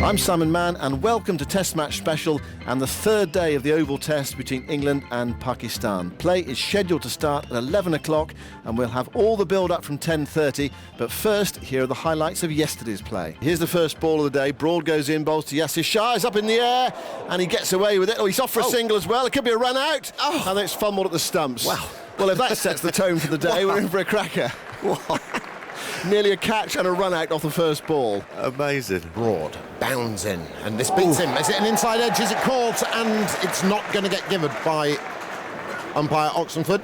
I'm Simon Mann and welcome to Test Match Special and the third day of the Oval Test between England and Pakistan. Play is scheduled to start at 11 o'clock and we'll have all the build-up from 10:30, but first, here are the highlights of yesterday's play. Here's the first ball of the day. Broad goes in, bowls to Yasir Shah, is up in the air and he gets away with it. Oh, he's off for a single as well. It could be a run out. And it's fumbled at the stumps. Wow. Well, if that sets the tone for the day, we're in for a cracker. Nearly a catch and a run out off the first ball. Amazing. Broad bounds in, and this beats him. Is it an inside edge? Is it caught? And it's not going to get given by umpire Oxenford.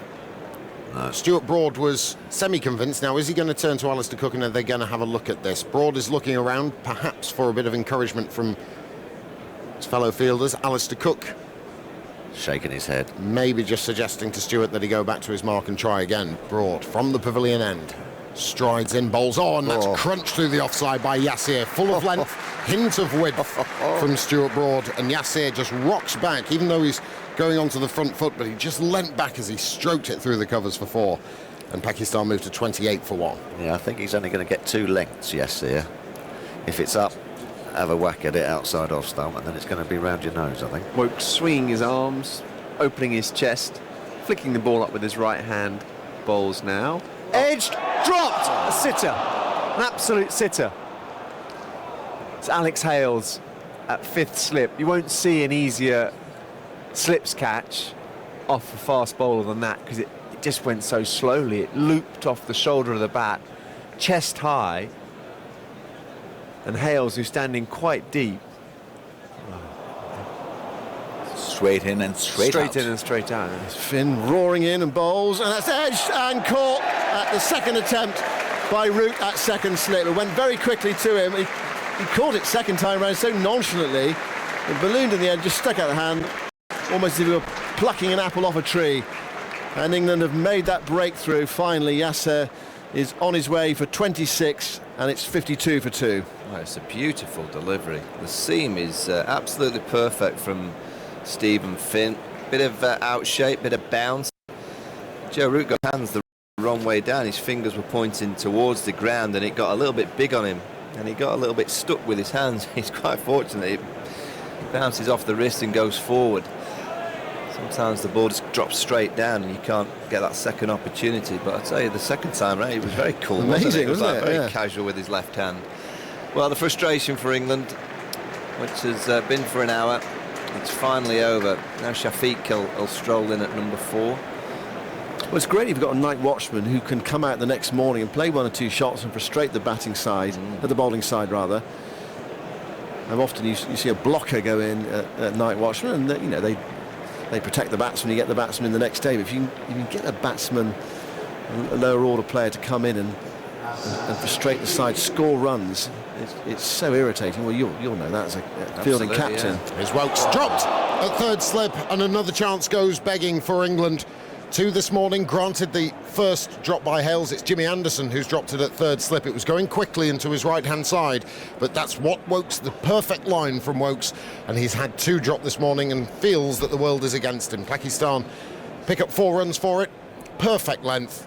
No. Stuart Broad was semi-convinced. Now, is he going to turn to Alistair Cook and are they going to have a look at this? Broad is looking around, perhaps for a bit of encouragement from his fellow fielders. Alistair Cook Shaking his head. maybe just suggesting to Stuart that he go back to his mark and try again. Broad from the pavilion end. Strides in, bowls on. That's crunched through the offside by Yasir. Full of length, hint of width from Stuart Broad. And Yasir just rocks back, even though he's going onto the front foot, but he just leant back as he stroked it through the covers for 4. And Pakistan moved to 28 for 1. Yeah, I think he's only going to get 2 lengths, Yasir. If it's up, have a whack at it outside off stump, and then it's going to be round your nose, I think. Woke swinging his arms, opening his chest, flicking the ball up with his right hand. Bowls now. Edged, dropped, a sitter, an absolute sitter. It's Alex Hales at 5th slip. You won't see an easier slips catch off a fast bowler than that because it just went so slowly. It looped off the shoulder of the bat, chest high, and Hales, who's standing quite deep, Straight in and straight out. in and straight out. Finn roaring in and bowls, and that's edged and caught at the second attempt by Root at second slip. It went very quickly to him. He caught it second time round so nonchalantly. It ballooned in the end, just stuck out the hand, almost as if he were plucking an apple off a tree. And England have made that breakthrough. Finally, Yasir is on his way for 26, and it's 52 for 2. Oh, it's a beautiful delivery. The seam is absolutely perfect from Stephen Finn. Bit of out shape, bit of bounce. Joe Root got hands the wrong way down. His fingers were pointing towards the ground and it got a little bit big on him and he got a little bit stuck with his hands. He's quite fortunate. It bounces off the wrist and goes forward. Sometimes the ball just drops straight down and you can't get that second opportunity. But I tell you, the second time round, he was very cool. Amazing, It was wasn't it? very Yeah. casual with his left hand. Well, the frustration for England, which has been for an hour, it's finally over. Now Shafiq will stroll in at number 4. Well, it's great if you've got a night watchman who can come out the next morning and play 1 or 2 shots and frustrate the batting side, the bowling side rather. And often you see a blocker go in at night watchman, and they protect the batsman. You get the batsman in the next day. But if you can get a batsman, a lower order player, to come in and frustrate the side, score runs, it's so irritating. Well, you'll know that as a fielding captain. Yeah. Here's Wokes dropped at 3rd slip, and another chance goes begging for England. 2 this morning. Granted, the first drop by Hales, it's Jimmy Anderson who's dropped it at 3rd slip. It was going quickly into his right-hand side, but that's what Wokes, the perfect line from Wokes, and he's had 2 drop this morning and feels that the world is against him. Pakistan pick up 4 runs for it, perfect length,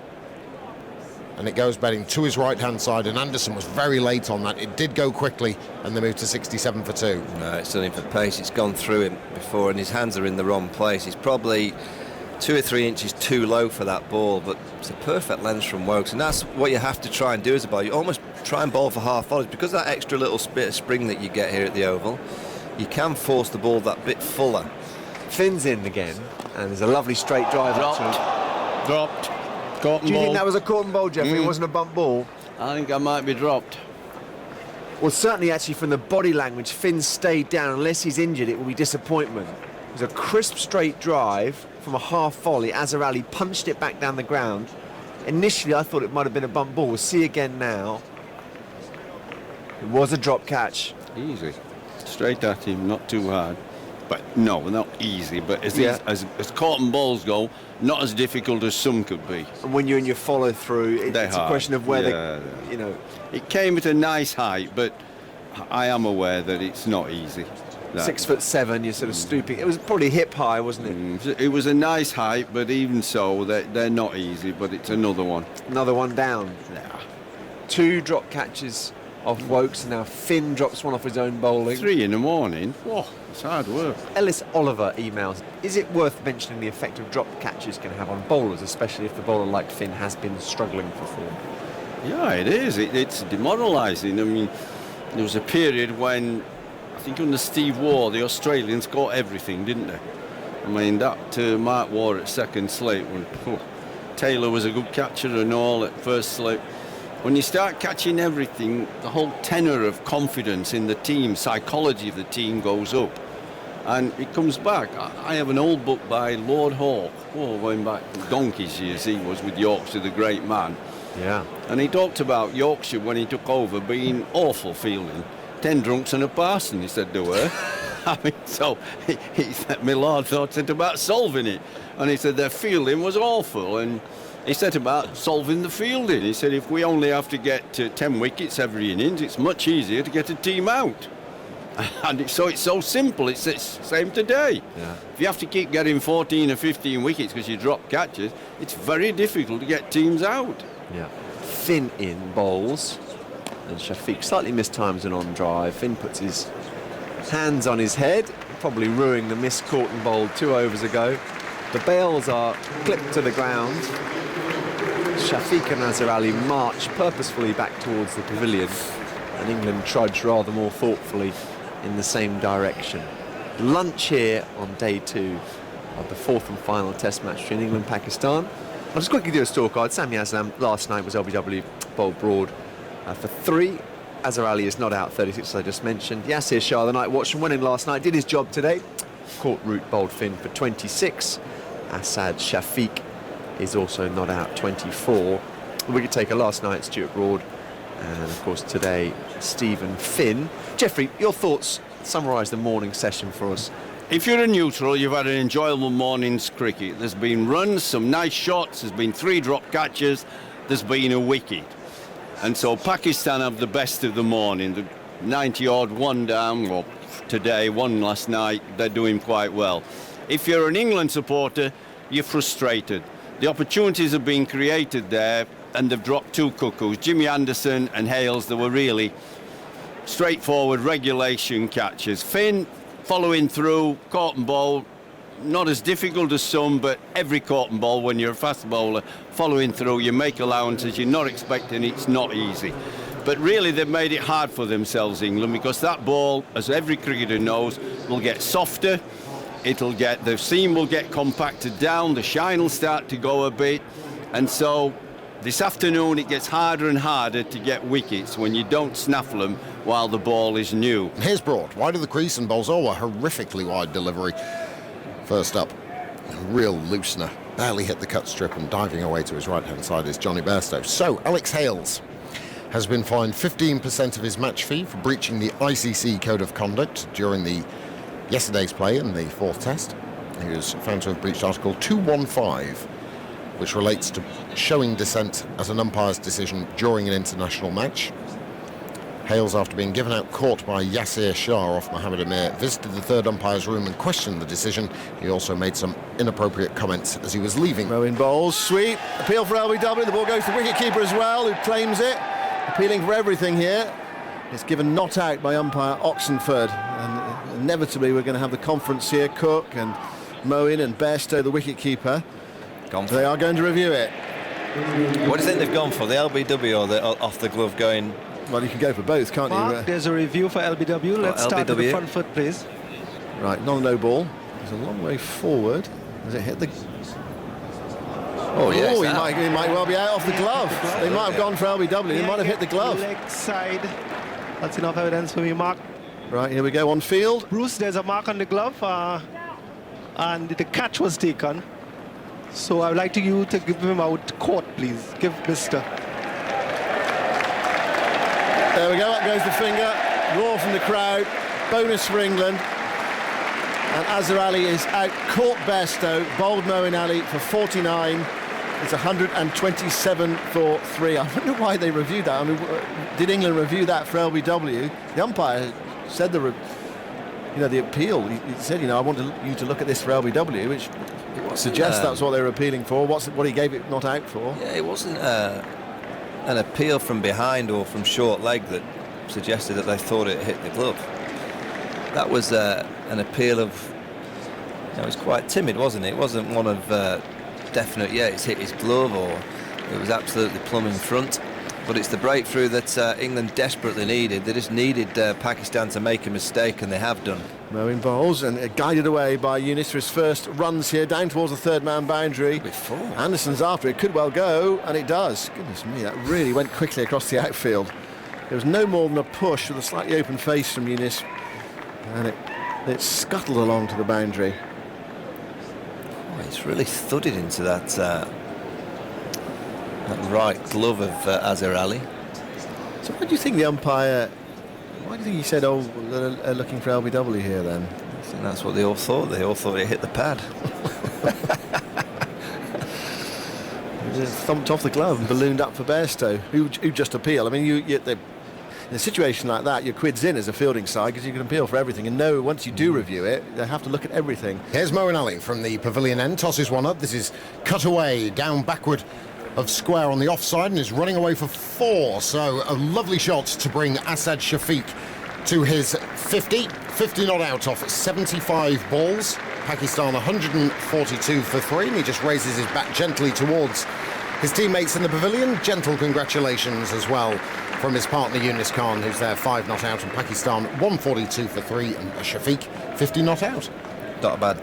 and it goes bedding to his right-hand side, and Anderson was very late on that. It did go quickly, and they moved to 67 for 2. No, it's done him for pace. It's gone through him before, and his hands are in the wrong place. He's probably 2 or 3 inches too low for that ball, but it's a perfect length from Wokes, and that's what you have to try and do as a bowler. You almost try and bowl for half volleys because of that extra little bit of spring that you get here at the Oval. You can force the ball that bit fuller. Finn's in again, and there's a lovely straight drive. Dropped. Caught Do you think that was a caught and bowl, Jeffrey? It wasn't a bump ball? I think I might be dropped. Well, certainly, actually, from the body language, Finn stayed down. Unless he's injured, it will be disappointment. It was a crisp straight drive from a half volley. Azhar Ali punched it back down the ground. Initially, I thought it might have been a bump ball. We'll see again now. It was a drop catch. Easy. Straight at him, not too hard. But no, not easy. But as caught and balls go, not as difficult as some could be. And when you're in your follow through, it's a question of whether, It came at a nice height, but I am aware that it's not easy. 6'7", you're sort of stooping. It was probably hip high, wasn't it? It was a nice height, but even so, they're not easy. But it's another one. Another one down. Yeah. 2 drop catches off Wokes, and now Finn drops one off his own bowling. 3 in the morning. Whoa, it's hard work. Ellis Oliver emails, is it worth mentioning the effect of drop catches can have on bowlers, especially if the bowler like Finn has been struggling for form? Yeah, it is. It's demoralising. I mean, there was a period when, I think under Steve Waugh, the Australians got everything, didn't they? I mean, that Mark Waugh at second slip, when Taylor was a good catcher and all at first slip. When you start catching everything, the whole tenor of confidence in the team, psychology of the team goes up. And it comes back. I have an old book by Lord Hawke, going back donkey's years he was with Yorkshire, the great man. Yeah. And he talked about Yorkshire when he took over being awful fielding. 10 drunks and a parson, he said there were. I mean, so he said, my lord thought about solving it. And he said their fielding was awful. And he said about solving the fielding. He said if we only have to get 10 wickets every innings, it's much easier to get a team out. And it's so simple. It's the same today. Yeah. If you have to keep getting 14 or 15 wickets because you drop catches, it's very difficult to get teams out. Yeah. Finn in bowls, and Shafiq slightly mistimes an on drive. Finn puts his hands on his head, probably ruining the miss Corton bowled 2 overs ago. The bails are clipped to the ground. Shafiq and Azhar Ali march purposefully back towards the pavilion, and England trudge rather more thoughtfully in the same direction. Lunch here on day 2 of the 4th and final test match between England and Pakistan. I'll just quickly do a scorecard. Sami Aslam last night was LBW bowled broad for 3. Azhar Ali is not out, 36 as I just mentioned. Yasir Shah, the night watchman, went in last night, did his job today. Caught root bowled Finn for 26. Asad Shafiq is also not out, 24. The wicket taker last night, Stuart Broad. And of course today, Stephen Finn. Jeffrey, your thoughts, summarise the morning session for us. If you're a neutral, you've had an enjoyable morning's cricket. There's been runs, some nice shots, there's been 3 drop catches, there's been a wicket. And so Pakistan have the best of the morning. The 90-odd, 1 down, well, today, 1 last night, they're doing quite well. If you're an England supporter, you're frustrated. The opportunities have been created there, and they've dropped 2 cuckoos, Jimmy Anderson and Hales. They were really straightforward regulation catches. Finn following through, caught and ball, not as difficult as some, but every caught and ball, when you're a fast bowler, following through, you make allowances, you're not expecting it's not easy. But really they've made it hard for themselves, England, because that ball, as every cricketer knows, will get softer, the seam will get compacted down, the shine will start to go a bit, and so this afternoon it gets harder and harder to get wickets when you don't snaffle them while the ball is new. Here's Broad, wide of the crease and bowls a horrifically wide delivery. First up, a real loosener, barely hit the cut strip, and diving away to his right-hand side is Johnny Bairstow. So, Alex Hales has been fined 15% of his match fee for breaching the ICC Code of Conduct during yesterday's play in the 4th Test. He was found to have breached Article 215, which relates to showing dissent as an umpire's decision during an international match. Hales, after being given out caught by Yasir Shah off Mohammed Amir, visited the 3rd umpire's room and questioned the decision. He also made some inappropriate comments as he was leaving. Rowan bowls, sweep, appeal for LBW. The ball goes to the wicketkeeper as well, who claims it. Appealing for everything here. It's given not out by umpire Oxenford. And inevitably we're going to have the conference here. Cook and Moeen and Bairstow, the wicketkeeper. They are going to review it. What do you think they've gone for? The LBW or the off the glove going? Well, you can go for both, can't Mark, you? there's a review for LBW. Let's start with the front foot, please. Right, not a no ball. It's a long way forward. Does it hit the... Oh, yes. He might well be out off the glove. They might have gone for LBW. They might have hit the glove. Leg side. That's enough evidence for me, Mark. Right, here we go on field. Bruce, there's a mark on the glove, and the catch was taken. So I would like you to give him out court, please. Give Mr. There we go, up goes the finger. Roar from the crowd. Bonus for England. And Azhar Ali is out. Caught Bairstow. Bowled Moeen Ali for 49. It's 127 for 3. I wonder why they reviewed that. I mean, did England review that for LBW? The umpire said the appeal. He said, I want you to look at this for LBW, which suggests that's what they were appealing for. What he gave it not out for. Yeah, it wasn't an appeal from behind or from short leg that suggested that they thought it hit the glove. That was an appeal of, it was quite timid, wasn't it? It wasn't one of definite, yeah, it's hit his glove, or it was absolutely plumb in front. But it's the breakthrough that England desperately needed. They just needed Pakistan to make a mistake, and they have done. Moeen bowls and guided away by Younis for his first runs here, down towards the third man boundary. Anderson's after it, could well go, and it does. Goodness me, that really went quickly across the outfield. There was no more than a push with a slightly open face from Younis, and it scuttled along to the boundary. Oh, it's really thudded into that right glove of Azhar Ali. So why do you think the umpire, why do you think he said, oh, they're looking for LBW here then? I think that's what they all thought. They all thought it hit the pad. It just thumped off the glove and ballooned up for Bairstow, who just appeal. I mean, in a situation like that, your quid's in as a fielding side because you can appeal for everything. And no, once you do review it, they have to look at everything. Here's Moeen Ali from the pavilion end, tosses one up. This is cut away, down backward of square on the offside, and is running away for 4. So a lovely shot to bring Asad Shafiq to his 50 not out off 75 balls. Pakistan 142 for 3, and he just raises his bat gently towards his teammates in the pavilion. Gentle congratulations as well from his partner Younis Khan, who's there 5 not out, and Pakistan 142 for 3, and Shafiq 50 not out. Not a bad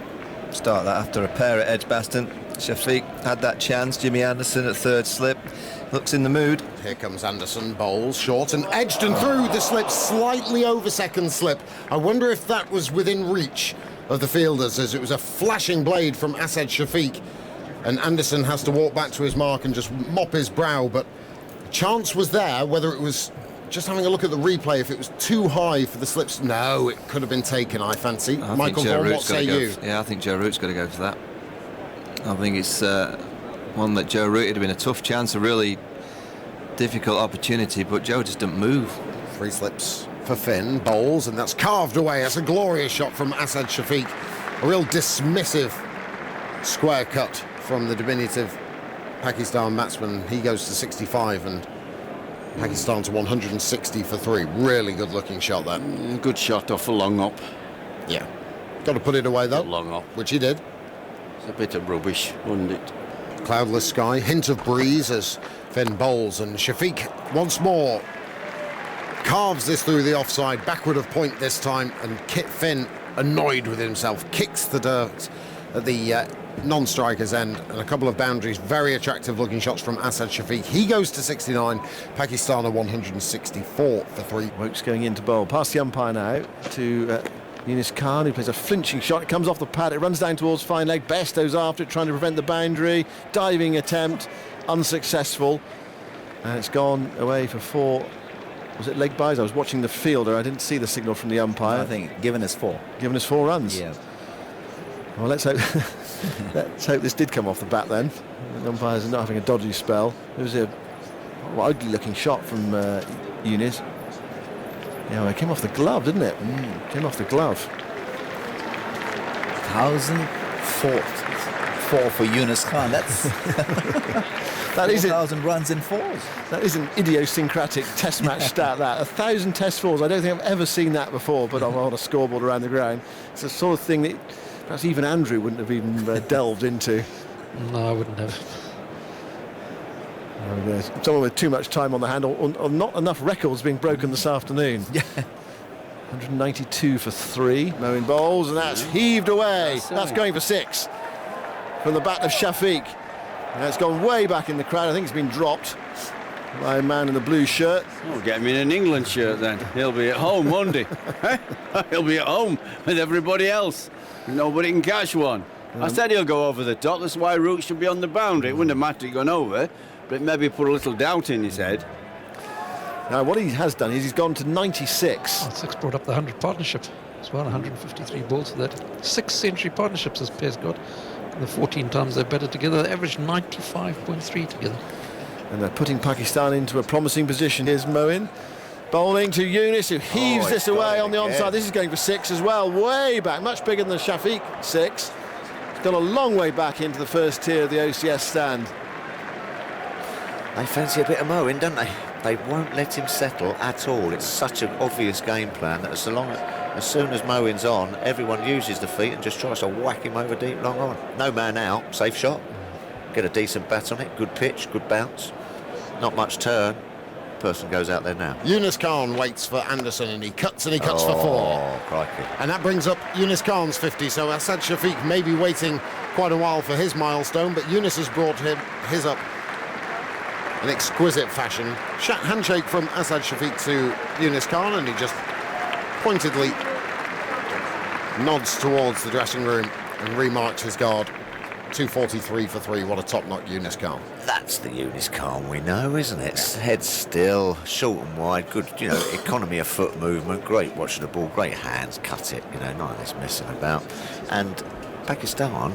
start that after a pair at Edgbaston. Shafiq had that chance. Jimmy Anderson at third slip looks in the mood. Here comes Anderson, bowls short and edged and through the slip, slightly over second slip. I wonder if that was within reach of the fielders, as it was a flashing blade from Asad Shafiq, and Anderson has to walk back to his mark and just mop his brow. But the chance was there. Whether it was, just having a look at the replay, if it was too high for the slips, no, it could have been taken, I fancy. Michael Vaughan, what say you? Yeah, I think Joe Root's got to go for that. I think it's one that Joe Root, it'd have been a tough chance, a really difficult opportunity, but Joe just didn't move. 3 slips for Finn, bowls, and that's carved away. That's a glorious shot from Asad Shafiq. A real dismissive square cut from the diminutive Pakistan batsman. He goes to 65, and Pakistan to 160 for 3. Really good looking shot, that. Good shot off a long up. Yeah. Got to put it away, though. Long up. Which he did. It's a bit of rubbish, wasn't it? Cloudless sky, hint of breeze as Finn bowls, and Shafiq once more carves this through the offside, backward of point this time, and Finn, annoyed with himself, kicks the dirt at the non-striker's end, and a couple of boundaries. Very attractive looking shots from Asad Shafiq. He goes to 69. Pakistan are 164 for 3. Wokes going in to bowl. Past the umpire now to Younis Khan, who plays a flinching shot. It comes off the pad, it runs down towards fine leg. Bairstow's after it, trying to prevent the boundary. Diving attempt, unsuccessful. And it's gone away for 4. Was it leg byes? I was watching the fielder. I didn't see the signal from the umpire. I think given us 4. Given us 4 runs. Yeah. Well, let's hope this did come off the bat then. The umpires are not having a dodgy spell. It was a ugly looking shot from Younis. Yeah, well, it came off the glove, didn't it? Came off the glove. 1,004 for Younis Khan. That's that is 1,000 runs in 4s. That is an idiosyncratic test match stat, that. 1,000 test 4s. I don't think I've ever seen that before, but on a scoreboard around the ground. It's the sort of thing that perhaps even Andrew wouldn't have even delved into. No, I wouldn't have. Someone with too much time on the hand, or not enough records being broken this afternoon. Yeah. 192 for 3. Moeen bowls, and that's heaved away. That's going for 6 from the bat of Shafiq. And it's gone way back in the crowd. I think it's been dropped by a man in the blue shirt. Oh, get him in an England shirt then. He'll be at home Monday. He'll be at home with everybody else. Nobody can catch one. I said he'll go over the top. That's why Root should be on the boundary. It wouldn't have mattered gone over, but maybe put a little doubt in his head. Now, what he has done is he's gone to 96. Well, 6 brought up the 100 partnership as well, 153 balls for that. 6 century partnerships as Pairs got. And the 14 times they're better together, they averaged 95.3 together. And they're putting Pakistan into a promising position. Here's Moeen bowling to Younis, who heaves this away on the onside. This is going for 6 as well, way back, much bigger than the Shafiq 6. It's gone a long way back into the first tier of the OCS stand. They fancy a bit of mowing, don't they? They won't let him settle at all. It's such an obvious game plan that as soon as mowing's on, everyone uses the feet and just tries to whack him over deep long on. No man out, safe shot. Get a decent bat on it, good pitch, good bounce. Not much turn. Person goes out there now. Yunus Khan waits for Anderson and he cuts for 4. Oh, crikey. And that brings up Yunus Khan's 50, so Asad Shafiq may be waiting quite a while for his milestone, but Yunus has brought his up in exquisite fashion. Handshake from Asad Shafiq to Yunus Khan, and he just pointedly nods towards the dressing room and remarks his guard. 243 for 3. What a top-notch Yunus Khan. That's the Yunus Khan we know, isn't it? Head still, short and wide, good, economy of foot movement, great watch of the ball, great hands, cut it, none of this messing about. And Pakistan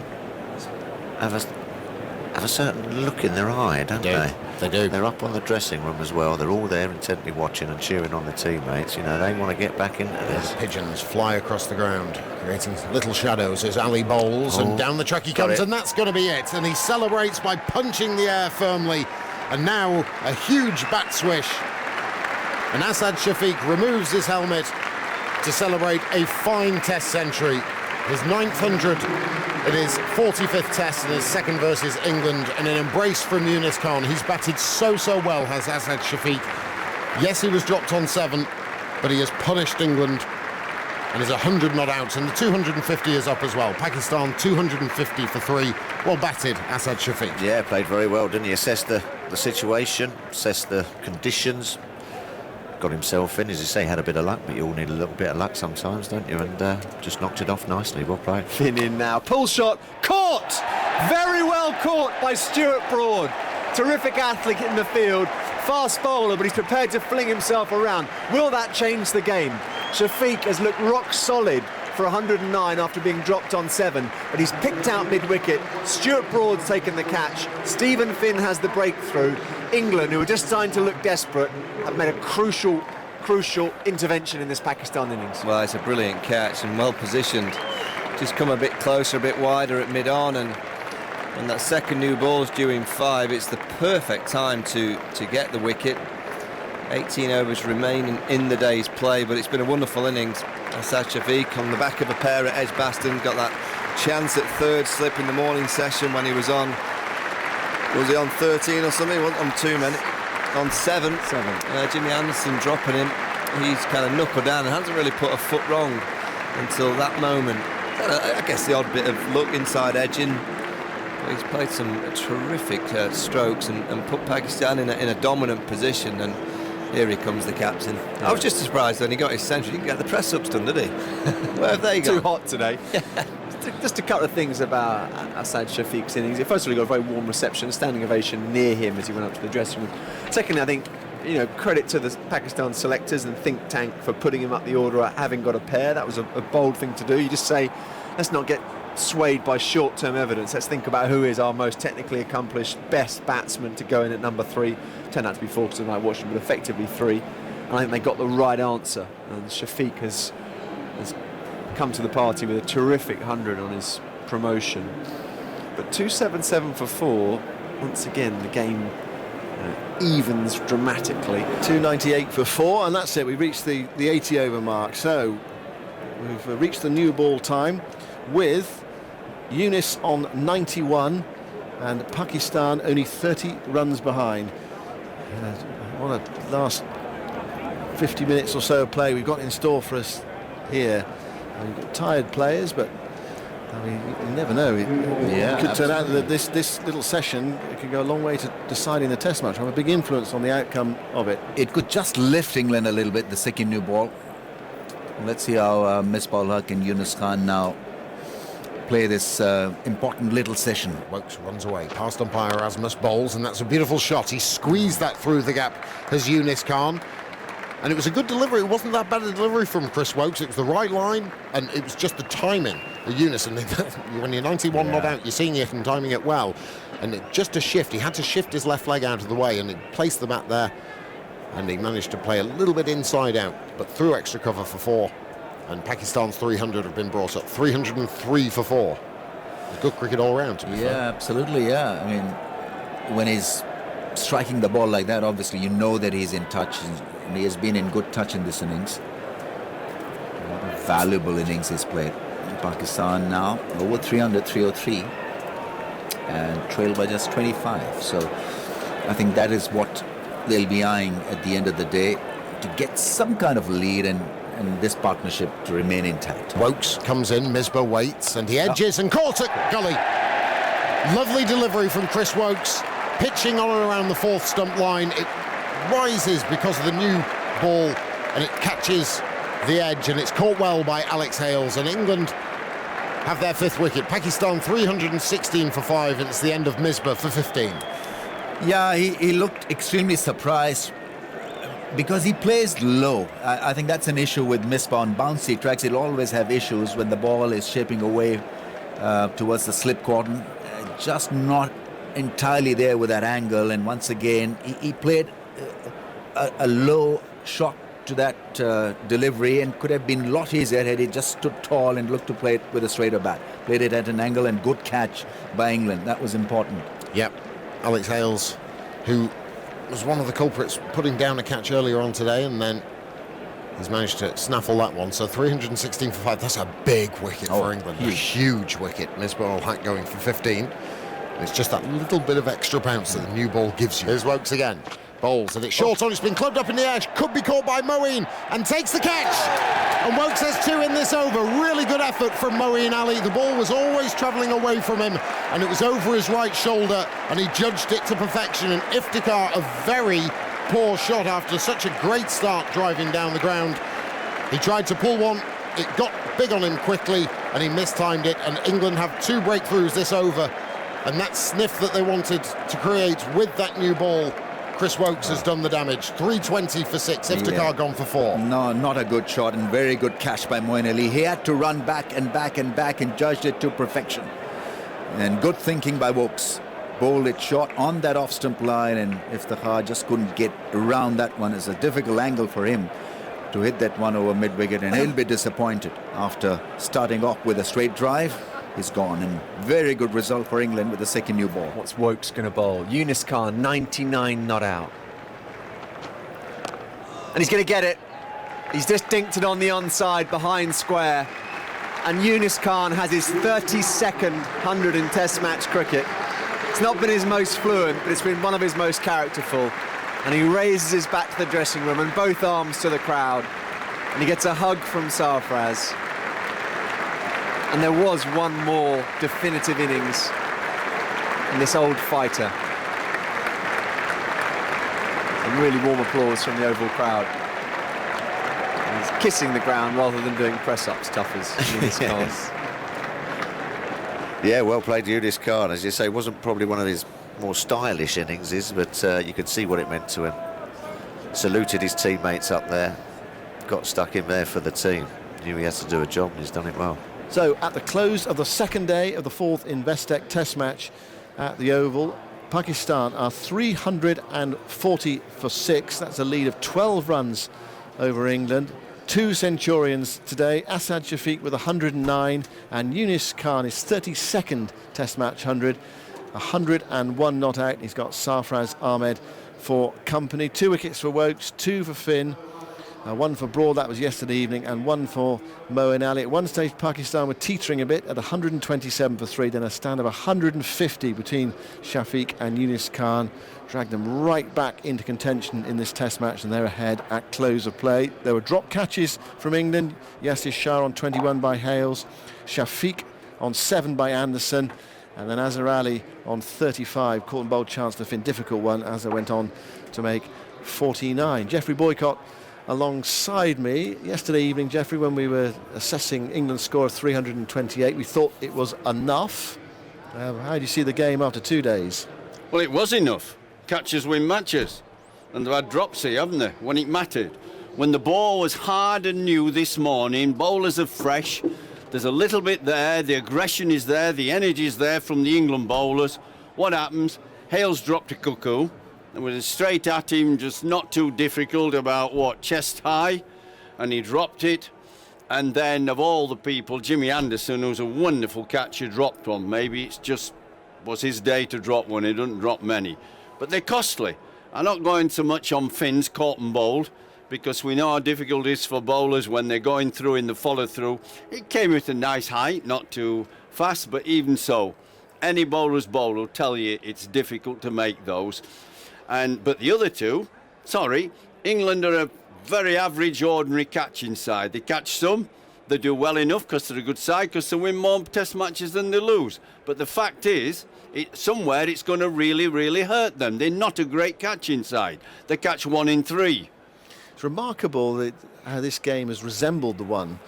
have a certain look in their eye, don't they? They do. They're up on the dressing room as well. They're all there intently watching and cheering on the teammates. They want to get back into this. Pigeons fly across the ground, creating little shadows as Ali bowls, and down the track he comes, and that's going to be it. And he celebrates by punching the air firmly. And now a huge bat swish. And Asad Shafiq removes his helmet to celebrate a fine Test century. His 900 in his 45th Test and his second versus England, and an embrace from Yunus Khan. He's batted so well, has Asad Shafiq. Yes, he was dropped on 7, but he has punished England and is 100 not out, and the 250 is up as well. Pakistan 250 for 3. Well batted, Asad Shafiq. Yeah, played very well, didn't he? Assessed the situation, assessed the conditions, got himself in. As you say, had a bit of luck, but you all need a little bit of luck sometimes, don't you? And just knocked it off nicely. Well played. Finn in now. Pull shot. Caught! Very well caught by Stuart Broad. Terrific athlete in the field. Fast bowler, but he's prepared to fling himself around. Will that change the game? Shafiq has looked rock solid for 109 after being dropped on 7, but he's picked out mid-wicket. Stuart Broad's taken the catch. Stephen Finn has the breakthrough. England, who are just starting to look desperate, have made a crucial intervention in this Pakistan innings. Well, it's a brilliant catch and well positioned. Just come a bit closer, a bit wider at mid-on, and when that second new ball's due in 5, it's the perfect time to get the wicket. 18 overs remaining in the day's play, but it's been a wonderful innings. Asad Shafiq on the back of a pair at Edgbaston got that chance at 3rd slip in the morning session when he was on. Was he on 13 or something? He wasn't on 2 minutes. On 7. Jimmy Anderson dropping him. He's kind of knuckled down and hasn't really put a foot wrong until that moment. I guess the odd bit of luck inside edging. He's played some terrific strokes and put Pakistan in a dominant position. And here he comes, the captain. I was just surprised when he got his century. He didn't get the press ups done, did he? Where have they gone? Too hot today. Just a couple of things about Asad Shafiq's innings. First of all, he got a very warm reception, a standing ovation near him as he went up to the dressing room. Secondly, I think, credit to the Pakistan selectors and think tank for putting him up the order, having got a pair. That was a bold thing to do. You just say, let's not get swayed by short-term evidence. Let's think about who is our most technically accomplished, best batsman to go in at number 3. Turned out to be 4 because I watched him, but effectively 3. And I think they got the right answer. And Shafiq has come to the party with a terrific 100 on his promotion. But 277 for 4, once again the game evens dramatically. 298 for 4, and that's it. We've reached the 80 over mark. So we've reached the new ball time with Yunus on 91 and Pakistan only 30 runs behind. What a last 50 minutes or so of play we've got in store for us here. We've got tired players, but I mean, you never know. It could turn out that this little session could go a long way to deciding the Test match. Have a big influence on the outcome of it. It could just lift England a little bit, the second new ball. Let's see how Misbah ul Haq and Yunus Khan now play this important little session. Wokes runs away past umpire Erasmus, bowls, and that's a beautiful shot. He squeezed that through the gap as Yunus Khan. And it was a good delivery. It wasn't that bad a delivery from Chris Wokes. It was the right line, and it was just the timing of Yunus. And when you're 91 not out, you're seeing it and timing it well. And just a shift. He had to shift his left leg out of the way, and he placed the bat there. And he managed to play a little bit inside out, but through extra cover for 4. And Pakistan's 300 have been brought up. 303 for 4. Good cricket all round, to be fair. Absolutely, I mean, when he's striking the ball like that, obviously you know that he's in touch, and he has been in good touch in this innings. What a valuable innings he's played. Pakistan now over 300, 303, and trailed by just 25. So I think that is what they'll be eyeing at the end of the day, to get some kind of lead and this partnership to remain intact. Wokes comes in, Misbah waits, and he edges and caught it. Gully. Lovely delivery from Chris Wokes, pitching on and around the fourth stump line. It rises because of the new ball, and it catches the edge, and it's caught well by Alex Hales, and England have their fifth wicket. Pakistan 316 for 5, and it's the end of Misbah for 15. Yeah, he looked extremely surprised because he plays low. I think that's an issue with Misbah on bouncy tracks. He'll always have issues when the ball is shaping away towards the slip cordon. Just not entirely there with that angle, and once again he played a low shot to that delivery, and could have been a lot easier had he just stood tall and looked to play it with a straighter bat. Played it at an angle, and good catch by England. That was important. Yep. Alex Hales, who was one of the culprits putting down a catch earlier on today, and then he's managed to snaffle that one. So 316 for 5, that's a big wicket for England. A huge wicket. Misbah-ul-Haq going for 15. It's just that little bit of extra bounce that the new ball gives you. Here's Wokes again. Bowls, and it's short on. It's been clubbed up in the air. Could be caught by Moeen, and takes the catch. And Wokes has 2 in this over. Really good effort from Moeen Ali. The ball was always travelling away from him, and it was over his right shoulder, and he judged it to perfection. And Iftikhar, a very poor shot after such a great start driving down the ground. He tried to pull one. It got big on him quickly, and he mistimed it. And England have 2 breakthroughs this over, and that sniff that they wanted to create with that new ball, Chris Wokes has done the damage. 320 for 6. Iftikhar gone for 4. No, not a good shot, and very good catch by Moeen Ali. He had to run back and back and back and judged it to perfection. And good thinking by Wokes. Bowled it short on that off-stump line, and Iftikhar just couldn't get around that one. It's a difficult angle for him to hit that one over mid-wicket, and he'll be disappointed after starting off with a straight drive. He's gone, and very good result for England with the second new ball. What's Wokes going to bowl? Yunus Khan, 99 not out. And he's going to get it. He's just dinked it on the onside behind square. And Yunus Khan has his 32nd 100 in Test match cricket. It's not been his most fluent, but it's been one of his most characterful. And he raises his bat to the dressing room and both arms to the crowd. And he gets a hug from Sarfraz. And there was one more definitive innings in this old fighter. And really warm applause from the Oval crowd. And he's kissing the ground rather than doing press-ups, tough as Yunus Khan. Yeah, well played, Yunus Khan. As you say, wasn't probably one of his more stylish innings, but you could see what it meant to him. Saluted his teammates up there, got stuck in there for the team. Knew he had to do a job, and he's done it well. So at the close of the second day of the 4th Investec Test match at the Oval, Pakistan are 340 for 6. That's a lead of 12 runs over England. 2 centurions today. Asad Shafiq with 109, and Yunus Khan is 32nd Test match 100. 101 not out. He's got Sarfraz Ahmed for company. 2 wickets for Wokes, 2 for Finn. 1 for Broad, that was yesterday evening, and 1 for Moeen Ali. At one stage, Pakistan were teetering a bit at 127 for 3, then a stand of 150 between Shafiq and Yunus Khan. Dragged them right back into contention in this Test match, and they're ahead at close of play. There were drop catches from England. Yasir Shah on 21 by Hales. Shafiq on 7 by Anderson. And then Azhar Ali on 35. Caught and bowled chance to Finn. Difficult one. Azhar went on to make 49. Geoffrey Boycott alongside me yesterday evening, Geoffrey, when we were assessing England's score of 328. We thought it was enough. How do you see the game after 2 days? Well, it was enough. Catches win matches. And they've had drops here, haven't they, when it mattered. When the ball was hard and new this morning, bowlers are fresh. There's a little bit there, the aggression is there, the energy is there from the England bowlers. What happens? Hales dropped a cuckoo. It was straight at him, just not too difficult, about chest high, and he dropped it. And then of all the people, Jimmy Anderson, who's a wonderful catcher, dropped one. Maybe it's just was his day to drop one. He doesn't drop many, but they're costly. I'm not going so much on Finn's caught and bowled, because we know how difficult it is for bowlers when they're going through in the follow-through. It came with a nice height, not too fast, but even so, any bowler's bowler will tell you it's difficult to make those. But the other two, England are a very average, ordinary catching side. They catch some, they do well enough because they're a good side, because they win more test matches than they lose. But the fact is, somewhere it's going to really, really hurt them. They're not a great catching side. They catch 1 in 3. It's remarkable how this game has resembled the one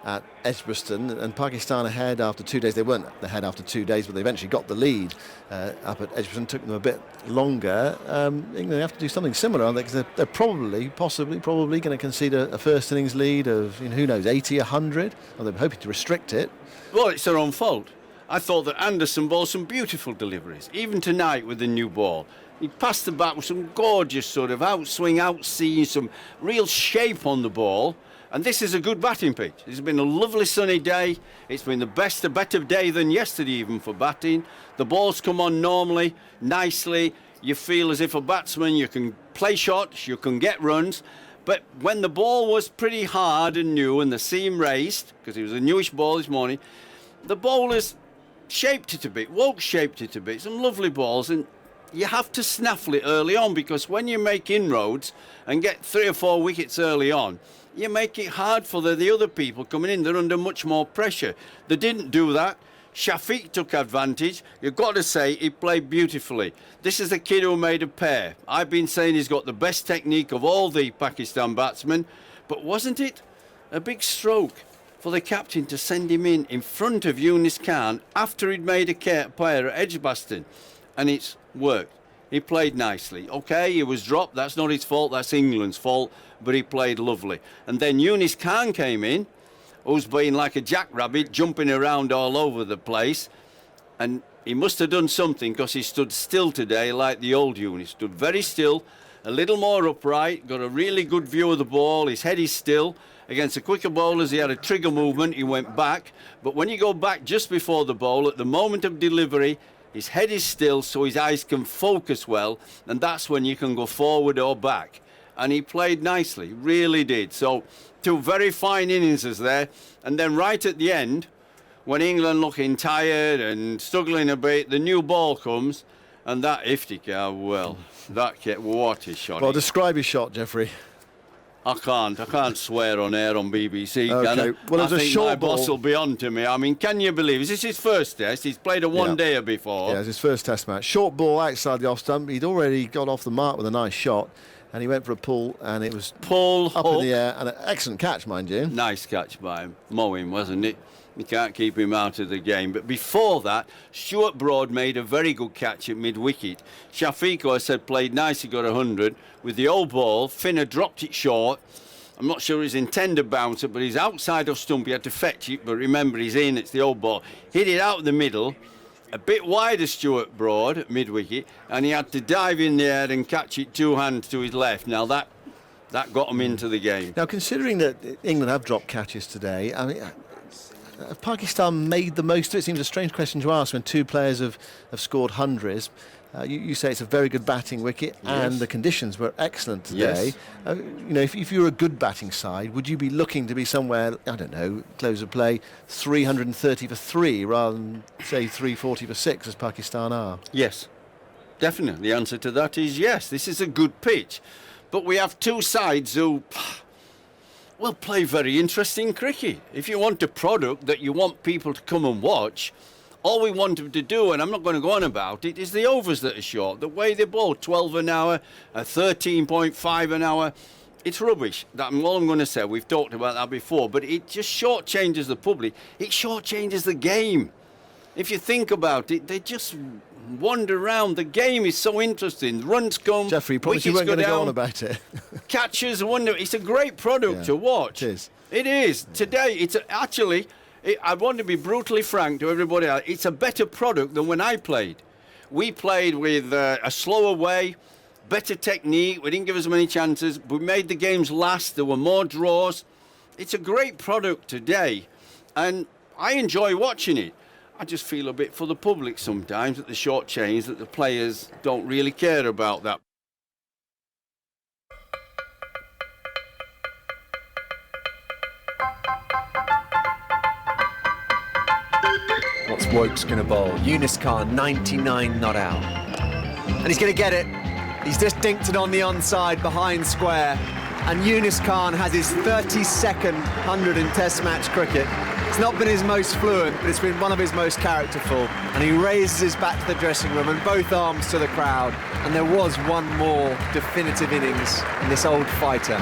at Edgbaston, and Pakistan ahead after 2 days. They weren't ahead after 2 days, but they eventually got the lead up at Edgbaston. Took them a bit longer. England have to do something similar, aren't they? Because they're probably going to concede a first innings lead of, who knows, 80, 100. Or they're hoping to restrict it. Well, it's their own fault. I thought that Anderson bowled some beautiful deliveries, even tonight with the new ball. He passed the bat with some gorgeous sort of outswing, outseam, some real shape on the ball. And this is a good batting pitch. It's been a lovely sunny day. It's been a better day than yesterday even for batting. The balls come on normally, nicely. You feel as if a batsman, you can play shots, you can get runs. But when the ball was pretty hard and new and the seam raised, because it was a newish ball this morning, the bowlers shaped it a bit, Woke shaped it a bit, some lovely balls, and you have to snaffle it early on, because when you make inroads and get 3 or 4 wickets early on, you make it hard for the other people coming in. They're under much more pressure. They didn't do that. Shafiq took advantage. You've got to say he played beautifully. This is the kid who made a pair. I've been saying he's got the best technique of all the Pakistan batsmen, but wasn't it a big stroke for the captain to send him in front of Yunis Khan after he'd made a pair at Edgbaston? And it's worked. He played nicely. OK, he was dropped. That's not his fault. That's England's fault. But he played lovely. And then Yunis Khan came in, who's been like a jackrabbit, jumping around all over the place. And he must have done something, because he stood still today like the old Yunis. Stood very still, a little more upright, got a really good view of the ball. His head is still. Against the quicker bowlers, he had a trigger movement. He went back. But when you go back just before the bowl, at the moment of delivery, his head is still, so his eyes can focus well, and that's when you can go forward or back. And he played nicely, really did. So 2 very fine innings there. And then right at the end, when England looking tired and struggling a bit, the new ball comes, and that Iftikhar, what a shot. Well, describe his shot, Geoffrey. I can't swear on air on BBC, okay. can I? Well, I think a short my ball. boss will be on to me. I mean, can you believe? Is this his first test? He's played a one-dayer before. Yeah, it was his first test match. Short ball outside the off stump. He'd already got off the mark with a nice shot, and he went for a pull, and it was up in the air, and an excellent catch, mind you. Nice catch by him. Mowing, wasn't it? You can't keep him out of the game. But before that, Stuart Broad made a very good catch at mid-wicket. Shafiq, I said, played nice. He got 100. With the old ball, Finner dropped it short. I'm not sure his intended bouncer, but he's outside of stump. He had to fetch it, but remember, he's in. It's the old ball. Hit it out the middle, a bit wide of Stuart Broad at mid-wicket, and he had to dive in the air and catch it 2 hands to his left. Now, that got him into the game. Now, considering that England have dropped catches today, I mean, have Pakistan made the most of it? It seems a strange question to ask when 2 players have scored hundreds. You say it's a very good batting wicket, and the conditions were excellent today. Yes. If you're a good batting side, would you be looking to be somewhere, I don't know, close of play, 330 for 3 rather than, say, 340 for 6 as Pakistan are? Yes, definitely. The answer to that is yes. This is a good pitch. But we have 2 sides who, play very interesting cricket. If you want a product that you want people to come and watch, all we want them to do, and I'm not going to go on about it, is the overs that are short. The way they bowl, 12 an hour, 13.5 an hour. It's rubbish. That's all I'm going to say. We've talked about that before, but it just shortchanges the public. It shortchanges the game. If you think about it, they just wander around. The game is so interesting. Runs come. Geoffrey, you promised you weren't going to go on about it. Catches, wonder. It's a great product to watch. It is. It is. Today, it's actually. I want to be brutally frank to everybody else. It's a better product than when I played. We played with a slower way, better technique. We didn't give as many chances. We made the games last. There were more draws. It's a great product today, and I enjoy watching it. I just feel a bit for the public sometimes that the short change, that the players don't really care about that. What's Woakes going to bowl? Yunus Khan, 99 not out. And he's going to get it. He's just dinked it on the onside behind square. And Yunus Khan has his 32nd 100 in Test match cricket. It's not been his most fluent, but it's been one of his most characterful. And he raises his bat to the dressing room and both arms to the crowd. And there was one more definitive innings in this old fighter.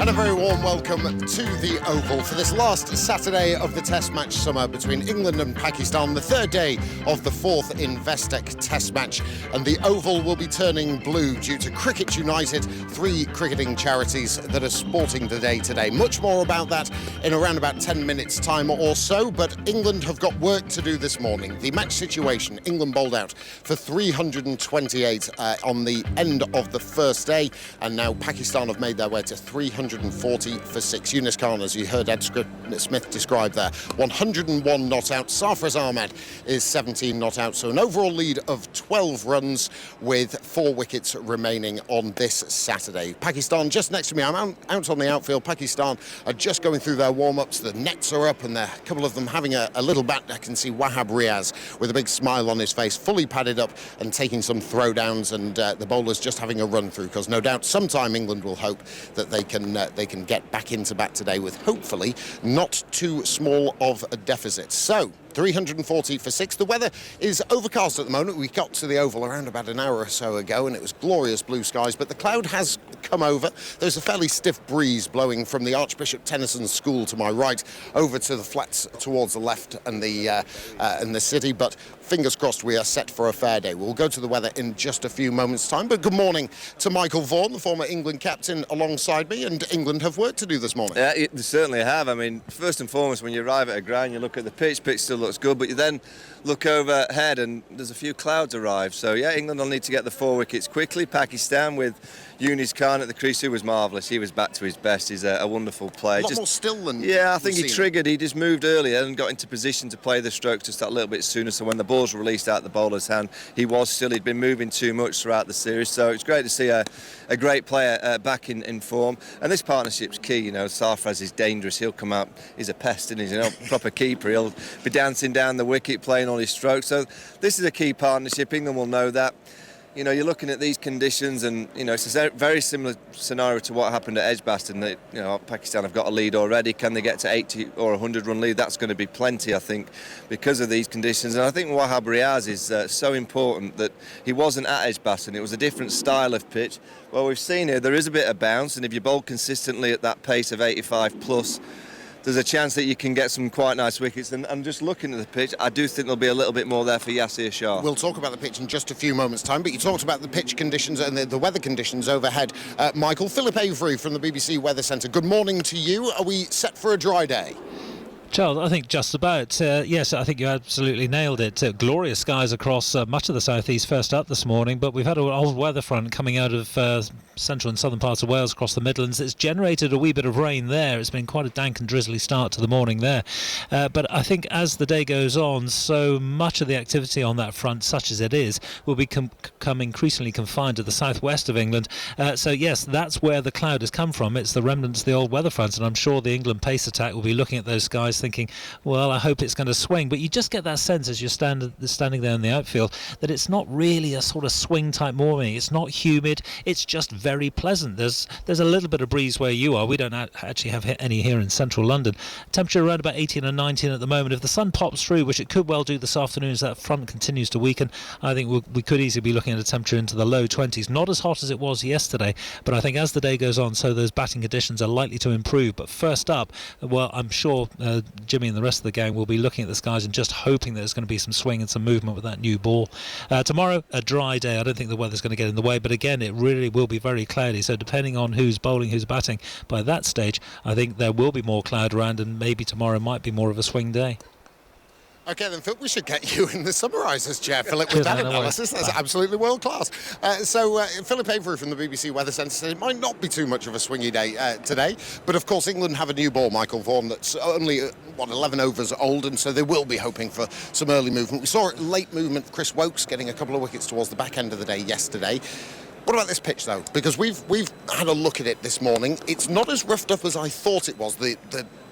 And a very warm welcome to the Oval for this last Saturday of the Test match summer between England and Pakistan, the third day of the fourth Investec Test match. And the Oval will be turning blue due to Cricket United, 3 cricketing charities that are sporting the day today. Much more about that in around about 10 minutes' time or so, but England have got work to do this morning. The match situation, England bowled out for 328 on the end of the first day, and now Pakistan have made their way to 340 for 6. Yunus Khan, as you heard Ed Smith describe there, 101 not out. Sarfraz Ahmad is 17 not out, so an overall lead of 12 runs with 4 wickets remaining on this Saturday. Pakistan just next to me. I'm out on the outfield. Pakistan are just going through their warm-ups. The nets are up and a couple of them having a little bat. I can see Wahab Riaz with a big smile on his face, fully padded up and taking some throwdowns, and the bowlers just having a run through, because no doubt sometime England will hope that they can get back into bat today with hopefully not too small of a deficit. So 340 for 6. The weather is overcast at the moment. We got to the Oval around about an hour or so ago and it was glorious blue skies, but the cloud has come over. There's a fairly stiff breeze blowing from the Archbishop Tennyson School to my right over to the flats towards the left and the city, but fingers crossed we are set for a fair day. We'll go to the weather in just a few moments' time, but good morning to Michael Vaughan, the former England captain, alongside me, and England have work to do this morning. Yeah, they certainly have. I mean, first and foremost, when you arrive at a ground, you look at the pitch still looks good, but you then look overhead and there's a few clouds arrive. So yeah, England will need to get the 4 wickets quickly. Pakistan with Yunus Khan at the crease, who was marvellous. He was back to his best. He's a wonderful player. A lot more still than I think he triggered. He just moved earlier and got into position to play the strokes just that little bit sooner. So when the ball's released out the bowler's hand, he was still. He'd been moving too much throughout the series. So it's great to see a great player back in form. And this partnership's key. You know, Sarfraz is dangerous. He'll come out. He's a pest, and he's a proper keeper. He'll be dancing down the wicket, playing all his strokes. So this is a key partnership. England will know that. You know, you're looking at these conditions and, you know, it's a very similar scenario to what happened at Edgbaston. That, you know, Pakistan have got a lead already. Can they get to 80 or 100 run lead? That's going to be plenty, I think, because of these conditions. And I think Wahab Riaz is so important that he wasn't at Edgbaston. It was a different style of pitch. Well, we've seen here, there is a bit of bounce, and if you bowl consistently at that pace of 85 plus, there's a chance that you can get some quite nice wickets. And just looking at the pitch, I do think there'll be a little bit more there for Yasir Shah. We'll talk about the pitch in just a few moments' time, but you talked about the pitch conditions and the weather conditions overhead. Michael, Philip Avery from the BBC Weather Centre, good morning to you. Are we set for a dry day? Charles, I think just about. Yes, I think you absolutely nailed it. Glorious skies across much of the southeast first up this morning, but we've had an old weather front coming out of central and southern parts of Wales across the Midlands. It's generated a wee bit of rain there. It's been quite a dank and drizzly start to the morning there. But I think as the day goes on, so much of the activity on that front, such as it is, will become increasingly confined to the southwest of England. So yes, that's where the cloud has come from. It's the remnants of the old weather front, and I'm sure the England pace attack will be looking at those skies thinking, well, I hope it's going to swing. But you just get that sense as you're standing there in the outfield that it's not really a sort of swing type morning. It's not humid. It's just very pleasant. There's a little bit of breeze where you are. We don't actually have any here in central London. Temperature around about 18 and 19 at the moment. If the sun pops through, which it could well do this afternoon as that front continues to weaken, I think we could easily be looking at a temperature into the low 20s. Not as hot as it was yesterday, but I think as the day goes on, so those batting conditions are likely to improve. But first up, well, I'm sure Jimmy and the rest of the gang will be looking at the skies and just hoping that there's going to be some swing and some movement with that new ball. Tomorrow, a dry day. I don't think the weather's going to get in the way, but again, it really will be very cloudy. So depending on who's bowling, who's batting, by that stage, I think there will be more cloud around, and maybe tomorrow might be more of a swing day. OK, then, Phil, we should get you in the summarisers chair, Philip, with Cheers, that man, no analysis. That's absolutely world class. Philip Avery from the BBC Weather Centre said it might not be too much of a swingy day today, but of course England have a new ball, Michael Vaughan, that's only, 11 overs old, and so they will be hoping for some early movement. We saw late movement, Chris Woakes getting a couple of wickets towards the back end of the day yesterday. What about this pitch, though? Because we've had a look at it this morning. It's not as roughed up as I thought it was. The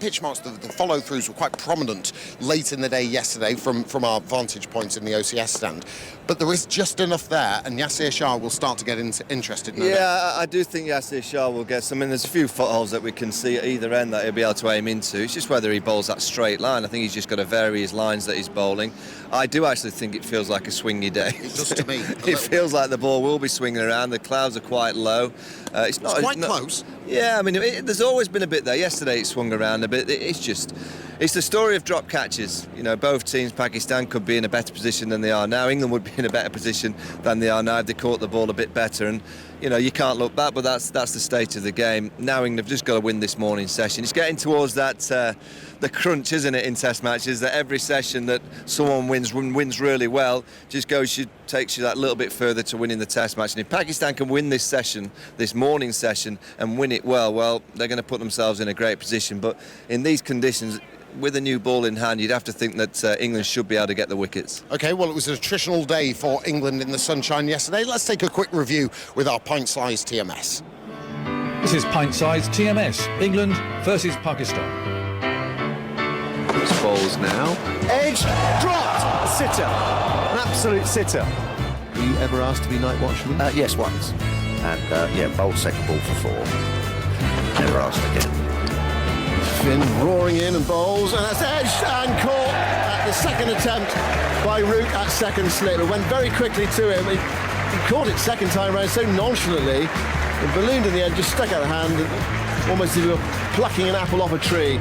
pitch marks, the follow-throughs were quite prominent late in the day yesterday from our vantage points in the OCS stand. But there is just enough there, and Yasir Shah will start to get interested in it. Yeah, I do think Yasir Shah will get some. I mean, there's a few footholes that we can see at either end that he'll be able to aim into. It's just whether he bowls that straight line. I think he's just got to vary his lines that he's bowling. I do actually think it feels like a swingy day. It does to me. It feels like the ball will be swinging around. The clouds are quite low. It's quite close. Yeah, I mean, there's always been a bit there. Yesterday it swung around a bit. It's the story of drop catches. You know, both teams, Pakistan could be in a better position than they are now. England would be in a better position than they are now if they caught the ball a bit better. And, you know, you can't look back, but that's the state of the game. Now England have just got to win this morning's session. It's getting towards that the crunch, isn't it, in Test matches, that every session that someone wins really well just takes you that little bit further to winning the Test match. And if Pakistan can win this session, this morning session, and win it well, they're going to put themselves in a great position. But in these conditions, with a new ball in hand, you'd have to think that England should be able to get the wickets. OK, well, it was an attritional day for England in the sunshine yesterday. Let's take a quick review with our pint-sized TMS. This is pint-sized TMS, England versus Pakistan. It's balls now. Edge, dropped, a sitter, an absolute sitter. Were you ever asked to be night watchman? Yes, once. And, bowled second ball for 4. Never asked again. Finn roaring in and bowls, and that's edged and caught at the second attempt by Root at second slip. It went very quickly to him. He caught it second time around so nonchalantly. It ballooned in the end, just stuck out of hand, almost as if you were plucking an apple off a tree.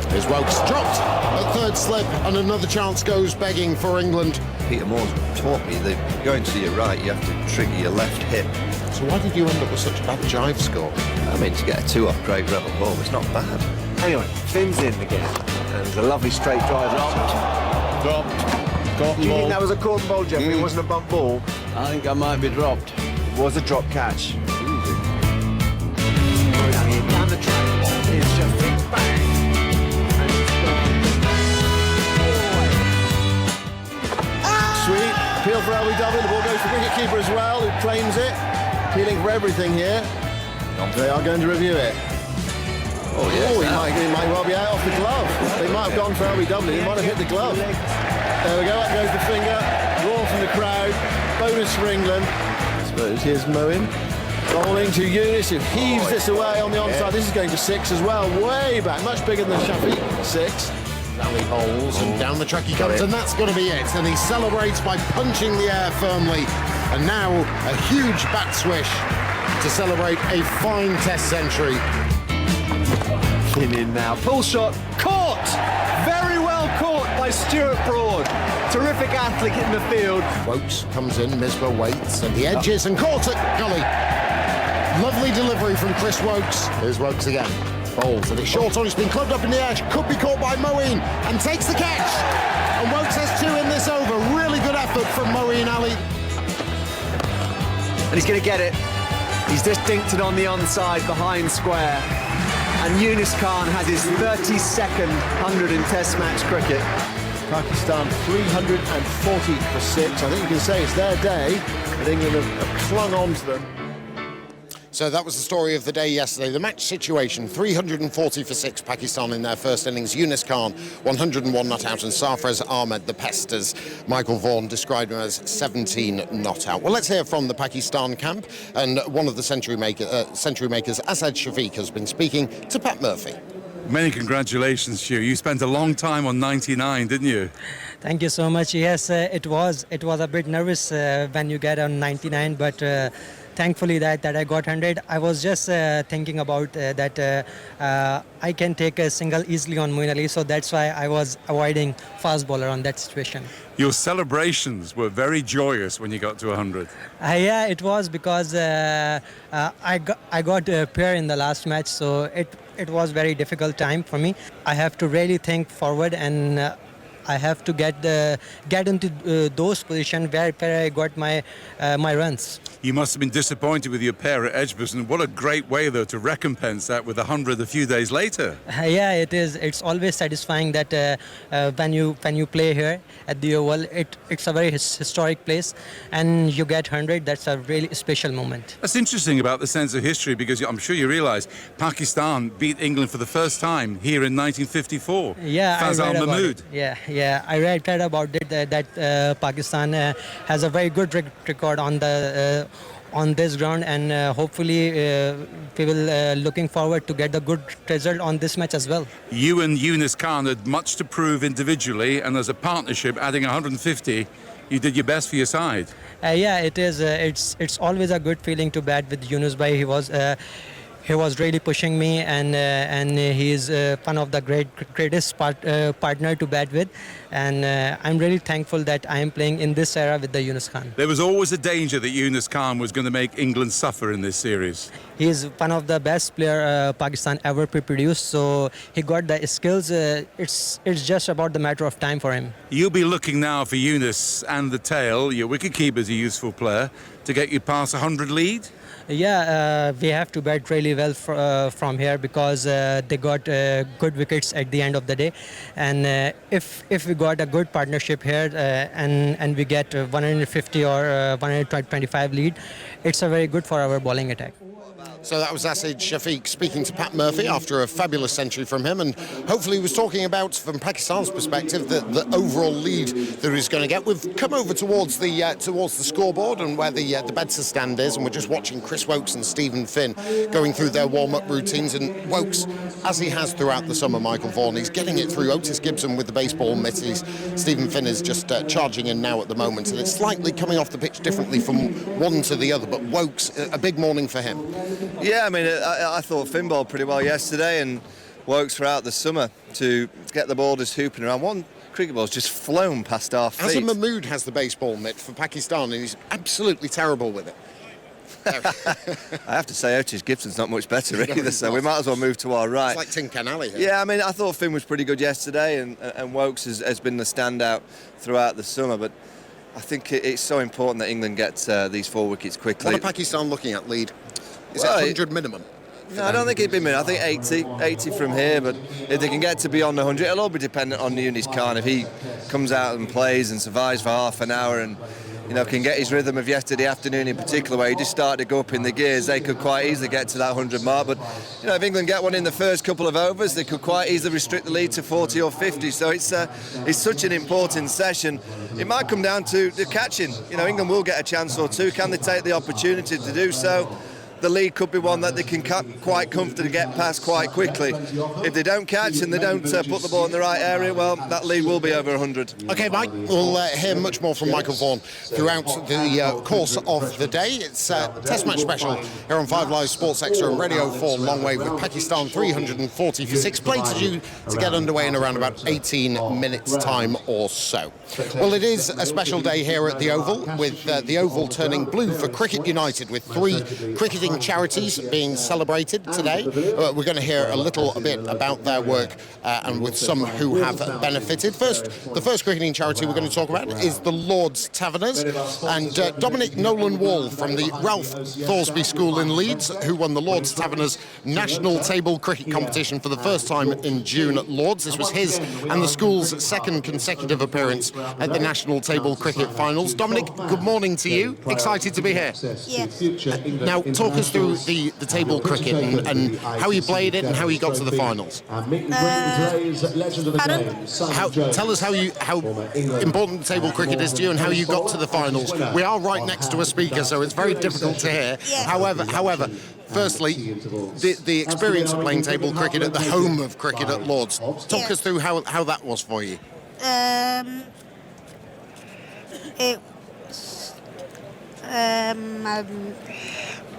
Here's Woakes dropped at third slip, and another chance goes begging for England. Peter Moore's taught me that going to your right, you have to trigger your left hip. So why did you end up with such a bad jive score? I mean, to get a 2 off Craig Revel ball, it's not bad. Anyway, Finn's in again, and there's a lovely straight drive. Dropped. Caught Do you ball. think that was a caught ball, Jeffrey? It wasn't a bump ball? I think I might be dropped. It was a drop catch. Down the track is Shafiq bang. Sweet. Appeal for LBW. The ball goes to the wicketkeeper as well, who claims it. Appealing for everything here. They are going to review it. Oh, yeah. He might well be out off the glove. They might have gone for LBW. He might have hit the glove. There we go. Up goes the finger. Roar from the crowd. Bonus for England. I suppose here's Moeen. Bowling to Yunus, who heaves this away on the onside. This is going to 6 as well. Way back. Much bigger than Shafiq. 6. Valley bowls, and down the track he comes, and that's going to be it. And he celebrates by punching the air firmly. And now a huge bat swish to celebrate a fine Test century. Finn in now. Pull shot. Caught! Very well caught by Stuart Broad. Terrific athlete in the field. Woakes comes in, Misbah waits, and he edges and caught it. Golly. Lovely delivery from Chris Woakes. Here's Woakes again. Bowls, and it's short on, it's been clubbed up in the edge, could be caught by Moeen, and takes the catch. And Woakes has 2 in this over. Really good effort from Moeen Ali. And he's going to get it. He's just dinked it on the onside behind square. And Yunus Khan has his 32nd 100 in Test match cricket. Pakistan 340 for 6. I think you can say it's their day, but England have clung on to them. So that was the story of the day yesterday. The match situation, 340 for 6, Pakistan in their first innings. Yunus Khan, 101 not out, and Sarfraz Ahmed, the Pesters. Michael Vaughan described him as 17 not out. Well, let's hear from the Pakistan camp, and one of the century makers, Asad Shafiq, has been speaking to Pat Murphy. Many congratulations to you. You spent a long time on 99, didn't you? Thank you so much. Yes, it was a bit nervous when you get on 99, but thankfully that I got 100. I was just thinking about that I can take a single easily on Moeen Ali, so that's why I was avoiding fast bowler on that situation. Your celebrations were very joyous when you got to 100. Yeah, it was because I got a pair in the last match, so it was very difficult time for me. I have to really think forward, and I have to get into those positions where I got my runs. You must have been disappointed with your pair at Edgbaston. What a great way, though, to recompense that with 100 a few days later. Yeah, it is. It's always satisfying that when you play here at the Oval, it's a very historic place, and you get 100. That's a really special moment. That's interesting about the sense of history, because I'm sure you realise Pakistan beat England for the first time here in 1954. Yeah, Faz I read Al about Mahmood. it. Yeah, I read about it that Pakistan has a very good record on this ground, and hopefully we will looking forward to get a good result on this match as well. You and Yunus Khan had much to prove individually, and as a partnership, adding 150, you did your best for your side. Yeah, it is. It's always a good feeling to bat with Yunus bhai. He was really pushing me, and he is one of the greatest partner to bat with, and I'm really thankful that I am playing in this era with the Yunus Khan. There was always a danger that Yunus Khan was going to make England suffer in this series. He is one of the best player Pakistan ever produced, so he got the skills. It's just about the matter of time for him. You'll be looking now for Yunus and the tail. Your wicketkeeper's a useful player to get you past 100 lead. Yeah, we have to bat really well from here, because they got good wickets at the end of the day, and if we got a good partnership here and we get 150 or 125 lead, it's a very good for our bowling attack. So that was Asid Shafiq speaking to Pat Murphy after a fabulous century from him, and hopefully he was talking about, from Pakistan's perspective, the overall lead that he's going to get. We've come over towards the scoreboard and where the Bedser stand is, and we're just watching Chris Woakes and Stephen Finn going through their warm-up routines. And Woakes, as he has throughout the summer, Michael Vaughan, he's getting it through. Otis Gibson with the baseball mitts. Stephen Finn is just charging in now at the moment, and it's slightly coming off the pitch differently from one to the other, but Woakes, a big morning for him. Yeah, I mean, I thought Finn bowled pretty well yesterday, and Woakes throughout the summer to get the ball just hooping around. One cricket ball's just flown past our feet. Azam Mahmood has the baseball mitt for Pakistan, and he's absolutely terrible with it. I have to say, Otis Gibson's not much better either, so we might as well move to our right. It's like Tin Can Alley here. Yeah, I mean, I thought Finn was pretty good yesterday, and Woakes has been the standout throughout the summer, but I think it's so important that England gets these 4 wickets quickly. What are Pakistan looking at lead? Is it 100 minimum? No, I don't think it'd be minimum. I think 80 from here, but if they can get to beyond 100, it'll all be dependent on Yunus Khan. If he comes out and plays and survives for half an hour and can get his rhythm of yesterday afternoon in particular, where he just started to go up in the gears, they could quite easily get to that 100 mark. But if England get one in the first couple of overs, they could quite easily restrict the lead to 40 or 50. So it's such an important session. It might come down to the catching. England will get a chance or two. Can they take the opportunity to do so? The lead could be one that they can quite comfortably get past quite quickly. If they don't catch and they don't put the ball in the right area, well, that lead will be over 100. OK, Mike, we'll hear much more from Michael Vaughan throughout the course of the day. It's a Test Match special here on 5 Live Sports Extra and Radio 4 Long Way, with Pakistan 340 for 6. Play to due to get underway in around about 18 minutes' time or so. Well, it is a special day here at the Oval, with the Oval turning blue for Cricket United, with 3 cricketing charities being celebrated today. We're going to hear a little bit about their work and with some who have benefited. The first cricketing charity we're going to talk about is the Lord's Taverners, and Dominic Nolan Wall from the Ralph Thoresby School in Leeds, who won the Lord's Taverners National Table Cricket Competition for the first time in June at Lords. This was his and the school's second consecutive appearance at the National Table Cricket Finals. Dominic, good morning to you. Excited to be here? Yes. Now, talk us through the table cricket and how you played it and how you got to the finals. Tell us how important the table cricket is to you and how you got to the finals. We are right next to a speaker, so it's very difficult to hear. Yeah. However, firstly, the experience of playing table cricket at the home of cricket at Lords. Talk us through how that was for you.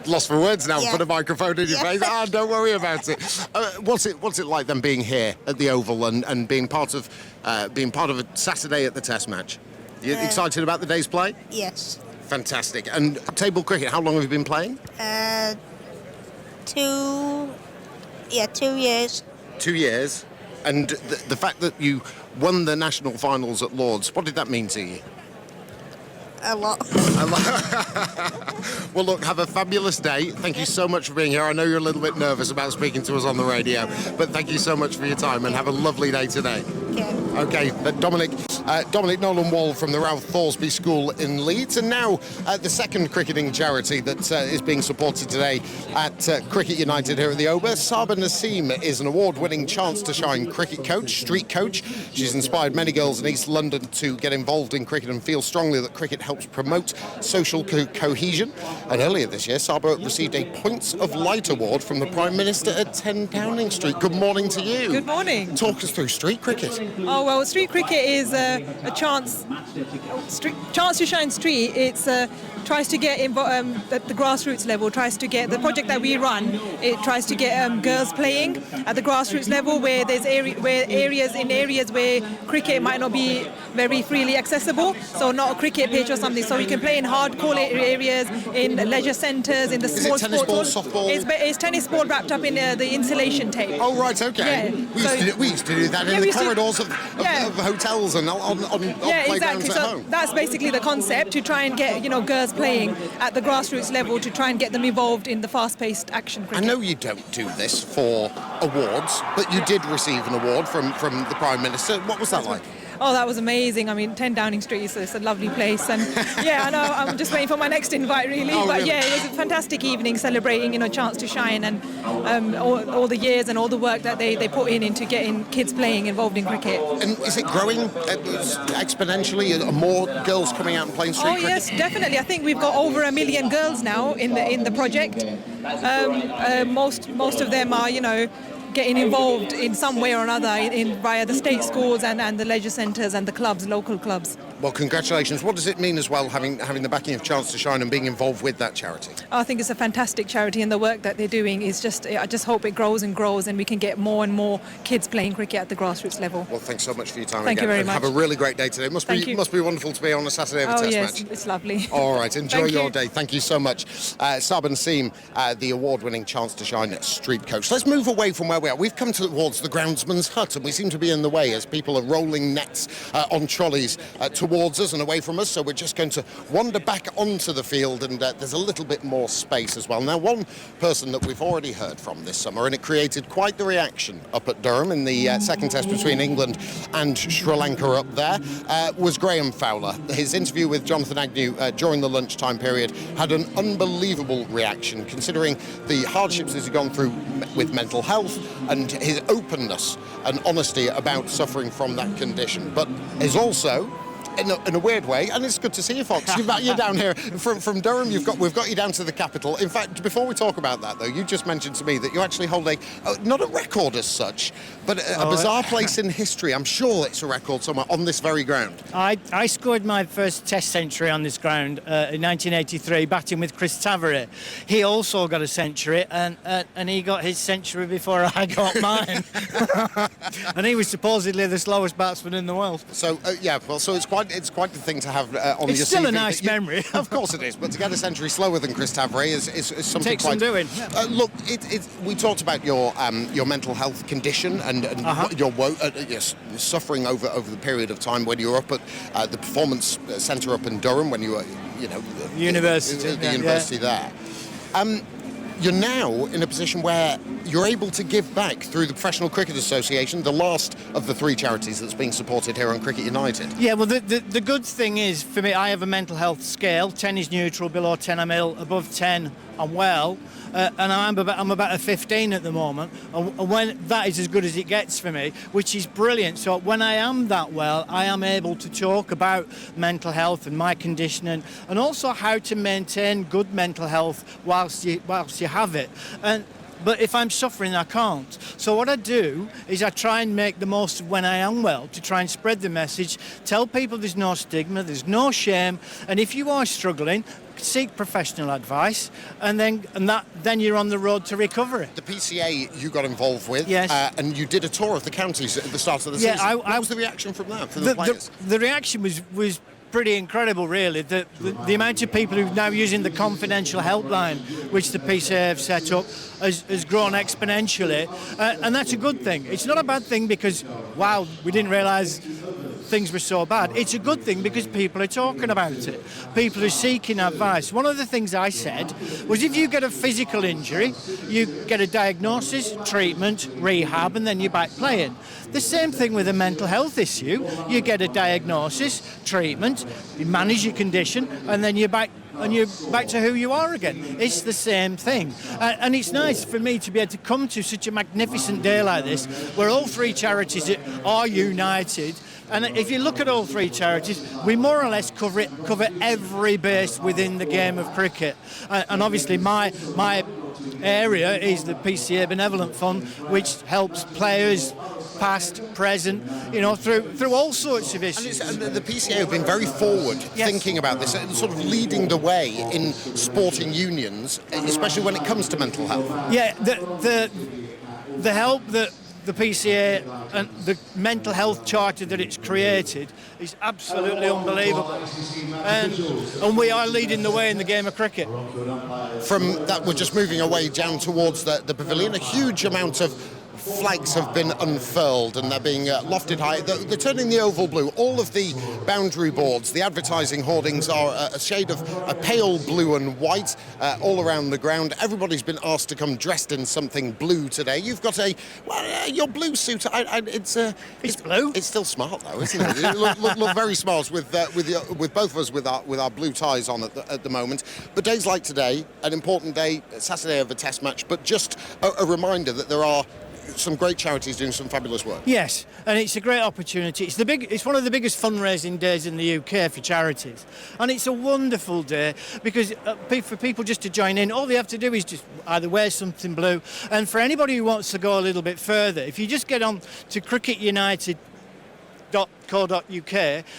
Lost for words now. Yeah. Put a microphone in your face. Don't worry about it. What's it like then being here at the Oval and being part of a Saturday at the Test match? You excited about the day's play? Yes. Fantastic. And table cricket, how long have you been playing? 2 years. 2 years. And the fact that you won the national finals at Lords, what did that mean to you? A lot. Well, look, have a fabulous day. Thank you so much for being here. I know you're a little bit nervous about speaking to us on the radio, but thank you so much for your time and have a lovely day today. Okay, Dominic Nolan Wall from the Ralph Thoresby School in Leeds. And now the second cricketing charity that is being supported today at Cricket United here at the Ober. Saba Naseem is an award-winning chance to shine cricket coach, street coach. She's inspired many girls in East London to get involved in cricket and feel strongly that cricket helps promote social cohesion. And earlier this year, Saba received a Points of Light award from the Prime Minister at 10 Downing Street. Good morning to you. Good morning. Talk us through street cricket. Oh, well, street cricket is a chance to shine street. It's tries to get at the grassroots level, tries to get the project that we run, it tries to get girls playing at the grassroots level where there's areas where cricket might not be very freely accessible, so not a cricket pitch or something, so you can play in hardcore areas, in leisure centres, in the small tennis sports ball, softball? It's tennis ball wrapped up in the insulation tape. Oh, right, okay. Yeah. We used to do that in the corridors of hotels and on playgrounds exactly. at So home. that's basically the concept, to try and get girls playing at the grassroots level, to try and get them involved in the fast-paced action I cricket. know you don't do this for awards, but you did receive an award from the Prime Minister. What was that like? Oh, that was amazing. I mean, 10 Downing Street is a lovely place, and yeah, I know, I'm just waiting for my next invite, really. Oh, but really? Yeah, it was a fantastic evening celebrating, chance to shine, and all the years and all the work that they put into getting kids playing involved in cricket. And is it growing exponentially? Are more girls coming out and playing street cricket? Yes, definitely. I think we've got over 1 million girls now in the project. Most of them are, getting involved in some way or another via the state schools and the leisure centres and the clubs, local clubs. Well, congratulations. What does it mean as well, having the backing of Chance to Shine and being involved with that charity? I think it's a fantastic charity, and the work that they're doing is I just hope it grows and grows, and we can get more and more kids playing cricket at the grassroots level. Well, thanks so much for your time Thank again. you very and much. Have a really great day today. Must be wonderful to be on a Saturday of a Test yes, match. it's lovely. All right, enjoy Thank your you. day. Thank you so much. Saba Naseem, the award-winning Chance to Shine street coach. Let's move away from where we are. We've come towards the groundsman's hut, and we seem to be in the way as people are rolling nets on trolleys towards us and away from us. So we're just going to wander back onto the field, and there's a little bit more space as well. Now, one person that we've already heard from this summer, and it created quite the reaction up at Durham in the second test between England and Sri Lanka up there, was Graham Fowler. His interview with Jonathan Agnew during the lunchtime period had an unbelievable reaction, considering the hardships he's gone through with mental health and his openness and honesty about suffering from that condition, but is also in a weird way, and it's good to see you, Fox. You're down here from Durham. We've got you down to the capital. In fact, before we talk about that, though, you just mentioned to me that you actually hold not a record as such, but a bizarre place in history. I'm sure it's a record somewhere on this very ground. I scored my first Test century on this ground in 1983, batting with Chris Tavare. He also got a century, and he got his century before I got mine. And he was supposedly the slowest batsman in the world. So so it's quite the thing to have on your CV. It's still a nice memory. Of course it is, but to get a century slower than Chris Tavare is something Takes some doing. Look, we talked about your mental health condition and your suffering over the period of time when you were up at the Performance Centre up in Durham, when you were, university, the university there. You're now in a position where you're able to give back through the Professional Cricket Association, the last of the three charities that's being supported here on Cricket United. Yeah, well, the good thing is, for me, I have a mental health scale. 10 is neutral, below 10 I'm ill, above 10 I'm well, and I'm about a 15 at the moment, and when that is as good as it gets for me, which is brilliant. So when I am that well, I am able to talk about mental health and my condition, and also how to maintain good mental health whilst you have it. But if I'm suffering, I can't. So what I do is I try and make the most of when I am well, to try and spread the message, tell people there's no stigma, there's no shame, and if you are struggling, seek professional advice, and then you're on the road to recovery. The PCA you got involved with, yes, and you did a tour of the counties at the start of the season. What was the reaction from that, from the players? The reaction was pretty incredible, really. The amount of people who are now using the confidential helpline, which the PCA have set up, has grown exponentially, and that's a good thing. It's not a bad thing because, wow, we didn't realise things were so bad. It's a good thing because people are talking about it. People are seeking advice. One of the things I said was if you get a physical injury, you get a diagnosis, treatment, rehab, and then you're back playing. The same thing with a mental health issue. You get a diagnosis, treatment, you manage your condition, and then you're back to who you are again. It's the same thing. And it's nice for me to be able to come to such a magnificent day like this, where all three charities are united. And if you look at all three charities, we more or less cover every base within the game of cricket. And obviously my area is the PCA Benevolent Fund, which helps players past, present, through all sorts of issues. And the PCA have been very forward thinking about this and sort of leading the way in sporting unions, especially when it comes to mental health. Yeah, the help that the PCA and the mental health charter that it's created is absolutely unbelievable. And we are leading the way in the game of cricket. From that, we're just moving away down towards the pavilion. A huge amount of flags have been unfurled and they're being lofted high. They're turning the oval blue. All of the boundary boards, the advertising hoardings are a shade of a pale blue and white all around the ground. Everybody's been asked to come dressed in something blue today. You've got your blue suit. It's blue. It's still smart though, isn't it? You look very smart with both of us with our blue ties on at the moment. But days like today, an important day, Saturday of a Test match, but just a reminder that there are some great charities doing some fabulous work. Yes, and it's a great opportunity. It's one of the biggest fundraising days in the UK for charities, and it's a wonderful day because for people just to join in, all they have to do is just either wear something blue. And for anybody who wants to go a little bit further, if you just get on to cricketunited.co.uk,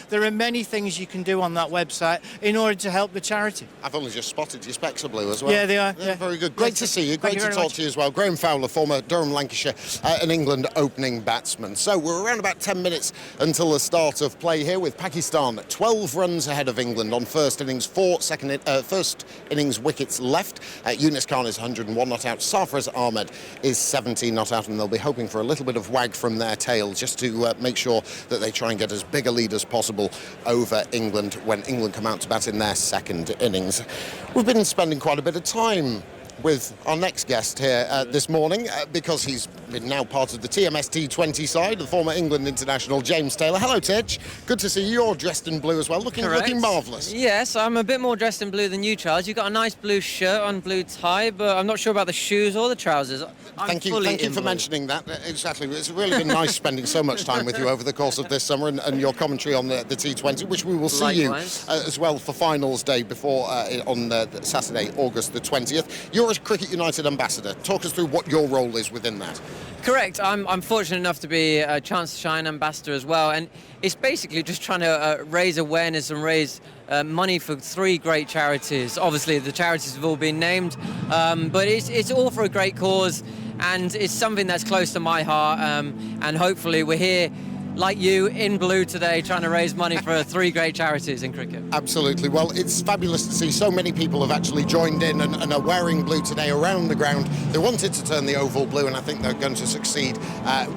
there are many things you can do on that website in order to help the charity. I've only just spotted your specs are blue as well. Yeah, they are. Yeah. Very good. Great to see you. Great to talk to you as well. Graham Fowler, former Durham, Lancashire and England opening batsman. So we're around about 10 minutes until the start of play here with Pakistan 12 runs ahead of England on first innings, first innings wickets left. Yunus Khan is 101 not out. Sarfraz Ahmed is 17 not out, and they'll be hoping for a little bit of wag from their tail just to make sure that they try and get as big a lead as possible over England when England come out to bat in their second innings. We've been spending quite a bit of time with our next guest here this morning because he's been now part of the TMS T20 side, the former England international James Taylor. Hello, Titch. Good to see you. You're dressed in blue as well, looking marvellous. Yes, I'm a bit more dressed in blue than you, Charles. You've got a nice blue shirt on, blue tie, but I'm not sure about the shoes or the trousers. Thank you for mentioning that. Exactly. It's really been nice spending so much time with you over the course of this summer and your commentary on the T20, which we will see Likewise. You as well for finals day before on Saturday, August the 20th. You're a Cricket United ambassador. Talk us through what your role is within that. Correct. I'm fortunate enough to be a Chance to Shine ambassador as well, and it's basically just trying to raise awareness and raise money for three great charities. Obviously, the charities have all been named, but it's all for a great cause, and it's something that's close to my heart, and hopefully we're here like you in blue today trying to raise money for three great charities in cricket. Absolutely. Well, it's fabulous to see so many people have actually joined in and are wearing blue today around the ground. They wanted to turn the oval blue, and I think they're going to succeed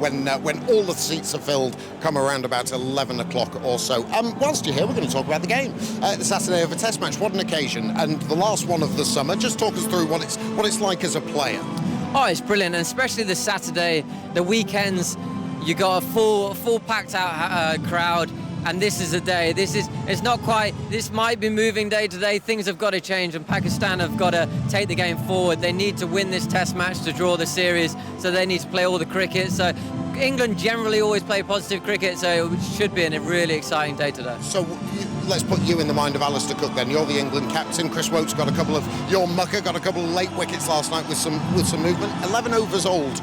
when all the seats are filled come around about 11 o'clock or so. Whilst you're here, we're going to talk about the game. The Saturday of a Test match, what an occasion, and the last one of the summer. Just talk us through what it's like as a player. Oh, it's brilliant, and especially the Saturday, the weekends. You got a full packed out crowd, and this is a day. It's not quite. This might be moving day to day. Things have got to change, and Pakistan have got to take the game forward. They need to win this Test match to draw the series, so they need to play all the cricket. So England generally always play positive cricket, so it should be a really exciting day today. So let's put you in the mind of Alistair Cook then. You're the England captain. Chris Woakes got a couple of late wickets last night with some movement. 11 overs old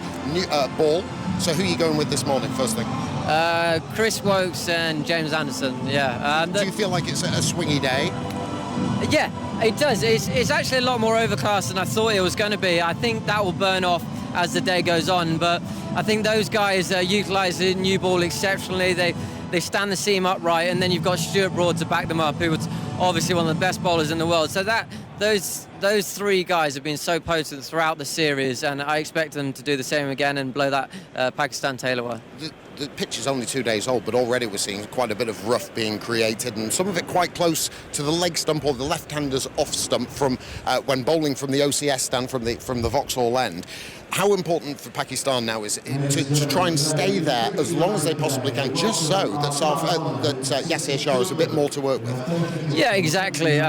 ball. So who are you going with this morning, first thing? Chris Woakes and James Anderson, yeah. Do you feel like it's a swingy day? Yeah, It does. It's actually a lot more overcast than I thought it was going to be. I think that will burn off as the day goes on, but I think those guys utilise the new ball exceptionally. They stand the seam upright, and then you've got Stuart Broad to back them up, who was obviously one of the best bowlers in the world. So those three guys have been so potent throughout the series, and I expect them to do the same again and blow that Pakistan tail away. The pitch is only 2 days old, but already we're seeing quite a bit of rough being created, and some of it quite close to the leg stump or the left-hander's off stump from when bowling from the OCS stand from the Vauxhall end. How important for Pakistan now is to try and stay there as long as they possibly can, just so that Yasir Shah has a bit more to work with? Yeah, exactly.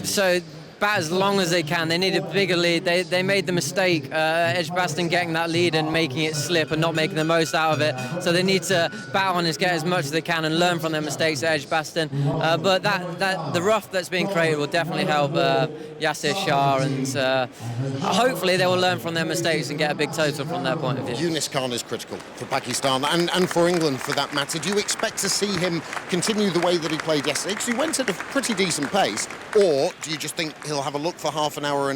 So bat as long as they can. They need a bigger lead. They made the mistake, Edgbaston getting that lead and making it slip and not making the most out of it. So they need to bat on and get as much as they can and learn from their mistakes at Edgbaston. But the rough that's being created will definitely help Yasir Shah, and hopefully they will learn from their mistakes and get a big total from their point of view. Yunus Khan is critical for Pakistan and for England for that matter. Do you expect to see him continue the way that he played yesterday? Because he went at a pretty decent pace. Or do you just think he'll have a look for half an hour,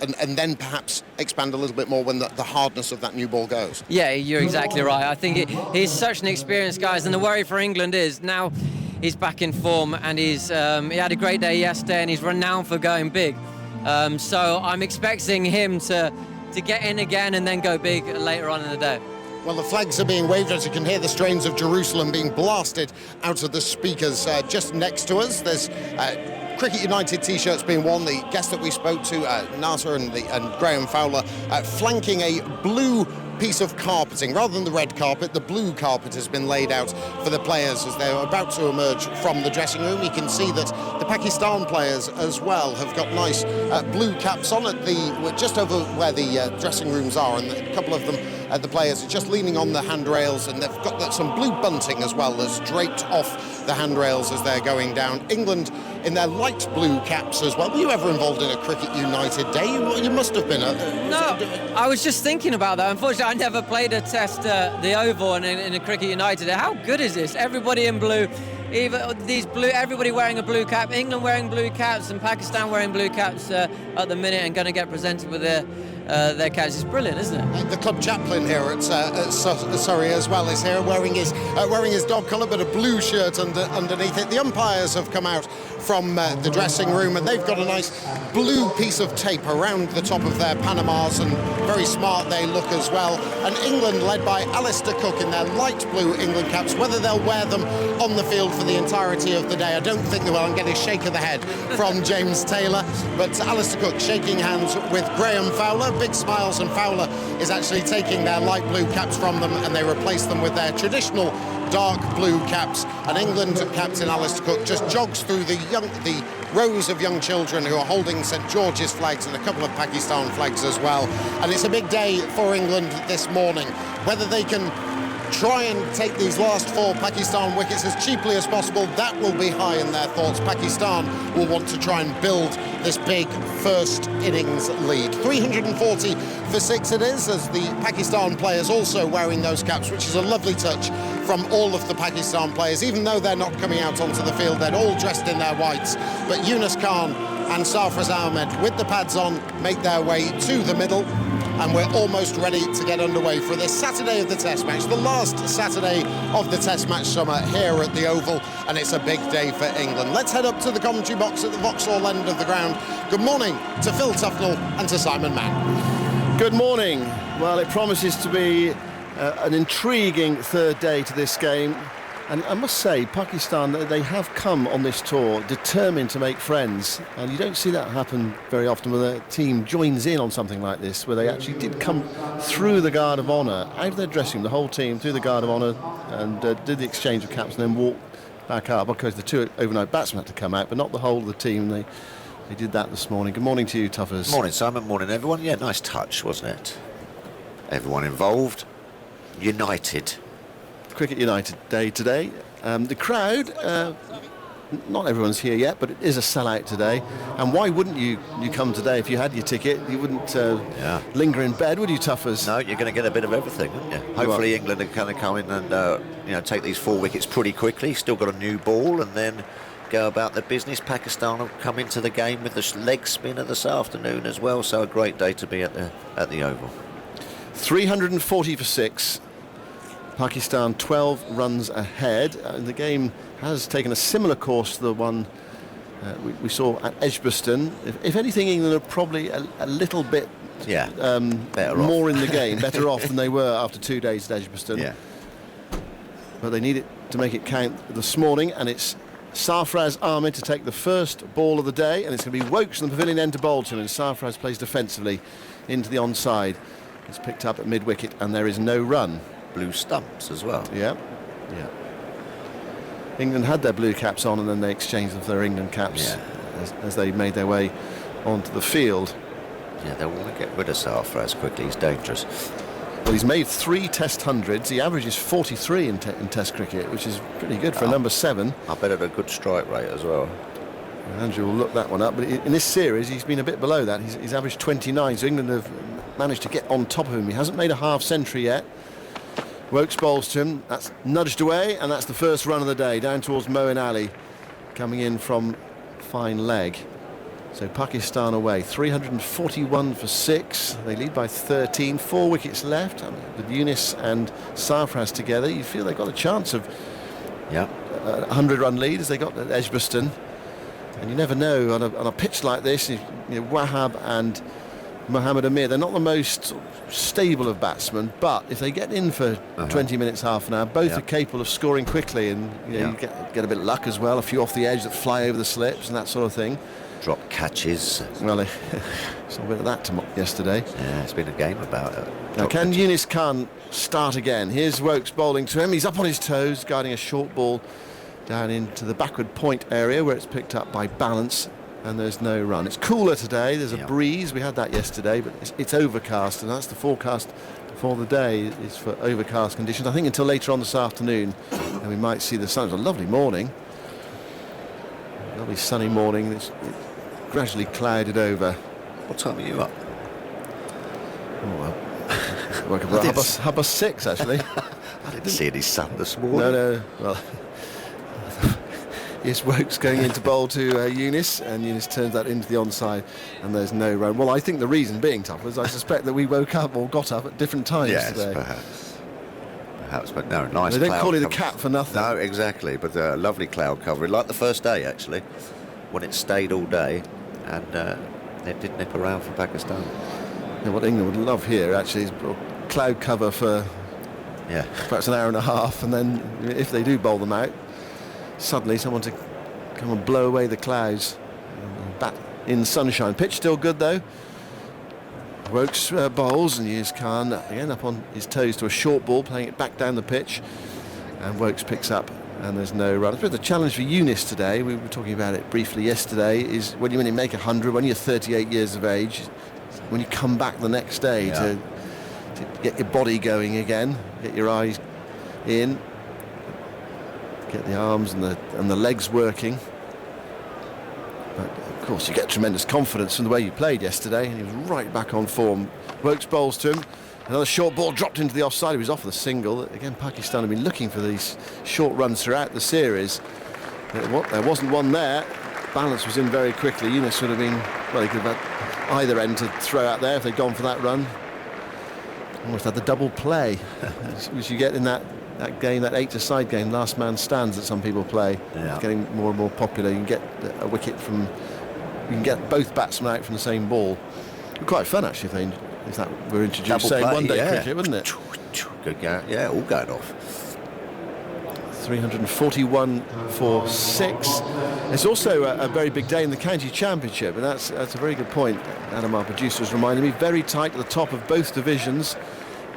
and then perhaps expand a little bit more when the hardness of that new ball goes? Yeah, you're exactly right. I think he's such an experienced guy, and the worry for England is now he's back in form, and he had a great day yesterday, and he's renowned for going big. So I'm expecting him to get in again and then go big later on in the day. Well, the flags are being waved as you can hear the strains of Jerusalem being blasted out of the speakers just next to us. There's Cricket United T-shirts being worn. The guest that we spoke to, Nasser and Graham Fowler, flanking a blue piece of carpeting. Rather than the red carpet, the blue carpet has been laid out for the players as they're about to emerge from the dressing room. You can see that the Pakistan players as well have got nice blue caps on at just over where the dressing rooms are, and a couple of them, the players, are just leaning on the handrails, and they've got some blue bunting as well that's draped off the handrails as they're going down. England in their light blue caps as well. Were you ever involved in a Cricket United day? You must have been. No, I was just thinking about that. Unfortunately, I never played a test the Oval in a Cricket United. How good is this? Everybody in blue, everybody wearing a blue cap. England wearing blue caps and Pakistan wearing blue caps at the minute, and going to get presented with their caps. It's brilliant, isn't it? The club chaplain here at Surrey as well is here wearing his dog colour but a blue shirt underneath it. The umpires have come out from the dressing room, and they've got a nice blue piece of tape around the top of their Panamas, and very smart they look as well. And England led by Alistair Cook in their light blue England caps. Whether they'll wear them on the field for the entirety of the day, I don't think they will. I'm getting a shake of the head from James Taylor, but Alistair Cook shaking hands with Graham Fowler. Big smiles, and Fowler is actually taking their light blue caps from them, and they replace them with their traditional dark blue caps. And England captain Alistair Cook just jogs through the rows of young children who are holding St George's flags and a couple of Pakistan flags as well. And it's a big day for England this morning. Whether they can try and take these last 4 Pakistan wickets as cheaply as possible, that will be high in their thoughts. Pakistan will want to try and build this big first innings lead. 340 for 6 it is, as the Pakistan players also wearing those caps, which is a lovely touch from all of the Pakistan players. Even though they're not coming out onto the field, they're all dressed in their whites. But Yunus Khan and Sarfraz Ahmed, with the pads on, make their way to the middle. And we're almost ready to get underway for this Saturday of the Test match, the last Saturday of the Test match summer here at the Oval, and it's a big day for England. Let's head up to the commentary box at the Vauxhall end of the ground. Good morning to Phil Tufnell and to Simon Mann. Good morning. Well, it promises to be an intriguing third day to this game. And I must say, Pakistan, they have come on this tour determined to make friends, and you don't see that happen very often when a team joins in on something like this, where they actually did come through the Guard of Honour, out of their dressing room, the whole team through the Guard of Honour, and did the exchange of caps and then walked back up. Of course, the 2 overnight batsmen had to come out, but not the whole of the team. They did that this morning. Good morning to you, Tuffers. Morning, Simon. Morning, everyone. Yeah, nice touch, wasn't it? Everyone involved, united. Cricket United Day today. The crowd, not everyone's here yet, but it is a sellout today. And why wouldn't you come today if you had your ticket? You wouldn't linger in bed, would you, Tuffers? No, you're going to get a bit of everything, aren't you? Hopefully England are going to come in and take these 4 wickets pretty quickly. Still got a new ball, and then go about their business. Pakistan have come into the game with the leg spinner this afternoon as well, so a great day to be at the Oval. 340 for 6. Pakistan 12 runs ahead. The game has taken a similar course to the one we saw at Edgbaston. If anything, England are probably a little bit more in the game, better off than they were after 2 days at Edgbaston. Yeah. But they need it to make it count this morning, and it's Sarfraz Ahmed to take the first ball of the day, and it's going to be Woakes in the pavilion end to bowl to him, and Sarfraz plays defensively into the onside. It's picked up at mid-wicket, and there is no run. Blue stumps as well. Yeah. England had their blue caps on, and then they exchanged them for their England caps as they made their way onto the field. Yeah, they'll want to get rid of Sarfraz quickly. He's dangerous. Well, he's made 3 Test hundreds. The average is 43 in Test cricket, which is pretty good for a number 7. I bet at a good strike rate as well. Andrew will look that one up, but in this series he's been a bit below that. He's averaged 29, so England have managed to get on top of him. He hasn't made a half century yet. Woakes bowls to him. That's nudged away, and that's the first run of the day, down towards Moeen Ali, coming in from fine leg. So Pakistan away, 341 for 6. They lead by 13, 4 wickets left. With Yunis and Sarfraz together, you feel they've got a chance of a 100-run lead as they got at Edgbaston. And you never know on a pitch like this. Wahab and Mohammed Amir, they're not the most stable of batsmen, but if they get in for 20 minutes, half an hour, both are capable of scoring quickly, and you get a bit of luck as well, a few off the edge that fly over the slips and that sort of thing. Drop catches. Well, saw a bit of that yesterday. Yeah, it's been a game about it. Now, can Yunis Khan start again? Here's Woakes bowling to him. He's up on his toes, guiding a short ball down into the backward point area where it's picked up by Balance, and there's no run. It's cooler today. There's a breeze. We had that yesterday, but it's overcast, and that's the forecast for the day, is for overcast conditions. I think until later on this afternoon, and we might see the sun. It's a lovely morning. Lovely sunny morning. It's gradually clouded over. What time are you up? Oh, well, woke up at 6:30 actually. I didn't see any sun this morning. No. Well, yes, Woakes going into bowl to Yunis, and Yunis turns that into the onside, and there's no run. Well, I think the reason being, Tuffers, I suspect that we woke up or got up at different times today. Perhaps, but no, nice. They don't call it a cover. cap for nothing. No, exactly, but lovely cloud coverage, like the first day actually, when it stayed all day, and it did nip around for Pakistan. Yeah, what England would love here actually is cloud cover for perhaps an hour and a half, and then if they do bowl them out, suddenly someone to come and blow away the clouds. Bat in sunshine. Pitch still good though. Woakes bowls, and here's Khan again up on his toes to a short ball, playing it back down the pitch, and Woakes picks up, and there's no run. It's a bit of a challenge for Yunis today. We were talking about it briefly yesterday. Is when you make 100, when you're 38 years of age, when you come back the next day to get your body going again, get your eyes in, get the arms and the legs working. But of course you get tremendous confidence from the way you played yesterday, and he was right back on form. Woakes bowls to him. Another short ball dropped into the offside. He was off the single. Again, Pakistan have been looking for these short runs throughout the series. There wasn't one there. Balance was in very quickly. Yunis would have been, well, he could have had either end to throw out there if they'd gone for that run. Almost had the double play, which you get in that game, that 8-a-side game, last man stands, that some people play. It's getting more and more popular. You can get a wicket from, you can get both batsmen out from the same ball. It'd be quite fun actually if that were introduced, say, one-day cricket, wouldn't it? Good go. Yeah, all going off. 341 for 6. It's also a very big day in the county championship, and that's a very good point. Adam, our producer, was reminding me, very tight at the top of both divisions,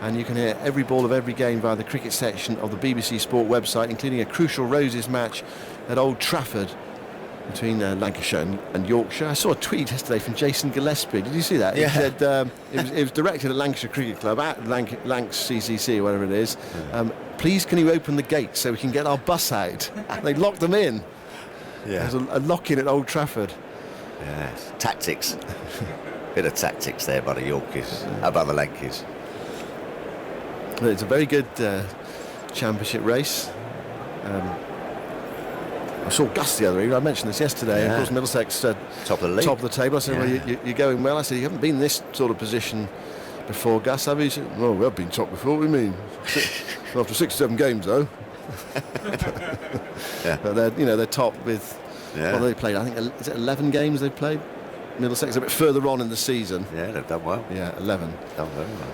and you can hear every ball of every game via the cricket section of the BBC Sport website, including a crucial Roses match at Old Trafford between Lancashire and Yorkshire. I saw a tweet yesterday from Jason Gillespie. Did you see that? Yeah. He said it was directed at Lancashire Cricket Club, at Lancs CCC, whatever it is. Please can you open the gate so we can get our bus out? They locked them in. Yeah. There's a lock-in at Old Trafford. Yes, tactics. Bit of tactics there by the Yorkies, by the Lankies. But it's a very good championship race. I saw Gus the other evening. I mentioned this yesterday. Yeah. Of course, Middlesex top of the league. Top of the table. I said, Yeah. well, you're going well. I said, you haven't been in this sort of position before, Gus, have you? He said, well, we've been top before. What do you mean? After 6 or 7 games, though. Yeah. But they're top with. Yeah. Well, they played. I think is it 11 games they've played. Middlesex a bit further on in the season. Yeah, they've done well. Yeah, 11. Done very well.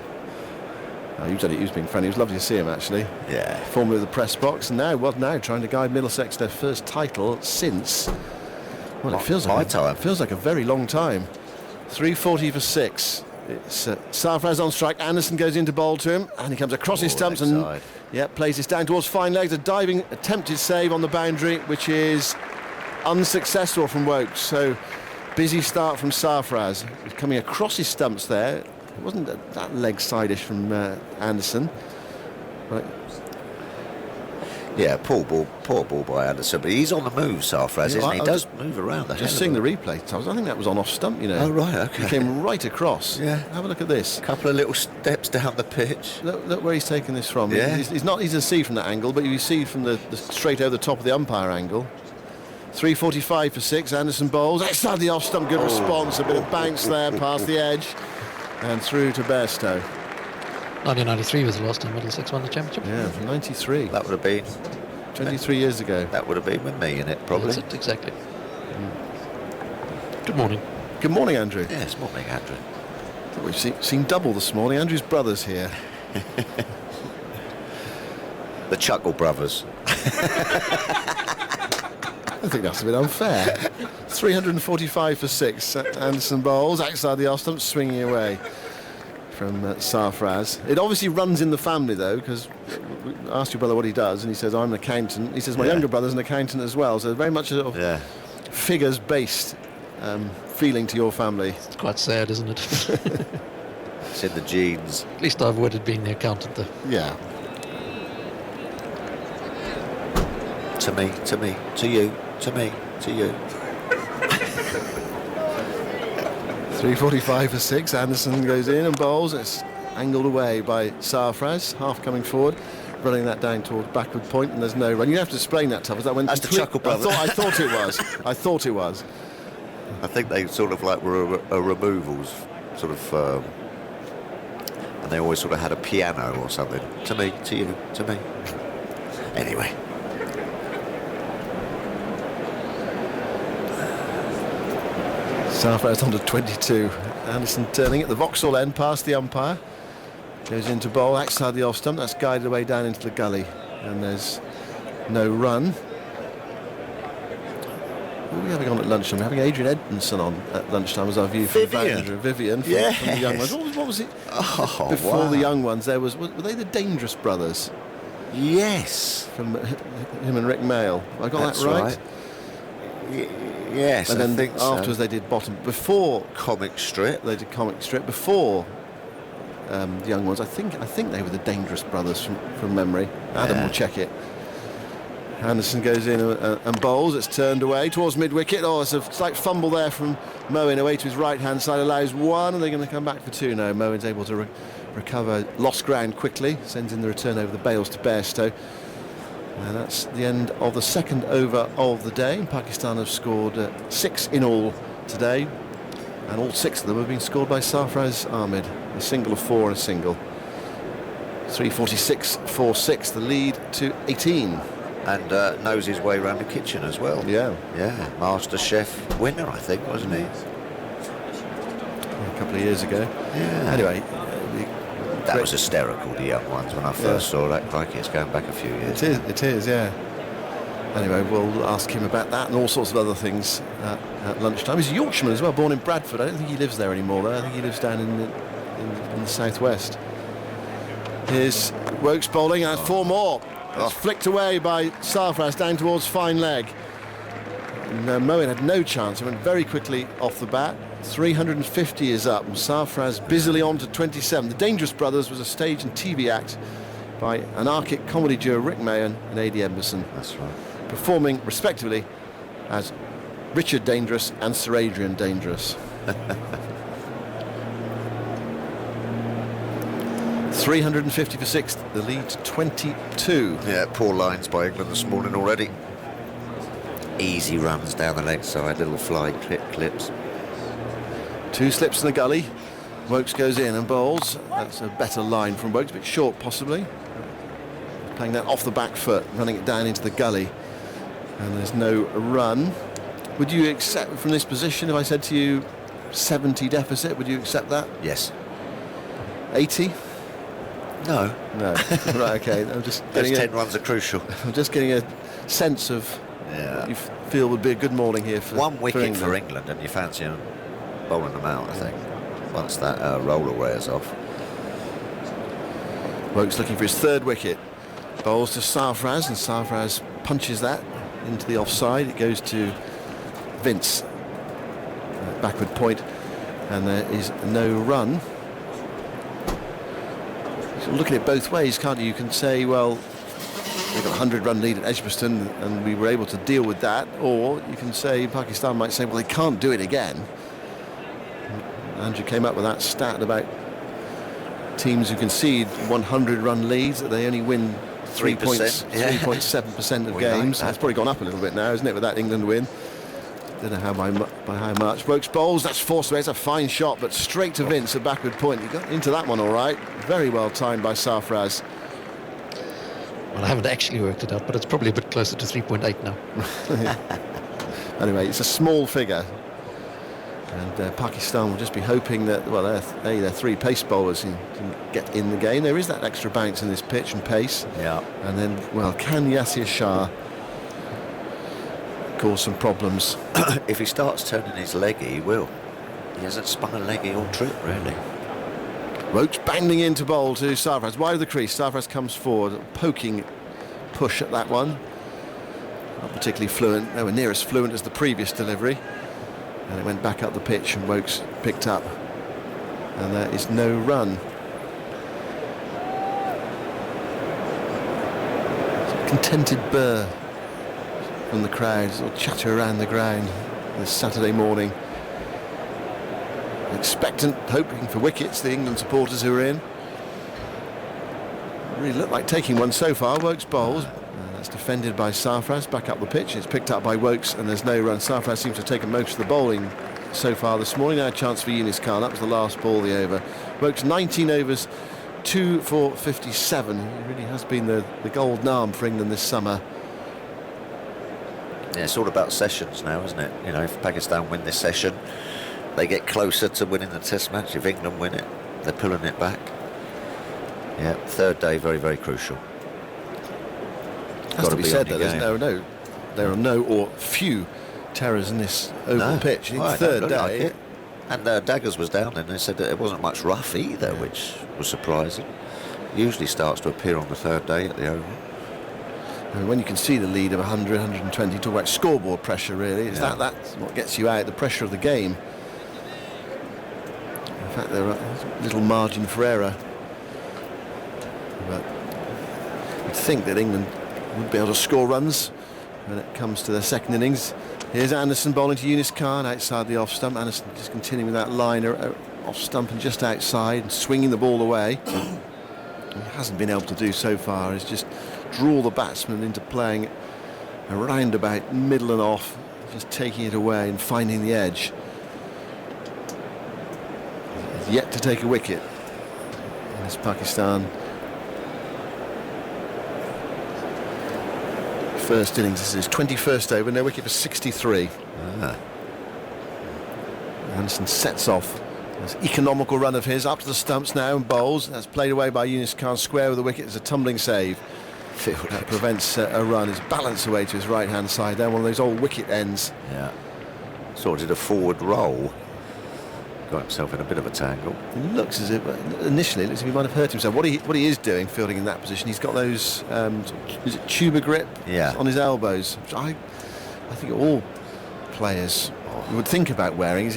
You said he was being friendly. It was lovely to see him, actually. Yeah. Formerly of the press box, and now trying to guide Middlesex to their first title since. Well, it feels like a very long time. 3:40 for 6. It's Sarfraz on strike. Anderson goes in to bowl to him, and he comes across his stumps and plays this down towards fine legs. A diving attempted save on the boundary, which is unsuccessful from Woakes. So busy start from Sarfraz. He's coming across his stumps there. It wasn't that leg side-ish from Anderson. Right. Yeah, poor ball by Anderson, but he's on the move, Sarfraz, isn't he? He does move around. Just seeing the replay, I think that was on off stump, you know. Oh, right, okay. He came right across. Yeah. Have a look at this. A couple of little steps down the pitch. Look where he's taken this from. Yeah. He's not easy to see from that angle, but you see from the straight over the top of the umpire angle. 3:45 for 6. Anderson bowls. Outside the off stump, good response. A bit of bounce there past the edge. And through to Bairstow. 1993 was the last time Middlesex won the championship. Yeah, 93. That would have been 23 years ago. That would have been with me in it, probably. That's it, exactly. Good morning. Good morning, Andrew. Yes, morning, Andrew. We've seen double this morning. Andrew's brothers here. The Chuckle brothers. I think that's a bit unfair. 345 for 6. Anderson bowls outside the off stump, swinging away from Sarfraz. It obviously runs in the family, though, because we asked your brother what he does, and he says, I'm an accountant. He says, my younger brother's an accountant as well. So very much a sort of figures-based feeling to your family. It's quite sad, isn't it? It's in the genes. At least I avoided being the accountant, though. Yeah. To me, to you, to me, to you. 3:45 for 6. Anderson goes in and bowls. It's angled away by Sarfraz, half coming forward, running that down towards backward point, and there's no run. You have to explain that, Tuff. Is that when That's the Chuckle brothers. I thought it was. I thought it was. I think they sort of like were a removals, sort of, and they always sort of had a piano or something. To me, to you, to me. Anyway. Sarfraz on to 22. Anderson turning at the Vauxhall end past the umpire. Goes into bowl outside the off stump. That's guided away down into the gully. And there's no run. Who are we having on at lunchtime? We're having Adrian Edmondson on at lunchtime as our view from Vivian from the young ones. What was it? Before the young ones, were they the Dangerous Brothers? Yes. From him and Rick Mail. I got That's that right? Yes, and then I think afterwards they did bottom. Before comic strip, they did comic strip. Before the young ones, I think they were the Dangerous Brothers from memory. Adam will check it. Anderson goes in and bowls. It's turned away towards mid-wicket. Oh, it's a slight fumble there from Moen away to his right-hand side. Allows 1, and they're going to come back for 2 now. Moen's able to recover lost ground quickly. Sends in the return over the bails to Bairstow. And that's the end of the second over of the day. Pakistan have scored 6 in all today, and all 6 of them have been scored by Sarfraz Ahmed. A single of 4 and a single. 3:46 for 6, the lead to 18. And knows his way around the kitchen as well. Yeah. Master Chef winner, I think, wasn't he? A couple of years ago. Yeah. Anyway. That was hysterical, the young ones, when I first saw that. Crikey, it's going back a few years. It is, yeah. Anyway, we'll ask him about that and all sorts of other things at lunchtime. He's a Yorkshireman as well, born in Bradford. I don't think he lives there anymore, though. I think he lives down in the southwest. Here's Woakes bowling, and 4 more. It's flicked away by Sarfraz down towards fine leg. And Moen had no chance. He went very quickly off the bat. 350 is up, and Sarfraz busily on to 27. The Dangerous Brothers was a stage and TV act by anarchic comedy duo Rick Mayon and A.D. Edmondson. That's right. Performing respectively as Richard Dangerous and Sir Adrian Dangerous. 350 for 6, the lead to 22. Yeah, poor lines by England this morning already. easy runs down the leg side, little fly clips. 2 slips in the gully. Wokes goes in and bowls. That's a better line from Wokes, a bit short possibly. Playing that off the back foot, running it down into the gully. And there's no run. Would you accept from this position, if I said to you 70 deficit, would you accept that? Yes. 80? No. No. Right, okay. I'm just Those getting 10 runs are crucial. I'm just getting a sense of what you feel would be a good morning here for one wicket for England. and you fancy them bowling them out, I think, once that roller wears off. Wokes looking for his 3rd wicket. Bowls to Sarfraz, and Sarfraz punches that into the offside. It goes to Vince. Backward point, and there is no run. So look at it both ways, can't you? You can say, well, they've got a 100-run lead at Edgbaston and we were able to deal with that, or you can say, Pakistan might say, well, they can't do it again. Andrew came up with that stat about teams who concede 100-run leads, that they only win 3.7% of games. That's probably gone up a little bit now, isn't it, with that England win? Don't know how by how much. Wokes bowls, that's forced away. It's a fine shot, but straight to Vince, a backward point. He got into that one all right. Very well timed by Sarfraz. Well, I haven't actually worked it out, but it's probably a bit closer to 3.8 now. Anyway, it's a small figure. And Pakistan will just be hoping that, well, they're 3 pace bowlers who can get in the game. There is that extra bounce in this pitch and pace. Yeah. And then, well, can Yasir Shah cause some problems? If he starts turning his leggy, he will. He hasn't spun a leggy all trip, really. Wokes banging in to bowl to Sarfraz. Wide of the crease. Sarfraz comes forward, poking push at that one. Not particularly fluent. Nowhere near as fluent as the previous delivery. And it went back up the pitch and Wokes picked up. And there is no run. It's a contented burr from the crowd, sort of chatter around the ground this Saturday morning. Expectant, hoping for wickets, the England supporters who are in. Really look like taking one so far. Wokes bowls. That's defended by Sarfraz, back up the pitch. It's picked up by Wokes and there's no run. Sarfraz seems to have taken most of the bowling so far this morning. Now a chance for Yunis Khan. That was the last ball of the over. Wokes 19 overs, 2 for 57. He really has been the golden arm for England this summer. Yeah, it's all about sessions now, isn't it? You know, if Pakistan win this session, they get closer to winning the Test match. If England win it, they're pulling it back. Yeah, 3rd day, very, very crucial. Has to be said that there are no or few terrors in this oval pitch. In the 3rd day. Like it. And Daggers was down and they said that it wasn't much rough either, which was surprising. Usually starts to appear on the 3rd day at the oval. And when you can see the lead of 100, 120, talk about scoreboard pressure really. Is that's what gets you out, the pressure of the game. In fact, there are little margin for error. But you'd think that England would be able to score runs when it comes to their 2nd innings. Here's Anderson bowling to Yunis Khan outside the off stump. Anderson just continuing with that line off stump and just outside and swinging the ball away. He hasn't been able to do so far is just draw the batsman into playing around about middle and off, just taking it away and finding the edge. He's yet to take a wicket in this Pakistan first innings. This is his 21st over, no wicket for 63. Anderson sets off. This economical run of his up to the stumps now and bowls. That's played away by Yunis Khan square with the wicket. It's a tumbling save. That prevents a run. His balance away to his right hand side. There, one of those old wicket ends. Yeah. Sort of did a forward roll. Got himself in a bit of a tangle. It looks as if initially it looks as if he might have hurt himself. What he is doing fielding in that position, he's got those is it tuba grip on his elbows, which I think all players would think about wearing.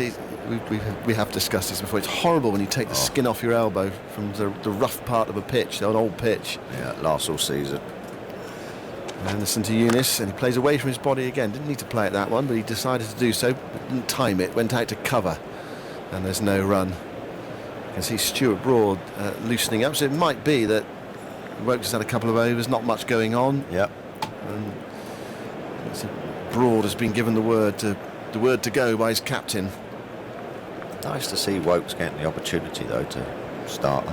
We have discussed this before. It's horrible when you take the skin off your elbow from the rough part of a pitch, an old pitch. Yeah, lasts all season. Anderson to Yunis, and he plays away from his body again. Didn't need to play at that one, but he decided to do so. Didn't time it. Went out to cover, and there's no run. You can see Stuart Broad loosening up. So it might be that Wokes has had a couple of overs, not much going on. Yep. And it's a Broad has been given the word to go by his captain. Nice to see Wokes getting the opportunity, though, to start.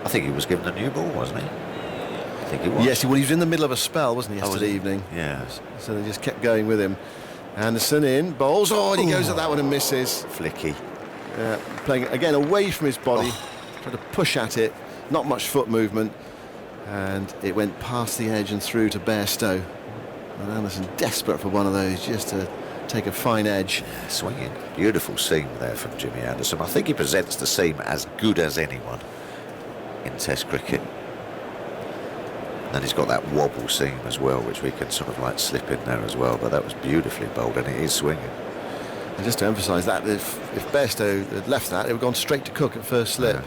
I think he was given a new ball, wasn't he? I think he was. Yes, well, he was in the middle of a spell, wasn't he, yesterday evening? Yes. So they just kept going with him. Anderson in, bowls, and he goes at that one and misses. Flicky. Playing again away from his body, trying to push at it, not much foot movement, and it went past the edge and through to Bairstow. And Anderson desperate for one of those, just to take a fine edge. Yeah, swinging. Beautiful seam there from Jimmy Anderson. I think he presents the seam as good as anyone in Test cricket. And he's got that wobble seam as well, which we can sort of like slip in there as well. But that was beautifully bowled, and it is swinging. And just to emphasise that, if Bairstow had left that, it would have gone straight to Cook at first slip. Yeah.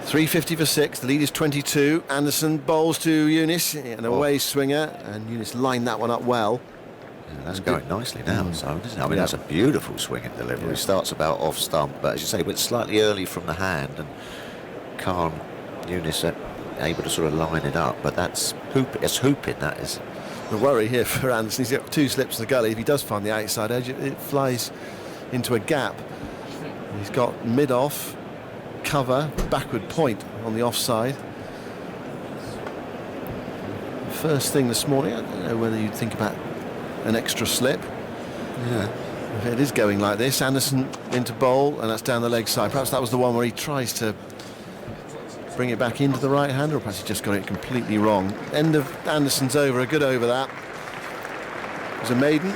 350 for 6, the lead is 22. Anderson bowls to Eunice, an away swinger, and Eunice lined that one up well. Yeah, that's going nicely now, so isn't it? I mean, that's a beautiful swinging delivery. Starts about off stump, but as you say, went slightly early from the hand, and Khan, Eunice able to sort of line it up, but that's hooping, that is. The worry here for Anderson, he's got 2 slips in the gully. If he does find the outside edge, it flies into a gap. He's got mid-off, cover, backward point on the offside. First thing this morning, I don't know whether you'd think about an extra slip. Yeah. If it is going like this, Anderson into bowl, and that's down the leg side. Perhaps that was the one where he tries to bring it back into the right hand, or perhaps he just got it completely wrong. End of Anderson's over, a good over that. It was a maiden.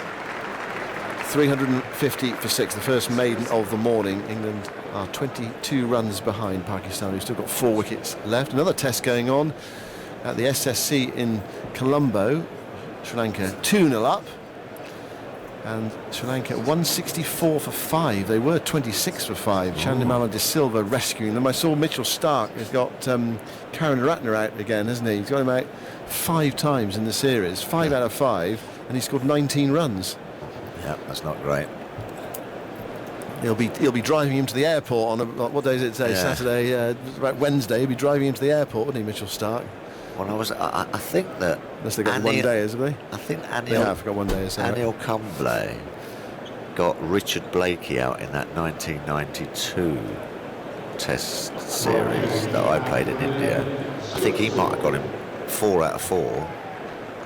350 for 6, the first maiden of the morning. England are 22 runs behind Pakistan, who've still got 4 wickets left. Another test going on at the SSC in Colombo. Sri Lanka 2-0 up, and Sri Lanka 164 for 5. They were 26 for 5. Chandimala De Silva rescuing them. I saw Mitchell Starc has got Karen Ratner out again, hasn't he? He's got him out 5 times in the series, 5 out of 5, and he scored 19 runs. Yeah, that's not great. He'll be driving him to the airport on what day is it today? Saturday, about Wednesday. He'll be driving him to the airport, wouldn't he, Mitchell Starc? Well, I think that... Unless they got 1 day, isn't they? I think they have got 1 day. Anil Kumble got Richard Blakey out in that 1992 Test series that I played in India. I think he might have got him 4 out of 4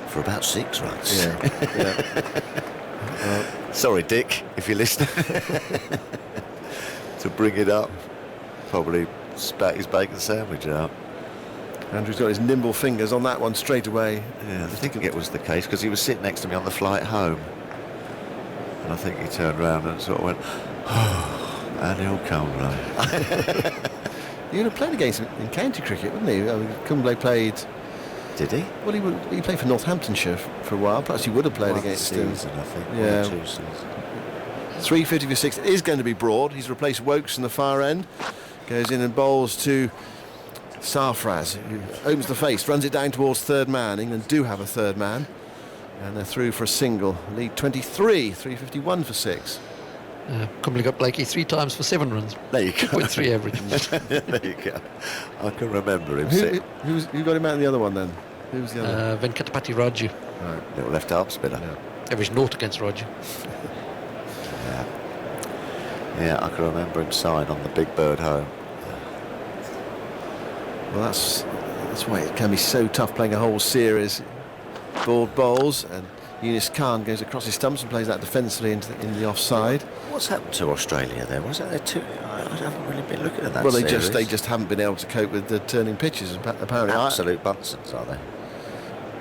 for about 6 runs. Yeah. Sorry, Dick, if you're listening. To bring it up, probably spat his bacon sandwich out. Andrew's got his nimble fingers on that one straight away. Yeah, I think it was the case, because he was sitting next to me on the flight home, and I think he turned around and sort of went, "Oh, Anil Kumble." He would have played against him in county cricket, wouldn't he? I mean, Kumble played. Did he? Well, he played for Northamptonshire for a while. Perhaps he would have played against him. I think. Yeah. 2 seasons. 350 for 6. It is going to be Broad. He's replaced Wokes in the far end. Goes in and bowls to Sarfraz, who opens the face, runs it down towards third man. England do have a third man, and they're through for a single. Lead 23, 351 for 6. Kumble got Blakey 3 times for 7 runs. There you go. 2.3 average. There you go. I can remember him. Who got him out in the other one then? Who was the other? Venkatapati Raju. Right. Little left arm spinner. Yeah. Average 0 against Raju. Yeah, I can remember him sign on the Big Bird home. Well, that's why it can be so tough playing a whole series. Broad bowls, and Eunice Khan goes across his stumps and plays that defensively into the offside. What's happened to Australia there? Wasn't there too? I haven't really been looking at that. Well, series. they just haven't been able to cope with the turning pitches. Apparently, absolute Bunsons, are they?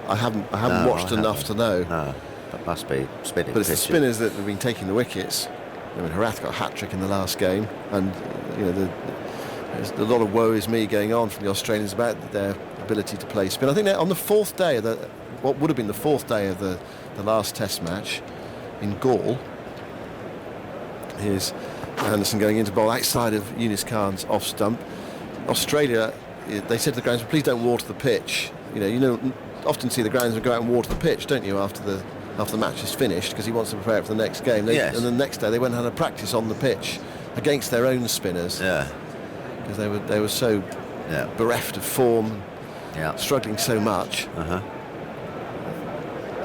I haven't watched enough to know. No, but must be spinning. But it's pitches. the spinners that have been taking the wickets. I mean, Herath got a hat-trick in the last game, and there's a lot of woe is me going on from the Australians about their ability to play spin. I think on the 4th day of what would have been the 4th day of the last Test match in Gaul. Here's Anderson going into bowl outside of Eunice Khan's off stump. Australia, they said to the groundsman, please don't water the pitch. You often see the groundsman go out and water the pitch, don't you, after the match is finished, because he wants to prepare it for the next game. Yes. And the next day they went and had a practice on the pitch against their own spinners. Yeah. Because they were so bereft of form, struggling so much.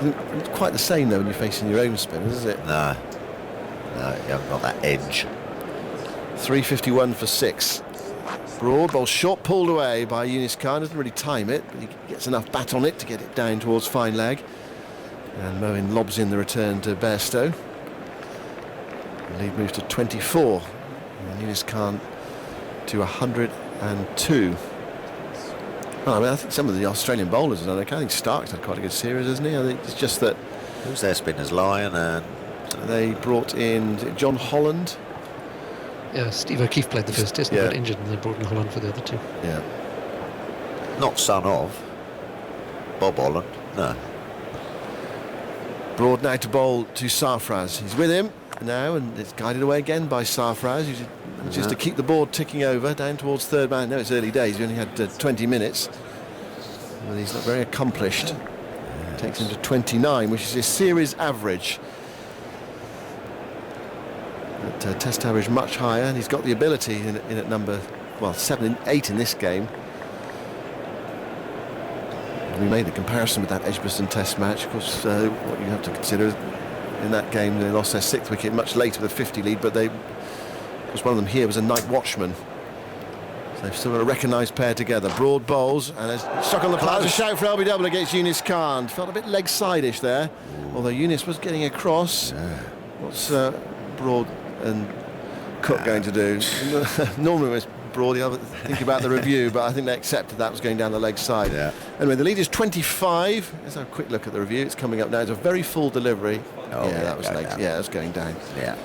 Not quite the same though when you're facing your own spinners, is it? No, you haven't got that edge. 351 for 6. Broad ball short, pulled away by Yunis Khan. Doesn't really time it, but he gets enough bat on it to get it down towards fine leg. And Moeen lobs in the return to Bairstow. The lead moves to 24. And Yunis Khan to 102. Well, I mean, I think some of the Australian bowlers have done okay. I think Stark's had quite a good series, hasn't he? I think it's just that... Who's their spinners? Lyon and... They brought in John Holland. Yeah, Steve O'Keefe played the first test and got injured, and they brought in Holland for the other two. Yeah. Not son of Bob Holland, no. Broad now to bowl to Sarfraz. He's with him now, and it's guided away again by Sarfraz, who's just to keep the board ticking over down towards third man. No, it's early days. He only had 20 minutes. Well, he's not very accomplished. Takes him to 29, which is his series average. But test average much higher, and he's got the ability in at number 7 and 8 in this game. And we made the comparison with that Edgbaston Test match. Of course, what you have to consider in that game, they lost their 6th wicket much later with a 50 lead, but because one of them here was a night watchman. So they've still got a recognised pair together. Broad bowls, and there's stuck on the plaza. Shout for LBW against Yunis Khan. Felt a bit leg side-ish there, although Yunis was getting across. What's Broad and Cook going to do? Normally it was Broad, you have to think about the review, but I think they accepted that was going down the leg side. Anyway, the lead is 25. Let's have a quick look at the review. It's coming up now. It's a very full delivery. That was leg. Yeah, that's going down. Yeah,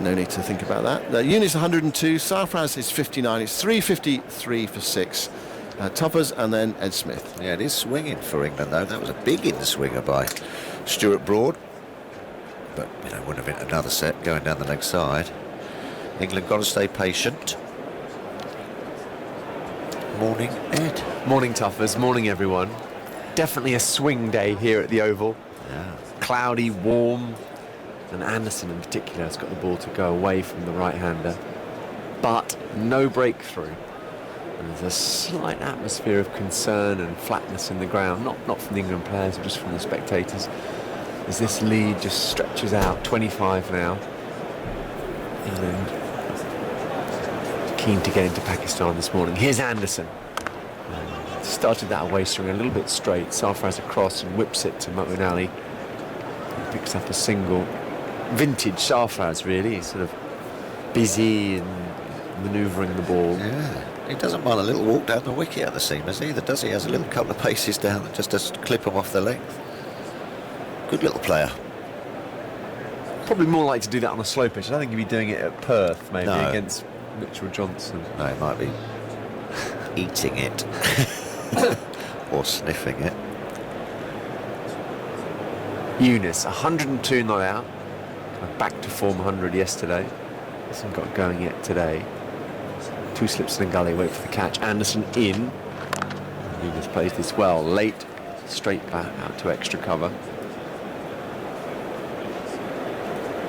no need to think about that. Yunis 102. Sarfraz is 59. It's 353 for 6. Tuffers and then Ed Smith. Yeah, it is swinging for England though. That was a big in-swinger by Stuart Broad. But wouldn't have been another set going down the leg side. England got to stay patient. Morning, Ed. Morning, Tuffers. Morning, everyone. Definitely a swing day here at the Oval. Yeah. Cloudy, warm, and Anderson in particular has got the ball to go away from the right-hander, but no breakthrough. And there's a slight atmosphere of concern and flatness in the ground, not from the England players, but just from the spectators, as this lead just stretches out. 25 now. England keen to get into Pakistan this morning. Here's Anderson. Started that away swing a little bit straight. Sarfraz across and whips it to Moeen Ali. He picks up a single. Vintage Sarfraz, really. He's sort of busy and manoeuvring the ball. Yeah, he doesn't mind a little walk down the wicket at the seamers either, does he? He has a little couple of paces down just to clip him off the length. Good little player. Probably more like to do that on a slow pitch. I don't think he'd be doing it at Perth, maybe, against Mitchell Johnson. No, he might be eating it or sniffing it. Yunis, 102 not out. Back to form 100 yesterday. Hasn't got going yet today. 2 slips in the gully, wait for the catch. Anderson in. Yunis plays this well. Late, straight back out to extra cover.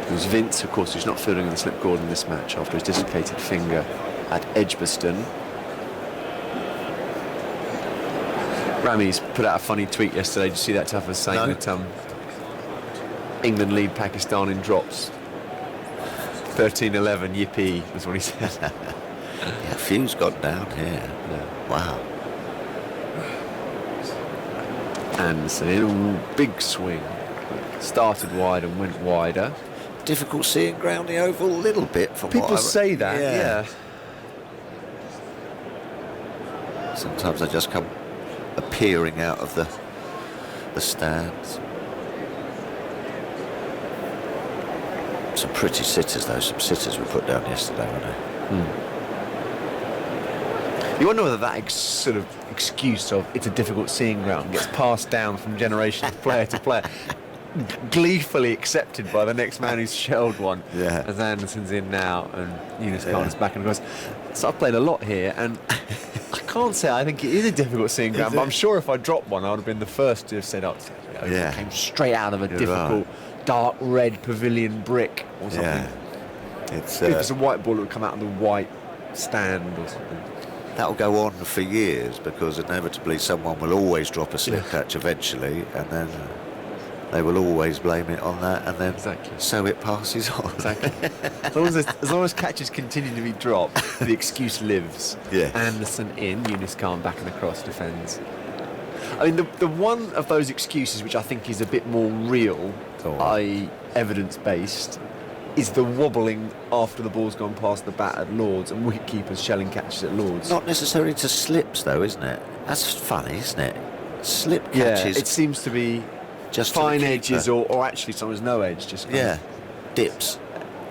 There's Vince, of course, who's not fielding in the slip Gordon this match after his dislocated finger at Edgbaston. Rami's put out a funny tweet yesterday. Did you see that, Tuffers, saying that England lead Pakistan in drops? 13-11, yippee, was what he said. Yeah, Few's got down here. Yeah. Wow. Anderson in a big swing. Started wide and went wider. Difficult seeing ground the Oval a little bit from People say that, yeah. Sometimes they just come appearing out of the stands. Some pretty sitters though, some sitters we put down yesterday, weren't they? You wonder whether that sort of excuse of it's a difficult seeing ground gets passed down from generation of player to player, gleefully accepted by the next man who's shelled one. Yeah. As Anderson's in now and Yunis Khan is back and goes, so I've played a lot here and I can't say I think it is a difficult seeing ground, but I'm sure if I dropped one I would have been the first to have said, it came straight out of a difficult dark red pavilion brick or something. Yeah. If it's a white ball, it would come out of the white stand or something. That'll go on for years because inevitably someone will always drop a slip catch eventually, and then They will always blame it on that, and then Exactly. so it passes on. Exactly. as long as catches continue to be dropped, the excuse lives. Yes. Anderson in, Yunus Khan back and across, defends. I mean, the one of those excuses which I think is a bit more real, i.e. evidence-based, is the wobbling after the ball's gone past the bat at Lords and wicketkeepers shelling catches at Lords. Not necessarily to slips, though, isn't it? That's funny, isn't it? Slip Yeah, catches. it seems to be just fine to the edges keeper. or actually sometimes no edge, just kind Yeah, of- dips.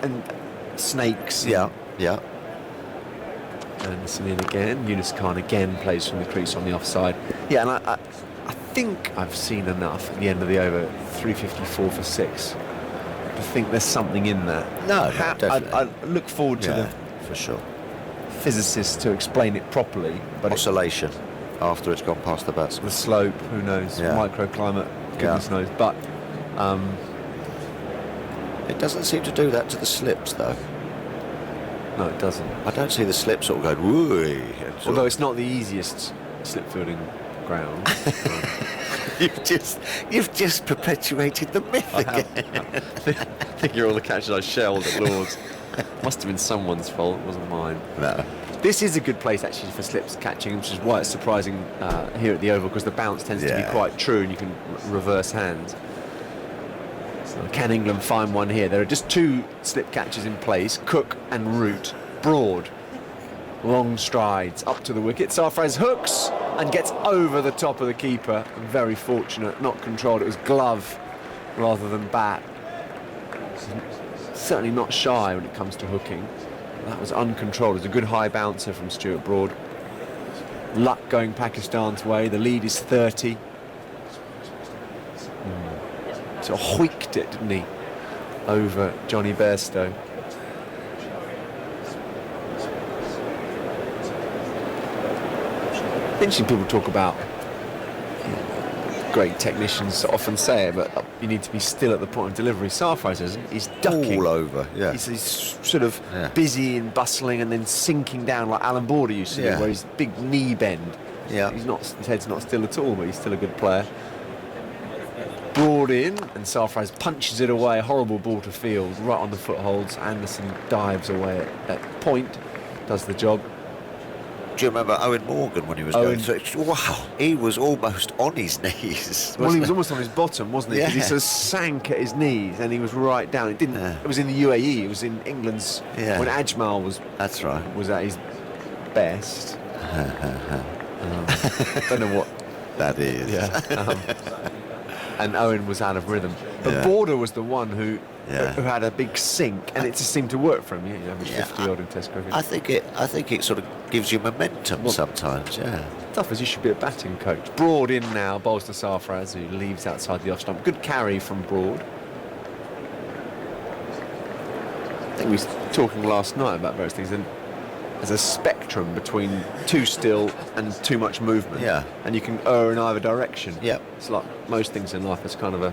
and snakes. Yeah, yeah. Anderson in again. Yunus Khan again plays from the crease on the offside. Yeah, and I think I've seen enough at the end of the over, 354 for 6, to think there's something in that. No, definitely. I look forward to Yeah, for sure. the physicists to explain it properly. But Oscillation after it's gone past the batsman. the slope, who knows? Yeah. Microclimate, goodness knows. But It doesn't seem to do that to the slips, though. no, it doesn't. I don't see the slip sort of going wooey. and sort Although of- it's not the easiest slip fielding ground. you've just perpetuated the myth again. I think you're all the catches I shelled at Lords. Must have been someone's fault, it wasn't mine. No. This is a good place actually for slips catching, which is why it's surprising here at the Oval, because the bounce tends to be Yeah. quite true and you can reverse hands. So can England find one here? There are just 2 slip catches in place, Cook and Root. Broad, long strides up to the wicket. Sarfraz hooks and gets over the top of the keeper. Very fortunate, not controlled. It was glove rather than bat. Certainly not shy when it comes to hooking. That was uncontrolled. It was a good high bouncer from Stuart Broad. Luck going Pakistan's way. The lead is 30. So hoiked it, didn't he, over Johnny Bairstow. Interesting, people talk about, great technicians often say it, but you need to be still at the point of delivery. Sarfraz isn't. He's ducking. All over, yeah. He's sort of busy and bustling and then sinking down like Alan Border used to do, Yeah. where he's big knee bend. Yeah. His head's not still at all, but he's still a good player. Broad in, and Sarfraz punches it away. Horrible ball to field, right on the footholds. Anderson dives away at point, does the job. Do you remember Owen Morgan when he was Owen- going through? Wow, he was almost on his knees. Well, he was wasn't almost on his bottom, wasn't he? Because he Yeah. sort of sank at his knees, and he was right down. It didn't. Yeah. It was in the UAE. It was in England's Yeah. when Ajmal was. That's right. Was at his best. Don't know what that is. Yeah. And Owen was out of rhythm. But Yeah. Border was the one who Yeah. had a big sink, and it just seemed to work for him. Yeah, average 50 odd in Test cricket. I think it sort of gives you momentum sometimes. Yeah. Tough as you should be a batting coach. Broad in now, bowls to Sarfraz, who leaves outside the off stump. Good carry from Broad. I think we were talking last night about various things, and there's a spectrum between too still and too much movement. Yeah. And you can err in either direction. Yeah. It's like most things in life, it's kind of a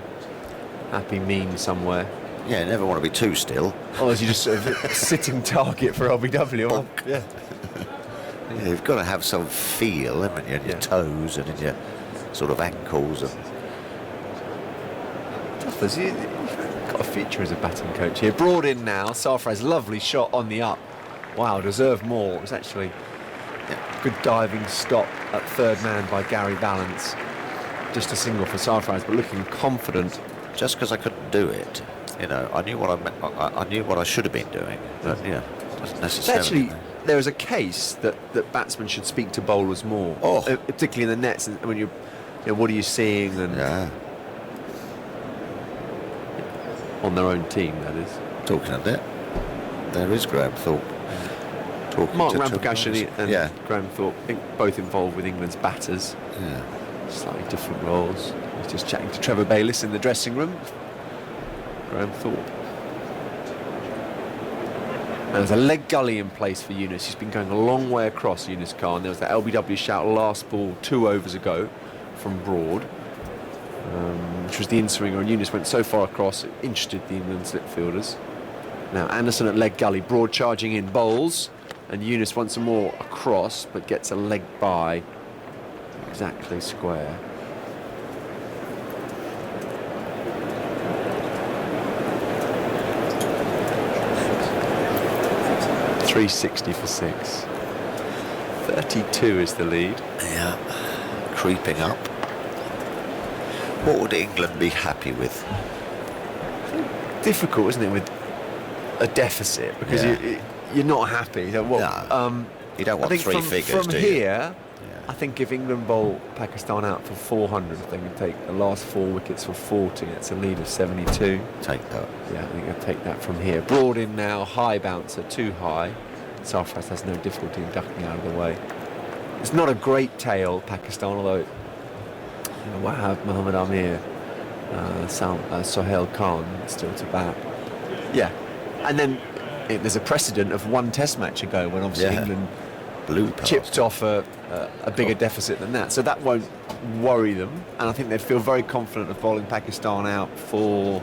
happy mean somewhere. Yeah, you never want to be too still. Otherwise, you're just sort of a sitting target for LBW. Or, yeah. Yeah, you've got to have some feel, haven't you, in your toes and in your sort of ankles. And Tough as you've got a feature as a batting coach here. Broad in now. Sarfraz, lovely shot on the up. Wow, deserved more. It was actually a good diving stop at third man by Gary Balance. Just a single for Sarfraz, but looking confident. just because I couldn't do it, you know, I knew what I knew what I should have been doing, but yeah, doesn't necessarily. Actually, there is a case that batsmen should speak to bowlers more, particularly in the nets. And when you know, what are you seeing? And on their own team, that is. Talking of that, there is Graham Thorpe. Talking Mark to Ramprakash and yeah. Graham Thorpe, I think both involved with England's batters. Yeah. Slightly different roles. He's just chatting to Trevor Bayliss in the dressing room. Graham Thorpe. And there's a leg gully in place for Yunus. He's been going a long way across, Yunus Khan. There was that LBW shout last ball 2 overs ago from Broad, which was the in-swinger, and Yunus went so far across it interested the England slip fielders. Now Anderson at leg gully, Broad charging in, bowls, and Yunus once more across, but gets a leg by exactly square. 360 for 6. 32 is the lead. Yeah, creeping up. What would England be happy with? Difficult, isn't it, with a deficit, because you're not happy. You don't want, you don't want three figures, from do here, I think if England bowl Pakistan out for 400, they can take the last 4 wickets for 40. It's a lead of 72. Take that. Yeah, I think they'll take that from here. Broad in now, high bouncer, too high. Sarfraz has no difficulty in ducking out of the way. It's not a great tail, Pakistan, although Wahab, Mohammad Amir, Sohail Khan still to bat. Yeah, and then there's a precedent of one Test match ago when obviously England chipped off a bigger deficit than that, so that won't worry them, and I think they'd feel very confident of bowling Pakistan out for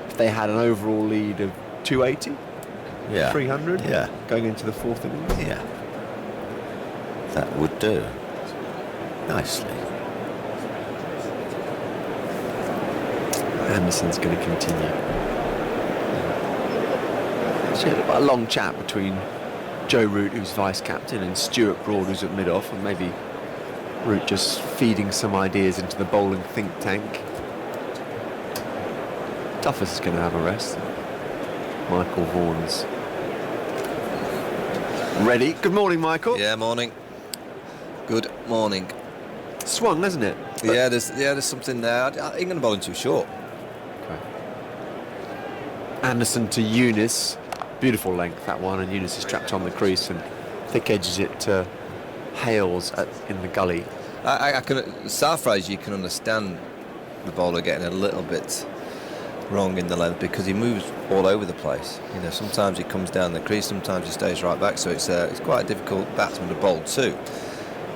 if they had an overall lead of 280, 300, going into the 4th innings. Yeah, that would do nicely. Anderson's going to continue. Actually, a long chat between Joe Root, who's vice-captain, and Stuart Broad, who's at mid-off, and maybe Root just feeding some ideas into the bowling think tank. Duffus is going to have a rest. Michael Vaughan's ready. Good morning, Michael. Yeah, morning. Good morning. Swung, hasn't it? But there's something there. England bowling too short. Anderson to Eunice, beautiful length that one, and Eunice is trapped on the crease and thick edges it to Hales in the gully. I can Sarfraz, you can understand the bowler getting a little bit wrong in the length because he moves all over the place. You know, sometimes he comes down the crease, sometimes he stays right back, so it's quite a difficult batsman to bowl too.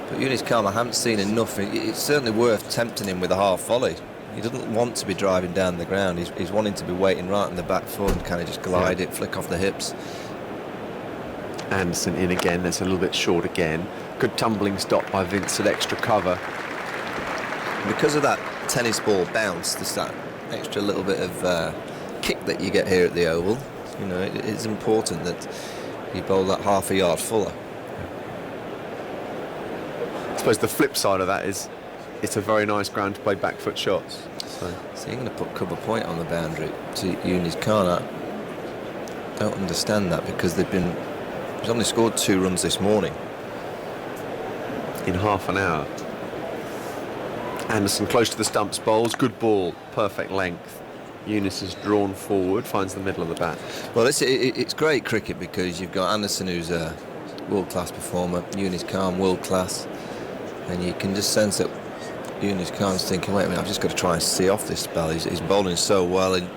But Eunice Khan, I haven't seen enough. It's certainly worth tempting him with a half volley. He doesn't want to be driving down the ground. He's wanting to be waiting right on the back foot and kind of just glide it, flick off the hips. Anderson in again. That's a little bit short again. Good tumbling stop by Vince at extra cover. Because of that tennis ball bounce, there's that extra little bit of kick that you get here at the Oval. You know, it's important that you bowl that half a yard fuller. I suppose the flip side of that is it's a very nice ground to play back foot shots. So you're going to put cover point on the boundary to Eunice Khan. I don't understand that because he's only scored 2 runs this morning. In half an hour. Anderson close to the stumps, bowls, good ball, perfect length. Eunice is drawn forward, finds the middle of the bat. Well, it's great cricket because you've got Anderson, who's a world-class performer, Eunice Khan, world-class, and you can just sense that Eunice Khan's thinking, wait a minute, I've just got to try and see off this spell. He's bowling so well in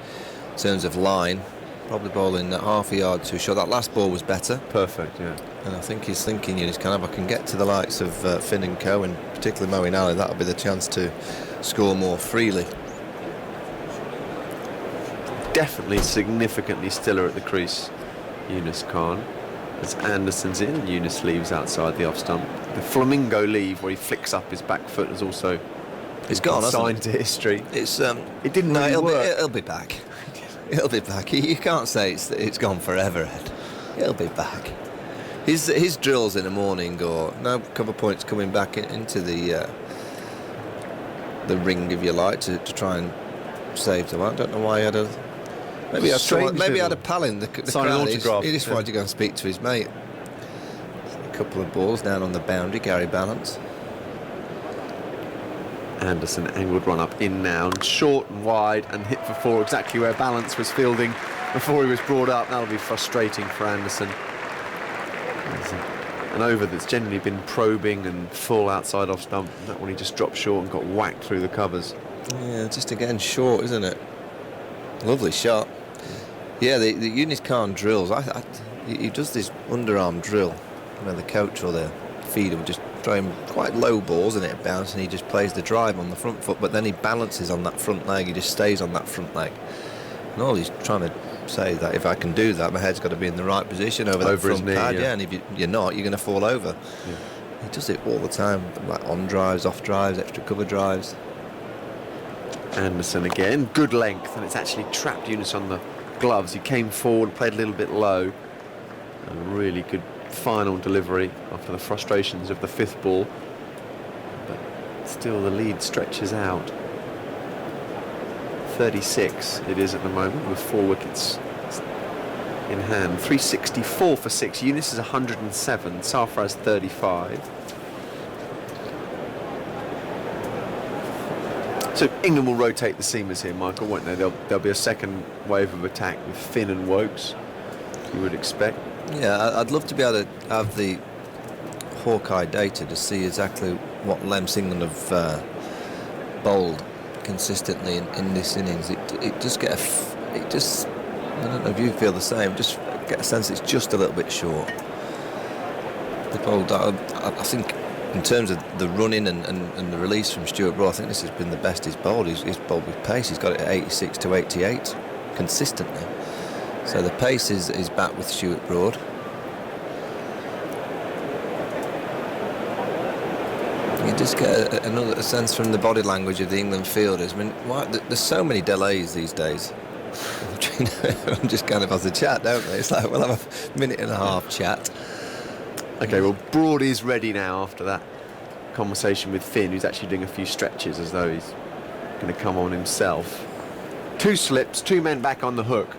terms of line, probably bowling at half a yard too short. That last ball was better. Perfect, yeah. And I think he's thinking, Eunice Khan, if I can get to the likes of Finn and Co, and particularly Moeen Ali, that'll be the chance to score more freely. Definitely significantly stiller at the crease, Eunice Khan. As Anderson's in, Eunice leaves outside the off stump. The flamingo leave where he flicks up his back foot is also gone, signed to history. It didn't really work. It'll be back. It'll be back. You can't say it's gone forever, Ed. It'll be back. His drills in the morning, or no cover points coming back into the ring, if you like, to try and save them. I don't know why he had a. Maybe he had a pal in the crowd. He just wanted to go and speak to his mate. A couple of balls down on the boundary, Gary Balance. Anderson angled run up in now, and short and wide and hit for 4, exactly where Balance was fielding before he was brought up. That'll be frustrating for Anderson. An over that's generally been probing and full outside off stump. That one he just dropped short and got whacked through the covers. Yeah, just again short, isn't it? Lovely shot. Yeah, the Eunice Khan drills. He does this underarm drill where the coach or the feeder would just throw him quite low balls and it bounce, and he just plays the drive on the front foot, but then he balances on that front leg. He just stays on that front leg. And all he's trying to say that if I can do that, my head's got to be in the right position over that front pad. Yeah, and if you're not, you're going to fall over. Yeah. He does it all the time, like on drives, off drives, extra cover drives. Anderson again, good length, and it's actually trapped Eunice on the gloves. He came forward, played a little bit low, A really good final delivery after the frustrations of the 5th ball. But still the lead stretches out. 36 it is at the moment with 4 wickets in hand. 364 for 6. Younis is 107. Sarfaraz 35. So England will rotate the seamers here, Michael, won't they? There'll be a second wave of attack with Finn and Wokes, you would expect. Yeah, I'd love to be able to have the Hawkeye data to see exactly what lengths England have bowled consistently in this innings. It just get I don't know if you feel the same. Just get a sense it's just a little bit short. The bowled, I think, in terms of the running and the release from Stuart Broad, I think this has been the best he's bowled. He's bowled with pace. He's got it at 86 to 88 consistently. So the pace is back with Stuart Broad. You just get another sense from the body language of the England fielders. I mean, there's so many delays these days. I'm just kind of has a chat, don't they? It's like we'll have a minute and a half chat. Okay, well, Broad is ready now after that conversation with Finn, who's actually doing a few stretches as though he's going to come on himself. 2 slips, 2 men back on the hook.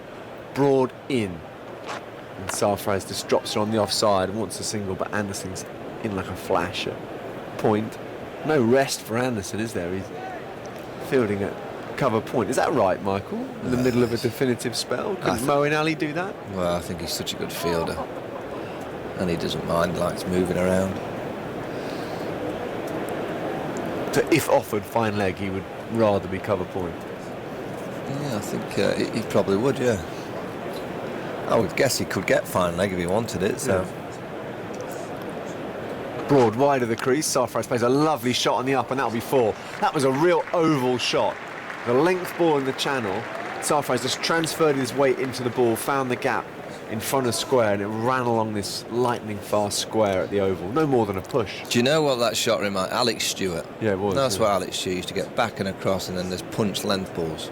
Broad in. And Sarfaraz just drops it on the offside and wants a single, but Anderson's in like a flash at point. No rest for Anderson, is there? He's fielding at cover point. Is that right, Michael? In the middle of a definitive spell? Couldn't Moeen Ali do that? Well, I think he's such a good fielder. And he doesn't mind, likes moving around. So if offered fine leg, he would rather be cover point? Yeah, I think he probably would, yeah. I would guess he could get fine leg if he wanted it, so... Yeah. Broad wide of the crease. Sarfaraz plays a lovely shot on the up, and that'll be 4. That was a real oval shot. The length ball in the channel. Sarfaraz just transferred his weight into the ball, found the gap in front of square, and it ran along this lightning fast square at the oval. No more than a push. Do you know what that shot reminded? Alex Stewart. Yeah, it was. That's what Alex Stewart used to get back and across, and then there's punch length balls.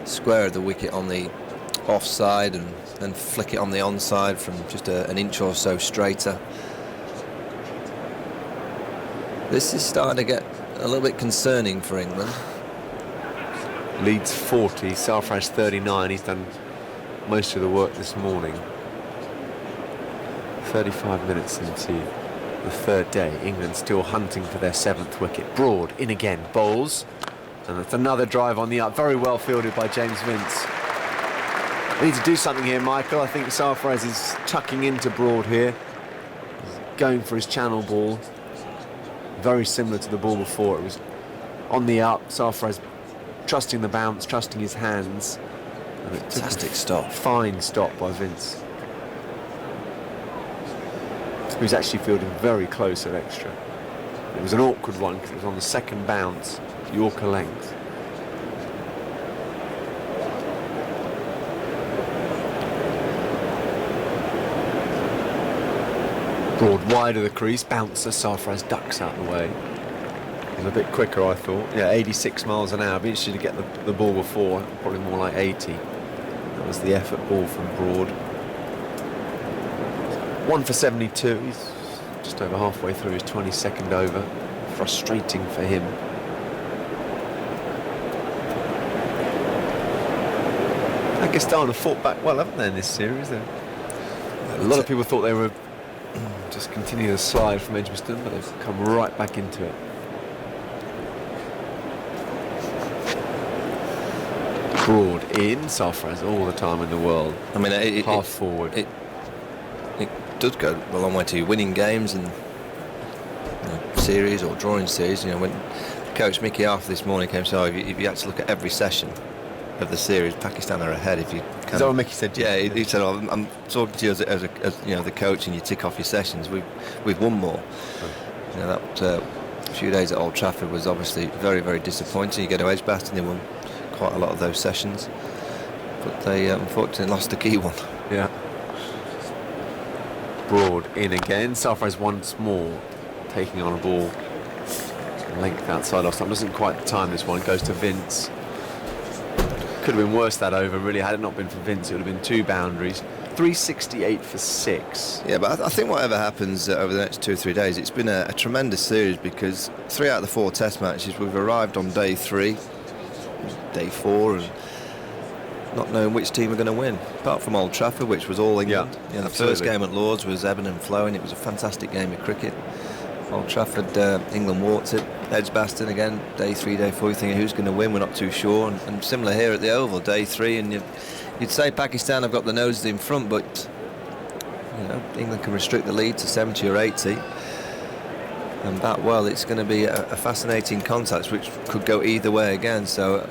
Square of the wicket on the offside, and then flick it on the onside from just an inch or so straighter. This is starting to get a little bit concerning for England. Leeds 40, Sarfaraz 39. He's done most of the work this morning. 35 minutes into the 3rd day. England still hunting for their 7th wicket. Broad in again, bowls, and it's another drive on the up. Very well fielded by James Vince. They need to do something here, Michael. I think Sarfaraz is tucking into Broad here. He's going for his channel ball. Very similar to the ball before. It was on the up. Sarfaraz trusting the bounce, trusting his hands. And Fantastic stop. Fine stop by Vince. He was actually fielding very close at extra. It was an awkward one because it was on the second bounce, Yorker length. Broad wide of the crease, bouncer, Sarfaraz ducks out the way. It was a bit quicker, I thought. Yeah, 86 miles an hour. I'd be interested to get the ball before, probably more like 80. That was the effort ball from Broad. 1 for 72. He's just over halfway through his 22nd over. Frustrating for him. Pakistan have fought back well, haven't they, in this series? A lot of people thought they were just continue the slide from Edgbaston, but they've come right back into it. Broad in, Sarfaraz all the time in the world. I mean, half forward. It does go a long way to winning games and series or drawing series. You know, when Coach Mickey Arthur this morning came, so if you had to look at every session of the series, Pakistan are ahead. If you is that what Mickey said? Yeah, he said, "Oh, I'm talking to you as you know, the coach, and you tick off your sessions. We've won more." You know, that few days at Old Trafford was obviously very, very disappointing. You get to Edgbaston, they won quite a lot of those sessions, but they unfortunately lost the key one. Yeah. Broad in again. Sarfaraz once more taking on a ball length outside off stump. Doesn't quite time this one. Goes to Vince. Could have been worse that over, really. Had it not been for Vince, it would have been 2 boundaries. 368 for 6. Yeah, but I think whatever happens over the next 2 or 3 days, it's been a tremendous series, because 3 out of the 4 test matches, we've arrived on day 3, day 4, and not knowing which team are going to win, apart from Old Trafford, which was all England. Yeah, the first game at Lords was ebbing and flowing. It was a fantastic game of cricket. Old Trafford, England walked it. Edgbaston again, day 3, day 4, you're thinking who's going to win, we're not too sure. And similar here at the Oval, day 3, and you'd say Pakistan have got the noses in front, but England can restrict the lead to 70 or 80. And bat well, it's going to be a fascinating contest, which could go either way again. So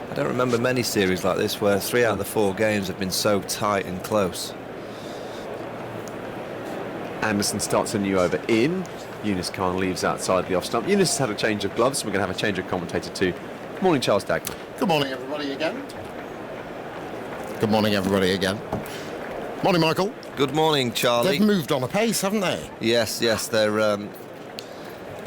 I don't remember many series like this where 3 out of the 4 games have been so tight and close. Anderson starts a new over in. Yunus Khan leaves outside the off stump. Yunus has had a change of gloves, so we're going to have a change of commentator too. Good morning, Charles Dagman. Good morning, everybody, again. Good morning, everybody, again. Morning, Michael. Good morning, Charlie. They've moved on a pace, haven't they? Yes, they're...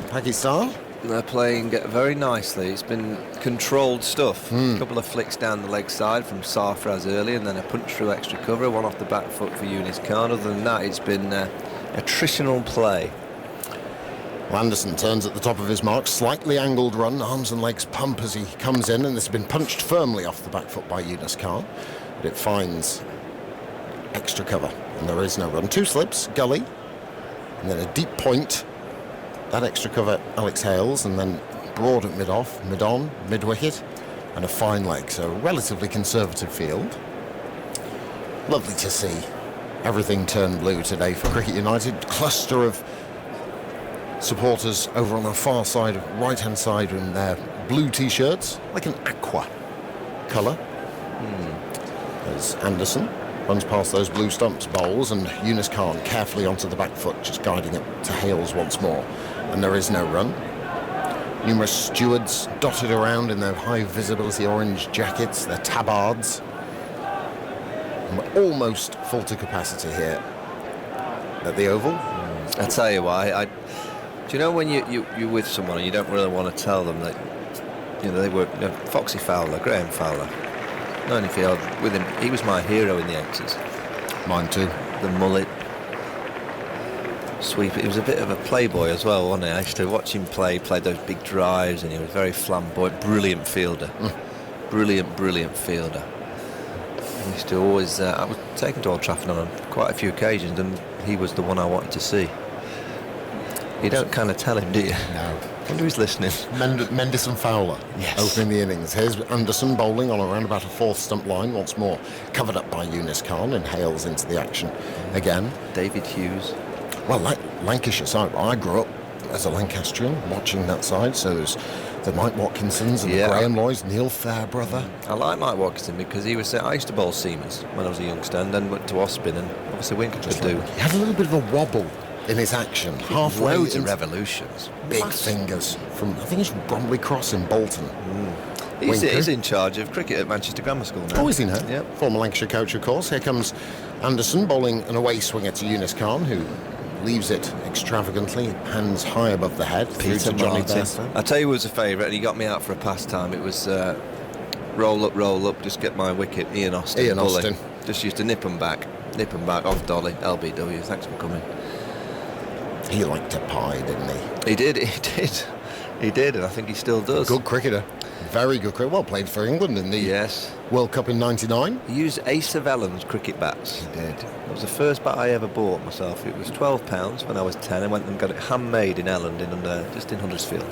Pakistan? They're playing very nicely. It's been controlled stuff. A couple of flicks down the leg side from Sarfraz early, and then a punch through extra cover, one off the back foot for Yunus Khan. Other than that, it's been attritional play. Well, Anderson turns at the top of his mark, slightly angled run, arms and legs pump as he comes in, and this has been punched firmly off the back foot by Yunus Khan, but it finds extra cover, and there is no run. 2 slips, gully, and then a deep point. That extra cover, Alex Hales, and then broad at mid-off, mid-on, mid-wicket, and a fine leg. So a relatively conservative field. Lovely to see everything turn blue today for Cricket United. Cluster of supporters over on the far side, right-hand side, in their blue T-shirts, like an aqua colour. As Anderson runs past those blue stumps, bowls, and Yunus Khan carefully onto the back foot, just guiding it to Hales once more. And there is no run. Numerous stewards dotted around in their high visibility orange jackets, their tabards. And we're almost full to capacity here at the Oval. I tell you why. Do you know when you're with someone and you don't really want to tell them that they were Foxy Fowler, Graham Fowler. Known field with him, he was my hero in the 80s. Mine too. The mullet, sweep. He was a bit of a playboy as well, wasn't he? I used to watch him play those big drives, and he was very flamboyant, brilliant fielder. Brilliant fielder. I used to always, I was taken to Old Trafford on quite a few occasions, and he was the one I wanted to see. You don't kind of tell him, do you? No. I wonder who's listening. Mendes and Fowler, opening the innings. Here's Anderson bowling on around about a 4th stump line once more, covered up by Yunus Khan, and Hales into the action again. David Hughes. Well, Lancashire side. I grew up as a Lancastrian watching that side, so there's the Mike Watkinsons and the Graham Lloyds, Neil Fairbrother. I like Mike Watkinson because he was. I used to bowl Siemens when I was a youngster, and then went to Auspin, and obviously Winker could do. He had a little bit of a wobble in his action, halfway. Loads of revolutions. Big fingers from, I think it's from Bromley Cross in Bolton. He's in charge of cricket at Manchester Grammar School now. Oh, is he now? Yep. Former Lancashire coach, of course. Here comes Anderson bowling an away swinger to Yunus Khan, who leaves it extravagantly, hands high above the head, through to Johnny Bairstow. I tell you who was a favourite, and he got me out for a pastime. It was roll up, just get my wicket. Ian Austin. Just used to nip them back off Dolly. LBW, thanks for coming. He liked to pie, didn't he? He did, and I think he still does. Good cricketer. Very good cricketer. Well played for England in the World Cup in '99. He used Ace of Ellen's cricket bats. He did. It was the first bat I ever bought myself. It was £12 when I was 10. I went and got it handmade in Elland, just in Huddersfield.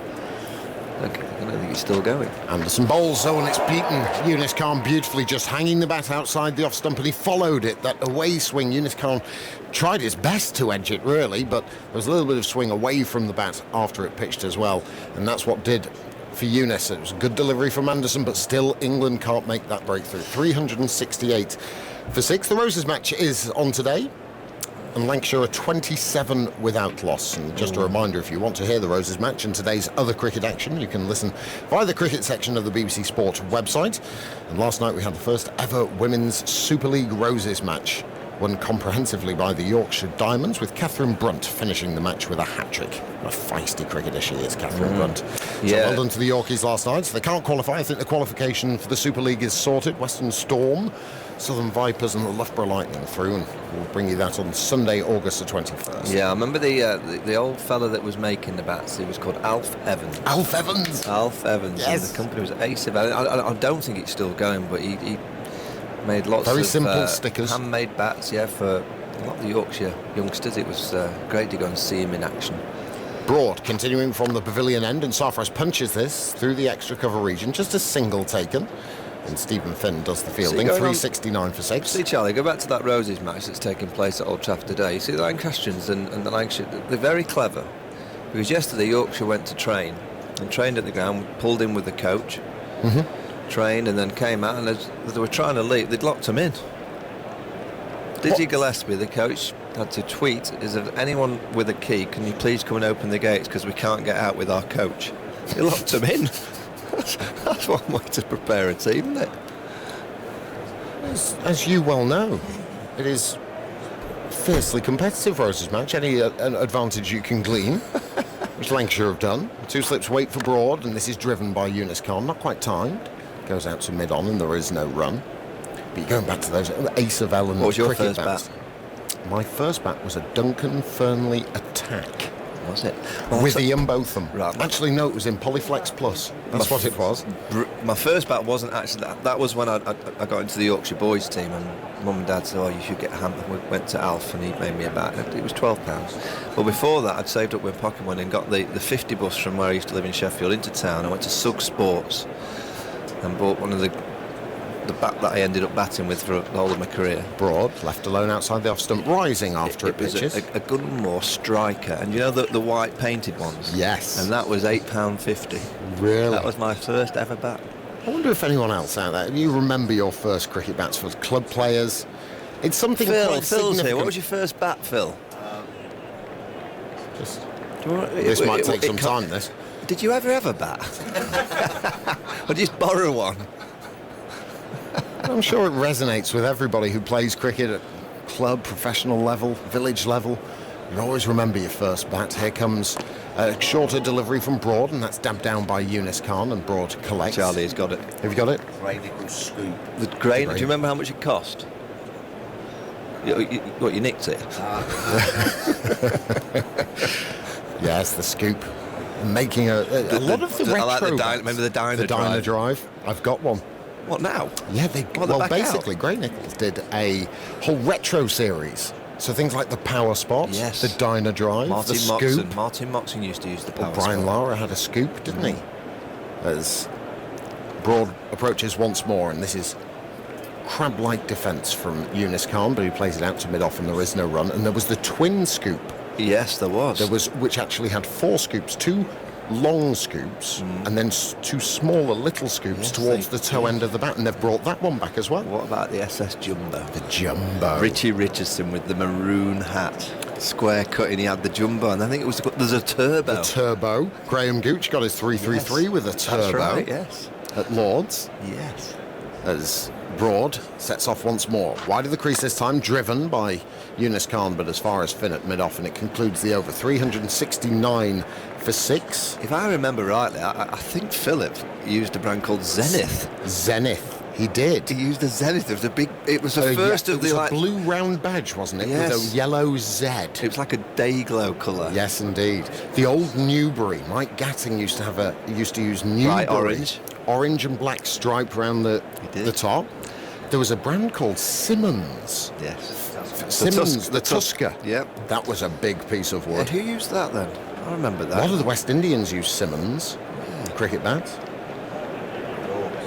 I don't think it's still going. Anderson bowls, and it's beaten. Yunus Khan beautifully, just hanging the bat outside the off stump, and he followed it. That away swing, Yunus Khan tried his best to edge it, really, but there was a little bit of swing away from the bat after it pitched as well, and that's what did for Yunus. It was a good delivery from Anderson, but still England can't make that breakthrough. 368 for 6. The Roses match is on today, and Lancashire are 27 without loss. And just a reminder, if you want to hear the Roses match and today's other cricket action, you can listen via the cricket section of the BBC Sport website. And last night we had the first ever Women's Super League Roses match, won comprehensively by the Yorkshire Diamonds, with Catherine Brunt finishing the match with a hat-trick. A feisty cricketer she is, Catherine Brunt. So well done to the Yorkies last night. So they can't qualify. I think the qualification for the Super League is sorted. Western Storm Southern Vipers and the Loughborough Lightning through, and we'll bring you that on Sunday, August the 21st. Yeah, I remember the old fella that was making the bats. He was called Alf Evans. Alf Evans. Alf Evans. Yes. And the company was Ace of. I don't think it's still going, but he made lots Very of simple stickers, handmade bats. Yeah, for a lot of the Yorkshire youngsters. It was great to go and see him in action. Broad continuing from the pavilion end, and Sarfraz punches this through the extra cover region, just a single taken, and Stephen Finn does the fielding. 369 for 6. See, Charlie, go back to that Roses match that's taking place at Old Trafford today. You see the Lancastrians and the Lancashire, they're very clever, because yesterday Yorkshire went to train and trained at the ground, pulled in with the coach, trained, and then came out, and as they were trying to leave, they'd locked them in. Digi Gillespie, the coach, had to tweet, is there anyone with a key, can you please come and open the gates, because we can't get out with our coach. He locked them in. That's one way to prepare a team, isn't it? As you well know, it is fiercely competitive Roses match. Any an advantage you can glean, which Lancashire have done. 2 slips wait for Broad, and this is driven by Eunice Khan, not quite timed. Goes out to mid-on, and there is no run. But you're going back to those Ace of Ellen. What was your cricket first bats. bat? My first bat was a Duncan Fernley Attack. Was it? With Ian Botham. Right. Actually, no, it was in Polyflex Plus. That's what it was. My first bat wasn't actually that was when I got into the Yorkshire boys team, and Mum and Dad said, oh, you should get a hamper. We went to Alf and he made me a bat. It was £12. But before that, I'd saved up with pocket money and got the 50 bus from where I used to live in Sheffield into town. I went to Sugg Sports and bought one of the bat that I ended up batting with for the whole of my career. Broad, left alone outside the off stump, rising after it pitches. Was a Gunmore Striker, and you know the white painted ones? Yes. And that was £8.50. Really? That was my first ever bat. I wonder if anyone else out there, you remember your first cricket bats for club players? It's something quite Phil's significant. here. What was your first bat, Phil? This might take some time, this. Did you ever have a bat? Or just borrow one? I'm sure it resonates with everybody who plays cricket at club, professional level, village level. You always remember your first bat. Here comes a shorter delivery from Broad, and that's dabbed down by Eunice Khan, and Broad collects. Charlie has got it. Have you got it? Grey nickel scoop. The grain. Do you remember how much it cost? What, you nicked it? Yes, the scoop. Making a lot of the retro. I like the bats. remember the Dyna The Dyna Drive. I've got one. What now? Yeah, basically, Grey Nichols did a whole retro series. So things like the Power Spot, yes, the Dyna Drive, the Scoop. Martin Moxon used to use the Power Brian Spot. Lara had a Scoop, didn't he? As Broad approaches once more, and this is crab-like defence from Eunice Khan, but he plays it out to mid-off, and there is no run. And there was the twin Scoop. Yes, there was. Which actually had 4 scoops, 2 long scoops, and then 2 smaller little scoops towards the toe end of the bat, and they've brought that one back as well. What about the SS Jumbo? The Jumbo. Richie Richardson with the maroon hat, square cutting. He had the Jumbo, and I think there's a Turbo. The Turbo. Graham Gooch got his 333 with a Turbo. That's right, yes. At Lords. Yes. As Broad sets off once more. Wide of the crease this time, driven by Eunice Khan, but as far as Finn at mid-off, and it concludes the over. 369 for 6. If I remember rightly, I think Philip used a brand called Zenith. Zenith, he did. He used a Zenith. It was a big. It was the first of the it was a blue round badge, wasn't it? Yes. With a yellow Z. It was like a day glow colour. Yes, indeed. The old Newbury. Mike Gatting used to use Newbury. Bright orange. Orange and black stripe around the top. There was a brand called Simmons. Yes. Simmons, the Tusker. Yep. That was a big piece of wood. And who used that then? I remember that. A lot of the West Indians used Simmons cricket bats.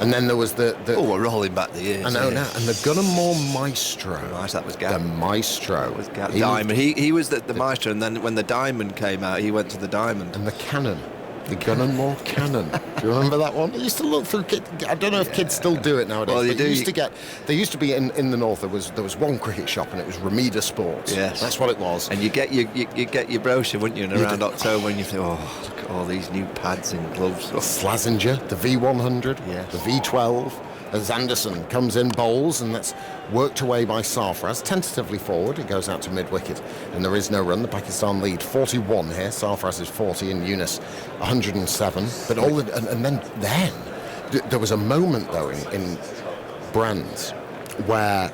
And then there was the we're rolling back the years. I know now. And the Gunnermore Maestro. Right, that was Gavin. The Maestro. That was Diamond. He was the Maestro, and then when the Diamond came out, he went to the Diamond. And the Cannon. The Gunnermore Cannon. Do you remember that one? I used to look through. I don't know if kids still do it nowadays. Well, but there used to be in the north. There was one cricket shop, and it was Remeda Sports. Yes, that's what it was. And you get your brochure, wouldn't you? And around October, when you think, oh, look at all these new pads and gloves. Slazenger, the V100, yes. The V12. As Anderson comes in, bowls, and that's worked away by Sarfraz. Tentatively forward, it goes out to mid-wicket, and there is no run. The Pakistan lead 41 here. Sarfraz is 40, and Yunus 107. But then there was a moment though in Brands where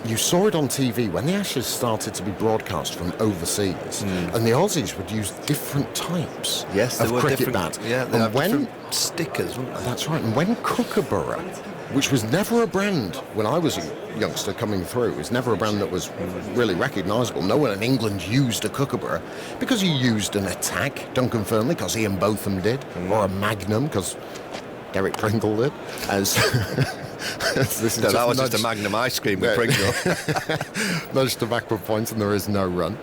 you saw it on TV when the Ashes started to be broadcast from overseas, and the Aussies would use different types of cricket bat. Yeah, they and have different stickers, wouldn't they? That's right. And when Kookaburra, which was never a brand when I was a youngster coming through, it was never a brand that was really recognisable. No one in England used a Kookaburra because you used an Attack, Duncan Fearnley, because Ian Botham did, or a Magnum, because Derek Pringle did. As this is No, that was just a Magnum ice cream with Pringle. Nudge to backward points, and there is no run.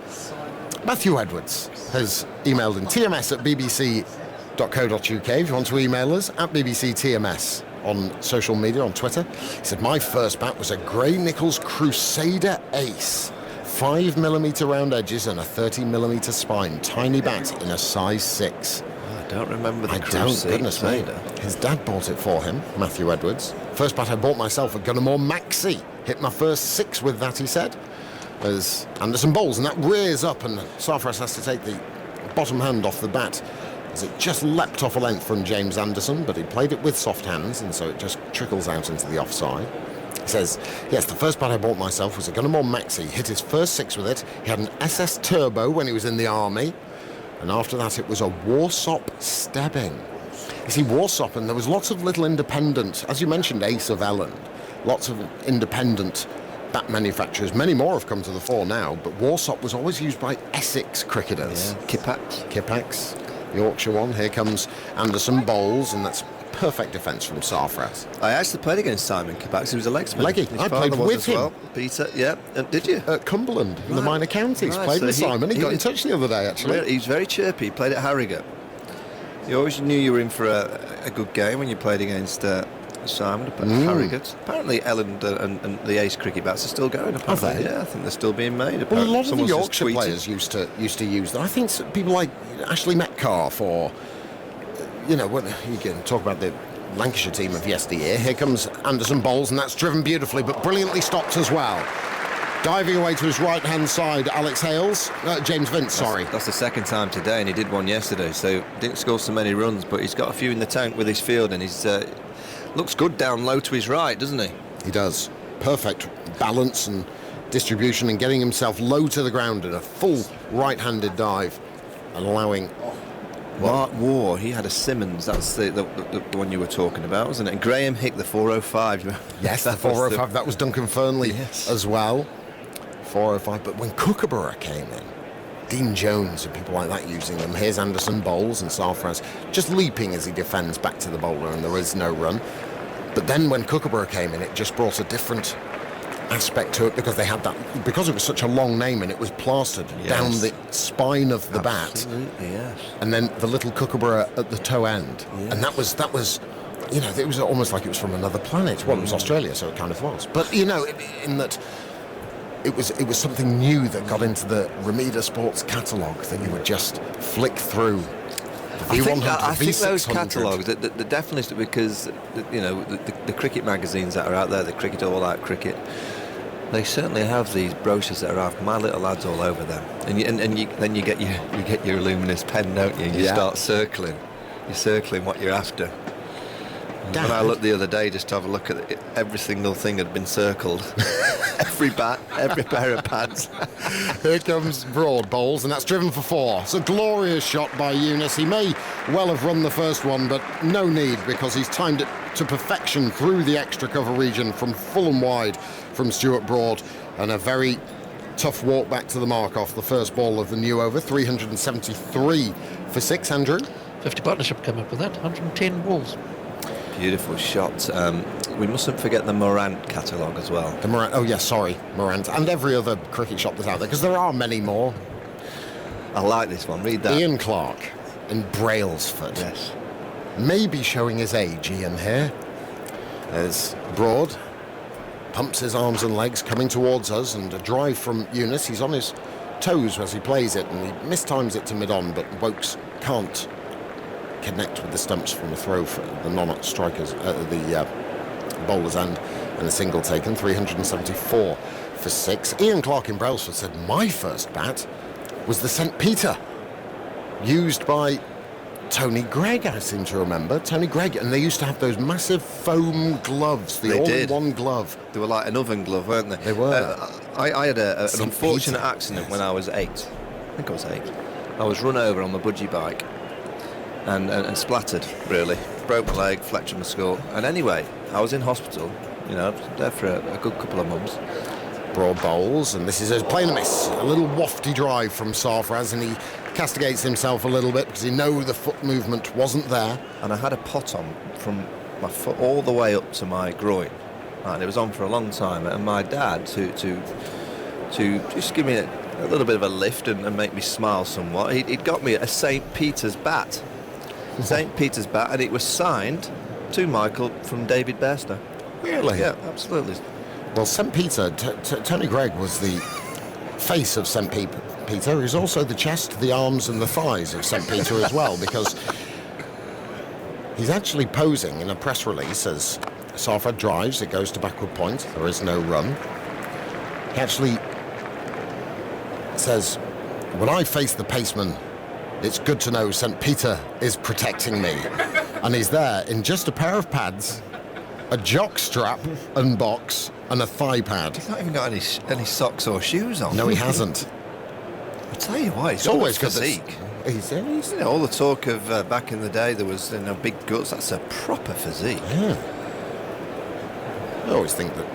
Matthew Edwards has emailed in tms@bbc.co.uk if you want to email us, at BBC TMS on social media, on Twitter. He said, my first bat was a Gray Nichols Crusader Ace. 5mm round edges and a 30mm spine. Tiny bat in a size 6. I don't remember the Crusader. Goodness me. His dad bought it for him, Matthew Edwards. First bat I bought myself, a Gunnermore Maxi. Hit my first 6 with that, he said. As Anderson bowls, and that rears up, and Sarfraz has to take the bottom hand off the bat, as it just leapt off a length from James Anderson, but he played it with soft hands, and so it just trickles out into the offside. He says, yes, the first bat I bought myself was a Gunnermore Maxi. Hit his first 6 with it. He had an SS Turbo when he was in the army, and after that it was a Warsop Stebbing. You see, Warsop, and there was lots of little independent, as you mentioned, Ace of Elland, lots of independent bat manufacturers. Many more have come to the fore now, but Warsop was always used by Essex cricketers. Yeah. Kippax, Yorkshire one. Here comes Anderson bowls, and that's perfect defence from Sarfraz. I actually played against Simon Kippax. He was a legsman. Leggy. I played with him. Well. Peter, yeah. Did you? At Cumberland, in the minor counties. Right, Played so with Simon. He got in touch the other day, actually. He was very chirpy. He played at Harrogate. You always knew you were in for a good game when you played against Simon at Harrogate. Apparently Elland and the Ace cricket bats are still going. Apparently. Are they? Yeah, I think they're still being made. Well, a lot of the Someone's just Yorkshire tweeted. players used to use them. I think people like Ashley Metcalf, or you know, when you can talk about the Lancashire team of yesteryear. Here comes Anderson bowls, and that's driven beautifully, but brilliantly stopped as well. Diving away to his right-hand side, Alex Hales. James Vince, sorry. That's the second time today, and he did one yesterday, so didn't score so many runs, but he's got a few in the tank with his field, and he's looks good down low to his right, doesn't he? He does. Perfect balance and distribution, and getting himself low to the ground in a full right-handed dive, and allowing... Mark Waugh, he had a Simmons. That's the one you were talking about, wasn't it? And Graham Hick, the 405. Yes, the 405. That was Duncan Fearnley as well. 405. But when Kookaburra came in, Dean Jones and people like that using them. Here's Anderson bowls, and Sarfraz just leaping as he defends back to the bowler, and there is no run. But then when Kookaburra came in, it just brought a different aspect to it, because they had that, because it was such a long name and it was plastered down the spine of the bat, and then the little Kookaburra at the toe end, and that was you know, it was almost like it was from another planet. Well, it was Australia, so it kind of was, but you know, in that it was something new that got into the Remeda Sports catalogue that you would just flick through. I think those catalogues, they're definitely, because you know, the cricket magazines that are out there, the Cricket All Out Cricket, they certainly have these brochures that are my little lads all over them, and then you get your luminous pen, don't you? And you start circling. You're circling what you're after. Dad. And I looked the other day just to have a look at it. Every single thing had been circled. Every bat, every pair of pads. Here comes Broad bowls, and that's driven for 4. It's a glorious shot by Eunice. He may well have run the first one, but no need, because he's timed it to perfection through the extra cover region from full and wide from Stuart Broad, and a very tough walk back to the mark off the first ball of the new over. 373 for 6, Andrew. 50 Partnership came up with that, 110 balls. Beautiful shot. We mustn't forget the Morant catalogue as well. The Morant, oh yes, sorry, Morant, and every other cricket shop that's out there, because there are many more. I like this one. Read that. Ian Clark in Brailsford. Yes. Maybe showing his age, Ian here. There's Broad, pumps his arms and legs, coming towards us, and a drive from Eunice. He's on his toes as he plays it, and he mistimes it to mid-on, but Wokes can't connect with the stumps from a throw for the non-strikers, the bowler's end, and a single taken. 374 for 6. Ian Clark in Brailsford said, my first bat was the St. Peter, used by Tony Gregg, I seem to remember. Tony Gregg, and they used to have those massive foam gloves, the all-in-one glove. They were like an oven glove, weren't they? They were. I had an St. unfortunate Peter. accident when I was 8. I think I was 8. I was run over on my budgie bike and splattered, really. Broke my leg, fractured my skull. And anyway, I was in hospital, you know, there for a good couple of months. Broad bowls, and this is a play and a miss. A little wafty drive from Sarfraz, and he castigates himself a little bit because he knows the foot movement wasn't there. And I had a pot on from my foot all the way up to my groin. And it was on for a long time. And my dad, to just give me a little bit of a lift and make me smile somewhat, he'd got me a St. Peter's bat. St. Peter's bat, and it was signed to Michael from David Bairstow. Really? Yeah, absolutely. Well, St. Peter, Tony Gregg was the face of St. Peter. He's also the chest, the arms and the thighs of St. Peter as well, because he's actually posing in a press release as Sarfraz drives, it goes to backward point, there is no run. He actually says, when I face the paceman, it's good to know St. Peter is protecting me. And he's there in just a pair of pads, a jock strap and box, and a thigh pad. He's not even got any socks or shoes on. No, he hasn't. I tell you what, It's always good. physique. He's You know, all the talk of back in the day, there was big guts. That's a proper physique. Yeah. I always think that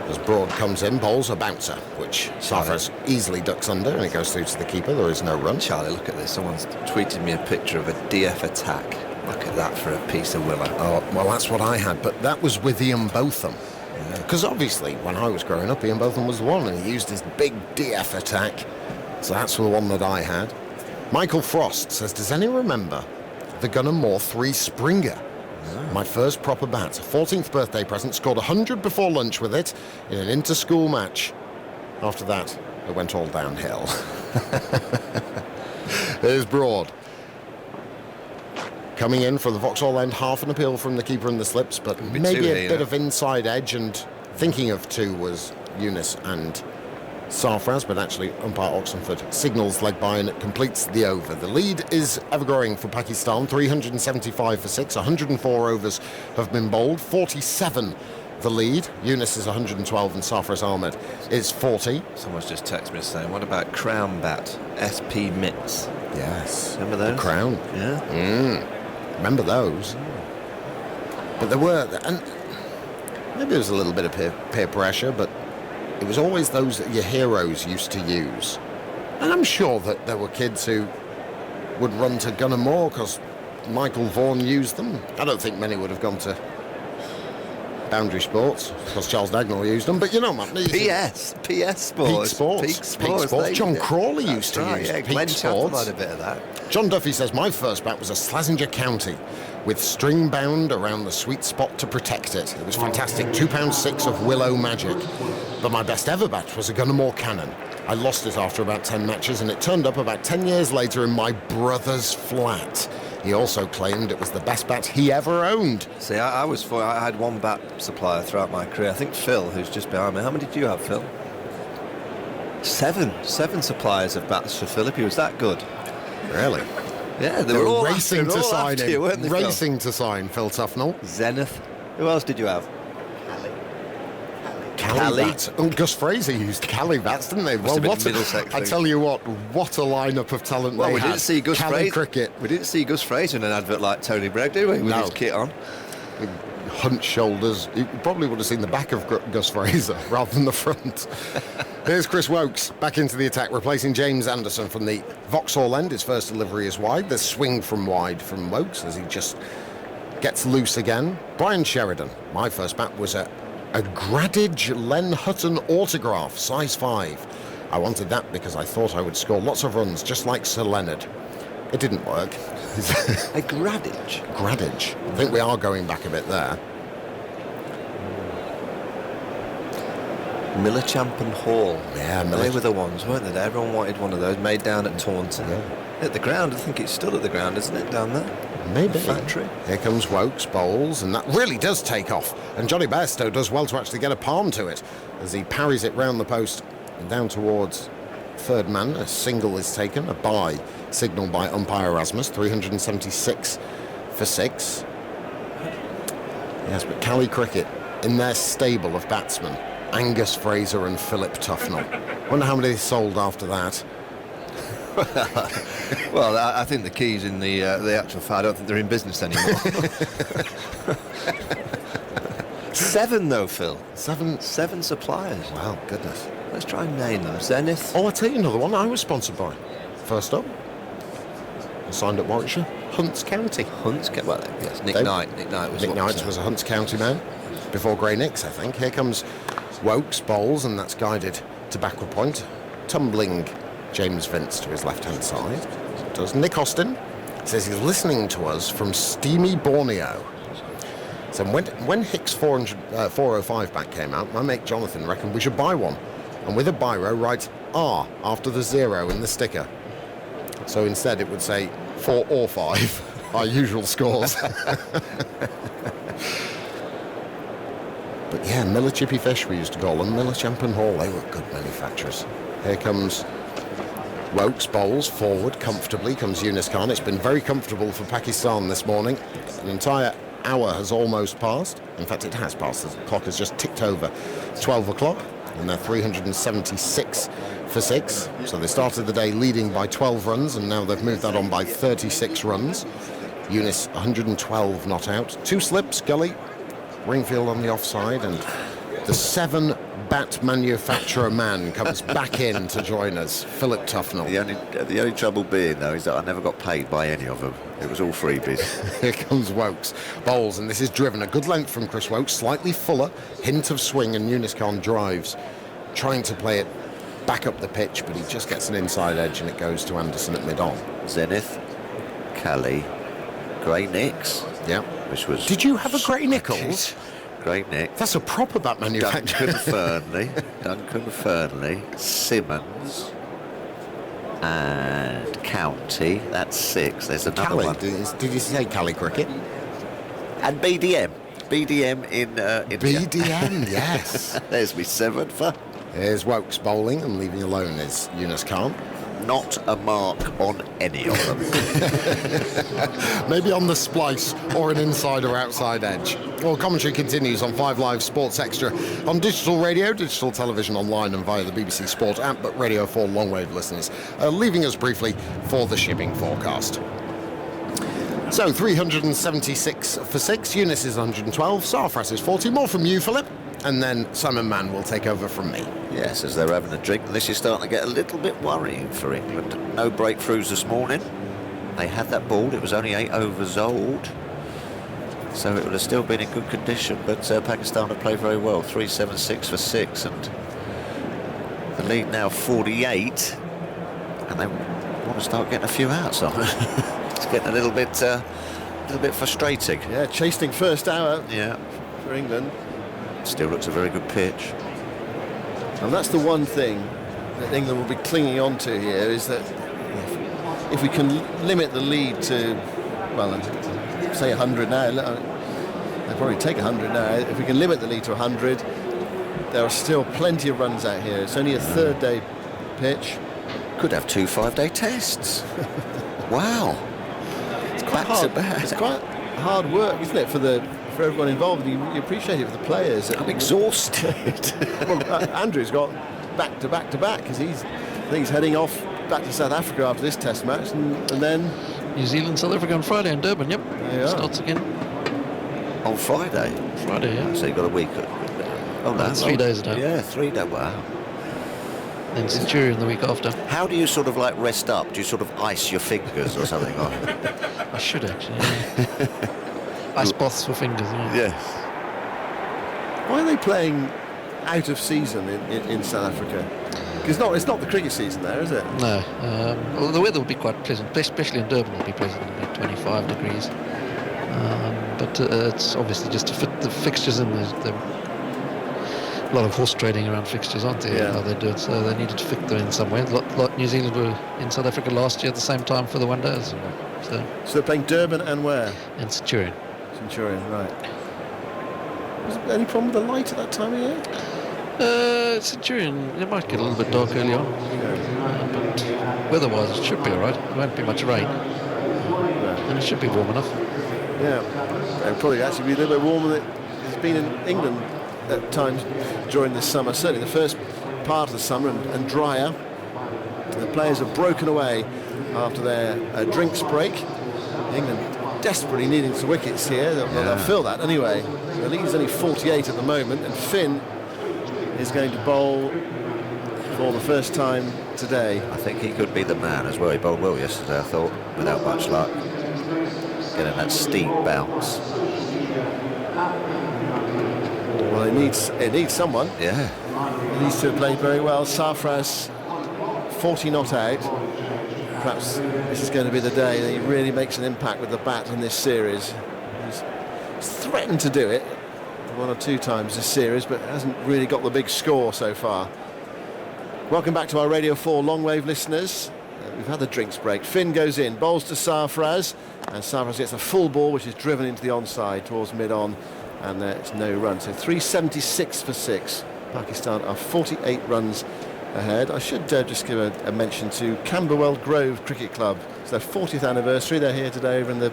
as Broad comes in, bowls a bouncer, which Sarfraz easily ducks under, and it goes through to the keeper. There is no run. Charlie, look at this. Someone's tweeted me a picture of a DF attack. Look at that for a piece of willow. Oh, well, that's what I had, but that was with Ian Botham. Because obviously, when I was growing up, Ian Botham was the one, and he used his big DF attack. So that's the one that I had. Michael Frost says, does anyone remember the Gunnar Moore 3 Springer? No. My first proper bat, a 14th birthday present, scored 100 before lunch with it in an inter-school match. After that, it went all downhill. There's Broad. Coming in for the Vauxhall end, half an appeal from the keeper in the slips, but maybe a bit of inside edge, and thinking of two was Eunice and Sarfraz, but actually umpire Oxenford signals leg by and it completes the over. The lead is ever growing for Pakistan, 375 for 6, 104 overs have been bowled, 47 the lead. Eunice is 112 and Sarfraz Ahmed is 40. Someone's just texted me saying, what about Crown Bat, SP Mitts? Yes. Remember those? The Crown. Yeah. Remember those. But there were, and maybe there was a little bit of peer pressure, but it was always those that your heroes used to use. And I'm sure that there were kids who would run to Gunnar Moore because Michael Vaughan used them. I don't think many would have gone to Boundary Sports because Charles Dagnall used them, but you know, man. PS Sports. Peak Sports. John Crawley used to use Peak Glenn Chappell Sports. had a bit of that. John Duffy says, my first bat was a Slazenger County with string bound around the sweet spot to protect it. It was fantastic, £2.6 of Willow Magic. But my best ever bat was a Gunnar Moore Cannon. I lost it after about 10 matches and it turned up about 10 years later in my brother's flat. He also claimed it was the best bat he ever owned. See, I had one bat supplier throughout my career. I think Phil, who's just behind me. How many did you have, Phil? 7 suppliers of bats for Philip. He was that good. Really? Yeah, they were all racing to sign him. weren't they, Racing to sign Phil Tufnell. Zenith. Who else did you have? Cali bats. Oh, Gus Fraser used Cali bats, didn't they? Well, what I tell you what a lineup of talent well, they we had. didn't see Gus Cali Fraser. cricket. We didn't see Gus Fraser in an advert like Tony Bragg, did we? With his kit on. Big hunched shoulders. You probably would have seen the back of Gus Fraser rather than the front. Here's Chris Wokes back into the attack, replacing James Anderson from the Vauxhall end. His first delivery is wide. There's swing from wide from Wokes as he just gets loose again. Brian Sheridan. My first bat was a Gradage Len Hutton autograph, size 5. I wanted that because I thought I would score lots of runs, just like Sir Leonard. It didn't work. A Gradage? Gradage. I think we are going back a bit there. Miller Champion Hall. Yeah, They were the ones, weren't they? Everyone wanted one of those, made down at Taunton. Yeah. At the ground, I think it's still at the ground, isn't it, down there? Maybe. The factory. Here comes Wokes, bowls, and that really does take off. And Johnny Bairstow does well to actually get a palm to it as he parries it round the post and down towards third man. A single is taken, a bye signalled by umpire Erasmus, 376 for 6. Yes, but Cali Cricket, in their stable of batsmen, Angus Fraser and Philip Tufnell. Wonder how many they sold after that. Well, I think the key's in the actual fact. I don't think they're in business anymore. 7 though, Phil. 7 suppliers. Wow, goodness. Let's try and name them. Zenith. Oh, I'll tell you another one I was sponsored by. First up, I signed at Warwickshire, Hunts County. Hunts County. Well, yes, Nick Knight. Nick Knight was a Hunts County man before Grey Nicks, I think. Here comes Wokes, bowls, and that's guided to backward point. Tumbling James Vince to his left-hand side. Does Nick Austin says he's listening to us from steamy Borneo. So when Hicks 405 bat came out, my mate Jonathan reckoned we should buy one, and with a biro write R after the 0 in the sticker. So instead it would say 4 or 5, our usual scores. But yeah, Miller Chippy Fish we used to call them, Miller Champion Hall, they were good manufacturers. Here comes Wokes, bowls, forward, comfortably comes Yunus Khan. It's been very comfortable for Pakistan this morning. An entire hour has almost passed. In fact, it has passed. The clock has just ticked over 12 o'clock, and they're 376 for 6. So they started the day leading by 12 runs, and now they've moved that on by 36 runs. Yunus, 112 not out. 2 slips, Gully, Ringfield on the offside, and the 7 bat manufacturer man comes back in to join us, Philip Tufnell. The only trouble being, though, is that I never got paid by any of them. It was all freebies. Here comes Wokes. Bowls, and this is driven a good length from Chris Wokes, slightly fuller, hint of swing, and Yunus Khan drives, trying to play it back up the pitch, but he just gets an inside edge and it goes to Anderson at mid-on. Zenith, Cali, Grey Nicks. Yeah. Which was... Did you have a Grey Nichols? Grey Nick. That's a proper bat manufacturer. Duncan Fernley, Simmons, and County. That's 6. There's another Cali, one. did you say Cali Cricket? And BDM. BDM in India. BDM, yes. There's me 7 for. Here's Wokes bowling, and leaving alone is Yunus Khan. Not a mark on any of them. Maybe on the splice or an inside or outside edge. Well, commentary continues on 5 Live Sports Extra on digital radio, digital television, online and via the BBC Sport app, but Radio 4 long-wave listeners. Leaving us briefly for the shipping forecast. So 376 for 6, Yunus is 112, Sarfraz is 40. More from you, Philip, and then Simon Mann will take over from me. Yes, as they're having a drink, this is starting to get a little bit worrying for England. No breakthroughs this morning. They had that ball, it was only 8 overs old, so it would have still been in good condition, but Pakistan have played very well. 376 for 6, and the lead now 48, and they want to start getting a few outs on. It's getting a little bit frustrating. Yeah, chasing first hour. Yeah, for England. Still looks a very good pitch. And that's the one thing that England will be clinging on to here, is that if we can limit the lead to, well, say 100 now, they'll probably take 100 now. If we can limit the lead to 100, there are still plenty of runs out here. It's only a third day pitch. Could have 2 5-day tests. Wow. It's quite hard. It's quite hard work, isn't it, for everyone involved? You appreciate it for the players. I'm exhausted. Well, Andrew's got back to back because I think he's heading off back to South Africa after this test match, and then New Zealand, South Africa on Friday in Durban. Yep, starts again on Friday. Friday, yeah. So you've got a week. Oh no, 3 days ago. Yeah, 3 days. Wow. Then Centurion the week after. How do you sort of like rest up? Do you sort of ice your fingers or something? I should actually. Yeah. Ice baths for fingers. Yeah. Yes. Why are they playing out of season in South Africa? Because it's not the cricket season there, is it? No. Well, the weather will be quite pleasant, especially in Durban. It'll be pleasant, about 25 degrees. But it's obviously just to fit the fixtures in. There's a lot of horse trading around fixtures, aren't there? Yeah. How they do it, so they needed to fit them in some way. New Zealand were in South Africa last year at the same time for the one days. So they're playing Durban and where? And Centurion. Centurion, right. Was there any problem with the light at that time of year? Centurion, it might get a little bit dark early on, but weather-wise it should be alright. There won't be much rain, and it should be warm enough. Yeah, and probably actually be a little bit warmer than it's been in England at times during this summer. Certainly the first part of the summer and drier. The players have broken away after their drinks break. England desperately needing some wickets here. They'll fill that anyway. The lead's only 48 at the moment, and Finn is going to bowl for the first time today. I think he could be the man as well. He bowled well yesterday, I thought, without much luck. Getting that steep bounce. Well, it needs someone. Yeah. It needs to have played very well. Sarfraz, 40 not out. Perhaps this is going to be the day that he really makes an impact with the bat in this series. He's threatened to do it one or two times this series, but hasn't really got the big score so far. Welcome back to our Radio 4 long wave listeners. We've had the drinks break. Finn goes in, bowls to Sarfraz, and Sarfraz gets a full ball which is driven into the onside towards mid-on, and it's no run. So 376 for 6. Pakistan are 48 runs ahead. I should just give a mention to Camberwell Grove Cricket Club. It's their 40th anniversary. They're here today over in the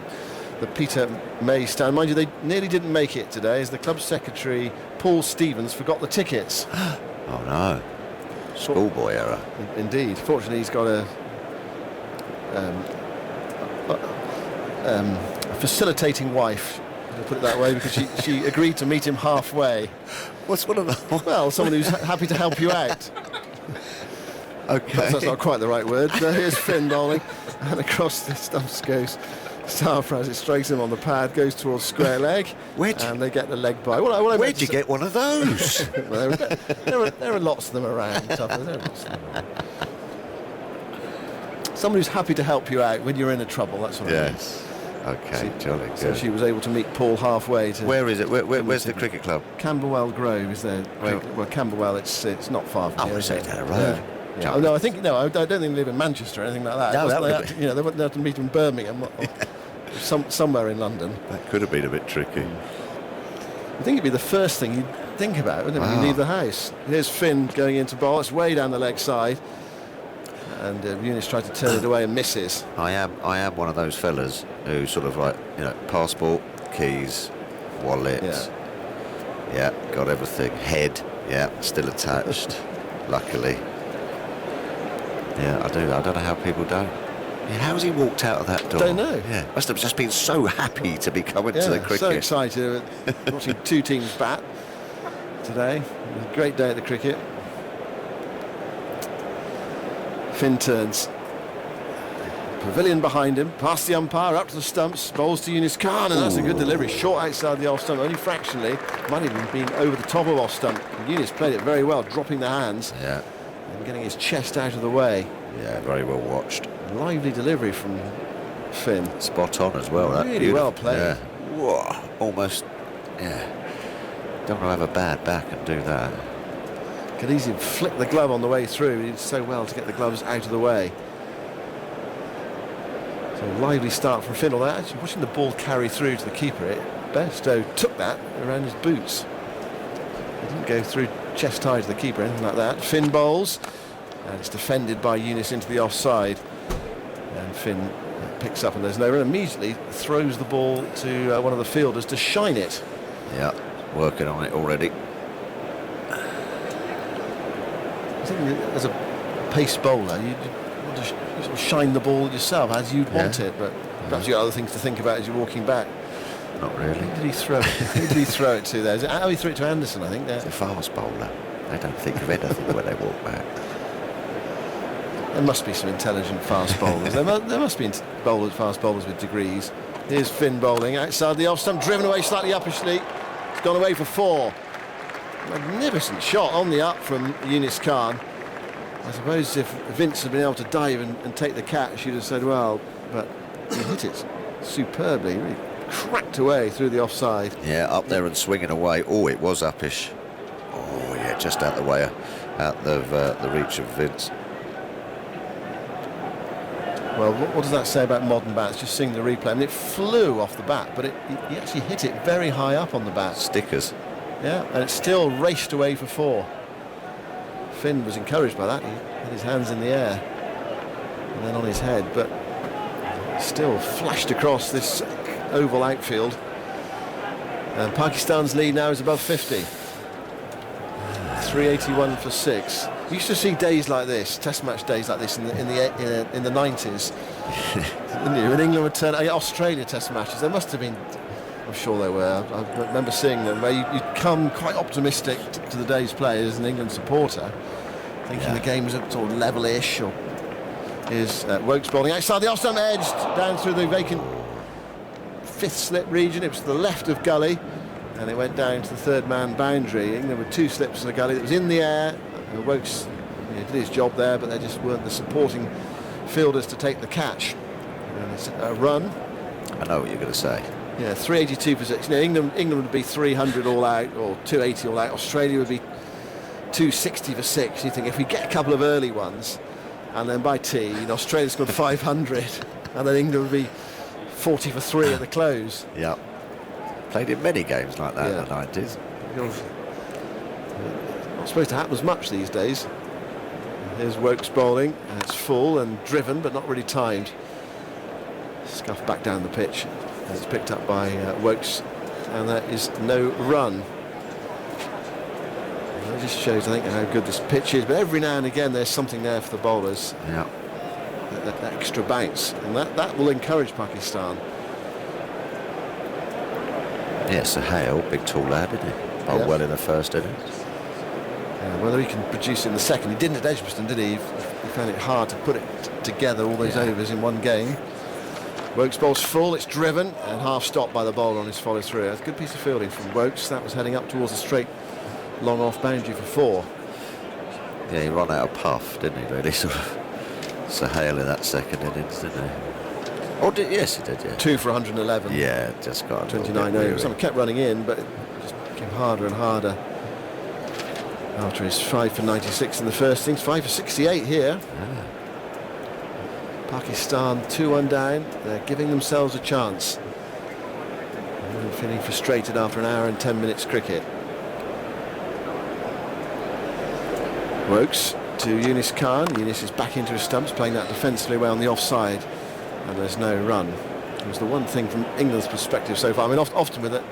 Peter May stand. Mind you, they nearly didn't make it today as the club secretary, Paul Stevens, forgot the tickets. Oh no. Schoolboy error. Indeed. Fortunately, he's got a facilitating wife, to put it that way, because she agreed to meet him halfway. What's one of the... Well, someone who's happy to help you out. Okay. That's not quite the right word. Here's Finn bowling, and across the stumps goes Sarfraz. It strikes him on the pad, goes towards square leg, and they get the leg by. Where'd you get one of those? Well, there are lots of them around. There are lots of them around. Someone who's happy to help you out when you're in a trouble. That's what I mean. Yes. Okay, jolly good. So she was able to meet Paul halfway. Where is it? Where's the cricket club? Camberwell Grove is there. Well, Camberwell, it's not far from here. It's down the road. Yeah. Oh, no, I don't think they live in Manchester or anything like that. No, they had to meet in Birmingham or somewhere in London. That could have been a bit tricky. I think it'd be the first thing you'd think about, wouldn't it, when you leave the house. Here's Finn going into bowl. It's way down the leg side. And Eunice tried to turn it away and misses. I am one of those fellas who sort of like, passport, keys, wallet. Yeah, got everything. Head, still attached, luckily. Yeah, I do. I don't know how people don't. Yeah, how's he walked out of that door? Don't know. Yeah, must have just been so happy to be coming to the cricket. So excited watching two teams bat today. A great day at the cricket. Finn turns. Pavilion behind him, past the umpire, up to the stumps, bowls to Eunice Khan, and that's a good delivery. Short outside the off stump, only fractionally. Might have even been over the top of off stump. Eunice played it very well, dropping the hands. Yeah. And getting his chest out of the way. Yeah, very well watched. Lively delivery from Finn. Spot on as well. That really well played. Yeah. Whoa, almost. Yeah. Don't want to have a bad back and do that. Could easily flick the glove on the way through. He did so well to get the gloves out of the way. So a lively start from Finn. Although actually watching the ball carry through to the keeper, Bairstow took that around his boots. It didn't go through chest high to the keeper, anything like that. Finn bowls, and it's defended by Eunice into the offside. And Finn picks up, and there's no run. Immediately throws the ball to one of the fielders to shine it. Yeah, working on it already. I think as a pace bowler, you want to sort of shine the ball yourself as you'd want it, but perhaps you've got other things to think about as you're walking back. Not really. Who did he throw it? Who did he throw it to there? Is it how he threw it to Anderson, I think? It's a fast bowler. They don't think of anything when they walk back. There must be some intelligent fast bowlers. there must be fast bowlers with degrees. Here's Finn bowling outside the off stump, driven away slightly uppishly. It's gone away for 4. Magnificent shot on the up from Eunice Khan. I suppose if Vince had been able to dive and take the catch, she'd have said, well, but he hit it superbly. Really cracked away through the offside. Yeah, up there and swinging away. Oh, it was uppish. Oh, yeah, just out the way, out of the reach of Vince. Well, what does that say about modern bats? Just seeing the replay. I mean, it flew off the bat, but he actually hit it very high up on the bat. Stickers. Yeah, and it still raced away for 4. Finn was encouraged by that. He had his hands in the air and then on his head, but still flashed across this oval outfield. And Pakistan's lead now is above 50. 381 for 6. You used to see days like this, Test match days like this in the 90s. Didn't you? When England would turn Australia Test matches, there must have been. I'm sure there were. I remember seeing them where you'd come quite optimistic to the day's play as an England supporter, thinking the game was sort of level-ish. Or is Woakes bowling outside the off-stump, edged down through the vacant fifth slip region. It was to the left of gully, and it went down to the third man boundary. England with 2 slips in the gully that was in the air. Woakes did his job there, but there just weren't the supporting fielders to take the catch. And it's a run. I know what you're going to say. Yeah, 382 for 6. England would be 300 all out, or 280 all out. Australia would be 260 for 6. You think if we get a couple of early ones, and then by tea, Australia scored 500, and then England would be 40 for 3 at the close. Yeah. Played in many games like that in the 90s. Not supposed to happen as much these days. Here's Woakes bowling, and it's full and driven, but not really timed. Scuffed back down the pitch. And it's picked up by Woakes, and that is no run. And that just shows, I think, how good this pitch is. But every now and again, there's something there for the bowlers. Yeah. That extra bounce, and that will encourage Pakistan. Yes, Hale, big tall lad, isn't he? Bowled well in the first innings. Whether he can produce it in the second, he didn't at Edgbaston, did he? He found it hard to put it together, all those overs in one game. Woakes bowls full, it's driven and half stopped by the bowler on his follow through. That's a good piece of fielding from Woakes. That was heading up towards the straight long off boundary for 4. Yeah, he ran out of puff, didn't he, really? Sort of Hale in that second innings, didn't he? Oh, yes, he did, yeah. 2 for 111. Yeah, just got 29 overs. Some kept running in, but it just became harder and harder. After his 5 for 96 in the first innings, 5 for 68 here. Pakistan 2-1 down. They're giving themselves a chance. And feeling frustrated after an hour and 10 minutes cricket. Woakes to Yunus Khan. Yunus is back into his stumps, playing that defensively well on the offside, and there's no run. It was the one thing from England's perspective so far. I mean, often with it,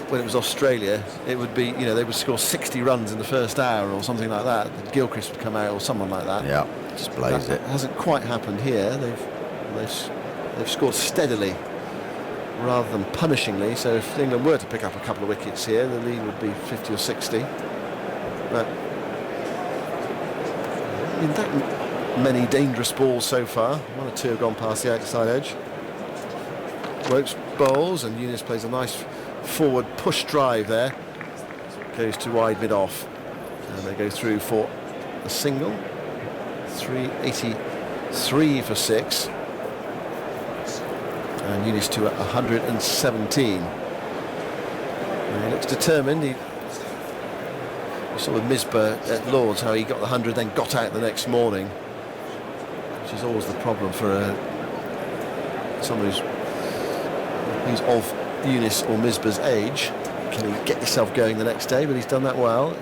when it was Australia, it would be, they would score 60 runs in the first hour or something like that. Gilchrist would come out or someone like that. Yeah, just blazed it. Hasn't quite happened here. They've scored steadily rather than punishingly. So if England were to pick up a couple of wickets here, the lead would be 50 or 60. But I mean, that many dangerous balls so far. 1 or 2 have gone past the outside edge. Woakes bowls, and Yunus plays a nice forward push drive there. Goes to wide mid off, and they go through for a single. 383 for 6, and Yunus to 117. And he looks determined. You saw with Misbah at Lords how he got the 100, then got out the next morning, which is always the problem for someone who's of Yunus or Misbah's age. Can you get yourself going the next day? But he's done that well.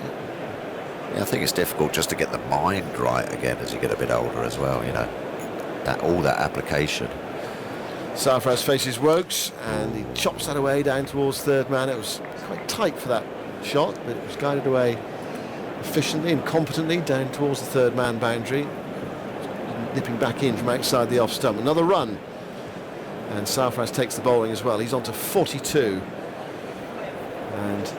Yeah, I think it's difficult just to get the mind right again as you get a bit older as well, all that application. Sarfraz faces Woakes, and he chops that away down towards third man. It was quite tight for that shot, but it was guided away efficiently and competently down towards the third man boundary, nipping back in from outside the off stump. Another run, and Sarfraz takes the bowling as well. He's on to 42, and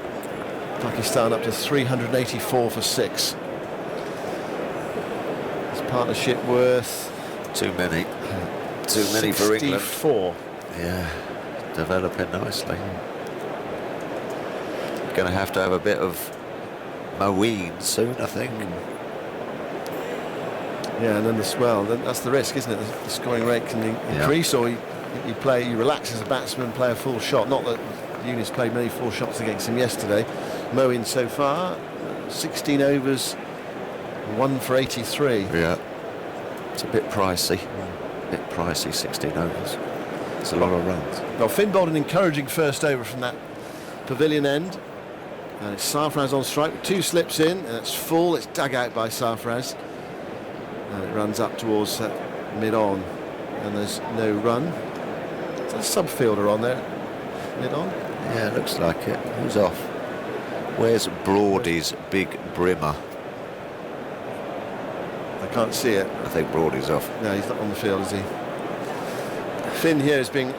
Pakistan up to 384 for 6. His partnership worth too many for England. 64. Yeah, developing nicely. Going to have a bit of Moeen soon, I think. Yeah, and then that's the risk, isn't it? The scoring rate can increase, or you relax as a batsman, play a full shot. Not that Yunus played many full shots against him yesterday. Moeen so far, 16 overs, 1 for 83. Yeah, it's a bit pricey. 16 overs. It's a lot of runs. Well, Finn bowled an encouraging first over from that pavilion end. And it's Sarfraz on strike with 2 slips in, and it's full. It's dug out by Sarfraz. And it runs up towards mid-on, and there's no run. Is that a sub-fielder on there? Mid-on? Yeah, looks like it. Who's off? Where's Broady's big brimmer? I can't see it. I think Broady's off. No, he's not on the field, is he? Finn here is being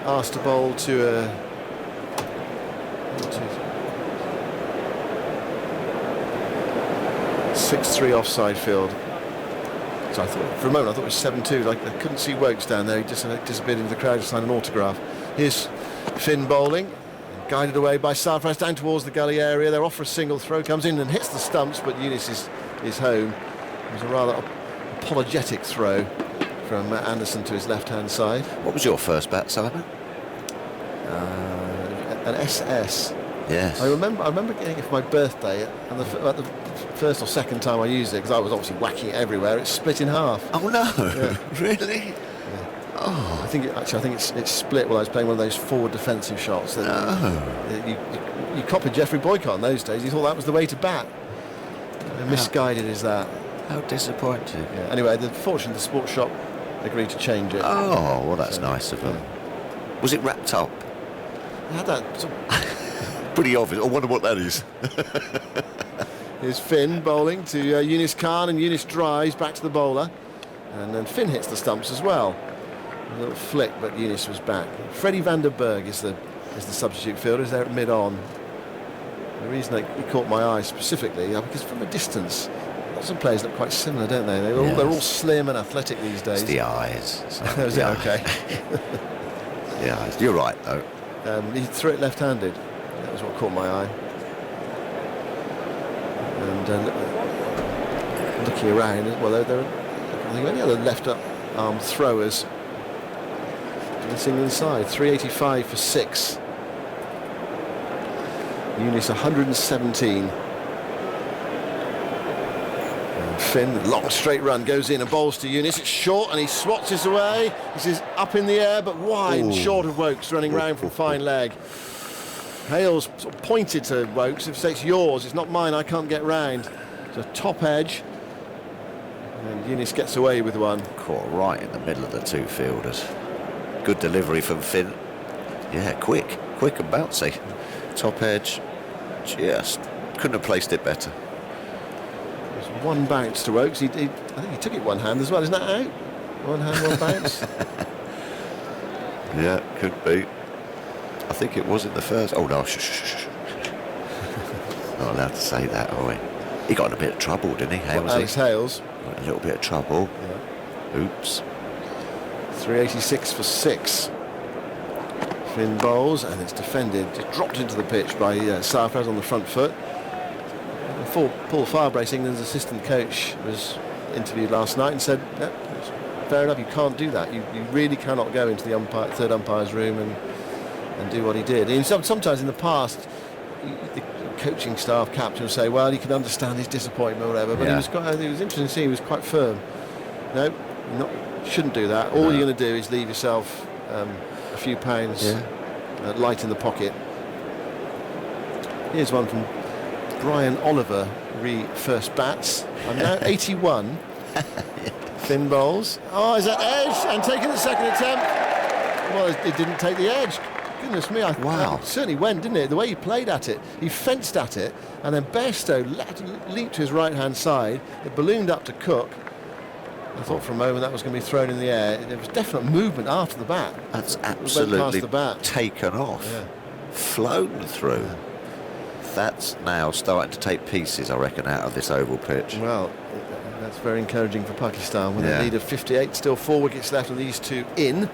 asked to bowl to a 6-3 offside field. So I thought, for a moment, I thought it was 7-2. Like, I couldn't see Wokes down there. He just disappeared into the crowd to sign an autograph. Here's Finn bowling, guided away by Sarfraz down towards the gully area. They're off for a single throw, comes in and hits the stumps, but Eunice is home. It was a rather apologetic throw from Anderson to his left-hand side. What was your first bat, Simon? An SS. Yes. I remember getting it for my birthday, and the first or second time I used it, because I was obviously whacking it everywhere, it split in half. Oh no! Yeah. Really? Yeah. Oh, I think it's split while I was playing one of those forward defensive shots. That you copied Geoffrey Boycott in those days. You thought that was the way to bat. Misguided is that? How disappointing. Yeah. Anyway, fortunately the sports shop agreed to change it. Oh, well, that's nice of them. Yeah. Was it wrapped up? It had that sort of pretty obvious. I wonder what that is. Here's Finn bowling to Eunice Khan, and Eunice drives back to the bowler, and then Finn hits the stumps as well. A little flick, but Eunice was back. Freddie van der Berg is the substitute fielder. He's there at mid-on. The reason he caught my eye specifically, because from a distance, lots of players look quite similar, don't they? They're all slim and athletic these days. It's the eyes. Is it? Okay. Yeah, you're right though. He threw it left-handed. That was what caught my eye. And looking around, well, there are any other left-arm throwers to this England side. 385 for 6. Eunice 117. And Finn, long straight run, goes in and bowls to Eunice. It's short and he swats this away. This is up in the air but wide, short of Wokes, running round from fine leg. Hales sort of pointed to Wokes. If it's yours, it's not mine, I can't get round. It's a top edge. And Eunice gets away with one. Caught right in the middle of the 2 fielders. Good delivery from Finn. Yeah, quick and bouncy. Top edge, just couldn't have placed it better. There's one bounce to Wokes. I think he took it one hand as well. Isn't that out? One hand, one bounce. Yeah, could be. I think it was in the first. Oh no, shh. Not allowed to say that, are we? He got in a bit of trouble, didn't he, Hales? Alex Hales. Got in a little bit of trouble. Yeah. Oops. 386 for 6. Finn bowls, and it's defended, just dropped into the pitch by Sarfraz on the front foot. Paul Firebrace, England's assistant coach, was interviewed last night and said, no, fair enough, you can't do that. You really cannot go into the third umpire's room and do what he did. And sometimes in the past, the coaching staff, captain, will say, well, you can understand his disappointment or whatever, but it was interesting to see he was quite firm. No, shouldn't do that. All you're going to do is leave yourself a few pounds light in the pocket. Here's one from Brian Oliver, first bats. I'm now 81. Finn bowls. Oh, is that edge? And taking the second attempt. Well, it didn't take the edge. Goodness me, wow. It certainly went, didn't it? The way he played at it, he fenced at it, and then Bairstow leaped to his right-hand side. It ballooned up to Cook. I thought for a moment that was going to be thrown in the air. There was definite movement after the bat. That's absolutely taken off, flown through. Yeah. That's now starting to take pieces, I reckon, out of this oval pitch. Well, that's very encouraging for Pakistan with a lead of 58, still 4 wickets left and these 2 in.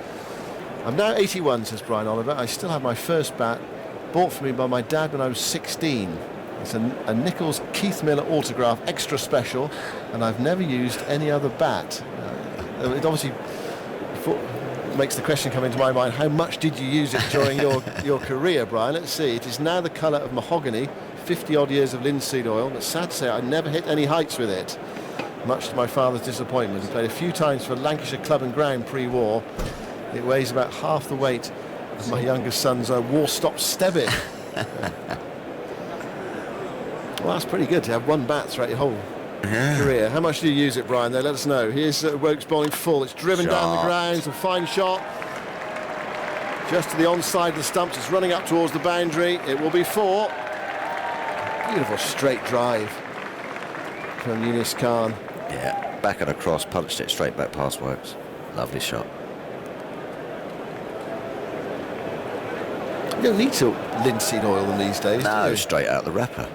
I'm now 81, says Brian Oliver. I still have my first bat, bought for me by my dad when I was 16. It's a Nichols Keith Miller autograph, extra special, and I've never used any other bat. It obviously makes the question come into my mind, how much did you use it during your career, Brian? Let's see. It is now the colour of mahogany, 50-odd years of linseed oil, but sad to say I never hit any heights with it, much to my father's disappointment. He played a few times for Lancashire Club and Ground pre-war. It weighs about half the weight of my youngest son's Warstop Stebbit. Well, that's pretty good to have one bat throughout your whole career. How much do you use it, Brian? Though, let us know. Here's Woakes bowling full. It's driven down the ground. It's a fine shot. Just to the onside of the stumps. It's running up towards the boundary. It will be 4. Beautiful straight drive from Yunus Khan. Yeah, back and across, punched it straight back past Woakes. Lovely shot. You don't need to linseed oil them these days. No, straight out the wrapper.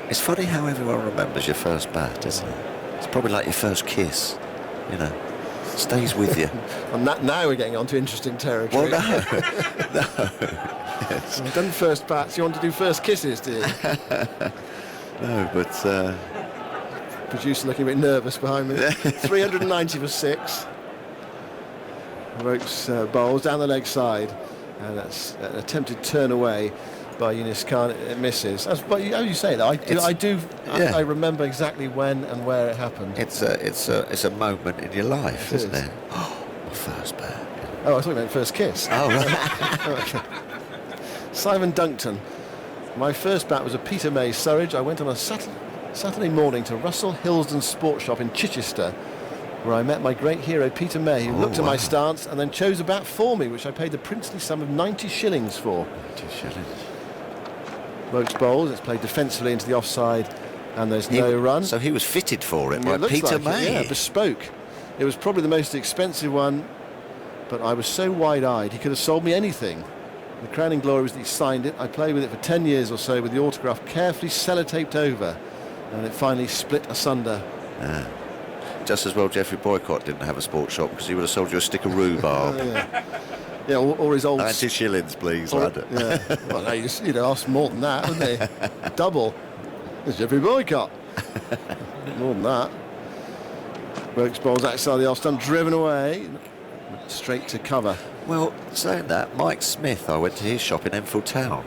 It's funny how everyone remembers your first bat, isn't it? It's probably like your first kiss, you know. Stays with you. And now we're getting on to interesting territory. Well, no. Yes. You've done first bats, you want to do first kisses, do you? No, but... Producer looking a bit nervous behind me. 390 for 6. Woakes bowls down the leg side. And that's an attempted turn away by Yunus Khan. It misses. But how you say that? I remember exactly when and where it happened. It's a moment in your life, isn't it? Oh, my first bat. Oh, I thought you meant first kiss. Oh, right. Okay. Simon Duncton. My first bat was a Peter May Surridge. I went on a Saturday morning to Russell Hillsden Sports Shop in Chichester, where I met my great hero Peter May, who looked at my stance and then chose a bat for me, which I paid the princely sum of 90 shillings for. 90 shillings. Woakes bowls, it's played defensively into the offside, and there's no run. So he was fitted for it by Peter May. Yeah, bespoke. It was probably the most expensive one, but I was so wide-eyed, he could have sold me anything. The crowning glory was that he signed it. I played with it for 10 years or so with the autograph carefully sellotaped over, and it finally split asunder. Yeah. Just as well Geoffrey Boycott didn't have a sports shop, because he would have sold you a stick of rhubarb. Yeah, or his old... 90 shillings, please, lad. Yeah. Well, no, you'd ask more than that, wouldn't they? Double. It's Geoffrey Boycott. More than that. Woakes bowls outside the off stump, driven away. Straight to cover. Well, saying that, Mike Smith, I went to his shop in Enfield Town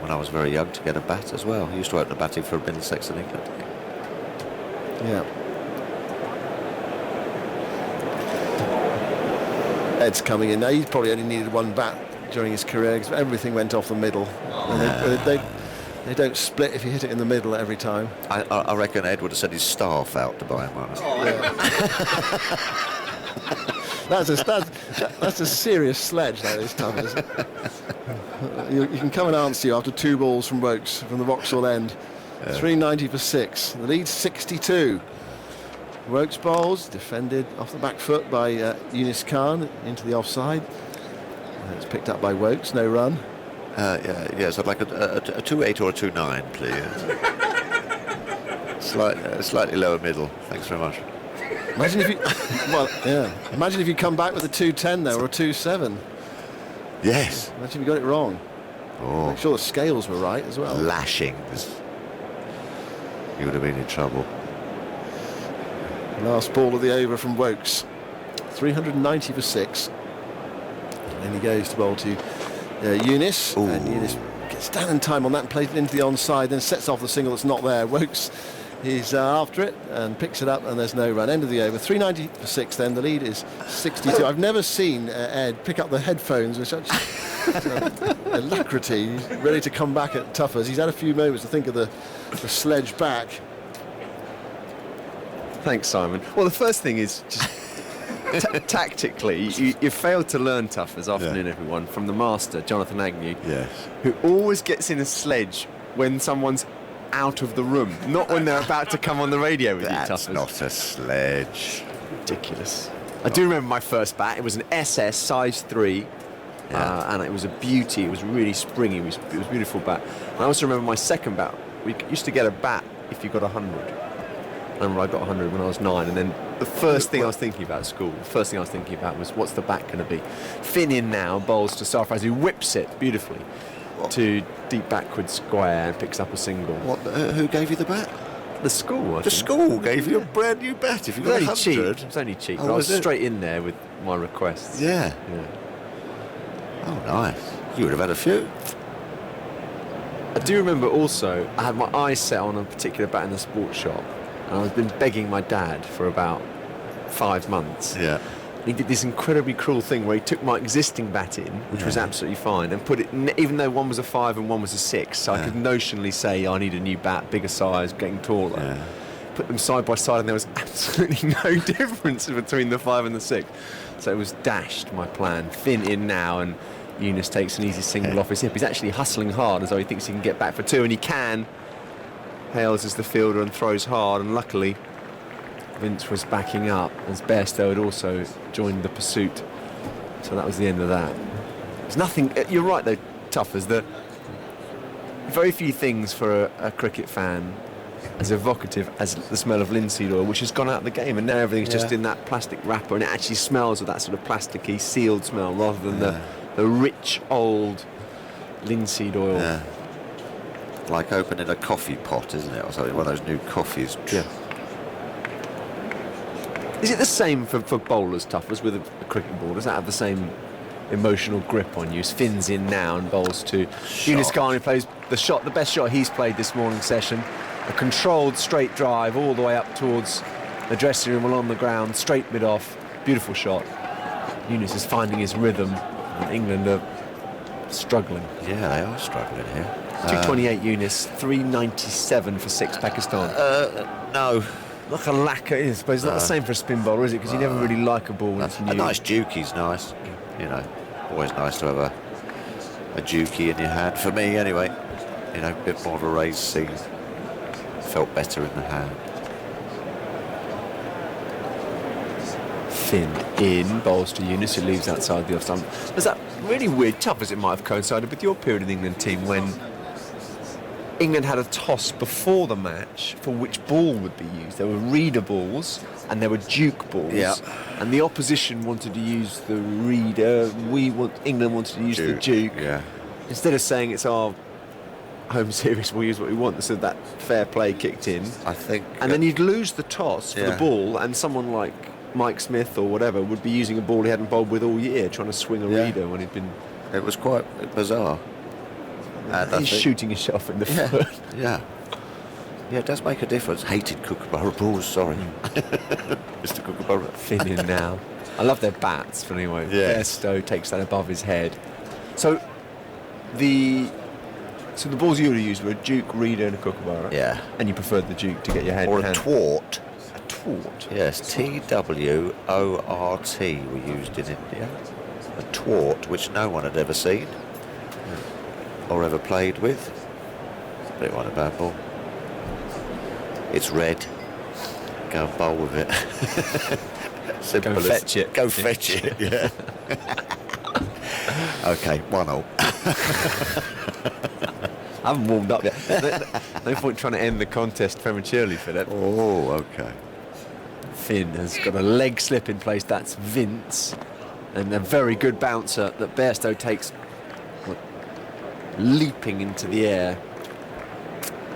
when I was very young to get a bat as well. He used to open a batting for Middlesex in England. Yeah. Ed's coming in now. He's probably only needed one bat during his career because everything went off the middle. And they don't split if you hit it in the middle every time. I reckon Ed would have sent his staff out to buy him one. That's a serious sledge, that is tough, isn't it? You can come and answer you after 2 balls from Woakes from the Vauxhall end. 390 for 6. The lead's 62. Woakes bowls, defended off the back foot by Yunus Khan into the offside. It's picked up by Woakes, no run. Yes, I'd like a 2-8 or a 2-9, please. Slightly lower middle. Thanks very much. Imagine if you, Imagine if you come back with a 2-10 though, or a 2-7. Yes. Imagine if you got it wrong. Oh. Make sure the scales were right as well. Lashings. You would have been in trouble. Last ball of the over from Woakes. 390 for 6. And then he goes to bowl to Yunus. Ooh. And Yunus gets down in time on that and plays it into the onside, then sets off the single that's not there. Woakes is after it and picks it up, and there's no run. End of the over. 390 for 6 then. The lead is 62. I've never seen Ed pick up the headphones with such alacrity. He's ready to come back at Tuffers. He's had a few moments to think of the sledge back. Thanks, Simon. Well, the first thing is just tactically, you failed to learn Tuffers. Afternoon, everyone, from the master, Jonathan Agnew, who always gets in a sledge when someone's out of the room, not when they're about to come on the radio with you, Tuffers. That's not a sledge. Ridiculous. I do remember my first bat. It was an SS size 3. And it was a beauty. It was really springy. It was a beautiful bat. And I also remember my second bat. We used to get a bat if you got 100. I remember I got 100 when I was 9, and then the first thing I was thinking about at school, was what's the bat going to be? Finn in now, bowls to Sarfraz, who whips it beautifully to deep backward square and picks up a single. Who gave you the bat? The school, I think. School gave you a brand new bat. If you got 100, it was only cheap. But I was straight in there with my requests. Yeah. Oh, nice. You would have had a few. I do remember also I had my eyes set on a particular bat in the sports shop, and I've been begging my dad for about 5 months. Yeah. He did this incredibly cruel thing where he took my existing bat in, which was absolutely fine, and put it, even though one was a 5 and one was a 6, so I could notionally say I need a new bat, bigger size, getting taller. Put them side by side, and there was absolutely no difference between the 5 and the 6. So it was dashed, my plan. Finn in now, and Younes takes an easy single off his hip. He's actually hustling hard as though he thinks he can get back for 2, and he can. Hales is the fielder and throws hard, and luckily Vince was backing up as Bairstow had also joined the pursuit. So that was the end of that. There's nothing, you're right though, Tuffers, that very few things for a cricket fan as evocative as the smell of linseed oil, which has gone out of the game, and now everything's just in that plastic wrapper, and it actually smells of that sort of plasticky sealed smell rather than the rich old linseed oil. Yeah. Like opening a coffee pot, isn't it, or something, one of those new coffees. Yeah. Is it the same for bowlers, Tuffers, with a cricket ball? Does that have the same emotional grip on you? Finn's in now and bowls to Younes Khan, who plays the best shot he's played this morning session. A controlled straight drive all the way up towards the dressing room along the ground, straight mid-off. Beautiful shot. Younes is finding his rhythm, and England are struggling. Yeah, they are struggling here. 228 Younes, 397 for 6 Pakistan. No. Like a lacquer, I suppose. It's not the same for a spin bowler, is it? Because you never really like a ball when it's new. A nice dukey's nice. You know, always nice to have a dukey in your hand. For me, anyway. You know, a bit more of a raised seam. Felt better in the hand. Finn in, bowls to Younes, who leaves outside the off-stump. There's that really weird, tough as it might have coincided with your period in the England team when England had a toss before the match for which ball would be used. There were reader balls and there were duke balls. Yeah. And the opposition wanted to use the reader. England wanted to use the duke. Yeah. Instead of saying it's our home series, we'll use what we want. So that fair play kicked in. I think. And then you'd lose the toss for the ball, and someone like Mike Smith or whatever would be using a ball he hadn't bowled with all year, trying to swing a reader when he'd been. It was quite bizarre. And he's shooting himself in the foot. Yeah. Yeah, it does make a difference. Hated Kookaburra balls, sorry. Mr. Kookaburra. Finn in now. I love their bats, but anyway. Yeah. Bairstow takes that above his head. So the balls you would have used were a duke, reader and a Kookaburra. Yeah. And you preferred the duke to get your head or in a hand. twort. A twort? Yes, TWORT were used in India. A twort, which no one had ever seen or ever played with. But it wasn't a bad ball. It's red. Go and bowl with it. Simple Go fetch it. Go fetch it, yeah. OK, 1-0. I haven't warmed up yet. No point trying to end the contest prematurely, Philip. Oh, OK. Finn has got a leg slip in place. That's Vince. And a very good bouncer that Bairstow takes leaping into the air.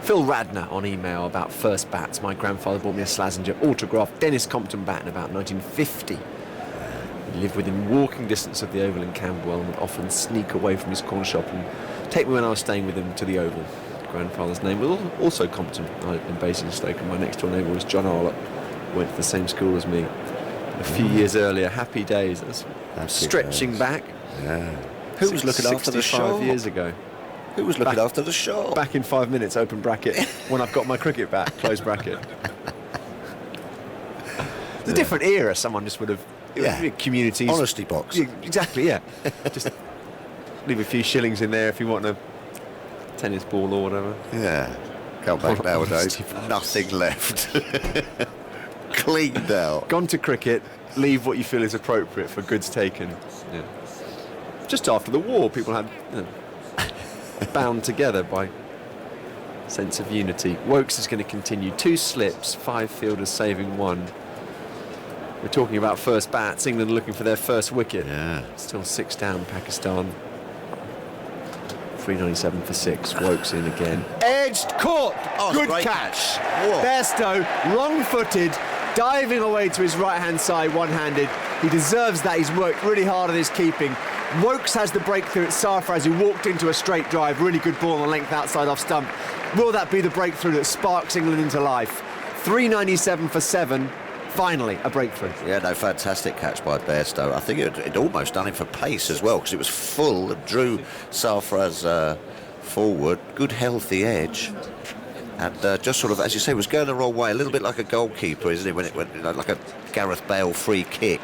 Phil Radner on email about first bats. My grandfather bought me a Slazenger autograph Dennis Compton bat in about 1950. He lived within walking distance of the Oval in Camberwell and would often sneak away from his corner shop and take me when I was staying with him to the Oval. Grandfather's name was also Compton. I lived in Basingstoke and my next door neighbour was John Arlott, who went to the same school as me. A few years earlier, happy days. That's stretching back. Yeah. Who was looking after the show? 65 years ago. Who was looking after the show? Back in 5 minutes, open bracket, when I've got my cricket bat, close bracket. It's a different era, someone just would have... Communities... Honesty box. Yeah, exactly, yeah. Just leave a few shillings in there if you want a tennis ball or whatever. Yeah. Come back nowadays, nothing left. Cleaned out. Gone to cricket, leave what you feel is appropriate for goods taken. Yeah. Just after the war, people had... bound together by sense of unity. Wokes is going to continue. 2 slips, 5 fielders saving 1. We're talking about first bats. England looking for their first wicket. Yeah. Still 6 down, Pakistan. 397 for 6. Wokes in again. Edged, caught. Oh, good great catch. Whoa. Bairstow, wrong-footed, diving away to his right-hand side, one-handed. He deserves that. He's worked really hard on his keeping. Wokes has the breakthrough at Sarfraz, who walked into a straight drive. Really good ball on the length outside off stump. Will that be the breakthrough that sparks England into life? 397 for 7, Finally, a breakthrough. Yeah, no, fantastic catch by Bairstow. I think it almost done him for pace as well, because it was full and drew Sarfraz forward. Good, healthy edge. And just sort of, as you say, was going the wrong way, a little bit like a goalkeeper, isn't it? When it went like a Gareth Bale free kick.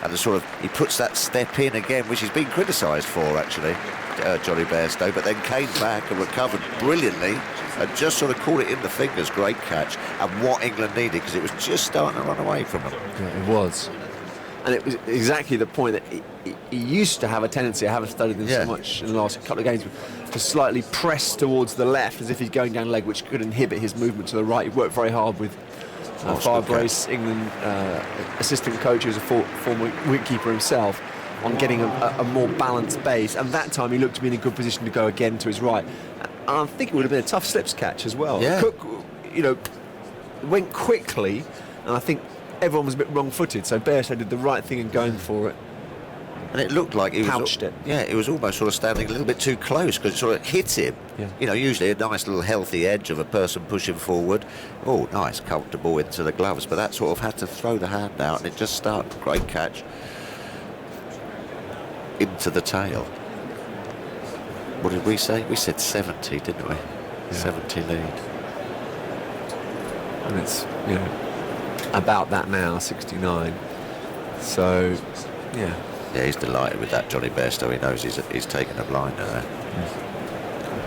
And he puts that step in again, which he's been criticised for, actually, Johnny Bairstow, but then came back and recovered brilliantly and just sort of caught it in the fingers. Great catch, and what England needed, because it was just starting to run away from them. Yeah, it was. And it was exactly the point that he used to have a tendency, I haven't studied him so much in the last couple of games, to slightly press towards the left as if he's going down leg, which could inhibit his movement to the right. He worked very hard with Firebrace, England assistant coach, who's a former wicketkeeper himself, on getting a more balanced base. And that time he looked to be in a good position to go again to his right. And I think it would have been a tough slips catch as well. Yeah. Cook, went quickly, and I think everyone was a bit wrong-footed. So Bairstow did the right thing in going for it. And it looked like he pouched it. Yeah, it was almost sort of standing a little bit too close, because it sort of hit him. Yeah. Usually a nice little healthy edge of a person pushing forward. Oh, nice, comfortable into the gloves. But that sort of had to throw the hand out, and it just started. Great catch. Into the tail. What did we say? We said 70, didn't we? Yeah. 70 lead. And it's, about that now, 69. So, yeah. Yeah, he's delighted with that, Johnny Bairstow. He knows he's taken a blinder there.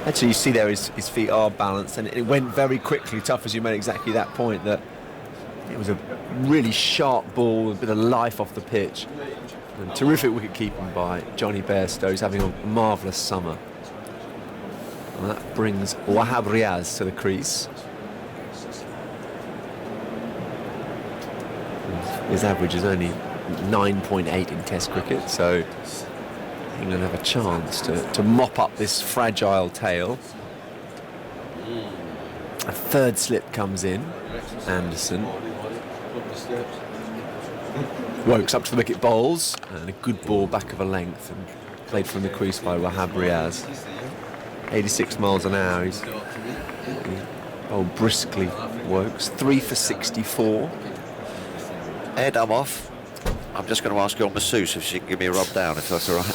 Actually, you see there his feet are balanced, and it went very quickly. Tough, as you made exactly that point, that it was a really sharp ball with a bit of life off the pitch. And terrific wicket keeping by Johnny Bairstow. He's having a marvellous summer. And that brings Wahab Riaz to the crease. His average is only 9.8 in Test cricket, so England have a chance to mop up this fragile tail. A third slip comes in. Anderson. Wokes up to the wicket, bowls, and a good ball back of a length, and played from the crease by Wahab Riaz. 86 miles an hour. He's bowled briskly, Wokes. 3 for 64. Ed, I'm off. I'm just going to ask your masseuse if she can give me a rub down, if that's all right.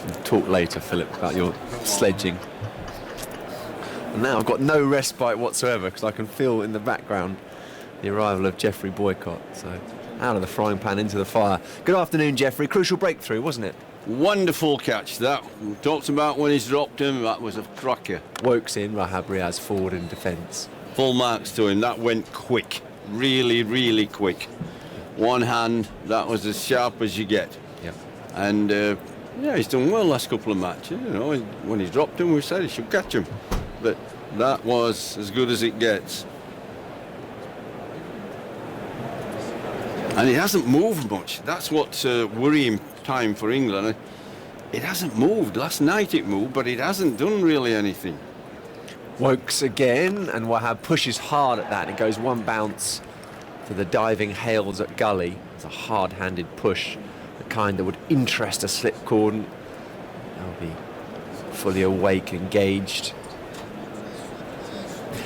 We'll talk later, Philip, about your sledging. And now I've got no respite whatsoever, because I can feel in the background the arrival of Geoffrey Boycott. So out of the frying pan into the fire. Good afternoon, Geoffrey. Crucial breakthrough, wasn't it? Wonderful catch, that. We talked about when he's dropped him, that was a cracker. Wokes in, Wahab Riaz forward in defence. Full marks to him, that went quick. Really, really quick. One hand, that was as sharp as you get. Yeah. And, he's done well last couple of matches. When he dropped him, we said he should catch him. But that was as good as it gets. And it hasn't moved much. That's what's worrying time for England. It hasn't moved. Last night it moved, but it hasn't done really anything. Wokes again, and Wahab pushes hard at that. It goes one bounce to the diving Hales at gully. It's a hard-handed push, the kind that would interest a slip cordon. They'll be fully awake, engaged.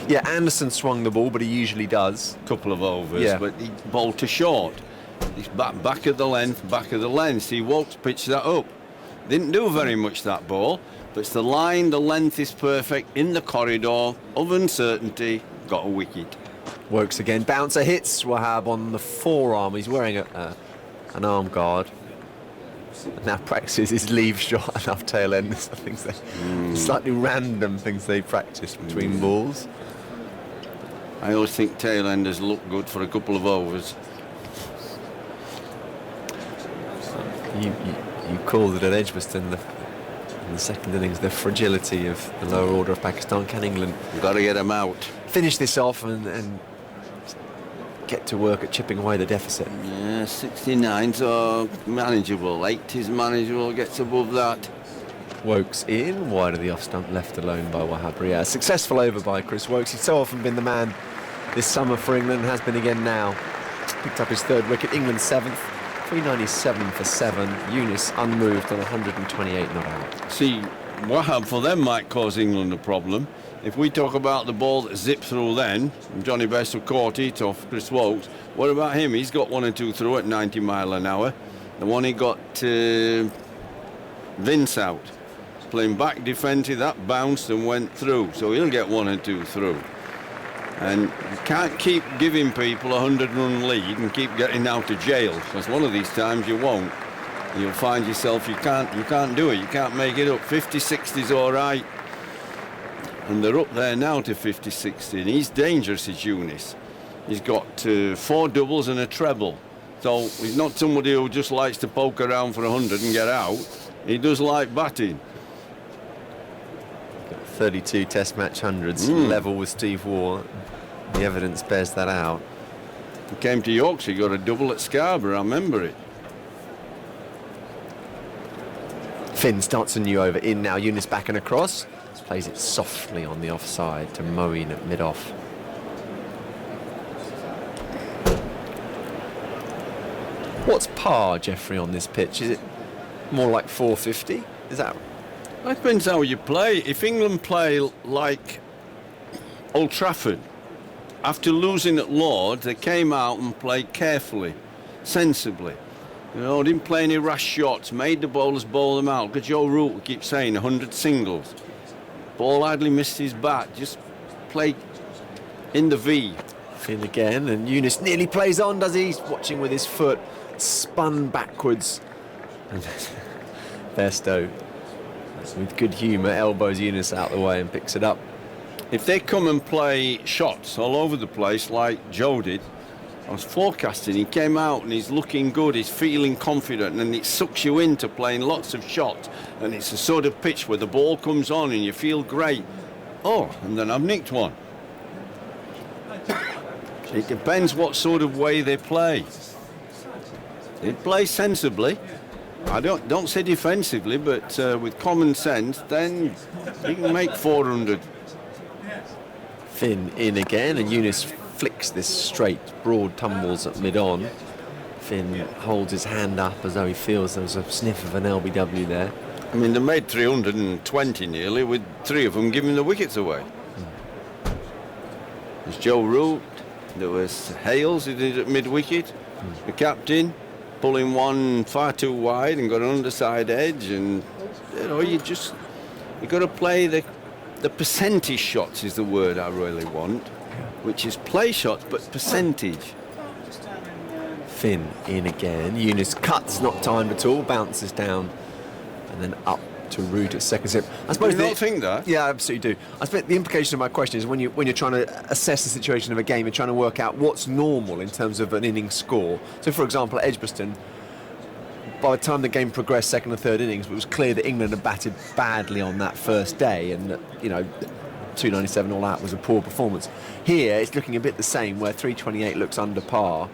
Yeah, Anderson swung the ball, but he usually does. Couple of overs, but he bowled too short. He's back of the length. See, Wokes pitched that up. Didn't do very much, that ball, but it's the line, the length is perfect, in the corridor, of uncertainty, got a wicket. Wokes again, bouncer hits Wahab on the forearm. He's wearing an arm guard. And now practices his leave shot enough tail ends. I think they're slightly random things they practice between balls. I always think tail enders look good for a couple of overs. You called it at Edgbaston in the second innings, the fragility of the lower order of Pakistan. Can England? You've got to get them out. Finish this off and get to work at chipping away the deficit. Yeah, 69's are manageable. 80's manageable, gets above that. Wokes in, wide of the off stump, left alone by Wahab Riaz. Successful over by Chris Wokes. He's so often been the man this summer for England, has been again now. Picked up his third wicket, England 7th, 397 for 7. Younis unmoved on 128 not out. See, Wahab for them might cause England a problem. If we talk about the ball that zipped through then, Johnny Best caught it off Chris Wokes, what about him? He's got 1 or 2 through at 90 mile an hour. The one he got Vince out, playing back defensive, that bounced and went through, so he'll get 1 or 2 through. And you can't keep giving people a 100-run lead and keep getting out of jail, because one of these times you won't. You'll find yourself you can't do it. You can't make it up. 50-60's all right, and they're up there now to 50-60. And he's dangerous, is Younis. He's got 4 doubles and a treble, so he's not somebody who just likes to poke around for 100 and get out. He does like batting. 32 Test match hundreds, level with Steve Waugh. The evidence bears that out. He came to Yorkshire, he got a double at Scarborough, I remember it. Finn starts a new over. In now, Younis back and across. Plays it softly on the offside to Moeen at mid-off. What's par, Jeffrey, on this pitch? Is it more like 450? Is that... It depends how you play. If England play like Old Trafford, after losing at Lord's, they came out and played carefully, sensibly. You know, didn't play any rash shots, made the bowlers bowl them out. Because Joe Root keeps saying 100 singles. Ball hardly missed his bat, just played in the V. Finn again, and Younis nearly plays on, does he? He's watching with his foot, spun backwards. And Bairstow, with good humour, elbows Younis out the way and picks it up. If they come and play shots all over the place like Joe did, I was forecasting, he came out and he's looking good, he's feeling confident, and it sucks you into playing lots of shots, and it's a sort of pitch where the ball comes on and you feel great. Oh, and then I've nicked one. It depends what sort of way they play. They play sensibly. I don't say defensively, but with common sense, then you can make 400. Finn in again, and Younis flicks this straight, broad tumbles at mid-on. Finn holds his hand up as though he feels there was a sniff of an LBW there. I mean, they made 320 nearly, with 3 of them giving the wickets away. There's Joe Root, there was Hales, who did it at mid-wicket, the captain, pulling one far too wide and got an underside edge, and you know, you got to play the percentage shots is the word I really want, which is play shots but percentage. Finn in again. Younis cuts, not timed at all, bounces down and then up to Root at second slip. I suppose you don't think that? Yeah, I absolutely do. I suppose the implication of my question is when you're trying to assess the situation of a game, you're trying to work out what's normal in terms of an innings score. So, for example, at Edgbaston, by the time the game progressed second and third innings, it was clear that England had batted badly on that first day, and you know, 297 all out was a poor performance. Here, it's looking a bit the same, where 328 looks under par.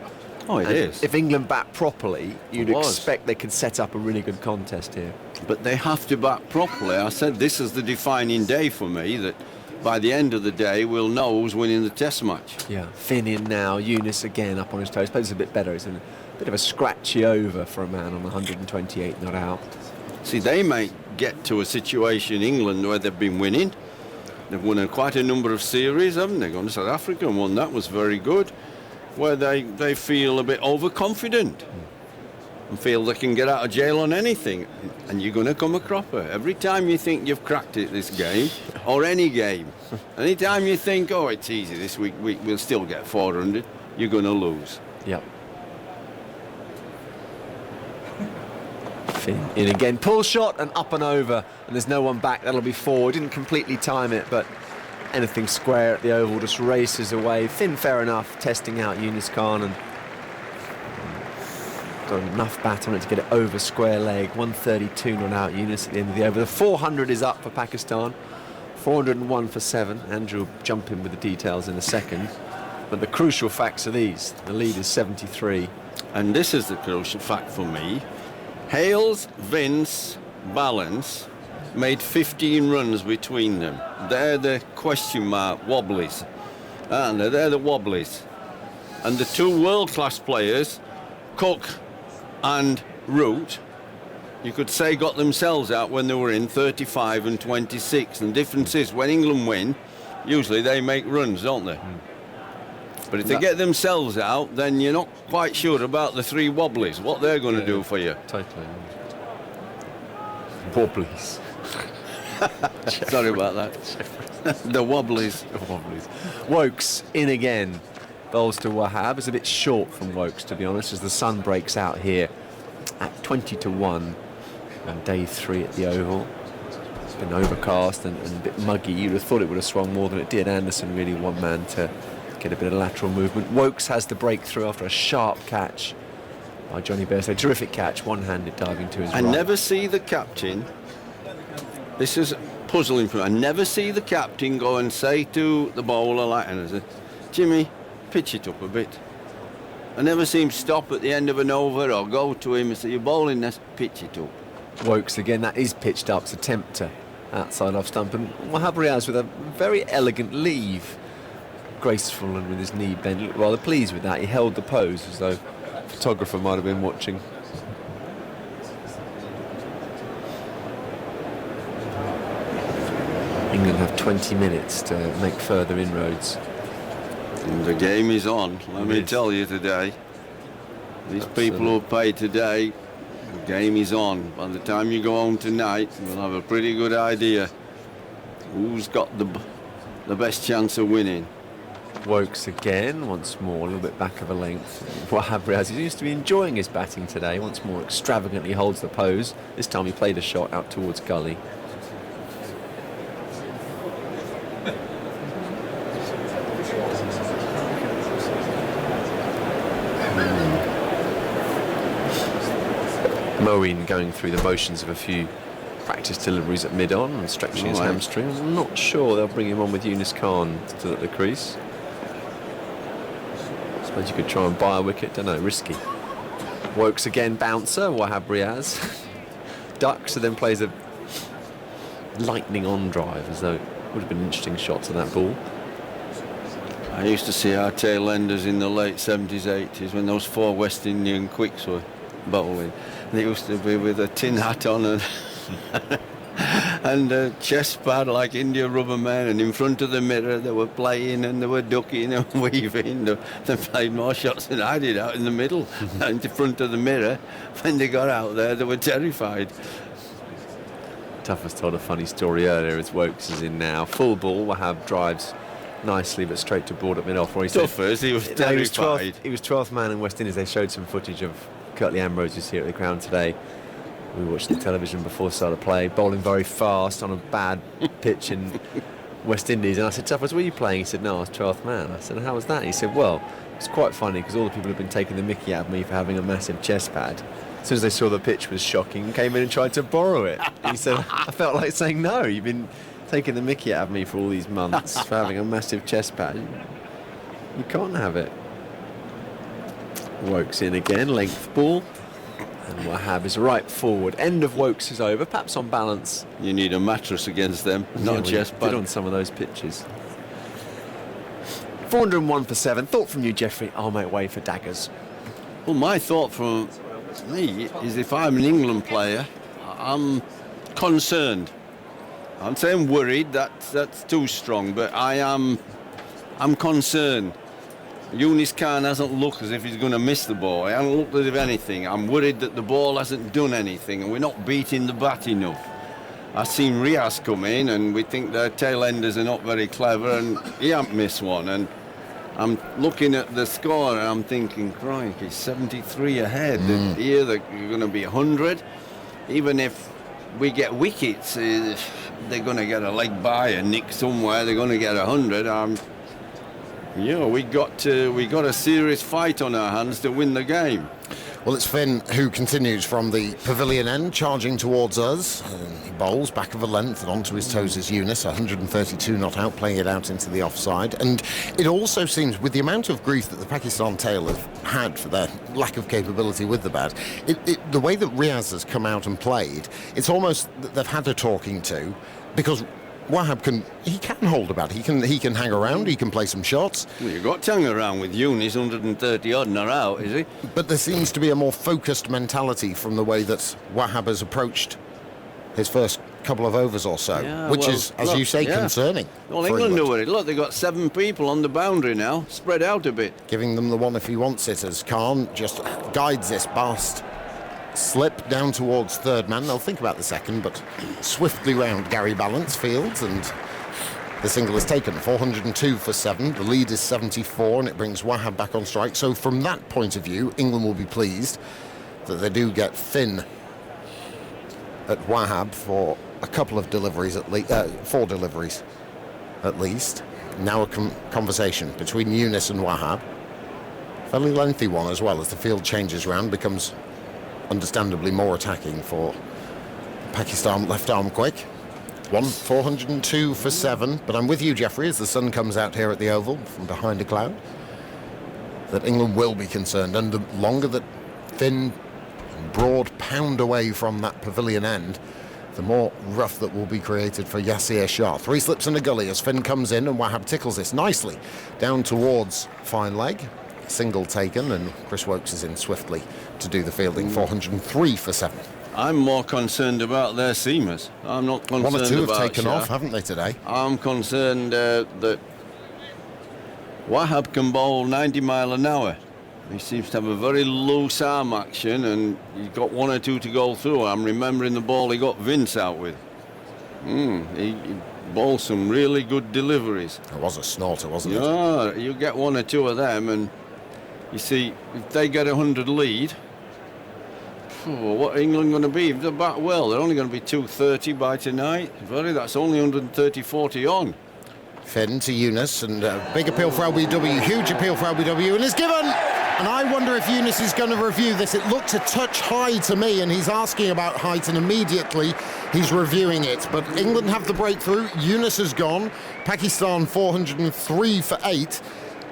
Oh, it is. If England bat properly, you'd expect they could set up a really good contest here. But they have to bat properly. I said this is the defining day for me, that by the end of the day, we'll know who's winning the Test match. Yeah, Finn in now, Younis again up on his toes. Plays a bit better. It's a bit of a scratchy over for a man on 128 not out. See, they may get to a situation, England, where they've been winning. They've won quite a number of series, haven't they? Gone to South Africa and won that, was very good. Where they feel a bit overconfident and feel they can get out of jail on anything, and you're going to come a cropper. Every time you think you've cracked it this game, or any game, any time you think, oh, it's easy this week, we'll still get 400, you're going to lose. Yep. Finn in again, pull shot and up and over, and there's no one back. That'll be 4. Didn't completely time it, but anything square at the oval just races away. Finn, fair enough, testing out Younis Khan and got enough bat on it to get it over square leg. 132 not out. Younis at the end of the over. The 400 is up for Pakistan. 401 for 7. Andrew will jump in with the details in a second. But the crucial facts are these. The lead is 73. And this is the crucial fact for me. Hales, Vince, Balance made 15 runs between them. They're the question mark wobblies. And they're the wobblies. And the 2 world-class players, Cook and Root, you could say, got themselves out when they were in 35 and 26. And the difference is, when England win, usually they make runs, don't they? But if they get themselves out, then you're not quite sure about the three wobblies, what they're going to do for you. Totally. Wobblies. Sorry about that. The wobblies. Wokes in again. Bowls to Wahab. It's a bit short from Wokes, to be honest, as the sun breaks out here at 20-1 on day 3 at the Oval. It's been overcast and a bit muggy. You'd have thought it would have swung more than it did. Anderson really one man to get a bit of lateral movement. Wokes has the breakthrough after a sharp catch by Johnny Bairstow. Terrific catch, one-handed diving to his right. I never see the captain, this is puzzling for me, I never see the captain go and say to the bowler like Anderson, Jimmy, pitch it up a bit. I never see him stop at the end of an over or go to him and say, you're bowling this, pitch it up. Wokes again, that is pitched up. It's a tempter outside off stump. And Wahab Riaz with a very elegant leave. Graceful and with his knee bent. Looked rather pleased with that. He held the pose as though a photographer might have been watching. England have 20 minutes to make further inroads. And the game is on, let me tell you today. These people who pay today, the game is on. By the time you go home tonight, you'll have a pretty good idea who's got the best chance of winning. Wokes again, once more, a little bit back of a length. Wahab Riaz, he seems to be enjoying his batting today. Once more, extravagantly holds the pose. This time he played a shot out towards gully. Moeen going through the motions of a few practice deliveries at mid-on and stretching his hamstring. I'm not sure they'll bring him on with Yunus Khan still at the crease. I suppose you could try and buy a wicket, don't know, risky. Wokes again, bouncer, Wahab Riaz. Ducks and then plays a lightning on drive as though it would have been interesting shots on that ball. I used to see our tail enders in the late 70s, 80s when those 4 West Indian quicks were bowling. They used to be with a tin hat on and and a chest pad like India Rubber Men, and in front of the mirror they were playing and they were ducking and weaving. They played more shots than I did out in the middle and in front of the mirror. When they got out there they were terrified. Tuffers told a funny story earlier as Wokes is in now. Full ball, Wahab drives nicely but straight to board at mid-off where he Tuffers, he was terrified. He was 12th man in West Indies. They showed some footage of Curtly Ambrose is here at the ground today. We watched the television before the start of play, bowling very fast on a bad pitch in West Indies. And I said, Tuffers, were you playing? He said, no, I was 12th man. I said, how was that? He said, well, it's quite funny because all the people have been taking the mickey out of me for having a massive chest pad. As soon as they saw the pitch was shocking, came in and tried to borrow it. He said, I felt like saying, no, you've been taking the mickey out of me for all these months for having a massive chest pad. You can't have it. Wokes in again, length ball. And Wahab is right forward. End of Wokes is over, perhaps on balance. You need a mattress against them, not a chest pad. Did on some of those pitches. 401 for 7. Thought from you, Geoffrey. I'll make way for daggers. Well, my thought from me is if I'm an England player, I'm concerned. I'm saying worried, that's too strong, but I'm concerned. Yunus Khan hasn't looked as if he's going to miss the ball. He hasn't looked as if anything. I'm worried that the ball hasn't done anything and we're not beating the bat enough. I've seen Riaz come in and we think their tail enders are not very clever and he hasn't missed one. And I'm looking at the score and I'm thinking, crikey, 73 ahead. Here they're going to be 100. Even if we get wickets, they're going to get a leg by and nick somewhere. They're going to get 100. Yeah, we got a serious fight on our hands to win the game. Well, it's Finn who continues from the pavilion end, charging towards us. He bowls back of a length and onto his toes is Yunus, 132 not out, playing it out into the offside. And it also seems, with the amount of grief that the Pakistan tail have had for their lack of capability with the bat, the way that Riaz has come out and played, it's almost that they've had a talking to, because Wahab can hold about. He can hang around. He can play some shots. Well, you've got to hang around with Younis, 130 odd and are out, is he? But there seems to be a more focused mentality from the way that Wahab has approached his first couple of overs or so, which is, as you say, concerning. Well, England do it. Look, they've got 7 people on the boundary now, spread out a bit. Giving them the one if he wants it, as Khan just guides this past slip down towards third man. They'll think about the second, but swiftly round Gary Balance fields, and the single is taken. 402 for 7. The lead is 74, and it brings Wahab back on strike. So from that point of view, England will be pleased that they do get Finn at Wahab for a couple of deliveries, 4 deliveries at least. Now a conversation between Younis and Wahab. Fairly lengthy one as well, as the field changes round, becomes understandably more attacking for Pakistan left arm quick. 402 for 7, but I'm with you, Geoffrey, as the sun comes out here at the Oval from behind a cloud, that England will be concerned, and the longer that Finn and Broad pound away from that pavilion end, the more rough that will be created for Yasir Shah. 3 slips and a gully as Finn comes in, and Wahab tickles this nicely down towards fine leg. Single taken, and Chris Wokes is in swiftly to do the fielding. 403 for 7. I'm more concerned about their seamers. I'm not concerned about 1 or 2 have taken Shah. off, haven't they, today? I'm concerned that Wahab can bowl 90 mile an hour. He seems to have a very loose arm action, and he's got 1 or 2 to go through. I'm remembering the ball he got Vince out with. He bowled some really good deliveries. It was a snorter, wasn't it? Yeah, you get 1 or 2 of them, and you see, if they get 100 lead, what are England going to be? If they're back well, they're only going to be 230 by tonight. That's only 130-40 on. Finn to Younis, and a big appeal for LBW, huge appeal for LBW, and it's given! And I wonder if Younis is going to review this. It looked a touch high to me, and he's asking about height, and immediately he's reviewing it. But England have the breakthrough. Younis has gone. Pakistan 403 for 8.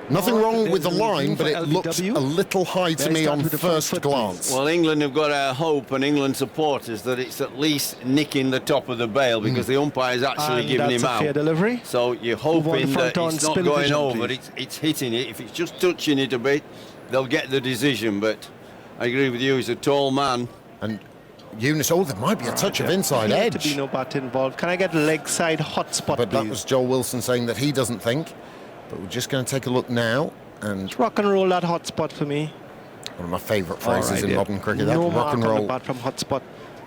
Nothing wrong with the line, but it looks a little high to me on first glance. Well, England have got our hope, and England supporters, that it's at least nicking the top of the bail, because the umpire's actually giving him out. Fair delivery. So you're hoping that it's not going over, it's hitting it. If it's just touching it a bit, they'll get the decision. But I agree with you, he's a tall man. And Younis, there might be a touch of inside edge. To be no bat involved. Can I get leg side hot spot, But please? that was Joel Wilson saying that he doesn't think. But we're just going to take a look now, and rock and roll that hot spot for me. One of my favourite phrases in modern cricket. No that rock and mark roll. on the bat from hot spot.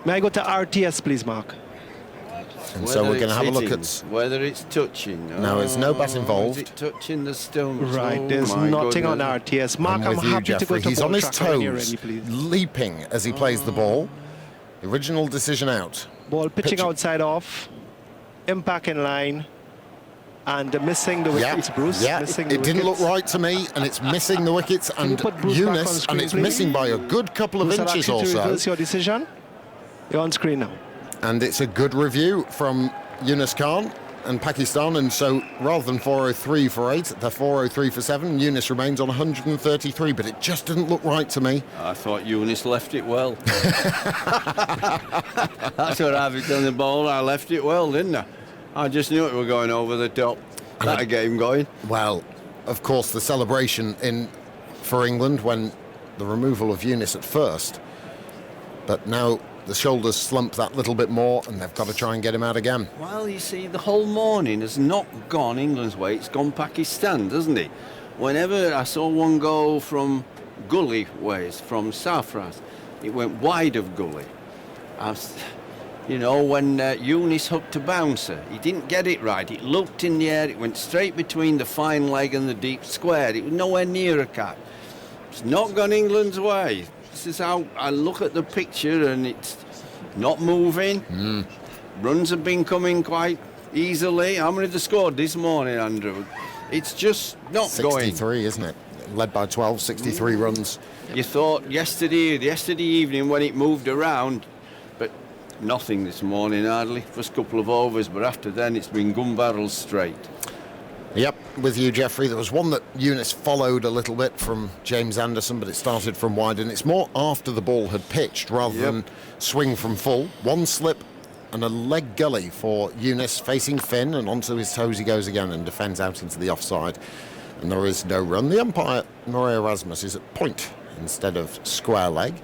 May I go to RTS, please, Mark? And so we're going to have a look at whether it's touching. No, there's no bat involved. Is it touching the stones? Right, there's nothing on RTS. Mark, I'm happy to go to He's on his ball tracker when you're toes, ready, please. leaping as he plays the ball. The original decision out. Ball pitching outside off, impact in line, and missing the wickets, Bruce. Yeah, missing the it didn't look wickets. right to me, and it's missing the wickets, Can you and put Bruce back on Younis, screen, and it's please? missing by a good couple of Bruce, I'd inches like or you to so. reverse your decision. You're on screen now. And it's a good review from Younis Khan and Pakistan, and so rather than 403 for 8, they're 403 for 7. Younis remains on 133, but it just didn't look right to me. I thought Younis left it well. That's what I've done the ball. I left it well, didn't I? I just knew it were going over the top. That game going. Well, of course, the celebration for England when the removal of Younis at first, but now the shoulders slump that little bit more, and they've got to try and get him out again. Well, you see, the whole morning has not gone England's way. It's gone Pakistan, doesn't it? Whenever I saw one go from gully ways, from Safras, it went wide of gully. You know, when Younis hooked a bouncer, he didn't get it right. It looked in the air, it went straight between the fine leg and the deep square. It was nowhere near a catch. It's not gone England's way. This is how I look at the picture, and it's not moving. Runs have been coming quite easily. How many have they scored this morning, Andrew? It's just not 63, going. 63, isn't it? Led by 12, 63 runs. You thought yesterday evening when it moved around, but nothing this morning hardly. First couple of overs, but after then it's been gun barrels straight. Yep, with you, Geoffrey. There was one that Younis followed a little bit from James Anderson, but it started from wide, and it's more after the ball had pitched rather than swing from full. One slip and a leg gully for Eunice, facing Finn, and onto his toes he goes again and defends out into the offside. And there is no run. The umpire, Murray Erasmus, is at point instead of square leg.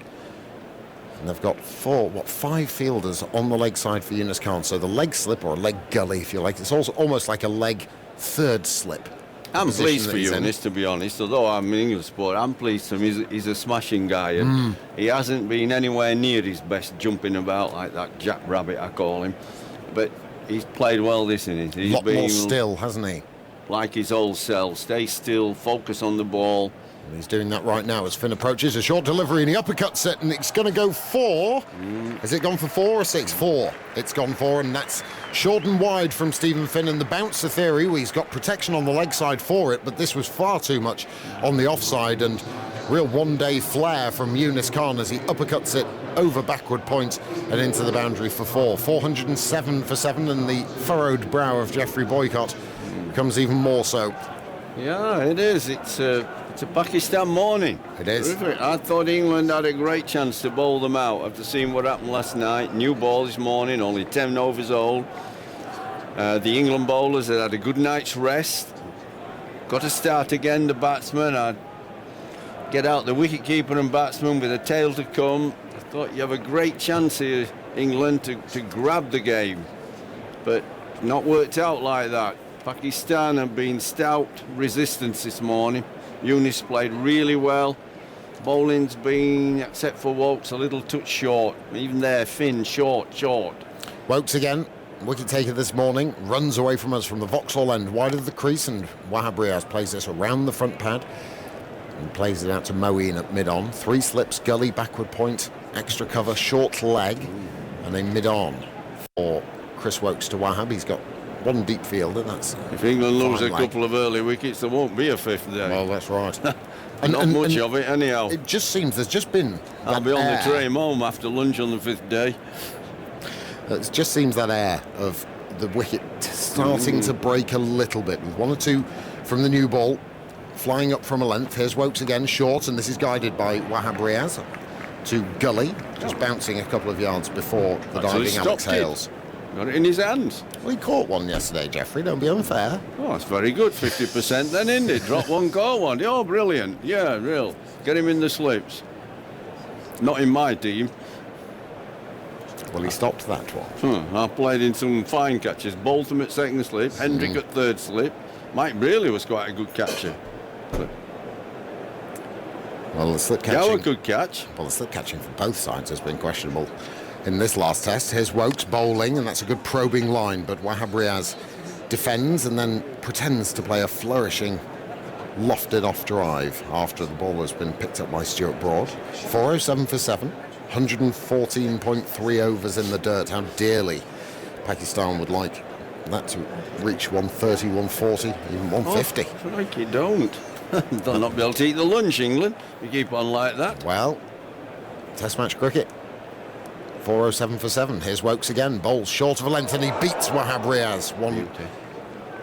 And they've got 5 fielders on the leg side for Eunice Khan. So the leg slip, or a leg gully if you like, it's also almost like a leg third slip. I'm pleased for Eunice, to be honest. Although I'm an English sport, I'm pleased for him. He's a smashing guy, and he hasn't been anywhere near his best jumping about like that Jack Rabbit, I call him. But he's played well this innings. He's lot been more still, hasn't he? Like his old self. Stay still, focus on the ball. And he's doing that right now as Finn approaches. A short delivery in the uppercut set, and it's going to go 4. Has it gone for 4 or 6? 4. It's gone 4, and that's short and wide from Stephen Finn. And the bouncer theory, he's got protection on the leg side for it, but this was far too much on the offside, and real one-day flair from Eunice Khan as he uppercuts it over backward point and into the boundary for 4. 407 for 7, and the furrowed brow of Geoffrey Boycott becomes even more so. Yeah, it is. It's a Pakistan morning. It is. Terrific. I thought England had a great chance to bowl them out after seeing what happened last night. New ball this morning, only 10 overs old. The England bowlers had a good night's rest. Got to start again, the batsmen. I'd get out the wicketkeeper and batsman with a tail to come. I thought you have a great chance here, England, to grab the game. But not worked out like that. Pakistan have been stout resistance this morning. Eunice played really well. Bowling's been, except for Wokes, a little touch short. Even there, Finn, short. Wokes again, wicket taker this morning, runs away from us from the Vauxhall end, wide of the crease, and Wahab Riaz plays this around the front pad and plays it out to Moeen at mid-on. 3 slips, gully, backward point, extra cover, short leg, and a mid-on for Chris Wokes to Wahab. He's got 1 deep fielder. That's if England lose a couple of early wickets, there won't be a 5th day. Well, that's right. Not much of it, anyhow. It just seems there's just been. I'll be on the train home after lunch on the 5th day. It just seems that air of the wicket starting to break a little bit, with 1 or 2 from the new ball flying up from a length. Here's Wokes again, short, and this is guided by Wahab Riaz to gully, just bouncing a couple of yards before the diving Alex Hales. Got it in his hands. Well, he caught one yesterday, Geoffrey. Don't be unfair. Oh, that's very good. 50% then, isn't it? Drop 1, caught 1. Oh, brilliant. Yeah, real. Get him in the slips. Not in my team. Well, he stopped that one. I played in some fine catches. Bolton at 2nd slip, Hendrick at 3rd slip. Mike Brearley was quite a good catcher. But well, the slip catching. Gower could catch. Well, the slip catching from both sides has been questionable in this last test. Here's Wokes bowling, and that's a good probing line, but Wahab Riaz defends and then pretends to play a flourishing lofted off drive after the ball has been picked up by Stuart Broad. 407 for 7, 114.3 overs in the dirt. How dearly Pakistan would like that to reach 130, 140, even 150. Oh, like you don't. They'll not be able to eat the lunch, England. You keep on like that. Well, Test match cricket. 407 for 7. Here's Wokes again. Bowls short of a length, and he beats Wahab Riaz. One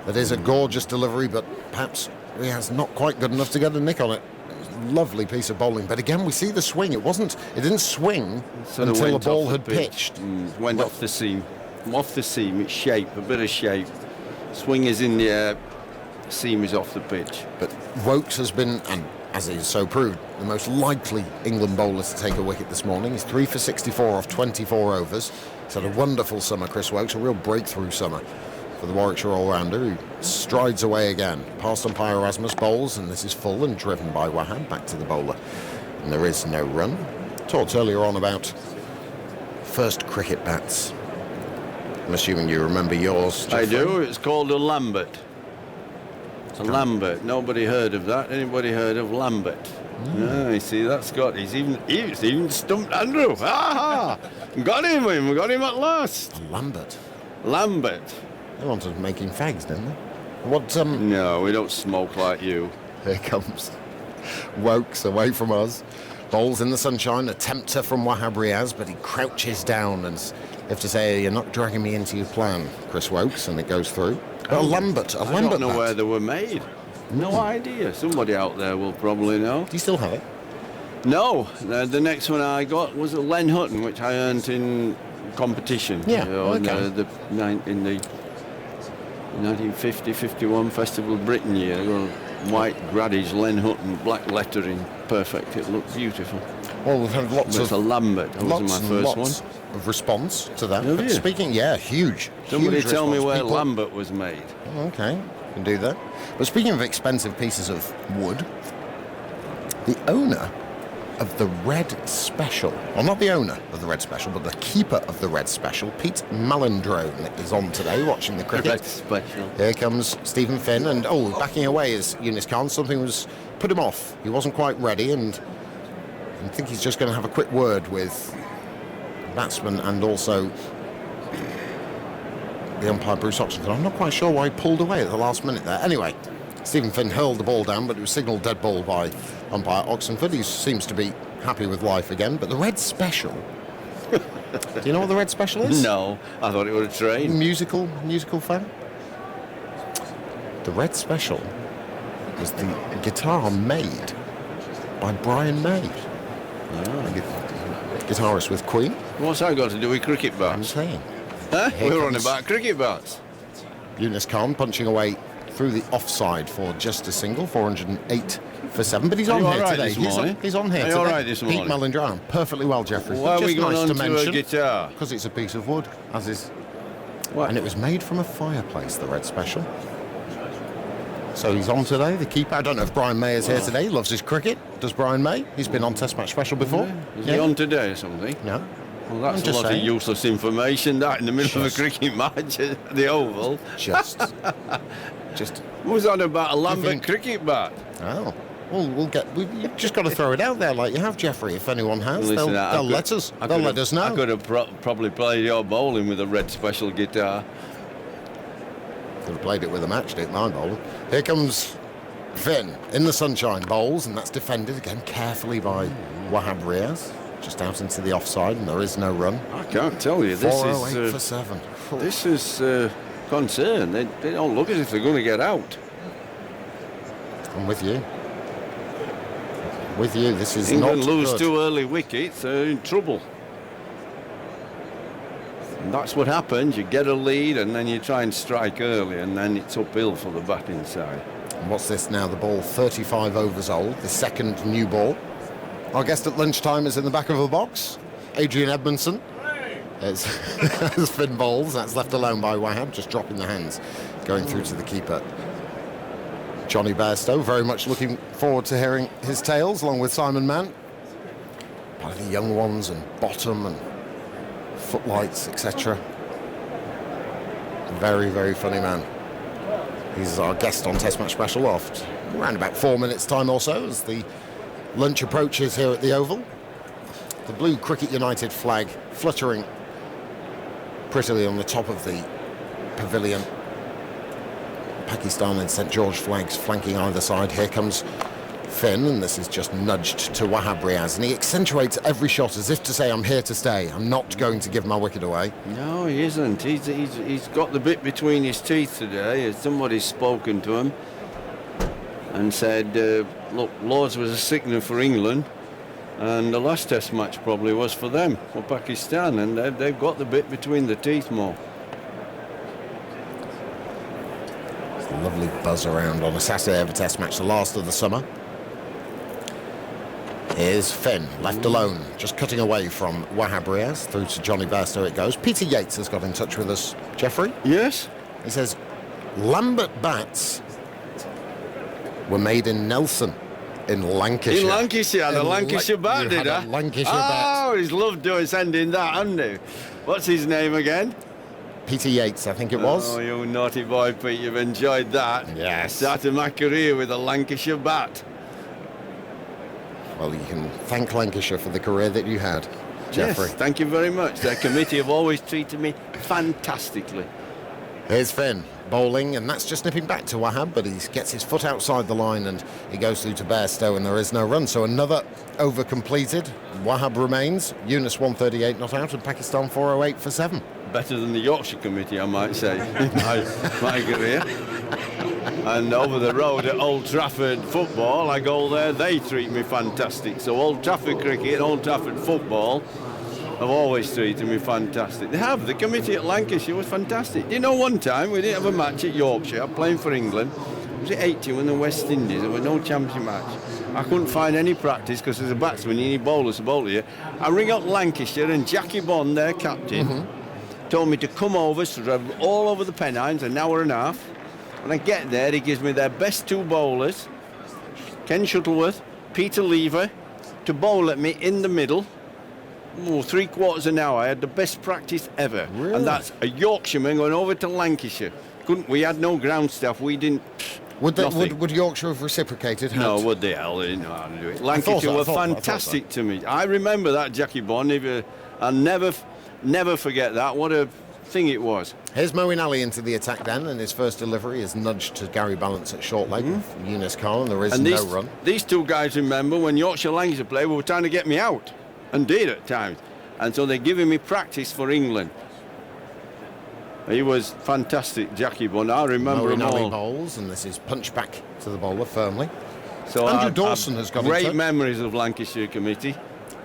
that is a gorgeous delivery, but perhaps Riaz not quite good enough to get a nick on it. Lovely piece of bowling, but again we see the swing. It didn't swing until the ball had pitched. Went off the seam. Off the seam, it's shape, a bit of shape. Swing is in the air, seam is off the pitch. But Wokes has been, and as he has so proved, the most likely England bowler to take a wicket this morning. He's 3 for 64 off 24 overs. He's had a wonderful summer, Chris Wokes, a real breakthrough summer for the Warwickshire all-rounder, who strides away again. Past umpire Erasmus bowls, and this is full and driven by Wahab back to the bowler. And there is no run. Talked earlier on about first cricket bats. I'm assuming you remember yours, Geoffrey. I do. It's called a Lambert. A Lambert. Nobody heard of that. Anybody heard of Lambert? You see, that's got. He's even stumped Andrew. Aha! Got him. We got him at last. A Lambert. Lambert. They wanted making fags, didn't they? What? No, we don't smoke like you. Here comes Wokes away from us. Bowls in the sunshine. A tempter from Wahab Riaz, but he crouches down and you have to say, you're not dragging me into your plan, Chris Wokes, and it goes through. A Lambert. I don't know where they were made. No idea. Somebody out there will probably know. Do you still have it? No. The next one I got was a Len Hutton, which I earned in competition. Yeah, In okay. the 1950-51 Festival of Britain year. Well, white graddage, Len Hutton, black lettering, perfect. It looked beautiful. Well, we've had lots Mr. of Lambert. That was my first one. of response to that. Have But you? speaking, yeah, huge. Somebody huge tell me response. where People- Lambert was made. Okay, can do that. But speaking of expensive pieces of wood, the owner of the Red Special, well, not the owner of the Red Special, but the keeper of the Red Special, Pete Malindrone, is on today watching the cricket. Red Special. Here comes Stephen Finn, and backing away is Eunice Khan. Something was put him off. He wasn't quite ready, and I think he's just going to have a quick word with batsman and also the umpire Bruce Oxenford. I'm not quite sure why he pulled away at the last minute there. Anyway, Stephen Finn hurled the ball down, but it was signalled dead ball by umpire Oxenford. He seems to be happy with life again. But the Red Special, do you know what the Red Special is? No, I thought it was a train. Musical fan? The Red Special was the guitar made by Brian May, guitarist with Queen. What's that got to do with cricket bats? I'm saying. Huh? Here We're on comes about cricket bats. Eunice Khan punching away through the offside for just a single, 408 for 7. But he's Are on you here all right today. this morning? He's on here Are you today. all right this Pete morning? Malindrone, perfectly well, Jeffrey. Why are Just we going nice on to to a mention, guitar? because it's a piece of wood, as is. What? And it was made from a fireplace, the Red Special. So he's on today, the keeper. I don't know if Brian May is here today. He loves his cricket. Does Brian May? He's been on Test Match Special before. Is he on today or something? No. Well, that's I'm a just lot saying. of useless information, that, in the middle of a cricket match at the Oval. Just. What was that about a Lambert think- cricket bat? Oh. Well, you've just got to throw it out there like you have, Jeffrey. If anyone has, Listen, they'll let us. They'll let us know. I could have probably played your bowling with a Red Special guitar. Could have played it with a matchstick, my bowling. Here comes Finn in the sunshine, bowls, and that's defended again carefully by Wahab Riaz. Just out into the offside, and there is no run. I can't tell you. This 408 is for 7. This is concern. They don't look as if they're going to get out. I'm with you. With you, this is England not lose good. 2 early wickets, they're in trouble. And that's what happens. You get a lead, and then you try and strike early, and then it's uphill for the batting side. And what's this now? The ball 35 overs old, the second new ball. Our guest at lunchtime is in the back of the box, Adrian Edmondson. As Finn bowls, that's left alone by Wahab, just dropping the hands, going through to the keeper. Johnny Bairstow, very much looking forward to hearing his tales, along with Simon Mann. Part of the young ones, and Bottom, and Footlights, etc. Very, very funny man. He's our guest on Test Match Special after around about 4 minutes' time or so as the lunch approaches here at the Oval. The blue Cricket United flag fluttering prettily on the top of the pavilion. Pakistan and St George flags flanking either side. Here comes Finn, and this is just nudged to Wahab Riaz, and he accentuates every shot as if to say, I'm here to stay. I'm not going to give my wicket away. No, he isn't. He's got the bit between his teeth today. Somebody's spoken to him and said, look, Lords was a sickener for England, and the last Test match probably was for them, for Pakistan, and they've got the bit between the teeth more. It's a lovely buzz around on a Saturday over Test match, the last of the summer. Here's Finn, left alone, just cutting away from Wahab Riaz. Through to Johnny Bairstow it goes. Peter Yates has got in touch with us. Jeffrey? Yes? He says, Lambert bats were made in Nelson, in Lancashire. In Lancashire, the Lancashire bat, did I? Lancashire bat. Oh, he's loved sending that, hasn't he? What's his name again? Peter Yates, I think it was. Oh, you naughty boy, Pete, you've enjoyed that. Yes. Started my career with a Lancashire bat. Well, you can thank Lancashire for the career that you had, Jeffrey. Yes, thank you very much. Their committee have always treated me fantastically. Here's Finn bowling, and that's just nipping back to Wahab, but he gets his foot outside the line and he goes through to Bairstow, and there is no run. So another over completed. Wahab remains. Yunus 138 not out, and Pakistan 408 for 7. Better than the Yorkshire committee, I might say, in my career. And over the road at Old Trafford football, I go there, they treat me fantastic. So Old Trafford cricket, Old Trafford football, have always treated me fantastic. They have. The committee at Lancashire was fantastic. You know, one time we didn't have a match at Yorkshire, playing for England. Was it 80 when the West Indies? There was no championship match. I couldn't find any practice because as a batsman you need bowlers to bowl you. I ring up Lancashire and Jackie Bond, their captain, told me to come over, so drive all over the Pennines, an hour and a half. When I get there, he gives me their best 2 bowlers, Ken Shuttleworth, Peter Lever, to bowl at me in the middle. 3/4 an hour. I had the best practice ever. Really? And that's a Yorkshireman going over to Lancashire. We had no ground staff. We didn't. Would Yorkshire have reciprocated? No, would they? Hell, they didn't know how to do it. Lancashire were fantastic to me. I remember that, Jackie Bond. I'll never forget that. What a thing it was. Here's Moeen Ali into the attack then, and his first delivery is nudged to Gary Balance at short leg. Yunus Khan, there is no run. These 2 guys, remember, when Yorkshire Lancashire played, were trying to get me out, and did at times. And so they're giving me practice for England. He was fantastic, Jackie Bond. I remember him all. Bowls, and this is punch back to the bowler firmly. So Andrew Dawson has got great memories of Lancashire committee.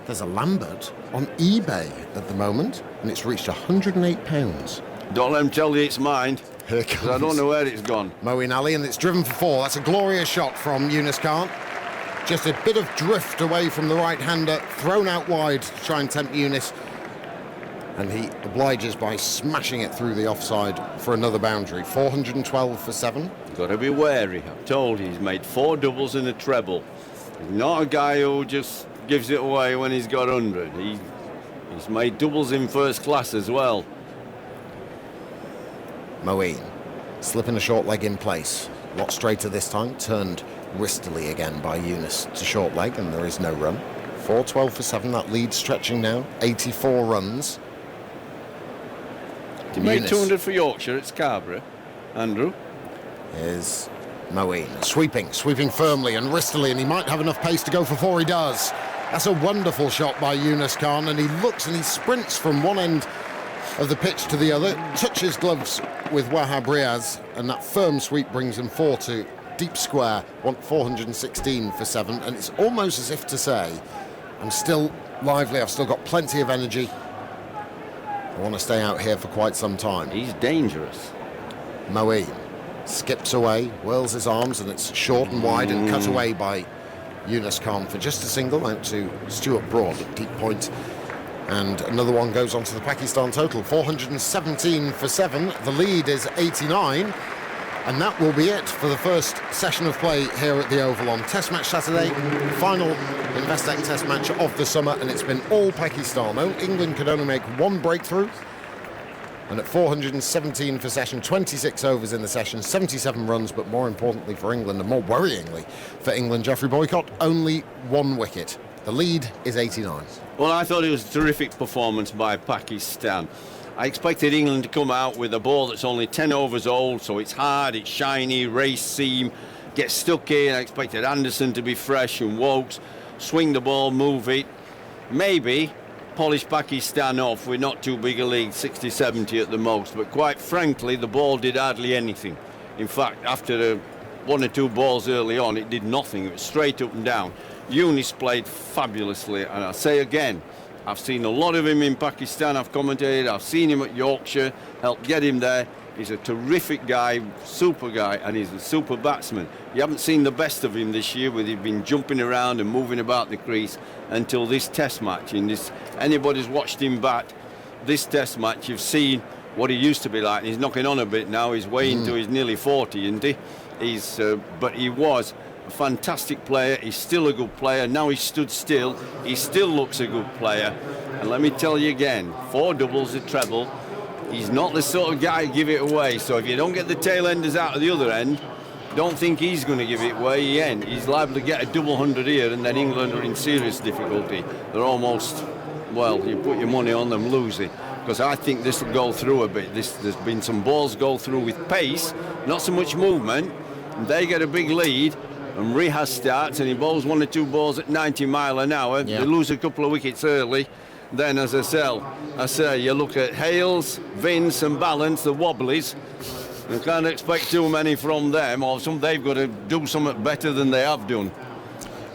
There's a Lambert on eBay at the moment, and it's reached £108. Don't let him tell you it's mine. Here comes. I don't know where it's gone. Moeen Ali, and it's driven for 4. That's a glorious shot from Yunus Khan. Just a bit of drift away from the right-hander, thrown out wide to try and tempt Yunus. And he obliges by smashing it through the offside for another boundary. 412 for 7. Got to be wary. I'm told he's made 4 doubles and a treble. He's not a guy who just gives it away when he's got 100. He's made doubles in first class as well. Moeen slipping a short leg in place. A lot straighter this time. Turned wristily again by Yunus to short leg, and there is no run. 412 for 7. That lead stretching now. 84 runs. He made 200 for Yorkshire at Scarborough. Andrew. Is Moeen sweeping firmly and wristily, and he might have enough pace to go for 4. He does. That's a wonderful shot by Yunus Khan, and he looks and he sprints from one end of the pitch to the other, touches gloves with Wahab Riaz, and that firm sweep brings him 4 to deep square. Want 416 for 7, and it's almost as if to say, I'm still lively, I've still got plenty of energy. I want to stay out here for quite some time. He's dangerous. Moeen skips away, whirls his arms, and it's short and wide and cut away by Yunus Khan for just a single out to Stuart Broad at deep point. And another one goes on to the Pakistan total. 417 for 7. The lead is 89. And that will be it for the first session of play here at the Oval on Test Match Saturday. Final Investec Test match of the summer, and it's been all Pakistan. England could only make 1 breakthrough. And at 417 for session, 26 overs in the session, 77 runs, but more importantly for England, and more worryingly for England, Geoffrey Boycott, only 1 wicket. The lead is 89. Well, I thought it was a terrific performance by Pakistan. I expected England to come out with a ball that's only 10 overs old, so it's hard, it's shiny, race seam, get stuck in. I expected Anderson to be fresh and Wokes, swing the ball, move it. Maybe polish Pakistan off with not too big a lead, 60-70 at the most. But quite frankly, the ball did hardly anything. In fact, after 1 or 2 balls early on, it did nothing. It was straight up and down. Yunus played fabulously, and I say again, I've seen a lot of him in Pakistan. I've commentated, I've seen him at Yorkshire, helped get him there. He's a terrific guy, super guy, and he's a super batsman. You haven't seen the best of him this year, with him been jumping around and moving about the crease until this Test match. Anybody's watched him bat this Test match, you've seen what he used to be like. He's knocking on a bit now. He's way into his nearly 40, isn't he? But he was a fantastic player. He's still a good player. Now he's stood still. He still looks a good player. And let me tell you again, 4 doubles, a treble. He's not the sort of guy to give it away. So if you don't get the tail enders out of the other end, don't think he's going to give it away. He's liable to get a double 100 here, and then England are in serious difficulty. They're almost, well, you put your money on them losing. Because I think this will go through a bit. There's been some balls go through with pace, not so much movement. And they get a big lead, and Riaz starts, and he bowls 1 or 2 balls at 90 mile an hour. Yeah. They lose a couple of wickets early. Then, as I say, you look at Hales, Vince and Balance, the wobblies. You can't expect too many from them, or they've got to do something better than they have done.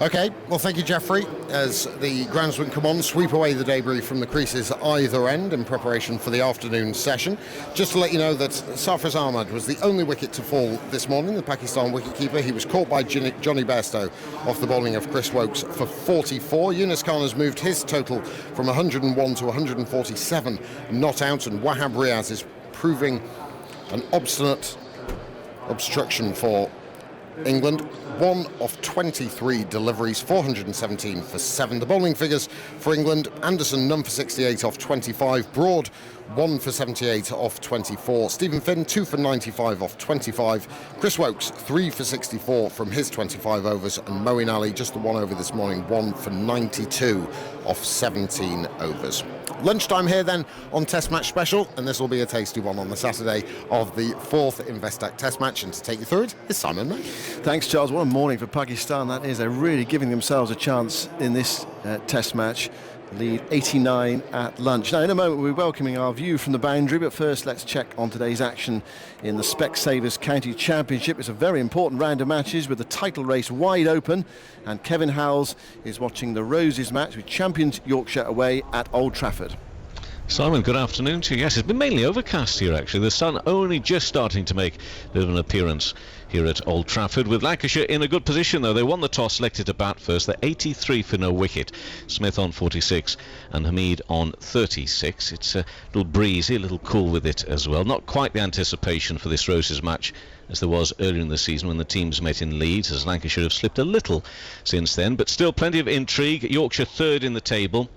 OK, well, thank you, Jeffrey. As the groundsmen come on, sweep away the debris from the creases either end in preparation for the afternoon session. Just to let you know that Sarfraz Ahmad was the only wicket to fall this morning, the Pakistan wicketkeeper. He was caught by Johnny Bairstow off the bowling of Chris Wokes for 44. Yunus Khan has moved his total from 101 to 147, not out, and Wahab Riaz is proving an obstinate obstruction for England. 1 of 23 deliveries, 417 for 7. The bowling figures for England: Anderson none for 68 off 25, Broad 1 for 78 off 24, Stephen Finn 2 for 95 off 25, Chris Wokes 3 for 64 from his 25 overs, and Moeen Ali, just the 1 over this morning, 1 for 92 off 17 overs. Lunchtime here then on Test Match Special, and this will be a tasty one on the Saturday of the 4th Investec Test Match, and to take you through it is Simon May. Thanks, Charles. What a morning for Pakistan that is. They're really giving themselves a chance in this Test match. Lead 89 at lunch. Now, in a moment, we'll be welcoming our view from the boundary, but first, let's check on today's action in the Specsavers County Championship. It's a very important round of matches with the title race wide open, and Kevin Howells is watching the Roses match with champions Yorkshire away at Old Trafford. Simon, good afternoon to you. Yes, it's been mainly overcast here, actually. The sun only just starting to make a bit of an appearance here at Old Trafford, with Lancashire in a good position, though. They won the toss, selected to bat first. They're 83 for no wicket. Smith on 46 and Hamid on 36. It's a little breezy, a little cool with it as well. Not quite the anticipation for this Roses match as there was earlier in the season when the teams met in Leeds, as Lancashire have slipped a little since then, but still plenty of intrigue. Yorkshire third in the table.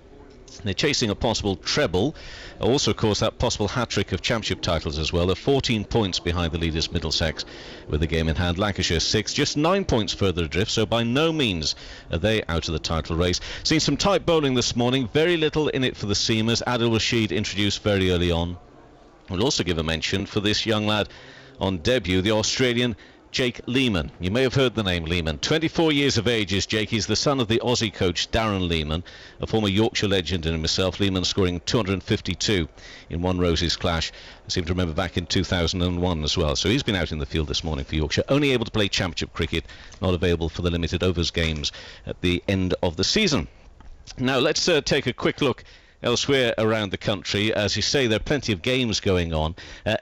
They're chasing a possible treble, also of course that possible hat-trick of championship titles as well. They're 14 points behind the leaders Middlesex with the game in hand. Lancashire 6, just 9 points further adrift, so by no means are they out of the title race. Seen some tight bowling this morning, very little in it for the seamers. Adil Rashid introduced very early on. We'll also give a mention for this young lad on debut, the Australian Jake Lehman. You may have heard the name Lehman. 24 years of age is Jake. He's the son of the Aussie coach Darren Lehman, a former Yorkshire legend in himself. Lehman scoring 252 in one Roses clash. I seem to remember back in 2001 as well. So he's been out in the field this morning for Yorkshire, only able to play championship cricket, not available for the limited overs games at the end of the season. Now let's take a quick look elsewhere around the country. As you say, there are plenty of games going on,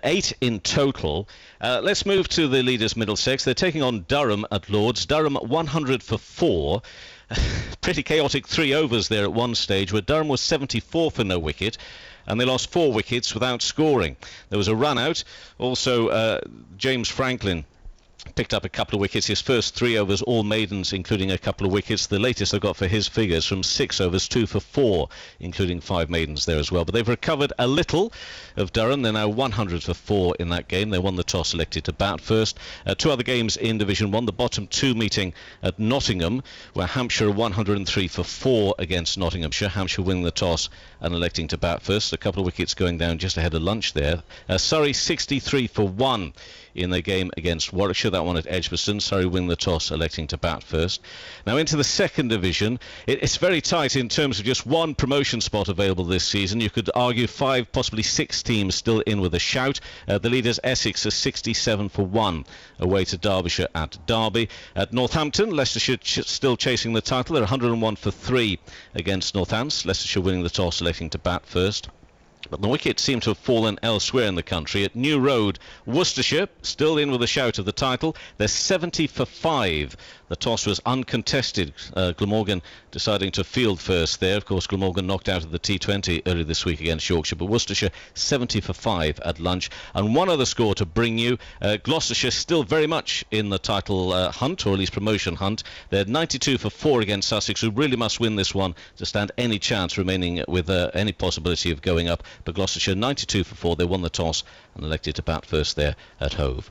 8 in total. Let's move to the leaders Middlesex. They're taking on Durham at Lords. Durham 100 for 4. Pretty chaotic 3 overs there at one stage, where Durham was 74 for no wicket, and they lost 4 wickets without scoring. There was a run out. Also, James Franklin picked up a couple of wickets. His first 3 overs, all maidens, including a couple of wickets. The latest I got for his figures from 6 overs, 2 for 4, including 5 maidens there as well. But they've recovered a little of Durham. They're now 100 for 4 in that game. They won the toss, elected to bat first. 2 other games in Division 1. The bottom 2 meeting at Nottingham, where Hampshire 103 for 4 against Nottinghamshire. Hampshire winning the toss and electing to bat first. A couple of wickets going down just ahead of lunch there. Surrey 63 for 1 in the game against Warwickshire. That one at Edgbaston. Surrey win the toss, electing to bat first. Now into the second division. It's very tight in terms of just one promotion spot available this season. You could argue 5, possibly 6 teams still in with a shout. The leaders Essex are 67 for 1 away to Derbyshire at Derby. At Northampton, Leicestershire still chasing the title. They're 101 for 3 against Northants. Leicestershire winning the toss, electing to bat first. But the wickets seem to have fallen elsewhere in the country. At New Road, Worcestershire still in with a shout of the title. They're 70 for 5. The toss was uncontested. Glamorgan deciding to field first there. Of course, Glamorgan knocked out of the T20 earlier this week against Yorkshire. But Worcestershire 70 for 5 at lunch. And one other score to bring you. Gloucestershire still very much in the title hunt, or at least promotion hunt. They're 92 for 4 against Sussex, who really must win this one to stand any chance remaining with any possibility of going up. But Gloucestershire 92 for 4. They won the toss and elected to bat first there at Hove.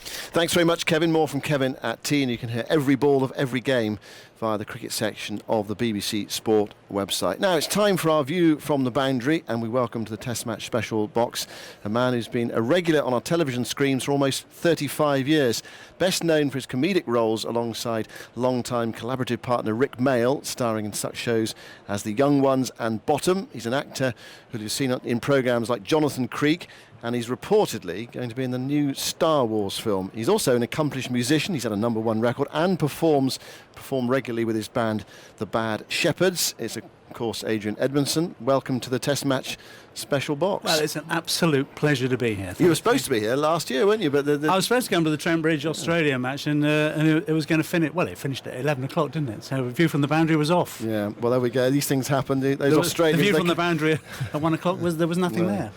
Thanks very much, Kevin. More from Kevin at tea, and you can hear every ball of every game via the cricket section of the BBC Sport website. Now it's time for our view from the boundary, and we welcome to the Test Match Special box a man who's been a regular on our television screens for almost 35 years. Best known for his comedic roles alongside long-time collaborative partner Rick Mail, starring in such shows as The Young Ones and Bottom. He's an actor who you've seen in programmes like Jonathan Creek and he's reportedly going to be in the new Star Wars film. He's also an accomplished musician. He's had a #1 record and performed regularly with his band, the Bad Shepherds. It's, of course, Adrian Edmondson. Welcome to the Test Match Special Box. Well, it's an absolute pleasure to be here. You were supposed to be here last year, weren't you? But I was supposed to come to the Trent Bridge Australia match, and it was going to finish. Well, it finished at 11 o'clock, didn't it? So the view from the boundary was off. Yeah. Well, there we go. These things happen. Those Australians. The view from the boundary at 1 o'clock there was nothing there.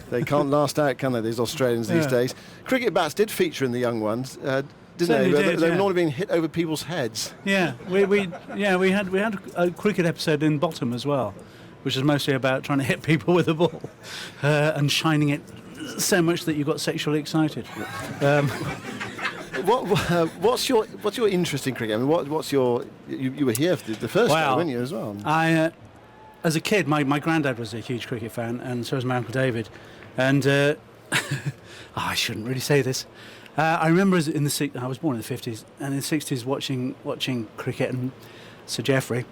They can't last out, can they? These Australians these days. Cricket bats did feature in the young ones. Didn't they? They've normally been hit over people's heads. Yeah, we had a cricket episode in Bottom as well, which is mostly about trying to hit people with a ball and shining it so much that you got sexually excited. What's your interest in cricket? I mean, what's your you were here for the first day, weren't you, as well? As a kid, my granddad was a huge cricket fan, and so was my Uncle David. And I shouldn't really say this. I remember I was born in the 50s, and in the 60s watching cricket, and Sir Geoffrey.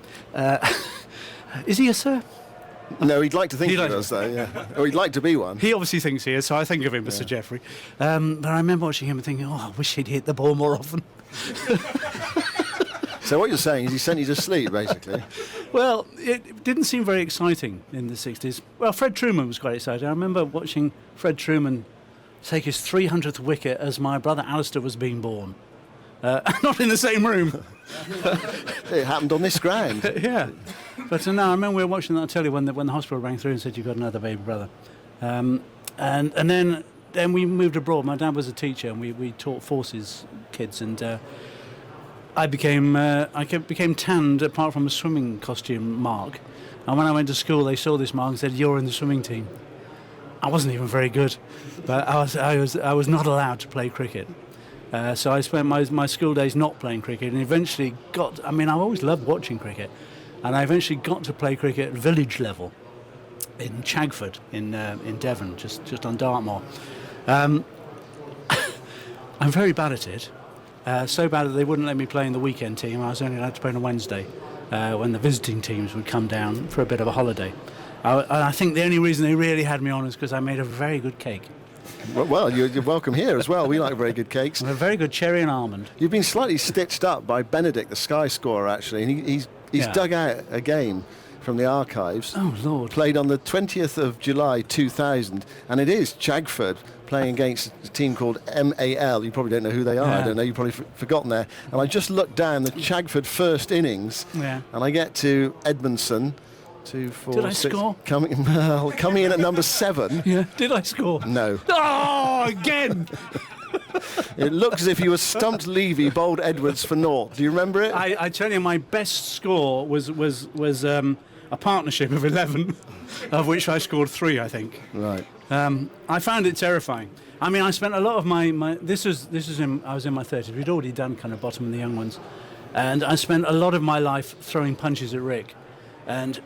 Is he a sir? No, he'd like to think he was, though, yeah. Or he'd like to be one. He obviously thinks he is, so I think of him as Sir Geoffrey. But I remember watching him and thinking, I wish he'd hit the ball more often. So what you're saying is he sent you to sleep, basically? Well, it didn't seem very exciting in the 60s. Well, Fred Truman was quite exciting. I remember watching Fred Truman take his 300th wicket as my brother Alistair was being born. Not in the same room. It happened on this ground. Yeah. But no, I remember we were watching that telly when the hospital rang through and said, you've got another baby brother. And then we moved abroad. My dad was a teacher, and we taught forces kids, and I became tanned apart from a swimming costume mark. And when I went to school, they saw this mark and said, you're in the swimming team. I wasn't even very good, but I was not allowed to play cricket. So I spent my school days not playing cricket, and eventually I've always loved watching cricket, and I eventually got to play cricket at village level in Chagford in Devon, just on Dartmoor. I'm very bad at it, so bad that they wouldn't let me play in the weekend team. I was only allowed to play on a Wednesday when the visiting teams would come down for a bit of a holiday. I think the only reason they really had me on is because I made a very good cake. Well, you're welcome here as well. We like very good cakes. A very good cherry and almond. You've been slightly stitched up by Benedict, the Sky scorer, actually, and he's dug out a game from the archives. Oh, Lord. Played on the 20th of July 2000, and it is Chagford playing against a team called MAL. You probably don't know who they are. Yeah. I don't know. You've probably forgotten there. And I just looked down the Chagford first innings, and I get to Edmondson. 2, 4, Did I 6, score? Coming in at number 7. Yeah. Did I score? No. Oh, again! It looks as if you were stumped Levy, bowled Edwards for naught. Do you remember it? I tell you, my best score was a partnership of 11, of which I scored 3, I think. Right. I found it terrifying. I mean, I spent a lot of my I was in my 30s. We'd already done kind of Bottom and the Young Ones, and I spent a lot of my life throwing punches at Rick, and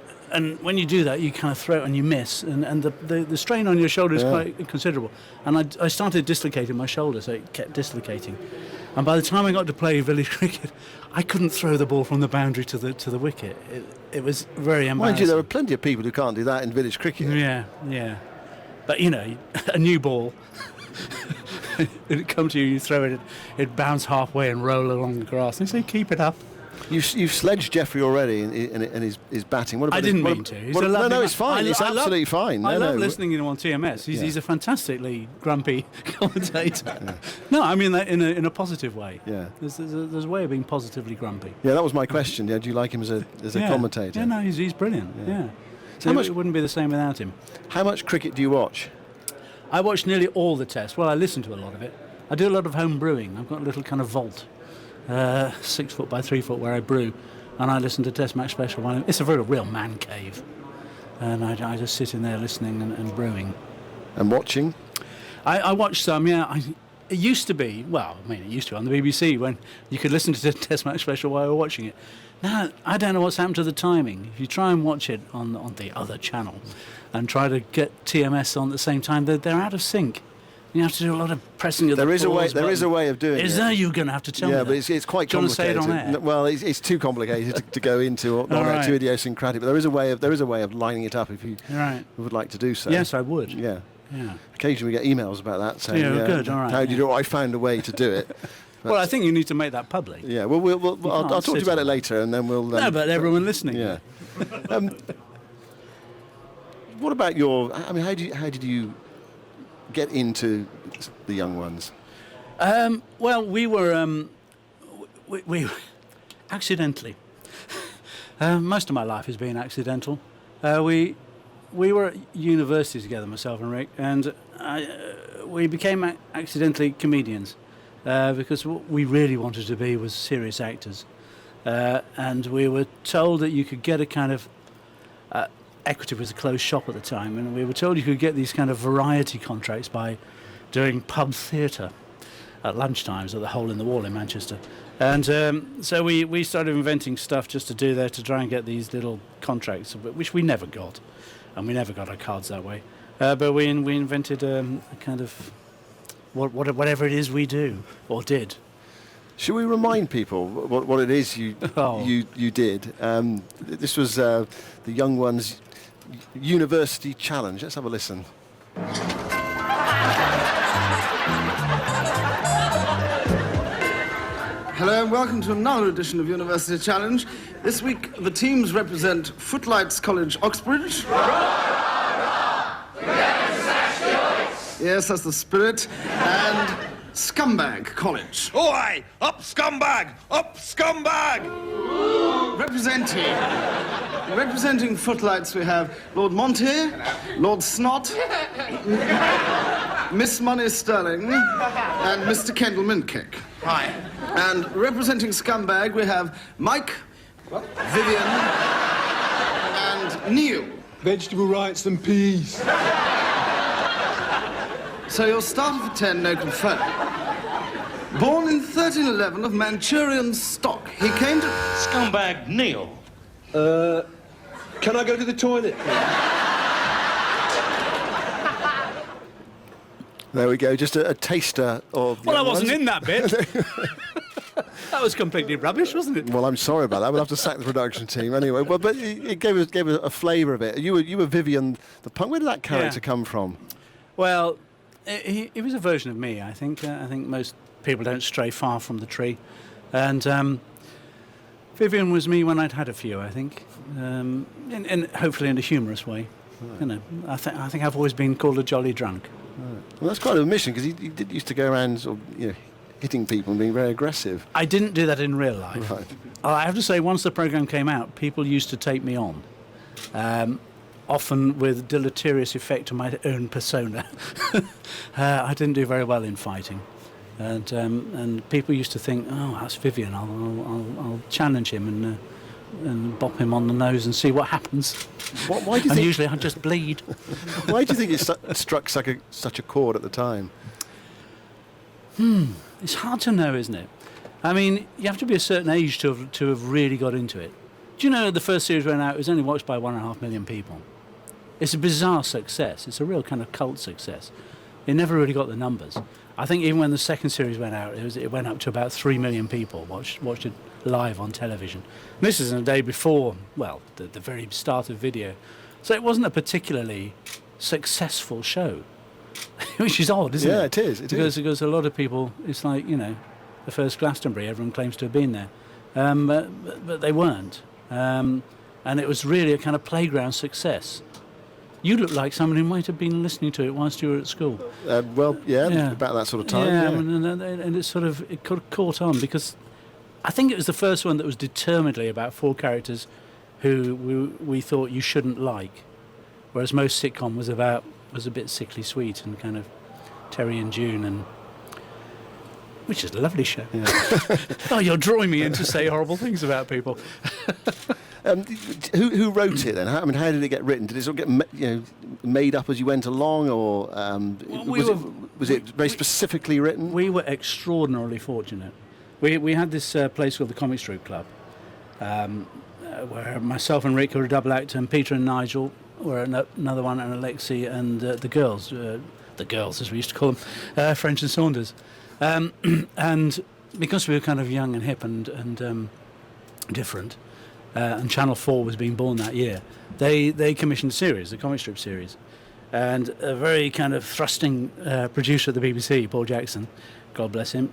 when you do that, you kind of throw it and you miss, and the strain on your shoulder is quite considerable. And I started dislocating my shoulder, so it kept dislocating. And by the time I got to play village cricket, I couldn't throw the ball from the boundary to the wicket. It was very embarrassing. Mind you, there are plenty of people who can't do that in village cricket. Yeah. But, a new ball, it come to you, you throw it, it bounce halfway and roll along the grass. And you say, keep it up. You've sledged Geoffrey already in his batting. What about I didn't mean to. No, it's fine. It's absolutely fine. I love listening to him on TMS. He's a fantastically grumpy commentator. Yeah. No, I mean that in a positive way. Yeah. There's a way of being positively grumpy. Yeah, that was my question. Yeah, do you like him as a commentator? Yeah, no, he's brilliant. Yeah. So it wouldn't be the same without him. How much cricket do you watch? I watch nearly all the tests. Well, I listen to a lot of it. I do a lot of home brewing. I've got a little kind of vault. 6 foot by 3 foot where I brew, and I listen to Test Match Special. It's a very real man cave, and I just sit in there listening and brewing. And watching? I watch some, yeah. It used to be, it used to on the BBC when you could listen to the Test Match Special while you were watching it. Now, I don't know what's happened to the timing. If you try and watch it on the other channel and try to get TMS on at the same time, they're out of sync. You have to do a lot of pressing of the pause There is a way of doing it. Is there? You're going to have to tell me. Yeah, but it's quite complicated. Do you want to say it on air? Well, it's too complicated to go into, too idiosyncratic. But there is a way of lining it up if you would like to do so. Yes, I would. Yeah. Yeah. Occasionally we get emails about that saying, Yeah, good, all right, how do you do it? I found a way to do it. Well, I think you need to make that public. Yeah, well, I'll talk to you about it later, and then we'll... no, but everyone listening. Yeah. What about your... I mean, how did you get into the young ones? Well, we were... we accidentally. Most of my life has been accidental. We were at university together, myself and Rick, and we became accidentally comedians because what we really wanted to be was serious actors. And we were told that you could get a kind of... Equity was a closed shop at the time, and we were told you could get these kind of variety contracts by doing pub theatre at lunchtimes at the Hole in the Wall in Manchester. And so we started inventing stuff just to do there to try and get these little contracts, which we never got, and we never got our cards that way. But we invented a kind of whatever it is we do or did. Should we remind people what it is you did? This was the Young Ones University Challenge. Let's have a listen. Hello and welcome to another edition of University Challenge. This week the teams represent Footlights College, Oxbridge. Yes, that's the spirit. And Scumbag College. Oi! Up scumbag! Up scumbag! Representing Footlights we have Lord Monty, Lord Snot, Miss Money Sterling, and Mr. Kendall Mintcake. Hi. And representing Scumbag we have Mike, Vivian, and Neil. Vegetable rights and peas. So your starter for 10, no confirming. Born in 1311 of Manchurian stock, he came to... Scumbag Neil. Can I go to the toilet? There we go, just a taster of... Well, I wasn't in that bit. That was completely rubbish, wasn't it? Well, I'm sorry about that. We'll have to sack the production team anyway. Well, but it gave us a flavour of it. You were Vivian the punk. Where did that character come from? Well, it was a version of me, I think. I think most people don't stray far from the tree. And Vivian was me when I'd had a few, I think. And hopefully in a humorous way. Right. You know, I think I've always been called a jolly drunk. Right. Well, that's quite a mission, because he did used to go around sort of, hitting people and being very aggressive. I didn't do that in real life. Right. I have to say, once the programme came out, people used to take me on. Often with deleterious effect to my own persona. I didn't do very well in fighting. And people used to think, oh, that's Vivian, I'll challenge him and bop him on the nose and see what happens. Why do you and think... usually I'd just bleed. Why do you think it struck such a chord at the time? It's hard to know, isn't it? I mean, you have to be a certain age to have really got into it. Do you know the first series went out, it was only watched by 1.5 million people. It's a bizarre success. It's a real kind of cult success. It never really got the numbers. I think even when the second series went out, it went up to about 3 million people watched it live on television. And this is a day before, well, the very start of video. So it wasn't a particularly successful show, which is odd, isn't it? Yeah, it is. Because a lot of people, it's like, the first Glastonbury, everyone claims to have been there. But they weren't. And it was really a kind of playground success. You look like someone who might have been listening to it whilst you were at school. About that sort of time. Yeah. And it caught on because I think it was the first one that was determinedly about 4 characters who we thought you shouldn't like, whereas most sitcom was a bit sickly sweet and kind of Terry and June, which is a lovely show. Yeah. Oh, you're drawing me in to say horrible things about people. Who wrote it then? How did it get written? Did it sort of get made up as you went along, or was it very specifically written? We were extraordinarily fortunate. We had this place called the Comic Strip Club, where myself and Rick were a double act, and Peter and Nigel were another one, and Alexi and the girls as we used to call them, French and Saunders, and because we were kind of young and hip and different. And Channel 4 was being born that year. They commissioned a series, the comic strip series, And a very kind of thrusting producer at the BBC, Paul Jackson, God bless him,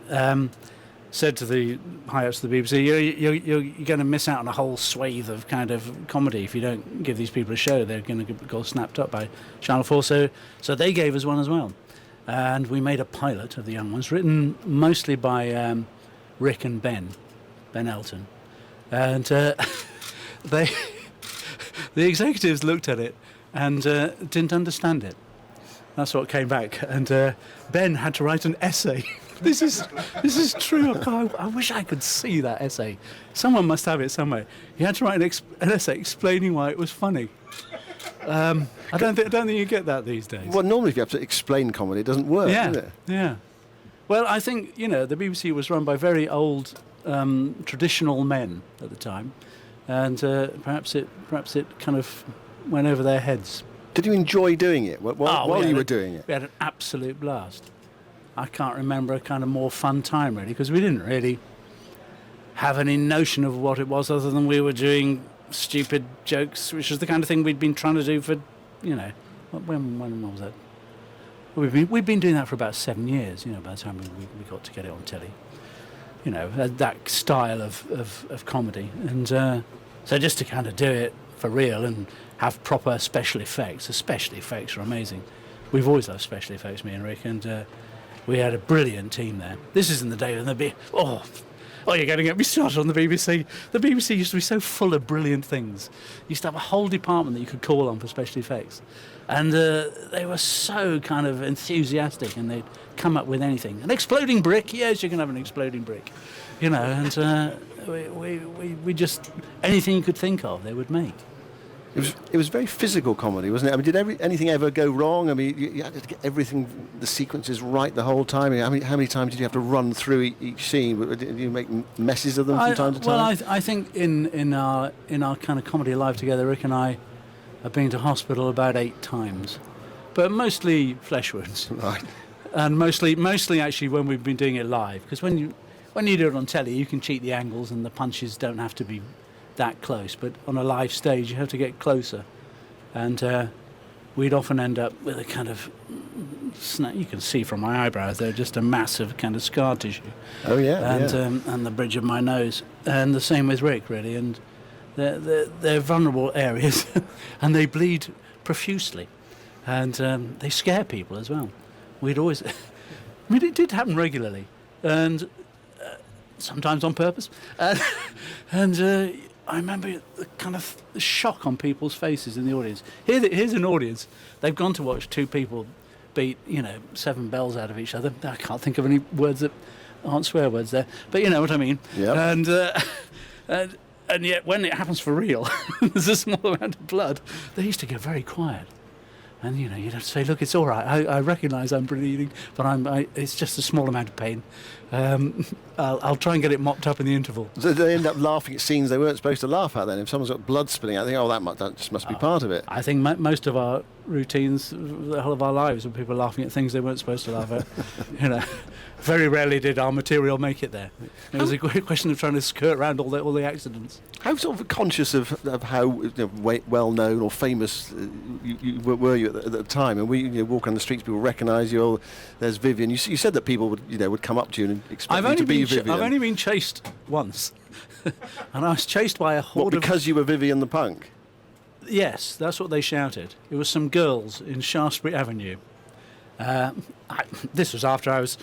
said to the high-ups of the BBC, you're going to miss out on a whole swathe of kind of comedy if you don't give these people a show. They're going to go snapped up by Channel 4. So they gave us one as well. And we made a pilot of The Young Ones, written mostly by Rick and Ben Elton. And the executives looked at it and didn't understand it. That's what came back. And Ben had to write an essay. This is true. I wish I could see that essay. Someone must have it somewhere. He had to write an essay explaining why it was funny. I don't think you get that these days. Well, normally if you have to explain comedy, it doesn't work, does it? Yeah. Well, I think, the BBC was run by very old, traditional men at the time, and perhaps it kind of went over their heads. Did you enjoy doing it while you were doing it? We had an absolute blast. I can't remember a kind of more fun time, really, because we didn't really have any notion of what it was other than we were doing stupid jokes, which was the kind of thing we'd been trying to do for, when was that? We've been doing that for about 7 years, by the time we got to get it on telly. That style of comedy. And so just to kind of do it for real and have proper special effects. The special effects are amazing. We've always loved special effects, me and Rick, and we had a brilliant team there. This is in the day when you're going to get me started on the BBC. The BBC used to be so full of brilliant things. You used to have a whole department that you could call on for special effects. And they were so kind of enthusiastic, and they'd come up with anything. An exploding brick? Yes, you can have an exploding brick. And we just, anything you could think of, they would make. It was very physical comedy, wasn't it? I mean, did anything ever go wrong? I mean, you had to get everything, the sequences right the whole time. I mean, how many times did you have to run through each scene? Did you make messes of them from time to time? Well, I think in our kind of comedy live together, Rick and I have been to hospital about 8 times, but mostly flesh wounds. Right. And mostly actually when we've been doing it live, because when you do it on telly, you can cheat the angles and the punches don't have to be that close, but on a live stage you have to get closer, and we'd often end up with a kind of you can see from my eyebrows they're just a massive kind of scar tissue. Oh yeah, and the bridge of my nose, and the same with Rick, really, and they're vulnerable areas and they bleed profusely, and they scare people as well. We'd always it did happen regularly, and sometimes on purpose, and I remember the kind of shock on people's faces in the audience. Here's an audience. They've gone to watch 2 people beat, 7 bells out of each other. I can't think of any words that aren't swear words there, but you know what I mean. Yep. And yet when it happens for real, there's a small amount of blood, they used to get very quiet. And you'd have to say, look, it's all right. I recognise I'm bleeding, but it's just a small amount of pain. I'll try and get it mopped up in the interval. So they end up laughing at scenes they weren't supposed to laugh at. Then, if someone's got blood spilling out, they think, that just must be part of it. I think most of our routines, the whole of our lives, were people laughing at things they weren't supposed to laugh at. Very rarely did our material make it there. It was a question of trying to skirt around all the accidents. How sort of conscious of how well known or famous were you at the time? And we walk on the streets, people recognise you. Oh, there's Vivian. You said that people would come up to you and expect you to be Vivian. I've only been chased once, and I was chased by a horde because you were Vivian the Punk? Yes, that's what they shouted. It was some girls in Shaftesbury Avenue. This was after I was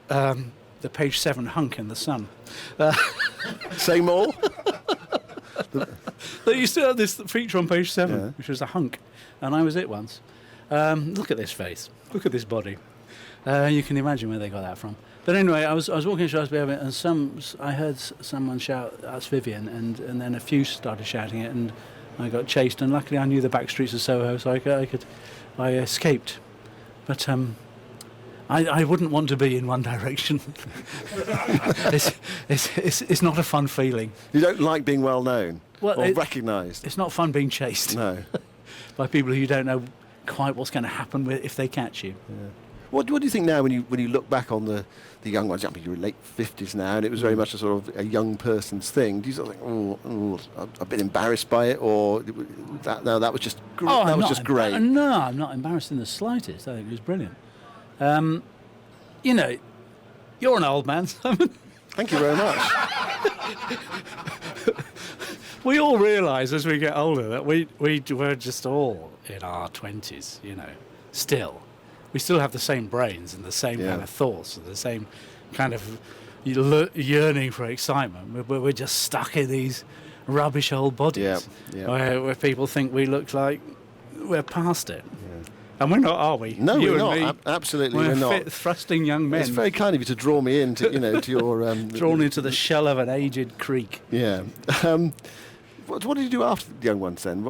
the page 7 hunk in The Sun. Say more? They used to have this feature on page 7, which was a hunk, and I was it once. Look at this face. Look at this body. You can imagine where they got that from. But anyway, I was walking in Shaftesbury Avenue, and I heard someone shout, "That's Vivian," and then a few started shouting it, and I got chased. And luckily, I knew the back streets of Soho, so I escaped. But I wouldn't want to be in one direction. It's not a fun feeling. You don't like being well known or recognised. It's not fun being chased. No. By people who you don't know quite what's going to happen if they catch you. Yeah. What do you think now when you look back on the young ones? I mean, you're in late 50s now, and it was very much a sort of a young person's thing. Do you sort of think, oh, a bit embarrassed by it, or that was just great? Oh, that was just great. No, I'm not embarrassed in the slightest. I think it was brilliant. You know, you're an old man, Simon. Thank you very much. We all realise as we get older that we were just all in our 20s, you know, still. We still have the same brains and the same kind of thoughts and the same kind of yearning for excitement. We're just stuck in these rubbish old bodies where people think we look like we're past it. And we're not, are we? No, you we're and not. Me, Absolutely, we're not. Fit, thrusting young men. It's very kind of you to draw me into, to your... drawn into the shell of an aged creek. Yeah. What did you do after the young ones then?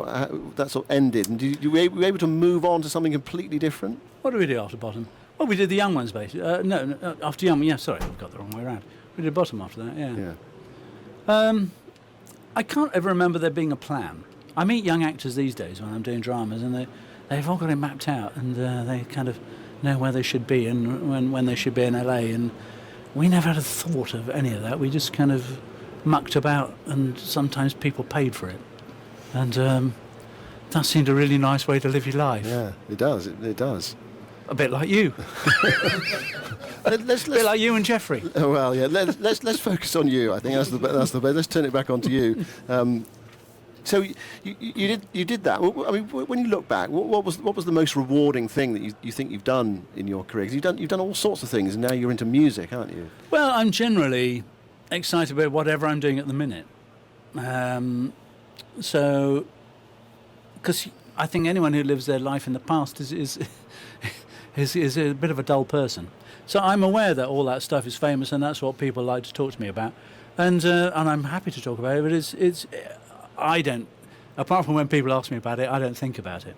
That sort of ended, and were you able to move on to something completely different? What did we do after Bottom? Well, we did the young ones basically. No, after young. Yeah, sorry, I've got the wrong way around. We did Bottom after that. Yeah. I can't ever remember there being a plan. I meet young actors these days when I'm doing dramas, and they've all got it mapped out, and they kind of know where they should be and when they should be in LA. And we never had a thought of any of that. We just kind of mucked about, and sometimes people paid for it, and that seemed a really nice way to live your life. Yeah, it does. It does. A bit like you. A bit like you and Jeffrey. Oh, well, yeah. Let's focus on you. I think that's the best. Let's turn it back onto you. So you did that. I mean, when you look back, what was the most rewarding thing that you think you've done in your career? 'Cause you've done all sorts of things, and now you're into music, aren't you? Well, I'm generally excited about whatever I'm doing at the minute. So, because I think anyone who lives their life in the past is a bit of a dull person. So I'm aware that all that stuff is famous, and that's what people like to talk to me about, and I'm happy to talk about it. But I don't, apart from when people ask me about it, I don't think about it.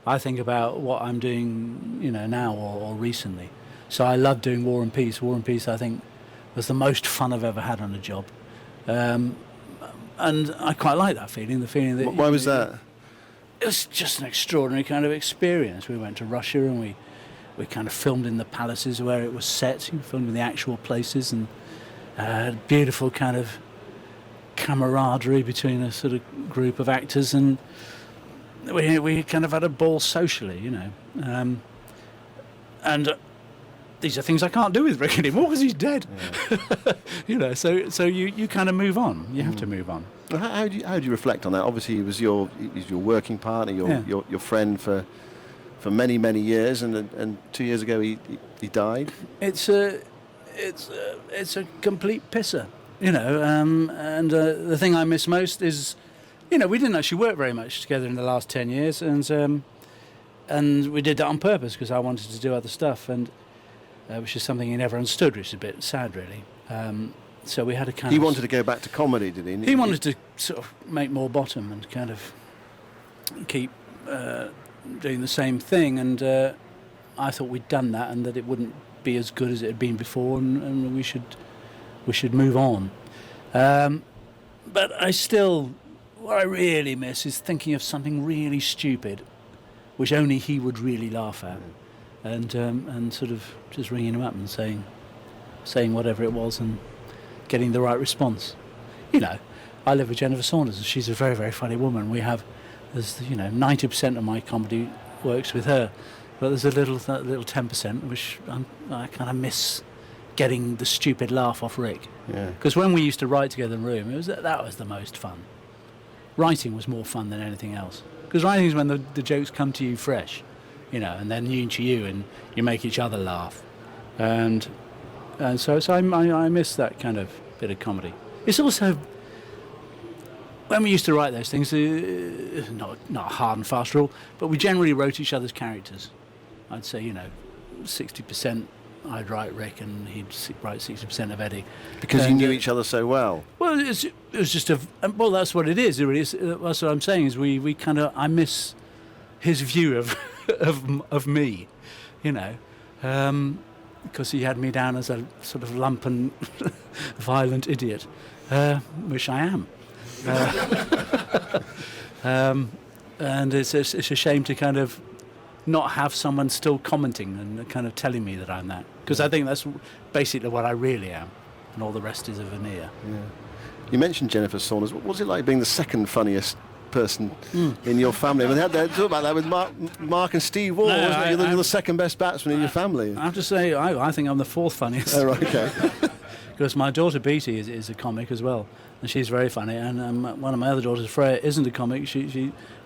I think about what I'm doing, now or recently. So I love doing War and Peace. War and Peace, I think, was the most fun I've ever had on a job, and I quite like that feeling. The feeling that. Why was that? It was just an extraordinary kind of experience. We went to Russia and we kind of filmed in the palaces where it was set. We filmed in the actual places, and beautiful kind of camaraderie between a sort of group of actors, and we kind of had a ball socially, and these are things I can't do with Rick anymore because he's dead. Yeah. So you kind of move on. You have to move on. Well, how do you reflect on that? Obviously, he was your working partner, your friend for many years, and 2 years ago he died. It's a complete pisser. And the thing I miss most is, we didn't actually work very much together in the last 10 years, and we did that on purpose because I wanted to do other stuff, and which is something he never understood, which is a bit sad, really. So we had a kind of... He wanted to go back to comedy, did he? He wanted to sort of make more Bottom and kind of keep doing the same thing, and I thought we'd done that and that it wouldn't be as good as it had been before, and we should move on. But what I really miss is thinking of something really stupid, which only he would really laugh at, and sort of just ringing him up and saying whatever it was and getting the right response. I live with Jennifer Saunders, and she's a very, very funny woman. There's 90% of my comedy works with her, but there's a little 10% which I kind of miss. Getting the stupid laugh off Rick. Yeah. Because when we used to write together in the room, that was the most fun. Writing was more fun than anything else. Because writing is when the jokes come to you fresh, and then you to you, and you make each other laugh. And so I miss that kind of bit of comedy. It's also, when we used to write those things, not a hard and fast rule, but we generally wrote each other's characters. I'd say, 60%. I'd write Rick and he'd write 60% of Eddie. Because you knew each other so well? Well, it was just well, that's what it is. It really is. That's what I'm saying is we kind of, I miss his view of me, because he had me down as a sort of lumpen, violent idiot, which I am. And it's a shame to kind of not have someone still commenting and kind of telling me that I'm that. Because I think that's basically what I really am, and all the rest is a veneer. Yeah. You mentioned Jennifer Saunders. What was it like being the second funniest person in your family? I mean, they talk about that with Mark and Steve Waugh, wasn't it? You're the second best batsman in your family. I have to say, I think I'm the fourth funniest. Oh, right, okay. Because my daughter Beattie is a comic as well, and she's very funny. And one of my other daughters, Freya, isn't a comic,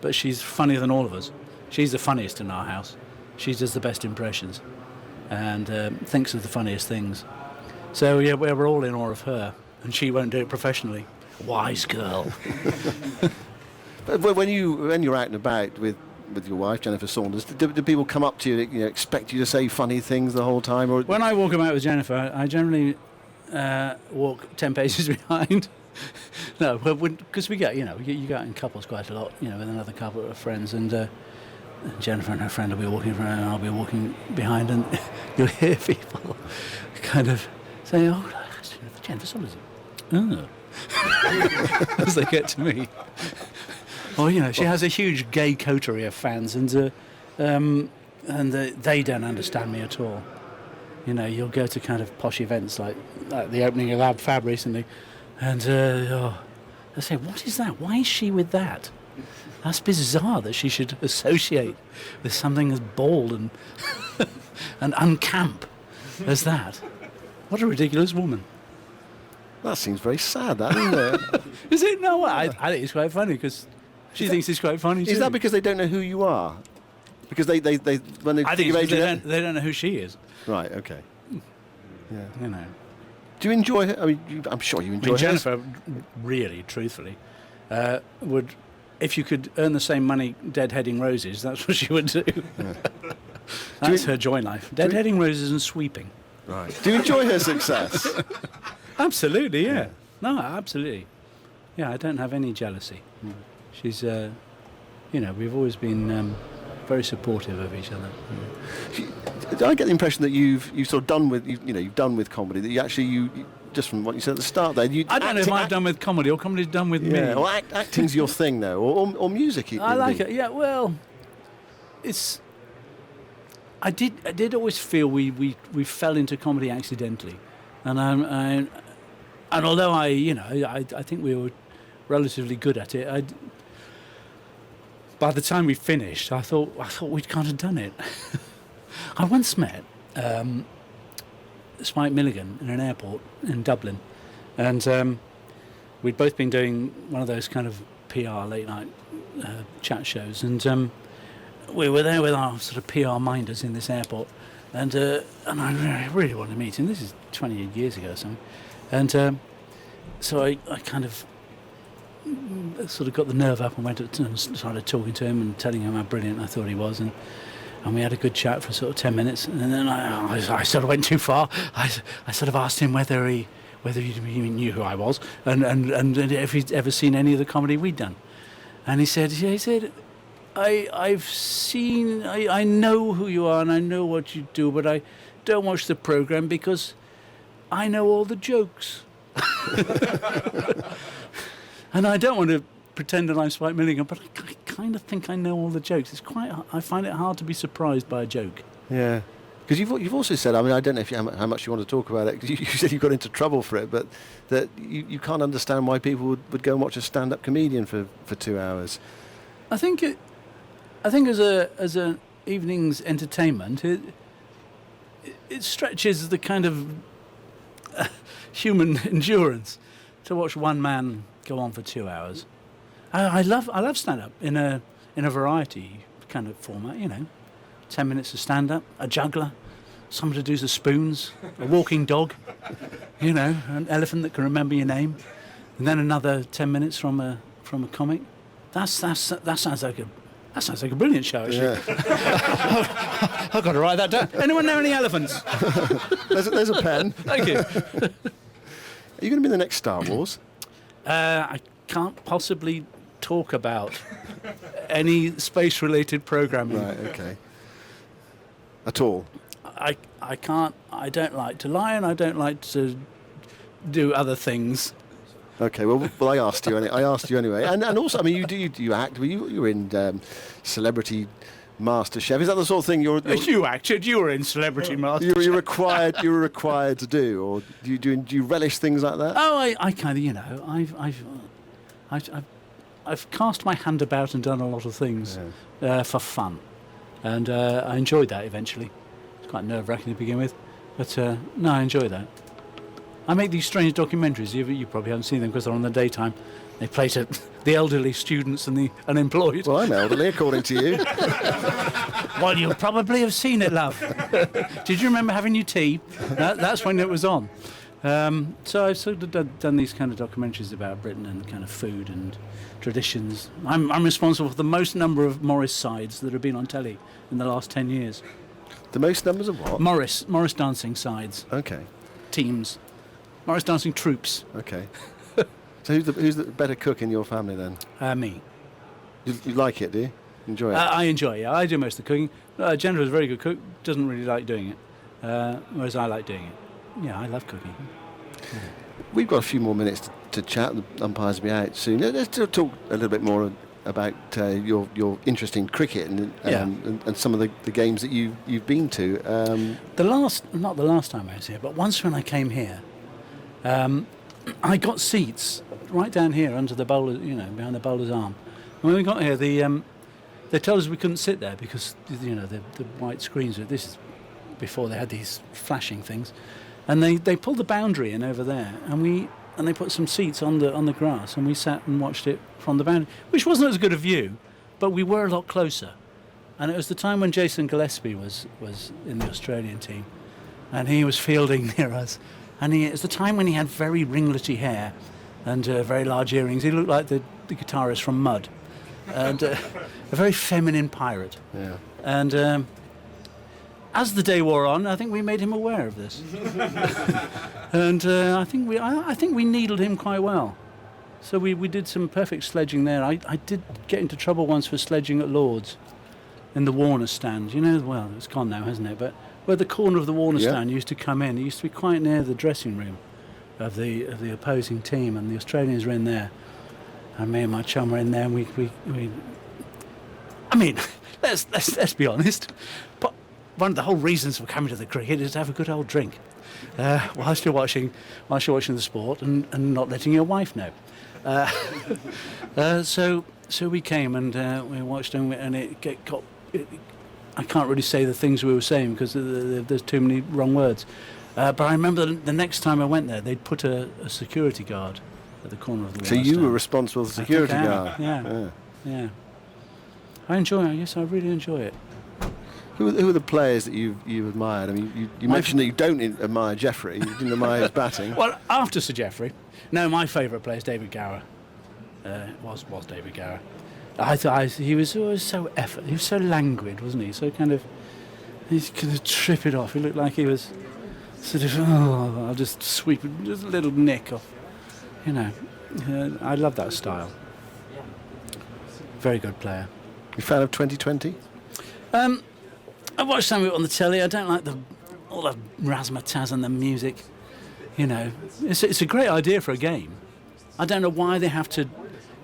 but she's funnier than all of us. She's the funniest in our house. She does the best impressions and thinks of the funniest things. So yeah, we're all in awe of her, and she won't do it professionally. Wise girl. But when you're out and about with your wife, Jennifer Saunders, do people come up to you, expect you to say funny things the whole time? Or when I walk about with Jennifer, I generally walk 10 paces behind. No, because we get, you go out in couples quite a lot, with another couple of friends, and Jennifer and her friend will be walking around, and I'll be walking behind, and you'll hear people kind of saying, "Oh, that's Jennifer Saunders." Oh. As they get to me. Or, she has a huge gay coterie of fans, and they don't understand me at all. You'll go to kind of posh events like the opening of Ab Fab recently, and they say, "What is that? Why is she with that? That's bizarre that she should associate with something as bald and and uncamp as that. What a ridiculous woman." That seems very sad, doesn't it? Is it? No, I think it's quite funny because she thinks it's quite funny too. Is that because they don't know who you are? Because they when they I think it's because they don't know who she is. Right. Okay. Yeah. Do you enjoy her? I mean, I'm sure you enjoy her. Jennifer, really, truthfully, would, if you could earn the same money deadheading roses, that's what she would do. Yeah. That's her joy in life. Deadheading roses and sweeping. Right. Do you enjoy her success? Absolutely, yeah. No, absolutely. Yeah, I don't have any jealousy. She's, we've always been very supportive of each other. I get the impression that you've sort of done with you've done with comedy, that you actually just from what you said at the start there. I don't know if I've done with comedy or comedy's done with me. Well, acting's your thing though, or music. I like it. Yeah, well, it's. I did always feel we fell into comedy accidentally, and although I think we were relatively good at it, by the time we finished, I thought we'd kind of done it. I once met Spike Milligan in an airport in Dublin, and we'd both been doing one of those kind of PR late night chat shows, and we were there with our sort of PR minders in this airport, and I really wanted to meet him. This is 20 years ago or something, and so I kind of sort of got the nerve up and went up and started talking to him and telling him how brilliant I thought he was, and we had a good chat for sort of 10 minutes, and then I sort of went too far. I sort of asked him whether he knew who I was and if he'd ever seen any of the comedy we'd done, and he said I've seen, I know who you are and I know what you do, but I don't watch the programme because I know all the jokes. And I don't want to pretend that I'm Spike Milligan, but I kind of think I know all the jokes. I find it hard to be surprised by a joke. Yeah. Because you've also said, I mean, I don't know how much you want to talk about it, because you said you got into trouble for it, but that you can't understand why people would go and watch a stand-up comedian for 2 hours. I think as an evening's entertainment, it stretches the kind of human endurance to watch one man go on for 2 hours. I love stand-up in a variety kind of format, 10 minutes of stand-up, a juggler, someone to do the spoons, a walking dog, an elephant that can remember your name, and then another 10 minutes from a comic. That sounds like a brilliant show, actually. Yeah. I've got to write that down. Anyone know any elephants? There's a pen. Thank you. Are you going to be in the next Star Wars? I can't possibly talk about any space-related programming. Right, okay. At all? I can't. I don't like to lie, and I don't like to do other things. Okay, well, I asked you anyway, and also, I mean, you act. You were in Celebrity Master Chef? Is that the sort of thing you're You acted. You were in Celebrity Master. you're required to do, or do you relish things like that? Oh, I kind of, I've cast my hand about and done a lot of things for fun, and I enjoyed that eventually. It's quite nerve-wracking to begin with, but no, I enjoy that. I make these strange documentaries. You probably haven't seen them because they're on the daytime. They play to the elderly, students and the unemployed. Well, I'm elderly, according to you. Well, you'll probably have seen it, love. Did you remember having your tea? That's when it was on. So I've sort of done these kind of documentaries about Britain and kind of food and traditions. I'm responsible for the most number of Morris sides that have been on telly in the last 10 years. The most numbers of what? Morris dancing sides. Okay. Teams. Morris dancing troops. Okay. So who's the better cook in your family then? Me. You like it, do you? Enjoy it? I enjoy it. Yeah. I do most of the cooking. Jennifer is a very good cook. Doesn't really like doing it, whereas I like doing it. Yeah, I love cooking. Yeah. We've got a few more minutes to chat. The umpires will be out soon. Let's talk a little bit more about your interest in cricket and some of the games that you've been to. Not the last time I was here, but once when I came here, I got seats right down here under the bowler, behind the bowler's arm. And when we got here, they told us we couldn't sit there because the white screens. This is before they had these flashing things, and they pulled the boundary in over there, and they put some seats on the grass, and we sat and watched it from the boundary, which wasn't as good a view, but we were a lot closer. And it was the time when Jason Gillespie was in the Australian team, and he was fielding near us, and it was the time when he had very ringlety hair and very large earrings. He looked like the guitarist from Mud, and a very feminine pirate. Yeah. And as the day wore on, I think we made him aware of this, and I think we needled him quite well. So we did some perfect sledging there. I did get into trouble once for sledging at Lord's in the Warner stand. Well, it's gone now, hasn't it? But where the corner of the Warner stand used to come in, it used to be quite near the dressing room of the opposing team, and the Australians were in there, and me and my chum were in there, and we I mean, let's be honest, but one of the whole reasons for coming to the cricket is to have a good old drink whilst you're watching the sport and not letting your wife know. So we came and we watched, and it got. I can't really say the things we were saying because there's too many wrong words. But I remember the next time I went there, they'd put a security guard at the corner of the So you were responsible for the security guard? Yeah. I enjoy it. Yes, I really enjoy it. Who are the players that you've admired? I mean, you mentioned that you don't admire Jeffrey. You didn't admire his batting. Well, after Sir Jeffrey, no, my favourite player is David Gower. Was David Gower. I thought he was always so effort. He was so languid, wasn't he? So kind of trip it off. He looked like he was sort of, I'll just sweep it, just a little nick off. I love that style. Very good player. You fan of 2020? I watched some of it on the telly. I don't like all the razzmatazz and the music. It's a great idea for a game. I don't know why they have to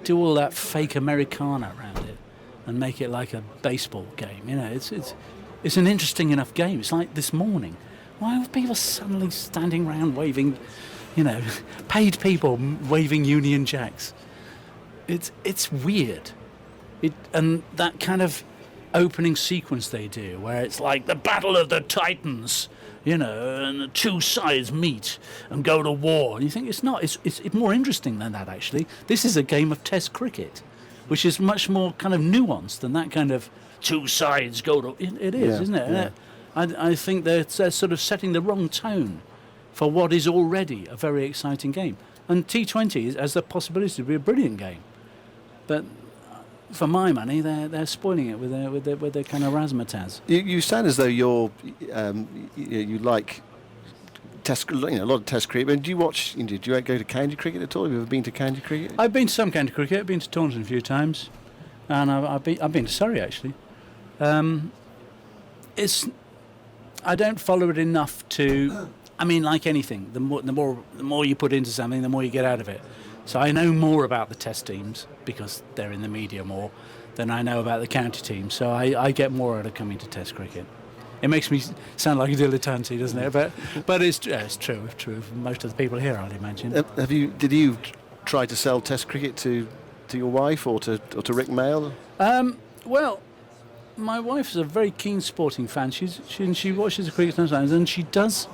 do all that fake Americana around it and make it like a baseball game. It's an interesting enough game. It's like this morning. Why are people suddenly standing around waving, paid people waving Union Jacks? It's weird. And that kind of opening sequence they do, where it's like the Battle of the Titans, and the two sides meet and go to war. And you think it's not. It's more interesting than that, actually. This is a game of Test cricket, which is much more kind of nuanced than that kind of two sides go to. It is, isn't it? Yeah. I think they're sort of setting the wrong tone for what is already a very exciting game. And T20 has the possibility to be a brilliant game, but for my money, they're spoiling it with their kind of razzmatazz. You sound as though you like Test, a lot of Test cricket. But do you watch? Do you go to county cricket at all? Have you ever been to county cricket? I've been to some county cricket. I've been to Taunton a few times, and I've been to Surrey actually. I don't follow it enough to. I mean, like anything, the more you put into something, the more you get out of it. So I know more about the Test teams because they're in the media more than I know about the county team. So I get more out of coming to Test cricket. It makes me sound like a dilettante, doesn't it? But it's true for most of the people here, I'd imagine. Did you try to sell Test cricket to your wife or to Rick Mail? Well, my wife's a very keen sporting fan. She watches the cricket sometimes, and she does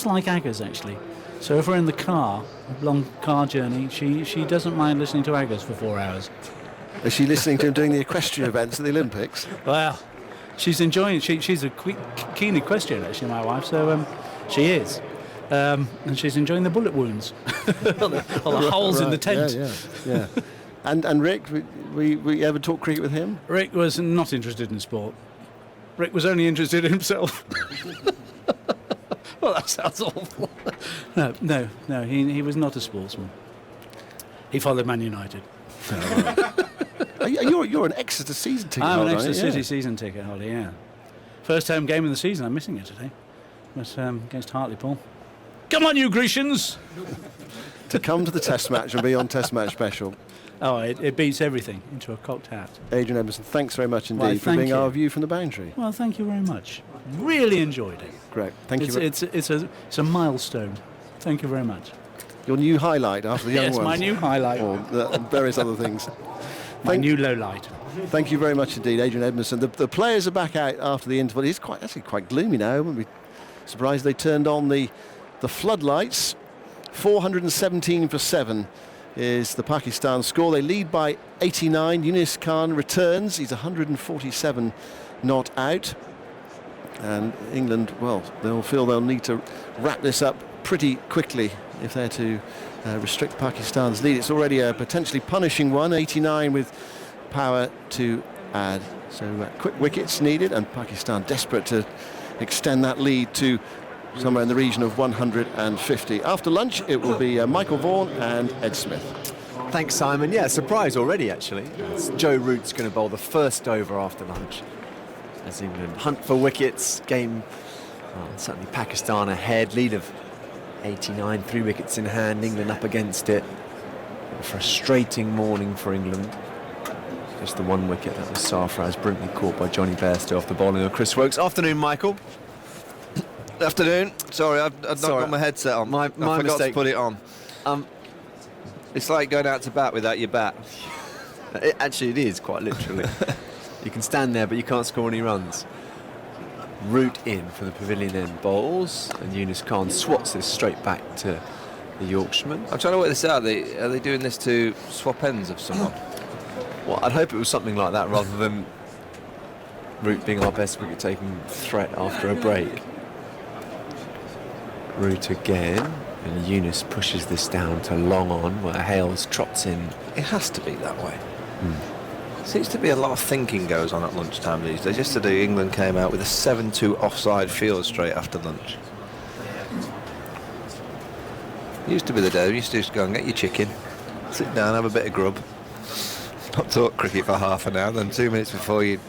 like Aggers actually. So if we're in the car, a long car journey, she doesn't mind listening to Aggers for 4 hours. Is she listening to him doing the equestrian events at the Olympics? Well, she's enjoying it. She's a keen equestrian, actually, my wife, so she is. And she's enjoying the bullet wounds, all the holes in the tent. Yeah. And Rick, we ever talk cricket with him? Rick was not interested in sport. Rick was only interested in himself. Well, that sounds awful. No, he was not a sportsman. He followed Man United. You're an Exeter season ticket holder. I'm an Exeter City season ticket holder, yeah. First home game of the season, I'm missing it today. But against Hartlepool. Come on, you Grecians! To come to the Test match and be on Test match special. Oh, it beats everything into a cocked hat. Adrian Edmondson, thanks very much indeed for being our view from the boundary. Well, thank you very much. Really enjoyed it. Great, thank you. It's a milestone. Thank you very much. Your new highlight after the young ones. Yes, my new highlight. Or various other things. My new low light. Thank you very much indeed, Adrian Edmondson. The players are back out after the interval. It's actually quite gloomy now. We'll be surprised they turned on the floodlights. 417 for 7 is the Pakistan score. They lead by 89. Yunus Khan returns. He's 147 not out. And England, well, they'll feel they'll need to wrap this up pretty quickly if they're to restrict Pakistan's lead. It's already a potentially punishing one, 89 with power to add. So quick wickets needed, and Pakistan desperate to extend that lead to somewhere in the region of 150. After lunch, it will be Michael Vaughan and Ed Smith. Thanks, Simon. Yeah, surprise already, actually. It's Joe Root's going to bowl the first over after lunch. As England hunt for wickets, game, certainly Pakistan ahead, lead of 89, 3 wickets in hand, England up against it. A frustrating morning for England. Just the 1 wicket, that was Sarfraz, brilliantly caught by Johnny Bairstow off the bowling of Chris Woakes. Afternoon, Michael. Afternoon. Sorry, I've not got my headset on. My I forgot mistake. to put it on. It's like going out to bat without your bat. Actually, it is, quite literally. You can stand there, but you can't score any runs. Root in for the pavilion end bowls, and Yunus Khan swats this straight back to the Yorkshireman. I'm trying to work this out. Are they doing this to swap ends of someone? Well, I'd hope it was something like that rather than Root being our best wicket-taking threat after a break. Root again, and Yunus pushes this down to long on, where Hales trots in. It has to be that way. Seems to be a lot of thinking goes on at lunchtime these days. Yesterday, England came out with a 7-2 offside field straight after lunch. Used to be the day we used to just go and get your chicken, sit down, have a bit of grub, not talk cricket for half an hour, then 2 minutes before you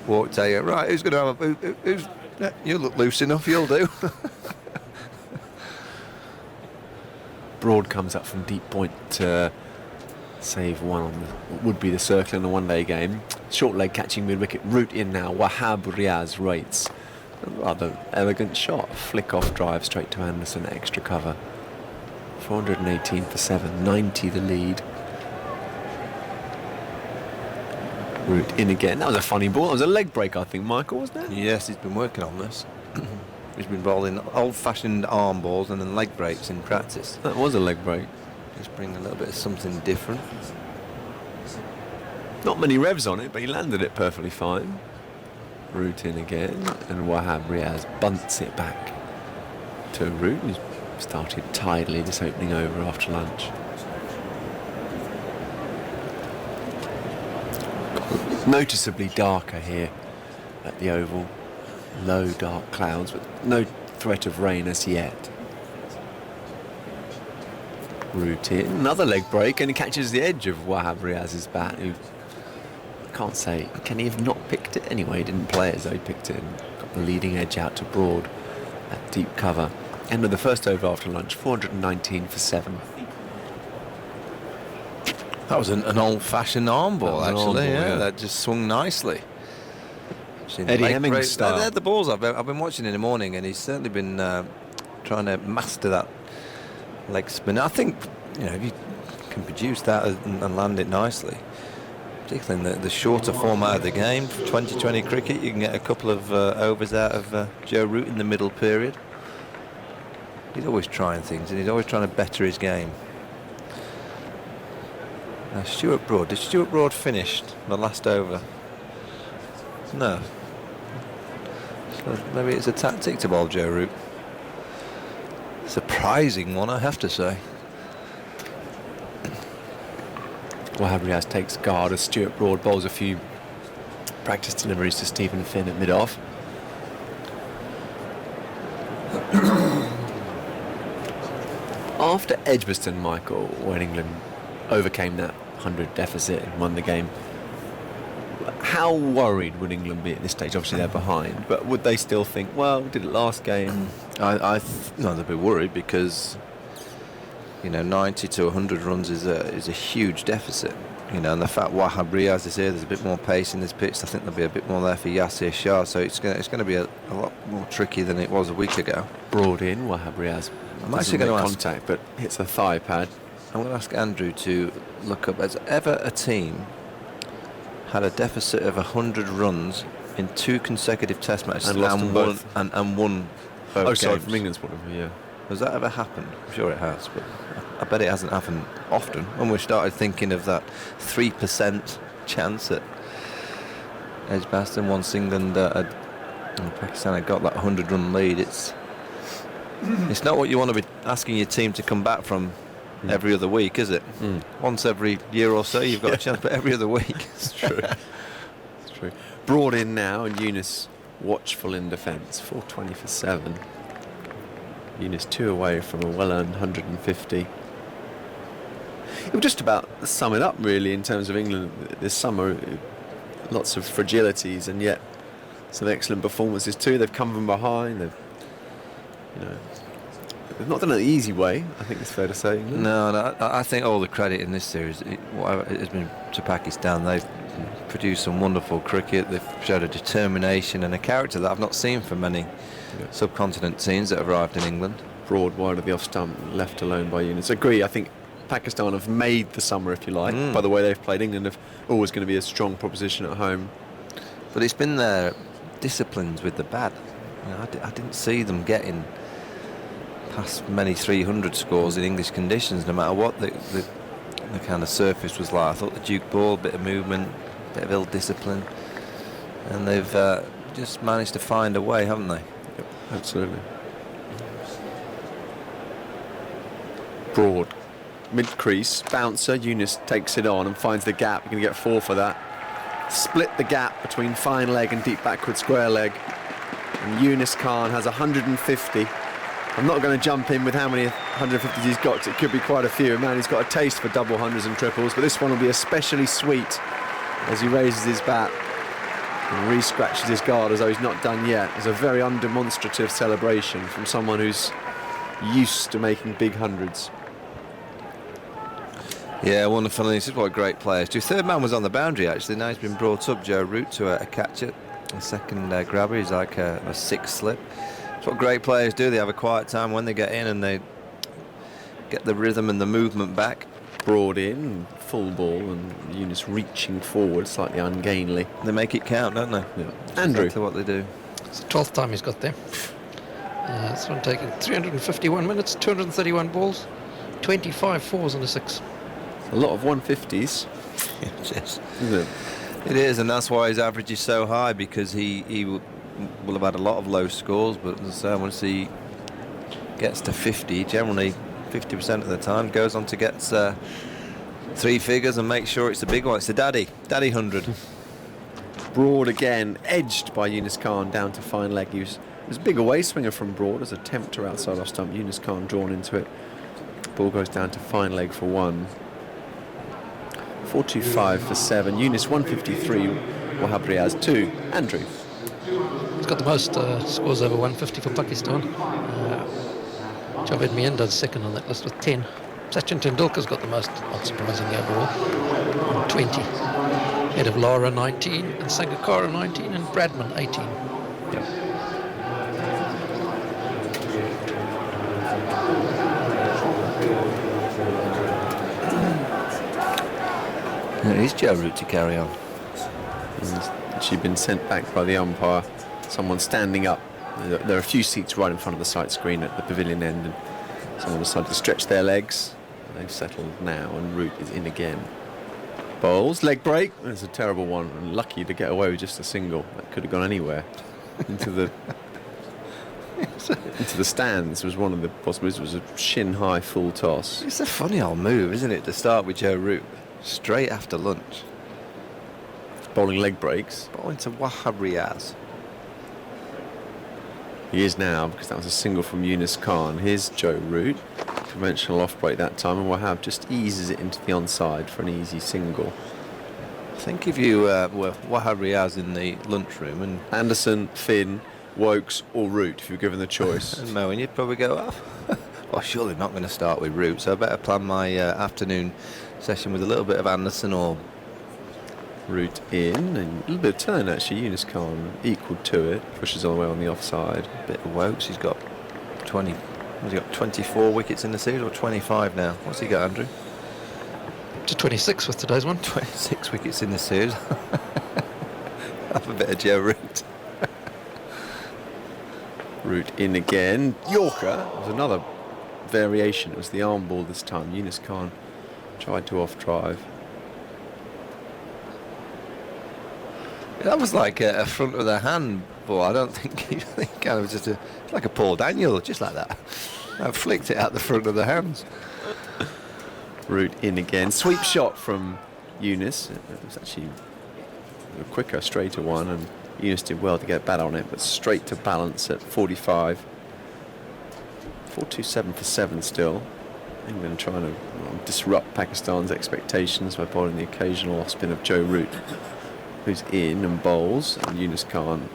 walk, tell you, right, who's going to have who's you look loose enough, you'll do. Broad comes up from deep point to save one on what would be the circle in a one-day game. Short leg catching mid-wicket. Root in now. Wahab Riaz rates. A rather elegant shot. Flick off drive straight to Anderson. Extra cover. 418 for 7. 90 the lead. Root in again. That was a funny ball. That was a leg break, I think, Michael, wasn't it? Yes, he's been working on this. He's been bowling old-fashioned arm balls and then leg breaks in practice. That was a leg break. Just bring a little bit of something different. Not many revs on it, but he landed it perfectly fine. Root in again, and Wahab Riaz bunts it back to Root, who's started tidily this opening over after lunch. Noticeably darker here at the Oval. Low dark clouds, but no threat of rain as yet. Root in, another leg break, and he catches the edge of Wahab Riaz's bat, who I can't say, can he have not picked it? Anyway, he didn't play it as though he picked it and got the leading edge out to Broad at deep cover. End of the first over after lunch, 419 for 7. That was an old-fashioned arm ball, That was an actually. arm ball, Yeah, yeah. that just swung nicely. Eddie Hemmings style. They're the balls I've been watching in the morning, and he's certainly been trying to master that leg spin. I think, you know, if you can produce that and land it nicely, particularly in the shorter format of the game, for 2020 cricket, you can get a couple of overs out of Joe Root in the middle period. He's always trying things, and he's always trying to better his game. Stuart Broad. Did Stuart Broad finish the last over? No. So maybe it's a tactic to bowl Joe Root. Surprising one, I have to say. Wahab Riaz takes guard as Stuart Broad bowls a few practice deliveries to Stephen Finn at mid-off. After Edgbaston, Michael, when England overcame that 100 deficit and won the game, how worried would England be at this stage? Obviously they're behind, but would they still think, well, we did it last game? No, they'd be worried because, you know, 90 to 100 runs is a huge deficit. You know, and the fact Wahab Riaz is here, there's a bit more pace in this pitch. I think there'll be a bit more there for Yasir Shah, so it's going to be a lot more tricky than it was a week ago. Broad in, Wahab Riaz. I'm actually going to ask contact, but hits a thigh pad. I'm going to ask Andrew to look up, has ever a team had a deficit of 100 runs in 2 consecutive Test matches And lost them both? and won both Oh, sorry, games? from England's point of view, yeah. Has that ever happened? I'm sure it has, but I bet it hasn't happened often. When we started thinking of that 3% chance at Edgbaston, once England and Pakistan had got that 100-run lead, it's not what you want to be asking your team to come back from every other week, is it? Once every year or so you've got a chance, but every other week. It's true. It's true. Broad in now, and Eunice watchful in defence. 420 for 7. Eunice 2 away from a well-earned 150. It would just about sum it up, really, in terms of England this summer. Lots of fragilities, and yet some excellent performances too. They've come from behind. They've not done it the easy way, I think it's fair to say. No, I think all the credit in this series, whatever it has been to Pakistan. They've produced some wonderful cricket. They've showed a determination and a character that I've not seen from many subcontinent teams that have arrived in England. Broad wide of the off stump, left alone by Eunice. Agree, I think Pakistan have made the summer, if you like, by the way they've played. England have always going to be a strong proposition at home. But it's been their disciplines with the bat. You know, I didn't see them getting past many 300 scores in English conditions, no matter what the kind of surface was like. I thought the Duke ball, bit of movement, bit of ill discipline, and they've just managed to find a way, haven't they? Yep, absolutely. Broad, mid-crease, bouncer, Eunice takes it on and finds the gap. You're going to get 4 for that. Split the gap between fine leg and deep backward square leg. And Eunice Khan has 150. I'm not going to jump in with how many 150s he's got, 'cause it could be quite a few. Man, he's got a taste for double hundreds and triples, but this one will be especially sweet as he raises his bat and re-scratches his guard as though he's not done yet. It's a very undemonstrative celebration from someone who's used to making big hundreds. Yeah, wonderful. And this is what great players do. Third man was on the boundary, actually. Now he's been brought up, Joe Root, to a catch it. A second grabber. He's like a 6th slip. It's what great players do. They have a quiet time when they get in and they get the rhythm and the movement back. Broad in, full ball, and Eunice reaching forward, slightly ungainly. They make it count, don't they? Yeah. That's Andrew. exactly what they do. It's the 12th time he's got there. This one taking 351 minutes, 231 balls, 25 fours and a 6. A lot of 150s. Yes. Isn't it? It is, and that's why his average is so high, because he will have had a lot of low scores, but as I say, once he gets to 50, generally 50% of the time, goes on to get 3 figures and make sure it's the big one. It's the daddy 100. Broad again, edged by Eunice Khan down to fine leg use. There's a big away swinger from Broad as a tempter outside off stump. Eunice Khan drawn into it. Ball goes down to fine leg for 1. 425 for 7. Eunice 153. Wahab Riaz 2. Andrew. He's got the most scores over 150 for Pakistan. Javed Mianda's second on that list with 10. Sachin Tendulkar's got the most, not surprisingly, overall, 20. Head of Lara 19 and Sangakkara 19 and Bradman 18. It is Joe Root to carry on. She'd been sent back by the umpire. Someone standing up. There are a few seats right in front of the sight screen at the pavilion end, and someone decided to stretch their legs. They've settled now, and Root is in again. Bowles, leg break. It's a terrible one, and lucky to get away with just a single. That could have gone anywhere. into the stands was one of the possibilities. It was a shin-high full toss. It's a funny old move, isn't it, to start with Joe Root straight after lunch. Bowling leg breaks. Bowling to Wahab Riaz. He is now, because that was a single from Yunus Khan. Here's Joe Root. Conventional off break that time, and Wahab just eases it into the onside for an easy single. I think if you were Wahab Riaz in the lunchroom and Anderson, Finn, Wokes or Root, if you're given the choice. and Moen, you'd probably go, well, surely not going to start with Root, so I better plan my afternoon session with a little bit of Anderson or Root in, and a little bit of turn actually. Yunus Khan equal to it, pushes all the way on the offside. A bit of Wokes. He's got 20. Has he got 24 wickets in the series or 25 now? What's he got, Andrew? To 26 with today's one. 26 wickets in the series. Have a bit of Joe Root. Root in again. Yorker was another variation. It was the arm ball this time. Yunus Khan tried to off drive. That was like a front of the hand ball. I don't think he kind of just like a Paul Daniel, just like that. I flicked it out the front of the hands. Root in again. Sweep shot from Yunus. It was actually a quicker, straighter one, and Yunus did well to get bat on it, but straight to balance at 45. 4-2-7 for 7 still. England trying to disrupt Pakistan's expectations by bowling the occasional off spin of Joe Root, who's in and bowls, and Yunus Khan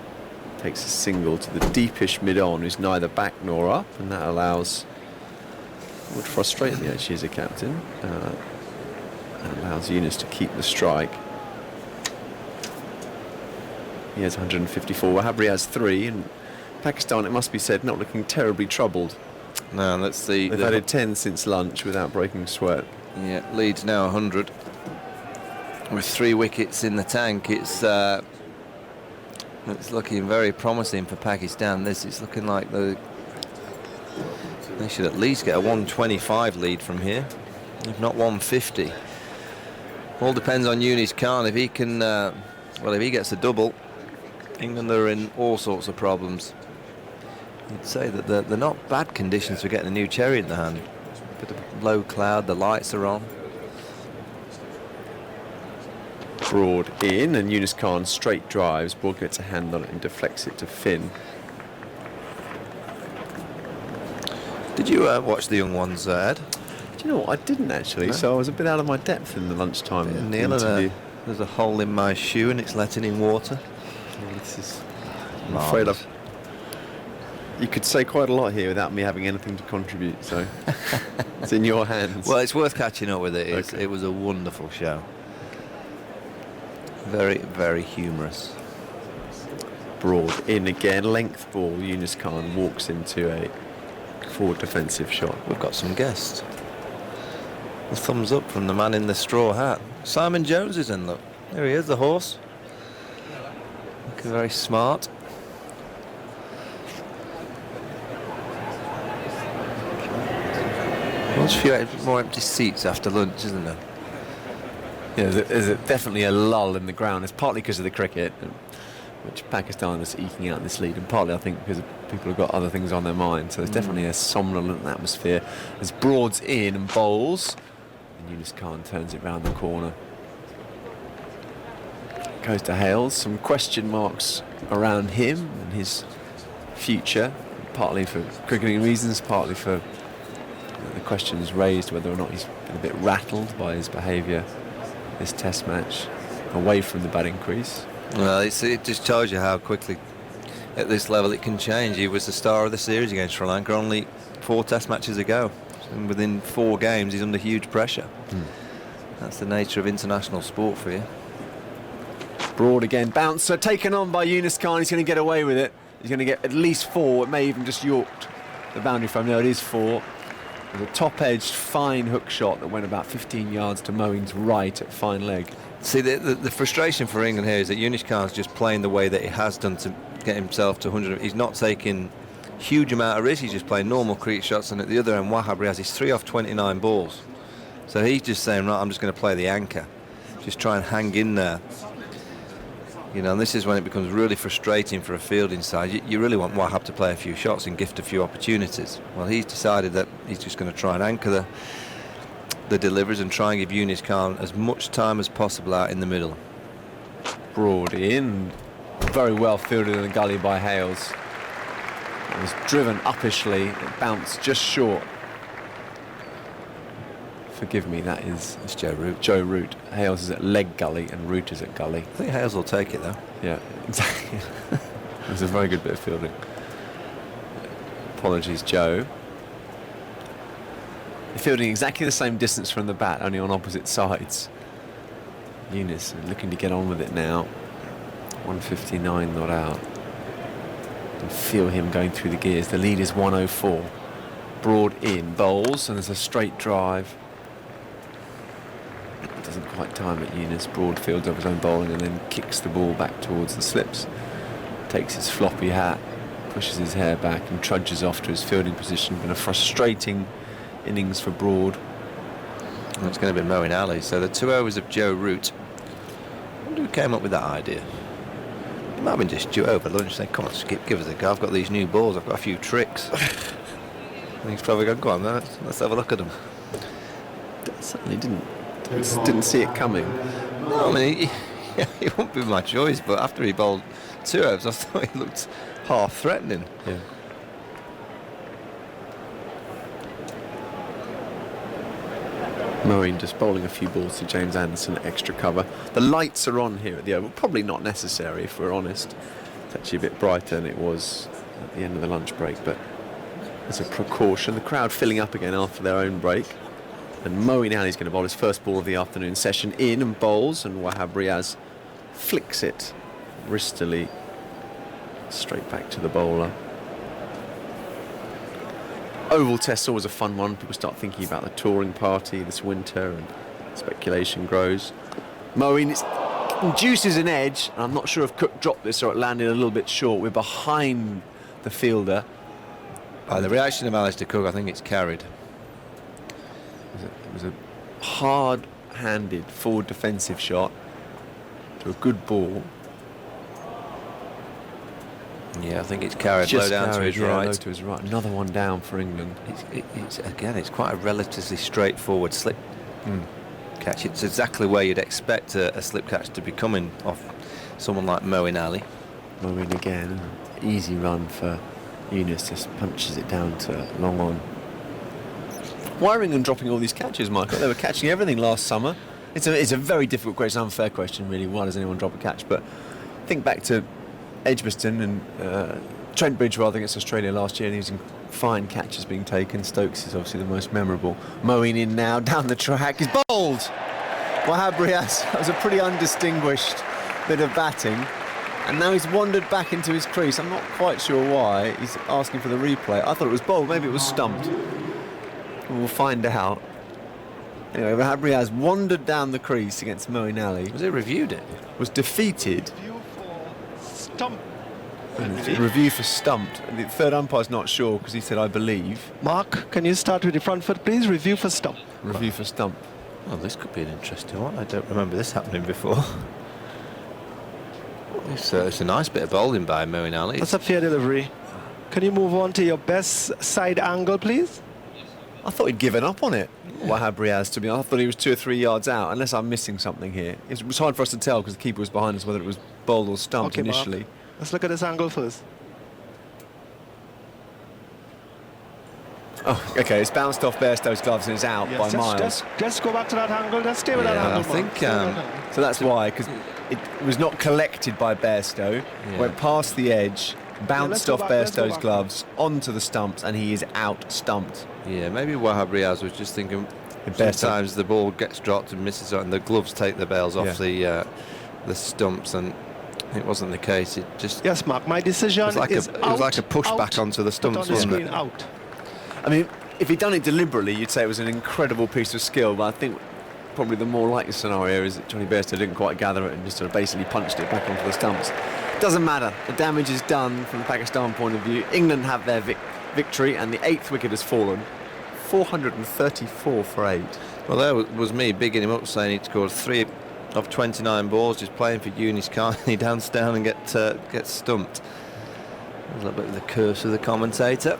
takes a single to the deepish mid-on, who's neither back nor up, and that would frustrate me actually as a captain, and allows Yunus to keep the strike. He has 154. Wahab Riaz 3, and Pakistan, it must be said, not looking terribly troubled. No, let's see. They've added 10 since lunch without breaking sweat. Yeah, leads now 100. With 3 wickets in the tank, it's looking very promising for Pakistan. This is looking like they should at least get a 125 lead from here, if not 150. All depends on Yunus Khan. If he can, if he gets a double, England are in all sorts of problems. You'd say that they're not bad conditions for getting a new cherry in the hand. Bit of low cloud, the lights are on. Broad in, and Yunus Khan straight drives. Broad gets a hand on it and deflects it to Finn. Did you watch the young ones, Ed? Do you know what? I didn't actually, so I was a bit out of my depth in the lunchtime interview. There's a hole in my shoe and it's letting in water. This is, I'm afraid you could say quite a lot here without me having anything to contribute, so it's in your hands. Well, it's worth catching up with it. Okay. It was a wonderful show. Very, very humorous. Broad in again, length ball. Yunus Khan walks into a forward defensive shot. We've got some guests. A thumbs up from the man in the straw hat. Simon Jones is in, look. There he is, the horse. Looking very smart. There's a few more empty seats after lunch, isn't there? Yeah, there's definitely a lull in the ground. It's partly because of the cricket, which Pakistan is eking out this lead, and partly I think because people have got other things on their mind. So there's definitely a somnolent atmosphere. As Broad's in and bowls, and Yunus Khan turns it round the corner. Goes to Hales. Some question marks around him and his future, partly for cricketing reasons, partly for the questions raised whether or not he's been a bit rattled by his behaviour this test match away from the batting crease. Well, it just tells you how quickly at this level it can change. He was the star of the series against Sri Lanka only 4 test matches ago. And within 4 games, he's under huge pressure. That's the nature of international sport for you. Broad again, bouncer taken on by Yunus Khan. He's going to get away with it. He's going to get at least 4. It may even just yorked the boundary from. No, it is 4. With a top-edged, fine hook shot that went about 15 yards to Moeen's right at fine leg. See, the frustration for England here is that Yunus Khan's just playing the way that he has done to get himself to 100. He's not taking huge amount of risk. He's just playing normal creek shots, and at the other end, Wahab Riaz is 3 off 29 balls. So he's just saying, right, I'm just going to play the anchor, just try and hang in there. You know, and this is when it becomes really frustrating for a fielding side. You really want Wahab to play a few shots and gift a few opportunities. Well, he's decided that he's just going to try and anchor the deliveries and try and give Yunus Khan as much time as possible out in the middle. Broad in, very well fielded in the gully by Hales. It was driven uppishly, it bounced just short. Forgive me, it's Joe Root. Joe Root. Hales is at leg gully and Root is at gully. I think Hales will take it though. Yeah, exactly. It was a very good bit of fielding. Apologies, Joe. They're fielding exactly the same distance from the bat, only on opposite sides. Yunus looking to get on with it now. 159 not out. You can feel him going through the gears. The lead is 104. Broad in, bowls, and there's a straight drive. Doesn't quite time it, Yunus. Broad fields of his own bowling and then kicks the ball back towards the slips. Takes his floppy hat, pushes his hair back and trudges off to his fielding position. Been a frustrating innings for Broad. And it's going to be Moeen Ali. So the 2 overs of Joe Root. I wonder who came up with that idea. It might have been just Joe over lunch saying, come on, Skip, give us a go. I've got these new balls, I've got a few tricks. And he's probably going, go on, let's have a look at them. Certainly didn't see it coming. No, I mean, he won't be my choice, but after he bowled 2 overs, I thought he looked half threatening. Yeah. Moeen just bowling a few balls to James Anderson, extra cover. The lights are on here at the Oval. Probably not necessary, if we're honest. It's actually a bit brighter than it was at the end of the lunch break, but as a precaution, the crowd filling up again after their own break. And Moeen Ali's going to bowl his first ball of the afternoon session in and bowls, and Wahab Riaz flicks it wristily straight back to the bowler. Oval Test's always a fun one. People start thinking about the touring party this winter and speculation grows. Moeen induces an edge, and I'm not sure if Cook dropped this or it landed a little bit short. We're behind the fielder. By the reaction of Alistair Cook, I think it's carried. It was a hard-handed forward defensive shot to a good ball. Yeah, I think it's carried low down to his right. Low to his right. Another one down for England. It's quite a relatively straightforward slip catch. It's exactly where you'd expect a slip catch to be coming off someone like Moeen Ali. Moeen again, easy run for Yunus, just punches it down to long on. Why are England dropping all these catches, Michael? They were catching everything last summer. It's a very difficult question, unfair question really. Why does anyone drop a catch? But think back to Edgbaston and Trent Bridgewater against Australia last year, and he was in fine catches being taken. Stokes is obviously the most memorable. Moeen in now, down the track, he's bowled! Wahab Riaz, that was a pretty undistinguished bit of batting. And now he's wandered back into his crease. I'm not quite sure why. He's asking for the replay. I thought it was bowled, maybe it was stumped. We'll find out. Anyway, Wahab Riaz wandered down the crease against Moeen Ali. Was it reviewed it? Was defeated. Stump. Review for stumped. The third umpire's not sure because he said, I believe. Mark, can you start with the front foot, please? Review for stump. Review for stump. Well, this could be an interesting one. I don't remember this happening before. It's a nice bit of bowling by Moeen Ali. That's a fair delivery. Can you move on to your best side angle, please? I thought he'd given up on it, Wahab Riaz, to be honest. I thought he was 2 or 3 yards out, unless I'm missing something here. It was hard for us to tell because the keeper was behind us whether it was bowled or stumped initially. Mark, let's look at this angle first. Oh, OK, it's bounced off Bairstow's gloves and is out by miles. Just go back to that angle. Just stay with that angle, I think so that's why, because it was not collected by Bairstow. Went past the edge, bounced off Bairstow's gloves onto the stumps, and he is out-stumped. Yeah, maybe Wahab Riaz was just thinking sometimes the ball gets dropped and misses and the gloves take the bails off the stumps, and it wasn't the case. It just... Yes, Mark, my decision it was like a pushback onto the stumps, wasn't it? Out. I mean, if he'd done it deliberately, you'd say it was an incredible piece of skill, but I think probably the more likely scenario is that Johnny Bairstow didn't quite gather it and just sort of basically punched it back onto the stumps. Doesn't matter. The damage is done from the Pakistan point of view. England have their victory, and the 8th wicket has fallen. 434 for 8. Well, there was me bigging him up, saying he'd scored 3 of 29 balls, just playing for Yunis Khan. He danced down and gets stumped. A little bit of the curse of the commentator.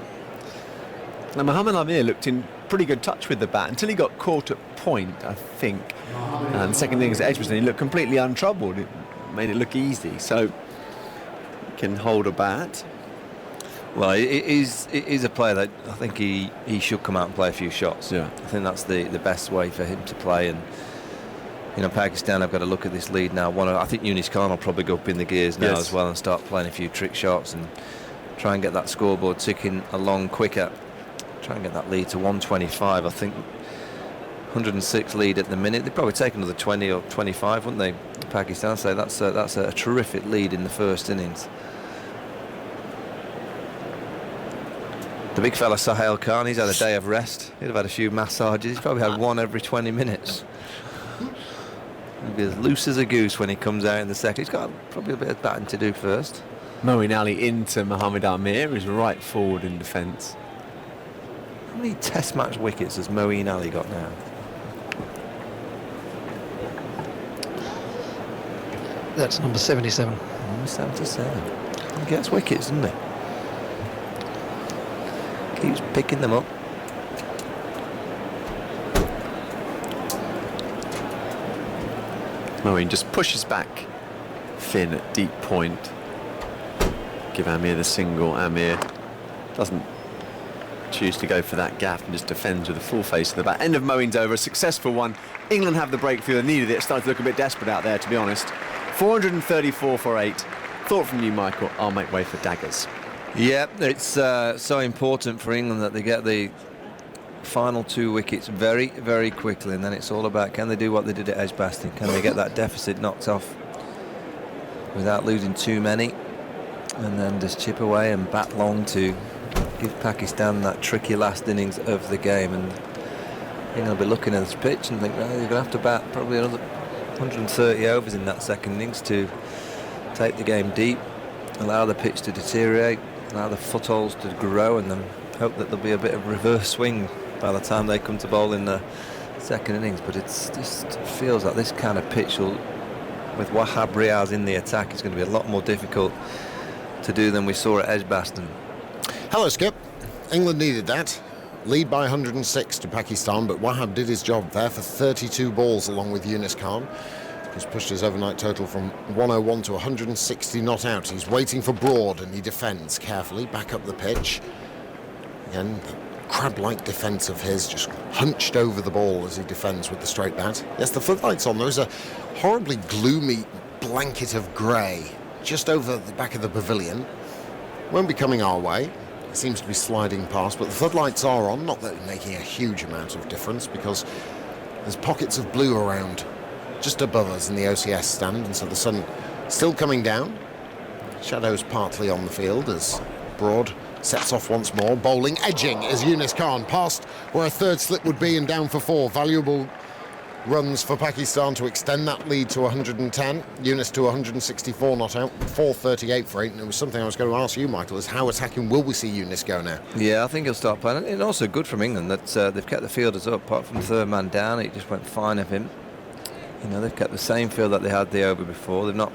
Now, Mohammad Amir looked in pretty good touch with the bat until he got caught at point, I think. And the second innings at Edgbaston, he looked completely untroubled. It made it look easy. So, he can hold a bat. Well, it is a player that I think he should come out and play a few shots. Yeah. I think that's the best way for him to play. And Pakistan have got to look at this lead now. I think Yunis Khan will probably go up in the gears now as well and start playing a few trick shots and try and get that scoreboard ticking along quicker. Try and get that lead to 125. I think 106 lead at the minute. They'd probably take another 20 or 25, wouldn't they? Pakistan. So that's a terrific lead in the first innings. The big fella Sahel Khan, he's had a day of rest. He'd have had a few massages. He's probably had one every 20 minutes. He'll be as loose as a goose when he comes out in the second. He's got probably a bit of batting to do first. Moeen Ali into Mohammad Amir, who's right forward in defence. How many test match wickets has Moeen Ali got now? That's number 77. Number 77. He gets wickets, doesn't he? Keeps picking them up. Moeen just pushes back Finn at deep point. Give Amir the single. Amir doesn't choose to go for that gap and just defends with a full face of the bat. End of Moeen's over, a successful one. England have the breakthrough, they needed it. It started to look a bit desperate out there, to be honest. 434 for 8. Thought from you, Michael, I'll make way for daggers. Yeah, it's so important for England that they get the final 2 wickets very, very quickly, and then it's all about can they do what they did at Edgbaston? Can they get that deficit knocked off without losing too many, and then just chip away and bat long to give Pakistan that tricky last innings of the game. And England will be looking at this pitch and think, well, you're going to have to bat probably another 130 overs in that second innings to take the game deep, allow the pitch to deteriorate, allow the footholds to grow, and then hope that there'll be a bit of reverse swing by the time they come to bowl in the second innings. But it just feels like this kind of pitch will, with Wahab Riaz in the attack, is going to be a lot more difficult to do than we saw at Edgbaston. Hello, Skip. England needed that. Lead by 106 to Pakistan, but Wahab did his job there for 32 balls along with Yunis Khan. He's pushed his overnight total from 101 to 160 not out. He's waiting for Broad and he defends carefully back up the pitch. Again, crab-like defence of his, just hunched over the ball as he defends with the straight bat. Yes, the floodlights on. There's a horribly gloomy blanket of grey just over the back of the pavilion. Won't be coming our way. It seems to be sliding past, but the floodlights are on. Not that it's making a huge amount of difference because there's pockets of blue around just above us in the OCS stand, and so the sun still coming down. Shadows partly on the field as Broad sets off once more. Bowling, edging is Yunis Khan, past where a third slip would be and down for 4. Valuable runs for Pakistan to extend that lead to 110. Yunis to 164 not out, 438 for 8. And it was something I was going to ask you, Michael, is how attacking will we see Yunis go now? Yeah, I think he'll start playing. And also good from England that they've kept the fielders up, apart from the third man down. It just went fine of him. You know, they've kept the same field that they had the over before. They've not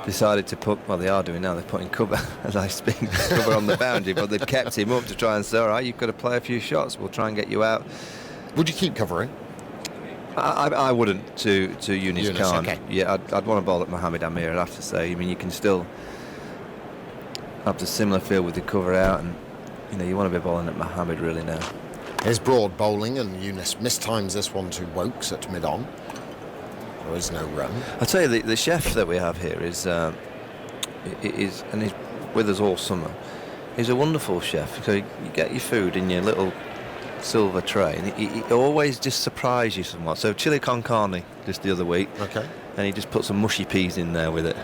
decided to put, well, they are doing now, they're putting cover, as I speak, cover on the boundary, but they've kept him up to try and say, all right, you've got to play a few shots, we'll try and get you out. Would you keep covering? I wouldn't to Yunis Khan. Okay. Yeah, I'd want to bowl at Mohammad Amir, I'd have to say. I mean, you can still have the similar field with the cover out, and you know, you want to be bowling at Mohammad really now. Here's Broad bowling, and Yunis mistimes this one to Wokes at mid-on. There is no run. I'll tell you, the chef that we have here is and he's with us all summer. He's a wonderful chef. So you get your food in your little silver tray, and he always just surprises you somewhat. So chili con carne just the other week. Okay. And he just put some mushy peas in there with it.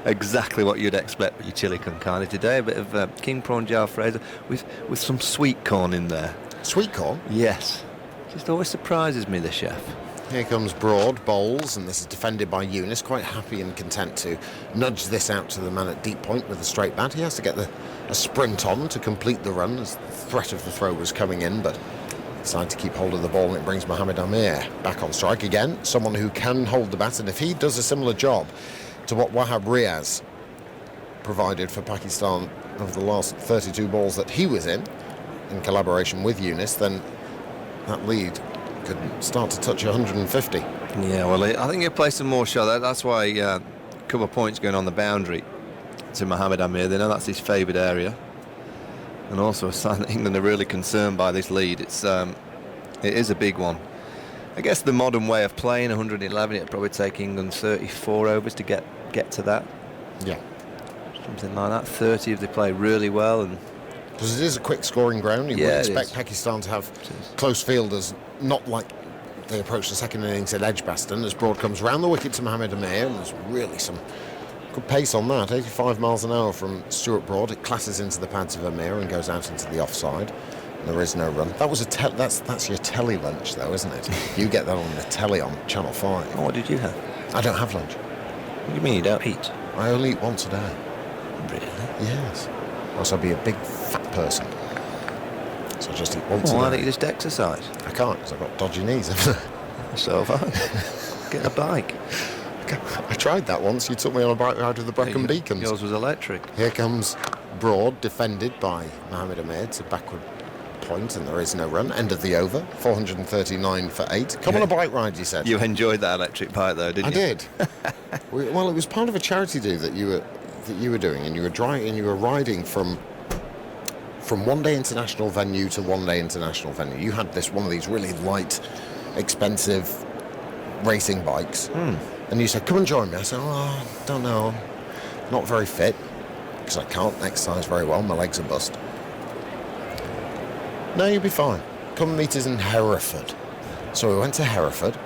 Exactly what you'd expect with your chili con carne. Today, a bit of king prawn jalfrezi with some sweet corn in there. Sweet corn? Yes. Just always surprises me, the chef. Here comes Broad, bowls, and this is defended by Eunice, quite happy and content to nudge this out to the man at deep point with a straight bat. He has to get a sprint on to complete the run as the threat of the throw was coming in, but decided to keep hold of the ball, and it brings Mohamed Amir back on strike again. Someone who can hold the bat, and if he does a similar job to what Wahab Riaz provided for Pakistan over the last 32 balls that he was in collaboration with Eunice, then that lead could start to touch 150. Yeah, well, I think he'll play some more shots. That's why a couple of points going on the boundary to Mohamed Amir. They know that's his favoured area. And also a sign that England are really concerned by this lead. It is a big one. I guess the modern way of playing 111, it'd probably take England 34 overs to get to that. Yeah. Something like that. 30 if they play really well. And because it is a quick scoring ground, you would expect Pakistan to have close fielders, not like they approach the second innings at Edgbaston, as Broad comes round the wicket to Mohamed Amir, and there's really some good pace on that. 85 miles an hour from Stuart Broad. It clashes into the pads of Amir and goes out into the offside. There is no run. That was that's your telly lunch, though, isn't it? You get that on the telly on Channel 5. Oh, what did you have? I don't have lunch. What do you mean you don't eat? I only eat once a day. Really? Yes. Or I'd be a big fat person. So I just eat once a day. Why don't you just exercise? I can't, because I've got dodgy knees. So have I. Get a bike. I tried that once. You took me on a bike ride with the Brecon Beacons. Yours was electric. Here comes Broad, defended by Mohamed Amir to backward point, and there is no run. End of the over. 439 for 8. Come on a bike ride, you said. You enjoyed that electric bike, though, didn't you? I did. Well, it was part of a charity do that you were doing, and you were riding from one day international venue to one day international venue. You had one of these really light, expensive racing bikes. And you said, come and join me. I said, oh, don't know. Not very fit, because I can't exercise very well. My legs are bust. No, you'll be fine. Come meet us in Hereford. So we went to Hereford.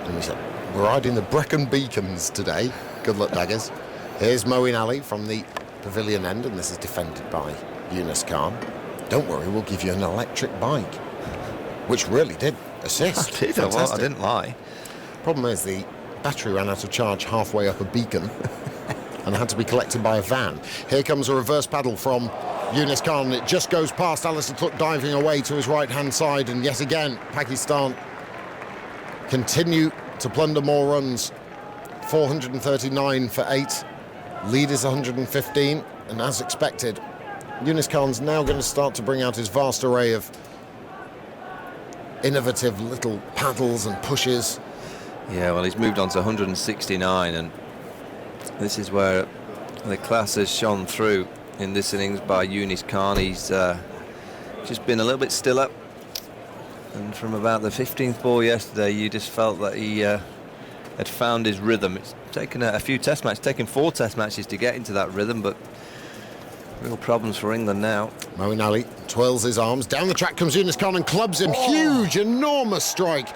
And we said, we're riding the Brecon Beacons today. Good luck, daggers. Here's Moeen Ali from the pavilion end, and this is defended by Yunus Khan. Don't worry, we'll give you an electric bike. Which really did assist. I did. I didn't lie. Problem is the battery ran out of charge halfway up a beacon and had to be collected by a van. Here comes a reverse paddle from Yunus Khan. It just goes past Alistair Cook, diving away to his right-hand side, and yet again Pakistan continue to plunder more runs. 439 for 8. Lead is 115, and as expected, Yunus Khan's now going to start to bring out his vast array of innovative little paddles and pushes. Yeah, well, he's moved on to 169, and this is where the class has shone through in this innings by Yunus Khan. He's just been a little bit stiller, and from about the 15th ball yesterday, you just felt that he had found his rhythm. It's taken a few test matches, taken 4 test matches to get into that rhythm, but real problems for England now. Moeen Ali twirls his arms. Down the track comes Yunus Khan and clubs him. Huge, enormous strike.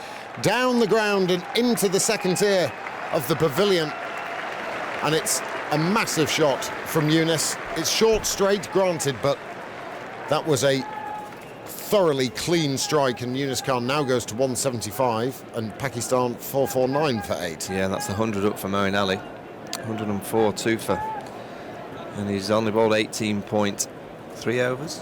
Down the ground and into the second tier of the pavilion. And it's a massive shot from Yunus. It's short, straight, granted, but that was a thoroughly clean strike, and Yunus Khan now goes to 175 and Pakistan 449 for 8. Yeah, that's 100 up for Moeen Ali. 104 2 for. And he's only bowled 18.3 overs.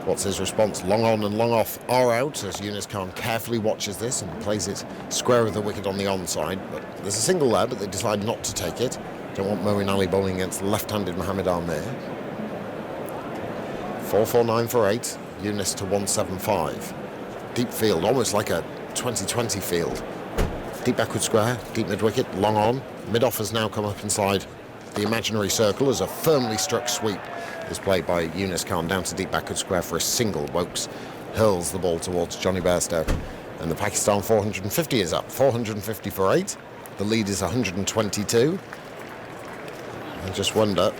What's his response? Long on and long off are out as Yunus Khan carefully watches this and plays it square of the wicket on the onside. But there's a single there, but they decide not to take it. Don't want Moeen Ali bowling against the left-handed Mohamed Amir. 449 for 8. Yunus to 175. Deep field, almost like a 2020 field. Deep backward square, deep mid-wicket, long on. Mid-off has now come up inside the imaginary circle as a firmly struck sweep is played by Yunus Khan down to deep backward square for a single. Wokes hurls the ball towards Johnny Bairstow, and the Pakistan 450 is up. 450 for 8. The lead is 122. I just wonder,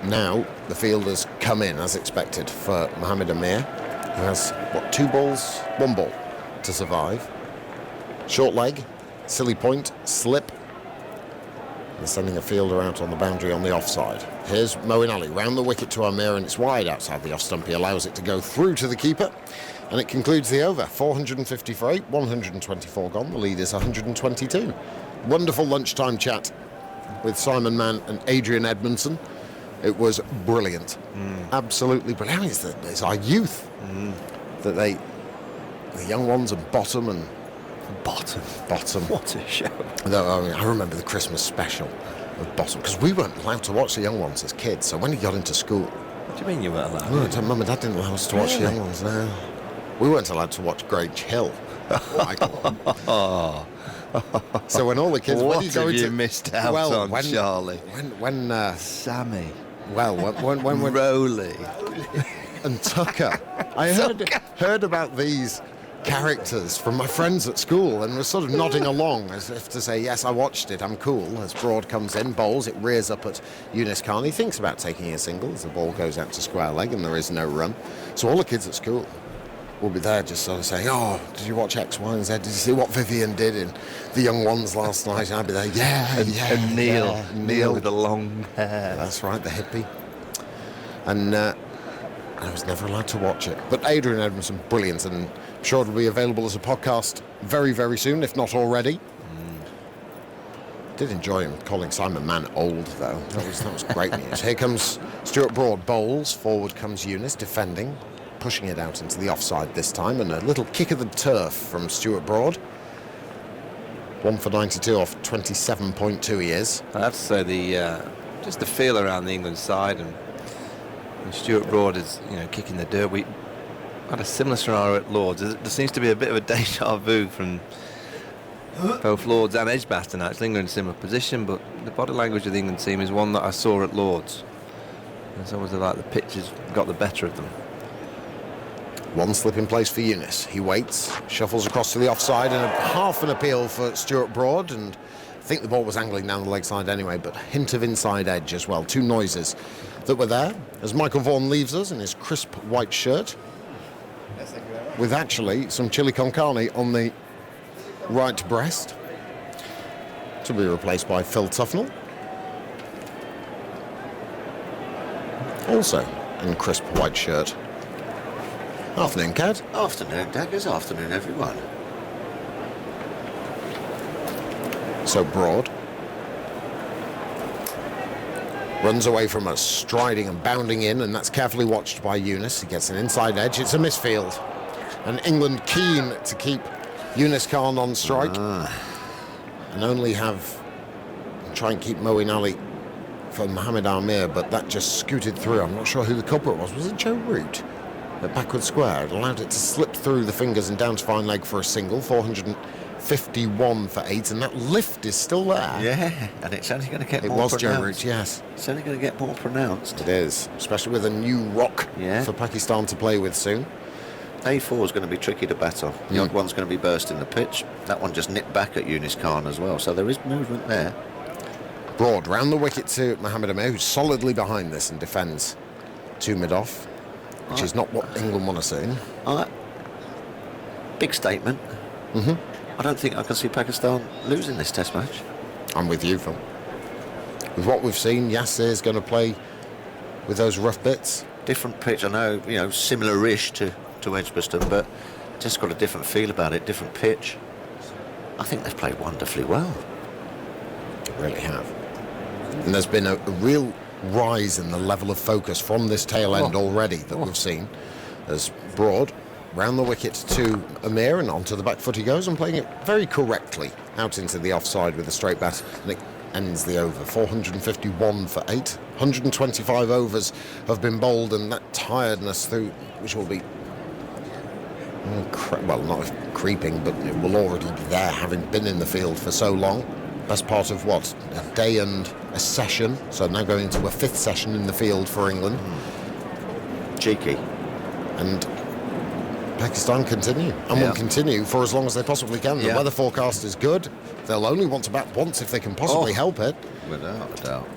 now the field has come in as expected for Mohamed Amir, who has, 2 balls, 1 ball to survive. Short leg, silly point, slip. They're sending a fielder out on the boundary on the offside. Here's Moeen Ali round the wicket to Amir, and it's wide outside the off stump. He allows it to go through to the keeper, and it concludes the over. 450 for 8, 124 gone. The lead is 122. Wonderful lunchtime chat with Simon Mann and Adrian Edmondson. It was brilliant. Absolutely brilliant. It's our youth that the young ones at Bottom and Bottom. What a show. I remember the Christmas special of Bottom, because we weren't allowed to watch the young ones as kids. So when he got into school, what do you mean you weren't allowed? Mum and Dad didn't allow us to watch the young ones. No, we weren't allowed to watch Grange Hill. So when all the kids, what when you go have you into, missed out on, Charlie? When Sammy, when Rowley and Tucker, I heard about these characters from my friends at school and was sort of nodding along as if to say, yes, I watched it, I'm cool. As Broad comes in, bowls, it rears up at Younis Khan. He thinks about taking a single as the ball goes out to square leg and there is no run. So all the kids at school will be there just sort of saying, oh, did you watch X, Y and Z? Did you see what Vivian did in The Young Ones last night? And I'd be there, and Neil with the long hair. That's right, the hippie. And I was never allowed to watch it. But Adrian Edmondson, brilliant, and I'm sure it'll be available as a podcast very, very soon, if not already. Did enjoy him calling Simon Mann old, though. That was great news. Here comes Stuart Broad, bowls. Forward comes Younis, defending, pushing it out into the offside this time, and a little kick of the turf from Stuart Broad. 1 for 92 off 27.2 he is. I have to say just the feel around the England side, and Stuart Broad is kicking the dirt. We had a similar scenario at Lords. There seems to be a bit of a deja vu from both Lords and Edgbaston. Actually, England in a similar position, but the body language of the England team is one that I saw at Lords. It's always like the pitch has got the better of them. One slip in place for Younis. He waits, shuffles across to the offside, and half an appeal for Stuart Broad, and I think the ball was angling down the leg side anyway, but a hint of inside edge as well. 2 noises that were there as Michael Vaughan leaves us in his crisp white shirt, with actually some chili con carne on the right breast, to be replaced by Phil Tufnell, also in crisp white shirt. Afternoon, Cad. Afternoon, Daggers. Afternoon, everyone. So Broad runs away from us, striding and bounding in, and that's carefully watched by Younis. He gets an inside edge. It's a misfield. And England keen to keep Younis Khan on strike and only try and keep Moeen Ali for Mohamed Amir, but that just scooted through. I'm not sure who the culprit was. Was it Joe Root at backward square? It allowed it to slip through the fingers and down to fine leg for a single. 451 for 8, and that lift is still there. Yeah, and it's only going to get more pronounced. It was Joe Root, yes. It's only going to get more pronounced. It is, especially with a new rock for Pakistan to play with soon. A4 is going to be tricky to bat on. The odd one's going to be bursting the pitch. That one just nipped back at Younis Khan as well, so there is movement there. Broad round the wicket to Mohamed Amir, who's solidly behind this and defends to mid-off, which is not what England want to see. Big statement. I don't think I can see Pakistan losing this Test match. I'm with you, Phil. With what we've seen, Yasser is going to play with those rough bits. Different pitch, I know, similar-ish to Edgbaston, but just got a different feel about it, different pitch. I think they've played wonderfully well. They really have. And there's been a real rise in the level of focus from this tail end already that we've seen, as Broad round the wicket to Amir and onto the back foot he goes, and playing it very correctly out into the offside with a straight bat, and it ends the over. 451 for 8. 125 overs have been bowled, and that tiredness through, which will be not creeping, but it will already be there, having been in the field for so long. Best part of a day and a session, so now going into a 5th session in the field for England. Cheeky. And Pakistan continue, and will continue for as long as they possibly can. The weather forecast is good. They'll only want to bat once if they can possibly help it. Without a doubt.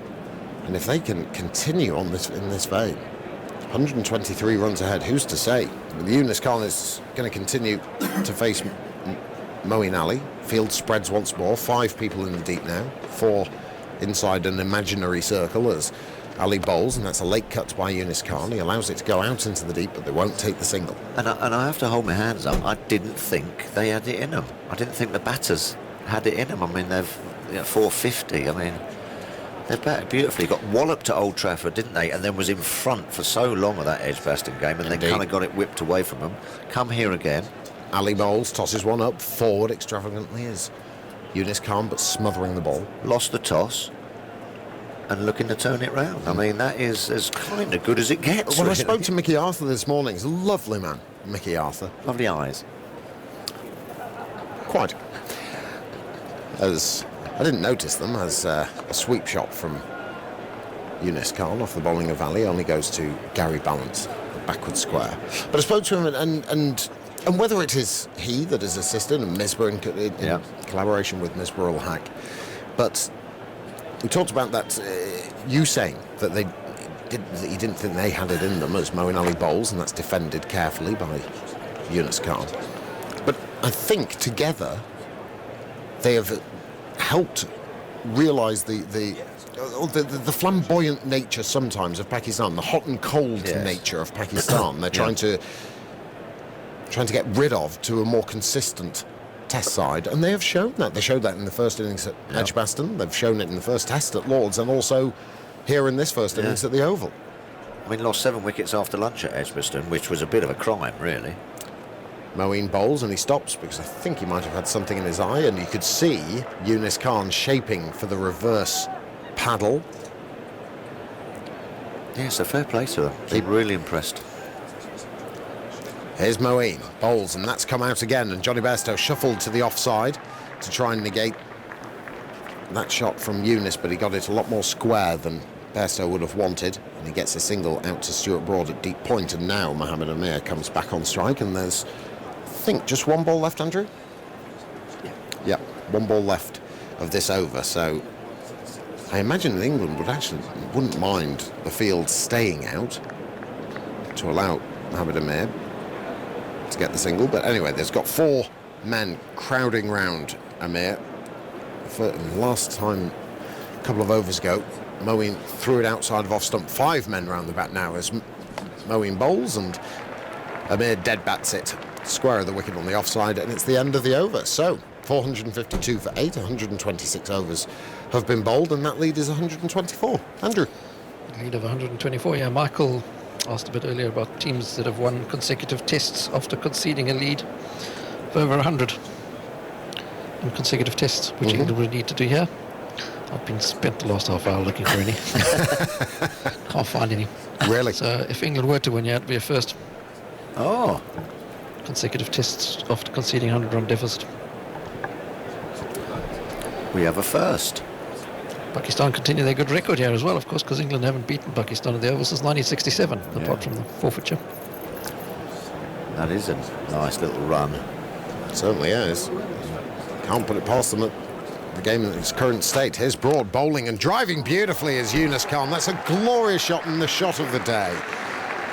And if they can continue on this in this vein, 123 runs ahead, who's to say? Yunus Khan is going to continue to face Moeen Ali. Field spreads once more. 5 people in the deep now. 4 inside an imaginary circle as Ali bowls, and that's a late cut by Yunus Khan. He allows it to go out into the deep, but they won't take the single. And I have to hold my hands up. I didn't think they had it in them. I didn't think the batters had it in them. I mean, they've 450. I mean, they batted beautifully. Got walloped at Old Trafford, didn't they? And then was in front for so long of that Edgbaston game, and then kind of got it whipped away from them. Come here again. Ali bowls, tosses one up, forward extravagantly is Yunus Khan, but smothering the ball. Lost the toss and looking to turn it round. I mean, that is as kind of good as it gets. Well, really. I spoke to Mickey Arthur this morning. He's a lovely man, Mickey Arthur. Lovely eyes. Quite. As I didn't notice them, as a sweep shot from Yunus Khan off the bowling of Ali only goes to Gary Balance, the backward square. But I spoke to him, and whether it is he that is assisted and Misbah in collaboration with Misbah ul Haq, but we talked about that. You saying that you didn't think they had it in them as Moeen Ali bowls, and that's defended carefully by Yunus Khan. But I think together they have helped realise the flamboyant nature sometimes of Pakistan, the hot and cold nature of Pakistan. They're trying to get rid of to a more consistent Test side, and they have shown that. They showed that in the first innings at Edgbaston. They've shown it in the first Test at Lords, and also here in this first innings at the Oval. I mean, lost 7 wickets after lunch at Edgbaston, which was a bit of a crime, really. Moeen bowls, and he stops because I think he might have had something in his eye, and you could see Yunus Khan shaping for the reverse paddle. Yeah, so fair play to them. They're really impressed. Here's Moeen, bowls, and that's come out again, and Johnny Bairstow shuffled to the offside to try and negate that shot from Yunus, but he got it a lot more square than Bairstow would have wanted, and he gets a single out to Stuart Broad at deep point, and now Mohamed Amir comes back on strike, and there's, I think, just 1 ball left, Andrew? Yeah, 1 ball left of this over, so I imagine that England wouldn't mind the field staying out to allow Mohamed Amir to get the single, but anyway, there's got 4 men crowding round Amir. For the last time, a couple of overs ago, Moeen threw it outside of off stump. 5 men round the bat now as Moeen bowls, and Amir dead bats it square of the wicket on the offside, and it's the end of the over. So 452 for 8, 126 overs have been bowled, and that lead is 124. Andrew. Lead of 124, yeah. Michael asked a bit earlier about teams that have won consecutive tests after conceding a lead of over 100 in consecutive tests, which England would need to do here. I've been spent the last half hour looking for any. Can't find any. Really? So if England were to win, yeah, it'd be a first. Oh. Consecutive tests after conceding 100-run deficit. We have a first. Pakistan continue their good record here as well, of course, because England haven't beaten Pakistan in the Oval since 1967, apart from the forfeiture. That is a nice little run. It certainly is. Can't put it past them at the game in its current state. Here's Broad bowling and driving beautifully as Yunus Khan. That's a glorious shot and the shot of the day.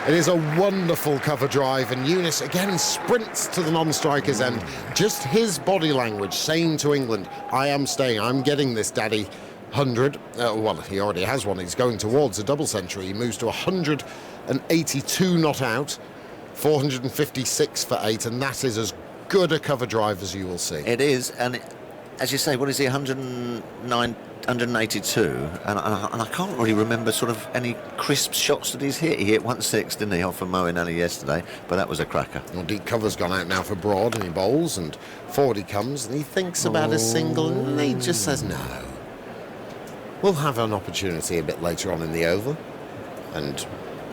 It is a wonderful cover drive, and Yunus again sprints to the non-striker's end. Just his body language saying to England, I am staying, I'm getting this, Daddy. 100, well, he already has one. He's going towards a double century. He moves to 182 not out, 456 for 8, and that is as good a cover drive as you will see. It is, and as you say, what is he, 182? And I can't really remember sort of any crisp shots that he's hit. He hit 1/6, didn't he, off of Moeen Ali yesterday, but that was a cracker. Well, deep cover's gone out now for Broad, and he bowls, and forward he comes, and he thinks about a single, and he just says no. We'll have an opportunity a bit later on in the over, and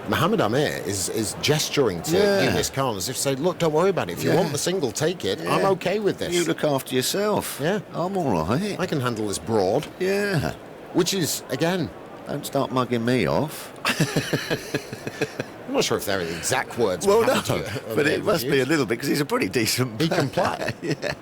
Mohamed Amir is gesturing to Yunus Khan as if to say, look, don't worry about it. If you want the single, take it. I'm okay with this. You look after yourself. Yeah. I'm all right. I can handle this Broad. Yeah. Which is, again... Don't start mugging me off. I'm not sure if they're the exact words. Well, no, but it must be a little bit, because he's a pretty decent player. He can play. Yeah.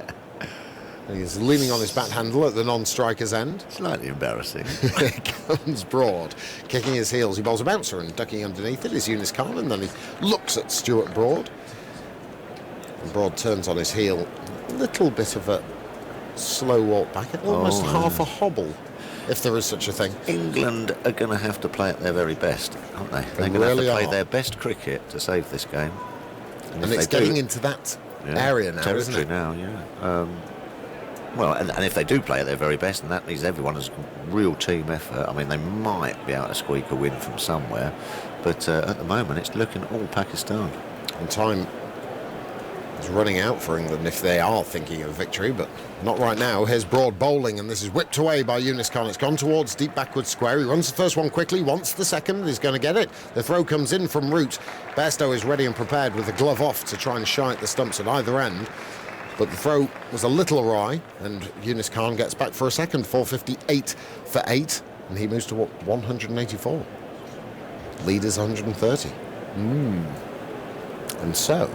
He's leaning on his bat handle at the non-striker's end. Slightly embarrassing. Here comes Broad, kicking his heels. He bowls a bouncer and ducking underneath it is Eunice Khan, and then he looks at Stuart Broad. And Broad turns on his heel. A little bit of a slow walk back, almost half a hobble, if there is such a thing. England are going to have to play at their very best, aren't they? They're going to have to play their best cricket to save this game. And it's getting into that area now, isn't it? Now, yeah. Well, and if they do play at their very best, and that means everyone has a real team effort, I mean, they might be able to squeak a win from somewhere, but at the moment it's looking all Pakistan. And time is running out for England if they are thinking of victory, but not right now. Here's Broad bowling, and this is whipped away by Eunice Khan. It's gone towards deep backward square. He runs the first one quickly, wants the second, he's going to get it. The throw comes in from root. Bairstow is ready and prepared with the glove off to try and shy at the stumps at either end. But the throw was a little awry, and Eunice Khan gets back for a second. 458 for 8, and he moves to 184. Leaders 130. And so,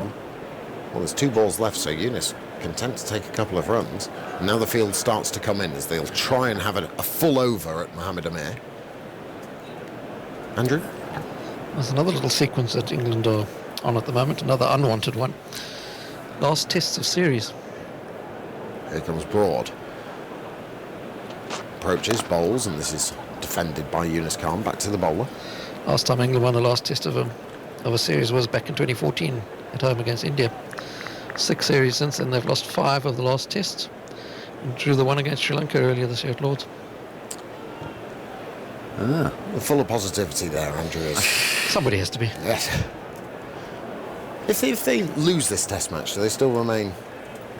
well, there's 2 balls left, so Eunice content to take a couple of runs. And now the field starts to come in as they'll try and have a full over at Mohamed Amir. Andrew? There's another little sequence that England are on at the moment, another unwanted one. Last tests of series. Here comes Broad. Approaches, bowls, and this is defended by Eunice Khan. Back to the bowler. Last time England won the last test of a series was back in 2014 at home against India. 6 series since then. They've lost 5 of the last tests. And drew the one against Sri Lanka earlier this year at Lords. Full of positivity there, Andrew. Somebody has to be. Yes. If they lose this test match, do they still remain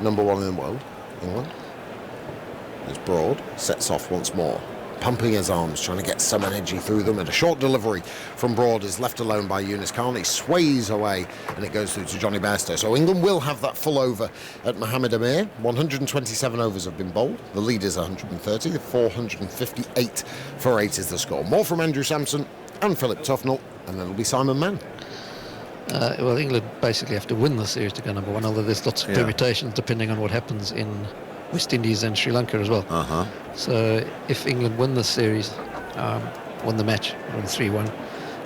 number 1 in the world, England? There's Broad, sets off once more, pumping his arms, trying to get some energy through them, and a short delivery from Broad is left alone by Eunice Khan. He sways away, and it goes through to Johnny Bairstow. So England will have that full over at Mohamed Amir. 127 overs have been bowled. The lead is 130. The 458 for 8 is the score. More from Andrew Sampson and Philip Tufnell, and then it'll be Simon Mann. Well, England basically have to win the series to go number 1, although there's lots of permutations depending on what happens in West Indies and Sri Lanka as well. So if England win the series, win the match, win 3-1,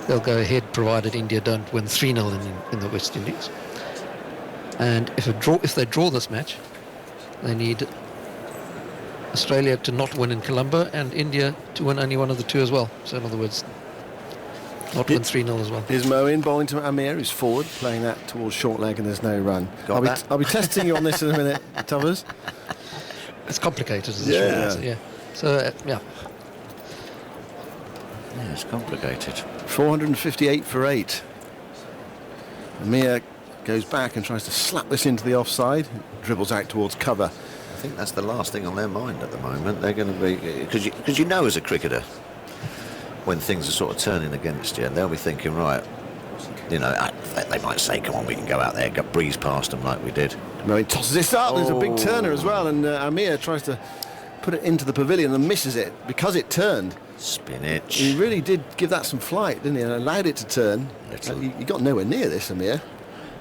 they'll go ahead provided India don't win 3-0 in the West Indies. And if they draw this match, they need Australia to not win in Colombo and India to win only one of the 2 as well. So in other words, not win 3-0 as well. Here's Moeen bowling to Amir, who's forward, playing that towards short leg, and there's no run. I'll be testing you on this in a minute, Tubbers. It's complicated, as short answer, yeah. So, Yeah, it's complicated. 458 for 8. Amir goes back and tries to slap this into the offside, dribbles out towards cover. I think that's the last thing on their mind at the moment. They're going to be... Because you know as a cricketer, when things are sort of turning against you, they'll be thinking, right, you know, they might say, come on, we can go out there, breeze past them like we did. No, he tosses this up. There's a big turner as well, and Amir tries to put it into the pavilion and misses it because it turned. Spinach. He really did give that some flight, didn't he, and allowed it to turn. He got nowhere near this, Amir.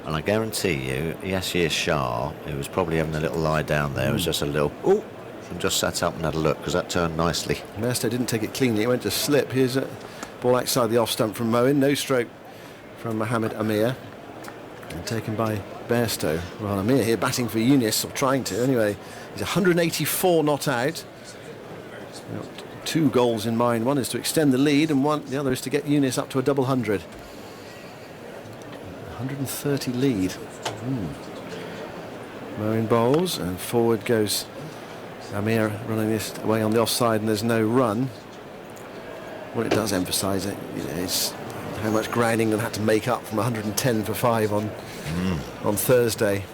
And I guarantee you, Yasir Shah, who was probably having a little lie down there, was just a little, and just sat up and had a look, because that turned nicely. Bairstow didn't take it cleanly. It went to slip. Here's a ball outside the off stump from Moeen. No stroke from Mohamed Amir. And taken by Bairstow. Well, Amir here batting for Eunice, or trying to anyway. He's 184 not out. 2 goals in mind. One is to extend the lead, and the other is to get Eunice up to a double 100. 130 lead. Moeen bowls, and forward goes Amir, running this away on the offside, and there's no run. What it does emphasise is how much grounding they'll have to make up from 110 for 5 on Thursday.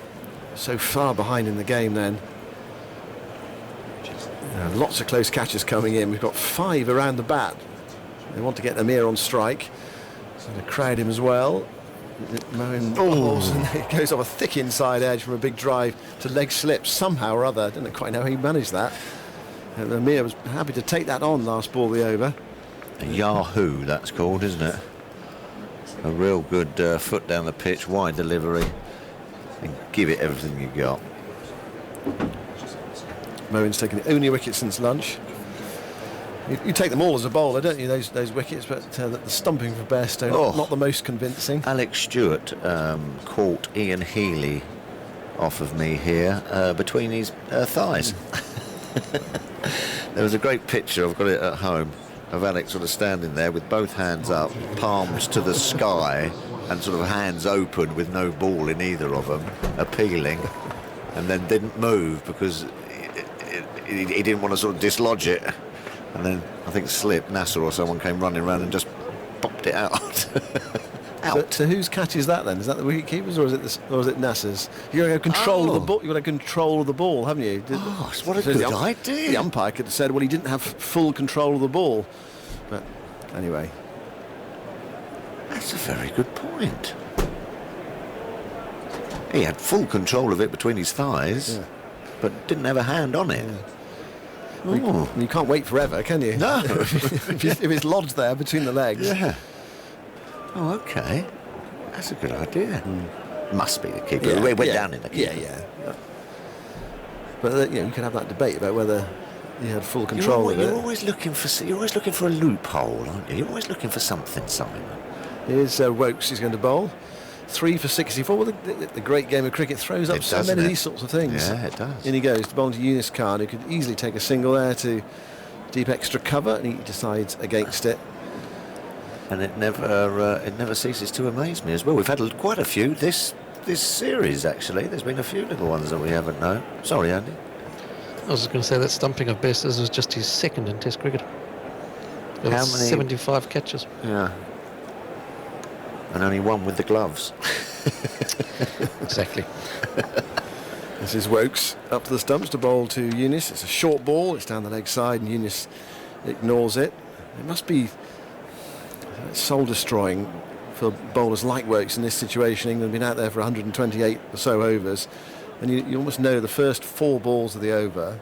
So far behind in the game then. Lots of close catches coming in. We've got 5 around the bat. They want to get Amir on strike. So they crowd him as well. Moeen bowls, and it goes off a thick inside edge from a big drive to leg slip somehow or other. I don't quite know how he managed that. And Amir was happy to take that on last ball of the over. A Yahoo, that's called, isn't it? A real good foot down the pitch, wide delivery, and give it everything you got. Moen's taken the only wicket since lunch. You take them all as a bowler, don't you, those wickets, but the stumping for Bairstow, not the most convincing. Alex Stewart caught Ian Healy off of me here between his thighs. There was a great picture, I've got it at home, of Alex sort of standing there with both hands up, palms to the sky, and sort of hands open with no ball in either of them, appealing, and then didn't move because he didn't want to sort of dislodge it. And then I think Slip, Nasser or someone came running around and just popped it out. So whose catch is that then? Is that the wicket keeper's or is it Nasser's? You've got to have control of the ball. You've got to have control of the ball, haven't you? What a good idea! The umpire could have said, well, he didn't have full control of the ball. But anyway, that's a very good point. He had full control of it between his thighs, but didn't have a hand on it. Yeah. You can't wait forever, can you? No. if it's lodged there between the legs. Yeah. Oh, okay. That's a good idea. Must be the keeper. Yeah, It went down in the keeper. Yeah. But you can have that debate about whether he had full control of it. You're always looking for a loophole, aren't you? You're always looking for something, Simon. Here's Wokes. He's going to bowl 3 for 64. Well, the great game of cricket throws up so many of these sorts of things. Yeah, it does. In he goes to bowl to Eunice Khan, who could easily take a single there to deep extra cover, and he decides against it. And it never ceases to amaze me as well. We've had quite a few this series, actually. There's been a few little ones that we haven't known. Sorry, Andy. I was going to say that stumping of Bairstow was just his second in Test cricket. How many? 75 catches. Yeah. And only one with the gloves. Exactly. This is Wokes up to the stumps to bowl to Eunice. It's a short ball. It's down the leg side, and Eunice ignores it. It must be soul destroying for bowlers like Wokes in this situation. England have been out there for 128 or so overs, and you almost know the first 4 balls of the over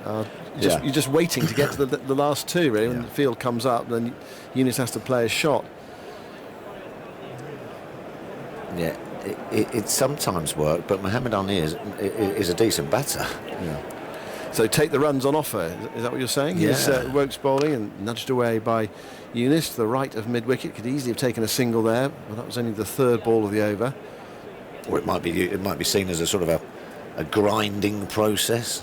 are you're just waiting to get to the last 2, really. When the field comes up, then Eunice has to play a shot. Yeah, it sometimes worked, but Mohamed Ali is a decent batter. Yeah. So take the runs on offer. Is that what you're saying? Yeah. Here's Wokes bowling and nudged away by Eunice to the right of mid-wicket. Could easily have taken a single there. Well, that was only the 3rd ball of the over. Or it might be seen as a sort of a grinding process.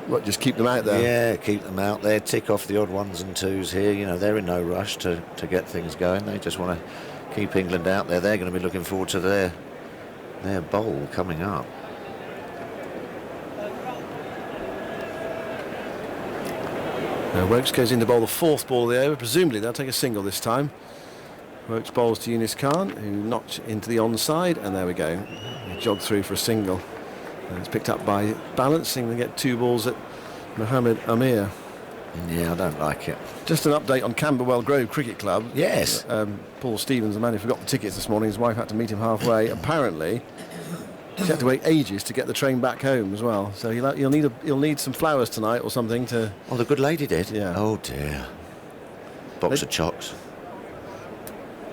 What, just keep them out there? Yeah, keep them out there. Tick off the odd 1s and 2s here. You know, they're in no rush to get things going. They just want to keep England out there. They're going to be looking forward to their bowl coming up. Wokes goes in to bowl the 4th ball of the over. Presumably they'll take a single this time. Wokes bowls to Eunice Khan, who knocked into the onside, and there we go. He jogged through for a single. And it's picked up by balancing. They get 2 balls at Mohamed Amir. Yeah, I don't like it. Just an update on Camberwell Grove Cricket Club. Yes. Paul Stevens, the man who forgot the tickets this morning, his wife had to meet him halfway. Apparently, she had to wait ages to get the train back home as well. So you'll need some flowers tonight or something to. Oh, the good lady did. Yeah. Oh dear. Box of chocks.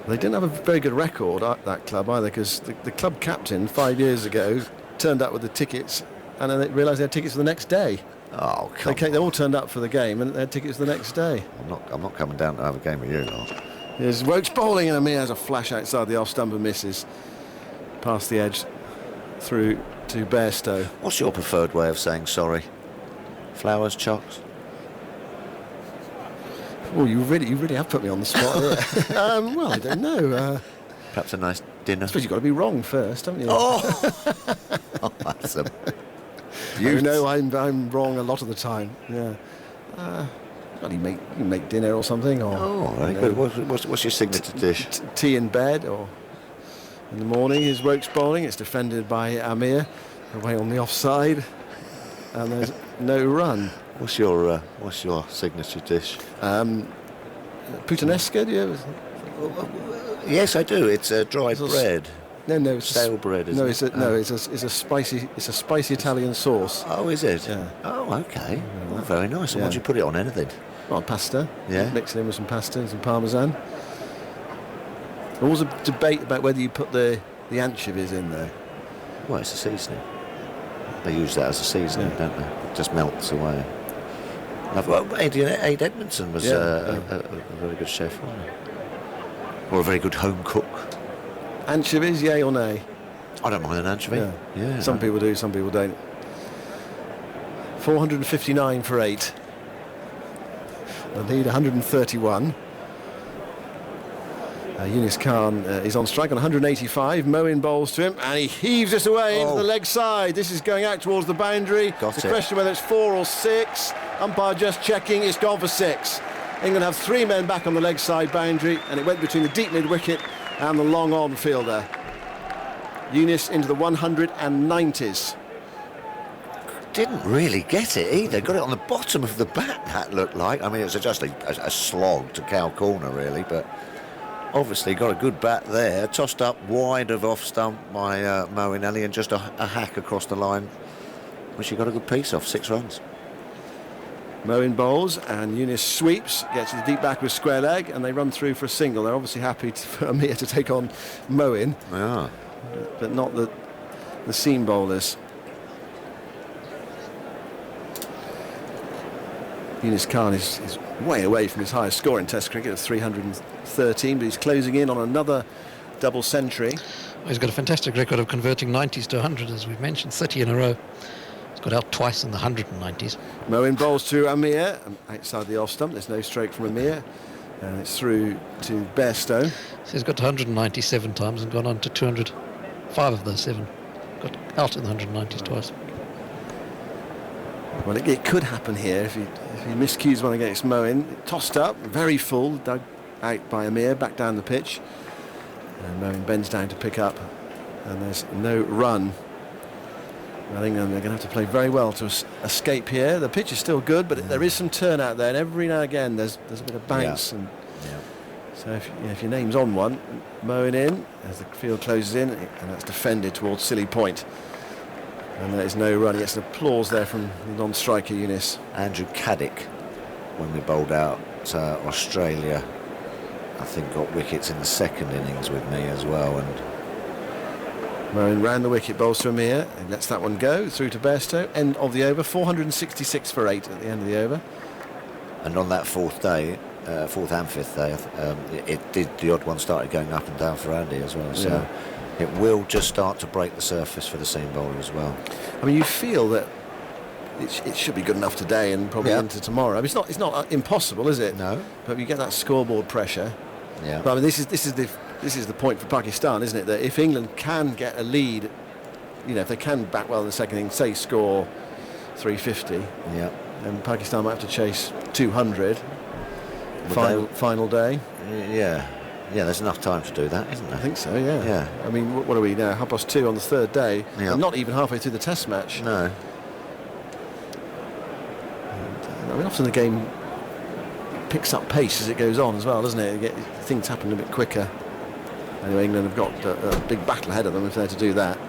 They didn't have a very good record at that club either, because the club captain 5 years ago turned up with the tickets, and then they realised they had tickets for the next day. Oh, they all turned up for the game, and they had tickets the next day. I'm not coming down to have a game with you lot. Here's Wokes bowling, and Amir has a flash outside the off stump and misses. Past the edge, through to Bairstow. What's your preferred way of saying sorry? Flowers, chocks? Oh, you really have put me on the spot here. Well, I don't know. Perhaps a nice dinner. I suppose you've got to be wrong first, haven't you? Oh, that's a you know I'm wrong a lot of the time. Yeah. Well, you make dinner or something, or very good. What's your signature dish? Tea in bed, or in the morning is Wokes bowling. It's defended by Amir, away on the offside, and there's no run. What's your signature dish? Puttanesca, do you? Yes, I do. It's dried bread. No, it's stale bread. Isn't it's a spicy Italian sauce. Oh, is it? Yeah. Oh, okay. Oh, very nice. And what do you put it on? Anything? Well, pasta. Yeah. Mix it in with some pasta and some parmesan. There was a debate about whether you put the anchovies in there. Well, it's a seasoning. They use that as a seasoning, don't they? just melts away. Well, Aid Edmondson was a very good chef, wasn't he? Or a very good home cook. Anchovies, yay or nay? I don't mind an anchovy. Yeah. Some people do, some people don't. 459 for 8. The lead 131. Yunus Khan is on strike on 185. Moeen bowls to him and he heaves this away into the leg side. This is going out towards the boundary. The question whether it's 4 or 6. Umpire just checking. It's gone for 6. England have 3 men back on the leg side boundary, and it went between the deep mid wicket and the long on fielder. Yunus into the 190s. Didn't really get it either. Got it on the bottom of the bat, that looked like. I mean, it was just a slog to cow corner, really, but obviously got a good bat there. Tossed up wide of off stump by Moeen Ali, and just a hack across the line, which he got a good piece off, 6 runs. Moeen bowls and Yunus sweeps, gets to the deep back with square leg, and they run through for a single. They're obviously happy for Amir to take on Moeen, but not the seam bowlers. Yunus Khan is way away from his highest score in Test cricket of 313, but he's closing in on another double century. He's got a fantastic record of converting 90s to 100, as we've mentioned, 30 in a row. He's got out twice in the 190s. Moeen bowls to Amir outside the off stump. There's no stroke from Amir, and it's through to Bairstow. So he's got to 197 times and gone on to 205 of those 7. Got out in the 190s twice. Well, it could happen here if he miscues one against Moeen. Tossed up, very full, dug out by Amir, back down the pitch. And Moeen bends down to pick up, and there's no run. I think they're going to have to play very well to escape here. The pitch is still good, but there is some turn out there, and every now and again there's a bit of bounce. And so if your name's on one, Moeen in as the field closes in, and that's defended towards Silly Point. And there's no run. He gets an applause there from the non-striker Yunus. Andrew Caddick, when we bowled out Australia, I think got wickets in the second innings with me as well. And Moeen round the wicket, bowls to Amir, and lets that one go through to Bairstow. End of the over, 466 for 8 at the end of the over. And on that fourth and fifth day, the odd one started going up and down for Andy as well. So it will just start to break the surface for the seam bowler as well. I mean, you feel that it should be good enough today and probably into tomorrow. I mean, it's not impossible, is it? No. But you get that scoreboard pressure. Yeah. But I mean, this is the point for Pakistan, isn't it? That if England can get a lead, if they can bat well in the second innings, say score 350, then Pakistan might have to chase 200. Final day. Yeah, there's enough time to do that, isn't there? I think so, yeah. I mean, what are we now? 2:30 on the third day. Yeah. And not even halfway through the Test match. No. I mean, often the game picks up pace as it goes on as well, doesn't it? Things happen a bit quicker. Anyway, England have got a big battle ahead of them if they're to do that.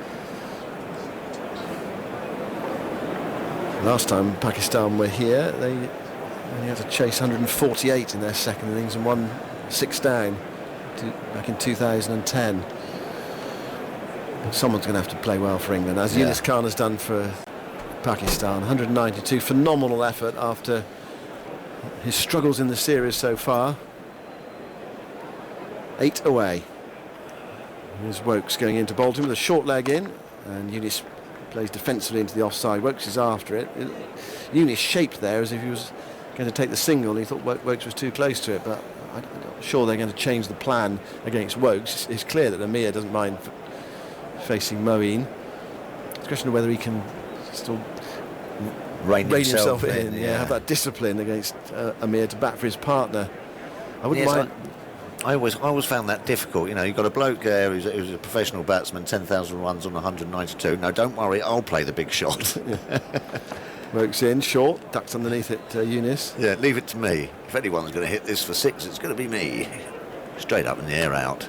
Last time Pakistan were here, they only had to chase 148 in their second innings and won 6 down back in 2010. Someone's going to have to play well for England, as Yunus Khan has done for Pakistan. 192, phenomenal effort after his struggles in the series so far. 8 away. Here's Woakes going into Bolton with a short leg in, and Yunus plays defensively into the offside. Woakes is after it. Yunus shaped there as if he was going to take the single. He thought Woakes was too close to it, but I'm not sure they're going to change the plan against Woakes. It's clear that Amir doesn't mind facing Moeen. It's a question of whether he can still rein himself in. Have that discipline against Amir to bat for his partner. I wouldn't mind. I always found that difficult. You've got a bloke there who's a professional batsman, 10,000 runs on 192. No, don't worry, I'll play the big shot. Woakes in, short, ducks underneath it, Yunus. Yeah, leave it to me. If anyone's going to hit this for 6, it's going to be me. Straight up in the air out.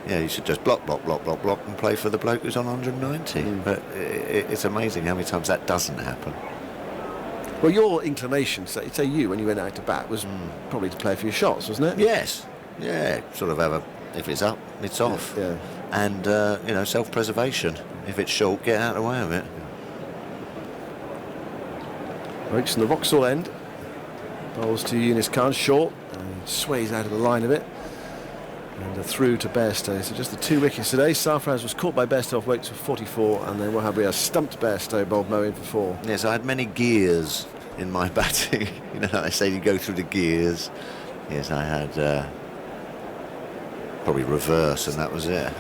Yeah, you should just block, and play for the bloke who's on 190. But it's amazing how many times that doesn't happen. Well, your inclination, say you, when you went out to bat, was probably to play a few shots, wasn't it? Yes. Yeah, sort of if it's up, it's off. Yeah. And, self-preservation. If it's short, get out of the way of it. Wokes in the Vauxhall end. Bowls to Younis Khan, short, and sways out of the line of it. And through to Bairstow. So just the 2 wickets today. Sarfraz was caught by Bairstow off Wokes for 44, and then Wahab Riaz stumped Bairstow, bowled Moeen for 4. Yes, I had many gears in my batting. You know, they say you go through the gears. Yes, I had probably reverse, and that was it.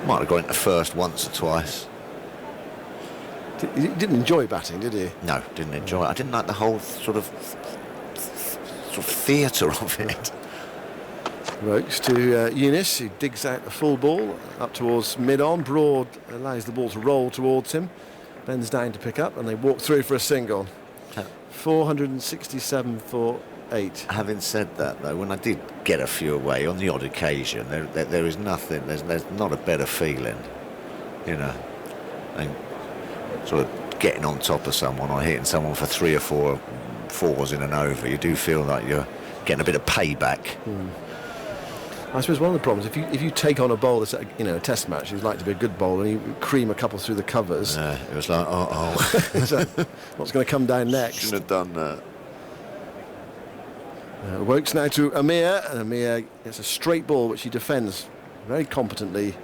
Might have gone into first once or twice. You didn't enjoy batting, did you? No, didn't enjoy it. I didn't like the whole sort of theatre of it. Wokes to Younis, who digs out the full ball up towards mid-on. Broad allows the ball to roll towards him. Bends down to pick up, and they walk through for a single. 467 for 8. Having said that, though, when I did get a few away on the odd occasion, there is nothing. There's not a better feeling, you know, and sort of getting on top of someone or hitting someone for 3 or 4 fours in an over. You do feel like you're getting a bit of payback. I suppose one of the problems, if you take on a bowler that's a test match, who's like to be a good bowler, and you cream a couple through the covers. It was like, what's going to come down next? Shouldn't have done that. Wokes now to Amir, and Amir gets a straight ball which he defends very competently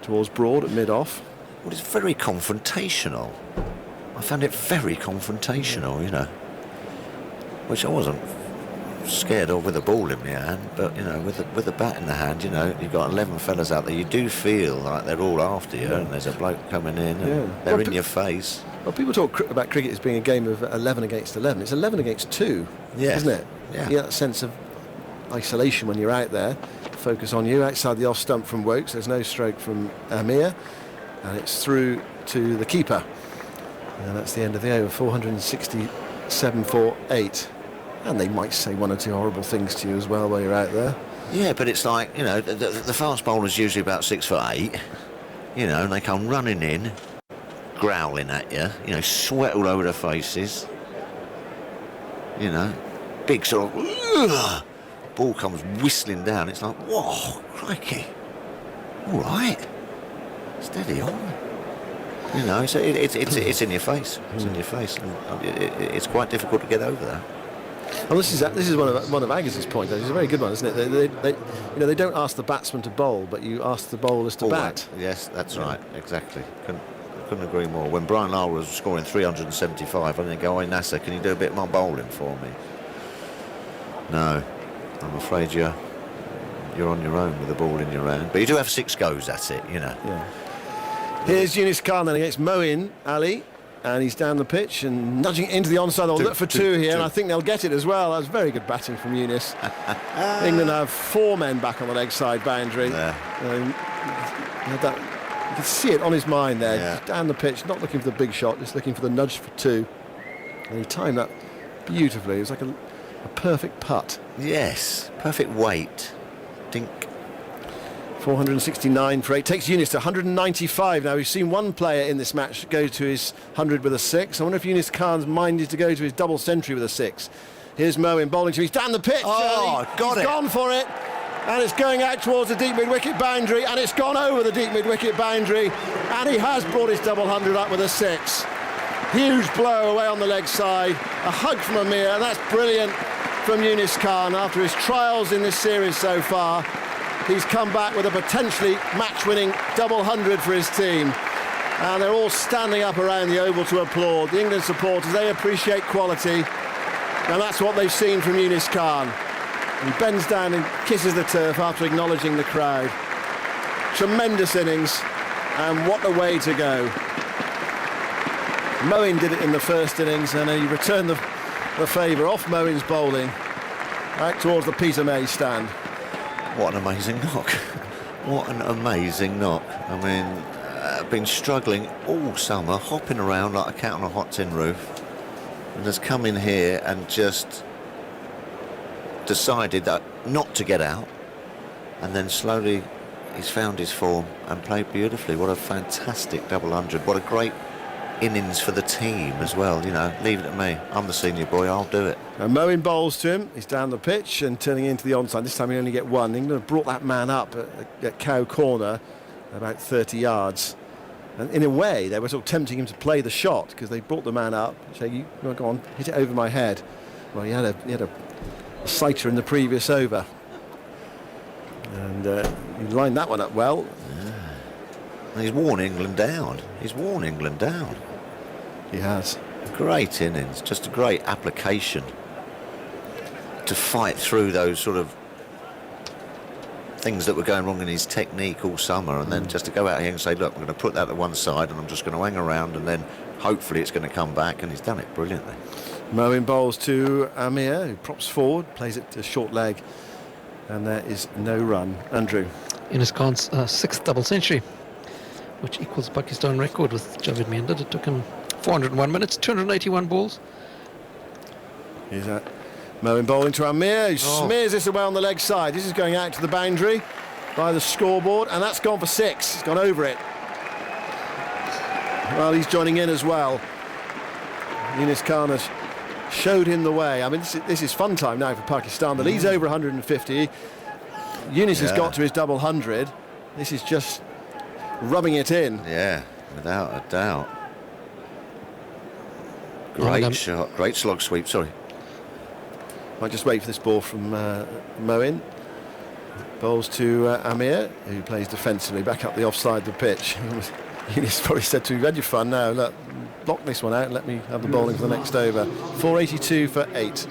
towards Broad at mid-off. Well, it's very confrontational. I found it very confrontational, you know, which I wasn't scared of with a ball in my hand, but you know, with a bat in the hand, you know, you've got 11 fellas out there. You do feel like they're all after you, and there's a bloke coming in, and they're in your face. Well, people talk about cricket as being a game of 11 against 11. It's 11 against 2, isn't it? Yeah. You get that sense of isolation when you're out there. Focus on you. Outside the off stump from Wokes, there's no stroke from Amir, and it's through to the keeper. And that's the end of the over. 467 for 8. And they might say 1 or 2 horrible things to you as well while you're out there. Yeah, but it's like, you know, the fast bowler's usually about 6'8", you know, and they come running in, growling at you, you know, sweat all over their faces, you know, big sort of, ugh, ball comes whistling down. It's like, whoa, crikey, all right, steady on. You know, it's in your face. It's in your face, and it's quite difficult to get over that. Well, this is one of Aggis's points. It's a very good one, isn't it? They don't ask the batsman to bowl, but you ask the bowlers to bat. Yes, that's right, exactly. Couldn't agree more. When Brian Lara was scoring 375, I didn't go, "Oi, Nasser, can you do a bit more bowling for me?" No, I'm afraid you're on your own with the ball in your hand. But you do have 6 goes at it, you know. Yeah. Here's Younis Khan then against Moeen Ali. And he's down the pitch and nudging it into the onside. They'll look for 2 here, and I think they'll get it as well. That was very good batting from Younis. England have 4 men back on the leg side boundary. You can see it on his mind there. Yeah. Just down the pitch, not looking for the big shot, just looking for the nudge for 2. And he timed that beautifully. It was like a perfect putt. Yes, perfect weight. Dink. 469 for 8. Takes Younis to 195. Now, we've seen one player in this match go to his 100 with a 6. I wonder if Younis Khan's minded to go to his double century with a 6. Here's Moeen bowling to him. He's down the pitch. He's gone for it. And it's going out towards the deep mid-wicket boundary. And it's gone over the deep mid-wicket boundary. And he has brought his double 100 up with a 6. Huge blow away on the leg side. A hug from Amir. And that's brilliant from Younis Khan after his trials in this series so far. He's come back with a potentially match-winning double 100 for his team. And they're all standing up around the Oval to applaud. The England supporters, they appreciate quality. And that's what they've seen from Younis Khan. He bends down and kisses the turf after acknowledging the crowd. Tremendous innings. And what a way to go. Moeen did it in the first innings, and he returned the favour off Moeen's bowling back towards the Peter May stand. What an amazing knock. What an amazing knock. I mean, I've been struggling all summer, hopping around like a cat on a hot tin roof, and has come in here and just decided that not to get out, and then slowly he's found his form and played beautifully. What a fantastic double 100. What a great innings for the team as well. You know, leave it to me. I'm the senior boy, I'll do it. And Moeen bowls to him. He's down the pitch and turning into the onside. This time he only get 1. England have brought that man up at Cow Corner about 30 yards. And in a way, they were sort of tempting him to play the shot because they brought the man up, saying, "You go on, hit it over my head." Well, he had a sighter in the previous over, and he lined that one up well. And he's worn England down. He has. Great innings, just a great application to fight through those sort of things that were going wrong in his technique all summer, and then just to go out here and say, look, I'm going to put that to one side and I'm just going to hang around, and then hopefully it's going to come back, and he's done it brilliantly. Moeen bowls to Amir, who props forward, plays it to short leg, and there is no run. Andrew. Yunus Khan's 6th double century, which equals Pakistan record with Javed Miandad. It took him 401 minutes, 281 balls. Here's that. Moeen bowling to Amir, who smears this away on the leg side. This is going out to the boundary by the scoreboard, and that's gone for 6. He's gone over it. Well, he's joining in as well. Yunus Khan has showed him the way. I mean, this is fun time now for Pakistan. The lead's over 150. Yunus has got to his double 100. This is just rubbing it in. Yeah, without a doubt. Great shot, great slog sweep, sorry. Might just wait for this ball from Moeen. Bowls to Amir, who plays defensively back up the offside of the pitch. Yunus probably said to him, "You've had your fun now, look, block this one out and let me have the bowling for the next over." 482 for 8.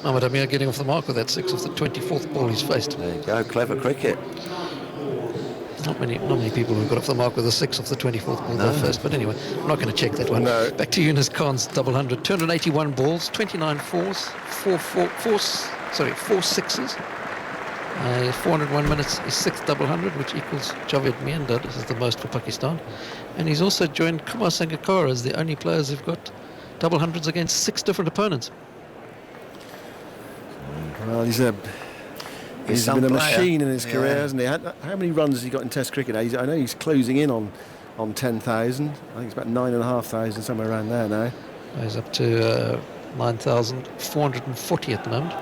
Mohammad Amir getting off the mark with that 6 of the 24th ball he's faced. There you go, clever cricket. Not many people who got off the mark with a 6 off the 24th ball there first, but anyway, I'm not going to check that one. No. Back to Yunus Khan's double 100, 281 balls, 29 fours, 4 sixes. 401 minutes, his 6th double 100, which equals Javed Miandad. This is the most for Pakistan. And he's also joined Kumar Sangakkara as the only players who've got double 100s against 6 different opponents. Well, he's been a machine in his career, hasn't he? How many runs has he got in Test cricket? I know he's closing in on 10,000. I think it's about 9,500, somewhere around there now. He's up to 9,440 at the moment.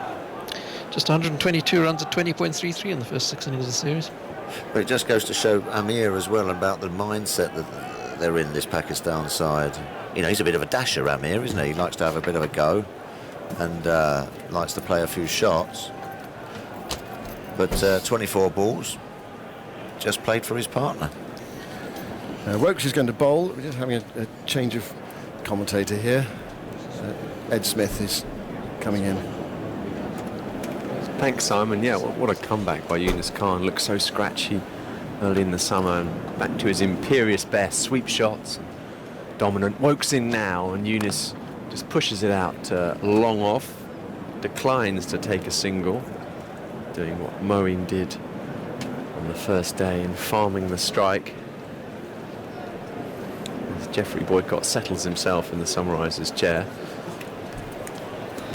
Just 122 runs at 20.33 in the first 6 innings of the series. But it just goes to show Amir as well about the mindset that they're in, this Pakistan side. You know, he's a bit of a dasher, Amir, isn't he? He likes to have a bit of a go and likes to play a few shots. But 24 balls, just played for his partner. Wokes is going to bowl. We're just having a change of commentator here. Ed Smith is coming in. Thanks, Simon. Yeah, what a comeback by Yunus Khan. Looked so scratchy early in the summer, and back to his imperious best. Sweep shots, dominant. Wokes in now, and Yunus just pushes it out long off. Declines to take a single, doing what Moeen did on the first day in farming the strike. As Geoffrey Boycott settles himself in the summarisers chair.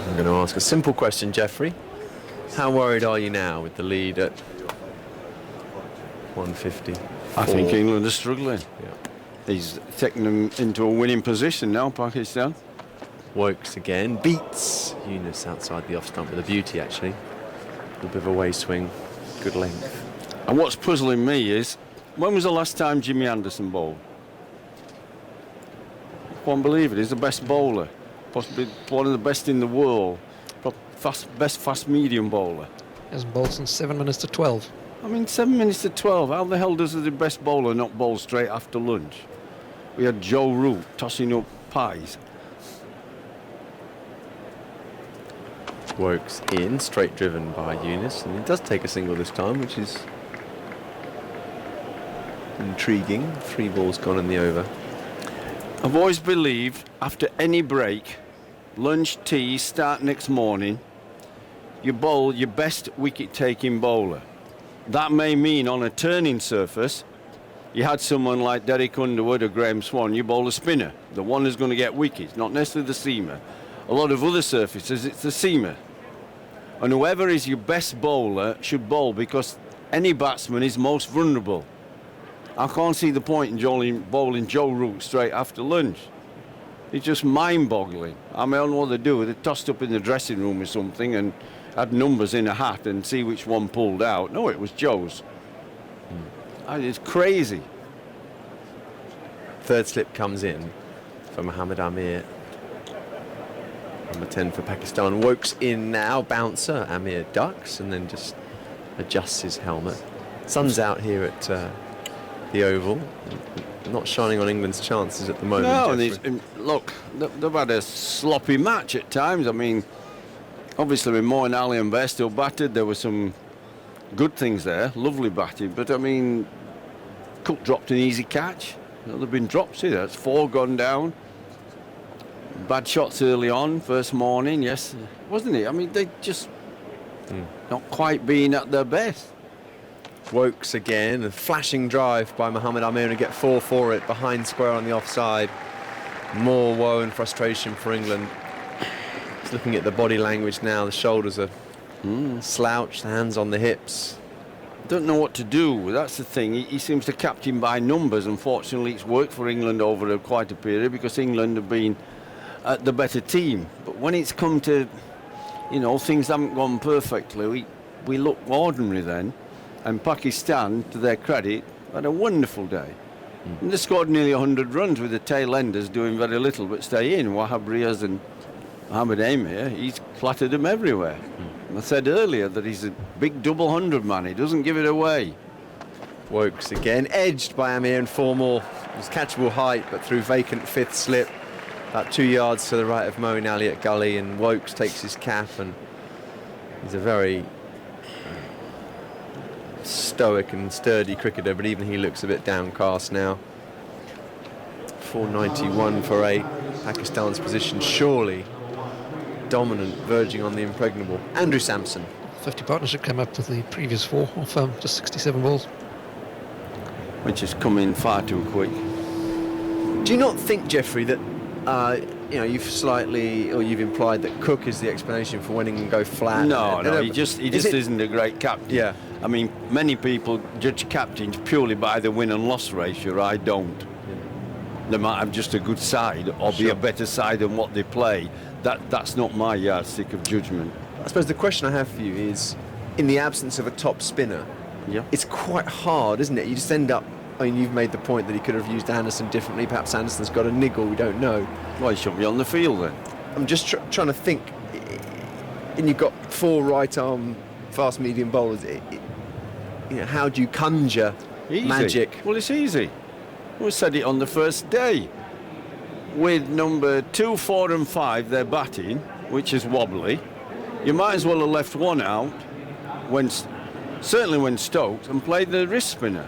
I'm going to ask a simple question, Geoffrey. How worried are you now with the lead at 150? I think England is struggling. Yeah. He's taking them into a winning position now, Pakistan. Wokes again, beats Yunus outside the off stump with a beauty, actually. A little bit of a way swing, good length. And what's puzzling me is, when was the last time Jimmy Anderson bowled? I can't believe it. He's the best bowler, possibly one of the best in the world. Best fast medium bowler. He hasn't bowled since 7 minutes to 12. I mean, 7 minutes to 12. How the hell does the best bowler not bowl straight after lunch? We had Joe Root tossing up pies. Wokes in, straight driven by Yunus, and he does take a single this time, which is intriguing. 3 balls gone in the over. I've always believed after any break, lunch, tea, start next morning, you bowl your best wicket-taking bowler. That may mean on a turning surface, you had someone like Derek Underwood or Graham Swan, you bowl a spinner, the one who's going to get wickets, not necessarily the seamer. A lot of other surfaces, it's the seamer. And whoever is your best bowler should bowl, because any batsman is most vulnerable. I can't see the point in bowling Joe Root straight after lunch. It's just mind-boggling. I mean, I don't know what they do. They tossed up in the dressing room or something and had numbers in a hat and see which one pulled out. No, it was Joe's. It's crazy. Third slip comes in for Mohammad Amir. Number 10 for Pakistan. Woke's in now. Bouncer. Amir ducks and then just adjusts his helmet. Sun's out here at the Oval. Not shining on England's chances at the moment. No, and look, they've had a sloppy match at times. I mean, obviously with Moeen Ali and Bairstow batted, there were some good things there, lovely batting. But I mean, Cook dropped an easy catch. You know, there've been drops here. That's 4 gone down. Bad shots early on, first morning, yes, wasn't it? I mean, they just not quite been at their best. Woke's again, a flashing drive by Mohammad Amir to get 4 for it, behind square on the offside. More woe and frustration for England. Just looking at the body language now, the shoulders are slouched, the hands on the hips. Don't know what to do, that's the thing. He seems to captain by numbers. Unfortunately, it's worked for England over quite a period because England have been the better team. But when it's come to, you know, things haven't gone perfectly, we look ordinary then. And Pakistan, to their credit, had a wonderful day. And they scored nearly 100 runs with the tail enders doing very little but stay in. Wahab Riaz and Mohammad Amir, he's flattered them everywhere. I said earlier that he's a big double 100 man, he doesn't give it away. Woke's again, edged by Amir and 4 more. It was catchable height, but through vacant 5th slip. About 2 yards to the right of Moeen Ali at gully, and Woke's takes his cap, and he's a very stoic and sturdy cricketer, but even he looks a bit downcast now. 491 for 8. Pakistan's position surely dominant, verging on the impregnable. Andrew Sampson. 50 partnership came up with the previous 4 off just 67 balls. Which has come in far too quick. Do you not think, Geoffrey, that you know, you've implied that Cook is the explanation for when England go flat? No, he just isn't a great captain. Yeah. I mean, many people judge captains purely by the win and loss ratio. I don't. They might have just a good side or be a better side than what they play. That's not my yardstick of judgment. I suppose the question I have for you is, in the absence of a top spinner, it's quite hard, isn't it? You just end up, I mean, you've made the point that he could have used Anderson differently. Perhaps Anderson's got a niggle, we don't know. Well, he shouldn't be on the field then. I'm just trying to think. And you've got 4 right-arm fast-medium bowlers. You know, how do you conjure magic? Well, it's easy. We said it on the first day. With number 2, 4 and 5, they're batting, which is wobbly. You might as well have left 1 out, certainly when stoked, and played the wrist spinner.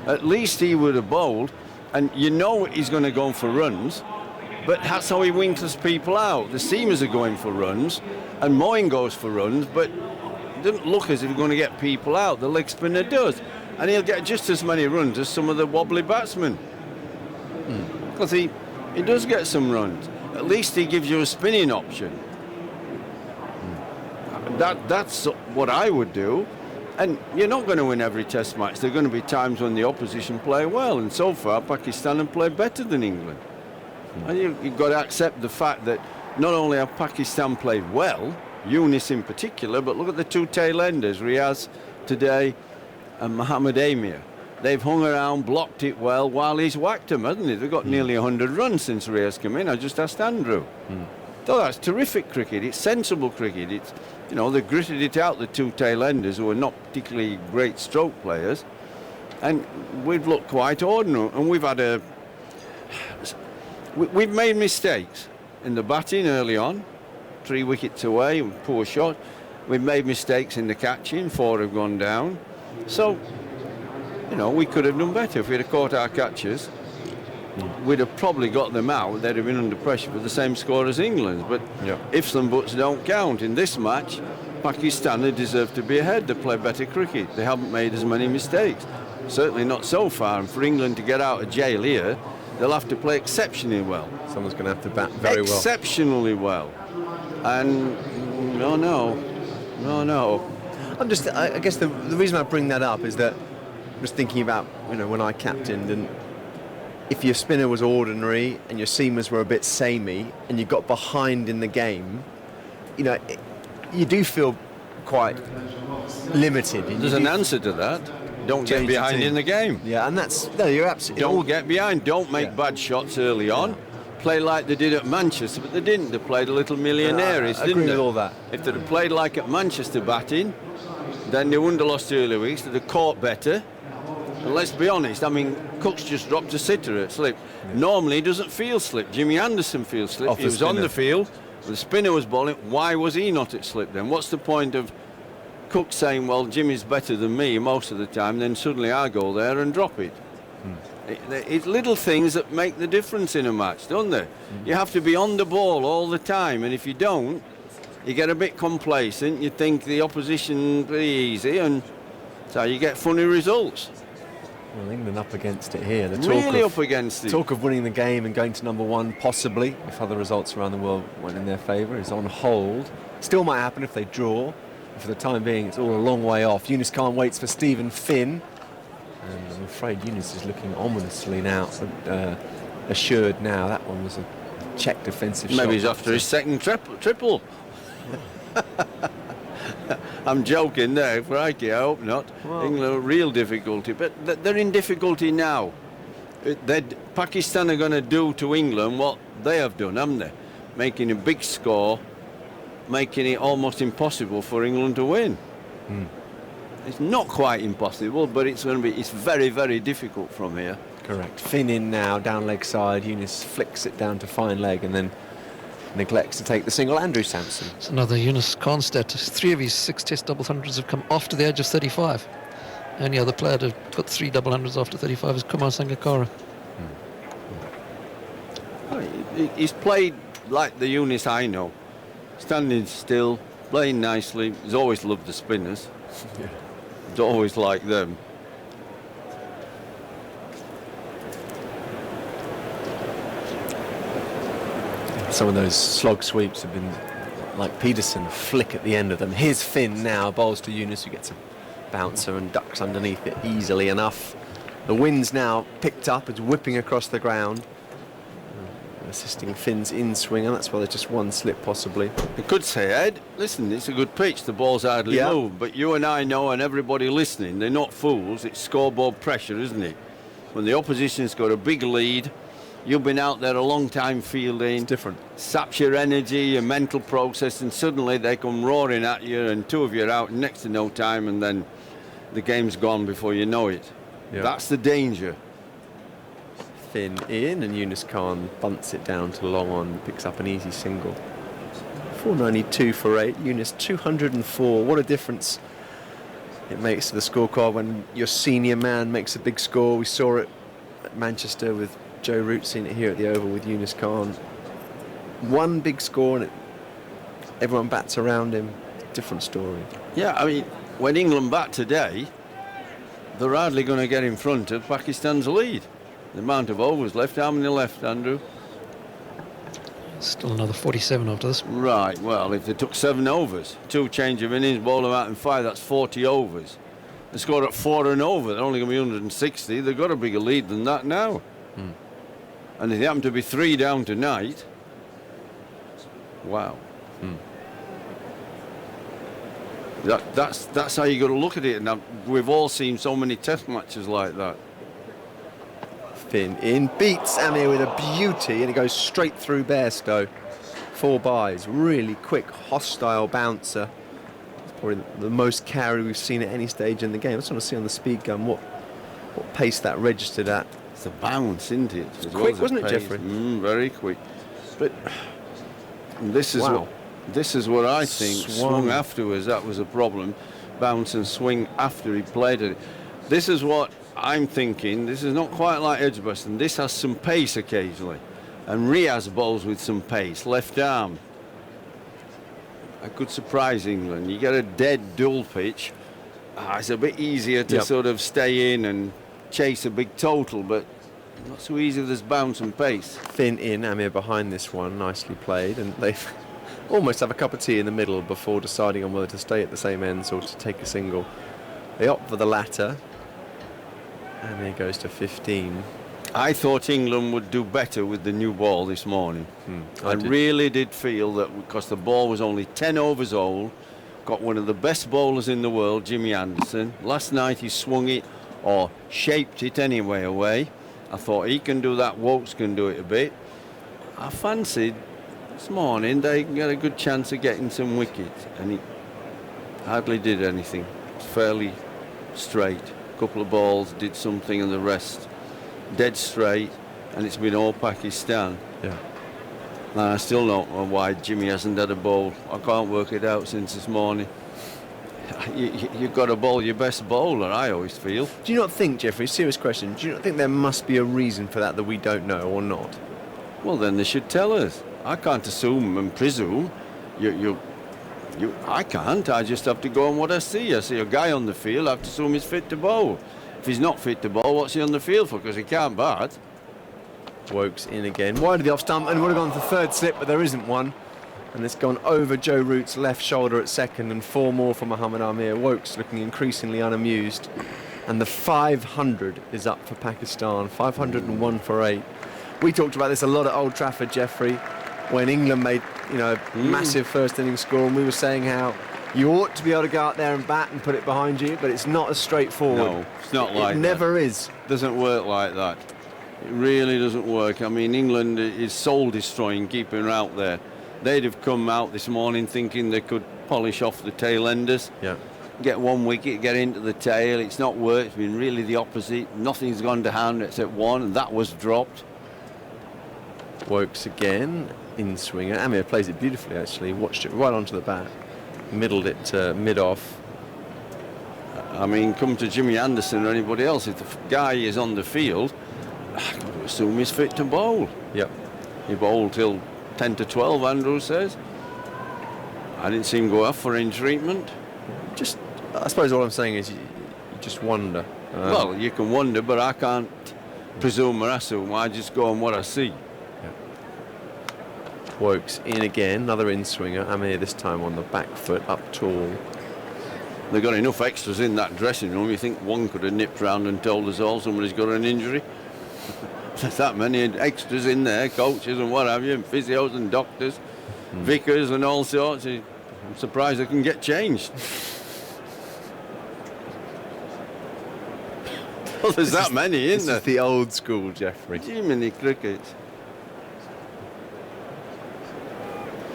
At least he would have bowled, and you know he's going to go for runs, but that's how he winkles people out. The seamers are going for runs, and Moeen goes for runs, but it doesn't look as if he's going to get people out. The leg spinner does, and he'll get just as many runs as some of the wobbly batsmen. Because he does get some runs. At least he gives you a spinning option. That's what I would do. And you're not going to win every test match. There are going to be times when the opposition play well, and so far Pakistan have played better than England. And you've got to accept the fact that not only have Pakistan played well, Yunus in particular, but look at the 2 tail enders, Riaz today and Mohammad Amir. They've hung around, blocked it well, while he's whacked them, hasn't he? They've got nearly 100 runs since Riaz came in. I just asked Andrew. So that's terrific cricket. It's sensible cricket. It's, you know, they gritted it out, the 2 tail enders, who are not particularly great stroke players, and we've looked quite ordinary. And we've made mistakes in the batting early on, 3 wickets away, poor shot. We've made mistakes in the catching, 4 have gone down. So, you know, we could have done better. If we'd have caught our catches, we'd have probably got them out. They'd have been under pressure for the same score as England. But ifs and buts don't count. In this match, Pakistan have deserved to be ahead. They play better cricket. They haven't made as many mistakes. Certainly not so far. And for England to get out of jail here, they'll have to play exceptionally well. Someone's going to have to bat very well. Exceptionally well. And no. I guess the reason I bring that up is that I'm just thinking about, you know, when I captained, and if your spinner was ordinary and your seamers were a bit samey and you got behind in the game, you know, you do feel quite limited. There's an answer to that. don't get change the behind team. in the game. Yeah, and that's no, you're absolutely. Don't get behind. Don't make bad shots early on. Play like they did at Manchester, but they didn't. They played a little millionaire's, I didn't agree they? with all that. If they'd have played like at Manchester batting, then they wouldn't have lost early weeks. They'd have caught better. And let's be honest, I mean, Cook's just dropped a sitter at slip. Normally he doesn't feel slip. Jimmy Anderson feels slip. Off He the was on spinner. the field, the spinner was bowling. Why was he not at slip then? What's the point of Cook saying, well, Jimmy's better than me most of the time, then suddenly I go there and drop it? It's little things that make the difference in a match, don't they? You have to be on the ball all the time, and if you don't, you get a bit complacent. You think the opposition pretty easy, and so you get funny results. Well, England up against it here. The Really talk up against it. Talk of winning the game and going to number one, possibly, if other results around the world went in their favour, is on hold. Still might happen if they draw. But for the time being, it's all a long way off. Yunus Khan waits for Stephen Finn. And I'm afraid Yunus is looking ominously now, assured now. That one was a check defensive shot. Maybe he's after his second triple. I'm joking there, crikey, I hope not. Well, England, real difficulty, but they're in difficulty now. Pakistan are going to do to England what they have done, haven't they? Making a big score, making it almost impossible for England to win. It's not quite impossible, but it's very, very difficult from here. Correct. Finn in now, down leg side. Yunus flicks it down to fine leg and then neglects to take the single. Andrew Sampson. It's another Yunus Khan stat. 3 of his 6 Test double hundreds have come after the age of 35. The only other player to put 3 double hundreds after 35 is Kumar Sangakkara. He's played like the Yunus I know, standing still, playing nicely. He's always loved the spinners. He's always liked them. Some of those slog sweeps have been like Peterson, a flick at the end of them. Here's Finn now, bowls to Yunus, who gets a bouncer and ducks underneath it easily enough. The wind's now picked up, it's whipping across the ground, assisting Finn's in swing, and that's why there's just one slip possibly. I could say, Ed, listen, it's a good pitch, the ball's hardly moved, but you and I know, and everybody listening, they're not fools. It's scoreboard pressure, isn't it? When the opposition's got a big lead, you've been out there a long time fielding. It's different. Saps your energy, your mental process, and suddenly they come roaring at you, and 2 of you are out in next to no time, and then the game's gone before you know it. Yeah. That's the danger. Finn in, and Yunus Khan bunts it down to long on, picks up an easy single. 492 for 8. Yunus 204. What a difference it makes to the scorecard when your senior man makes a big score. We saw it at Manchester with Joe Root, seen it here at the Oval with Yunus Khan. One big score and everyone bats around him. Different story. Yeah, I mean, when England bat today, they're hardly going to get in front of Pakistan's lead. The amount of overs left, how many left, Andrew? Still another 47 after this. Right, well, if they took 7 overs, 2 change of innings, bowled them out in 5, that's 40 overs. They scored at 4 and over, they're only going to be 160. They've got a bigger lead than that now. And if they happen to be 3 down tonight, wow. That's how you got to look at it. Now, we've all seen so many test matches like that. Finn in, beats Amir with a beauty, and it goes straight through Bairstow. 4 byes, really quick, hostile bouncer. It's probably the most carry we've seen at any stage in the game. I just want to see on the speed gun what pace that registered at. It's a bounce, isn't it? It's quick, wasn't it, Jeffrey? Very quick. But this is what I think swung afterwards. That was a problem. Bounce and swing after he played it. This is what I'm thinking. This is not quite like Edgbaston. This has some pace occasionally. And Riaz bowls with some pace, left arm. I could surprise England. You get a dead, dull pitch. It's a bit easier to sort of stay in and chase a big total, but not so easy. There's bounce and pace. Finn in, Amir behind this one, nicely played, and they almost have a cup of tea in the middle before deciding on whether to stay at the same ends or to take a single. They opt for the latter. Amir goes to 15. I thought England would do better with the new ball this morning. I really did feel that because the ball was only 10 overs old, got one of the best bowlers in the world, Jimmy Anderson. Last night he swung it, or shaped it anyway, away. I thought he can do that, Woakes can do it a bit. I fancied this morning they can get a good chance of getting some wickets, and he hardly did anything. It's fairly straight. A couple of balls did something, and the rest dead straight, and it's been all Pakistan. Yeah. And I still don't know why Jimmy hasn't had a bowl. I can't work it out since this morning. You've got to bowl your best bowler, I always feel. Do you not think, Jeffrey, serious question, do you not think there must be a reason for that we don't know, or not? Well, then they should tell us. I can't assume and presume. I can't. I just have to go on what I see. I see a guy on the field, I have to assume he's fit to bowl. If he's not fit to bowl, what's he on the field for? Because he can't bat. Woakes in again, wide of the off stump, and would have gone for third slip, but there isn't one. And it's gone over Joe Root's left shoulder at second, and 4 more for Mohammad Amir. Woakes looking increasingly unamused. And the 500 is up for Pakistan, 501 for 8. We talked about this a lot at Old Trafford, Jeffrey, when England made, massive first innings score, and we were saying how you ought to be able to go out there and bat and put it behind you, but it's not as straightforward. No, it's not like that. It never is. Doesn't work like that. It really doesn't work. I mean, England is soul-destroying keeping her out there. They'd have come out this morning thinking they could polish off the tail enders. Yeah. Get 1 wicket, get into the tail. It's not worked. It's been really the opposite. Nothing's gone to hand except one, and that was dropped. Woakes again, in swinger. Amir plays it beautifully, actually. Watched it right onto the bat. Middled it mid-off. I mean, come to Jimmy Anderson or anybody else. If the guy is on the field, I've got to assume he's fit to bowl. Yep. He bowled till 10 to 12, Andrew says. I didn't see him go off for in treatment. Just, I suppose all I'm saying is you just wonder. Well, you can wonder, but I can't presume or assume. I just go on what I see. Woakes in again, another in-swinger. Amir this time on the back foot, up tall. They've got enough extras in that dressing room. You think one could have nipped round and told us all somebody's got an injury? There's that many extras in there, coaches and what have you, and physios and doctors, vicars and all sorts. I'm surprised they can get changed. Well, there's that many, isn't there? This is the old school, Jeffrey. Jiminy cricket.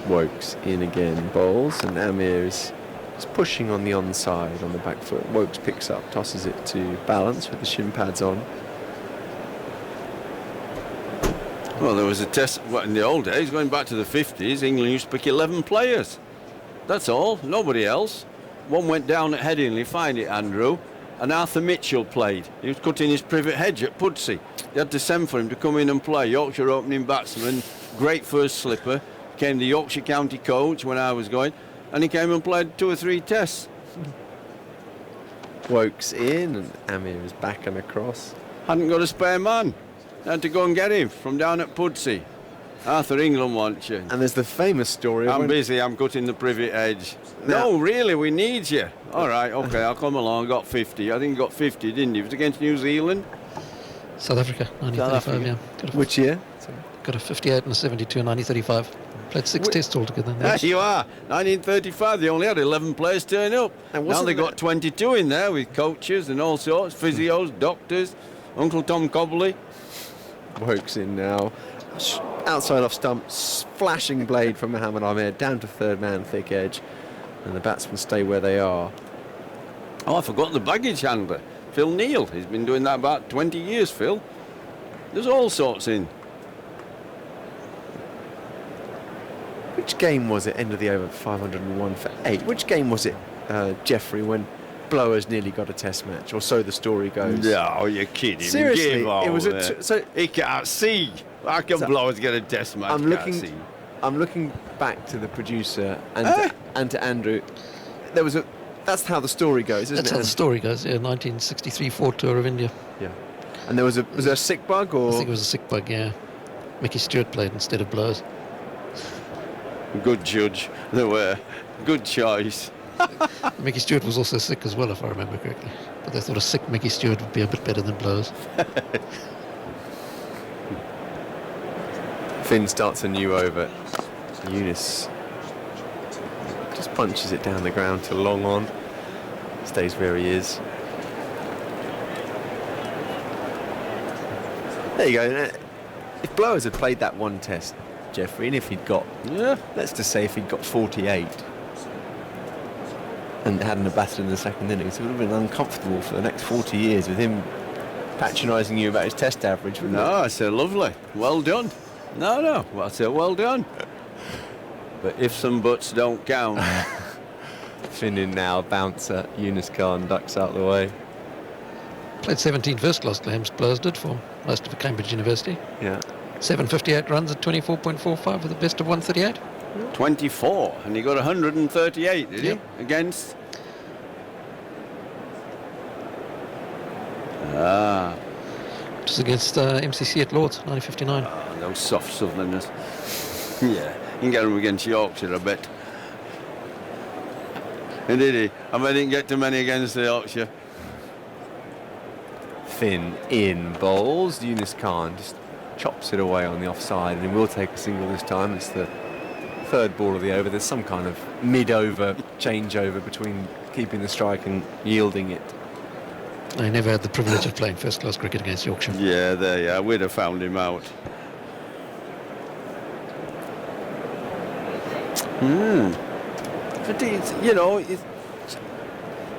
Woakes in again, bowls, and Amir is pushing on the onside on the back foot. Woakes picks up, tosses it to balance with the shin pads on. Well, there was a test in the old days, going back to the 50s, England used to pick 11 players. That's all, nobody else. One went down at Headingley, find it, Andrew, and Arthur Mitchell played. He was cutting his privet hedge at Pudsey. They had to send for him to come in and play. Yorkshire opening batsman, great first slipper. Came the Yorkshire County coach when I was going, and he came and played 2 or 3 tests. Woakes in, and Amir is back and across. Hadn't got a spare man. Had to go and get him from down at Pudsey. Arthur, England wants you. And there's the famous story. I'm busy, I'm cutting the privet edge. No, really, we need you. All right, OK, I'll come along. Got 50. I think you got 50, didn't you? It was against New Zealand. South Africa, 1935, yeah. Which year? Got a 58 and a 72 in 1935. Played 6 tests altogether. There you are. 1935, they only had 11 players turn up. And now they got 22 in there with coaches and all sorts, physios, doctors, Uncle Tom Cobley. Woakes in now. Outside off stump, flashing blade from Mohammad Amir, down to third man, thick edge. And the batsmen stay where they are. Oh, I forgot the baggage handler, Phil Neal. He's been doing that about 20 years, Phil. There's all sorts in. Which game was it, end of the over, 501 for 8? Which game was it, Jeffrey, when Blowers nearly got a test match, or so the story goes? No, you're kidding. Seriously, it was so he can't see. How can Blowers get a test match? I'm looking back to the producer and to Andrew. There was that's how the story goes, isn't it? That's how the story goes, yeah. 1963 Ford Tour of India. Yeah. And was there a sick bug, or? I think it was a sick bug, yeah. Mickey Stewart played instead of Blowers. Good judge, they were. Good choice. Mickey Stewart was also sick as well, if I remember correctly. But they thought a sick Mickey Stewart would be a bit better than Blowers. Finn starts a new over. Eunice Just punches it down the ground to long on. Stays where he is. There you go. If Blowers had played that one test, Jeffrey, and if he'd got, let's just say if he'd got 48 and hadn't have batted in the second innings, it would have been uncomfortable for the next 40 years with him patronising you about his test average. No, I said lovely. Well done. No. Well, I said well done. But ifs and buts don't count. Finn in now, bouncer. Yunus Khan ducks out the way. Played 17 first-class games, Blowers did, for most of Cambridge University. Yeah. 758 runs at 24.45 with a best of 138. 24, and he got 138, did he? Against? It was against MCC at Lords, 1959. Oh, those soft Southerners. Yeah, you can get him against Yorkshire, I bet. And did he? I bet he didn't get too many against the Yorkshire. Finn in bowls. Yunus Khan just chops it away on the offside, and he will take a single this time. It's the third ball of the over. There's some kind of mid-over changeover between keeping the strike and yielding it. I never had the privilege of playing first-class cricket against Yorkshire. Yeah, there you are. We'd have found him out. But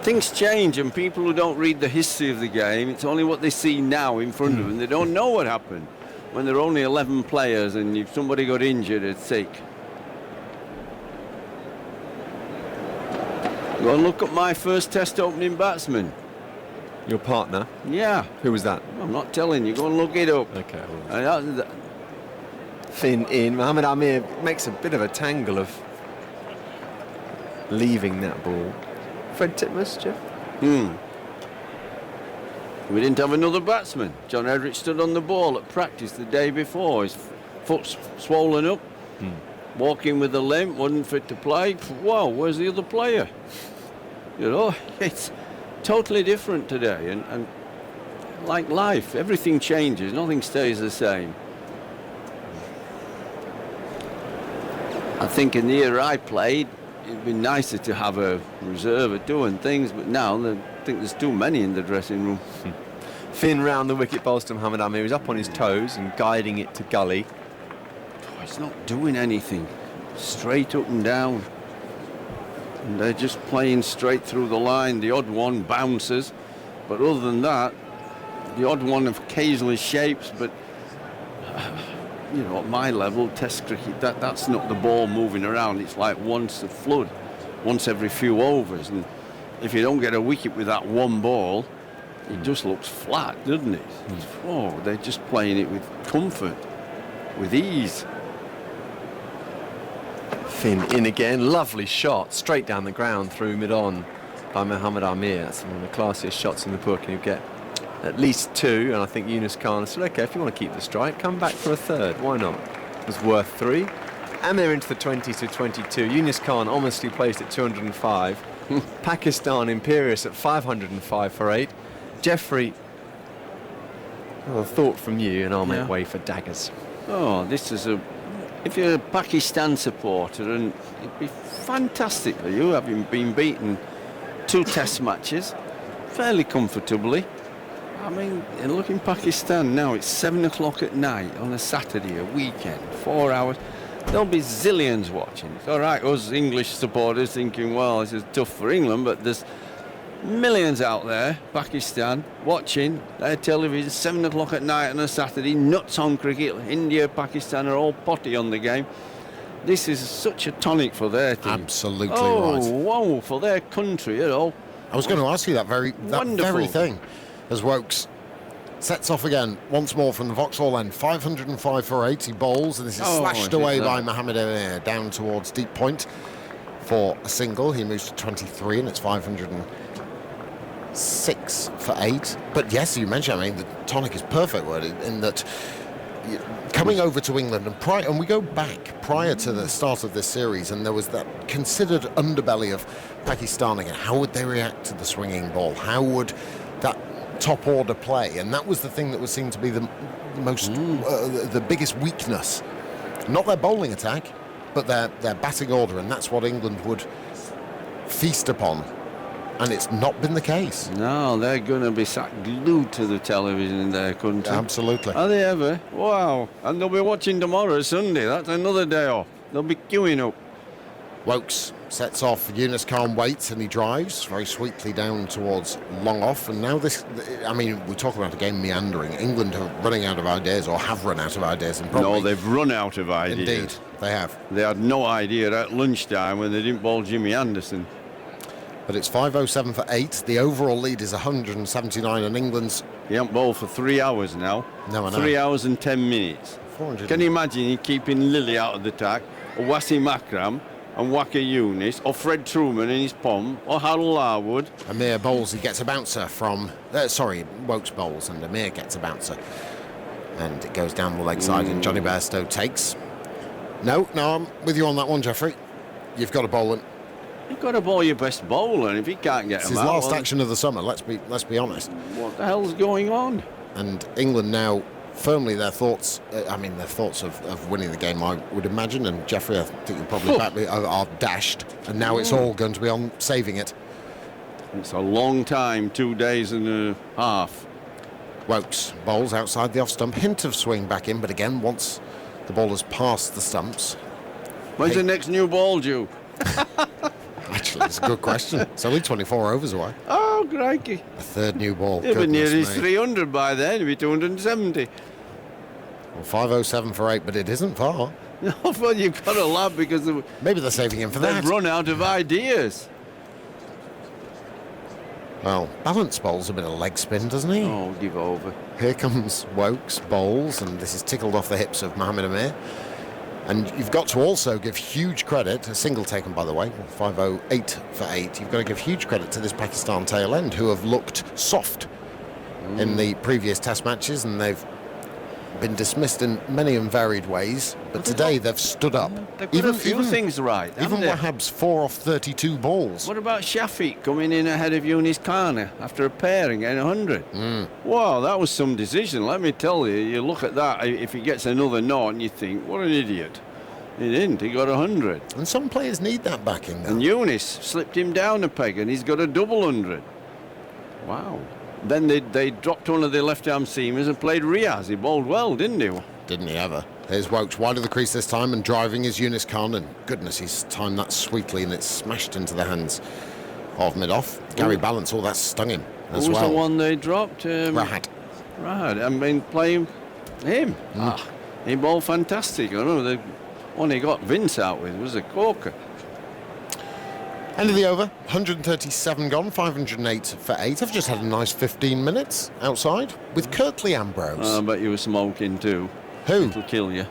things change, and people who don't read the history of the game, it's only what they see now in front of them. They don't know what happened when there are only 11 players and if somebody got injured at stake. Go and look at my first test opening batsman. Your partner? Yeah. Who was that? I'm not telling you. Go and look it up. Okay. Finn in. Mohamed Amir makes a bit of a tangle of leaving that ball. Fred Titmus, Jeff? We didn't have another batsman. John Edrich stood on the ball at practice the day before. His foot's swollen up. Walking with a limp, wasn't fit to play. Wow, where's the other player? It's totally different today. And like life, everything changes. Nothing stays the same. I think in the year I played, it'd be nicer to have a reserve of doing things, but now I think there's too many in the dressing room. Finn round the wicket bowls to Mohamed Amir. He's up on his toes and guiding it to gully. He's not doing anything. Straight up and down. And they're just playing straight through the line. The odd one bounces, but other than that, the odd one occasionally shapes, but at my level, Test cricket, that's not the ball moving around. It's like once a flood, once every few overs. And if you don't get a wicket with that one ball, it just looks flat, doesn't it? They're just playing it with comfort, with ease. Finn in again. Lovely shot, straight down the ground through mid-on by Mohamed Amir. That's one of the classiest shots in the book, and you get at least two, and I think Yunus Khan said, okay, if you want to keep the strike, come back for a third. Why not? It was worth 3. Amir into the 20 to 22. Yunus Khan honestly placed at 205. Pakistan imperious at 505 for 8. Jeffrey, a thought from you, and I'll make way for daggers. Oh, this is if you're a Pakistan supporter, and it'd be fantastic for you, having been beaten 2 test matches fairly comfortably. I mean, look in Pakistan now, it's 7 o'clock at night on a Saturday, a weekend, 4 hours. There'll be zillions watching. It's all right, us English supporters thinking, well, this is tough for England, but there's millions out there, Pakistan, watching their television, 7 o'clock at night on a Saturday, nuts on cricket. India, Pakistan are all potty on the game. This is such a tonic for their team. Absolutely right. Oh, wow, for their country, I was going to ask you that very thing. As Woakes sets off again once more from the Vauxhall end. 505 for 80 bowls, and this is slashed away by Mohamed Amir down towards deep point for a single. He moves to 23, and it's 506 for 8. But yes, you mentioned, I mean, the tonic is perfect word in that coming over to England, and we go back prior to the start of this series, and there was that considered underbelly of Pakistan again. How would they react to the swinging ball? How would that top order play? And that was the thing that was seen to be the most the biggest weakness, not their bowling attack, but their batting order, and that's what England would feast upon. And it's not been the case. No, they're going to be sat glued to the television in their country. Absolutely. Are they ever? Wow. And they'll be watching tomorrow, Sunday. That's another day off. They'll be queuing up. Wokes sets off. Yunus Khan waits and he drives very sweetly down towards long off. And now this, I mean, we talk about a game meandering. England are running out of ideas, or have run out of ideas. And probably, No, they've run out of ideas. Indeed, they have. They had no idea at lunchtime when they didn't bowl Jimmy Anderson. But it's 5:07 for 8. The overall lead is 179, and England's... He hasn't bowled for 3 hours now. No, I know. 3 hours and 10 minutes. 400. Can you imagine you keeping Lily out of the attack, or Wasim Akram, and Waka Yunus, or Fred Truman in his palm, or Harold Larwood? Amir bowls, he gets a bouncer from... Wokes bowls, and Amir gets a bouncer. And it goes down the leg side, and Johnny Bairstow takes. No, I'm with you on that one, Geoffrey. You've got to bowl him. You've got to bowl your best bowler, and if he can't get It's him his out... last action of the summer, let's be honest. What the hell's going on? And England now firmly their thoughts of winning the game, I would imagine, and Geoffrey, I think you'll probably back me, are dashed, and now it's all going to be on saving it. It's a long time, 2 days and a half. Wokes bowls outside the off stump, hint of swing back in, but again, once the ball has passed the stumps. When's the next new ball due? Actually, it's a good question. It's only 24 overs away. Oh, crikey. A third new ball. He'll be near Goodness his me. 300 by then, he'll be 270. Well, 5:07 for 8, but it isn't far. No, but you've got to laugh because maybe they're saving him for that. They've run out of ideas. Well, Balance bowls a bit of leg spin, doesn't he? Oh, give over. Here comes Wokes, bowls, and this is tickled off the hips of Mohamed Amir. And you've got to also give huge credit, a single taken by the way, 5:08 for 8. You've got to give huge credit to this Pakistan tail end, who have looked soft in the previous test matches, and they've been dismissed in many and varied ways. But today they've stood up. They've got a few things right, Even haven't they? Wahab's 4 off 32 balls. What about Shafiq coming in ahead of Yunus Khan after a pairing getting 100? Wow, that was some decision, let me tell you. You look at that, if he gets another knot and you think, what an idiot. He didn't, he got 100. And some players need that backing though. And Yunus slipped him down a peg and he's got a double 100. Wow. Then they dropped one of their left-arm seamers and played Riaz. He bowled well, didn't he? Didn't he ever? Here's Wokes wide of the crease this time, and driving is Yunus Khan, and goodness, he's timed that sweetly, and it's smashed into the hands of mid-off. Gary Balance, that's stung him as Who was well. the one they dropped? Rahad. Rahad, I mean, playing him. He bowled fantastic. I know the one he got Vince out with was a corker. End of the over, 137 gone, 508 for 8. I've just had a nice 15 minutes outside with Curtly Ambrose. I bet you were smoking too. Who? It'll kill you.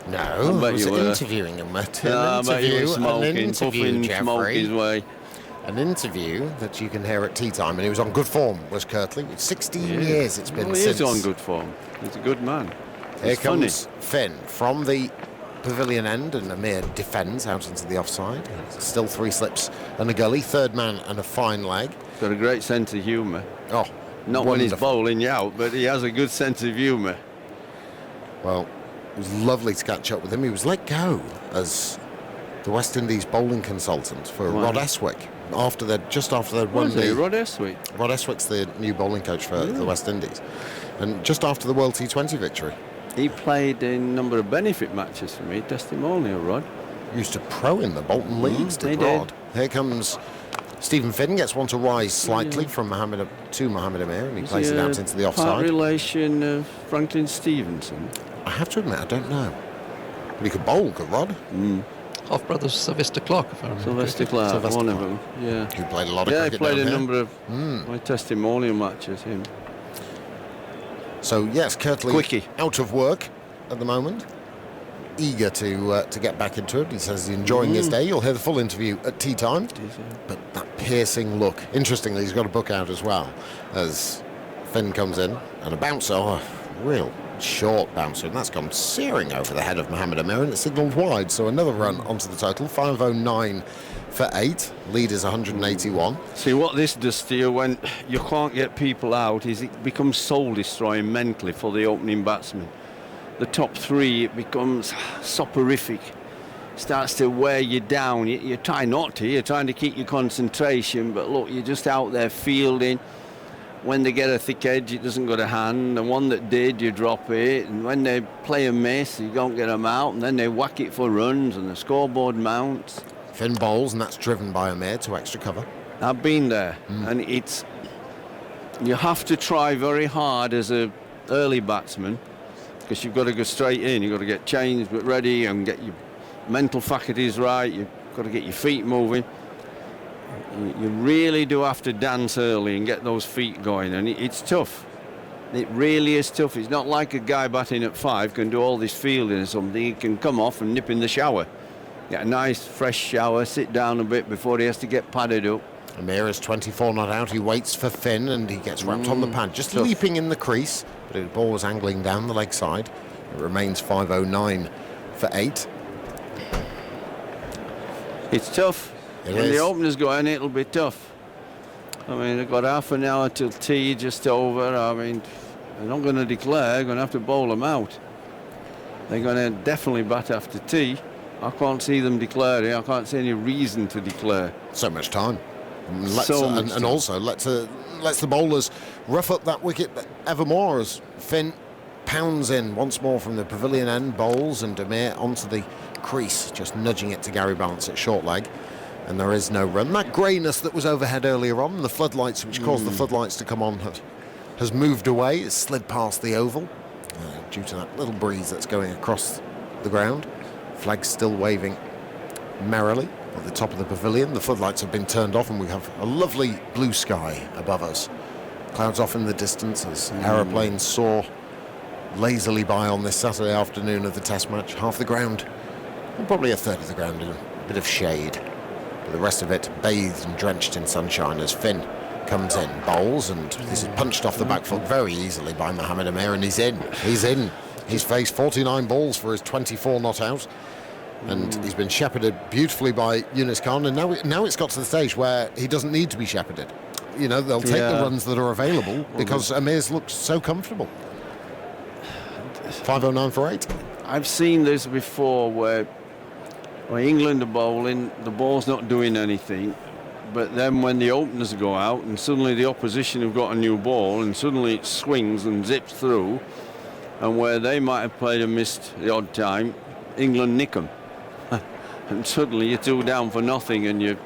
No, I bet I was you were. interviewing him at I bet you were smoking, an puffing interview, smoke his Geoffrey. way. An interview that you can hear at tea time, and he was on good form, was Curtly. 16 Yeah. years it's been Well, he since. is on good form. He's a good man. Here He's funny. comes Finn from the pavilion end, and Amir defends out into the offside. Still 3 slips and a gully, third man and a fine leg. Got a great sense of humour. Oh, Not when he's wonderful. bowling you out, but he has a good sense of humour. Well, it was lovely to catch up with him. He was let go as the West Indies bowling consultant for Wow. Rod Eswick just after they'd won Was he the... Rod Eswick? Rod Eswick's the new bowling coach for the West Indies, and just after the World T20 victory. He played in a number of benefit matches for me, testimonial, Rod. Used to pro in the Bolton Leagues, he did did. Rod. Here comes Stephen Finn, gets one to rise slightly from Mohamed Amir, and he plays it out into the Part offside. relation of Franklin Stevenson. I have to admit, I don't know. But he could bowl, could Rod? Half brother Sylvester Clark, if I remember. Sylvester correctly. Clark, Sylvester one Clark. of them. Yeah. Who played a lot of Yeah, he cricket played down a here. number of my testimonial matches, him. So yes, Curtly Quickie. out of work at the moment, eager to get back into it. He says he's enjoying his day. You'll hear the full interview at tea time. But that piercing look. Interestingly, he's got a book out as well as Finn comes in, and a bouncer, real short bouncer, and that's gone searing over the head of Mohamed Amir, and it's signalled wide. So another run onto the total, 509 for 8. Lead is 181. See, what this does to you when you can't get people out is it becomes soul-destroying mentally for the opening batsman. The top 3, it becomes soporific. starts to wear you down. You try not to, you're trying to keep your concentration, but look, you're just out there fielding. When they get a thick edge, it doesn't go to hand. The one that did, you drop it. And when they play a miss, you don't get them out. And then they whack it for runs and the scoreboard mounts. Finn bowls, and that's driven by Amir to extra cover. I've been there, and you have to try very hard as a early batsman, because you've got to go straight in. You've got to get changed, but ready, and get your mental faculties right. You've got to get your feet moving. You really do have to dance early and get those feet going, and it's tough. It really is tough. It's not like a guy batting at 5 can do all this fielding or something. He can come off and nip in the shower, get a nice fresh shower, sit down a bit before he has to get padded up. Amir is 24 not out. He waits for Finn, and he gets wrapped on the pad, just tough. leaping in the crease, but the ball was angling down the leg side. It remains 5:09 for 8. It's tough. When the openers go in, it'll be tough. I mean, they've got half an hour till tea, just over. I mean, they're not going to declare. They're going to have to bowl them out. They're going to definitely bat after tea. I can't see them declaring. I can't see any reason to declare. So much time. And Time. also lets the bowlers rough up that wicket ever more as Finn pounds in once more from the pavilion end, bowls, and Amir onto the crease, just nudging it to Gary Barnes at short leg. And there is no run. That greyness that was overhead earlier on, the floodlights, which caused the floodlights to come on, has moved away. It's slid past the oval due to that little breeze that's going across the ground. Flags still waving merrily at the top of the pavilion. The floodlights have been turned off, and we have a lovely blue sky above us. Clouds off in the distance as aeroplanes soar lazily by on this Saturday afternoon of the Test match. Half the ground, and probably a third of the ground in a bit of shade. But the rest of it bathed and drenched in sunshine as Finn comes in, bowls, and this is punched off the back foot very easily by Mohamed Amir, and he's in. He's faced 49 balls for his 24 not out, and he's been shepherded beautifully by Yunus Khan, and now it's got to the stage where he doesn't need to be shepherded. You know, they'll take the runs that are available because Amir's looked so comfortable. 5:09 for 8. I've seen this before where England are bowling, the ball's not doing anything, but then when the openers go out and suddenly the opposition have got a new ball and suddenly it swings and zips through, and where they might have played and missed the odd time, England nick them. And suddenly you're 2 down for nothing and you're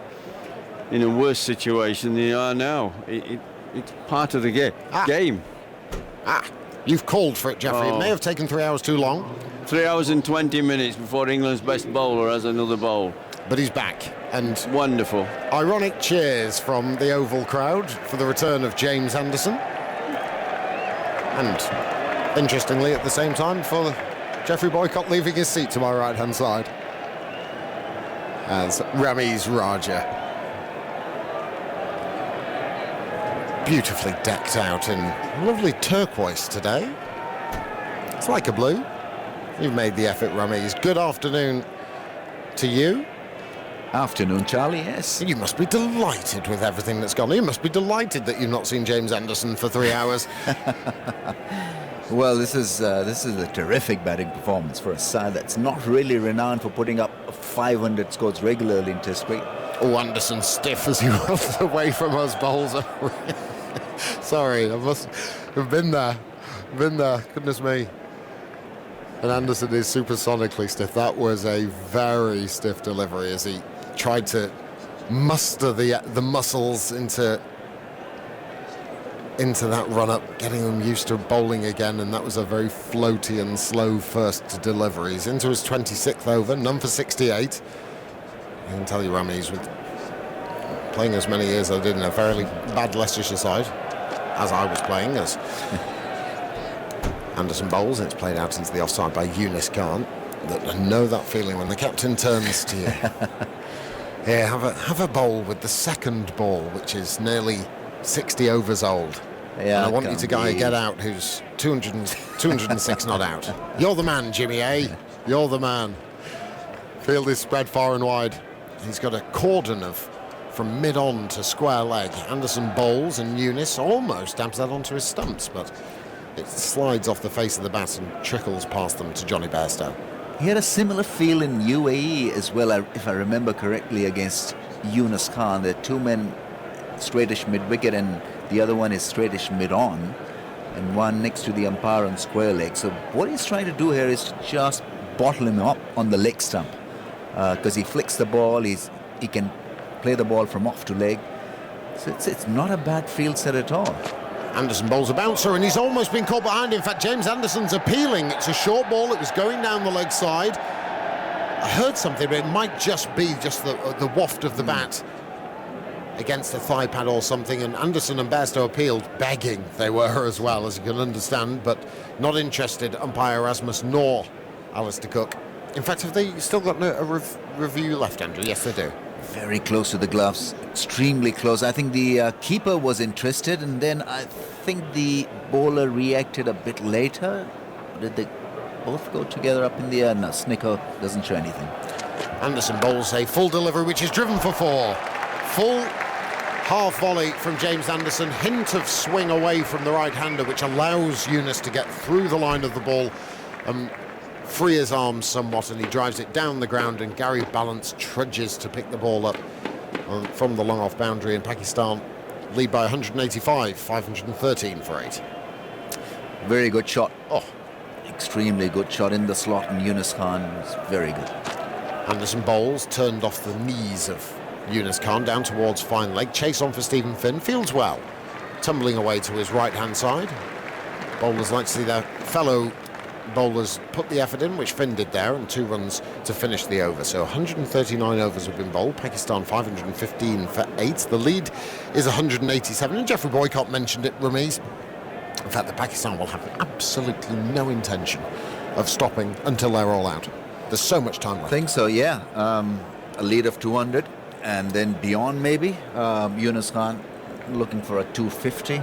in a worse situation than you are now. It's part of the game. You've called for it, Geoffrey. It may have taken 3 hours too long. 3 hours and 20 minutes before England's best bowler has another bowl. But he's back, and wonderful. Ironic cheers from the Oval crowd for the return of James Anderson. And interestingly, at the same time, for Geoffrey Boycott leaving his seat to my right-hand side. As Ramiz Raja, beautifully decked out in lovely turquoise today. It's like a blue. You've made the effort, Ramiz. Good afternoon to you. Afternoon, Charlie, yes. You must be delighted with everything that's gone. You must be delighted that you've not seen James Anderson for 3 hours. Well, this is a terrific batting performance for a side that's not really renowned for putting up 500 scores regularly in Test cricket. Oh, Anderson stiff as he rolls away from us bowls. Sorry, I must have been there. Goodness me. And Anderson is supersonically stiff. That was a very stiff delivery as he tried to muster the muscles into that run-up, getting them used to bowling again, and that was a very floaty and slow first delivery. He's into his 26th over, none for 68. I can tell you, Ramiz, with playing as many years as I did in a fairly bad Leicestershire side, as I was playing, as Anderson bowls, and it's played out into the offside by Yunus Khan. I know that feeling when the captain turns to you. Yeah, have a bowl with the second ball, which is nearly 60 overs old. Yeah, and I want you to get out who's 206 not out. You're the man, Jimmy A. You're the man. Field is spread far and wide. He's got a cordon from mid-on to square leg. Anderson bowls, and Yunus almost dabs that onto his stumps, but it slides off the face of the bat and trickles past them to Johnny Bairstow. He had a similar feel in UAE as well, if I remember correctly, against Yunus Khan. There are two men straightish mid-wicket and the other one is straightish mid-on, and one next to the umpire on square leg. So what he's trying to do here is to just bottle him up on the leg stump, because he flicks the ball, he can play the ball from off to leg. So it's not a bad field set at all. Anderson bowls a bouncer and he's almost been caught behind. In fact, James Anderson's appealing. It's a short ball. It was going down the leg side. I heard something, but it might just be the waft of the bat against the thigh pad or something. And Anderson and Bairstow appealed, begging they were as well, as you can understand, but not interested, umpire Erasmus nor Alistair Cook. In fact, have they still got a review left, Andrew? Yes, they do. Very close to the gloves, extremely close. I think the keeper was interested, and then I think the bowler reacted a bit later. Did they both go together up in the air? No, Snicker doesn't show anything. Anderson bowls a full delivery, which is driven for 4. Full half volley from James Anderson. Hint of swing away from the right-hander, which allows Yunus to get through the line of the ball, free his arms somewhat, and he drives it down the ground, and Gary Balance trudges to pick the ball up from the long off boundary, and Pakistan lead by 185, 513 for 8. Very good shot. Oh, extremely good shot in the slot, and Yunus Khan was very good. Anderson bowls, turned off the knees of Yunus Khan down towards fine leg. Chase on for Stephen Finn, fields well, tumbling away to his right-hand side. Bowlers like to see their fellow bowlers put the effort in, which Finn did there, and 2 runs to finish the over. So 139 overs have been bowled. Pakistan 515 for 8. The lead is 187, and Geoffrey Boycott mentioned it, Ramiz. In fact, the Pakistan will have absolutely no intention of stopping until they're all out. There's so much time left. I think so, yeah. A lead of 200, and then beyond maybe. Yunus Khan looking for a 250.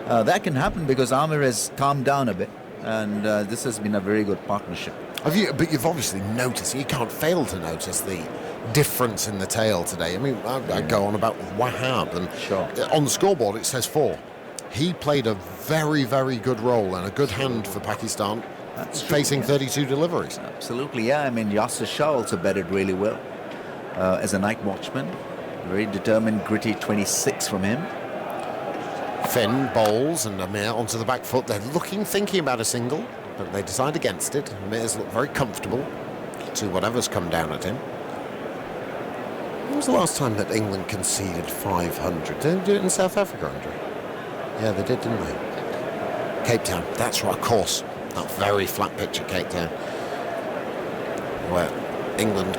That can happen because Amir has calmed down a bit, and this has been a very good partnership. But you've obviously noticed, you can't fail to notice the difference in the tail today. I mean, I go on about Wahab, and on the scoreboard it says 4. He played a very, very good role and a good hand for Pakistan. That's facing 32 deliveries. Absolutely, yeah. I mean, Yasir Shah also batted really well as a night watchman. Very determined, gritty 26 from him. Finn bowls and Amir onto the back foot. They're thinking about a single, but they decide against it. Amir's looked very comfortable to whatever's come down at him. When was the last time that England conceded 500? Did they do it in South Africa, Andrew? Yeah, they did, didn't they? Cape Town, that's right, of course. That very flat pitch at Cape Town, where England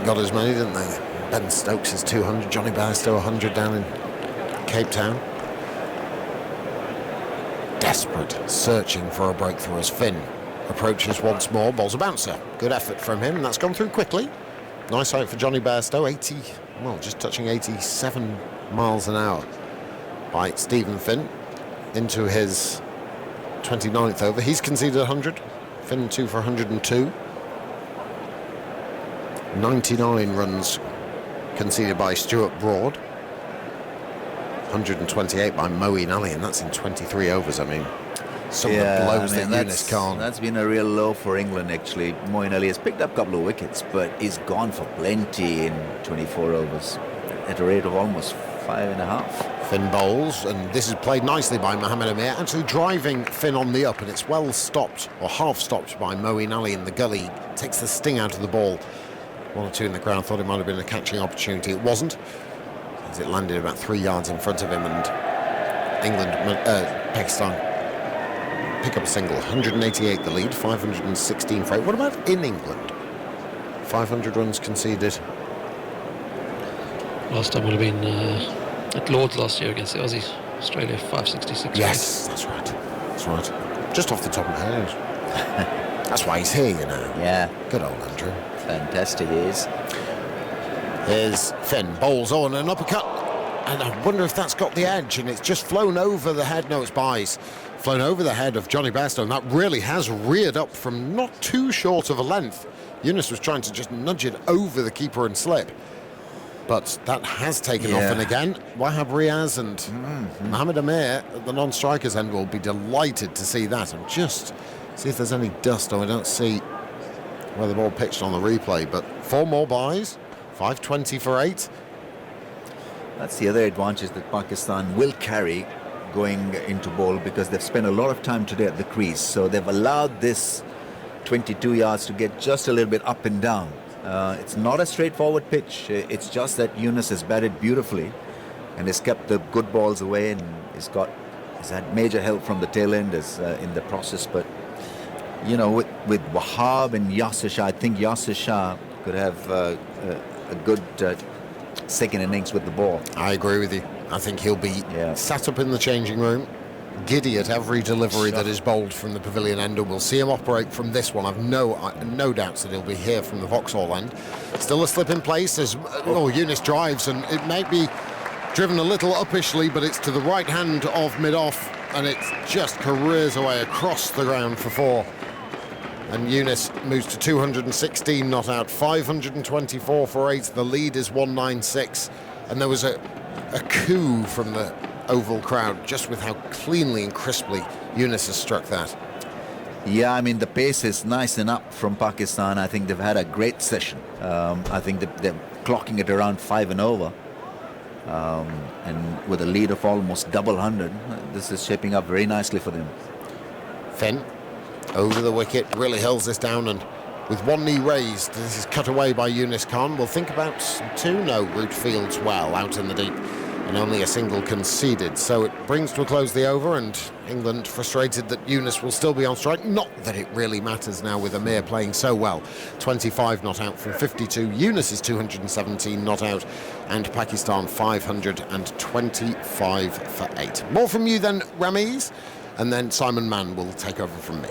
got as many, didn't they? Ben Stokes is 200, Johnny Bairstow 100 down in Cape Town. Desperate, searching for a breakthrough as Finn approaches once more, bowls a bouncer. Good effort from him, and that's gone through quickly. Nice height for Johnny Bairstow, just touching 87 miles an hour by Stephen Finn into his 29th over. He's conceded 100. Finn 2 for 102. 99 runs conceded by Stuart Broad. 128 by Moeen Ali, and that's in 23 overs. I mean, some of the blows that Yunus Khan. That's been a real low for England, actually. Moeen Ali has picked up a couple of wickets, but he's gone for plenty in 24 overs at a rate of almost 5.5. Finn bowls, and this is played nicely by Mohamed Amir, actually driving Finn on the up, and it's well stopped, or half stopped, by Moeen Ali in the gully. Takes the sting out of the ball. 1 or 2 in the ground, thought it might have been a catching opportunity. It wasn't, as it landed about 3 yards in front of him, and Pakistan pick up a single. 188 the lead, 516 for 8. What about in England? 500 runs conceded. Last time would have been at Lord's last year against the Aussies. Australia 566. Yes, that's right. That's right. Just off the top of my head. That's why he's here, you know. Yeah. Good old Andrew. Fantastic he is. Here's Finn, bowls on an uppercut, and I wonder if that's got the edge, and it's just flown over the head. No, it's Byes. Flown over the head of Johnny Bairstow, and that really has reared up from not too short of a length. Yunus was trying to just nudge it over the keeper and slip, but that has taken off. And again, Wahab Riaz and Mohamed Amir at the non-strikers end will be delighted to see that. And just see if there's any dust. Oh, I don't see where the ball pitched on the replay, but 4 more buys, 5:20 for 8. That's the other advantage that Pakistan will carry going into ball, because they've spent a lot of time today at the crease. So they've allowed this 22 yards to get just a little bit up and down. It's not a straightforward pitch. It's just that Yunus has batted beautifully and has kept the good balls away, and he's had major help from the tail enders in the process. But you know, with Wahab and Yasir Shah, I think Yasir Shah could have a good second innings with the ball. I agree with you. I think he'll be sat up in the changing room, giddy at every delivery that is bowled from the pavilion end, and we'll see him operate from this one. I've no doubts that he'll be here from the Vauxhall end. Still a slip in place as Yunus drives, and it may be driven a little uppishly, but it's to the right hand of mid-off, and it just careers away across the ground for 4. And Yunus moves to 216 not out, 524 for 8. The lead is 196, and there was a coo from the Oval crowd just with how cleanly and crisply Yunus has struck that. Yeah, I mean, the pace is nice and up from Pakistan. I think they've had a great session. I think they're clocking it around 5 and over. And with a lead of almost double 100, this is shaping up very nicely for them. Finn over the wicket, really holds this down, and with one knee raised, this is cut away by Yunus Khan. We'll think about 2. No, Root Fields well out in the deep, and only a single conceded. So it brings to a close the over, and England frustrated that Yunus will still be on strike. Not that it really matters now with Amir playing so well. 25 not out from 52. Yunus is 217 not out, and Pakistan 525 for 8. More from you then, Ramiz, and then Simon Mann will take over from me.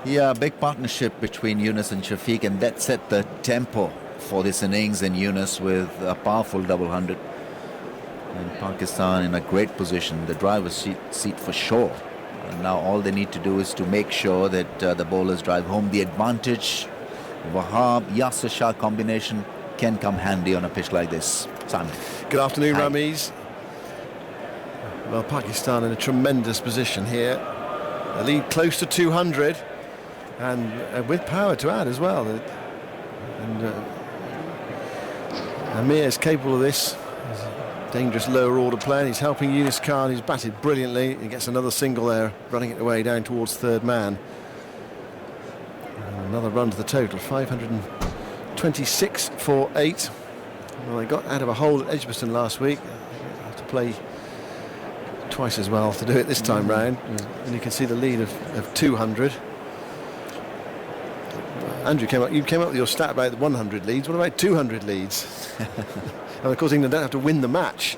Yeah, big partnership between Yunus and Shafiq, and that set the tempo for this innings, and Yunus with a powerful double 100. And Pakistan in a great position, the driver's seat for sure. And now all they need to do is to make sure that the bowlers drive home. The advantage, Wahab-Yasir Shah combination can come handy on a pitch like this. Simon. Good afternoon, Ramiz. Well, Pakistan in a tremendous position here. The lead close to 200, and with power to add as well. And Amir is capable of this. He's a dangerous lower order player. He's helping Yunus Khan, who's batted brilliantly. He gets another single there, running it away down towards third man. And another run to the total, 526 for 8. Well, they got out of a hole at Edgbaston last week. They have to play twice as well to do it this time round. And you can see the lead of 200. Andrew you came up with your stat about the 100 leads. What about 200 leads? And of course England don't have to win the match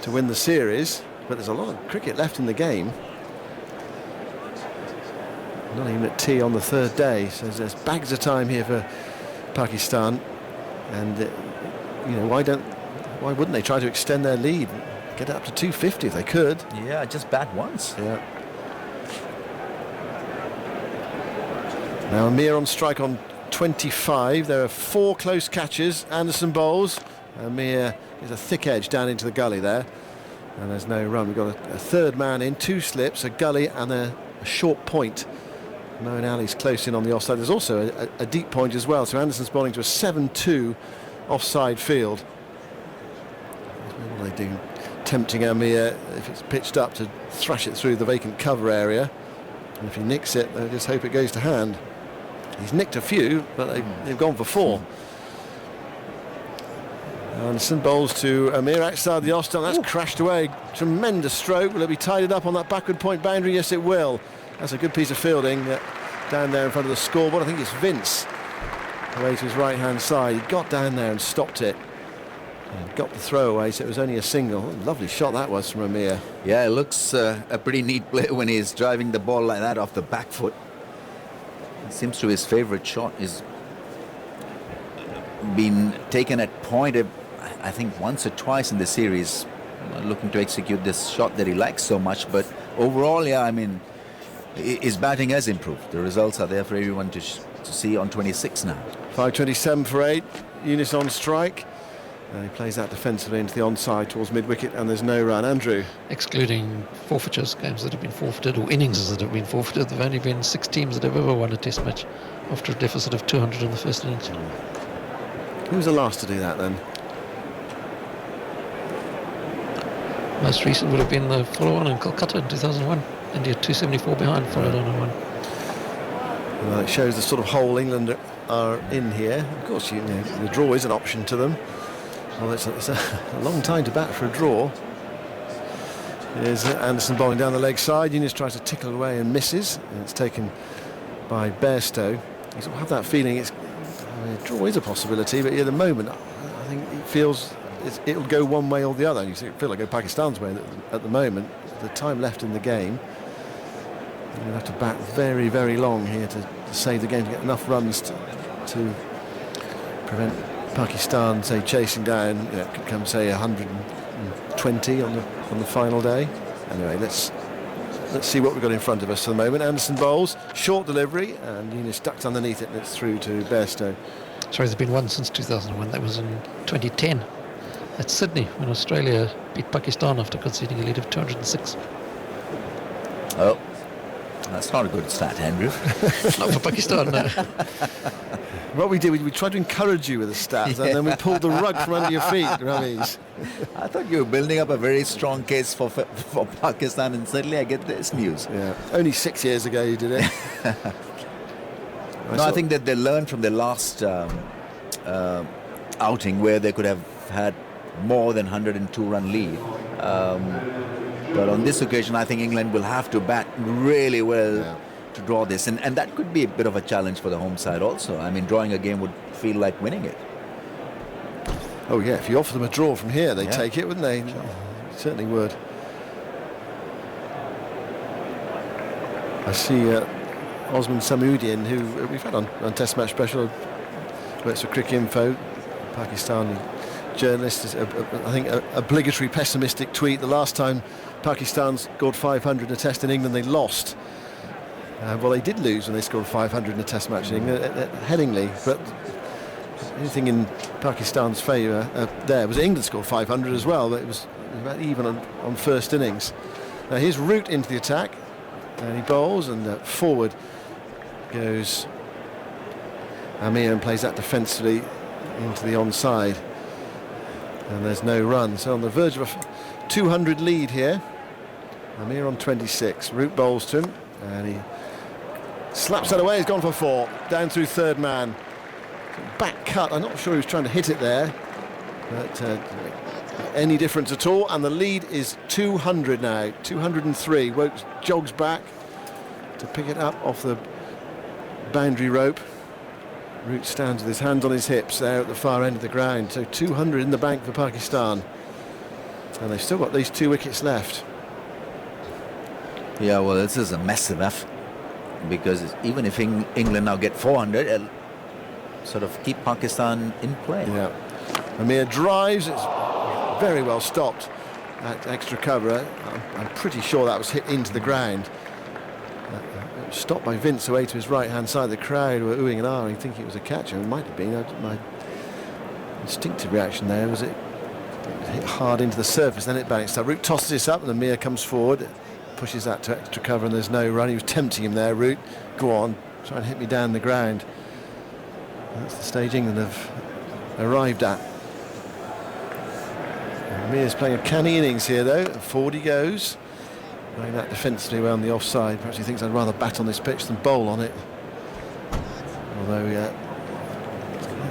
to win the series, but there's a lot of cricket left in the game. Not even at tea on the 3rd day, so there's bags of time here for Pakistan. And you know, why wouldn't they try to extend their lead, get it up to 250 if they could? Yeah, just bat once. Yeah. Now Amir on strike on 25. There are 4 close catches. Anderson bowls. Amir is a thick edge down into the gully there, and there's no run. We've got a third man in, 2 slips, a gully and a short point. Moeen Ali's close in on the offside. There's also a deep point as well. So Anderson's bowling to a 7-2 offside field. What are they doing? Tempting Amir, if it's pitched up, to thrash it through the vacant cover area. And if he nicks it, they just hope it goes to hand. He's nicked a few, but they've gone for 4. Anderson bowls to Amir outside the off stump. That's crashed away. Tremendous stroke. Will it be tidied up on that backward point boundary? Yes, it will. That's a good piece of fielding down there in front of the scoreboard. I think it's Vince away to his right hand side. He got down there and stopped it. And got the throw away, so it was only a single. Lovely shot that was from Amir. Yeah, it looks a pretty neat play when he's driving the ball like that off the back foot. It seems to his favourite shot is been taken at point, I think once or twice in the series, looking to execute this shot that he likes so much. But overall, yeah, I mean, his batting has improved. The results are there for everyone to see on 26 now. 527 for 8. Yunus on strike. And he plays that defensively into the onside towards mid-wicket, and there's no run. Andrew? Excluding forfeitures, games that have been forfeited, or innings that have been forfeited, there have only been 6 teams that have ever won a test match after a deficit of 200 in the first innings. Who was the last to do that then? Most recent would have been the follow-on in Kolkata in 2001. India 274 behind, followed on and won. Well, it shows the sort of hole England are in here. Of course, the draw is an option to them. Well, it's a long time to bat for a draw. Here's Anderson bowling down the leg side. Younis tries to tickle away and misses. And it's taken by Bairstow. You sort of have that feeling a draw is a possibility, but at the moment, I think it feels it'll go one way or the other. You feel like Pakistan's way at the moment. The time left in the game. You'll have to bat very, very long here to save the game, to get enough runs to prevent Pakistan, say, chasing down, come say 120 on the final day. Anyway, let's see what we've got in front of us for the moment. Anderson bowls, short delivery, and Younis ducks underneath it, and it's through to Bairstow. Sorry, there's been one since 2001. That was in 2010 at Sydney, when Australia beat Pakistan after conceding a lead of 206. Oh, that's not a good stat, Andrew. Not for Pakistan, no. What we did, we tried to encourage you with the stats, and then we pulled the rug from under your feet, Ramesh. I thought you were building up a very strong case for Pakistan, and suddenly I get this news. Yeah, only 6 years ago you did it. I think that they learned from their last outing, where they could have had more than 102-run lead. But on this occasion, I think England will have to bat really well to draw this. And that could be a bit of a challenge for the home side also. I mean, drawing a game would feel like winning it. Oh, yeah, if you offer them a draw from here, they'd take it, wouldn't they? Sure. Certainly would. I see Osman Samuddin, who we've had on Test Match Special, works for Cricket Info, Pakistani journalist. I think an obligatory pessimistic tweet. The last time Pakistan scored 500 in a test in England, they lost. Well, they did lose when they scored 500 in a test match in England at Headingley, but anything in Pakistan's favour there was England scored 500 as well, but it was about even on first innings. Now here's Root into the attack, and he bowls, and forward goes Amir and plays that defensively into the onside, and there's no run. So on the verge of a 200 lead here. Amir on 26. Root bowls to him, and he slaps that away. He's gone for 4, down through third man. Back cut. I'm not sure he was trying to hit it there, but any difference at all. And the lead is 200 now. 203. Wokes jogs back to pick it up off the boundary rope. Root stands with his hands on his hips there at the far end of the ground. So 200 in the bank for Pakistan, and they've still got these 2 wickets left. Yeah, well, this is a massive effort, because even if England now get 400, it'll sort of keep Pakistan in play. Yeah. Amir drives. It's very well stopped at extra cover. I'm pretty sure that was hit into the ground. Stopped by Vince away to his right-hand side. The crowd were oohing and ahhing, thinking it was a catch. It might have been. My instinctive reaction there was it hit hard into the surface, then it bounced up. Root tosses this up, and Amir comes forward, pushes that to extra cover, and there's no run. He was tempting him there. Root, go on, try and hit me down the ground. That's the stage England have arrived at. Amir's playing a canny innings here, though. Forward he goes, playing that defensively around the offside. Perhaps he thinks I'd rather bat on this pitch than bowl on it. Although they're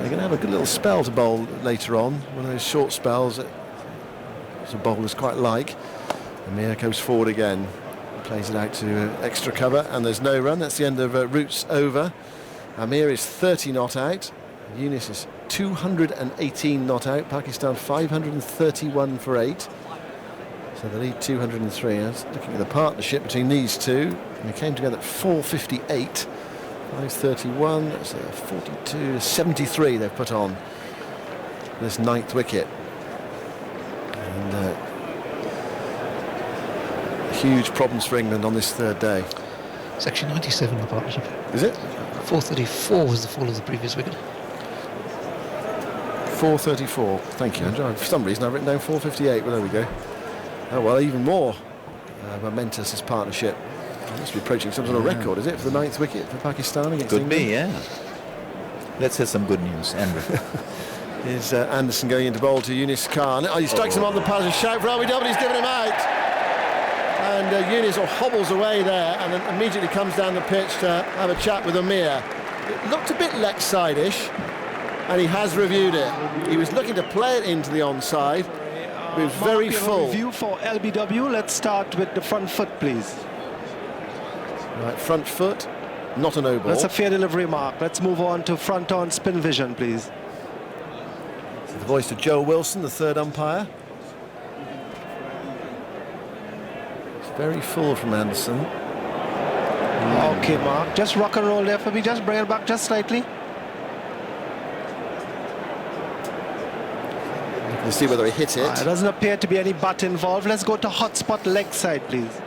going to have a good little spell to bowl later on, one of those short spells that some bowlers quite like. Amir goes forward again, plays it out to extra cover, and there's no run. That's the end of Root's over. Amir is 30 not out. Younis is 218 not out. Pakistan 531 for 8. So the lead 203. I was looking at the partnership between these two, and they came together at 458. 531, that's 42, 73 they've put on this 9th wicket. And huge problems for England on this 3rd day. It's actually 97, the partnership. Is it? 434 was the fall of the previous wicket. 4:34. Thank you, Andrew. For some reason I've written down 4:58. Well, there we go. Oh well, even more momentous this partnership. It must be approaching some sort of record, is it, for the 9th wicket for Pakistan against Could England? be, yeah. Let's hear some good news, Andrew. Is Anderson going into bowl to Yunis Khan. Oh, he strikes him on the path. A shout for LBW. He's given him out. And Yunis hobbles away there and then immediately comes down the pitch to have a chat with Amir. It looked a bit leg-side-ish, and he has reviewed it. He was looking to play it into the onside. It was very Mark, full. Review for LBW. Let's start with the front foot, please. Right, front foot, not a no ball. That's a fair delivery, Mark. Let's move on to front-on spin vision, please. The voice of Joe Wilson, the third umpire. It's very full from Anderson. Okay, Mark. Just rock and roll there for me. Just bring it back just slightly. We'll see whether he hit it. There doesn't appear to be any butt involved. Let's go to hot spot leg side, please.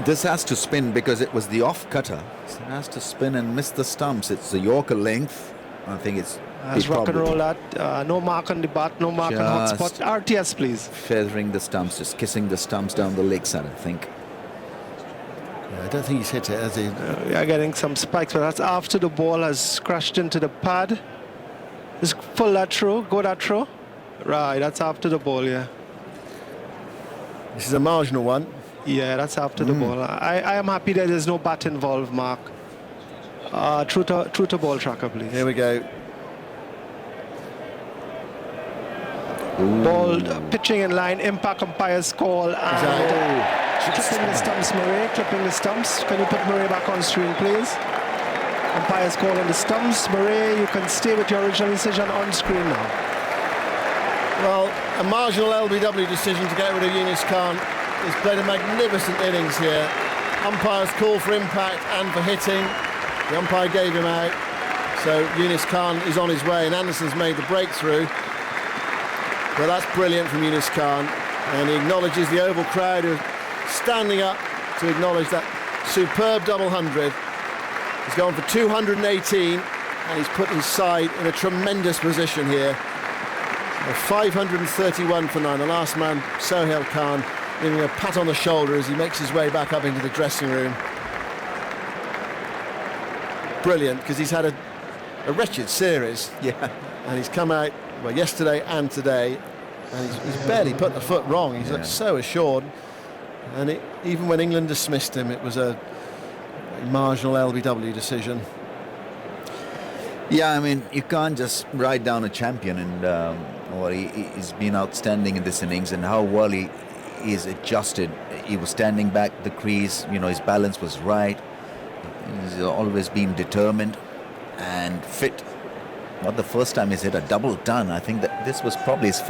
This has to spin because it was the off cutter. So it has to spin and miss the stumps. It's the Yorker length. I think it's... Let's rock and roll that. No mark on the butt, no mark on hot spot. RTS, please. Feathering the stumps, just kissing the stumps down the leg side, I think. Yeah, I don't think he's hit it, has he? We are getting some spikes, but that's after the ball has crashed into the pad. Just pull that through, go that through. Right, that's after the ball, yeah. This is a marginal one. Yeah, that's after the ball. I am happy that there's no bat involved, Mark. True to ball tracker, please. Here we go. Ball pitching in line, impact umpire's call, and clipping the stumps, Murray, clipping the stumps. Can you put Murray back on screen, please? Umpire's call on the stumps. Murray, you can stay with your original decision on screen now. Well, a marginal LBW decision to get rid of Yunis Khan. He's played a magnificent innings here. Umpire's call for impact and for hitting. The umpire gave him out. So Yunis Khan is on his way, and Anderson's made the breakthrough. Well, that's brilliant from Yunis Khan, and he acknowledges the Oval crowd who are standing up to acknowledge that superb double hundred. He's gone for 218, and he's put his side in a tremendous position here. 531 for 9. The last man, Sohail Khan, giving a pat on the shoulder as he makes his way back up into the dressing room. Brilliant, because he's had a wretched series. Yeah. And he's come out, well, yesterday and today, and he's barely put the foot wrong. He's looked so assured. And even when England dismissed him, it was a marginal LBW decision. Yeah, I mean, you can't just write down a champion, and he's been outstanding in this innings, and how well he's adjusted. He was standing back the crease, his balance was right. He's always been determined and fit. Not the first time he's hit a double ton. I think that this was probably his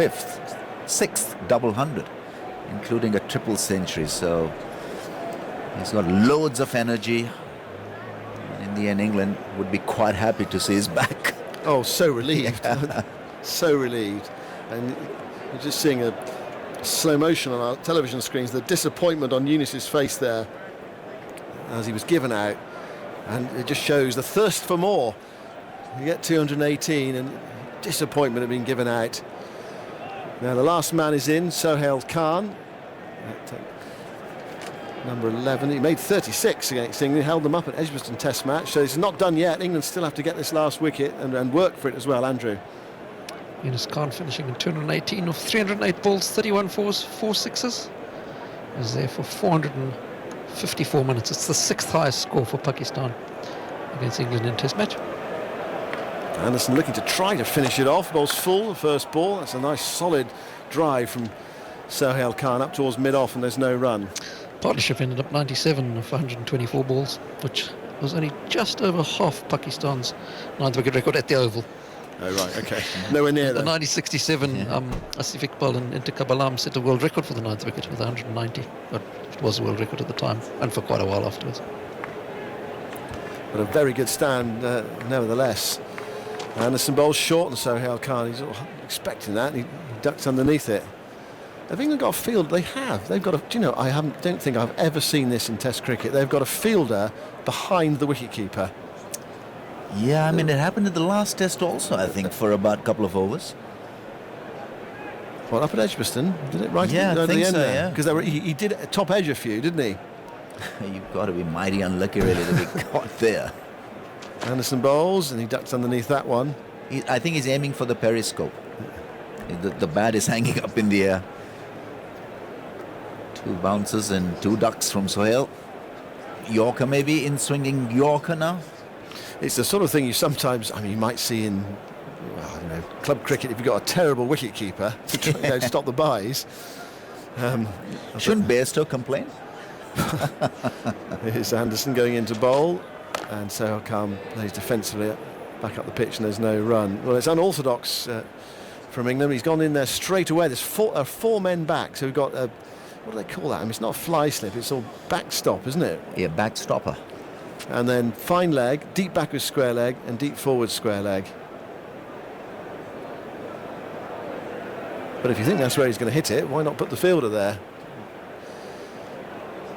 sixth double hundred, including a triple century. So he's got loads of energy. In the end, England would be quite happy to see his back. Oh, so relieved. So relieved. And you're just seeing a slow motion on our television screens, the disappointment on Yunis's face there as he was given out. And it just shows the thirst for more. You get 218 and disappointment of being given out. Now the last man is in, Sohail Khan. Number 11, he made 36 against England, held them up at Edgbaston Test match, so it's not done yet. England still have to get this last wicket and work for it as well. Andrew. Yunis Khan finishing in 218 of 308 balls, 31 fours, 4 sixes. He was there for 454 minutes. It's the 6th highest score for Pakistan against England in Test match. Anderson looking to try to finish it off. Ball's full, the first ball. That's a nice solid drive from Sohail Khan up towards mid-off, and there's no run. Partnership ended up 97 of 124 balls, which was only just over half Pakistan's 9th wicket record at the Oval. Oh, right, okay. Nowhere near The that. 1967 Asif Iqbal and Intikhab Alam set a world record for the 9th wicket with 190. But it was a world record at the time, and for quite a while afterwards. But a very good stand, nevertheless. Anderson bowls short on Sohail Khan. He's expecting that, and he ducks underneath it. Have England got a field? They have. They've got a. Do you know? Don't think I've ever seen this in Test cricket. They've got a fielder behind the wicketkeeper. Yeah, I mean, it happened at the last test also, I think, for about a couple of overs. Well, up at Edgbaston, did it right Yeah, at I the think end so, there? yeah. Because he did a top edge a few, didn't he? You've got to be mighty unlucky, really, to be caught there. Anderson bowls, and he ducks underneath that one. I think he's aiming for the periscope. The bat is hanging up in the air. 2 bounces and 2 ducks from Sohail. Yorker maybe in swinging Yorker now. It's the sort of thing you sometimes, I mean, you might see in, well, I don't know, club cricket if you've got a terrible wicket keeper to try, stop the byes. Shouldn't Bairstow complain? Here's Anderson going into bowl, and Sohail Khan plays defensively back up the pitch, and there's no run. Well, it's unorthodox from England. He's gone in there straight away. There's 4 men back, so we've got a, what do they call that? I mean, it's not a fly slip, it's all backstop, isn't it? Yeah, backstopper. And then fine leg, deep backwards square leg, and deep forward square leg. But if you think that's where he's going to hit it, why not put the fielder there?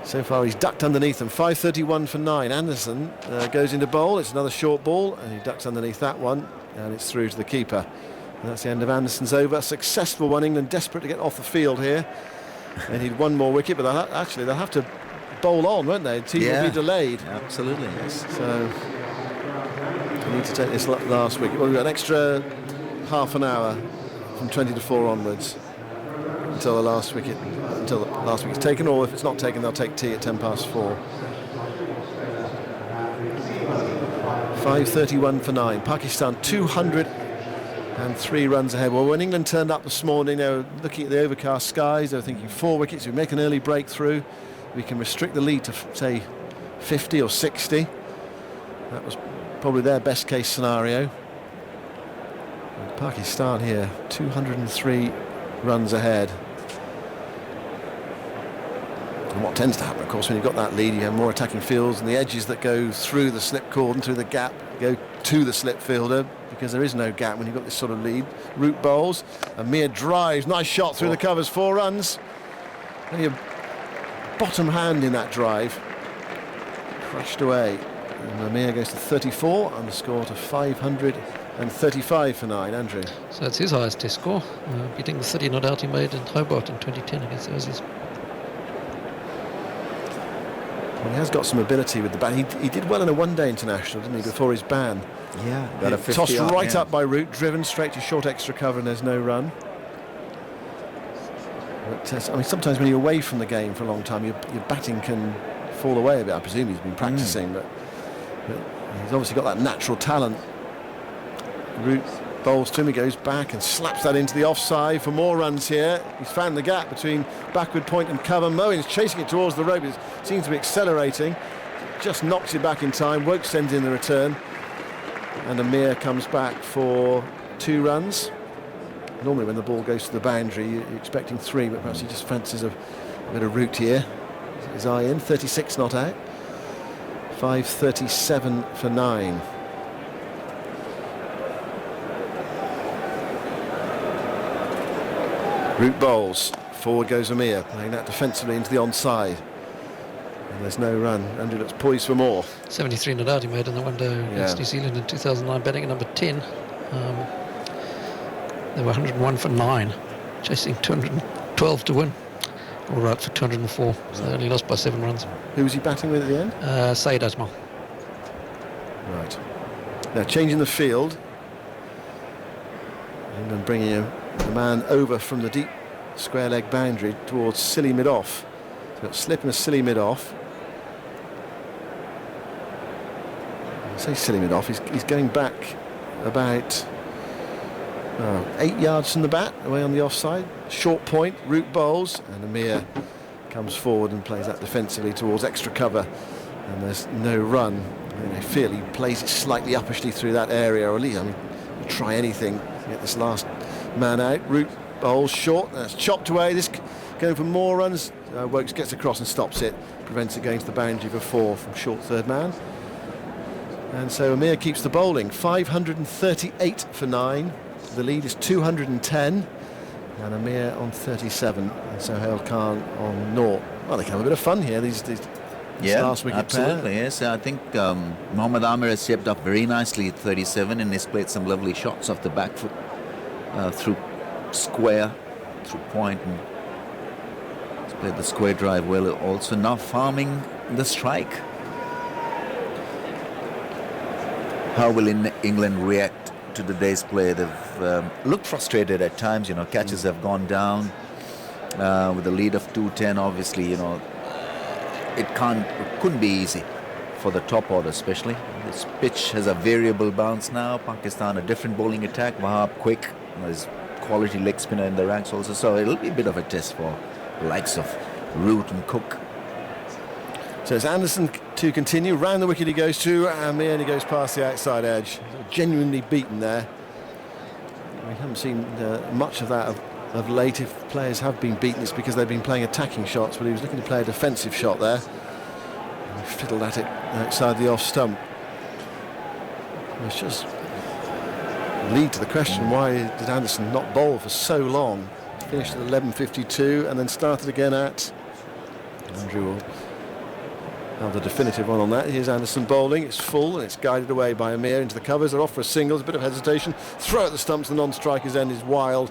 So far he's ducked underneath them. 5:31 for 9. Anderson goes into bowl. It's another short ball, and he ducks underneath that one, and it's through to the keeper. And that's the end of Anderson's over. Successful one. England desperate to get off the field here. They need 1 more wicket, but they'll have to bowl on, won't they? The team will be delayed. Absolutely, yes. So they need to take this last wicket. Well, we've got an extra half an hour from 20 to 4 onwards until the last wicket's taken, or if it's not taken, they'll take tea at 4:10. 5:31 for 9. Pakistan 203 runs ahead. Well, when England turned up this morning, they were looking at the overcast skies. They were thinking 4 wickets. We make an early breakthrough. We can restrict the lead to, say, 50 or 60. That was probably their best case scenario. And Pakistan here, 203 runs ahead. And what tends to happen, of course, when you've got that lead, you have more attacking fields, and the edges that go through the slip cordon, through the gap, go to the slip fielder, because there is no gap when you've got this sort of lead. Root bowls, Amir drives, nice shot through the covers, 4 runs. And your bottom hand in that drive, crushed away. And Amir goes to 34 and the score to 535 for 9. Andrew. So that's his highest test score, beating the 30 not out he made in Hobart in 2010 against the Aussies. Well, he has got some ability with the bat. He did well in a one-day international, didn't he, before his ban? Yeah, got a 50 tossed up, right yeah. up by Root, driven straight to short extra cover, and there's no run. But, I mean, sometimes when you're away from the game for a long time, your batting can fall away a bit. I presume he's been practicing, but he's obviously got that natural talent. Root bowls to him, he goes back and slaps that into the offside for more runs here. He's found the gap between backward point and cover. Moen's chasing it towards the rope. It seems to be accelerating. Just knocks it back in time. Woke sends in the return. And Amir comes back for 2 runs. Normally when the ball goes to the boundary, you're expecting 3, but perhaps he just fancies a bit of Root here. His eye in, 36 not out. 5:37 for 9. Root bowls. Forward goes Amir, playing that defensively into the onside. And there's no run. Andrew looks poised for more. 73 not out he made in the one-day against New Zealand in 2009, batting at number 10. They were 101 for 9, chasing 212 to win. All right for 204, so they only lost by 7 runs. Who was he batting with at the end? Saeed Ajmal. Right. Now changing the field. And then bringing the man over from the deep square leg boundary towards silly mid-off. So got slip and a silly mid-off. I say silly mid-off, he's going back about 8 yards from the bat, away on the offside. Short point, Root bowls, and Amir comes forward and plays that defensively towards extra cover. And there's no run. I feel he plays it slightly uppishly through that area, or at least, I mean, try anything to get this last man out. Root bowls short, that's chopped away. This going for more runs. Wokes gets across and stops it, prevents it going to the boundary for 4 from short third man. And so Amir keeps the bowling. 538 for 9. The lead is 210, and Amir on 37, and Sohail Khan on 0. Well, they can have a bit of fun here, these Yeah, last wicket absolutely. pair. Yes, I think Mohammad Amir has shaped up very nicely at 37 and has played some lovely shots off the back foot through square, through point, and he's played the square drive well. Also now farming the strike. How will England react to today's play? They've looked frustrated at times. Catches have gone down with a lead of 210. Obviously, it couldn't be easy for the top order, especially. This pitch has a variable bounce now. Pakistan a different bowling attack. Wahab quick. There's quality leg spinner in the ranks also. So it'll be a bit of a test for the likes of Root and Cook. So it's Anderson to continue. Round the wicket he goes to, Amir, and he goes past the outside edge. Genuinely beaten there. We haven't seen much of that of late. If players have been beaten, it's because they've been playing attacking shots, but he was looking to play a defensive shot there. He fiddled at it outside the off stump. It's just lead to the question, why did Anderson not bowl for so long? Finished at 11:52 and then started again at... Andrew will have the definitive one on that. Here's Anderson bowling. It's full and it's guided away by Amir into the covers. They're off for a single. There's a bit of hesitation. Throw at the stumps. The non-striker's end is wild.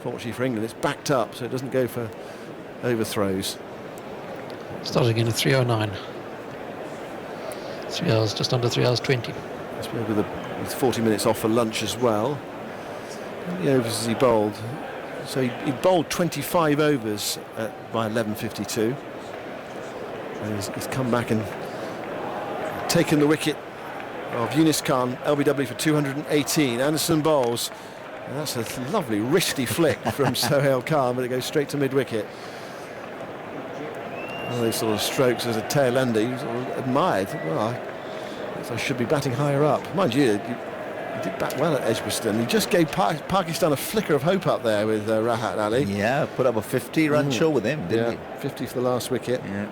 Fortunately for England, it's backed up, so it doesn't go for overthrows. Started again at 3:09. 3 hours, just under 3 hours 20. With 40 minutes off for lunch as well. How many overs has he bowled? So he bowled 25 overs by 11:52. And he's come back and taken the wicket of Yunus Khan, LBW for 218. Anderson bowls. And that's a lovely wristy flick from Sohail Khan, but it goes straight to mid-wicket. One of those sort of strokes as a tail ender, you sort of admired. Well, I should be batting higher up. Mind you, he did bat well at Edgbaston. He just gave Pakistan a flicker of hope up there with Rahat Ali. Yeah, put up a 50-run show with him, didn't he? 50 for the last wicket. Yeah.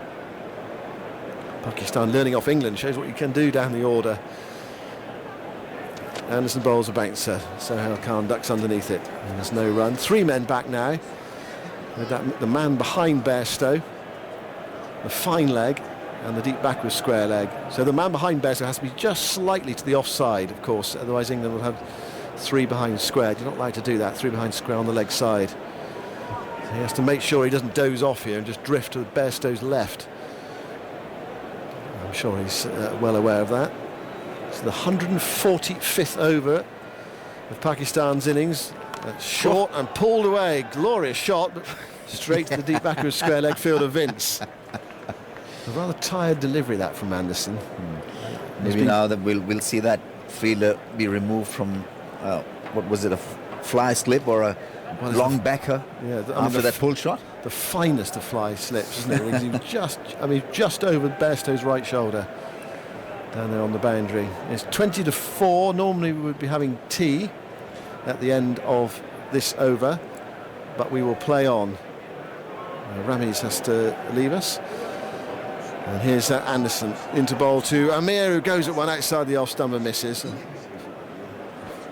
Pakistan learning off England shows what you can do down the order. Anderson bowls a bouncer. Sohail Khan ducks underneath it. And there's no run. 3 men back now. With the man behind Bairstow, the fine leg, and the deep backward square leg. So the man behind Bairstow has to be just slightly to the offside, of course. Otherwise England will have 3 behind square. You're not allowed to do that. 3 behind square on the leg side. So he has to make sure he doesn't doze off here and just drift to Bairstow's left. I'm sure he's well aware of that. It's the 145th over of Pakistan's innings. Short and pulled away. Glorious shot, but straight to the deep backward square leg fielder Vince. A rather tired delivery that from Anderson. Maybe now that we'll see that fielder be removed from what was it, a fly slip or a long backer after that pull shot? The finest of fly slips, isn't it? He just over Bairstow's right shoulder down there on the boundary. It's 20-4. Normally we would be having tea at the end of this over, but we will play on. Ramiz has to leave us. And here's Anderson into bowl to Amir, who goes at one outside the off stump and misses.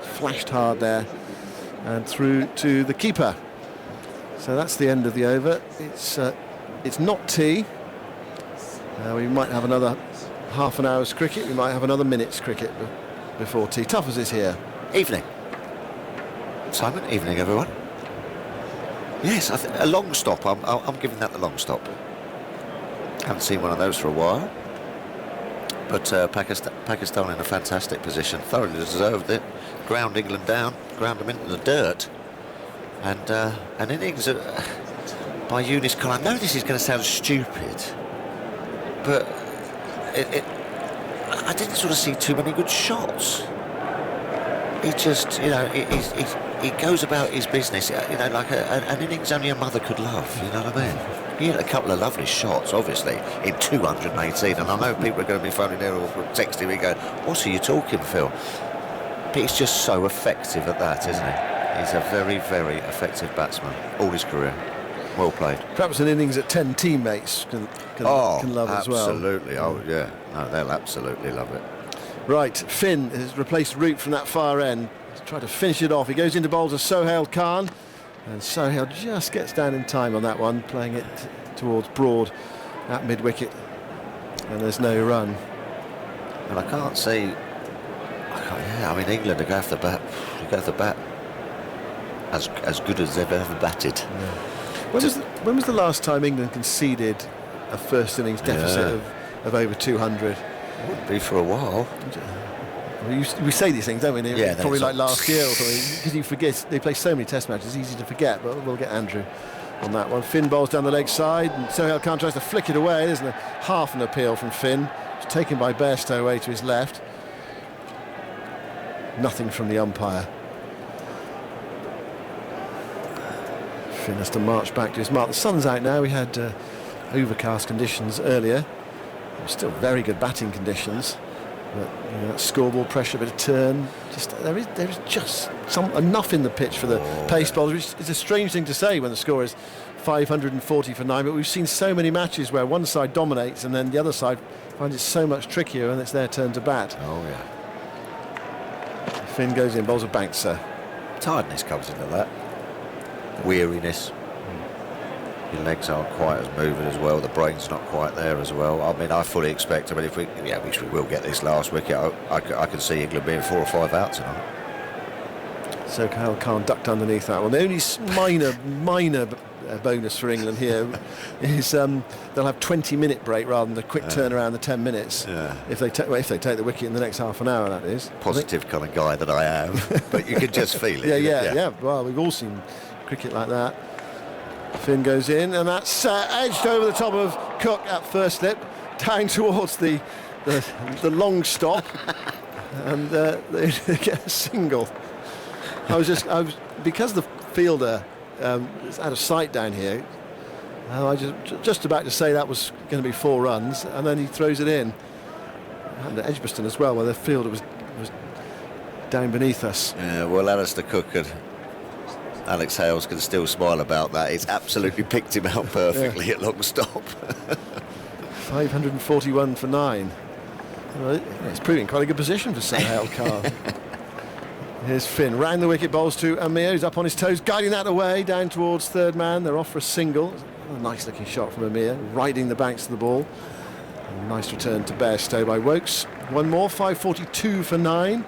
Flashed hard there and through to the keeper. So that's the end of the over. It's not tea. We might have another half an hour's cricket. We might have another minute's cricket before tea. Tuffers is here. Evening. Simon, evening everyone. Yes, a long stop. I'm giving that the long stop. Haven't seen one of those for a while. But Pakistan in a fantastic position. Thoroughly deserved it. Ground England down. Ground them into the dirt. And an innings by Yunus Khan. I know this is going to sound stupid, but I didn't sort of see too many good shots. He just, he goes about his business, like an innings only a mother could love, you know what I mean? He had a couple of lovely shots, obviously, in 218, and I know people are going to be phoning there or texting me going, what are you talking, Phil? But he's just so effective at that, isn't he? He's a very, very effective batsman, all his career. Well played. Perhaps an innings that 10 teammates can love as well. Absolutely, oh yeah, no, they'll absolutely love it. Right, Finn has replaced Root from that far end. He's tried to finish it off. He goes into bowl to Sohail Khan, and Sohail just gets down in time on that one, playing it towards Broad at mid-wicket. And there's no run. And I can't see. I mean, England are going off the bat. Go off the bat as good as they've ever batted. When was the last time England conceded a first innings deficit of over 200? Would be for a while. We say these things, don't we? Yeah, probably like last year or something, because you forget. They play so many Test matches, it's easy to forget. But we'll get Andrew on that one. Finn bowls down the leg side, and Sohail Khan tries to flick it away. There's half an appeal from Finn. It's taken by Bairstow away to his left. Nothing from the umpire. Finn has to march back to his mark. The sun's out now. We had overcast conditions earlier. Still very good batting conditions. But that scoreboard pressure, a bit of turn. There is just enough in the pitch for the pace bowlers, which is a strange thing to say when the score is 540 for 9. But we've seen so many matches where one side dominates and then the other side finds it so much trickier, and it's their turn to bat. Oh yeah. Finn goes in, bowls a bouncer. Tiredness comes into that. Weariness. Your legs aren't quite as moving as well. The brain's not quite there as well. I mean, I fully expect. I mean, which we will get this last wicket. I can see England being 4 or 5 out tonight. Sohail Khan ducked underneath that one. The only minor bonus for England here is they'll have 20-minute break rather than the quick turnaround, the 10 minutes. Yeah. If they take the wicket in the next half an hour, that is. Positive kind of guy that I am, but you can just feel it. Yeah. Well, we've all seen cricket like that. Finn goes in, and that's edged over the top of Cook at first slip, down towards the long stop, and they get a single. I was because the fielder is out of sight down here. I was just about to say that was going to be 4 runs, and then he throws it in. And Edgbaston as well, where the fielder was down beneath us. Yeah, well, Alistair Cook and Alex Hales can still smile about that. He's absolutely picked him out perfectly at long stop. 541 for 9. Well, it's proving quite a good position for Sohail Khan. Here's Finn, round the wicket, bowls to Amir, who's up on his toes, guiding that away, down towards third man. They're off for a single. A nice looking shot from Amir, riding the banks of the ball. A nice return to Bairstow by Wokes. One more, 542 for 9.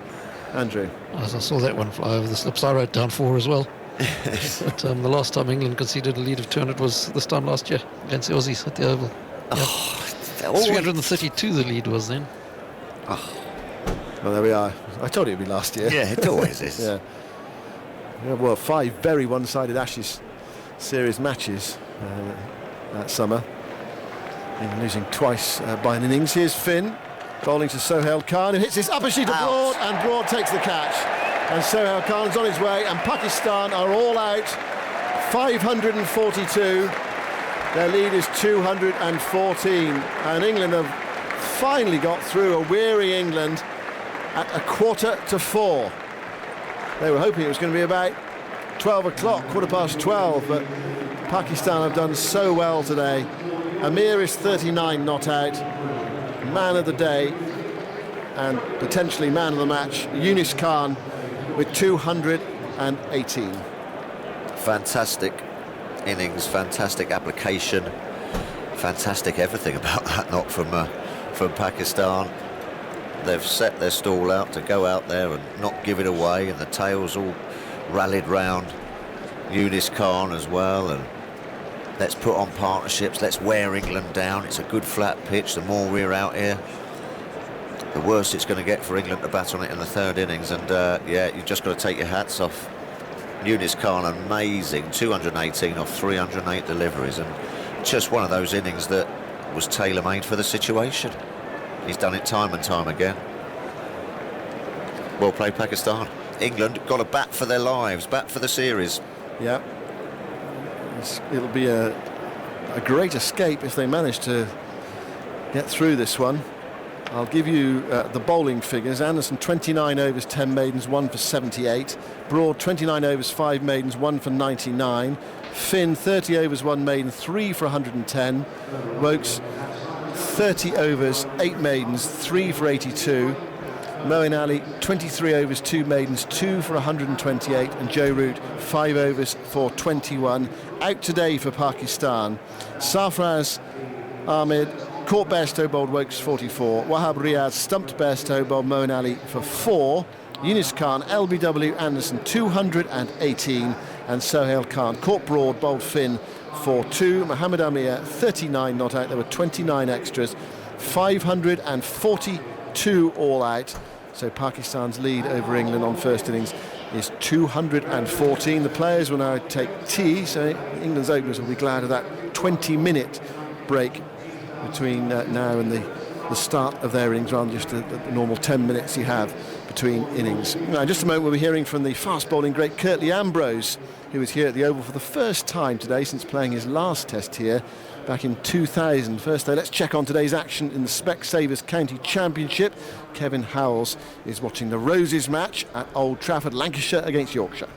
Andrew. As I saw that one fly over the slips, I wrote down 4 as well. But the last time England conceded a lead of 200 was this time last year against the Aussies at the Oval. Yep. 332 the lead was then. Well, there we are. I told you it'd be last year. Yeah, it always is. Yeah, well, 5 very one-sided Ashes series matches that summer. England losing twice by an innings. Here's Finn bowling to Sohail Khan, who hits this upper sheet of Broad, and Broad takes the catch. And Sohail Khan's on his way, and Pakistan are all out. 542. Their lead is 214. And England have finally got through a weary England at 3:45. They were hoping it was going to be about 12 o'clock, 12:15, but Pakistan have done so well today. Amir is 39 not out. Man of the day and potentially man of the match, Yunis Khan, with 218. Fantastic innings, fantastic application, fantastic everything about that knock from Pakistan. They've set their stall out to go out there and not give it away, and the tails all rallied round Yunis Khan as well. And let's put on partnerships, let's wear England down. It's a good flat pitch. The more we're out here, the worse it's going to get for England to bat on it in the 3rd innings. And yeah, you've just got to take your hats off. Yunis Khan, amazing, 218 off 308 deliveries, and just one of those innings that was tailor-made for the situation. He's done it time and time again. Well played, Pakistan. England got to bat for their lives, bat for the series. Yeah, it'll be a great escape if they manage to get through this one. I'll give you the bowling figures. Anderson, 29 overs, 10 maidens, 1 for 78. Broad, 29 overs, 5 maidens, 1 for 99. Finn, 30 overs, 1 maiden, 3 for 110. Wokes, 30 overs, 8 maidens, 3 for 82. Moeen Ali, 23 overs, 2 maidens, 2 for 128. And Joe Root, 5 overs for 21. Out today for Pakistan: Sarfraz Ahmed, caught Bairstow, bowled Wokes 44. Wahab Riyad stumped Bairstow, bowled Moeen Ali for 4. Yunus Khan, LBW Anderson 218, and Sohail Khan caught Broad, bowled Finn for 2. Mohammad Amir 39 not out. There were 29 extras, 542 all out. So Pakistan's lead over England on first innings is 214. The players will now take tea, so England's openers will be glad of that 20-minute break between now and the start of their innings, rather than just the normal 10 minutes you have between innings. Now, in just a moment, we'll be hearing from the fast bowling great Curtly Ambrose, who was here at the Oval for the first time today since playing his last test here back in 2000. First, though, let's check on today's action in the Specsavers County Championship. Kevin Howells is watching the Roses match at Old Trafford, Lancashire against Yorkshire.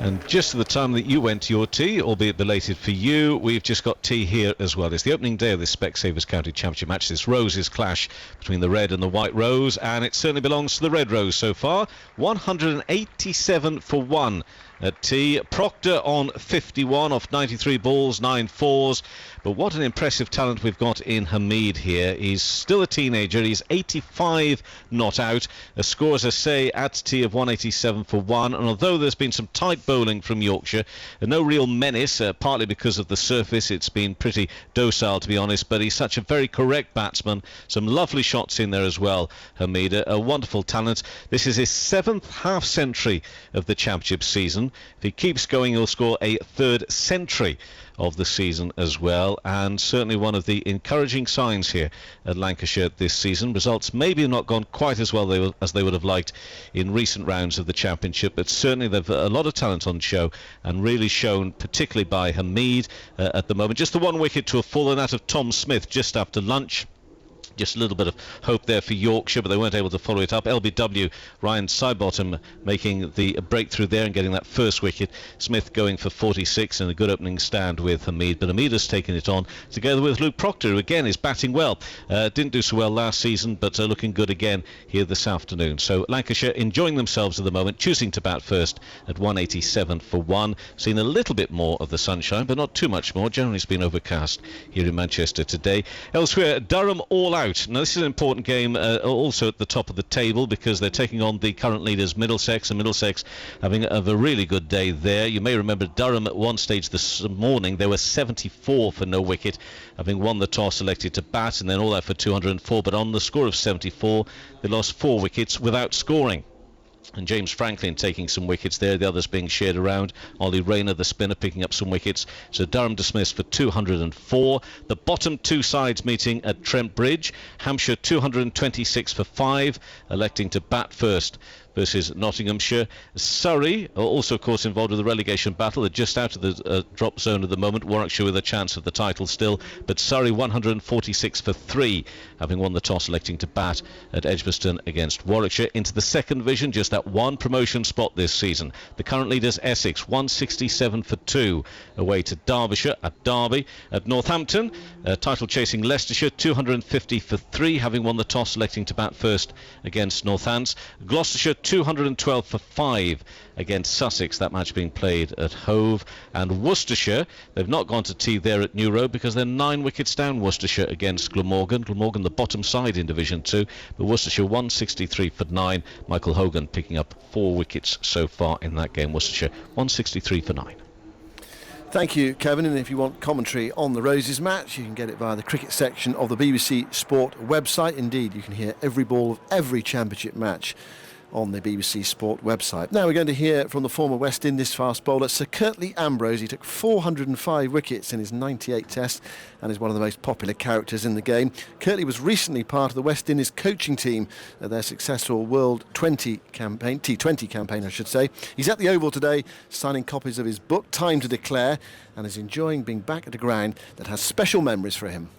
And just at the time that you went to your tea, albeit belated for you, we've just got tea here as well. It's the opening day of this Specsavers County Championship match, this Roses clash between the red and the white rose, and it certainly belongs to the red rose so far. 187 for 1 at tea. Proctor on 51 off 93 balls, 9 fours. But what an impressive talent we've got in Hamid here. He's still a teenager. He's 85 not out. A score, as I say, at tea of 187 for 1. And although there's been some tight bowling from Yorkshire, no real menace, partly because of the surface. It's been pretty docile, to be honest. But he's such a very correct batsman. Some lovely shots in there as well, Hamid. A wonderful talent. This is his 7th half-century of the championship season. If he keeps going, he'll score a 3rd century of the season as well, and certainly one of the encouraging signs here at Lancashire this season. Results maybe have not gone quite as well as they would have liked in recent rounds of the championship, but certainly they've a lot of talent on show, and really shown particularly by Hamid at the moment. Just the 1 wicket to have fallen out of Tom Smith just after lunch. Just a little bit of hope there for Yorkshire, but they weren't able to follow it up. LBW, Ryan Sidebottom making the breakthrough there and getting that first wicket. Smith going for 46 and a good opening stand with Hamid, but Hamid has taken it on together with Luke Proctor, who again is batting well. Didn't do so well last season, but looking good again here this afternoon. So Lancashire enjoying themselves at the moment, choosing to bat first at 187 for 1. Seen a little bit more of the sunshine, but not too much more. Generally it's been overcast here in Manchester today. Elsewhere, Durham all out. Now this is an important game also at the top of the table, because they're taking on the current leaders Middlesex, and Middlesex having a really good day there. You may remember Durham at one stage this morning, they were 74 for no wicket, having won the toss, elected to bat, and then all out for 204, but on the score of 74 they lost 4 wickets without scoring. And James Franklin taking some wickets there, the others being shared around. Ollie Rayner, the spinner, picking up some wickets. So Durham dismissed for 204. The bottom 2 sides meeting at Trent Bridge. Hampshire 226 for 5, electing to bat first versus Nottinghamshire. Surrey, also of course involved with the relegation battle, are just out of the drop zone at the moment. Warwickshire with a chance of the title still, but Surrey 146 for 3, having won the toss, electing to bat at Edgbaston against Warwickshire. Into the second division, just that one promotion spot this season. The current leaders Essex 167 for 2, away to Derbyshire at Derby. At Northampton, title chasing Leicestershire 250 for 3, having won the toss, electing to bat first against Northants. Gloucestershire 212 for 5 against Sussex, that match being played at Hove. And Worcestershire, they've not gone to tea there at New Road because they're 9 wickets down, Worcestershire against Glamorgan. Glamorgan the bottom side in Division 2, but Worcestershire 163 for 9. Michael Hogan picking up 4 wickets so far in that game. Worcestershire 163 for 9. Thank you, Kevin. And if you want commentary on the Roses match, you can get it via the cricket section of the BBC Sport website. Indeed, you can hear every ball of every championship match on the BBC Sport website. Now we're going to hear from the former West Indies fast bowler Sir Curtly Ambrose. He took 405 wickets in his 98 tests and is one of the most popular characters in the game. Curtly was recently part of the West Indies coaching team at their successful World T20 campaign, I should say. He's at the Oval today signing copies of his book Time to Declare, and is enjoying being back at a ground that has special memories for him.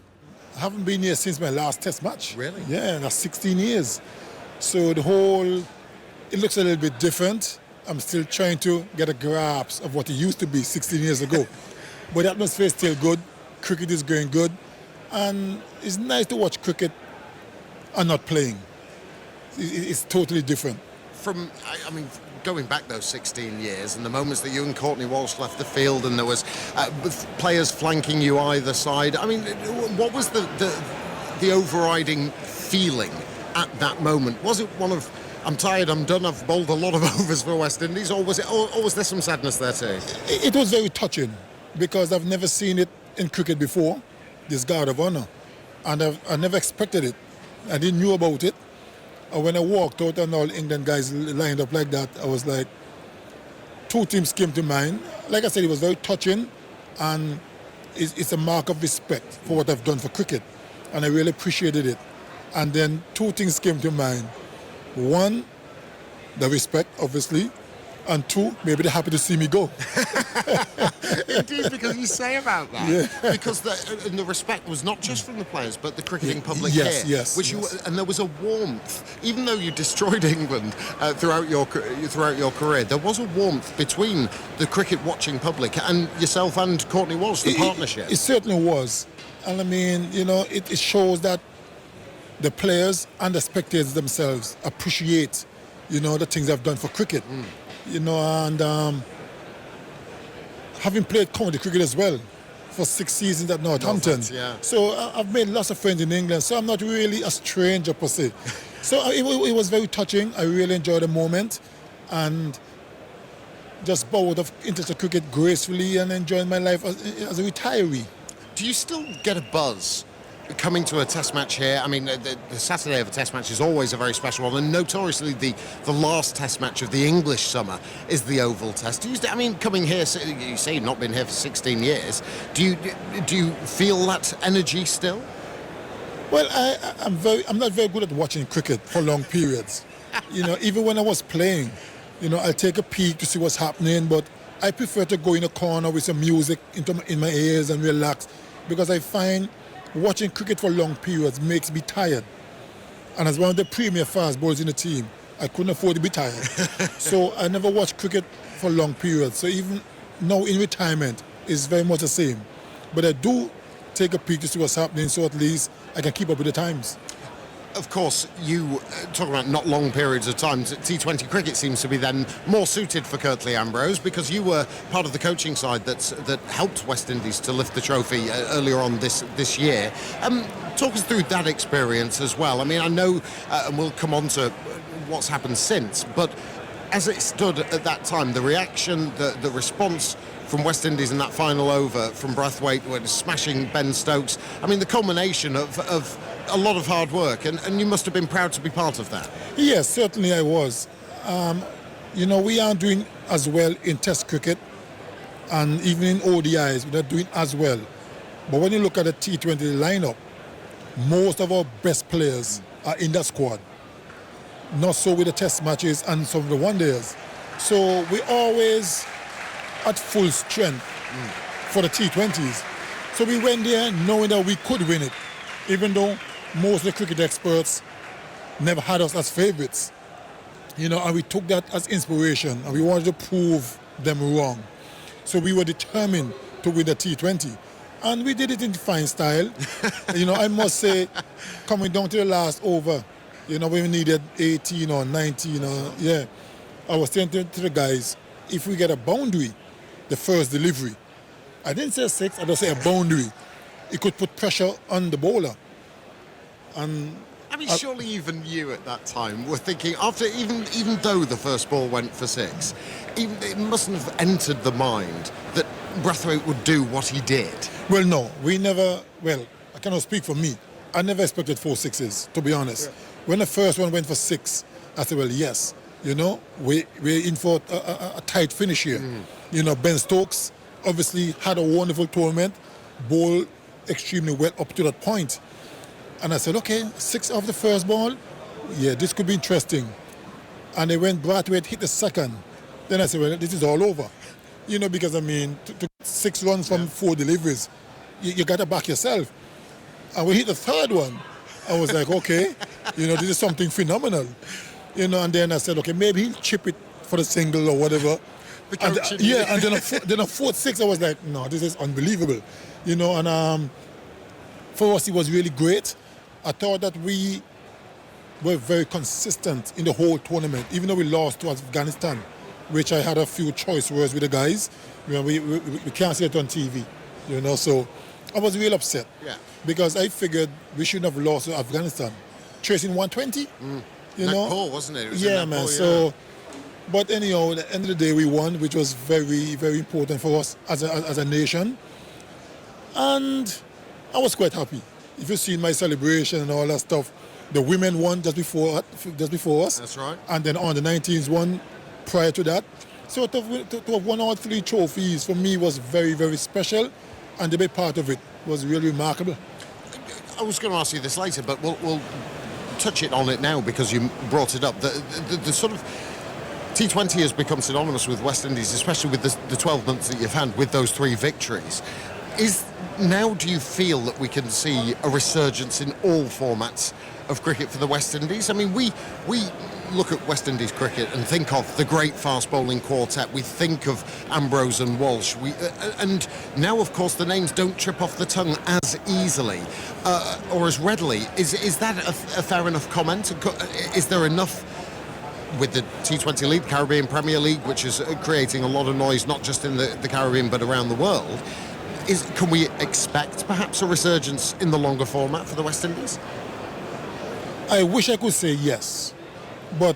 I haven't been here since my last test match. Really? Yeah, that's 16 years. So the whole, it looks a little bit different. I'm still trying to get a grasp of what it used to be 16 years ago. But the atmosphere is still good. Cricket is going good. And it's nice to watch cricket and not playing. It's totally different. From, I mean, going back those 16 years and the moments that you and Courtney Walsh left the field and there was players flanking you either side. I mean, what was the the overriding feeling at that moment? Was it one of, I'm tired, I'm done, I've bowled a lot of overs for West Indies, or was there some sadness there too? It was very touching because I've never seen it in cricket before, this guard of honour, and I never expected it. I didn't know about it. And when I walked out and all England guys lined up like that, I was like, two teams came to mind. Like I said, it was very touching, and it's a mark of respect for what I've done for cricket, and I really appreciated it. And then two things came to mind. One, the respect, obviously, and two, maybe they're happy to see me go. Indeed, because you say about that. Yeah. Because the respect was not just from the players, but the cricketing public Yes, here. yes, Which yes. and there was a warmth, even though you destroyed England throughout your career. There was a warmth between the cricket-watching public and yourself and Courtney Walsh, the partnership. It certainly was, and I mean, you know, it shows that the players and the spectators themselves appreciate, you know, the things I've done for cricket. You know, and having played county cricket as well for 6 seasons at Northampton. Yeah. So I've made lots of friends in England, so I'm not really a stranger per se. So it was very touching. I really enjoyed the moment and just bowled off international cricket gracefully and enjoying my life as a retiree. Do you still get a buzz coming to a test match here? I mean, the Saturday of a test match is always a very special one, and notoriously the last test match of the English summer is the Oval Test. I mean, coming here, you say you've not been here for 16 years. Do you feel that energy still? Well, I'm not very good at watching cricket for long periods. You know, even when I was playing, you know, I'll take a peek to see what's happening, but I prefer to go in a corner with some music in my ears and relax, because I find watching cricket for long periods makes me tired. And as one of the premier fast bowlers in the team, I couldn't afford to be tired. So I never watched cricket for long periods. So even now in retirement, it's very much the same. But I do take a peek to see what's happening, so at least I can keep up with the times. Of course, you talk about not long periods of time. T20 cricket seems to be then more suited for Curtly Ambrose, because you were part of the coaching side that helped West Indies to lift the trophy earlier on this year. Talk us through that experience as well. I mean, I know, and we'll come on to what's happened since, but as it stood at that time, the reaction, the response from West Indies in that final over from Brathwaite, when smashing Ben Stokes, I mean, the culmination of a lot of hard work, and you must have been proud to be part of that. Yes, certainly I was. You know, we aren't doing as well in Test cricket, and even in ODIs, we're not doing as well. But when you look at the T20 lineup, most of our best players are in that squad. Not so with the Test matches and some of the one-dayers. So we always at full strength for the T20s. So we went there knowing that we could win it, even though most of the cricket experts never had us as favourites. You know, and we took that as inspiration, and we wanted to prove them wrong. So we were determined to win the T20. And we did it in fine style. You know, I must say, coming down to the last over, you know, when we needed 18 or 19, I was saying to the guys, if we get a boundary, the first delivery, I didn't say 6, I just say a boundary, it could put pressure on the bowler. And I mean, surely even you at that time were thinking, after even though the first ball went for 6, it mustn't have entered the mind that Brathwaite would do what he did. Well, no, we never, well, I cannot speak for me. I never expected 4 sixes, to be honest. Yeah. When the first one went for 6, I said, well, yes, you know, we're in for a tight finish here. You know, Ben Stokes obviously had a wonderful tournament, bowled extremely well up to that point. And I said, okay, 6 off the first ball, yeah, this could be interesting. And then when Brathwaite hit the second, then I said, well, this is all over. You know, because I mean, to 6 runs from 4 deliveries, you got to back yourself. And we hit the third one, I was like, okay, you know, this is something phenomenal. You know, and then I said, okay, maybe he'll chip it for the single or whatever. And then a 4th-6, I was like, no, this is unbelievable. You know, and for us, it was really great. I thought that we were very consistent in the whole tournament, even though we lost to Afghanistan, which I had a few choice words with the guys. You know, we can't see it on TV, you know, so I was real upset. Yeah. Because I figured we shouldn't have lost to Afghanistan. Chasing 120. You know? Nepal, wasn't it? It was in yeah, Nepal, man. yeah. So, but anyhow, at the end of the day, we won, which was very, very important for us as a nation. And I was quite happy. If you see my celebration and all that stuff, the women won just before us. That's right. And then on the 19th won prior to that. So to have won all 3 trophies for me was very, very special, and to be part of it was really remarkable. I was going to ask you this later, but we'll touch it on it now because you brought it up. The sort of T20 has become synonymous with West Indies, especially with the 12 months that you've had with those 3 victories. Now do you feel that we can see a resurgence in all formats of cricket for the West Indies? I mean, we look at West Indies cricket and think of the great fast bowling quartet. We think of Ambrose and Walsh. And now, of course, the names don't trip off the tongue as easily or as readily. Is that a fair enough comment? Is there enough with the T20 League, Caribbean Premier League, which is creating a lot of noise, not just in the Caribbean but around the world? Can we expect perhaps a resurgence in the longer format for the West Indies? I wish I could say yes, but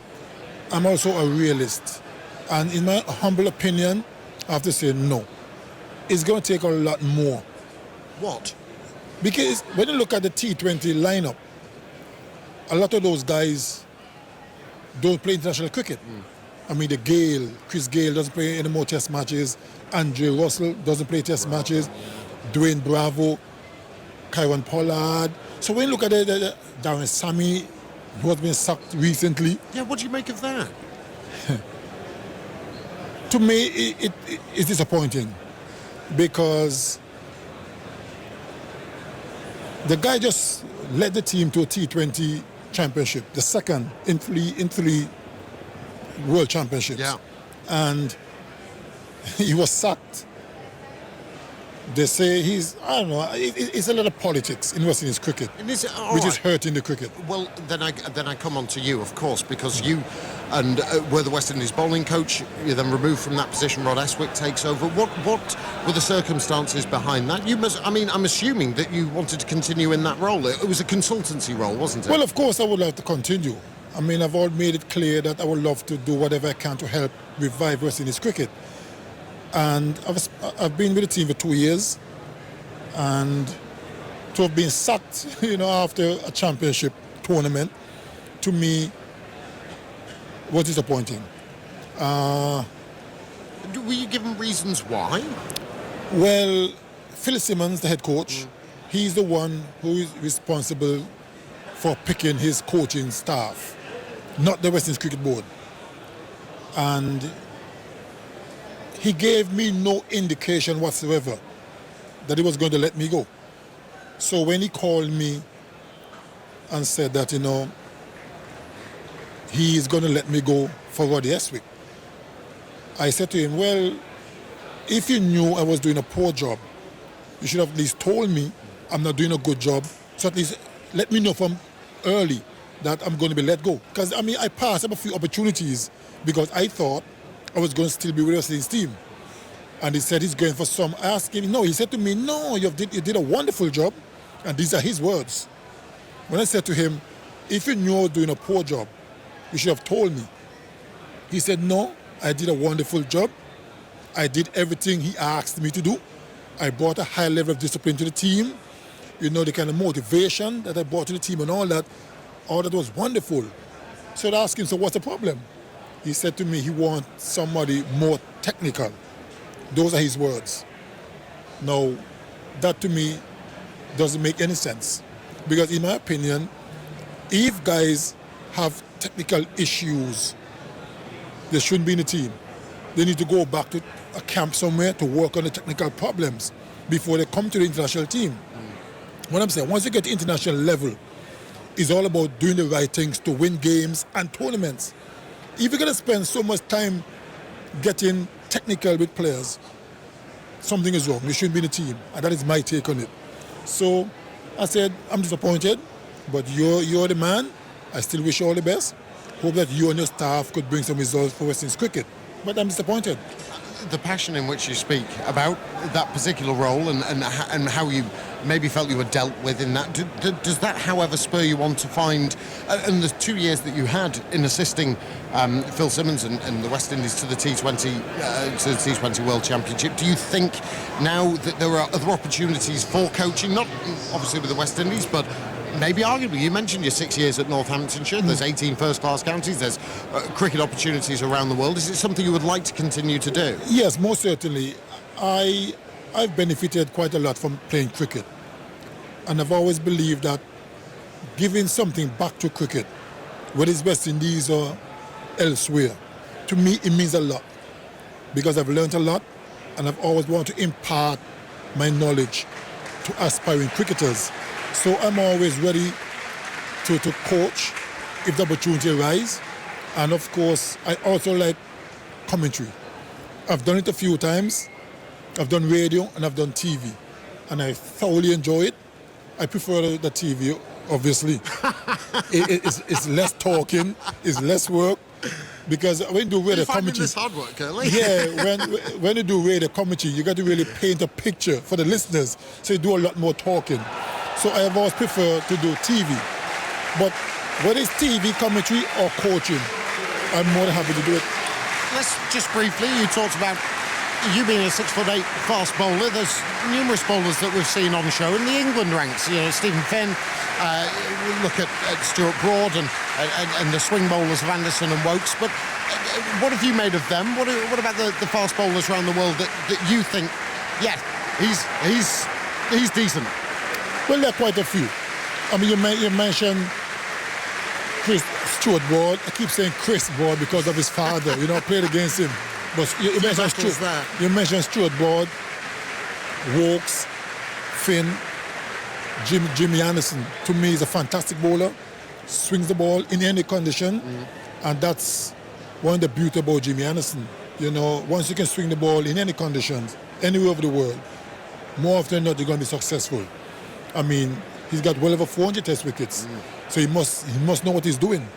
I'm also a realist. And in my humble opinion, I have to say no. It's going to take a lot more. What? Because when you look at the T20 lineup, a lot of those guys don't play international cricket. I mean, Chris Gale doesn't play any more test matches. Andre Russell doesn't play test matches. Dwayne Bravo, Kyron Pollard. So when you look at Darren Sammy, who has been sacked recently. Yeah, what do you make of that? To me, it is disappointing because the guy just led the team to a T20 championship, the second in three world championships. Yeah. And he was sacked. They say I don't know, it's a lot of politics in West Indies cricket, which is hurting the cricket. Well, then I come on to you, of course, because you were the West Indies bowling coach. You're then removed from that position. Rod Eswick takes over. What were the circumstances behind that? I'm assuming that you wanted to continue in that role. It was a consultancy role, wasn't it? Well, of course, I would like to continue. I mean, I've all made it clear that I would love to do whatever I can to help revive West Indies cricket. And I've been with the team for 2 years, and to have been sacked, after a championship tournament, to me, was disappointing. Were you given reasons why? Well, Phil Simmons, the head coach, he's the one who is responsible for picking his coaching staff, not the West Indies Cricket Board. And he gave me no indication whatsoever that he was going to let me go. So when he called me and said that, he is going to let me go for Roddy Eswick, I said to him, well, if you knew I was doing a poor job, you should have at least told me I'm not doing a good job. So at least let me know from early that I'm going to be let go. Because, I passed up a few opportunities because I thought I was going to still be with West Indies team. And he said he's going for some. I asked him, no. He said to me, no, you did a wonderful job. And these are his words. When I said to him, if you knew I was doing a poor job, you should have told me. He said, no, I did a wonderful job. I did everything he asked me to do. I brought a high level of discipline to the team. The kind of motivation that I brought to the team and all that was wonderful. So I asked him, so what's the problem? He said to me he wants somebody more technical. Those are his words. Now, that to me doesn't make any sense. Because in my opinion, if guys have technical issues, they shouldn't be in the team. They need to go back to a camp somewhere to work on the technical problems before they come to the international team. What I'm saying, once you get to international level, it's all about doing the right things to win games and tournaments. If you're going to spend so much time getting technical with players, something is wrong. You shouldn't be in the team. And that is my take on it. So I said, I'm disappointed, but you're the man. I still wish you all the best. Hope that you and your staff could bring some results for West Indies cricket. But I'm disappointed. the passion in which you speak about that particular role and how you maybe felt you were dealt with in that. Does that, however, spur you on to find, and the 2 years that you had in assisting Phil Simmons and the West Indies to the T20 World Championship, do you think now that there are other opportunities for coaching, not obviously with the West Indies, but maybe arguably, you mentioned your 6 years at Northamptonshire, there's 18 first-class counties, there's cricket opportunities around the world. Is it something you would like to continue to do? Yes, most certainly. I've benefited quite a lot from playing cricket, and I've always believed that giving something back to cricket, whether it's West Indies or elsewhere, to me it means a lot, because I've learned a lot, and I've always wanted to impart my knowledge to aspiring cricketers. So I'm always ready to coach if the opportunity arises. And of course, I also like commentary. I've done it a few times. I've done radio and I've done TV. And I thoroughly enjoy it. I prefer the TV, obviously. It's less talking, it's less work. Because when you do radio commentary, this hard work, Curly? yeah, when you do radio commentary, you got to really paint a picture for the listeners. So you do a lot more talking. So I have always preferred to do TV. But whether it's TV commentary or coaching, I'm more than happy to do it. Let's just briefly, you talked about you being a 6'8" fast bowler. There's numerous bowlers that we've seen on show in the England ranks. You know, Stephen Finn, look at Stuart Broad and the swing bowlers of Anderson and Wokes. But what have you made of them? What about the fast bowlers around the world that you think, yeah, he's decent? Well, there are quite a few. I mean, you mentioned Stuart Broad. I keep saying Chris Broad because of his father. You know, played against him. But you mentioned Stuart Broad, Wokes, Finn, Jimmy Anderson. To me, he's a fantastic bowler. Swings the ball in any condition, and that's one of the beauty about Jimmy Anderson. You know, once you can swing the ball in any conditions, anywhere over the world, more often than not, you're going to be successful. I mean, he's got well over 400 test wickets, so he must know what he's doing,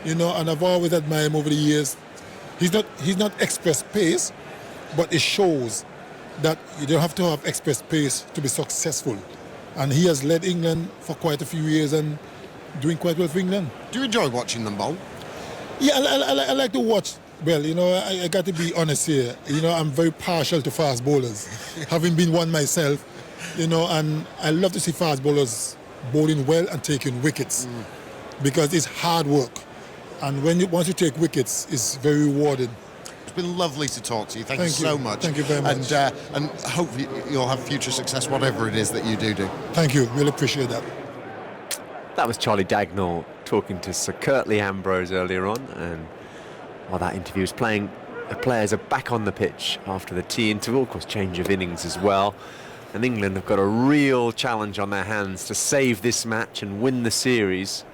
you know. And I've always admired him over the years. He's not express pace, but it shows that you don't have to have express pace to be successful. And he has led England for quite a few years and doing quite well for England. Do you enjoy watching them bowl? Yeah, I like to watch. Well, you know, I got to be honest here. You know, I'm very partial to fast bowlers, having been one myself. You know, and I love to see fast bowlers bowling well and taking wickets because it's hard work. And once you take wickets, it's very rewarding. It's been lovely to talk to you. Thank you so much. Thank you very much. And hope you'll have future success, whatever it is that you do. Thank you. Really appreciate that. That was Charlie Dagnall talking to Sir Curtly Ambrose earlier on, and while that interview was playing, the players are back on the pitch after the tea interval, of course change of innings as well. And England have got a real challenge on their hands to save this match and win the series.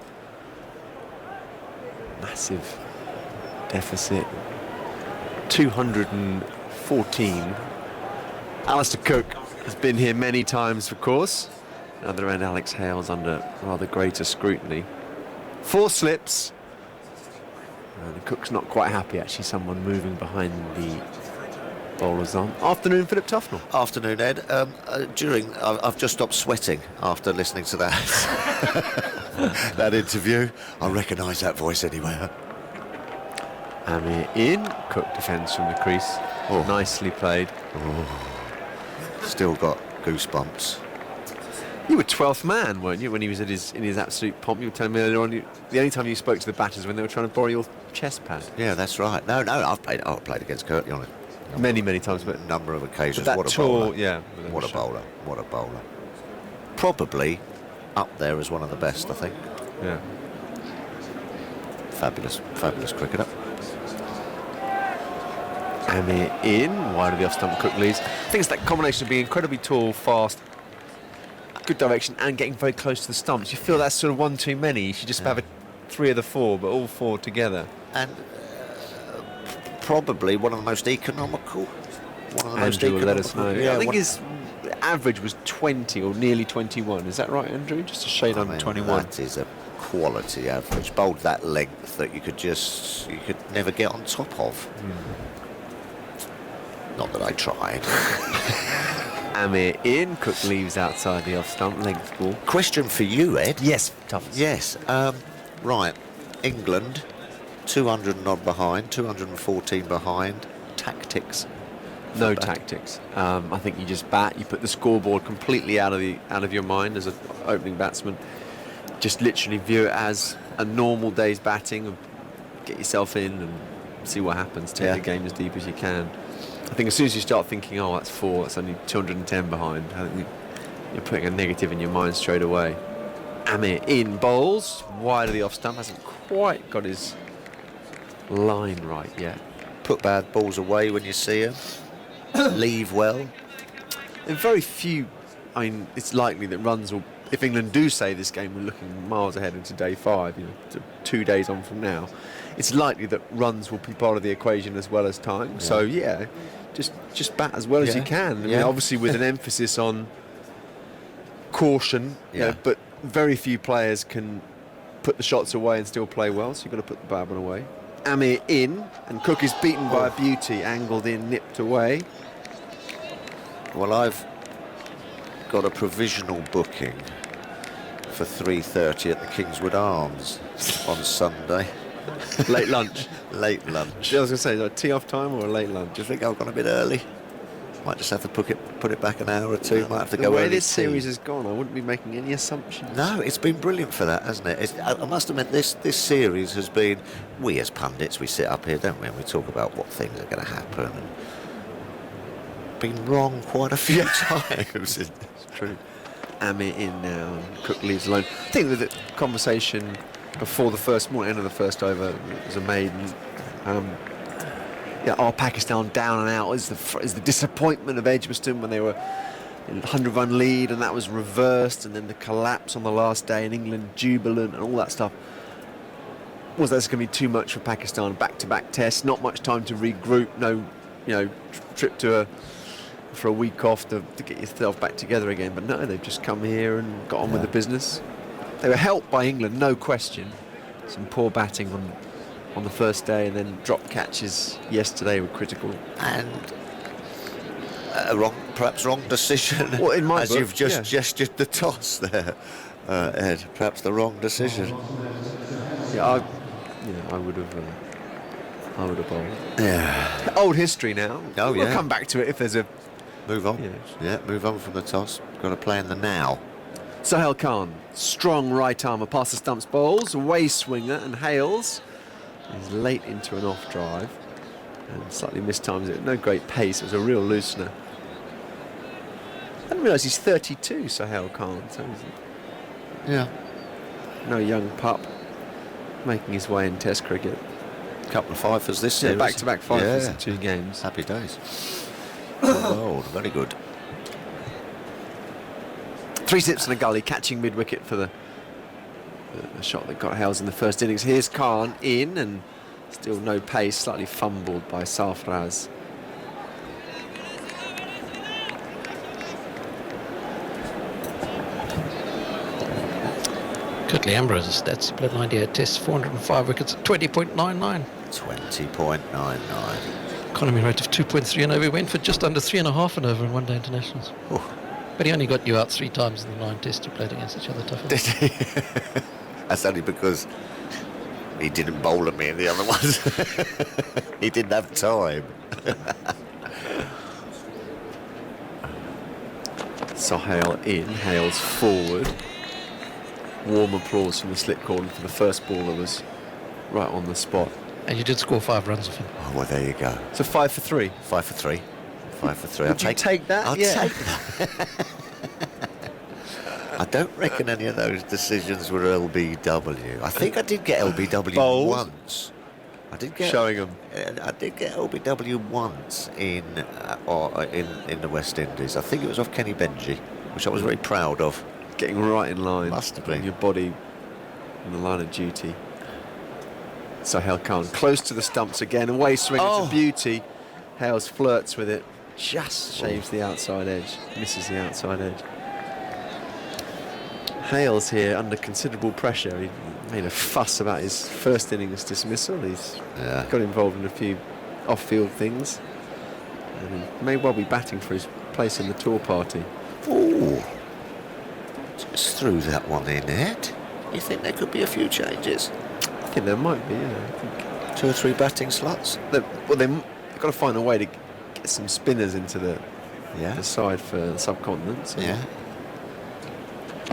Massive deficit. 214. Alistair Cook has been here many times, of course. Other end, Alex Hales under rather greater scrutiny. 4 slips. And Cook's not quite happy, actually. Someone moving behind the bowlers on. Afternoon, Philip Tufnell. Afternoon, Ed. I've just stopped sweating after listening to that that interview. I recognise that voice anywhere. Amir in. Cook defends from the crease. Oh. Nicely played. Oh. Still got goosebumps. You were 12th man, weren't you, when he was in his absolute pomp? You were telling me earlier on, the only time you spoke to the batters when they were trying to borrow your chest pad. Yeah, that's right. No, I've played against Curtly on it. Many times, but a number of occasions. That what a tour, bowler! Yeah, what a bowler! What a bowler! Probably up there as one of the best, I think. Yeah. Fabulous cricketer. Amir in, wide of the off-stump. Cook leads. I think it's that combination of being incredibly tall, fast, good direction, and getting very close to the stumps. You feel that's sort of one too many. You should just have 3 of the 4, but all 4 together. And probably one of the most economical. Andrew will let us know. Yeah, I think his average was 20 or nearly 21. Is that right, Andrew? Just a shade under 21. That is a quality average. Bowled that length that you could never get on top of. Not that I tried. Amir in, Cook leaves outside the off-stump, length ball. Question for you, Ed. Yes, tough. Yes. Right. England, 200 and odd behind, 214 behind. Tactics. No tactics. I think you just bat. You put the scoreboard completely out of your mind as an opening batsman. Just literally view it as a normal day's batting. And get yourself in and see what happens. Take the game as deep as you can. I think as soon as you start thinking, oh, that's 4, that's only 210 behind, I think you're putting a negative in your mind straight away. Amir in, bowls wide of the off stump. Hasn't quite got his line right yet. Put bad balls away when you see them. Leave well. In very few, I mean, it's likely that runs will, if England do say this game, we're looking miles ahead into day 5, 2 days on from now, it's likely that runs will be part of the equation as well as time. So just bat as well as you can. I mean, obviously with an emphasis on caution, but very few players can put the shots away and still play well, so you've got to put the bad one away. Amir in, and Cook is beaten by a beauty, angled in, nipped away. Well, I've got a provisional booking for 3:30 at the Kingswood Arms on Sunday. Late lunch. Late lunch. I was going to say, is it a tee-off time or a late lunch? Do you think I've gone a bit early? Might just have to put it back an hour or two. Might have to go early. The way early this series has gone, I wouldn't be making any assumptions. No, it's been brilliant for that, hasn't it? I must admit, this series has been... We as pundits, we sit up here, don't we, and we talk about what things are going to happen. And been wrong quite a few times. It's true. Amir in now, Cook leaves alone. I think that the conversation before the first morning, end of the first over, was a maiden. Are Pakistan down and out? Is the disappointment of Edgbaston when they were in a 100-run lead and that was reversed, and then the collapse on the last day in England, jubilant and all that stuff. Was that going to be too much for Pakistan? Back-to-back tests, not much time to regroup, no, trip for a week off to get yourself back together again. But no, they've just come here and got on with the business. They were helped by England, no question. Some poor batting on the first day, and then drop catches yesterday were critical. And perhaps wrong decision. Well, in my as book, you've just gestured the toss there, Ed. Perhaps the wrong decision. Yeah, I would have bowled. Yeah. Old history now. Oh, we'll come back to it if there's a... Move on. Move on from the toss. Got to play in the now. Sahel Khan, strong right armer past the stumps, bowls, away swinger, and Hales is late into an off drive and slightly mistimes it. No great pace, it was a real loosener. I didn't realise he's 32, Sahel Khan. So no young pup making his way in Test cricket. Couple of fifers this series. Back-to-back fifers in 2 games. Happy days. Oh, very good. 3 sips and a gully, catching mid-wicket for the shot that got Hales in the first innings. Here's Khan in, and still no pace, slightly fumbled by Sarfraz. Curtly Ambrose, stats, blood 98 tests, 405 wickets, 20.99. 20.99. Economy rate of 2.3 an over. He went for just under 3.5 an over in one-day internationals. Oh. But he only got you out 3 times in the 9 tests you played against each other. Tough. Did he? That's only because he didn't bowl at me in the other ones. He didn't have time. Sahel in, Hales forward. Warm applause from the slip corner for the first ball that was right on the spot. And you did score 5 runs off him. Oh, well, there you go. So 5 for 3. 5 for 3. 5 for 3. Would you take that? I'll take that. I don't reckon any of those decisions were LBW. I think I did get LBW once. I did get showing them. I did get LBW once in the West Indies. I think it was off Kenny Benji, which I was very proud of. Getting right in line. Must have been. Your body in the line of duty. Sahel Khan close to the stumps again. Away swing, it's a beauty. Hales flirts with it. Just shaves the outside edge. Misses the outside edge. Hales here under considerable pressure. He made a fuss about his first innings dismissal. He's got involved in a few off-field things. And he may well be batting for his place in the tour party. Ooh. Just threw that one in, Ed. You think there could be a few changes? I think there might be, yeah. I think 2 or 3 batting slots? they've got to find a way to get some spinners into the side for the subcontinent. So. Yeah.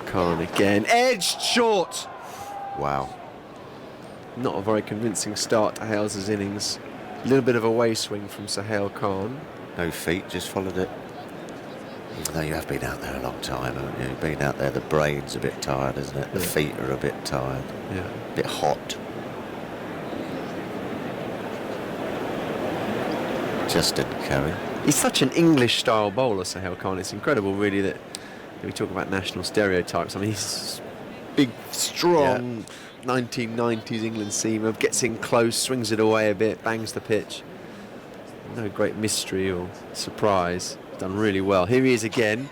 Khan again. Edged short! Wow. Not a very convincing start to Hales' innings. A little bit of a way swing from Sohail Khan. No feet, just followed it. Even though you have been out there a long time, haven't you? You've been out there, the brain's a bit tired, isn't it? The feet are a bit tired. Yeah. A bit hot. Just didn't carry. He's such an English-style bowler, Sohail Khan. It's incredible, really, that we talk about national stereotypes. I mean, he's big, strong, 1990s England seamer, gets in close, swings it away a bit, bangs the pitch. No great mystery or surprise. Done really well. Here he is again.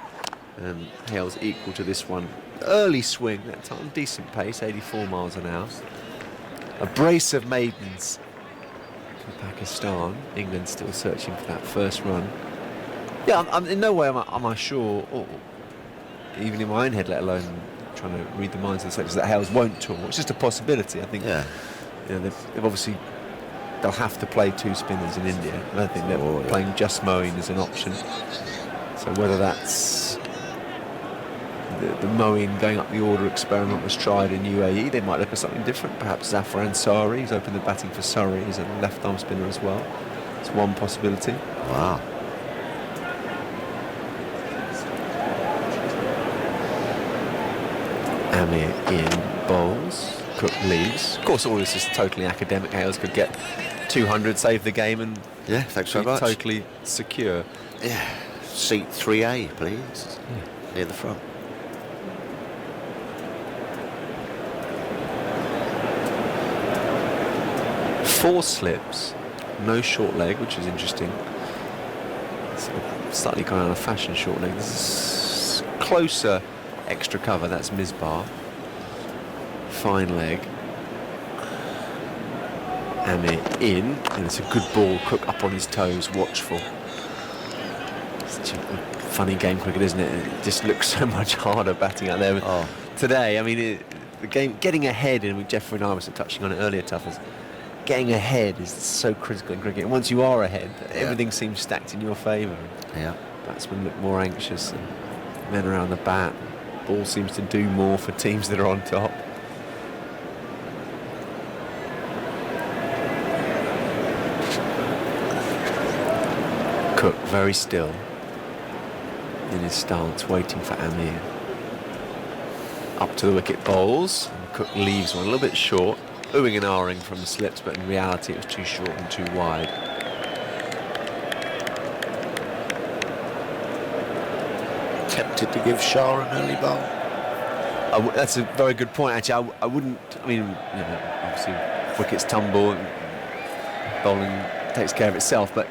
And Hales equal to this one. Early swing that time, decent pace, 84 miles an hour. A brace of maidens for Pakistan. England still searching for that first run. Yeah, I'm in no way am I sure, or even in my own head, let alone trying to read the minds of the selectors, that Hales won't tour. It's just a possibility. I think you know, they've obviously, they'll have to play 2 spinners in India. I don't think they're playing just Moeen as an option. So whether that's the Moeen going up the order experiment was tried in UAE, they might look at something different. Perhaps Zafar Ansari, who's opened the batting for Surrey, is a left-arm spinner as well. It's one possibility. Wow. Amir in bowls. Cook leaves. Of course, all this is totally academic. Hales could get 200, save the game, and thanks very much. Totally secure. Yeah. Seat 3A, please. Near the front. Four slips, no short leg, which is interesting. Slightly gone out of fashion, short leg. This is closer extra cover, that's Misbah. Fine leg. Amir in, and it's a good ball. Cook up on his toes, watchful. Such a funny game cricket, isn't it? It just looks so much harder batting out there today. I mean, the game getting ahead, and Jeffrey and I were touching on it earlier, Tuffers. Getting ahead is so critical in cricket. Once you are ahead, everything seems stacked in your favour. Yeah. Batsmen look more anxious, and men around the bat. Ball seems to do more for teams that are on top. Cook very still in his stance, waiting for Amir. Up to the wicket bowls, and Cook leaves one a little bit short, oohing and ahhing from the slips, but in reality it was too short and too wide. Tempted to give Shah an early bowl. That's a very good point, actually. I wouldn't, I mean, you know, obviously wickets tumble and bowling takes care of itself, but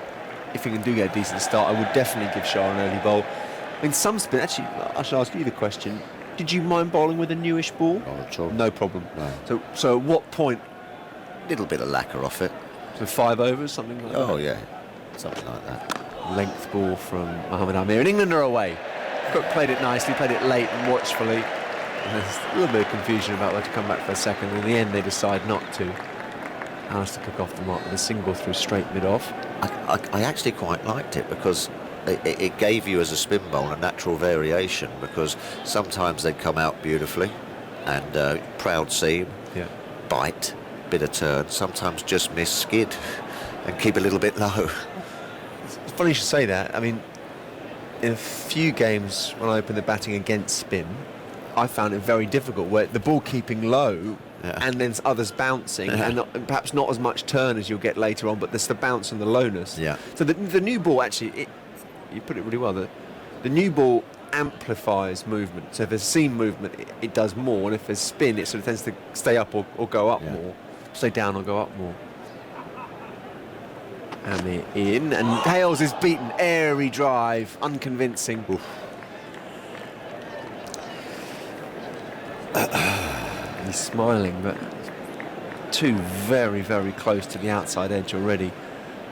if you do get a decent start, I would definitely give Shah an early bowl. I mean, some spin, actually, I should ask you the question. Did you mind bowling with a newish ball? Not at all. No problem. No. So at what point? Little bit of lacquer off it. So 5 overs, something like that? Oh, yeah. Something like that. Length ball from Mohammad Amir. And England are away. Cook played it nicely, played it late and watchfully. And there's a little bit of confusion about whether to come back for a second. In the end, they decide not to. Alistair Cook off the mark with a single through straight mid-off. I actually quite liked it because it gave you as a spin bowl a natural variation, because sometimes they'd come out beautifully and proud seam, bite, bit of turn, sometimes just miss, skid and keep a little bit low. It's funny you should say that. I mean, in a few games when I opened the batting against spin, I found it very difficult, where the ball keeping low and then others bouncing, and perhaps not as much turn as you'll get later on, but there's the bounce and the lowness. Yeah. So the new ball, actually, you put it really well, the new ball amplifies movement. So if there's seam movement, it does more, and if there's spin, it sort of tends to stay up or go up more, stay down or go up more. Amir in, and Hales is beaten. Airy drive, unconvincing. He's smiling, but two very, very close to the outside edge already.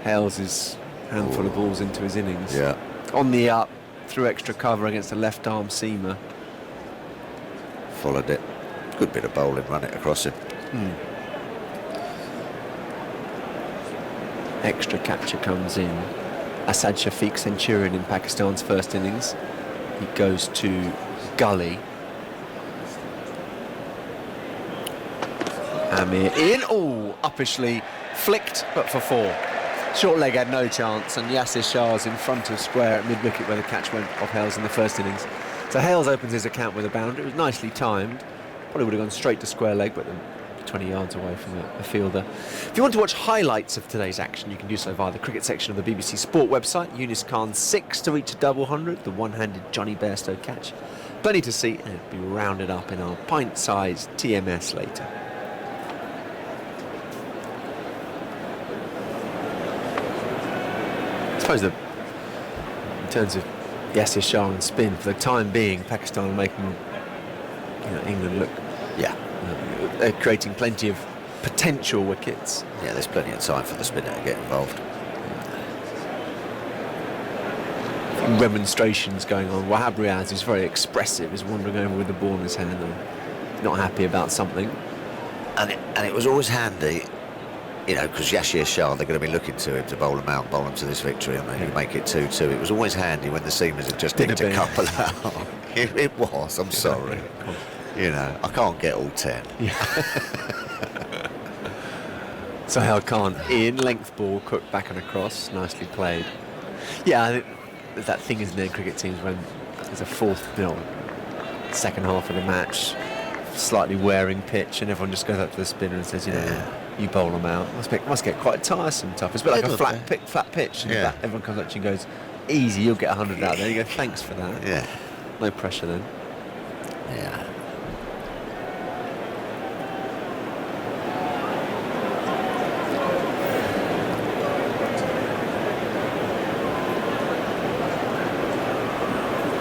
Hales is handful of balls into his innings. Yeah. On the up, through extra cover against a left-arm seamer. Followed it. Good bit of bowling, run it across him. Extra catcher comes in. Asad Shafiq, Centurion in Pakistan's first innings. He goes to Gully. Amir in. Oh, uppishly flicked, but for 4. Short leg had no chance, and Yasir Shah's in front of square at mid-wicket where the catch went off Hales in the first innings. So Hales opens his account with a boundary. It was nicely timed. Probably would have gone straight to square leg, but 20 yards away from a fielder. If you want to watch highlights of today's action, you can do so via the cricket section of the BBC Sport website. Eunice Khan's 6 to reach a double 100, the one-handed Johnny Bairstow catch. Plenty to see, and it'll be rounded up in our pint-sized TMS later. I suppose that in terms of Yasir Shah and spin, for the time being, Pakistan are making England look. Yeah. They're creating plenty of potential wickets. Yeah, there's plenty of time for the spinner to get involved. Remonstrations going on. Wahab Riaz, who's very expressive, is wandering over with the ball in his hand and not happy about something. And it was always handy, because Yasir Shah, they're going to be looking to him to bowl him out, bowl him to this victory, and they make it 2-2. It was always handy when the seamers had just nicked a couple out. It was, I'm sorry. I can't get all 10. Sohail Khan in, length ball, Cook back and across, nicely played. Yeah, I think there's that thing, isn't there, in cricket teams when there's a second half of the match, slightly wearing pitch, and everyone just goes up to the spinner and says, you bowl them out. Must get quite tiresome, tough. It's a bit like a flat pitch. And everyone comes up to you and goes, easy, you'll get 100 out there. You go, thanks for that. Yeah. No pressure then. Yeah.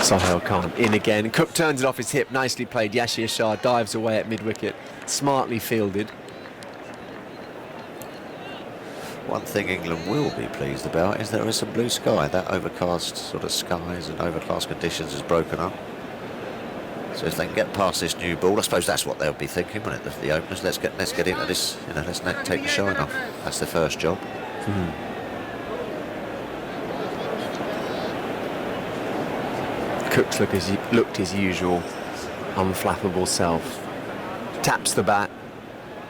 Sohail Khan in again. Cook turns it off his hip. Nicely played. Yasir Shah dives away at mid-wicket. Smartly fielded. One thing England will be pleased about is there is some blue sky. That overcast sort of skies and overcast conditions has broken up. So if they can get past this new ball, I suppose that's what they'll be thinking, won't it? The openers, let's get into this. Let's take the shine off. That's their first job. Cook's looked his usual unflappable self. Taps the bat,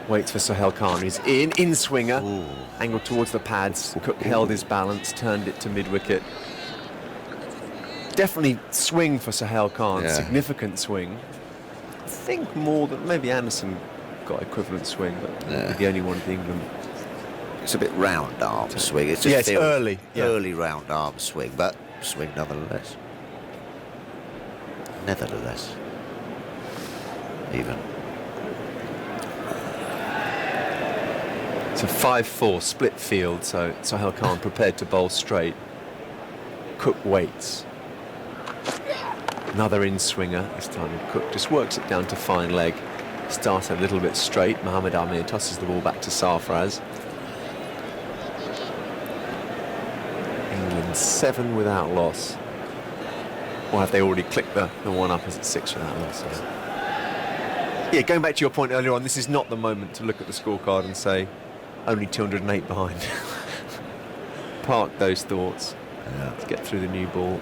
waits for Sohail Khan. He's in swinger, angled towards the pads. Cook held his balance, turned it to mid-wicket. Definitely swing for Sohail Khan, significant swing. I think more than maybe Anderson got equivalent swing, but the only one in England. It's a bit round arm swing. It's just early round arm swing, but swing nonetheless. Even. It's a 5-4 split field, so Sohail Khan prepared to bowl straight. Cook waits. Another in-swinger. This time Cook just works it down to fine leg. Starts a little bit straight. Mohammad Amir tosses the ball back to Sarfraz. England 7 without loss. Or have they already clicked the one up as it's 6 without loss? Yeah, going back to your point earlier on, this is not the moment to look at the scorecard and say, only 208 behind. Park those thoughts. Let's get through the new ball.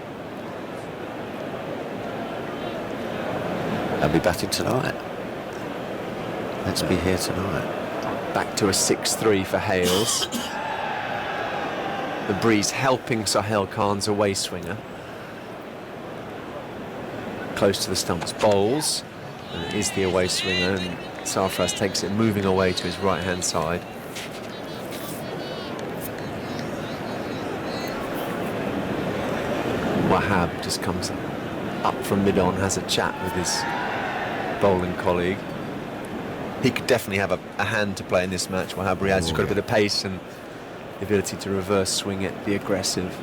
I'll be batting tonight. Let's be here tonight. Back to a 6-3 for Hales. The breeze helping Sohail Khan's away swinger. Close to the stumps, bowls, and it is the away swinger, and Sarfraz takes it moving away to his right-hand side. Wahab just comes up from mid-on, has a chat with his bowling colleague. He could definitely have a hand to play in this match. Wahab Riaz has got a bit of pace and the ability to reverse swing it, be aggressive.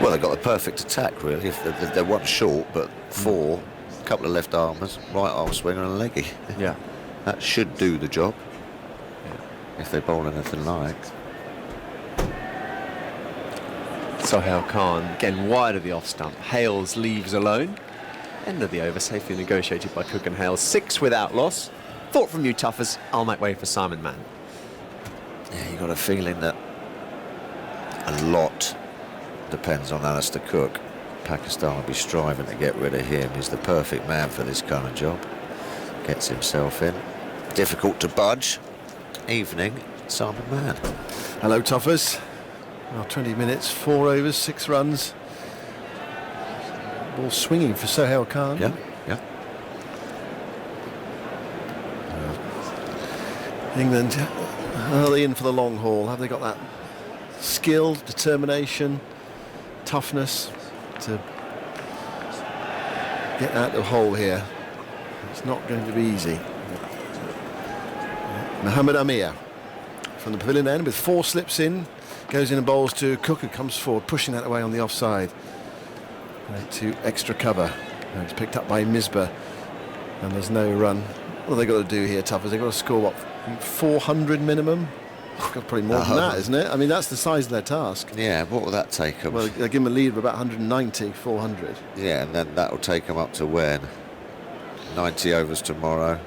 Well, they've got the perfect attack, really. If they're one short, but 4, a couple of left armers, right arm swinger and a leggy. Yeah. That should do the job. if they bowl anything like. Sohail Khan again wide of the off stump. Hales leaves alone. End of the over, safely negotiated by Cook and Hales. 6 without loss. Thought from you toughers, I'll make way for Simon Mann. Yeah, you got a feeling that a lot depends on Alistair Cook. Pakistan will be striving to get rid of him. He's the perfect man for this kind of job. Gets himself in. Difficult to budge. Evening, Simon Mann. Hello, toughers. Well, 20 minutes, 4 overs, 6 runs. Ball swinging for Sohail Khan. Yeah, yeah. England, are they in for the long haul? Have they got that skill, determination, toughness to get out of the hole here? It's not going to be easy. Mohammad Amir from the pavilion end with 4 slips in, goes in and bowls to Cook, who comes forward, pushing that away on the offside to extra cover. And it's picked up by Misbah, and there's no run. What have they got to do here, toughers? They've got to score, what, 400 minimum? Probably more than that, isn't it? I mean, that's the size of their task. Yeah, what will that take them? Well, they give them a lead of about 190, 400. Yeah, and then that will take them up to when? 90 overs tomorrow.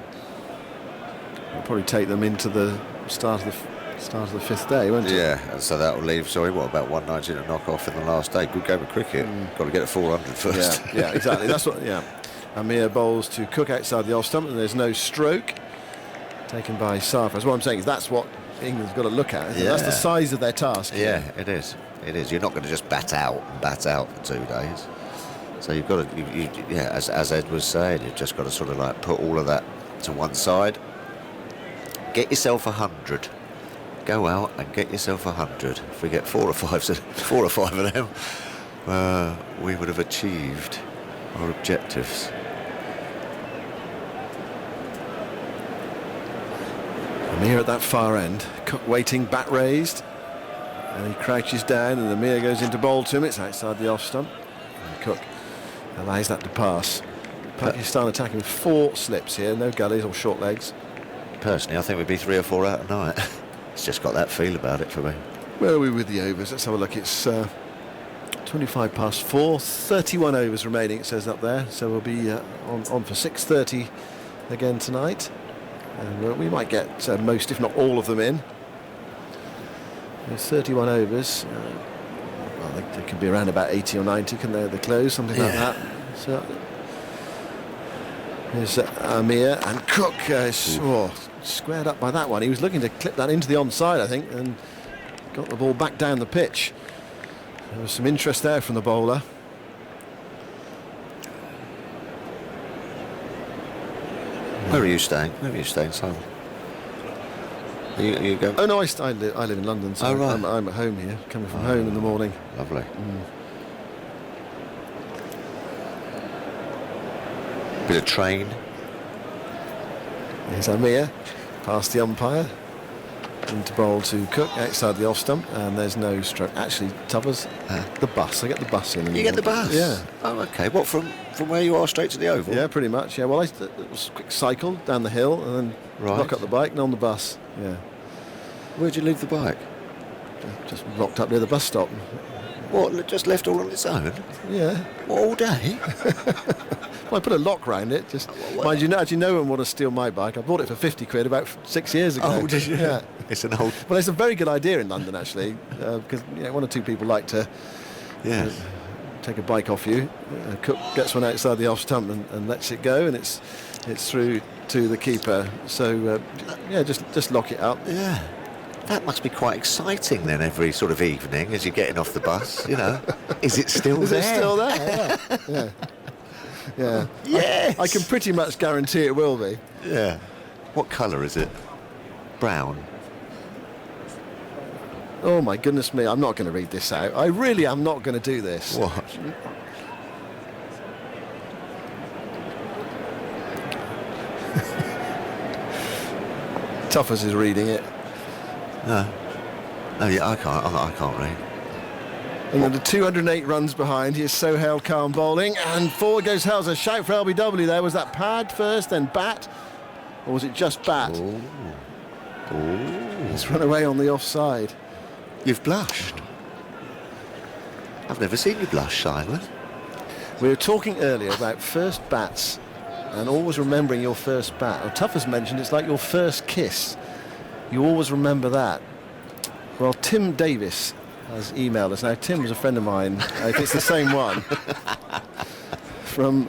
It'll probably take them into the start of the 5th day, won't it? Yeah, and so that will leave, sorry, what, about 190 to knock off in the last day. Good game of cricket. Got to get to 400 first. Yeah, exactly. That's what, yeah. Amir bowls to Cook outside the off stump, and there's no stroke taken by Sarfraz. What I'm saying is that's what England's got to look at. Yeah. That's the size of their task. Yeah, it is. It is. You're not going to just bat out for 2 days. So you've got to, yeah, as Ed was saying, you've just got to sort of like put all of that to one side. Get yourself 100. Go out and get yourself 100. If we get 4 or 5 of them, we would have achieved our objectives. Amir at that far end, Cook waiting, bat raised, and he crouches down, and Amir goes into bowl to him. It's outside the off stump, and Cook allows that to pass. Pakistan attacking with 4 slips here, no gullies or short legs. Personally, I think we'd be 3 or 4 out tonight. It's just got that feel about it for me. Where are we with the overs? Let's have a look. It's 25 past 4, 31 overs remaining, it says up there. So we'll be on for 6:30 again tonight. And we might get most, if not all of them in. There's 31 overs. Well, they could be around about 80 or 90, can they, at the close, something like that. So there's Amir, and Cook squared up by that one. He was looking to clip that into the onside, I think, and got the ball back down the pitch. There was some interest there from the bowler. Where are you staying? Simon? You go? Oh no, I live in London, so right. I'm at home here, coming from home in the morning. Lovely. Bit of train. Here's Amir, past the umpire, into bowl to Cook outside the off stump, and there's no stroke. Actually, Tubbers, the bus. I get the bus in. You get the bus? Yeah. Oh, okay. What, from where you are straight to the Oval? Yeah, pretty much. Yeah. Well, it was a quick cycle down the hill and then lock up the bike and on the bus. Yeah. Where'd you leave the bike? Just locked up near the bus stop. What? Just left all on its own? Yeah. What, all day? Well, I put a lock round it. Just mind you, actually, no one want to steal my bike. I bought it for 50 quid about 6 years ago. Oh, did you? Yeah. It's an old. Well, it's a very good idea in London, actually, because 1 or 2 people like to take a bike off you. Cook gets one outside the off stump and lets it go, and it's through to the keeper. So just lock it up. Yeah. That must be quite exciting then, every sort of evening as you're getting off the bus, Is it still there? Is it still there? Yeah. Yeah. Yes. I can pretty much guarantee it will be. Yeah. What colour is it? Brown. Oh my goodness me, I'm not going to read this out. I really am not going to do this. What? Tuffers is reading it. No, yeah, I can't read. England are 208 runs behind. Here's Sohail Khan bowling, and forward goes Hales. A shout for LBW there. Was that pad first, then bat? Or was it just bat? Ooh. He's run away on the offside. You've blushed. I've never seen you blush, Simon. We were talking earlier about first bats and always remembering your first bat. Well, Tuff has mentioned it's like your first kiss. You always remember that. Well, Tim Davis has emailed us. Now, Tim was a friend of mine, if it's the same one, from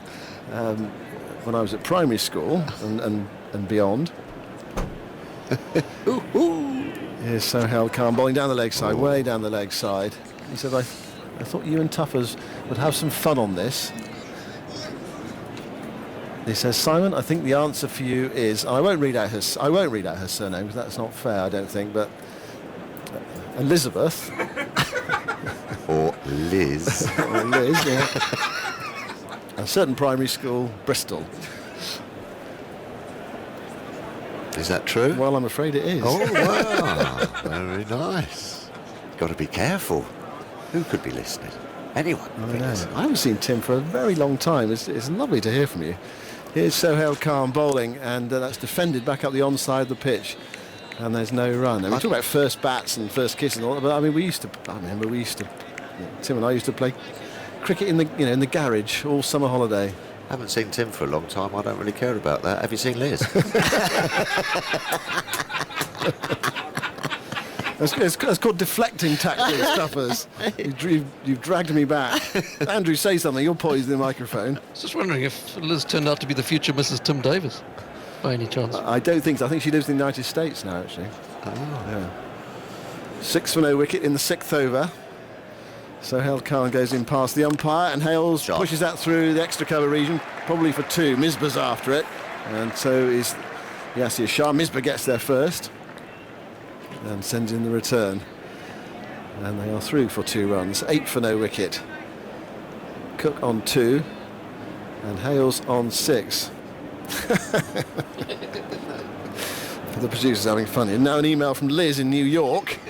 when I was at primary school and beyond. Here's Sohail Khan bowling down the leg side, way down the leg side. He said, I thought you and Tuffers would have some fun on this. He says, Simon, I think the answer for you is, and I won't read out her surname because that's not fair, I don't think, but Elizabeth. Or Liz. Or Liz, yeah. A certain primary school, Bristol. Is that true? Well, I'm afraid it is. Oh, wow. Very nice. Got to be careful. Who could be listening? Anyone. I haven't seen Tim for a very long time. It's lovely to hear from you. Here's Sohail Khan bowling, and that's defended back up the onside of the pitch, and there's no run. And we talk about first bats and first kiss and all that, but I mean, Tim and I used to play cricket in the garage all summer holiday. Haven't seen Tim for a long time. I don't really care about that. Have you seen Liz? That's called deflecting tactics, Tuffers. You've dragged me back. Andrew, say something. You're poised in the microphone. I was just wondering if Liz turned out to be the future Mrs. Tim Davis, by any chance. I don't think so. I think she lives in the United States now, actually. Oh. Yeah. 6 for no wicket in the 6th over. Sohail Khan goes in past the umpire, and Hales pushes that through the extra cover region, probably for 2. Misbah's after it, and so is Yasir Shah. Misbah gets there first and sends in the return, and they are through for 2 runs. 8 for no wicket. Cook on 2 and Hales on 6. For the producers having fun here. Now an email from Liz in New York.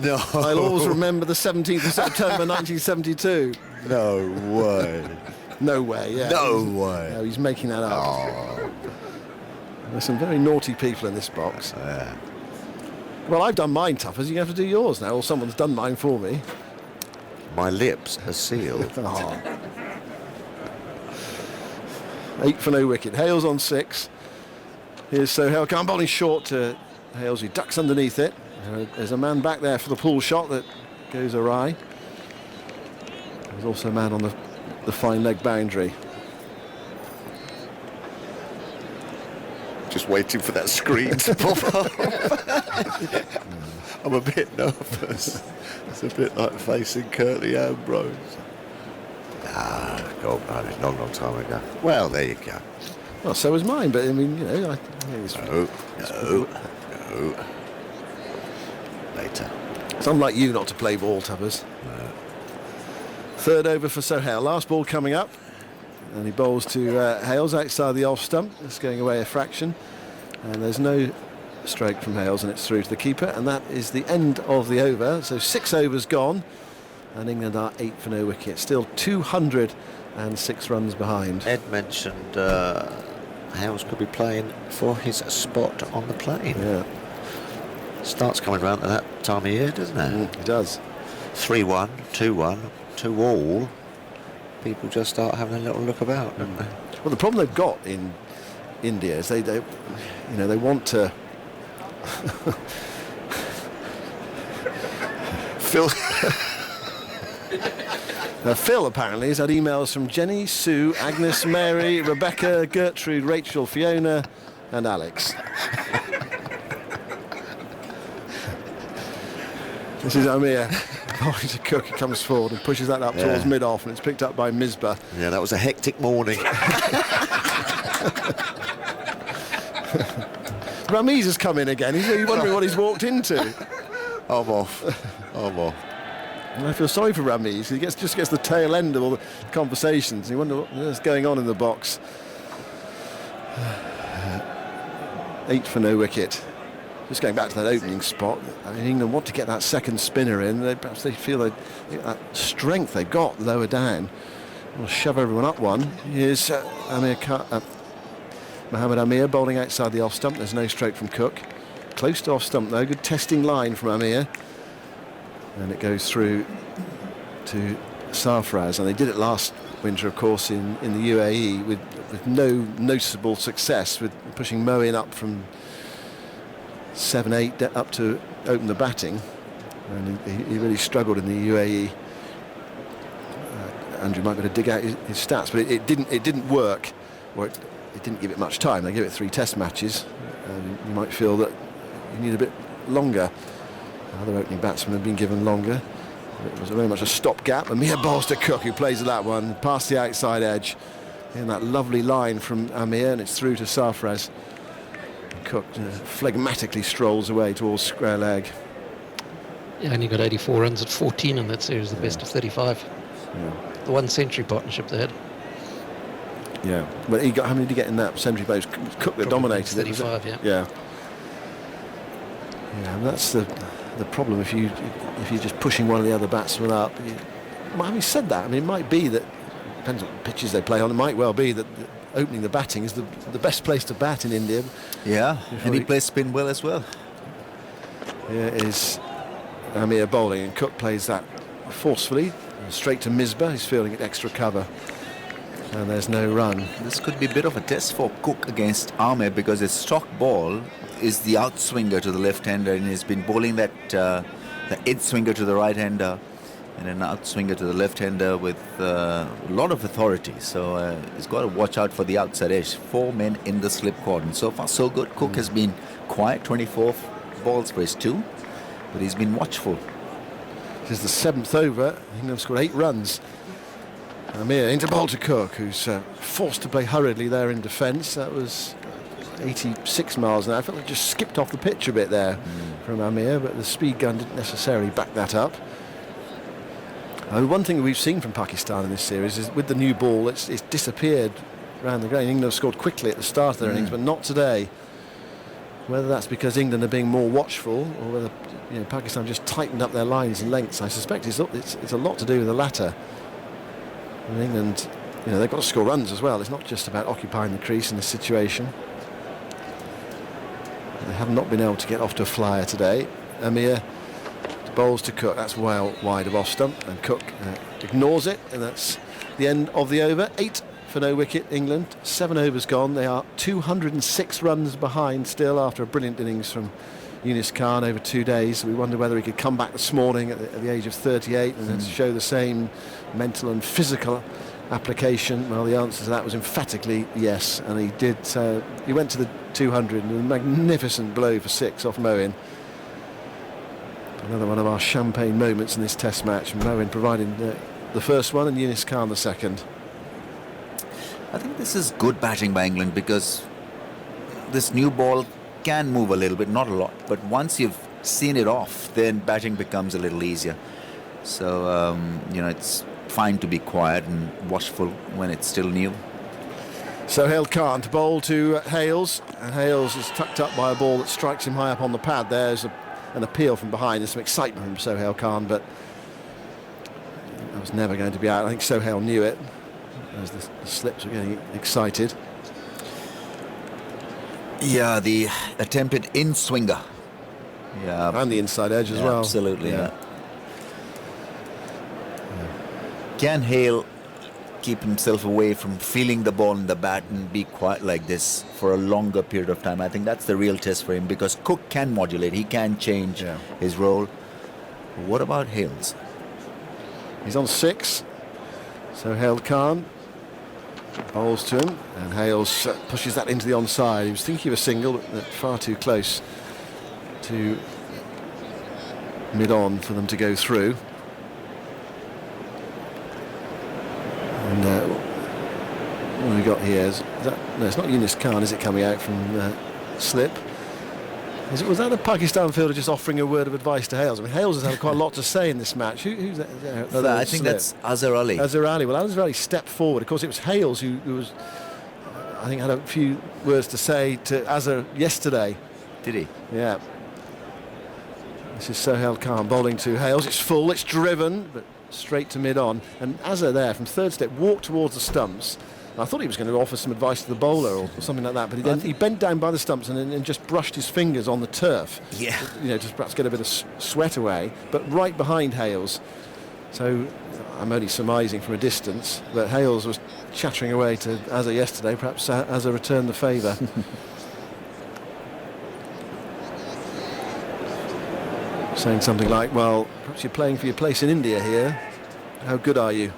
No. I'll always remember the 17th of September 1972. No way. No way, yeah. No way. No, he's making that up. Oh. There's some very naughty people in this box. Yeah. Well, I've done mine, Tuffers. You have to do yours now, or someone's done mine for me. My lips are sealed. 8 for no wicket. Hales on 6. Here's Sohail Khan bowling short to Hales. He ducks underneath it. There's a man back there for the pull shot that goes awry. There's also a man on the fine leg boundary. Just waiting for that screen to pop up. I'm a bit nervous. It's a bit like facing Curtly Ambrose. God, no, long time ago. Well, there you go. Well, so was mine, but I mean, No. Later. It's unlike you not to play ball, Tuffers. No. 3rd over for Sohail. Last ball coming up, and he bowls to Hales outside the off stump. It's going away a fraction, and there's no stroke from Hales, and it's through to the keeper, and that is the end of the over. So 6 overs gone, and England are 8 for no wicket. Still 206 runs behind. Ed mentioned Hales could be playing for his spot on the plane. Yeah. Starts coming round at that time of year, doesn't it? It does. 3-1, 2-1, 2-all. People just start having a little look about, don't they? Well, the problem they've got in India is they want to. Phil. Phil apparently has had emails from Jenny, Sue, Agnes, Mary, Rebecca, Gertrude, Rachel, Fiona, and Alex. This is Amir. To Cook, he comes forward and pushes that up towards mid-off, and it's picked up by Misbah. Yeah, that was a hectic morning. Ramiz has come in again. He's wondering what he's walked into. I'm off. And I feel sorry for Ramiz. He just gets the tail end of all the conversations. You wonder what's going on in the box. 8 for no wicket. Just going back to that opening spot, I mean, England want to get that second spinner in. Perhaps they feel that strength they've got lower down. We'll shove everyone up one. Here's Mohammed Amir bowling outside the off stump. There's no stroke from Cook. close to off stump though. Good testing line from Amir. And it goes through to Sarfraz. And they did it last winter, of course, in the UAE with no noticeable success, with pushing Moeen up from 7-8 up to open the batting. And he really struggled in the UAE. Andrew might be able to dig out his stats, but it didn't work, or it didn't give it much time. They gave it 3 test matches, and you might feel that you need a bit longer. Other opening batsmen have been given longer. It was very much a stopgap. Amir bowls to Cook, who plays that one past the outside edge. And that lovely line from Amir, and it's through to Sarfraz. Cook phlegmatically strolls away towards square leg. Yeah, and he got 84 runs at 14 in that series, the best of 35. Yeah. The 1 century partnership they had. Yeah. Well, how many did he get in that century? It was Cook that dominated it. 35, yeah. Yeah. Yeah, and that's the problem if you're just pushing one of the other batsmen up. Well, having said that, I mean, it might be that, depends on what pitches they play on, it might well be that opening the batting is the best place to bat in India. Yeah, and he plays spin well as well. Here is Amir bowling, and Cook plays that forcefully straight to Misbah. He's fielding it extra cover, and there's no run. This could be a bit of a test for Cook against Amir, because his stock ball is the outswinger to the left-hander, and he's been bowling that the in-swinger to the right-hander and an outswinger to the left-hander with a lot of authority. So he's got to watch out for the outside edge. 4 men in the slip cordon. So far, so good. Cook has been quiet, 24 balls for his 2, but he's been watchful. This is the 7th over. England have scored 8 runs. Amir into bowl to Cook, who's forced to play hurriedly there in defence. That was 86 miles an hour. I felt it just skipped off the pitch a bit there from Amir, but the speed gun didn't necessarily back that up. One thing we've seen from Pakistan in this series is with the new ball, it's disappeared around the ground. England have scored quickly at the start of their innings, but not today. Whether that's because England are being more watchful, or whether Pakistan just tightened up their lines and lengths, I suspect it's a lot to do with the latter. And England, they've got to score runs as well. It's not just about occupying the crease in this situation. They have not been able to get off to a flyer today. Amir bowls to Cook. That's well wide of off stump, and Cook ignores it, and that's the end of the over. 8 for no wicket, England. 7 overs gone. They are 206 runs behind still after a brilliant innings from Yunus Khan over 2 days. We wonder whether he could come back this morning at the age of 38 and then show the same mental and physical application. Well, the answer to that was emphatically yes, and he did. He went to the 200 and a magnificent blow for 6 off Moeen. Another one of our champagne moments in this test match. Moeen providing the first one and Yunus Khan the second. I think this is good batting by England, because this new ball can move a little bit, not a lot, but once you've seen it off, then batting becomes a little easier. So, it's fine to be quiet and watchful when it's still new. Sohail Khan to bowl to Hales, and Hales is tucked up by a ball that strikes him high up on the pad. There's an appeal from behind. There's some excitement from Sohail Khan, but that was never going to be out. I think Sohail knew it as the slips were getting excited. Yeah, the attempted in-swinger. Yeah, and the inside edge as well. Absolutely, yeah. Can Hale keep himself away from feeling the ball in the bat and be quiet like this for a longer period of time? I think that's the real test for him, because Cook can modulate, he can change his role. What about Hales? He's on 6. Sohail Khan bowls to him, and Hales pushes that into the onside. He was thinking of a single, but far too close to mid-on for them to go through. And what have we got here? No, it's not Yunus Khan, is it, coming out from slip? Was that the Pakistan fielder just offering a word of advice to Hales? I mean, Hales has had quite a lot to say in this match. Who's that? I think that's Azhar Ali. Azhar Ali. Well, Azhar Ali stepped forward. Of course, it was Hales who was, I think, had a few words to say to Azhar yesterday. Did he? Yeah. This is Sohail Khan bowling to Hales. It's full, it's driven, but straight to mid-on. And Azhar there from third step walked towards the stumps I thought he was going to offer some advice to the bowler or something like that, but he bent down by the stumps and just brushed his fingers on the turf. Yeah. Just perhaps get a bit of sweat away, but right behind Hales. So I'm only surmising from a distance, but Hales was chattering away to Azza yesterday. Perhaps Azza returned the favour. Saying something like, well, perhaps you're playing for your place in India here. How good are you?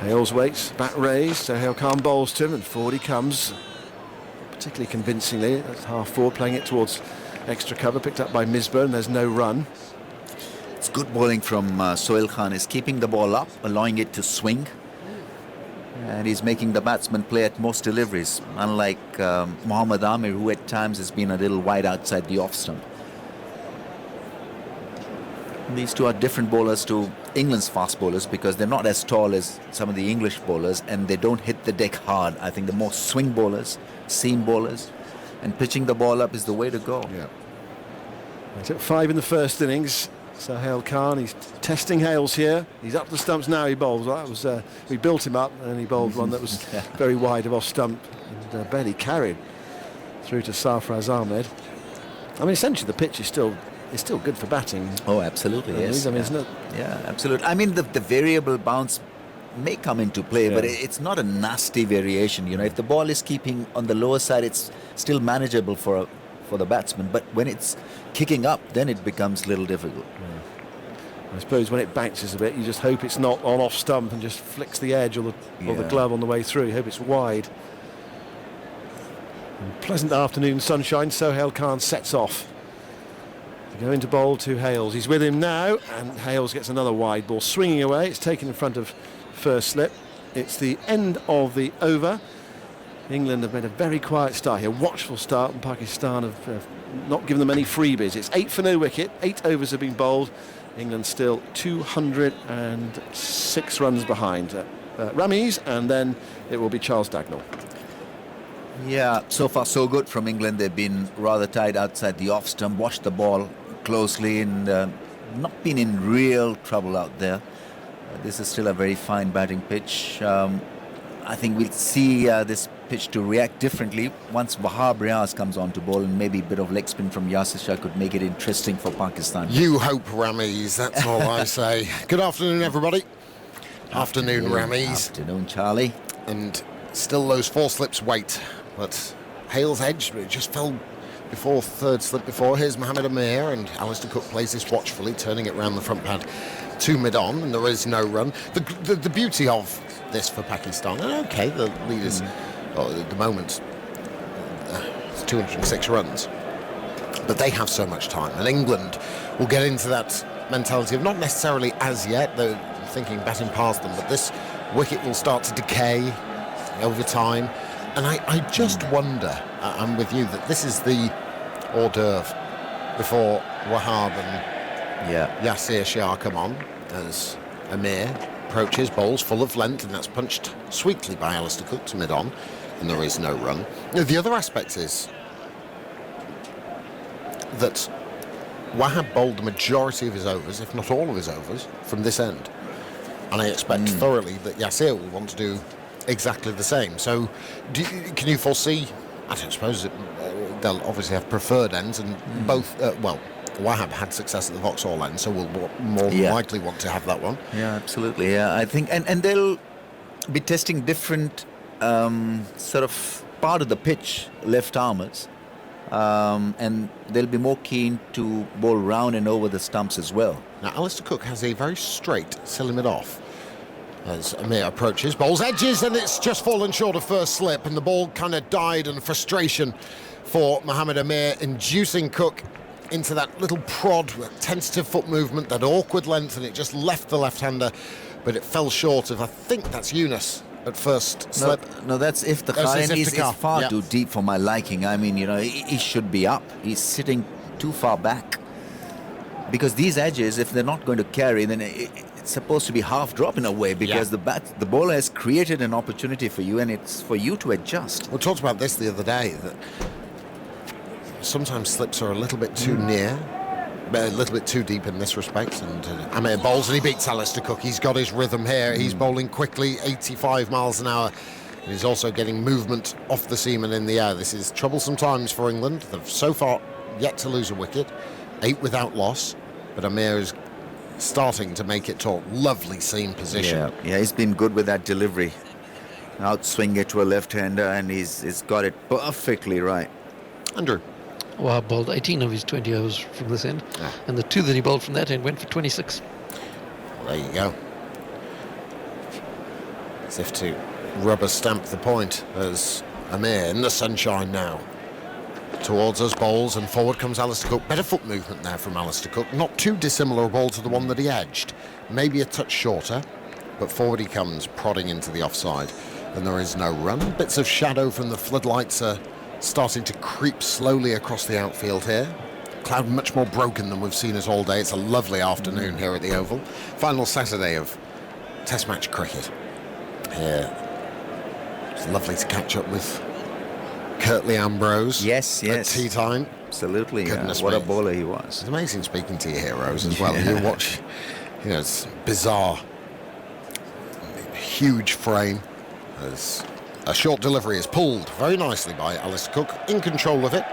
Hales waits, bat raised, so Hale Khan bowls to him, and forward he comes, particularly convincingly. That's half forward, playing it towards extra cover, picked up by Misburn. There's no run. It's good bowling from Sohail Khan. Is keeping the ball up, allowing it to swing, and he's making the batsman play at most deliveries, unlike Mohammad Amir, who at times has been a little wide outside the off stump. These two are different bowlers to England's fast bowlers because they're not as tall as some of the English bowlers, and they don't hit the deck hard. I think the more swing bowlers, seam bowlers, and pitching the ball up is the way to go. Yeah. He took 5 in the first innings. So Hale Khan, he's testing Hales here. He's up the stumps now. He bowls. That was we built him up, and he bowled one that was very wide of off stump, and barely carried through to Sarfraz Ahmed. I mean, essentially the pitch is still good for batting. Oh, absolutely, yes. I mean, isn't it? Yeah, absolutely. I mean, the variable bounce may come into play, but it's not a nasty variation. If the ball is keeping on the lower side, it's still manageable for the batsman. But when it's kicking up, then it becomes a little difficult. I suppose when it bounces a bit, you just hope it's not on off stump and just flicks the edge or the glove on the way through. You hope it's wide. And pleasant afternoon sunshine. So Hale Khan sets off. Going to bowl to Hales. He's with him now, and Hales gets another wide ball swinging away. It's taken in front of first slip. It's the end of the over. England have made a very quiet start here, watchful start, and Pakistan have not given them any freebies. It's 8 for no wicket. 8 overs have been bowled. England still 206 runs behind. Ramiz, and then it will be Charles Dagnall. Yeah, so far so good from England. They've been rather tight outside the off stump, watched the ball closely, and not been in real trouble out there. This is still a very fine batting pitch. I think we'll see this pitch to react differently once Wahab Riaz comes on to bowl, and maybe a bit of leg spin from Yasir Shah could make it interesting for Pakistan. You hope, Ramiz, that's all I say. Good afternoon, everybody. Afternoon, Ramiz. Afternoon, Charlie. And still those 4 slips wait, but Hale's edge just fell before third slip before. Here's Mohamed Amir, and Alistair Cook plays this watchfully, turning it round the front pad to mid-on, and there is no run. The beauty of this for Pakistan, and okay, the leaders at the moment, it's 206 runs, but they have so much time, and England will get into that mentality of not necessarily as yet, though thinking batting past them, but this wicket will start to decay over time. And I just wonder, I'm with you, that this is the hors d'oeuvre before Wahab and Yasir Shah come on, as Amir approaches, bowls full of length, and that's punched sweetly by Alistair Cook to mid-on, and there is no run. The other aspect is that Wahab bowled the majority of his overs, if not all of his overs, from this end. And I expect thoroughly that Yasir will want to do exactly the same. So can you foresee, I don't suppose they'll obviously have preferred ends, and both, Wahab had success at the Vauxhall end, so we'll more than likely want to have that one. Yeah, absolutely. Yeah, I think, and they'll be testing different sort of part of the pitch, left armers, and they'll be more keen to bowl round and over the stumps as well. Now, Alistair Cook has a very straight silly mid-off as Amir approaches, bowls edges, and it's just fallen short of first slip, and the ball kind of died in frustration for Mohamed Amir, inducing Cook into that little prod, tentative foot movement, that awkward length, and it just left the left-hander, but it fell short of, I think that's Yunus at first slip. No, that's Iftikhar, and he's far too deep for my liking. I mean, he should be up. He's sitting too far back. Because these edges, if they're not going to carry, then it's supposed to be half drop in a way, because the bowler has created an opportunity for you, and it's for you to adjust. We talked about this the other day, that sometimes slips are a little bit too near a little bit too deep in this respect, and Amir bowls and he beats Alistair Cook. He's got his rhythm here. He's bowling quickly, 85 miles an hour. And he's also getting movement off the seam and in the air. This is troublesome times for England. They've so far yet to lose a wicket, 8 without loss, but Amir is starting to make it talk. Lovely seam position. Yeah, he's been good with that delivery. Outswing it to a left-hander, and he's got it perfectly right. Andrew. Wahab bowled 18 of his 20 overs from this end, and the 2 that he bowled from that end went for 26. Well, there you go. As if to rubber stamp the point, as Amir in the sunshine now. Towards us bowls, and forward comes Alistair Cook. Better foot movement there from Alistair Cook. Not too dissimilar a ball to the one that he edged. Maybe a touch shorter, but forward he comes, prodding into the offside. And there is no run. Bits of shadow from the floodlights are starting to creep slowly across the outfield here. Cloud much more broken than we've seen it all day. It's a lovely afternoon here at the Oval. Final Saturday of Test match cricket. Here, it's lovely to catch up with Curtly Ambrose. Yes. At tea time. Absolutely. Goodness what me. a bowler he was. It's amazing speaking to your heroes as well. Yeah. You watch, it's bizarre. Huge frame. As a short delivery is pulled very nicely by Alistair Cook, in control of it,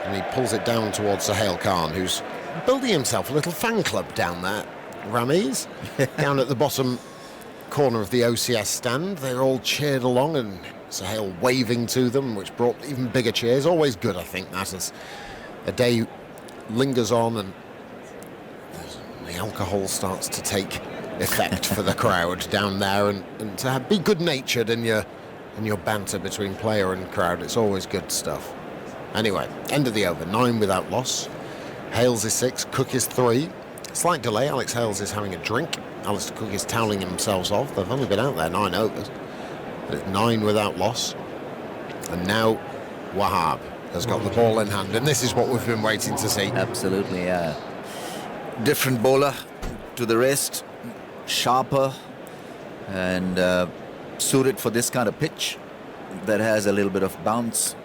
and he pulls it down towards Sohail Khan, who's building himself a little fan club down there. Rameez, down at the bottom corner of the OCS stand. They're all cheered along, and Sohail waving to them, which brought even bigger cheers. Always good, I think, that as a day lingers on and the alcohol starts to take effect for the crowd down there, and to be good-natured in your banter between player and crowd. It's always good stuff. Anyway, end of the over, 9 without loss. Hales is 6, Cook is 3. Slight delay. Alex Hales is having a drink. Alistair Cook is toweling themselves off. They've only been out there 9 overs, but it's 9 without loss. And now Wahab has got the ball in hand, and this is what we've been waiting to see. Absolutely, yeah. Different bowler to the rest. Sharper and suited for this kind of pitch that has a little bit of bounce.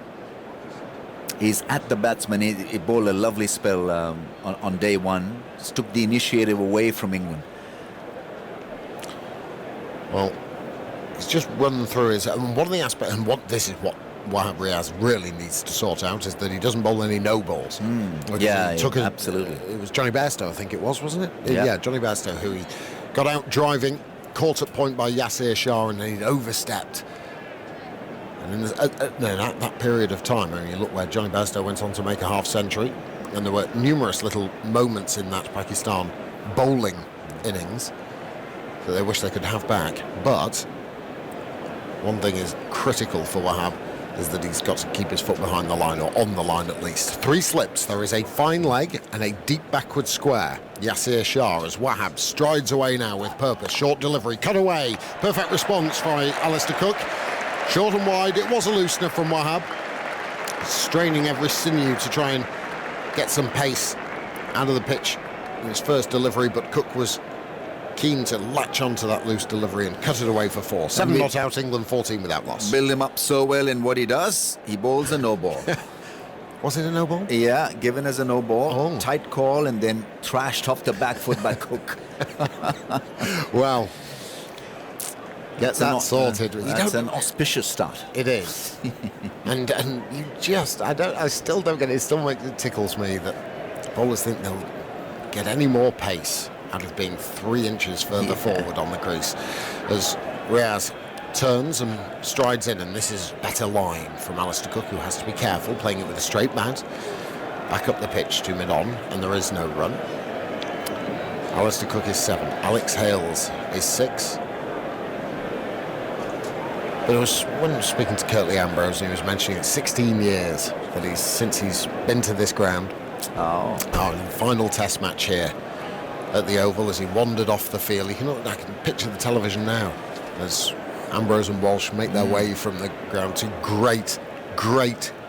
He's at the batsman. He bowled a lovely spell on day one. Just took the initiative away from England. Well, he's just run through his. And one of the aspects, and this is what Wahab Riaz really needs to sort out, is that he doesn't bowl any no balls. Absolutely. It was Johnny Bairstow, I think it was, wasn't it? Yeah, Johnny Bairstow, who he got out driving, caught at point by Yasir Shah, and then he'd overstepped. And in that period of time, I mean, you look where Johnny Bairstow went on to make a half-century, and there were numerous little moments in that Pakistan bowling innings that they wish they could have back. But one thing is critical for Wahab, is that he's got to keep his foot behind the line, or on the line at least. 3 slips, there is a fine leg and a deep backward square. Yasir Shah, as Wahab strides away now with purpose. Short delivery, cut away. Perfect response by Alistair Cook. Short and wide, it was a loosener from Wahab. Straining every sinew to try and get some pace out of the pitch in his first delivery, but Cook was keen to latch onto that loose delivery and cut it away for 4. 7 not out, England 14 without loss. Build him up so well in what he does. He bowls a no ball. Was it a no ball? Yeah, given as a no ball. Tight call and then thrashed off the back foot by Cook. Well, get that sorted. That's an auspicious start. It is. and you just, I still don't get it. It still tickles me that bowlers think they'll get any more pace out of being 3 inches further forward on the crease, as Riaz turns and strides in, and this is better line from Alistair Cook, who has to be careful, playing it with a straight bat. Back up the pitch to mid-on, and there is no run. Alistair Cook is 7. Alex Hales is 6. But it was when speaking to Curtly Ambrose, he was mentioning it's 16 years that since he's been to this ground. Oh, final Test match here at the Oval as he wandered off the field. I can picture the television now as Ambrose and Walsh make their way from the ground to great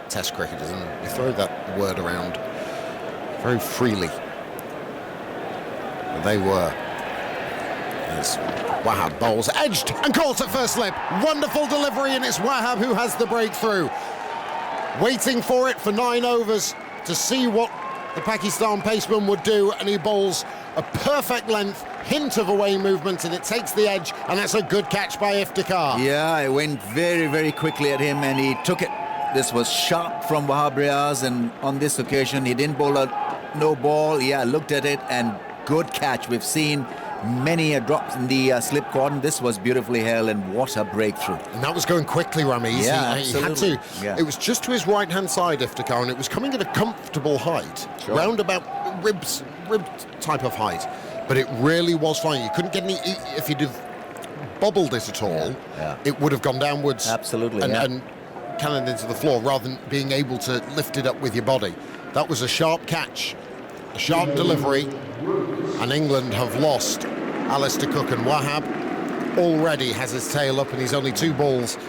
Test cricketers, and you throw that word around very freely. But they were. As Wahab bowls, edged and caught at first slip. Wonderful delivery, and it's Wahab who has the breakthrough. Waiting for it for 9 overs to see what the Pakistan paceman would do, and he bowls a perfect length, hint of away movement, and it takes the edge, and that's a good catch by Iftikhar. Yeah, it went very, very quickly at him, and he took it. This was sharp from Wahab Riaz, and on this occasion, he didn't bowl a no ball. Yeah, looked at it, and good catch. We've seen many drops in the slip cordon. This was beautifully held, and what a breakthrough. And that was going quickly, Ramiz. Yeah, he had to. Yeah. It was just to his right-hand side, Iftikhar, and it was coming at a comfortable height, round about rib type of height. But it really was fine. You couldn't get any. If you'd have bobbled it at all, it would have gone downwards. Absolutely, and cannoned into the floor rather than being able to lift it up with your body. That was a sharp catch, a sharp delivery, and England have lost Alistair Cook, and Wahab already has his tail up, and he's only 2 balls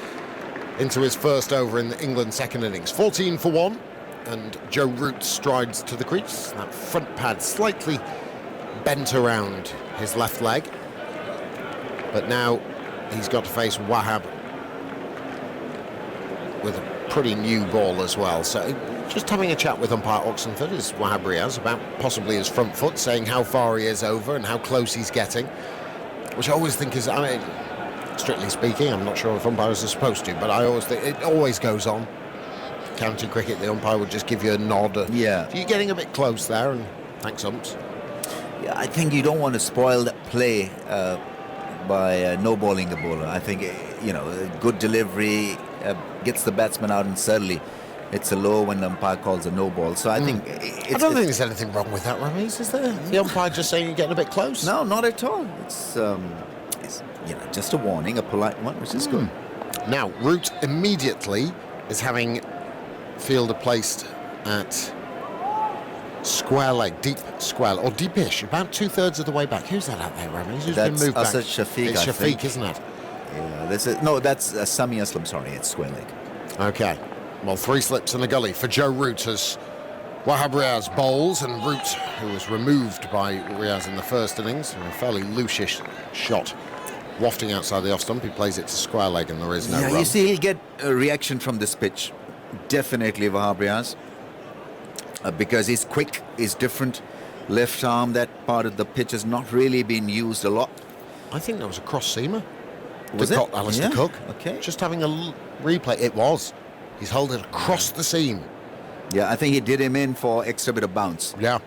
into his first over in England's second innings. 14 for 1, and Joe Root strides to the crease. That front pad slightly bent around his left leg, but now he's got to face Wahab with a pretty new ball as well. So just having a chat with umpire Oxenford is Wahab Riaz about possibly his front foot, saying how far he is over and how close he's getting, which I always think is, I mean, strictly speaking, I'm not sure if umpires are supposed to, but I always think it always goes on. County cricket, the umpire would just give you a nod. Yeah. You're getting a bit close there, and thanks, umps. Yeah, I think you don't want to spoil that play by no balling the bowler. I think, a good delivery gets the batsman out, and certainly it's a low when the umpire calls a no ball. So I think I don't think there's anything wrong with that, Ramiz, is there? The umpire just saying you're getting a bit close? No, not at all. It's just a warning, a polite one, which is good. Now, Root immediately is having fielder placed at square leg, deep square, or deepish, about 2/3 of the way back. Who's that out there, Ramiz? Who's been moved back? That's Shafiq, It's I Shafiq, think. isn't it? Yeah, that's Sami Aslam, sorry, it's square leg. Okay. Well, 3 slips in the gully for Joe Root as Wahab Riaz bowls, and Root, who was removed by Riaz in the first innings, a fairly loosish shot wafting outside the off stump. He plays it to square leg, and there is no run. You see, he'll get a reaction from this pitch. Definitely Wahab Riaz. Because he's quick, he's different. Left arm, that part of the pitch has not really been used a lot. I think that was a cross seamer. Was it? Alistair Yeah. Cook. Okay. Just having a replay. It was. He's held it across the seam. Yeah, I think he did him in for extra bit of bounce. Yeah.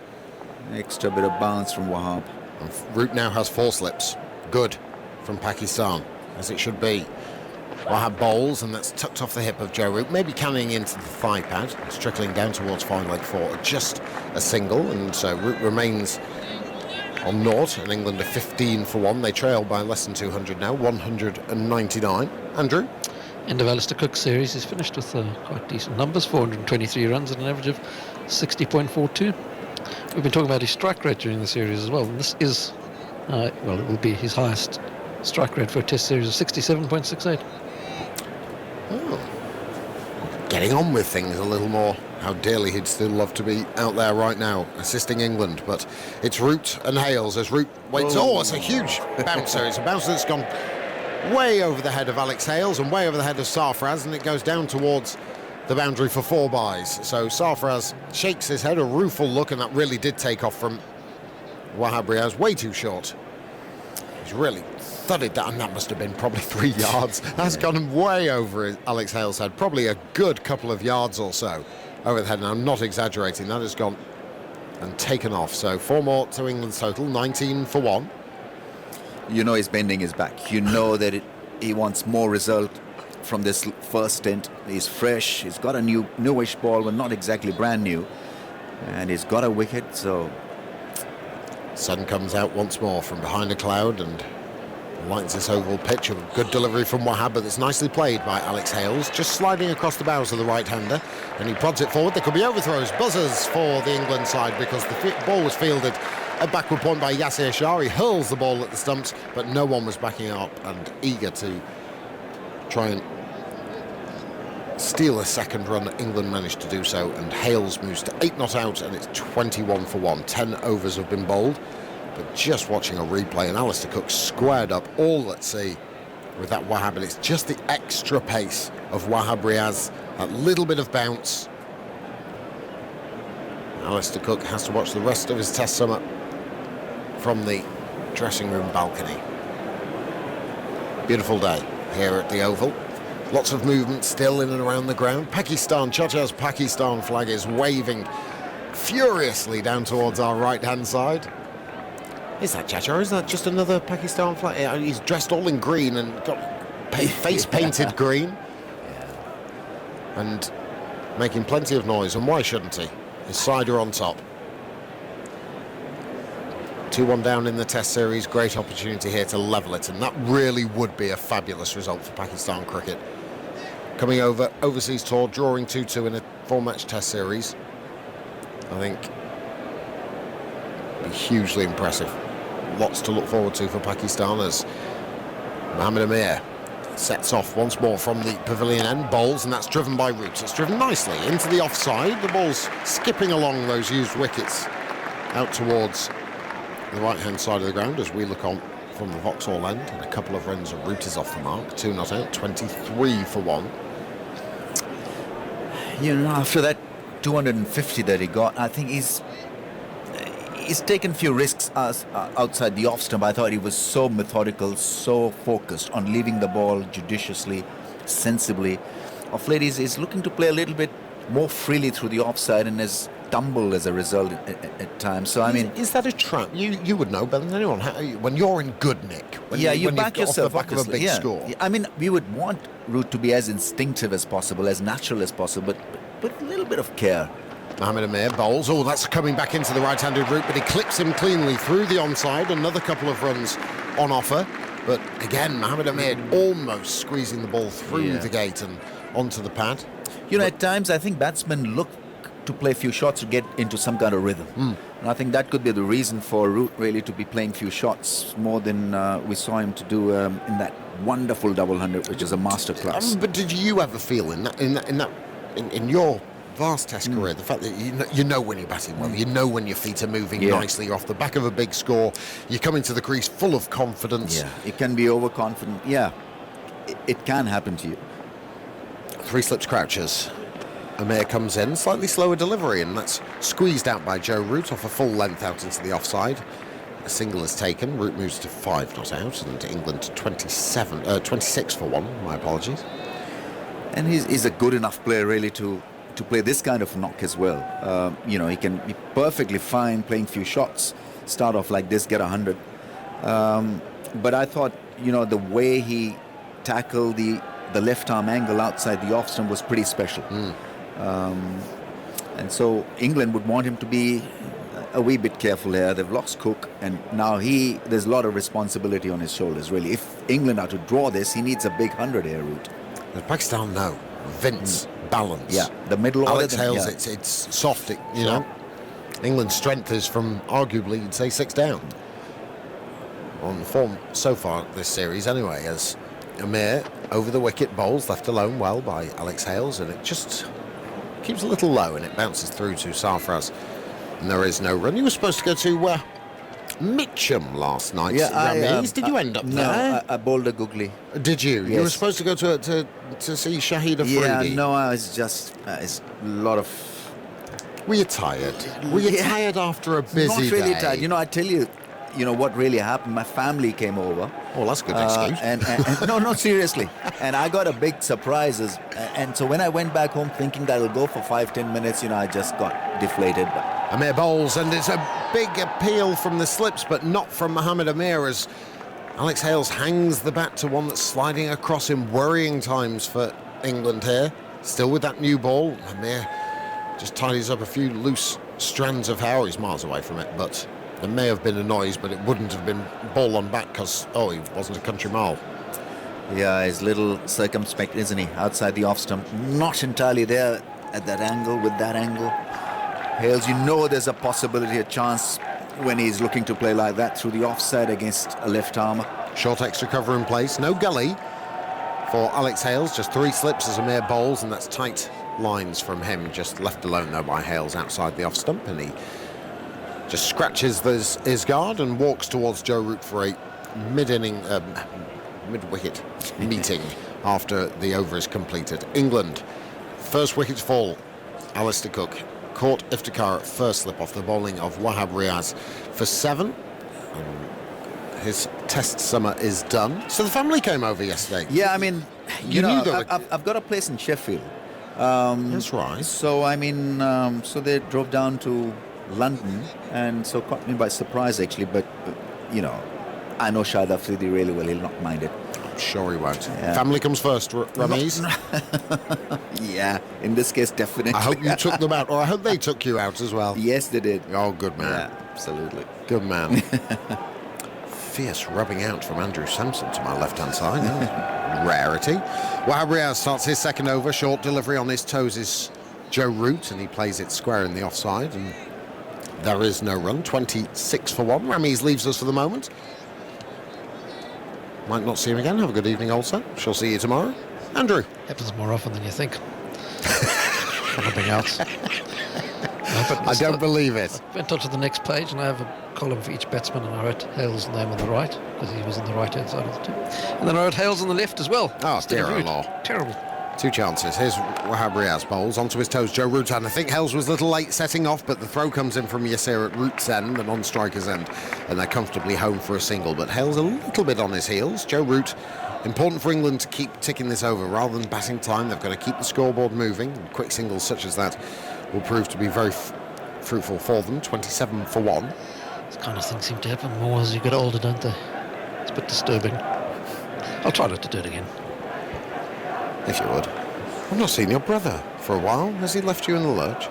Extra bit of bounce from Wahab. And Root now has 4 slips. Good from Pakistan, as it should be. Wahab bowls, and that's tucked off the hip of Joe Root, maybe canning into the thigh pad. It's trickling down towards fine leg 4, just a single, and so Root remains on naught, and England are 15 for 1. They trail by less than 200 now, 199. Andrew? End of Alistair Cook's series is finished with quite decent numbers, 423 runs and an average of 60.42. We've been talking about his strike rate during the series as well, and this is, it will be his highest strike rate for a test series of 67.68. Oh. Getting on with things a little more. How dearly he'd still love to be out there right now, assisting England. But it's Root and Hales as Root waits. Oh, it's a huge bouncer. It's a bouncer that's gone way over the head of Alex Hales and way over the head of Sarfraz, and it goes down towards the boundary for 4 byes. So Sarfraz shakes his head, a rueful look, and that really did take off from Wahab Riaz. Way too short. He's really thudded that, and that must have been probably 3 yards. That's gone way over Alex Hales' head, probably a good couple of yards or so over the head. And I'm not exaggerating, that has gone and taken off. So 4 more to England's total, 19 for 1. You know he's bending his back. You know that he wants more result from this first stint. He's fresh, he's got a newish ball, but not exactly brand new. And he's got a wicket, so... Sun comes out once more from behind a cloud and lights this oval pitch. A good delivery from Wahab, but it's nicely played by Alex Hales, just sliding across the bows of the right-hander, and he prods it forward. There could be overthrows, buzzers for the England side, because the ball was fielded at backward point by Yasir Shah. He hurls the ball at the stumps, but no one was backing up and eager to try and steal a second run. England managed to do so, and Hales moves to 8 not out, and it's 21 for 1. 10 overs have been bowled, but just watching a replay, and Alistair Cook squared up all at sea with that Wahab, and it's just the extra pace of Wahab Riaz, that little bit of bounce. Alistair Cook has to watch the rest of his Test summer from the dressing room balcony. Beautiful day here at the Oval. Lots of movement still in and around the ground. Pakistan, Chacha's Pakistan flag is waving furiously down towards our right-hand side. Is that Chacha, or is that just another Pakistan flag? He's dressed all in green and got face painted green. And making plenty of noise, and why shouldn't he? His sider on top. 2-1 down in the Test series, great opportunity here to level it, and that really would be a fabulous result for Pakistan cricket. Coming over overseas tour, drawing 2-2 in a 4-match Test series, I think be hugely impressive. Lots to look forward to for Pakistan as Mohammad Amir sets off once more from the pavilion end, bowls, and that's driven by Roots. It's driven nicely into the offside. The ball's skipping along those used wickets out towards the right-hand side of the ground as we look on from the Vauxhall end, and a couple of runs of Root is off the mark. 2 not out, 23 for 1. You know, after that 250 that he got, I think he's taken a few risks outside the off stump. I thought he was so methodical, so focused on leaving the ball judiciously, sensibly. Of late, he's looking to play a little bit more freely through the offside and has stumbled as a result at times. So, I mean... Is that a trap? You would know better than anyone. When you're in good nick, when you back yourself off the back of a big score. I mean, we would want Root to be as instinctive as possible, as natural as possible, but a little bit of care. Mohammad Amir bowls. Oh, that's coming back into the right-handed Root, but he clips him cleanly through the onside. Another couple of runs on offer. But again, Mohammad Amir almost squeezing the ball through the gate and onto the pad. You know, at times I think batsmen look to play a few shots to get into some kind of rhythm. And I think that could be the reason for Root really to be playing few shots more than we saw him to do in that wonderful double 100, which is a masterclass. But did you ever feel in your vast Test career, the fact that you know when you're batting well, you know when your feet are moving nicely, you're off the back of a big score, you come into the crease full of confidence. Yeah, it can be overconfident. Yeah, it can happen to you. 3 slips crouches. Amir comes in, slightly slower delivery, and that's squeezed out by Joe Root off a full length out into the offside. A single is taken. Root moves to 5 not out, and England to 26 for 1. My apologies. And he's a good enough player really to play this kind of knock as well. You know, he can be perfectly fine playing few shots, start off like this, get 100. But I thought, you know, the way he tackled the left arm angle outside the off stump was pretty special. And so England would want him to be a wee bit careful here. They've lost Cook, and now there's a lot of responsibility on his shoulders, really. If England are to draw this, he needs a big 100 here, Root. Pakistan, no. Vince, balance. Yeah, the middle order. Alex Hales, it's soft, you know. England's strength is from, arguably, you'd say 6 down. On form so far this series, anyway, as Amir over the wicket bowls, left alone well by Alex Hales, and it just keeps a little low and it bounces through to Sarfraz. And there is no run. You were supposed to go to Mitcham last night. Yeah, did you end up there? No, I bowled a googly. Did you? Yes. You were supposed to go to see Shahid Afridi. Yeah, no, I was just it's a lot of. Were you tired? Were you tired after a busy Not really day? tired. You know, I tell you, what really happened. My family came over. Oh, that's a good excuse. And no, seriously. And I got a big surprise. And so when I went back home thinking that I'll go for 5-10 minutes, I just got deflated. Amir bowls, and it's a big appeal from the slips, but not from Mohammad Amir, as Alex Hales hangs the bat to one that's sliding across in worrying times for England here. Still with that new ball. Amir just tidies up a few loose strands of hair. He's miles away from it, but there may have been a noise, but it wouldn't have been ball on bat because, he wasn't a country mile. Yeah, he's a little circumspect, isn't he? Outside the off stump. Not entirely there at that angle, with that angle. Hales, there's a possibility, a chance when he's looking to play like that through the offside against a left armour. Short extra cover in place. No gully for Alex Hales. Just 3 slips as Amir bowls, and that's tight lines from him. Just left alone, though, by Hales outside the off stump, and he just scratches his guard and walks towards Joe Root for a mid-wicket meeting after the over is completed. England, first wicket fall. Alistair Cook caught Iftikhar at first slip off the bowling of Wahab Riaz for 7. His test summer is done. So the family came over yesterday. Yeah, I mean, You know, knew they were- I've got a place in Sheffield. That's right. So, I mean, so they drove down to London, and so caught me by surprise, actually. But, you know, I know Shahid Afridi really well. He'll not mind it. I'm sure he won't. Yeah. Family comes first, Ramiz. Yeah, in this case, definitely. I hope you took them out, or I hope they took you out as well. Yes, they did. Oh, good man. Yeah, absolutely. Good man. Fierce rubbing out from Andrew Sampson to my left-hand side. Rarity. Wahab Riaz starts his second over. Short delivery on his toes is Joe Root, and he plays it square in the offside. And there is no run. 26 for 1. Ramiz leaves us for the moment. Might not see him again. Have a good evening also. Shall see you tomorrow. Andrew. Happens more often than you think. Something else. I don't believe it. I went on to the next page and I have a column for each batsman, and I wrote Hale's name on the right because he was on the right hand side of the two. And then I wrote Hale's on the left as well. Oh, instead of dear Root. law. Terrible. 2 chances. Here's Wahab Riaz bowls onto his toes. Joe Root, and I think Hales was a little late setting off, but the throw comes in from Yasir at Root's end, the non-striker's end, and they're comfortably home for a single. But Hales a little bit on his heels. Joe Root, important for England to keep ticking this over rather than batting time. They've got to keep the scoreboard moving. And quick singles such as that will prove to be very fruitful for them. 27 for 1. This kind of things seem to happen more as you get older, don't they? It's a bit disturbing. I'll try not to do it again. If you would. I've not seen your brother for a while. Has he left you in the lurch?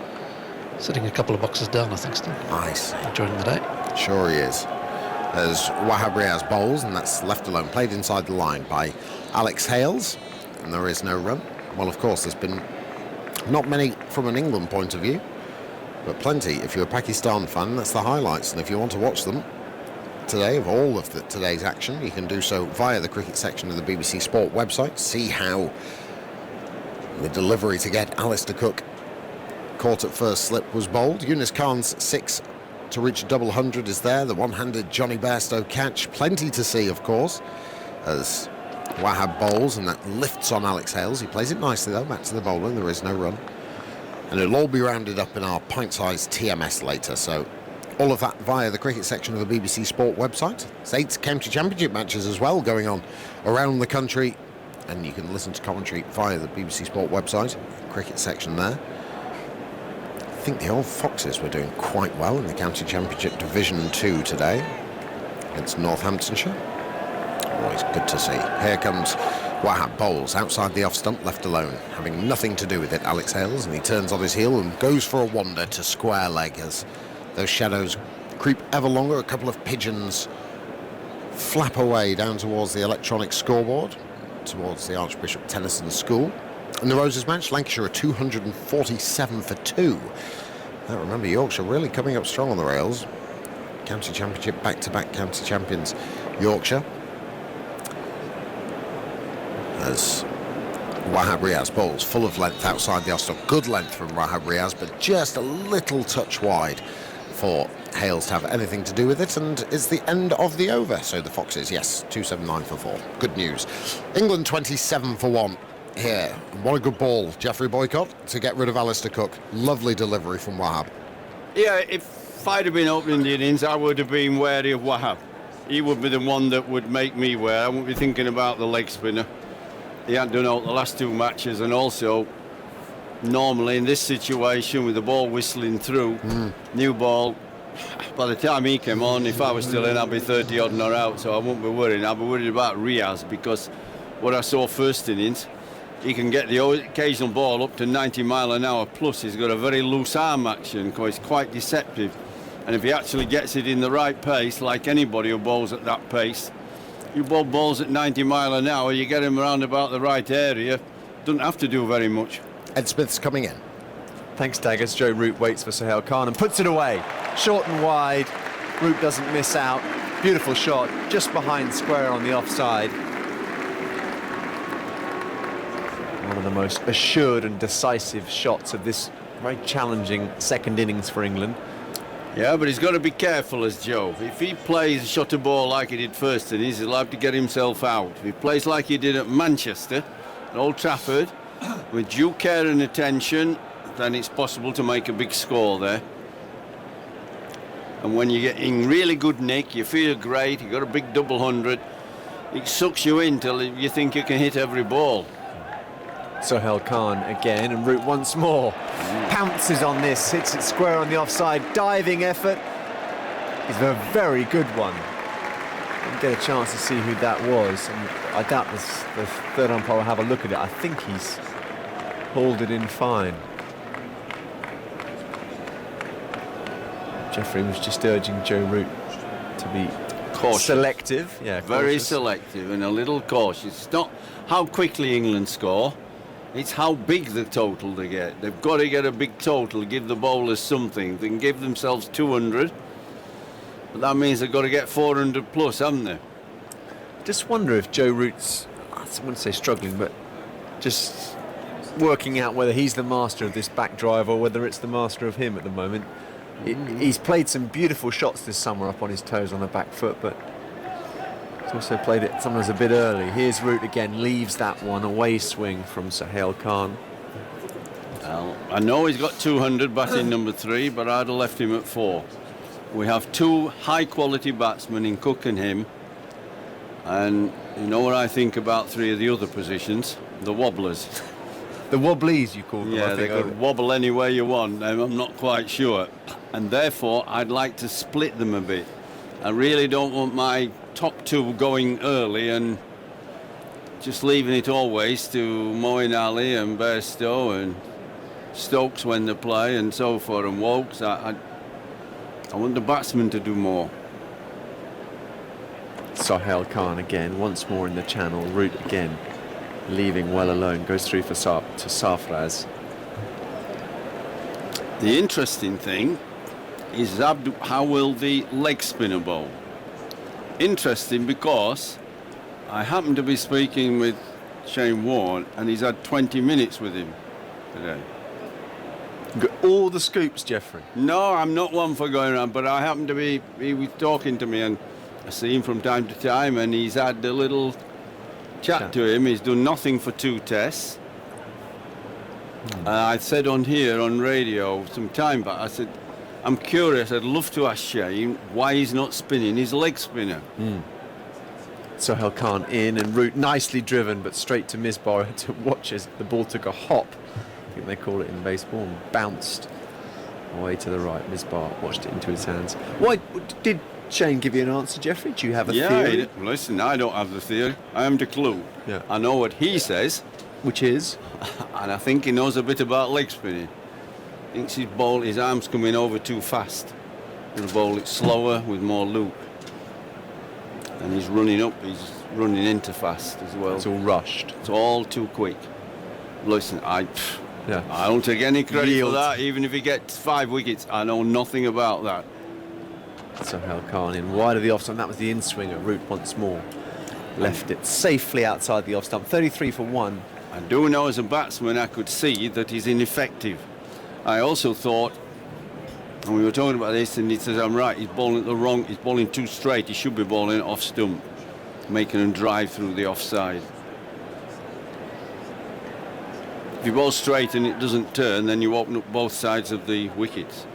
Sitting a couple of boxes down, I think, still. Nice. Enjoying the day. Sure he is. As Wahab Riaz bowls, and that's left alone, played inside the line by Alex Hales, and there is no run. Well, of course, there's been not many from an England point of view, but plenty. If you're a Pakistan fan, that's the highlights, and if you want to watch them today, of all of today's action, you can do so via the cricket section of the BBC Sport website. See how the delivery to get Alistair Cook caught at first slip was bowled. Yunus Khan's 6 to reach a double 100 is there. The one-handed Johnny Bairstow catch. Plenty to see, of course, as Wahab bowls, and that lifts on Alex Hales. He plays it nicely, though, back to the bowler. There is no run. And it'll all be rounded up in our pint-sized TMS later, so all of that via the cricket section of the BBC Sport website. There's 8 county championship matches as well going on around the country, and you can listen to commentary via the BBC Sport website, cricket section there. I think the Old Foxes were doing quite well in the County Championship Division 2 today against Northamptonshire. Always good to see. Here comes Wahab bowls outside the off stump, left alone, having nothing to do with it, Alex Hales, and he turns on his heel and goes for a wander to square leg as those shadows creep ever longer. A couple of pigeons flap away down towards the electronic scoreboard, towards the Archbishop Tennyson School. In the Roses match, Lancashire are 247 for 2. Now remember, Yorkshire really coming up strong on the rails. County Championship, back-to-back county champions, Yorkshire. As Wahab Riaz bowls full of length outside the off-stump. Good length from Wahab Riaz, but just a little touch wide for Hales to have anything to do with it, and it's the end of the over. So the Foxes, yes, 279 for 4. Good news. England 27 for 1 here. What a good ball, Geoffrey Boycott, to get rid of Alistair Cook. Lovely delivery from Wahab. Yeah, if I'd have been opening the innings, I would have been wary of Wahab. He would be the one that would make me wary. I wouldn't be thinking about the leg spinner. He hadn't done out the last 2 matches, and also normally in this situation with the ball whistling through, new ball, by the time he came on, if I was still in, I'd be 30 odd or out, so I wouldn't be worried. I'd be worried about Riaz, because what I saw first innings, he can get the occasional ball up to 90 mile an hour plus. He's got a very loose arm action, because it's quite deceptive, and if he actually gets it in the right pace, like anybody who bowls at that pace, you bowl balls at 90 mile an hour, you get him around about the right area, doesn't have to do very much. Ed Smith's coming in. Thanks, Daggers. Joe Root waits for Sohail Khan and puts it away. Short and wide. Root doesn't miss out. Beautiful shot, just behind square on the offside. One of the most assured and decisive shots of this very challenging second innings for England. Yeah, but he's got to be careful as Joe. If he plays a shot a ball like he did first innings, he'll have to get himself out. If he plays like he did at Manchester, at Old Trafford, with due care and attention, then it's possible to make a big score there. And when you get in really good nick, you feel great, you got a big double 100, it sucks you in till you think you can hit every ball. Sohail Khan again, and Root once more. Pounces on this, hits it square on the offside, diving effort. It's a very good one. Didn't get a chance to see who that was, and I doubt the third umpire will have a look at it. I think he's hauled it in fine. Jeffrey was just urging Joe Root to be cautious. Selective. Yeah, very cautious. selective and a little cautious. It's not how quickly England score, it's how big the total they get. They've got to get a big total, give the bowlers something. They can give themselves 200, but that means they've got to get 400 plus, haven't they? Just wonder if Joe Root's, I wouldn't say struggling, but just working out whether he's the master of this back drive or whether it's the master of him at the moment. He's played some beautiful shots this summer up on his toes on the back foot, but he's also played it sometimes a bit early. Here's Root again, leaves that one, away swing from Sohail Khan. Well, I know he's got 200 batting number 3, but I'd have left him at 4. We have 2 high-quality batsmen in Cook and him, and you know what I think about 3 of the other positions, the wobblers. The wobblies, you call them. Yeah, I they think, could wobble any way you want. I'm not quite sure. And therefore, I'd like to split them a bit. I really don't want my top 2 going early and just leaving it always to Moeen Ali and Bairstow and Stokes when they play and so forth, and Wokes. I want the batsmen to do more. Sohail Khan again, once more in the channel. Root again, leaving well alone, goes through to Sarfraz. The interesting thing is how will the leg spinner bowl? Interesting because I happen to be speaking with Shane Warne and he's had 20 minutes with him today. Got all the scoops, Jeffrey. No, I'm not one for going around, but I happen to be, he was talking to me and I see him from time to time and he's had a little chat to him. He's done nothing for 2 tests. I said on here on radio some time back, I said, I'm curious, I'd love to ask Shane why he's not spinning his leg spinner. Sohail Khan in, and Root nicely driven, but straight to Misbah to watch as the ball took a hop, I think they call it in baseball, and bounced away to the right. Misbah watched it into his hands. Why did Shane give you an answer, Jeffrey? Do you have a theory? Listen, I don't have the theory. I haven't a clue. Yeah. I know what he says. Which is? And I think he knows a bit about leg spinning. Thinks his arm's coming over too fast. He'll bowl it slower with more loop. And he's running into fast as well. It's all rushed. It's all too quick. Listen, I don't take any credit for that. Even if he gets 5 wickets, I know nothing about that. Sohail Khan in wide of the off stump. That was the in-swinger. Root once more left it safely outside the off stump. 33 for 1. I do know as a batsman I could see that he's ineffective. I also thought, and we were talking about this, and he says, I'm right, he's bowling too straight. He should be bowling off stump, making him drive through the offside. If you bowl straight and it doesn't turn, then you open up both sides of the wickets.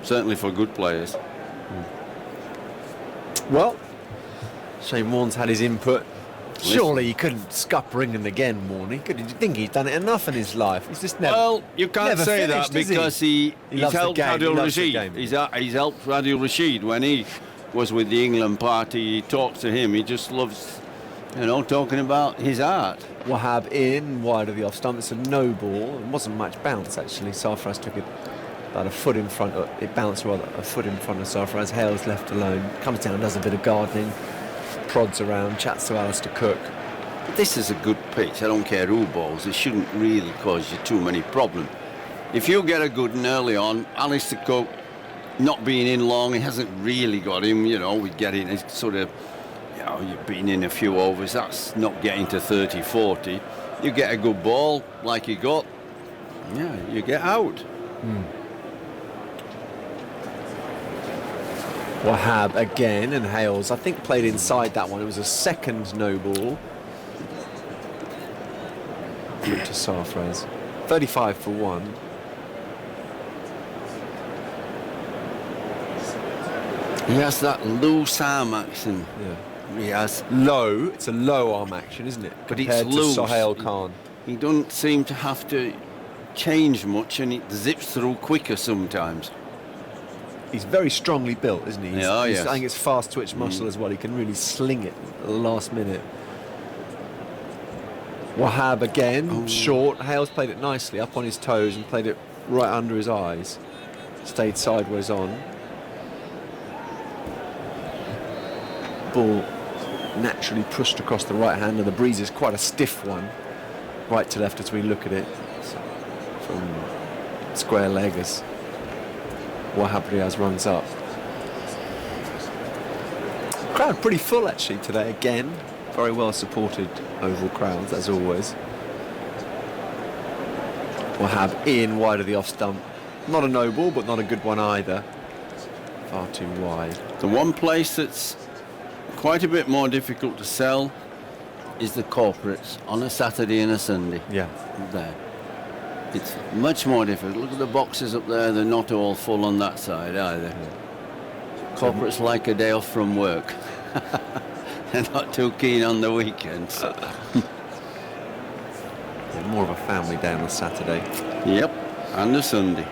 Certainly for good players. Well, Shane Warne's had his input. Surely he couldn't scup England again, Warne. He couldn't think he's done it enough in his life. He's just never. Well, you can't say finished, that because he's helped Adil Rashid. He's helped Adil Rashid when he was with the England party. He talked to him. He just loves, talking about his art. Wahab in wide of the off stump. It's a no ball. It wasn't much bounce actually. Sarfraz took it about a foot in front. It bounced rather a foot in front of Sarfraz. Hale's left alone. Comes down, does a bit of gardening. Prods around, chats to Alistair Cook. This is a good pitch. I don't care who bowls. It shouldn't really cause you too many problems. If you get a good one early on, Alistair Cook not being in long, he hasn't really got him. We get in. It's sort of, you've been in a few overs. That's not getting to 30, 40. You get a good ball like you got, you get out. Wahab again, and Hales, I think, played inside that one. It was a second no ball. To Sarfraz. 35 for 1. He has that loose arm action. Yeah. He has. Low. It's a low arm action, isn't it? But Compared it's to loose. Sohail Khan. He doesn't seem to have to change much, and it zips through quicker sometimes. He's very strongly built, isn't he? Yes. I think it's fast twitch muscle as well. He can really sling it at the last minute. Wahab again, short. Hale's played it nicely, up on his toes, and played it right under his eyes. Stayed sideways on. Ball naturally pushed across the right hand, and the breeze is quite a stiff one. Right to left as we look at it. So from square leg as Wahab Riaz runs up. Crowd pretty full actually today again. Very well supported oval crowds as always. Wahab in wide of the off stump. Not a no ball, but not a good one either. Far too wide. The one place that's quite a bit more difficult to sell is the corporates on a Saturday and a Sunday. Yeah. There. It's much more difficult. Look at the boxes up there, they're not all full on that side either. Yeah. Corporates like a day off from work. They're not too keen on the weekends. More of a family day on a Saturday. Yep, and a Sunday.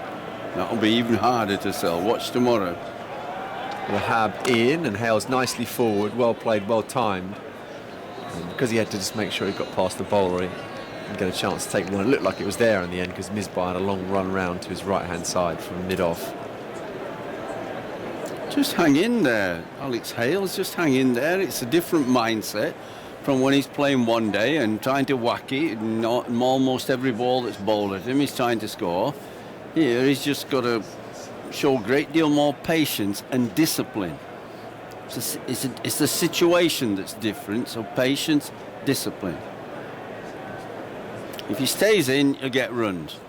That'll be even harder to sell. Watch tomorrow. Wahab in, and Hale's nicely forward. Well played, well timed. And because he had to just make sure he got past the bowler and get a chance to take one. It looked like it was there in the end because Misbah had a long run round to his right-hand side from mid-off. Just hang in there, Alex Hales, just hang in there. It's a different mindset from when he's playing one day and trying to whack it, and almost every ball that's bowled at him he's trying to score. Here he's just got to show a great deal more patience and discipline. It's the situation that's different, so patience, discipline. If he stays in, he'll get runs.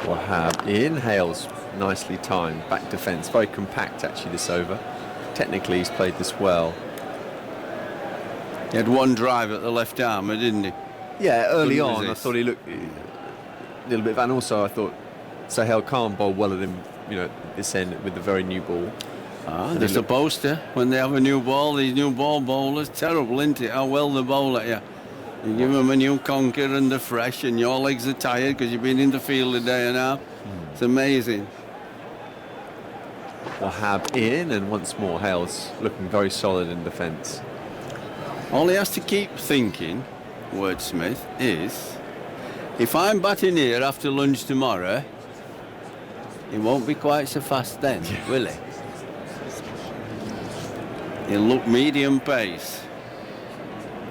Wahab in, Hales nicely timed, back defence, very compact actually this over. Technically he's played this well. He had one drive at the left arm, didn't he? Yeah, early Couldn't on resist. I thought he looked a little bit, and also I thought Sohail Khan bowled well at him, you know, this end with the very new ball. They're supposed to. When they have a new ball, these new ball bowlers, terrible, isn't it? How well they bowl at you. You give them a new conker and they're fresh, and your legs are tired because you've been in the field a day and a half. It's amazing. Wahab in, and once more Hales looking very solid in defence. All he has to keep thinking, Wordsmith, is if I'm batting here after lunch tomorrow, he won't be quite so fast then, will he? He'll look medium pace.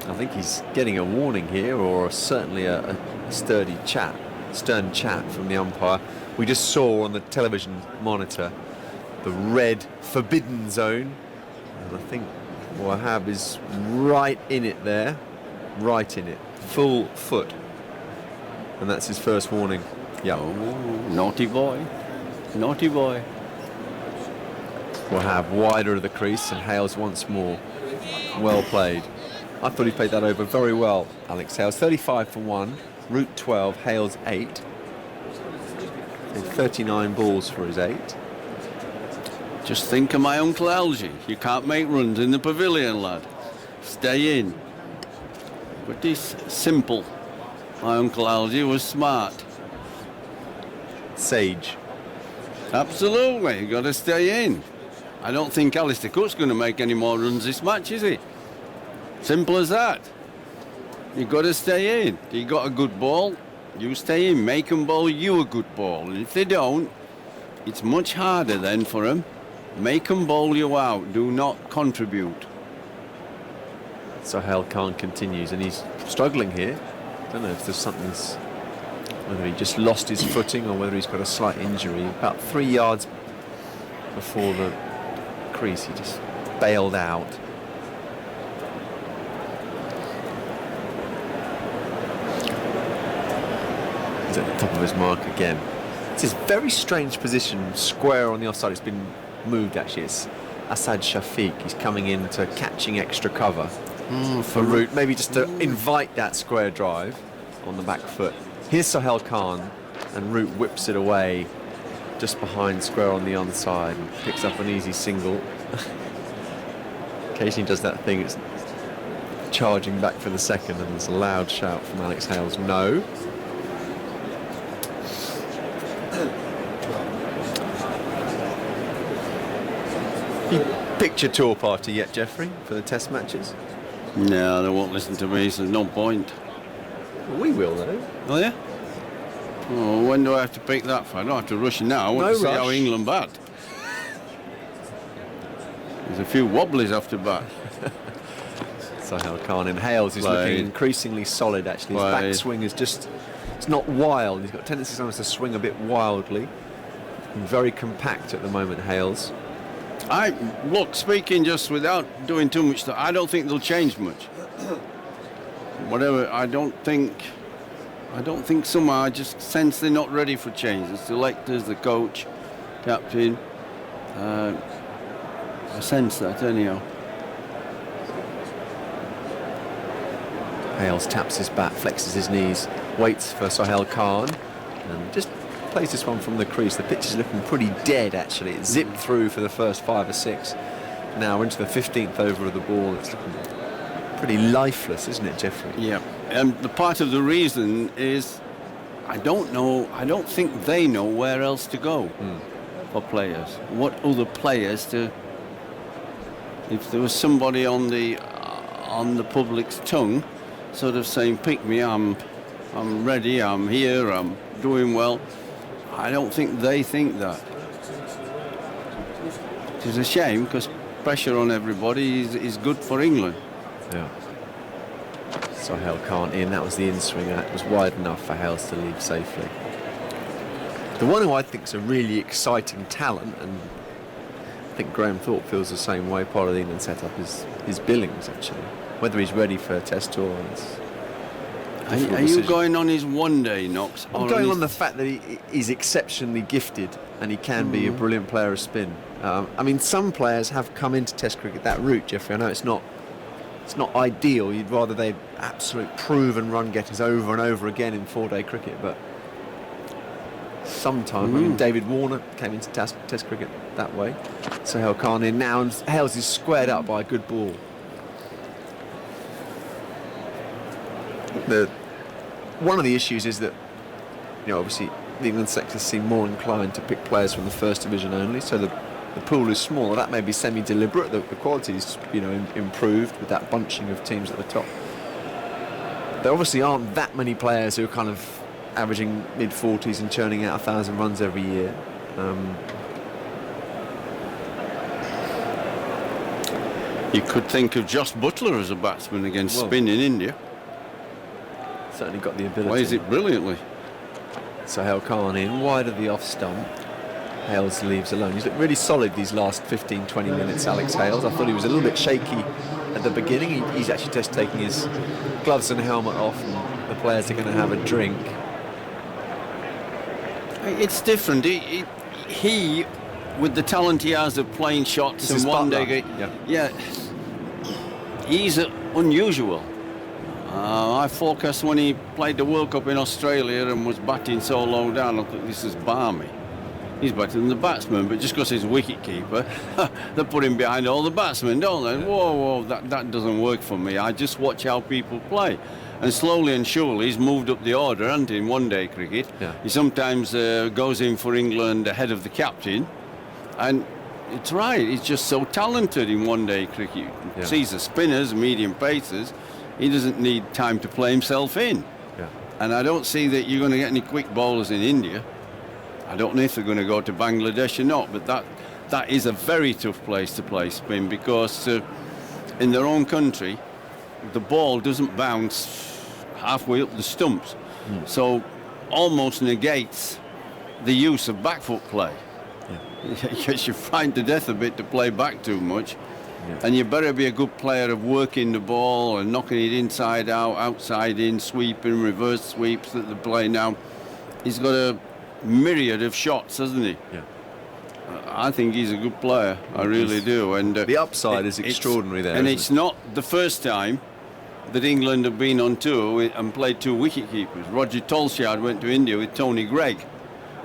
I think he's getting a warning here, or certainly a stern chat from the umpire. We just saw on the television monitor the red forbidden zone, and I think Wahab is right in it there, right in it, full foot, and that's his first warning. Yeah. Oh, naughty boy, naughty boy. Wahab wider of the crease, and Hales once more. Well played. I thought he played that over very well, Alex Hales. 35 for 1, Root 12, Hales 8. 39 balls for his 8. Just think of my Uncle Algie. You can't make runs in the pavilion, lad. Stay in. But he's simple. My Uncle Algie was smart. Sage. Absolutely, you got to stay in. I don't think Alistair Cook's going to make any more runs this match, is he? Simple as that. You've got to stay in. You got a good ball, you stay in. Make them bowl you a good ball. And if they don't, it's much harder then for them. Make them bowl you out. Do not contribute. Sohail Khan continues, and he's struggling here. I don't know if there's something, whether he just lost his footing or whether he's got a slight injury. About 3 yards before the crease, he just bailed out. He's at the top of his mark again. It's his very strange position, square on the offside. It's been moved actually. It's Asad Shafiq. He's coming in to catching extra cover for Root, maybe just to invite that square drive on the back foot. Here's Sohail Khan, and Root whips it away just behind square on the onside and picks up an easy single. Occasionally does that thing, it's charging back for the second, and there's a loud shout from Alex Hales, no. You picked your tour party yet, Jeffrey, for the test matches? No, they won't listen to me, so there's no point. Well, we will, though. Oh, yeah? Oh, when do I have to pick that for? I don't have to rush now. I want to see how England bat. There's a few wobblies off the bat. Sahel Khan in Hales is looking increasingly solid, actually. His backswing is just, it's not wild. He's got a tendency sometimes to swing a bit wildly. And very compact at the moment, Hales. Look, speaking just without doing too much, I don't think they'll change much. Whatever, I don't think somehow, I just sense they're not ready for change. The selectors, the coach, captain, I sense that anyhow. Hales taps his bat, flexes his knees, waits for Sahel Khan, and just plays this one from the crease. The pitch is looking pretty dead, actually. It zipped through for the first 5 or 6. Now into the 15th over of the ball. It's looking pretty lifeless, isn't it, Jeffrey? Yeah, and the part of the reason is I don't think they know where else to go for players. What other players to... If there was somebody on the public's tongue sort of saying, pick me, I'm ready, I'm here, I'm doing well, I don't think they think that. It is a shame, because pressure on everybody is good for England. Yeah. Sahel Khan in, that was the in-swing, and it was wide enough for Hales to leave safely. The one who I think is a really exciting talent, and I think Graham Thorpe feels the same way, part of the England setup, is Billings, actually. Whether he's ready for a test tour. Are you going on his one-day knocks? I'm going on the fact that he's exceptionally gifted and he can be a brilliant player of spin. I mean, some players have come into Test cricket that route, Jeffrey. I know it's not ideal. You'd rather they absolute proven run getters over and over again in 4-day cricket, but sometimes, I mean, David Warner came into Test cricket that way. Sahel Khan in now, and Hales is squared up by a good ball. One of the issues is that, obviously the England sectors seem more inclined to pick players from the first division only, so the pool is smaller. That may be semi-deliberate. The quality is, improved with that bunching of teams at the top. There obviously aren't that many players who are kind of averaging mid-40s and churning out 1,000 runs every year. You could think of Josh Butler as a batsman against spin in India. Certainly got the ability. Plays it brilliantly. Sahel Khan in, wide of the off stump. Hales leaves alone. He's looked really solid these last 15-20 minutes, Alex Hales. I thought he was a little bit shaky at the beginning. He's actually just taking his gloves and helmet off, and the players are going to have a drink. It's different. He with the talent he has of playing shots and one day, he's unusual. I forecast when he played the World Cup in Australia and was batting so low down, I thought, this is balmy. He's better than the batsman, but just because he's a wicket keeper, they put him behind all the batsmen, don't they? Whoa, that doesn't work for me. I just watch how people play. And slowly and surely he's moved up the order, hasn't he, in one-day cricket. Yeah. He sometimes goes in for England ahead of the captain, and it's right, he's just so talented in one-day cricket. Yeah. Sees the spinners, medium pacers. He doesn't need time to play himself in. Yeah. And I don't see that you're going to get any quick bowlers in India. I don't know if they're going to go to Bangladesh or not, but that is a very tough place to play spin, because in their own country, the ball doesn't bounce halfway up the stumps. So almost negates the use of back foot play. Because you find to death a bit to play back too much. And you better be a good player of working the ball and knocking it inside out, outside in, sweeping, reverse sweeps that they play now. He's got a myriad of shots, hasn't he? Yeah. I think he's a good player. I really do. And the upside is extraordinary there. And it's not the first time that England have been on tour and played two wicket keepers. Roger Tolshard went to India with Tony Gregg,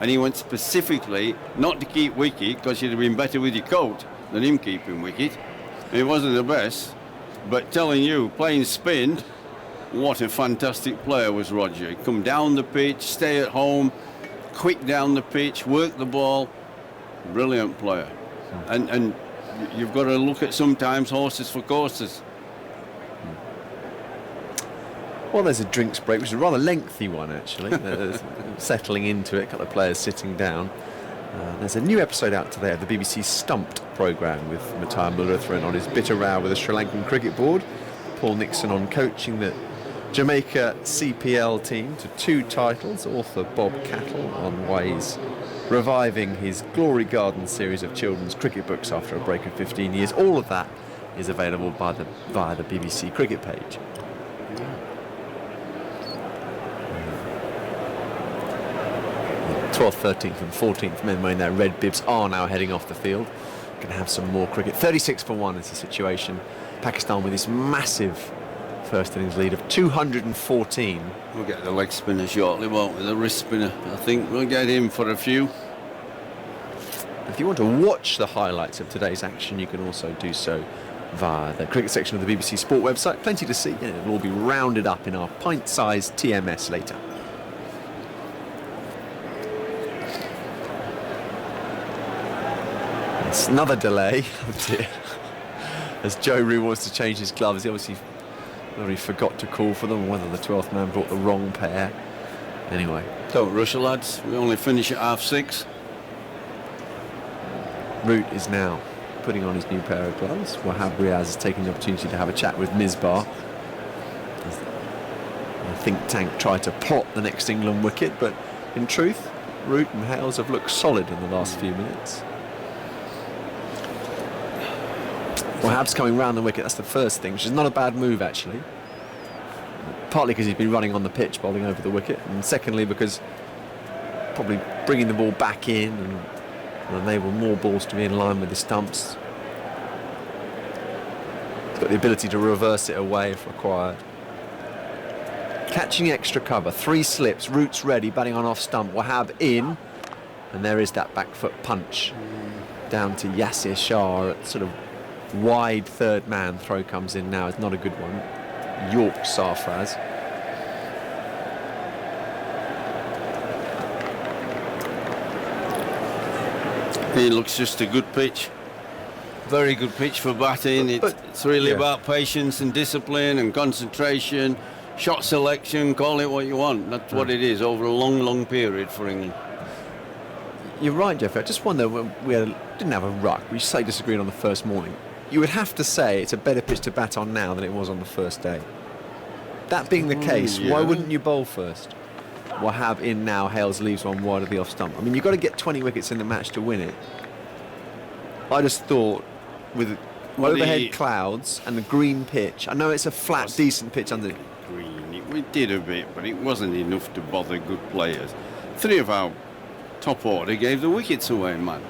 And he went specifically not to keep wicket, because you'd have been better with your coat than him keeping wicket. He wasn't the best, but telling you, playing spin, what a fantastic player was Roger. He'd come down the pitch, stay at home, quick down the pitch, work the ball. Brilliant player. And you've got to look at sometimes horses for courses. Well, there's a drinks break, which is a rather lengthy one, actually. Settling into it, a couple of players sitting down. There's a new episode out today of the BBC Stumped programme with Matthias Mullathran on his bitter row with the Sri Lankan cricket board. Paul Nixon on coaching the Jamaica CPL team to 2 titles. Author Bob Cattle on ways reviving his Glory Garden series of children's cricket books after a break of 15 years. All of that is available via the BBC cricket page. The 12th, 13th and 14th men wearing their red bibs are now heading off the field. Going to have some more cricket. 36 for 1 is the situation. Pakistan with this massive first innings lead of 214. We'll get the leg spinner shortly, won't we? The wrist spinner. I think we'll get him for a few. If you want to watch the highlights of today's action, you can also do so via the cricket section of the BBC Sport website. Plenty to see, and it'll all be rounded up in our pint-sized TMS later. It's another delay. Oh dear. As Joe Root wants to change his gloves, he obviously forgot to call for them, whether the 12th man brought the wrong pair. Anyway. Don't rush, lads. We only finish at 6:30. Root is now putting on his new pair of gloves. Wahab Riaz is taking the opportunity to have a chat with Misbah. The think tank tried to plot the next England wicket, but in truth, Root and Hales have looked solid in the last few minutes. Wahab's coming round the wicket, that's the first thing, which is not a bad move actually. Partly because he's been running on the pitch, bowling over the wicket, and secondly because probably bringing the ball back in and enable more balls to be in line with the stumps. He's got the ability to reverse it away if required. Catching extra cover, 3 slips, Root's ready, batting on off stump, Wahab in, and there is that back foot punch down to Yasir Shah at sort of wide third man. Throw comes in now, it's not a good one. York Sarfraz. It looks just a good pitch. Very good pitch for batting. It's really about patience and discipline and concentration, shot selection, call it what you want. That's what it is over a long period for England. You're right, Jeff. I just wonder, when we didn't have a ruck, we say disagreed on the first morning. You would have to say it's a better pitch to bat on now than it was on the first day. That being the case, why wouldn't you bowl first? Wahab in now, Hales leaves one wide of the off stump. I mean, you've got to get 20 wickets in the match to win it. I just thought, with overhead clouds and the green pitch, I know it's a flat, decent pitch under... Green, we did a bit, but it wasn't enough to bother good players. 3 of our top order gave the wickets away, man.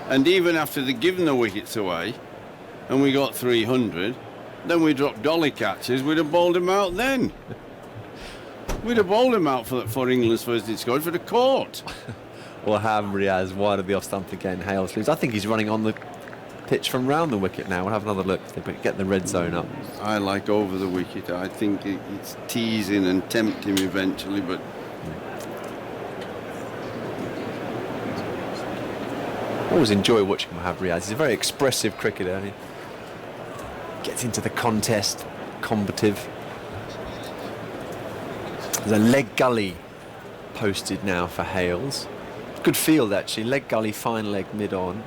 And even after they'd given the wickets away, and we got 300, then we dropped dolly catches, we'd have bowled him out then. We'd have bowled him out for England's first hit score for the court. Wahab Riaz wide of the off stump again. Hales leaves. I think he's running on the pitch from round the wicket now. We'll have another look if they get the red zone up. I like over the wicket. I think it's teasing and tempt him eventually, but... Always enjoy watching Wahab Riaz. He's a very expressive cricketer. He gets into the contest, combative. There's a leg gully posted now for Hales. Good field actually, leg gully, fine leg mid-on.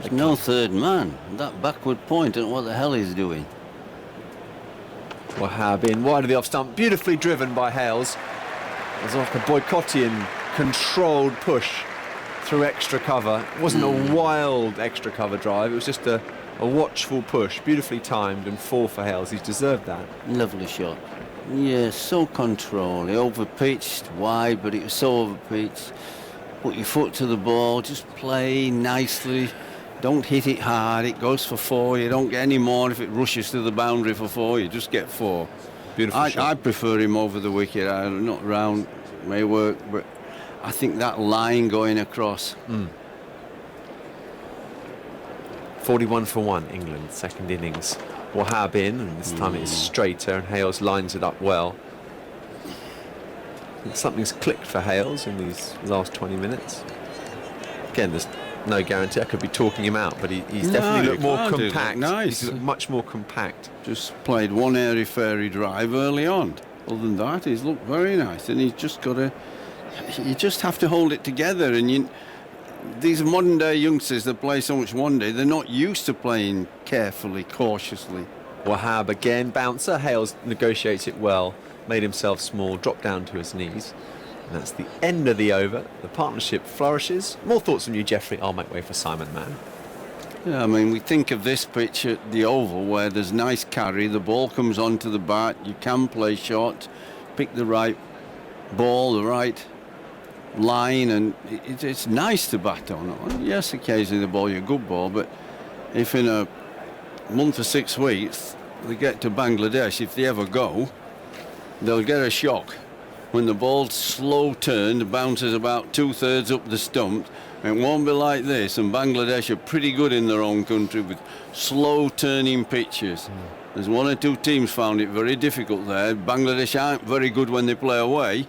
There's no third man. That backward point, I don't know what the hell he's doing. Wahab in, wide of the off stump, beautifully driven by Hales. There's like a boycottian controlled push through extra cover. It wasn't a wild extra cover drive, it was just a watchful push, beautifully timed, and 4 for Hales. He's deserved that. Lovely shot. Yeah, so controlled. He overpitched wide, but it was so overpitched. Put your foot to the ball, just play nicely. Don't hit it hard, it goes for 4. You don't get any more if it rushes to the boundary for 4, you just get 4. Beautiful shot. I prefer him over the wicket. Not round, may work, but I think that line going across. 41 for 1, England, second innings. Wahab in, and this time it's straighter, and Hales lines it up well. I think something's clicked for Hales in these last 20 minutes. Again, there's no guarantee. I could be talking him out, but he's definitely looked more compact. Nice. He's looked much more compact. Just played one airy-fairy drive early on. Other than that, he's looked very nice, and he's just got to. You just have to hold it together, and these modern-day youngsters that play so much one day, they're not used to playing carefully, cautiously. Wahab again, bouncer. Hales negotiates it well, made himself small, dropped down to his knees. And that's the end of the over. The partnership flourishes. More thoughts from you, Jeffrey. I'll make way for Simon Mann. Yeah, I mean, we think of this pitch at the Oval where there's nice carry, the ball comes onto the bat, you can play short, pick the right ball, the right line, and it's nice to bat on. Yes, occasionally the ball you a good ball, but if in a month or 6 weeks they get to Bangladesh, if they ever go, they'll get a shock. When the ball's slow turned, bounces about 2/3 up the stump, it won't be like this, and Bangladesh are pretty good in their own country with slow turning pitches. There's 1 or 2 teams found it very difficult there. Bangladesh aren't very good when they play away,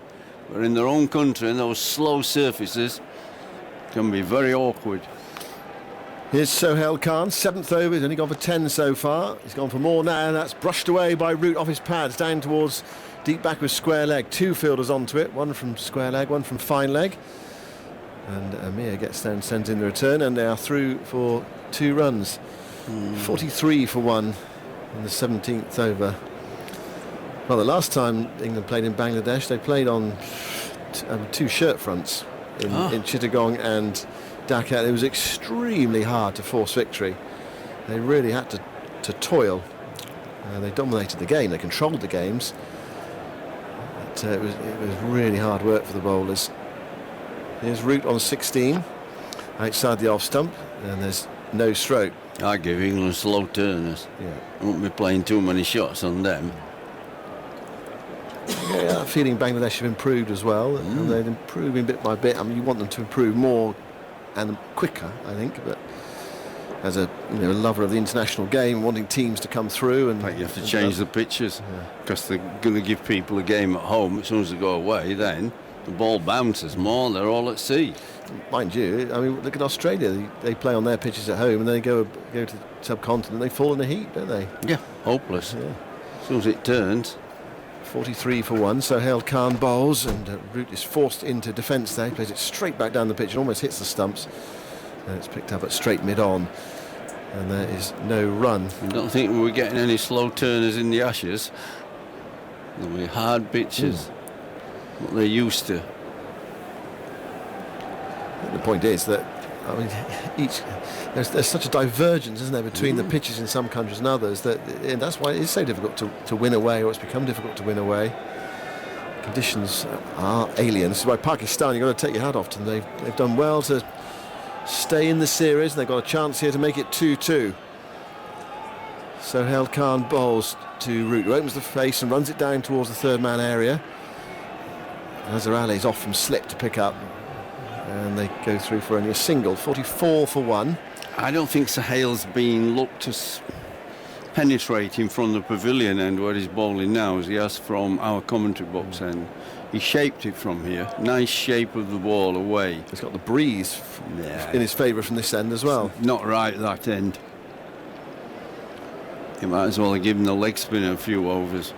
but in their own country, and those slow surfaces can be very awkward. Here's Sohail Khan, 7th over. He's only gone for 10 so far. He's gone for more now, and that's brushed away by Root off his pads, down towards deep back with square leg. 2 fielders onto it, 1 from square leg, 1 from fine leg. And Amir gets down, sends in the return, and they are through for 2 runs. 43 for 1 in the 17th over. Well, the last time England played in Bangladesh, they played on 2 shirt fronts in Chittagong and Dhaka. It was extremely hard to force victory. They really had to toil. They dominated the game, they controlled the games. But it was really hard work for the bowlers. Here's Root on 16, outside the off stump, and there's no stroke. I give England slow turners. Yeah. I won't be playing too many shots on them. Yeah, feeling Bangladesh have improved as well, and they're improving bit by bit. I mean, you want them to improve more and quicker, I think, but as a lover of the international game, wanting teams to come through, and you have to change the pitches because they're going to give people a game at home. As soon as they go away, then the ball bounces more. They're all at sea. Mind you, I mean, look at Australia. They play on their pitches at home, and they go to the subcontinent. They fall in the heat, don't they? Yeah, hopeless. Yeah. As soon as it turns. 43 for 1. Sohail Khan bowls, and Root is forced into defence there. He plays it straight back down the pitch and almost hits the stumps. And it's picked up at straight mid-on. And there is no run. I don't think we were getting any slow turners in the Ashes. There'll be hard pitches. What they're used to. The point is that, I mean, there's such a divergence, isn't there, between the pitches in some countries and others, and that's why it is so difficult to win away, or it's become difficult to win away. Conditions are alien. This is why Pakistan, you've got to take your hat off to them. They've done well to stay in the series, and they've got a chance here to make it 2-2. Sohail Khan bowls to Root, who opens the face and runs it down towards the third man area. Azhar Ali is off from slip to pick up, and they go through for only a single. 44 for 1. I don't think Sohail's been looked to penetrate in from the pavilion end where he's bowling now, as he has from our commentary box end. He shaped it from here. Nice shape of the ball away. He's got the breeze in his favour from this end as well. Not right that end. You might as well have given the leg spinner a few overs.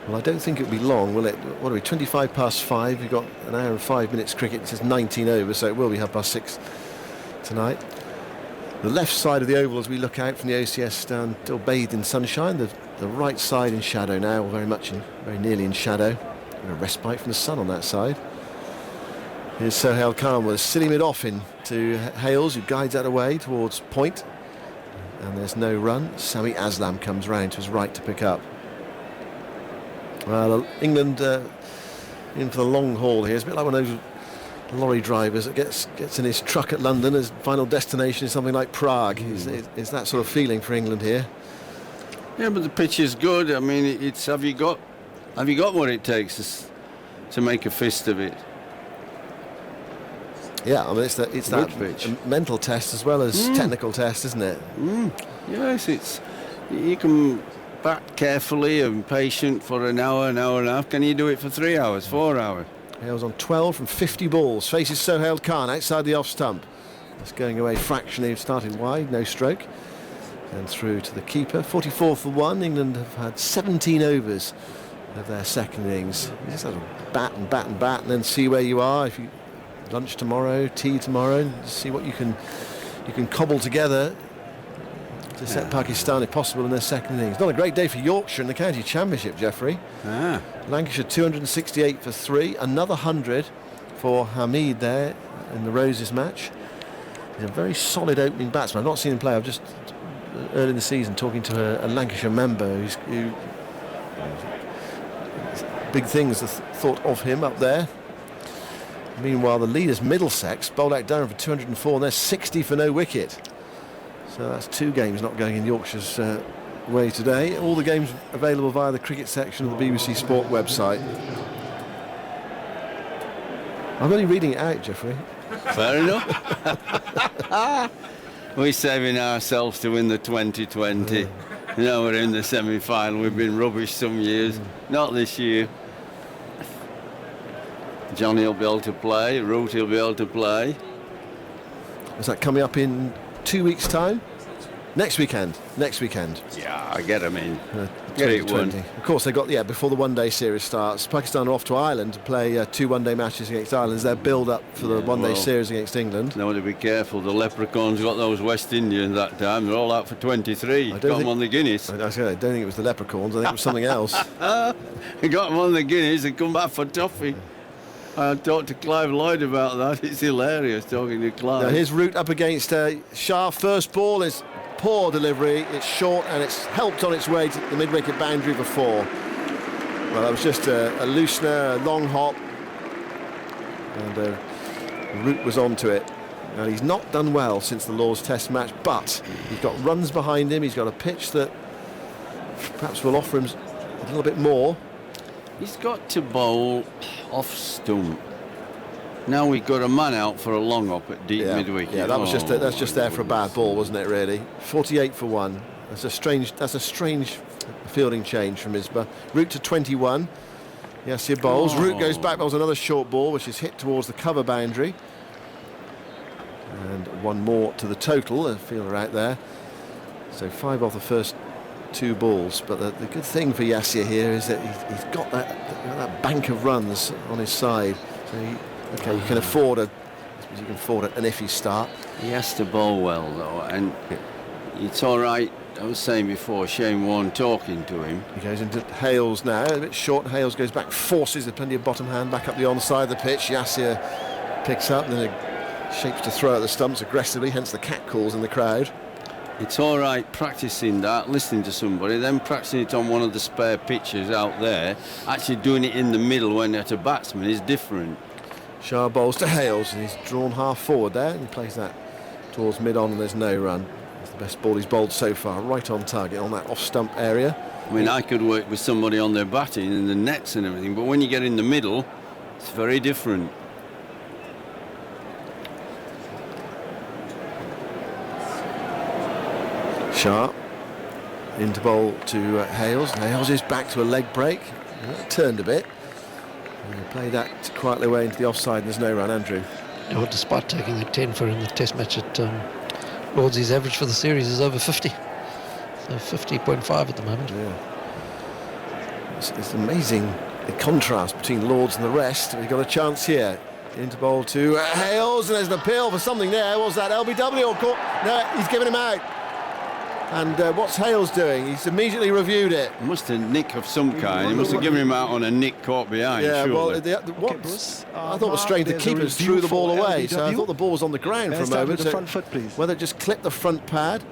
Well, I don't think it'll be long, will it? What are we, 25 past 5? We've got an hour and 5 minutes cricket. It says 19 overs, so it will be 6:30 tonight. The left side of the oval, as we look out from the OCS stand, still bathed in sunshine. The right side in shadow now, very nearly in shadow. And a respite from the sun on that side. Here's Sohail Khan with a silly mid-off into Hales, who guides that away towards point. And there's no run. Sami Aslam comes round to his right to pick up. Well, England in for the long haul here. It's a bit like one of those lorry drivers that gets in his truck at London. His final destination is something like Prague. Is that sort of feeling for England here? Yeah, but the pitch is good. I mean, it's have you got what it takes to make a fist of it? Yeah, I mean, it's that pitch. mental test as well as technical test, isn't it? Yes, you can bat carefully and patient for an hour and a half. Can you do it for 3 hours, 4 hours? Hales on 12 from 50 balls. Faces Sohail Khan outside the off stump. It's going away fractionally, starting wide, no stroke. And through to the keeper. 44 for 1. England have had 17 overs of their second innings. You just have to bat and bat and bat and then see where you are. If you lunch tomorrow, tea tomorrow, and see what you can cobble together to set Pakistan, if possible, in their second innings. Not a great day for Yorkshire in the county championship, Geoffrey. Lancashire 268 for 3, another 100 for Hamid there in the Roses match. He's a very solid opening batsman. I've not seen him play. I've just early in the season talking to a Lancashire member who big things are thought of him up there. Meanwhile, the leaders Middlesex bowled out Durham for 204 and they're 60 for no wicket. So that's 2 games not going in Yorkshire's way today. All the games available via the cricket section of the BBC Sport website. I'm only reading it out, Geoffrey. Fair enough. We're saving ourselves to win the 2020. You know, we're in the semi-final. We've been rubbish some years. Not this year. Johnny will be able to play. Root will be able to play. Is that coming up in 2 weeks' time? Next weekend. Yeah, I get them in. Get it won. Of course, they got before the one-day series starts. Pakistan are off to Ireland to play 2 one-day matches against Ireland. It's their build-up for the one-day series against England. Now to be careful. The Leprechauns got those West Indians that time. They're all out for 23. Got them on the Guinness. I don't think it was the Leprechauns. I think it was something else. They got them on the Guinness and come back for toffee. I talked to Clive Lloyd about that. It's hilarious talking to Clive. Now here's Root up against Shah. First ball is poor delivery. It's short and it's helped on its way to the mid-wicket boundary for 4. Well, that was just a loosener, a long hop, and Root was onto it. Now he's not done well since the Lord's Test match, but he's got runs behind him. He's got a pitch that perhaps will offer him a little bit more. He's got to bowl off stump. Now we've got a man out for a long hop at deep mid-wicket. Yeah, that was that's just there for a bad ball, wasn't it? Really, 48 for 1. That's a strange fielding change from Misbah. Root to 21. Yes, he bowls. Root goes back. Bowls another short ball, which is hit towards the cover boundary. And 1 more to the total. A fielder out there. So 5 off the first 2 balls. But the good thing for Yasir here is that he's got that bank of runs on his side. So you can afford an iffy start. He has to bowl well though, and it's all right. I was saying before, Shane Warne talking to him. He goes into Hales now, a bit short. Hales goes back, forces with plenty of bottom hand back up the onside of the pitch. Yasir picks up, then shapes to throw at the stumps aggressively, hence the cat calls in the crowd. It's all right practicing that, listening to somebody, then practicing it on one of the spare pitches out there. Actually doing it in the middle when at a batsman is different. Shah bowls to Hales and he's drawn half forward there and he plays that towards mid-on and there's no run. It's the best ball he's bowled so far, right on target on that off-stump area. I mean, I could work with somebody on their batting and the nets and everything, but when you get in the middle, it's very different. Shah into bowl to Hales. Hales is back to a leg break. Turned a bit. And he played that quietly away into the offside and there's no run. Andrew. Well, despite taking a 10 for in the test match at Lord's, his average for the series is over 50. So 50.5 at the moment. Yeah. It's amazing the contrast between Lord's and the rest. We've got a chance here. Into bowl to Hales and there's an appeal for something there. Was that LBW or caught? No, he's given him out. And what's Hales doing? He's immediately reviewed it. Must have nick of some kind. He must have given him out on a nick caught behind. Yeah, surely. well, what I thought was strange. The keepers threw the ball away, so I thought the ball was on the ground for a moment. The front foot, please. Whether it just clipped the front pad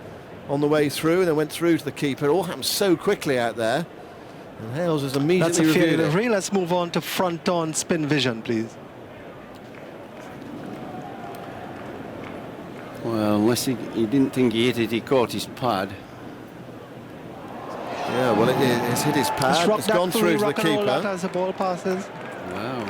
on the way through and then went through to the keeper. It all happened so quickly out there. And Hales has immediately reviewed it. Let's move on to front on spin vision, please. Well, unless he didn't think he hit it, he caught his pad. Yeah, well, it's hit his pad. It's gone through to the keeper. As the ball passes. Wow.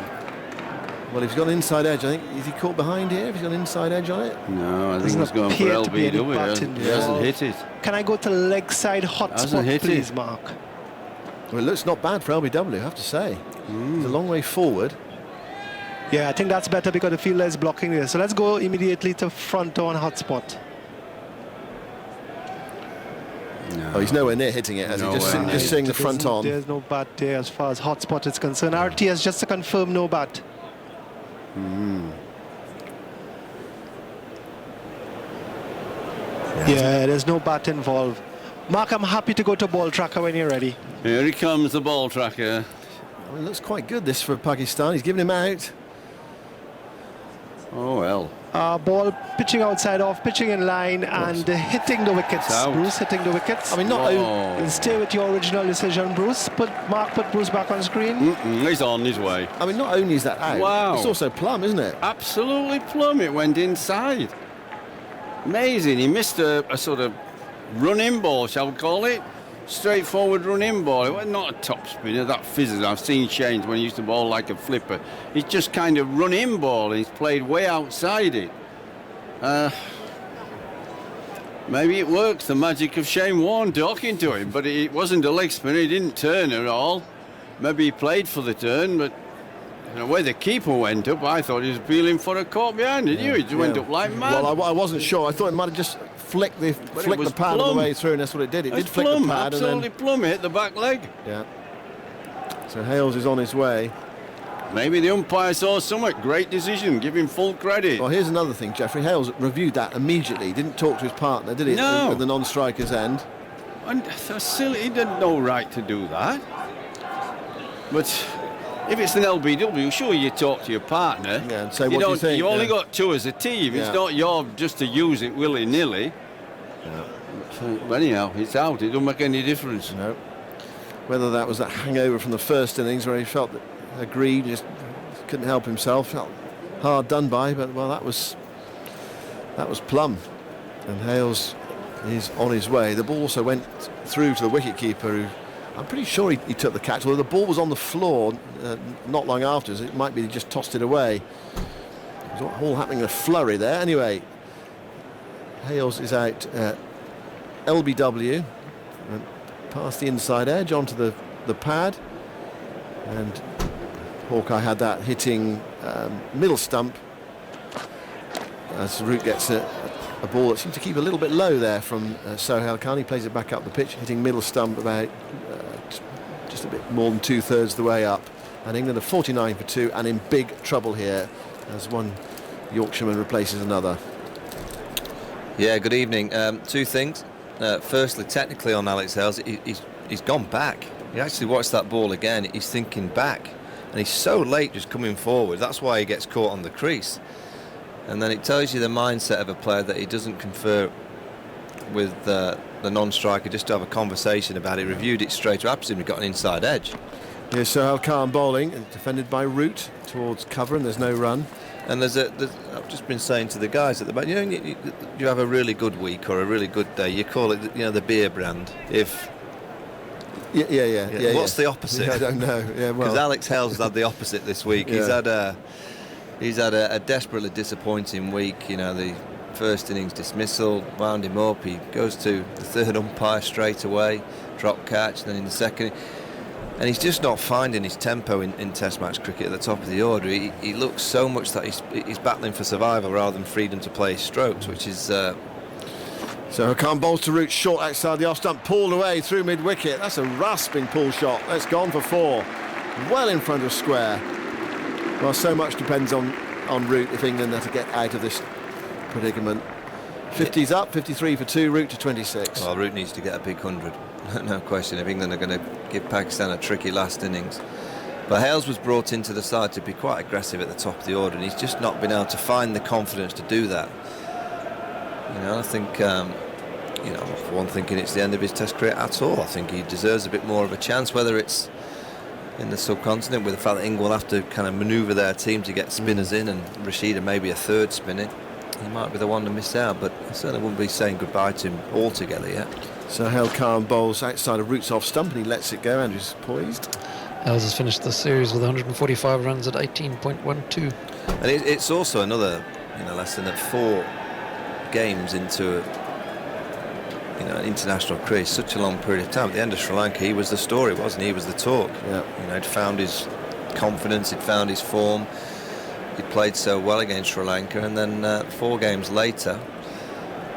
Well, if he's got an inside edge, I think, is he caught behind here? If he's got an inside edge on it? No, I think Doesn't he's going for appear to be any LBW. button He hasn't involved. hit it. Can I go to leg side hot Hasn't spot, hit please, it. Mark? Well, it looks not bad for LBW, I have to say. He's a long way forward. Yeah, I think that's better because the fielder is blocking this. So let's go immediately to front on hot spot. Oh, he's nowhere near hitting it, as he just seeing the front on. There's no bat there as far as hot spot is concerned. RTS just to confirm no bat. Yeah, there's no bat involved. Mark, I'm happy to go to ball tracker when you're ready. Here he comes, the ball tracker. Well, it looks quite good, this, for Pakistan. He's giving him out. Oh, well. Ball pitching outside off, pitching in line, and hitting the wickets. It's out. Bruce hitting the wickets. I mean, not You'll stay with your original decision, Bruce. Mark put Bruce back on screen. He's on his way. I mean, not only is that out, Wow. it's also plumb, isn't it? Absolutely plumb. It went inside. Amazing. He missed a sort of run-in ball, shall we call it? Straightforward run-in ball. It was not a top spinner. That fizzes. I've seen Shane's when he used to bowl like a flipper. It's just kind of run-in ball, and he's played way outside it. Maybe it works, the magic of Shane Warne talking to him, but it wasn't a leg spinner. He didn't turn at all. Maybe he played for the turn, but the way the keeper went up, I thought he was appealing for a caught behind, didn't you? He just went up like mad. Well, I wasn't sure. I thought it might have just flicked the pad on the way through, and that's what it did. It did flick plumb, the pad. absolutely And plumb. It hit the back leg. then, so Hales is on his way. Maybe the umpire saw something. Great decision. Give him full credit. Well, here's another thing. Jeffrey Hales reviewed that immediately. He didn't talk to his partner, did he? No. At the non-striker's end. And that's silly. He didn't no right to do that. But if it's an LBW, sure you talk to your partner. Yeah, and say, what do you think? You only got two as a team. Yeah. It's not your just to use it willy-nilly. But anyhow, it's out. It don't make any difference. No. Whether that was that hangover from the first innings where he felt that aggrieved, just couldn't help himself, felt hard done by, but well, that was plumb. And Hales is on his way. The ball also went through to the wicketkeeper, who I'm pretty sure he took the catch, although the ball was on the floor not long afterwards. It might be he just tossed it away. It was all happening in a flurry there. Anyway, Hales is out. LBW past the inside edge onto the pad, and Hawkeye had that hitting middle stump as Root gets a ball that seems to keep a little bit low there from Sohail Khan. He plays it back up the pitch, hitting middle stump about just a bit more than 2/3 the way up, and England are 49 for 2 and in big trouble here as one Yorkshireman replaces another. Yeah, good evening. Two things. Firstly, technically on Alex Hales, he's gone back. He actually watched that ball again. He's thinking back, and he's so late just coming forward. That's why he gets caught on the crease. And then it tells you the mindset of a player that he doesn't confer with the non-striker just to have a conversation about it. Reviewed it straight up. Absolutely got an inside edge. Here's Sohail Khan bowling, and defended by Root towards cover, and there's no run. And I've just been saying to the guys at the back, you have a really good week or a really good day. You call it, the beer brand. If Yeah. What's the opposite? Yeah, I don't know. Yeah, well, because Alex Hales has had the opposite this week. Yeah. He's had a desperately disappointing week. The first innings dismissal wound him up. He goes to the third umpire straight away, drop catch. And then in the second. And he's just not finding his tempo in Test match cricket at the top of the order. He looks so much that he's battling for survival rather than freedom to play his strokes, which is... So Khan bowls to Root, short outside the off stump, pulled away through mid-wicket. That's a rasping pull shot. That's gone for 4. Well in front of square. Well, so much depends on Root if England are to get out of this predicament. 50's up, 53 for 2, Root to 26. Well, Root needs to get a big 100. No question, if England are going to give Pakistan a tricky last innings. But Hales was brought into the side to be quite aggressive at the top of the order, and he's just not been able to find the confidence to do that. I think, for one, thinking it's the end of his Test career at all. I think he deserves a bit more of a chance, whether it's in the subcontinent with the fact that England will have to kind of manoeuvre their team to get spinners in, and Rashida maybe a third spinner. He might be the one to miss out, but I certainly wouldn't be saying goodbye to him altogether yet. Sohail Khan bowls outside of Root's off stump, and he lets it go. Andrew's poised. Hales has finished the series with 145 runs at 18.12. And it's also another lesson that 4 games into an international career, such a long period of time. At the end of Sri Lanka, he was the story, wasn't he? He was the talk. Yeah. He'd found his confidence, he'd found his form, he'd played so well against Sri Lanka, and then 4 games later,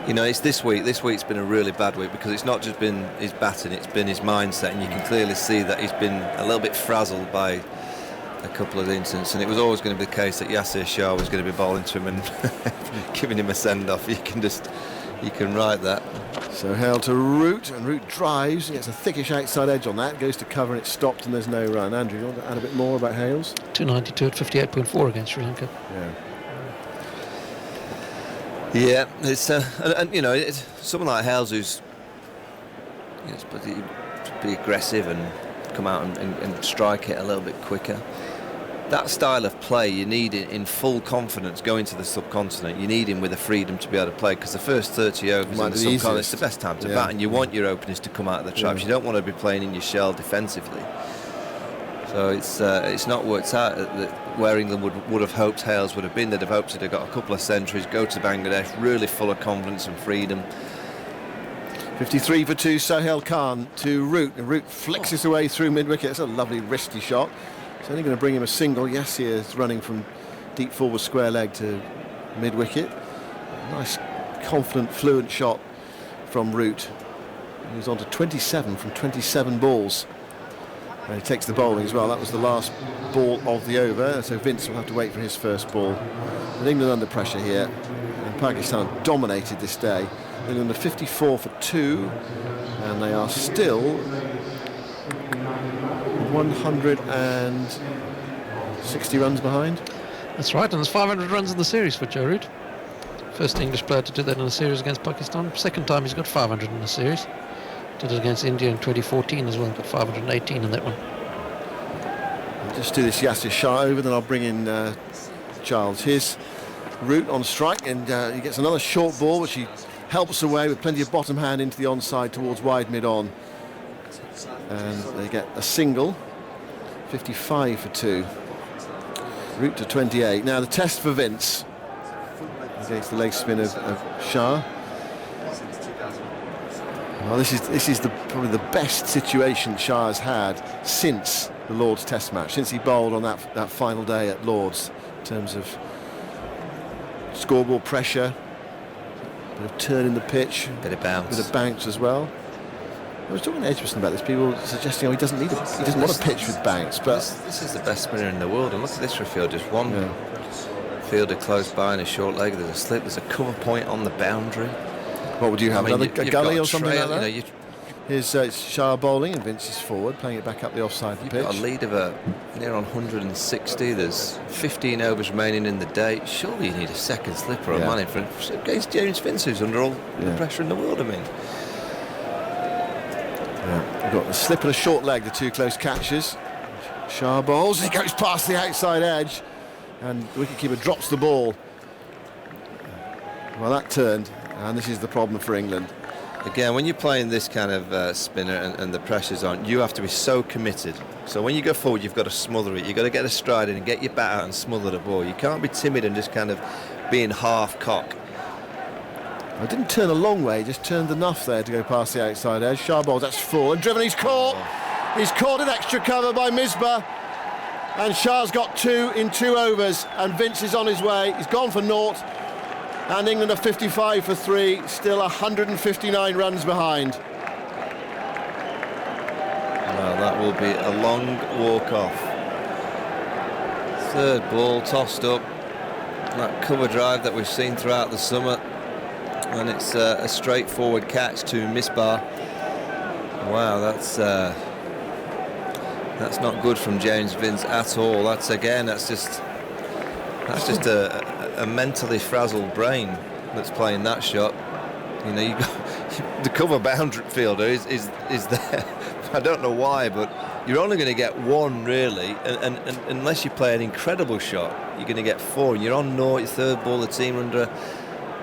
it's this week. This week's been a really bad week because it's not just been his batting, it's been his mindset, and you can clearly see that he's been a little bit frazzled by a couple of incidents, and it was always going to be the case that Yasir Shah was going to be bowling to him and giving him a send-off. You can write that. So Hale to Root, and Root drives. He gets a thickish outside edge on that, goes to cover, and it's stopped, and there's no run. Andrew, you want to add a bit more about Hales? 292 at 58.4 against Sri Lanka. Yeah, it's it's someone like Hales who's be aggressive and come out and strike it a little bit quicker. That style of play you need in full confidence going to the subcontinent. You need him with the freedom to be able to play, because the first 30 overs in the subcontinent, it's the best time to bat, and you want your openers to come out of the traps. You don't want to be playing in your shell defensively. So it's not worked out where England would have hoped Hales would have been. They'd have hoped to have got a couple of centuries, go to Bangladesh really full of confidence and freedom. 53 for 2, Sohail Khan to Root. And Root flicks his way through mid-wicket. It's a lovely wristy shot. It's only going to bring him a single. Yasir is running from deep forward square leg to mid-wicket. Nice, confident, fluent shot from Root. He's on to 27 from 27 balls. And he takes the bowling as well. That was the last ball of the over, so Vince will have to wait for his first ball. And England under pressure here. And Pakistan dominated this day. England are 54 for 2, and they are still 160 runs behind. That's right, and there's 500 runs in the series for Joe Root. First English player to do that in a series against Pakistan. Second time he's got 500 in the series. Did it against India in 2014 as well, got 518 in that one. I'll just do this Yasir Shah over, then I'll bring in Charles. Here's Root on strike, and he gets another short ball, which he helps away with plenty of bottom hand into the onside towards wide mid-on. And they get a single, 55 for 2. Root to 28. Now the test for Vince against the leg spin of Shah. Well, this is probably the best situation Shah has had since the Lord's Test match, since he bowled on that final day at Lord's, in terms of scoreboard pressure, bit of turn in the pitch, bit of bounce as well. I was talking to Edgbaston about this. People suggesting he doesn't want a pitch with bounce, but this is the best spinner in the world. And look at this for a field, just one fielder close by in a short leg. There's a slip. There's a cover point on the boundary. What would you have? Another gully or something like that? Here's Shah bowling, and Vince is forward, playing it back up the offside pitch. You've got a lead of near on 160. There's 15 overs remaining in the day. Surely you need a second slipper or a man in front against James Vince, who's under all the pressure in the world. I mean, we've got the slip and a short leg, the two close catches. Shah bowls, he goes past the outside edge, and the wicketkeeper drops the ball. Well, that turned, and this is the problem for England. Again, when you're playing this kind of spinner and the pressure's on, you have to be so committed. So when you go forward, you've got to smother it. You've got to get a stride in and get your bat out and smother the ball. You can't be timid and just kind of being half cock. I didn't turn a long way, just turned enough there to go past the outside edge. Shah bowls, that's full, and driven, he's caught. He's caught in extra cover by Misbah. And Shah's got 2 in 2 overs, and Vince is on his way. He's gone for naught. And England are 55 for 3, still 159 runs behind. Well, that will be a long walk off. Third ball tossed up. That cover drive that we've seen throughout the summer. And it's a straightforward catch to Misbah. Wow, that's not good from James Vince at all. That's just a mentally frazzled brain that's playing that shot. You know, you got the cover boundary fielder is there. I don't know why, but you're only going to get 1 really, and unless you play an incredible shot, you're going to get 4. And you're on naught, your third ball, the team are under a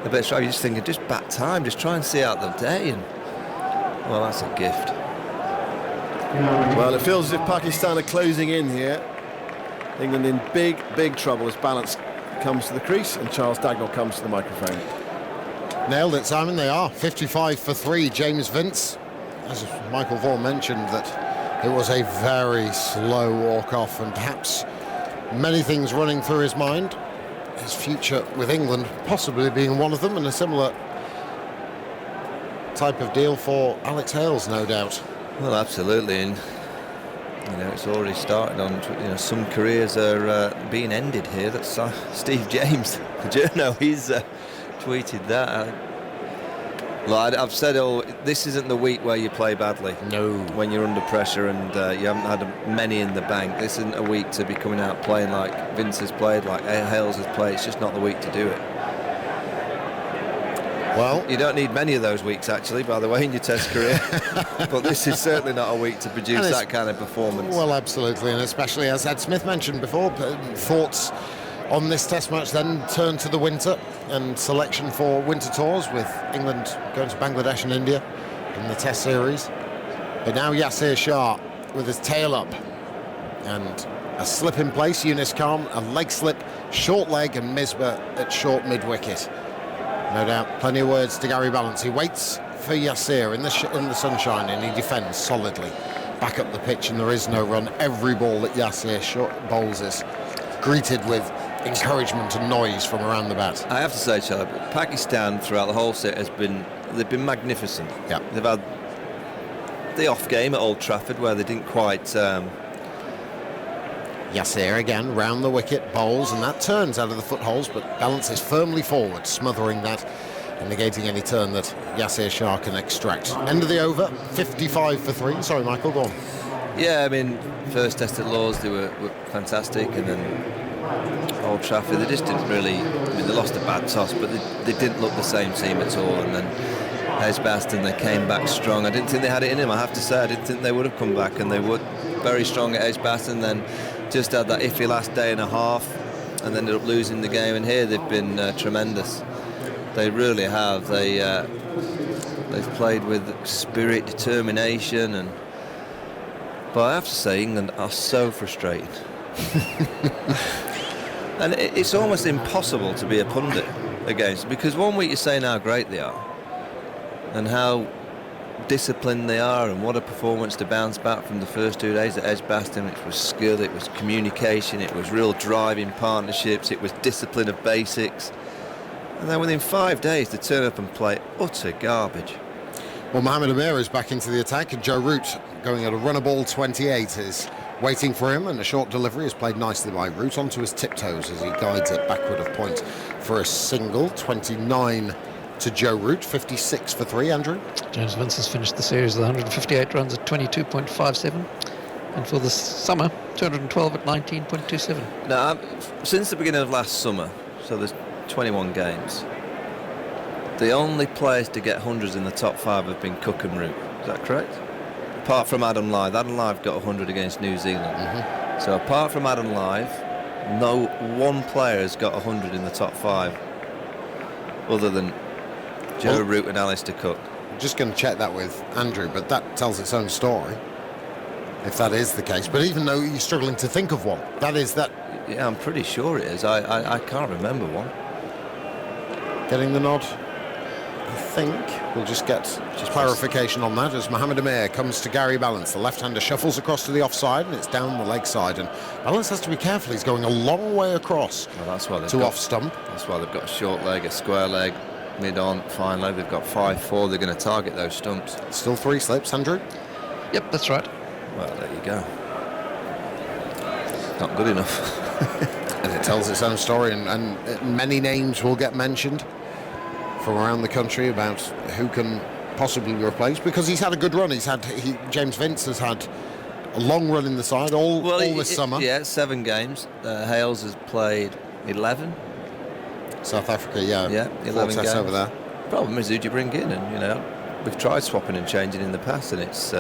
bit of strike. You're just thinking, just bat time, just try and see out the day. And well, that's a gift. Well, it feels as if Pakistan are closing in here. England in big trouble as Balance comes to the crease and Charles Dagnall comes to the microphone. Nailed it, Simon. They are 55 for 3. James Vince, as Michael Vaughan mentioned, that it was a very slow walk-off, and perhaps many things running through his mind. His future with England possibly being one of them, and a similar type of deal for Alex Hales, no doubt. Well, absolutely, and it's already started on. Some careers are being ended here. That's Steve James, the journo. He's tweeted that. Well, I've said, this isn't the week where you play badly. No. When you're under pressure and you haven't had many in the bank, this isn't a week to be coming out playing like Vince has played, like Hales has played. It's just not the week to do it. Well, you don't need many of those weeks, actually, by the way, in your Test career. But this is certainly not a week to produce that kind of performance. Well, absolutely, and especially, as Ed Smith mentioned before, thoughts on this Test match then turn to the winter and selection for winter tours, with England going to Bangladesh and India in the Test series. But now Yasir Shah with his tail up and a slip in place. Yunus Khan, a leg slip, short leg, and Misbah at short mid-wicket. No doubt, plenty of words to Gary Balance. He waits for Yasir in the sunshine, and he defends solidly. Back up the pitch, and there is no run. Every ball that Yasir bowls is greeted with encouragement and noise from around the bat. I have to say, Charlie, Pakistan throughout the whole set they've been magnificent. Yeah. They've had the off game at Old Trafford where they didn't quite. Yasir again round the wicket, bowls, and that turns out of the footholes, but Balance is firmly forward, smothering that and negating any turn that Yasir Shah can extract. End of the over, 55 for 3. Sorry, Michael, go on. Yeah, I mean, first Test at Lords, they were fantastic, and then Old Trafford, they just didn't really. I mean, they lost a bad toss, but they didn't look the same team at all. And then Edgbaston, they came back strong. I didn't think they had it in them, I have to say. I didn't think they would have come back, and they were very strong at Edgbaston. Then just had that iffy last day and a half, and ended up losing the game. And here they've been tremendous. They really have. They've played with spirit, determination, but I have to say, England are so frustrated. And it's almost impossible to be a pundit against, because one week you're saying how great they are and how disciplined they are, and what a performance to bounce back from the first 2 days at Edgbaston, which was skill, it was communication, it was real drive in partnerships, it was discipline of basics. And then within 5 days to turn up and play utter garbage. Well, Mohamed Amir is back into the attack, and Joe Root, going at a runner ball 28, is waiting for him, and a short delivery is played nicely by Root onto his tiptoes as he guides it backward of point for a single. 29 to Joe Root, 56 for 3. Andrew? James Vince has finished the series with 158 runs at 22.57, and for the summer, 212 at 19.27. Now, since the beginning of last summer, so there's 21 games, the only players to get hundreds in the top 5 have been Cook and Root. Is that correct? Apart from Adam Lyth. Adam Lyth got 100 against New Zealand. Mm-hmm. So apart from Adam Lyth, no one player has got 100 in the top 5 other than Joe Root and Alistair Cook. I'm just going to check that with Andrew, but that tells its own story, if that is the case. But even though you're struggling to think of one, that is that. Yeah, I'm pretty sure it is. I can't remember one. Getting the nod, I think. We'll just get clarification on that as Mohamed Amir comes to Gary Balance. The left-hander shuffles across to the offside, and it's down the leg side. And Balance has to be careful. He's going a long way across to off stump. That's why they've got a short leg, a square leg, mid-on, fine leg. They've got 5-4. They're going to target those stumps. Still 3 slips, Andrew? Yep, that's right. Well, there you go. Not good enough. And it tells its own story, and many names will get mentioned from around the country about who can possibly replace, because he's had a good run. James Vince has had a long run in the side all this summer. Yeah, 7 games. Hales has played 11. South Africa, yeah 11 games over there. Problem is, who do you bring in? And we've tried swapping and changing in the past, and it's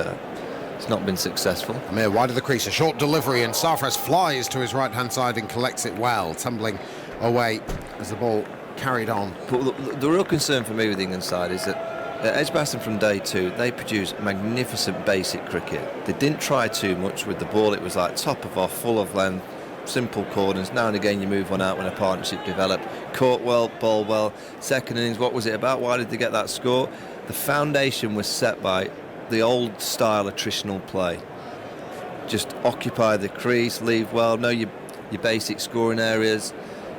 not been successul. Amir wide of the crease, a short delivery, and Sarfraz flies to his right-hand side and collects it well, tumbling away as the ball carried on. But the real concern for me with England's side is that Edgbaston from day 2, they produced magnificent basic cricket. They didn't try too much with the ball. It was like top of off, full of length, simple corners. Now and again you move one out when a partnership developed. Caught well, bowled well. Second innings, what was it about? Why did they get that score? The foundation was set by the old style attritional play. Just occupy the crease, leave well, know your basic scoring areas.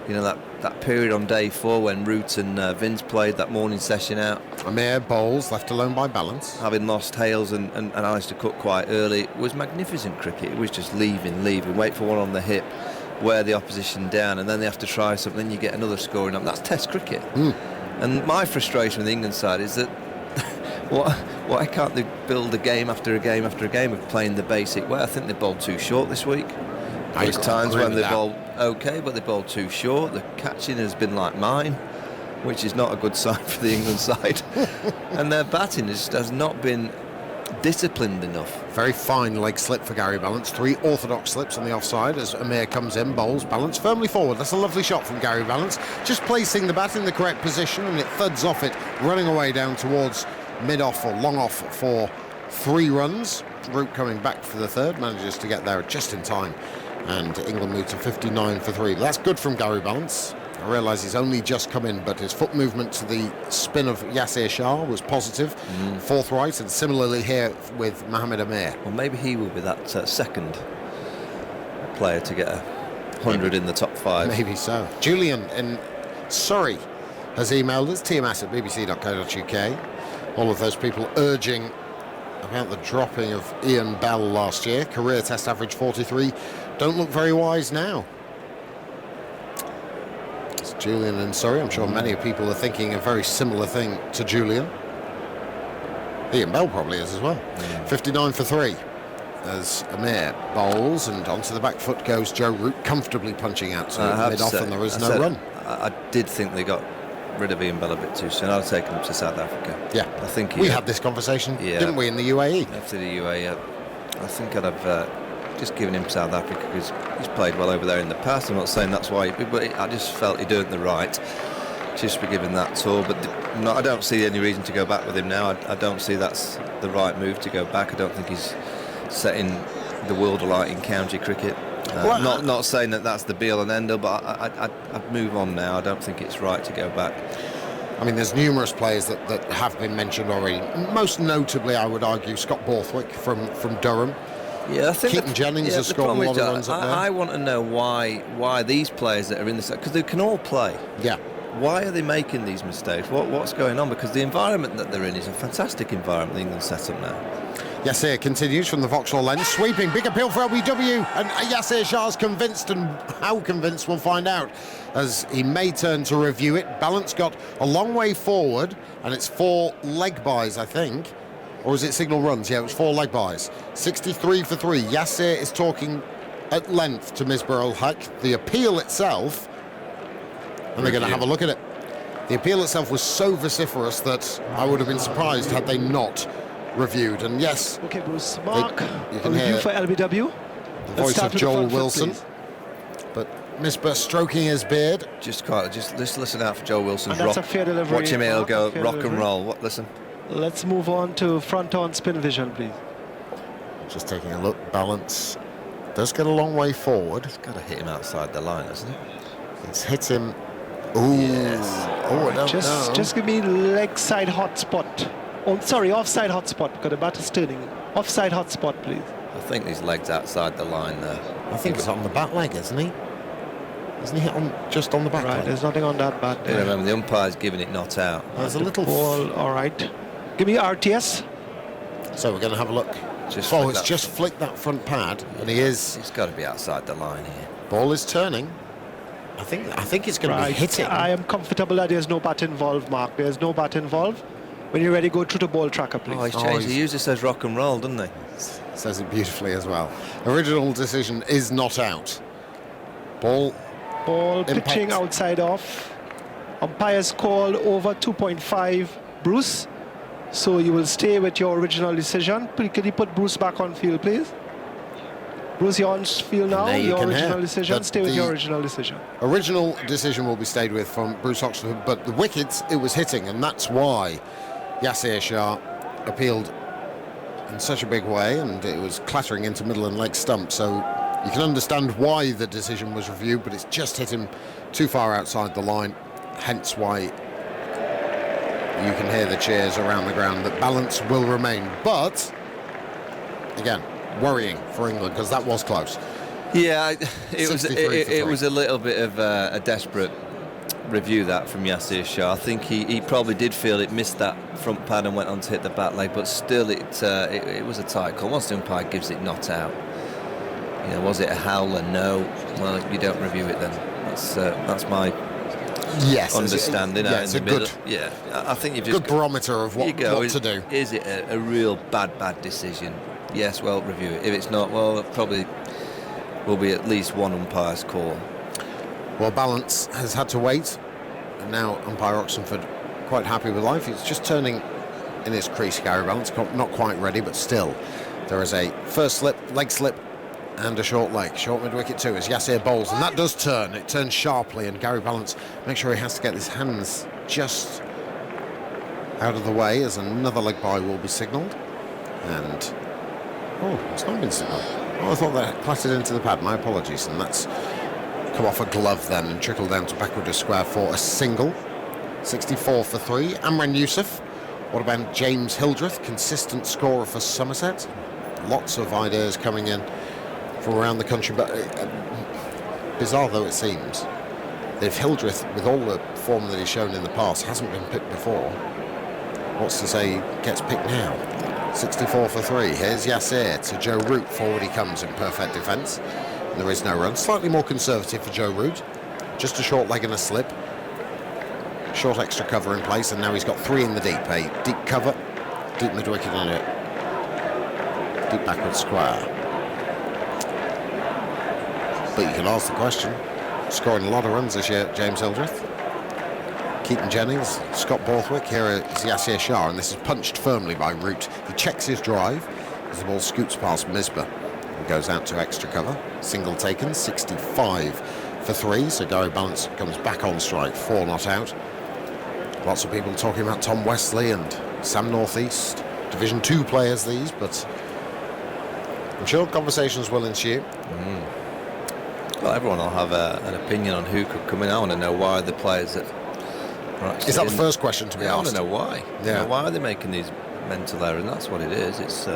You know, that period on day 4 when Root and Vince played that morning session out. Amir bowls, left alone by Balance. Having lost Hales and Alistair Cook quite early, it was magnificent cricket. It was just leaving, wait for one on the hip, wear the opposition down, and then they have to try something, then you get another scoring up. That's Test cricket. And my frustration with the England side is that why can't they build a game after a game after a game of playing the basic way? I think they bowled too short this week. There's times when they bowled okay, but they bowled too short. The catching has been like mine, which is not a good sign for the England side. And their batting has not been disciplined enough. Very fine leg slip for Gary Balance. 3 orthodox slips on the offside as Amir comes in, bowls. Balance firmly forward. That's a lovely shot from Gary Balance. Just placing the bat in the correct position, and it thuds off it, running away down towards mid-off or long-off for 3 runs. Root coming back for the third, manages to get there just in time. And England move to 59 for 3. That's good from Gary Balance. I realise he's only just come in, but his foot movement to the spin of Yasir Shah was positive, forthright, and similarly here with Mohamed Amir. Well, maybe he will be that second player to get 100 in the top 5. Maybe so. Julian in Surrey has emailed us, tmas@bbc.co.uk. All of those people urging about the dropping of Ian Bell last year. Career Test average 43. Don't look very wise now. It's Julian in Surrey. I'm sure many people are thinking a very similar thing to Julian. Ian Bell probably is as well. 59 for 3 as Amir bowls, and onto the back foot goes Joe Root, comfortably punching out to mid-off, and there is no run. I did think they got rid of Ian Bell a bit too soon. I'd have taken him to South Africa. Yeah, I think we had this conversation, didn't we, in the UAE? After the UAE, I think I'd have just given him South Africa because he's played well over there in the past. I'm not saying that's why, but I just felt he'd earned the right just for giving that tour. But I don't see any reason to go back with him now. I don't see that's the right move to go back. I don't think he's setting the world alight in county cricket. Not saying that that's the be-all and end-all, but I'd move on now. I don't think it's right to go back. I mean, there's numerous players that have been mentioned already. Most notably, I would argue, Scott Borthwick from Durham. Yeah, I think Keaton Jennings has scored a lot of runs up there. I want to know why these players that are in this, because they can all play. Yeah. Why are they making these mistakes? What's going on? Because the environment that they're in is a fantastic environment England set up now. Yasir continues from the Vauxhall lens, sweeping, big appeal for LBW, and Yasir Shah's convinced, and how convinced we'll find out as he may turn to review it. Balance got a long way forward, and it's 4 leg byes, I think. Or is it signal runs? Yeah, it was 4 leg byes. 63 for 3. Yasir is talking at length to Misbah-ul-Haq. The appeal itself, and they're going to have a look at it. The appeal itself was so vociferous that I would have been surprised had they not reviewed. And yes, okay, Bruce, Mark, you can review hear for LBW. the voice of Joel Wilson. But Misbah stroking his beard. Just listen out for Joel Wilson's And that's a fair delivery. Watch him, he'll go Fair rock delivery. and roll. Listen. Let's move on to front-on spin vision, please. Just taking a look. Balance does get a long way forward. It's got to hit him outside the line, hasn't it? It's hit him. Ooh. Yes. Oh, I don't know. Just give me leg side hot spot. Oh, sorry, offside hot spot, because the bat is turning. Offside hot spot, please. I think his leg's outside the line there. I think it's on the back leg, isn't he? Isn't he hit just on the back Right, leg? there's nothing on that bat. Yeah, remember, the umpire's giving it not out. There's a little ball, all right. Give me RTS. So we're going to have a look. Just Oh, flick it's that. just flicked that front pad, and he is. He's got to be outside the line here. Ball is turning. I think it's going to be hitting. I am comfortable that there's no bat involved, Mark. There's no bat involved. When you're ready, go through the ball tracker, please. Oh, he's changed. He usually says rock and roll, doesn't he? Says it beautifully as well. Original decision is not out. Ball impact. Pitching outside off. Umpire's call over 2.5. Bruce. So you will stay with your original decision. Can you put Bruce back on field, please? Bruce, you're on field now. There you Your can original hear decision. that Stay with the your original decision. Original decision will be stayed with from Bruce Oxford, but the wickets it was hitting, and that's why Yasir Shah appealed in such a big way, and it was clattering into middle and leg stump, so you can understand why the decision was reviewed, but it's just hit him too far outside the line, hence why you can hear the cheers around the ground that balance will remain. But again, worrying for England, because that was close. Yeah, it was a little bit of a desperate review that from Yasir Shah. I think he probably did feel it missed that front pad and went on to hit the back leg, but still it was a tight call. Once the umpire gives it not out, was it a howler? No. Well, you don't review it then. That's my understanding. It's a good, I think you've just good barometer of what to do. Is it a real bad decision? Yes, well, review it. If it's not, well, it probably will be at least one umpire's call. Well, balance has had to wait, and now umpire Oxenford quite happy with life. He's just turning in his crease, Gary Balance, not quite ready, but still there is a first slip, leg slip, and a short leg. Short mid-wicket too as Yasir bowls, and that does turn. It turns sharply, and Gary Balance makes sure he has to get his hands just out of the way as another leg bye will be signalled. And it's not been signalled. Oh, I thought that clattered into the pad. My apologies. And that's come off a glove then and trickled down to backward of square for a single. 64 for 3. Amran Yusuf. What about James Hildreth? Consistent scorer for Somerset. Lots of ideas coming in from around the country, but bizarre though it seems, that if Hildreth, with all the form that he's shown in the past, hasn't been picked before, what's to say he gets picked now? 64 for 3. Here's Yasir to Joe Root. Forward he comes in perfect defence. There is no run. Slightly more conservative for Joe Root. Just a short leg and a slip. Short extra cover in place, and now he's got 3 in the deep. A deep cover, deep mid-wicket and a deep backward square. But you can ask the question. Scoring a lot of runs this year, James Hildreth. Keaton Jennings, Scott Borthwick. Here is Yasir Shah, and this is punched firmly by Root. He checks his drive as the ball scoots past Misbah and goes out to extra cover. Single taken, 65 for 3. So Gary Balance comes back on strike, 4 not out. Lots of people talking about Tom Wesley and Sam Northeast. Division 2 players these, but I'm sure conversations will ensue. Well, everyone will have an opinion on who could come in. I want to know why the players that... Is that the first question to be asked? I want to know why. Yeah. Why are they making these mental errors? And that's what it is. It's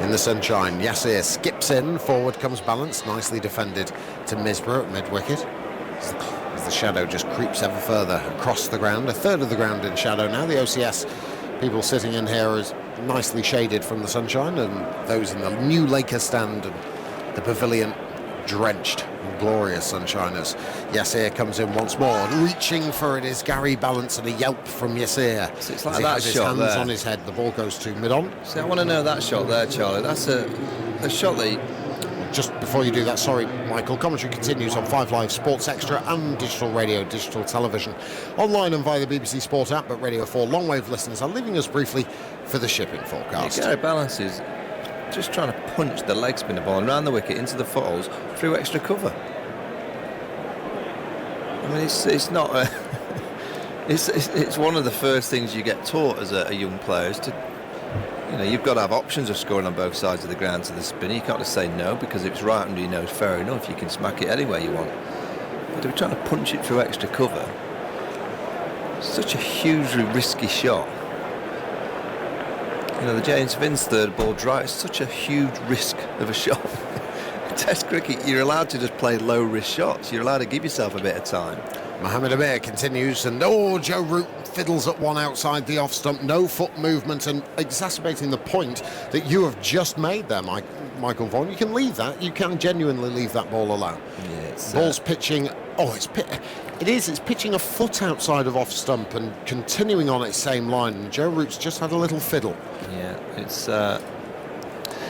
in the sunshine. Yasir skips in. Forward comes Balance. Nicely defended to Misbah at mid-wicket. As the shadow just creeps ever further across the ground. A third of the ground in shadow now. The OCS people sitting in here is nicely shaded from the sunshine, and those in the new Lakers stand and the pavilion drenched in glorious sunshine as Yasir comes in once more. Reaching for it is Gary Balance, and a yelp from Yasir. So it's like he that has his shot hands there. on his head. The ball goes to mid-on. See, I want to know that shot there, Charlie. That's a shot that... Just before you do that, sorry, Michael, commentary continues on 5 Live Sports Extra and digital radio, digital television, online and via the BBC Sport app, but Radio 4 long-wave listeners are leaving us briefly for the shipping forecast. Gary Balance is just trying to punch the leg spinner ball around the wicket into the footholes through extra cover. I mean, it's not a it's one of the first things you get taught as a young player is to, you've got to have options of scoring on both sides of the ground to the spinner. You can't just say no, because if it's right under your nose, fair enough, you can smack it anywhere you want. But if you're trying to punch it through extra cover, such a hugely risky shot. The James Vince third ball dry, it's such a huge risk of a shot. Test cricket, you're allowed to just play low-risk shots. You're allowed to give yourself a bit of time. Mohammed Amir continues, and Joe Root fiddles at one outside the off stump. No foot movement, and exacerbating the point that you have just made there, Michael Vaughan. You can leave that. You can genuinely leave that ball alone. Yeah, ball's pitching. It's pitching a foot outside of off stump and continuing on its same line. And Joe Root's just had a little fiddle. Yeah, it's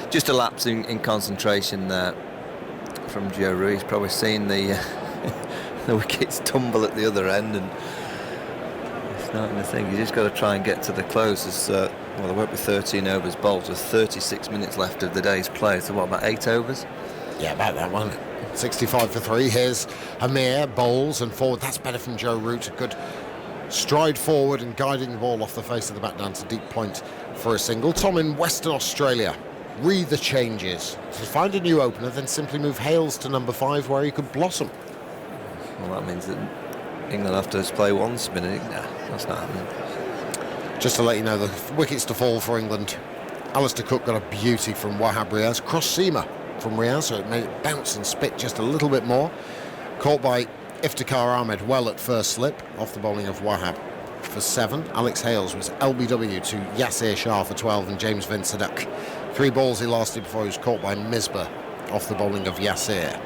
just a lapse in concentration there from Joe Root. He's probably seen the wickets tumble at the other end, and it's starting to think he's just got to try and get to the closest. There won't be 13 overs bowled. There's 36 minutes left of the day's play. So what, about 8 overs? Yeah, about that one. 65 for 3. Here's Amir, bowls and forward. That's better from Joe Root. A good stride forward and guiding the ball off the face of the bat down to deep point for a single. Tom, in Western Australia, read the changes. To find a new opener, then simply move Hales to number 5 where he could blossom. Well, that means that England have to play one spinner. Nah, that's not happening. Just to let you know, the wickets to fall for England. Alistair Cook got a beauty from Wahab Riaz. Cross-seamer from Riaz, so it made it bounce and spit just a little bit more. Caught by Iftikhar Ahmed well at first slip, off the bowling of Wahab for 7. Alex Hales was LBW to Yasir Shah for 12 and James Vinsaduk. 3 balls he lasted before he was caught by Misbah off the bowling of Yasir.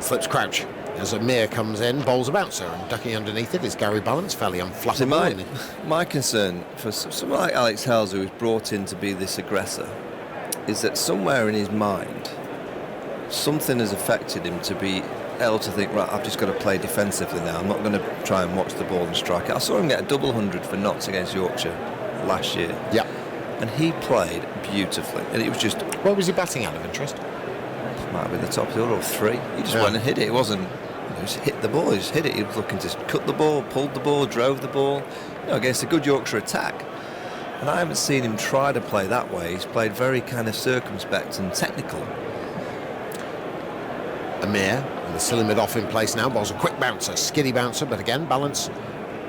Slips crouch as Amir comes in, bowls a bouncer, and ducking underneath it is Gary Ballance, fairly unflappable. My concern for someone like Alex Hales, who is brought in to be this aggressor, is that somewhere in his mind something has affected him to be able to think, right, I've just got to play defensively now. I'm not going to try and watch the ball and strike it. I saw him get a double 100 for Notts against Yorkshire last year. Yeah. And he played beautifully. And it was just... What was he batting out of interest? Might be the top of the order, or 3. He just went and hit it. It wasn't... He just hit the ball. He just hit it. He was looking to cut the ball, pulled the ball, drove the ball. Against a good Yorkshire attack. And I haven't seen him try to play that way. He's played very kind of circumspect and technical. Amir, and the silly mid off in place now, bowls a quick bouncer, skinny bouncer, but again, Ballance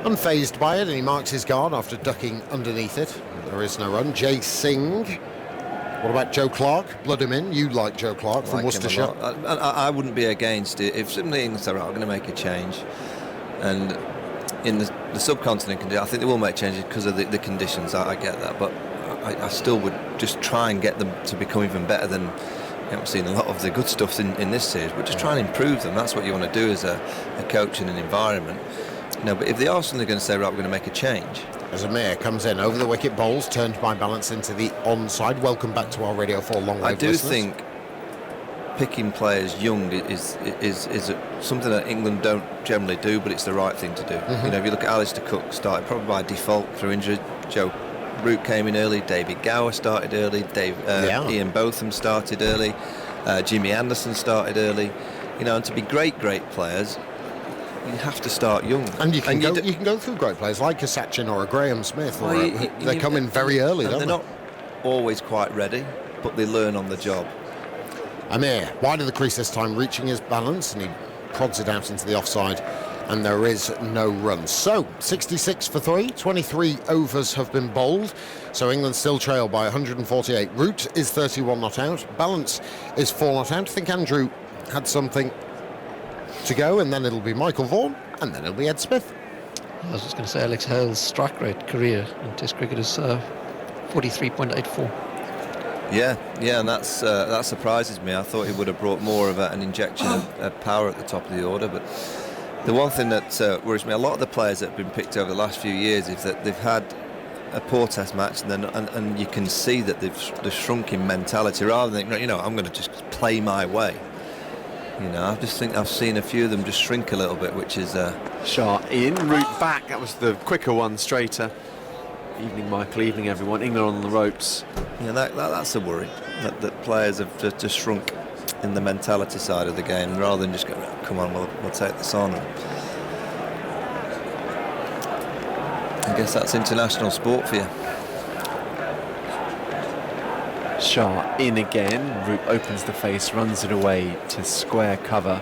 unfazed by it, and he marks his guard after ducking underneath it. There is no run. Jay Singh. What about Joe Clark? Blood him in. You like Joe Clark from Worcestershire? I wouldn't be against it. If somebody England say, right, I'm going to make a change, and in the subcontinent, I think they will make changes because of the conditions. I get that, but I still would just try and get them to become even better than... I haven't seen a lot of the good stuff in this series, but just try and improve them. That's what you want to do as a coach in an environment. But if they are suddenly going to say, right, we're going to make a change. As Amir comes in over the wicket, bowls turned by Ballance into the onside. Welcome back to our Radio 4 long wave I do listeners. think picking players young is something that England don't generally do, but it's the right thing to do. Mm-hmm. If you look at Alistair Cook, started probably by default through injury. Joe Root came in early, David Gower started early, Ian Botham started early, Jimmy Anderson started early. And to be great players, you have to start young. And you can go through great players like a Sachin or a Graham Smith. They come in very early, don't they? They're not always quite ready, but they learn on the job. Amir, wide of the crease this time, reaching his balance, and he prods it out into the offside, and there is no run. So, 66 for 3, 23 overs have been bowled, so England still trail by 148. Root is 31 not out, Ballance is 4 not out. I think Andrew had something to go, and then it'll be Michael Vaughan, and then it'll be Ed Smith. I was just going to say Alex Hales' strike rate career in Test cricket is 43.84. Yeah, and that surprises me. I thought he would have brought more of an injection of power at the top of the order, but the one thing that worries me, a lot of the players that have been picked over the last few years, is that they've had a poor Test match, and you can see that they've shrunk in mentality rather than I'm going to just play my way. I just think I've seen a few of them just shrink a little bit, which is Shah in, Root back. That was the quicker one, straighter. Evening, Michael. Evening, everyone. England on the ropes. That's a worry that players have just shrunk in the mentality side of the game rather than just go, come on, we'll take this on. I guess that's international sport for you. Shah in again. Root opens the face, runs it away to square cover.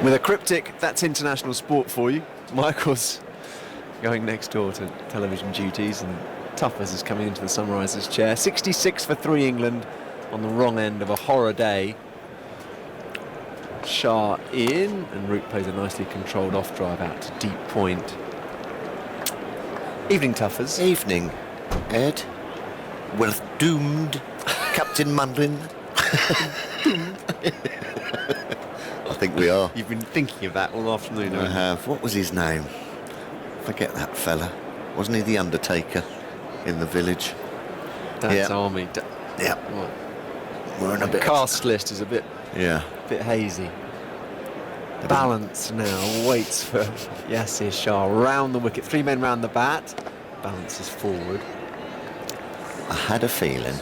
With a cryptic, that's international sport for you. Michael's going next door to television duties, and Tuffers is coming into the Sunrisers chair. 66 for 3 England on the wrong end of a horror day. Shah in, and Root plays a nicely controlled off drive out to deep point. Evening, Tuffers. Evening, Ed. We're doomed, Captain Mundlin. I think we are. You've been thinking of that all afternoon. I have. What was his name? Forget that fella. Wasn't he the Undertaker in the village? Dad's Army. Yeah. We're in a bit. Cast list is a bit hazy. Ballance now waits for Yasir Shah round the wicket. 3 men round the bat. Ballance is forward. I had a feeling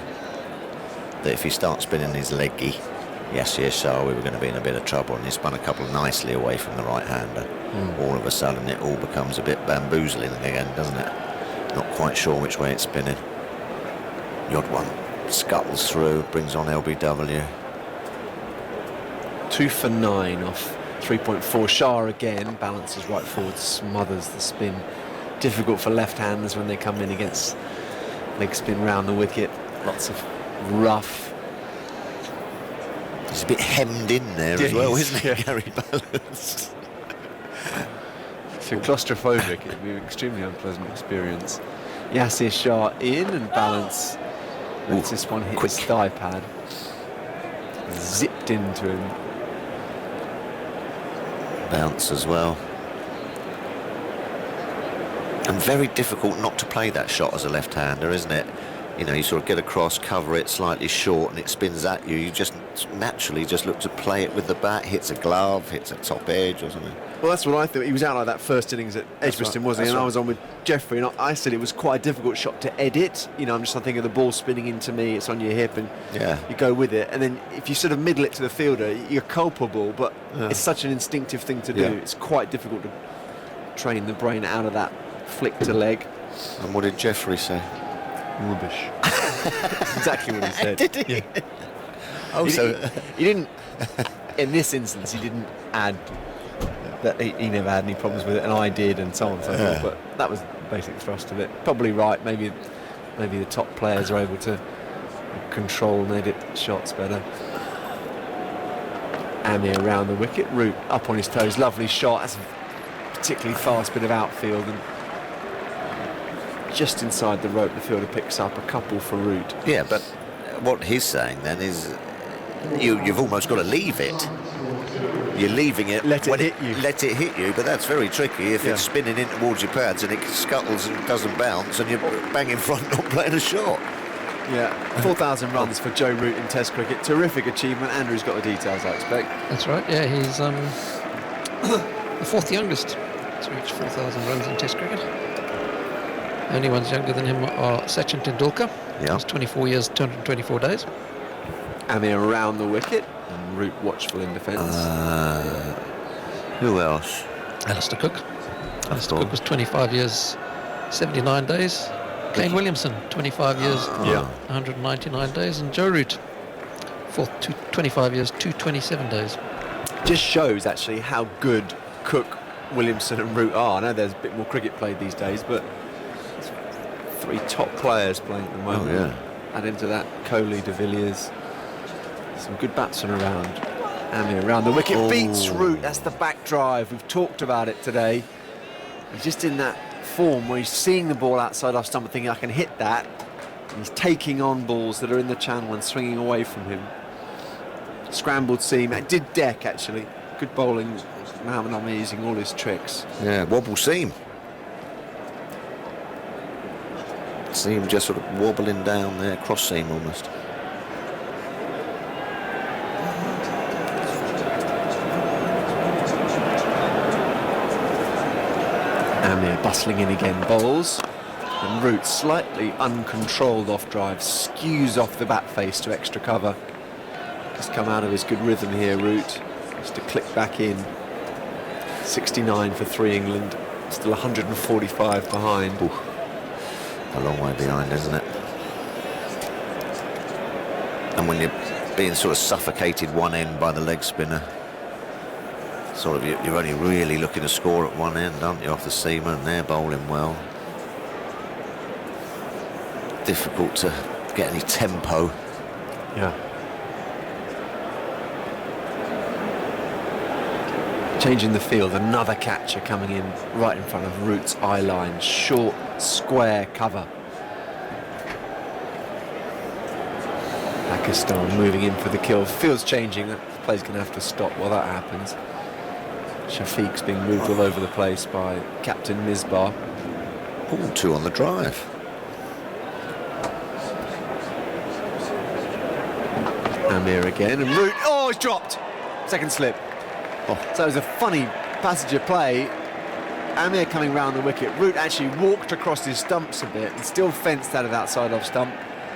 that if he starts spinning his leggy, Yes, so we were going to be in a bit of trouble, and he spun a couple nicely away from the right-hander. All of a sudden it all becomes a bit bamboozling again, doesn't it? Not quite sure which way it's spinning. The odd one scuttles through, brings on LBW. 2 for 9 off 3.4. Shah again balances right forward, smothers the spin. Difficult for left-handers when they come in against leg spin round the wicket. Lots of rough. He's a bit hemmed in there as well, isn't he, yeah. Gary Balance? If you're claustrophobic, it'd be an extremely unpleasant experience. Yasir Shah in, and Balance lets this one hit his thigh pad. Zipped into him. Bounce as well. And very difficult not to play that shot as a left-hander, isn't it? You know, you sort of get across, cover it slightly short, and it spins at you. You just naturally just look to play it with the bat, hits a glove, hits a top edge or something. Well, that's what I thought. He was out like that first innings at Edgbaston, wasn't he? And I was on with Jeffrey, and I said it was quite a difficult shot to edit. You know, I'm just thinking of the ball spinning into me, it's on your hip, and you go with it. And then if you sort of middle it to the fielder, you're culpable, but it's such an instinctive thing to do. It's quite difficult to train the brain out of that flick to leg. And what did Jeffrey say? Rubbish. That's exactly what he said. Did he? Yeah. Oh, he didn't. In this instance, he didn't add that he never had any problems with it, and I did, and so on and so forth. But that was the basic thrust of it. Probably right. Maybe the top players are able to control and edit shots better. Amir around the wicket. Root up on his toes. Lovely shot. That's a particularly fast bit of outfield, and just inside the rope, the fielder picks up a couple for Root. Yeah, but what he's saying then is you've almost got to leave it. You're leaving it. Let it hit you. Let it hit you, but that's very tricky if it's spinning in towards your pads and it scuttles and doesn't bounce and you're bang in front not playing a shot. Yeah, 4,000 runs for Joe Root in Test cricket. Terrific achievement. Andrew's got the details, I expect. That's right, yeah, he's the fourth youngest to reach 4,000 runs in Test cricket. The only ones younger than him are Sachin Tendulkar. He's 24 years, 224 days. Amir around the wicket, and Root watchful in defence. Who else? Alistair Cook. Alistair Cook was 25 years, 79 days. Kane Williamson, 25 years, 199 days. And Joe Root, 25 years, 227 days. Just shows, actually, how good Cook, Williamson and Root are. I know there's a bit more cricket played these days, but three top players playing at the moment. Oh, yeah. Add into that Kohli, de Villiers. Some good batsmen around. Amir around the wicket, beats Root. That's the back drive. We've talked about it today. He's just in that form where he's seeing the ball outside off stump, thinking I can hit that. And he's taking on balls that are in the channel and swinging away from him. Scrambled seam. It did deck, actually. Good bowling. Mohammad Amir using all his tricks. Yeah, wobble seam. Seam just sort of wobbling down there, cross seam almost. Amir bustling in again, bowls. And Root, slightly uncontrolled off drive, skews off the bat face to extra cover. Just come out of his good rhythm here, Root. Just to click back in. 69 for 3 England, still 145 behind. Ooh. A long way behind, isn't it? And when you're being sort of suffocated one end by the leg spinner, sort of you're only really looking to score at one end, aren't you, off the seamer, and they're bowling well. Difficult to get any tempo. Yeah. Changing the field, another catcher coming in right in front of Root's eye line. Short, square cover. Pakistan moving in for the kill. Field's changing. The play's going to have to stop while that happens. Shafiq's being moved all over the place by Captain Misbah. Ooh, 2 on the drive. Amir again, and Root, oh, he's dropped. Second slip. So it was a funny passage of play. Amir coming round the wicket. Root actually walked across his stumps a bit and still fenced out of outside off stump.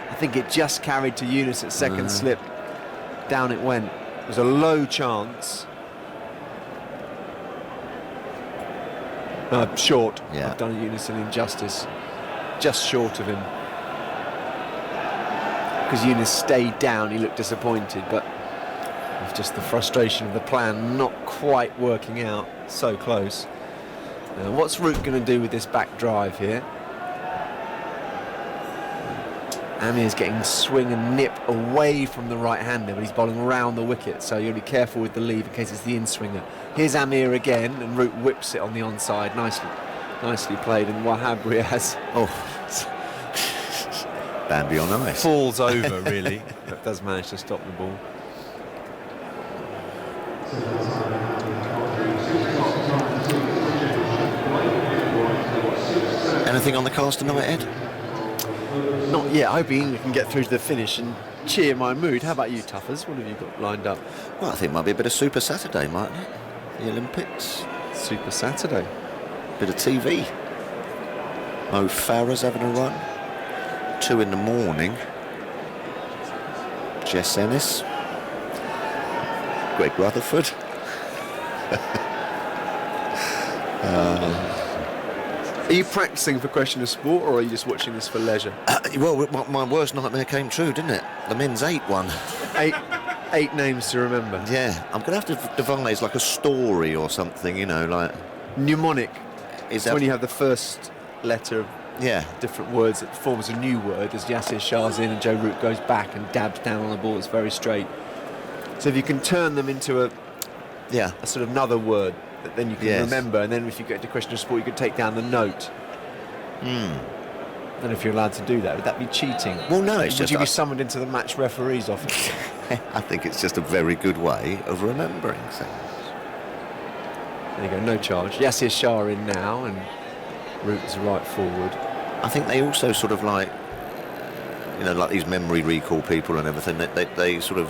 I think it just carried to Yunus at second slip. Down it went. It was a low chance. Short. Yeah. I've done Eunice an injustice. Just short of him. Because Eunice stayed down, he looked disappointed, but with just the frustration of the plan not quite working out. So close. What's Root going to do with this back drive here? Amir's getting swing and nip away from the right-hander, but he's bowling round the wicket, so you'll be careful with the leave in case it's the in-swinger. Here's Amir again, and Root whips it on the onside. Nicely played, and Wahab Riaz Bambi on ice. falls over, really, but does manage to stop the ball. Anything on the cards tonight, Ed? Not yet. Hoping England can get through to the finish and cheer my mood. How about you, Tuffers? What have you got lined up? Well, I think it might be a bit of Super Saturday, mightn't it? The Olympics. Super Saturday. Bit of TV. Mo Farah's having a run. 2 in the morning. Jess Ennis. Greg Rutherford. Are you practicing for Question of Sport, or are you just watching this for leisure? Well, my worst nightmare came true, didn't it? The men's 8 one. Eight names to remember. Yeah, I'm going to have to devise like a story or something, you know, like... Mnemonic. Is when you have the first letter of yeah, different words that forms a new word as Yasir Shah's in and Joe Root goes back and dabs down on the ball. It's very straight. So if you can turn them into a sort of another word that then you can remember, and then if you get to Question of Sport, you can take down the note. And if you're allowed to do that, would that be cheating? Well, no, it's would just... you be summoned into the match referee's office? I think it's just a very good way of remembering things. There you go, no charge. Yasir Shah in now, and Root is right forward. I think they also sort of like, you know, like these memory recall people and everything, they sort of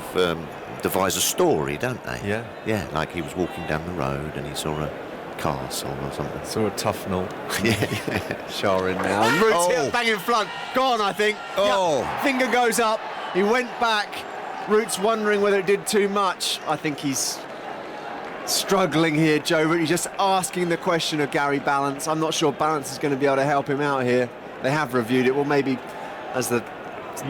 devise a story, don't they? Yeah. Yeah, like he was walking down the road and he saw a castle or something. Saw a Tufnell. yeah. Shah in now. And Root's hit bang in front. Gone, I think. Oh. Yep. Finger goes up. He went back. Root's wondering whether it did too much. I think he's struggling here, Joe Root. He's just asking the question of Gary Balance. I'm not sure Balance is going to be able to help him out here. They have reviewed it. Well, maybe as the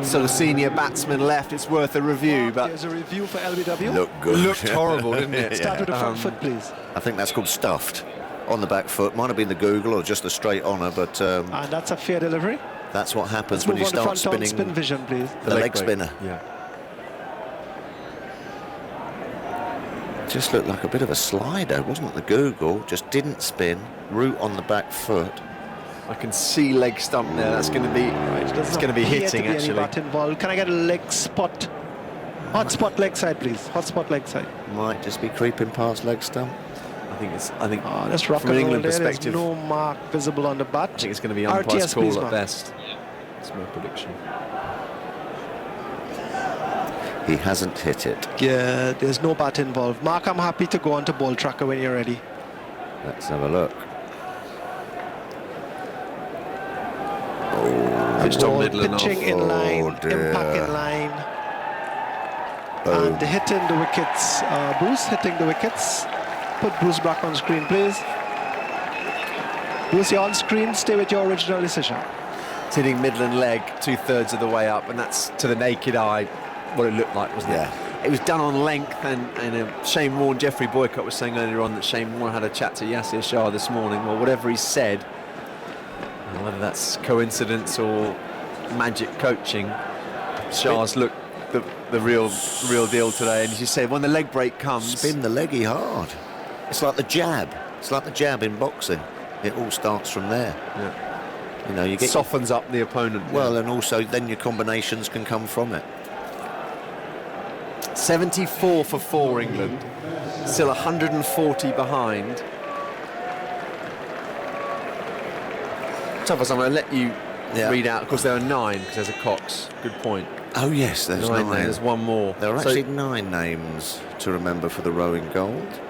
sort of senior batsman left, it's worth a review. But there's a review for LBW. Looked good. Looked horrible, didn't it? Start with the front foot, please. I think that's called stuffed. On the back foot. Might have been the Google or just a straight honour, but... and that's a fair delivery. That's what happens Let's when move you on to start front-on spinning... spin vision, please. The leg spinner. Yeah. Just looked like a bit of a slider, wasn't it? The Google just didn't spin. Root on the back foot. I can see leg stump there. That's going to be it's going to be hitting actually. Any bat involved. Can I get a leg spot? Hot spot leg side, please. Hot spot leg side. Might just be creeping past leg stump. I think that's rough from an England there. perspective, there's no mark visible on the bat. I think it's going to be umpire's call please, at Mark. best. That's my prediction. He hasn't hit it. Yeah, there's no bat involved. Mark, I'm happy to go on to ball tracker when you're ready. Let's have a look. Pitched on Ball middle and off. pitching in line, dear. impact in line. And hitting the wickets. Bruce hitting the wickets. Put Bruce back on screen, please. Bruce, you're on screen. Stay with your original decision. It's hitting middle and leg 2/3 of the way up, and that's to the naked eye what it looked like, wasn't it? It was done on length, and Shane Warne, Geoffrey Boycott was saying earlier on that Shane Warne had a chat to Yasir Shah this morning. Well, whatever he said, whether that's coincidence or magic coaching, Shah's looked the real deal today. And as you said, when the leg break comes, spin the leggy hard. It's like the jab. It's like the jab in boxing. It all starts from there. Yeah. You know, you get softens up the opponent. Well, and also then your combinations can come from it. 74 for 4 England, still 140 behind. Tuffers, I'm going to let you read out. Of course, there are 9 because there's a Cox. Good point. Oh yes, there's 9. There's one more. There are actually 9 names to remember for the rowing gold.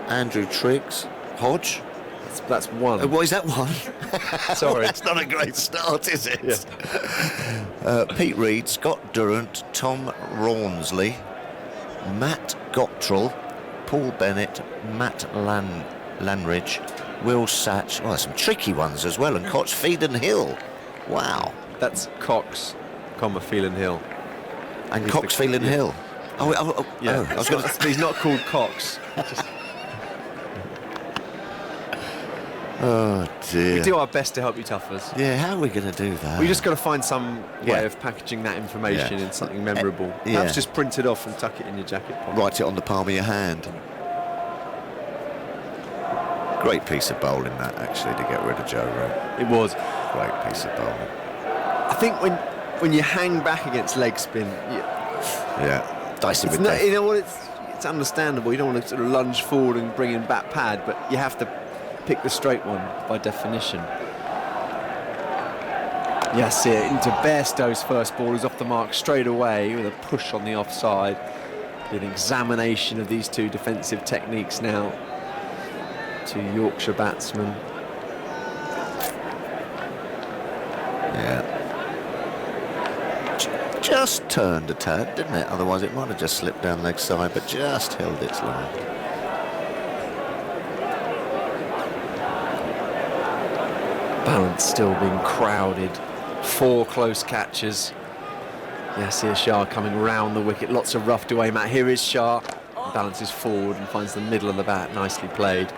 Andrew Triggs, Hodge. That's 1. What is that 1? Sorry, that's not a great start, is it? Pete Reed, Scott Durrant, Tom Rawnsley, Matt Gottrell, Paul Bennett, Matt Lanridge, Will Satch. Oh, there's some tricky ones as well. And Cox Phelan Hill. Wow. That's Cox, Phelan Hill. And He's Cox Phelan Hill. Yeah. I was gonna... He's not called Cox. Oh dear. We do our best to help you toughers. Yeah, how are we going to do that? We just got to find some way Yeah. of packaging that information Yeah. in something memorable. Yeah. Perhaps just print it off and tuck it in your jacket pocket. Write it on the palm of your hand. Great piece of bowling that, actually, to get rid of Joe Root. It was. Great piece of bowling. I think when you hang back against leg spin, dicey it's with not, death. you know what, it's understandable. You don't want to sort of lunge forward and bring in back pad, but you have to pick the straight one by definition. Yes, into Bairstow's first ball, who's off the mark straight away with a push on the offside. An examination of these two defensive techniques now to Yorkshire batsmen. Yeah. Just turned a tad, didn't it? Otherwise it might have just slipped down leg side, but just held its line. Balance still being crowded. 4 close catches. Yasir Shah coming round the wicket. Lots of rough to aim at. Here is Shah. Balances forward and finds the middle of the bat. Nicely played.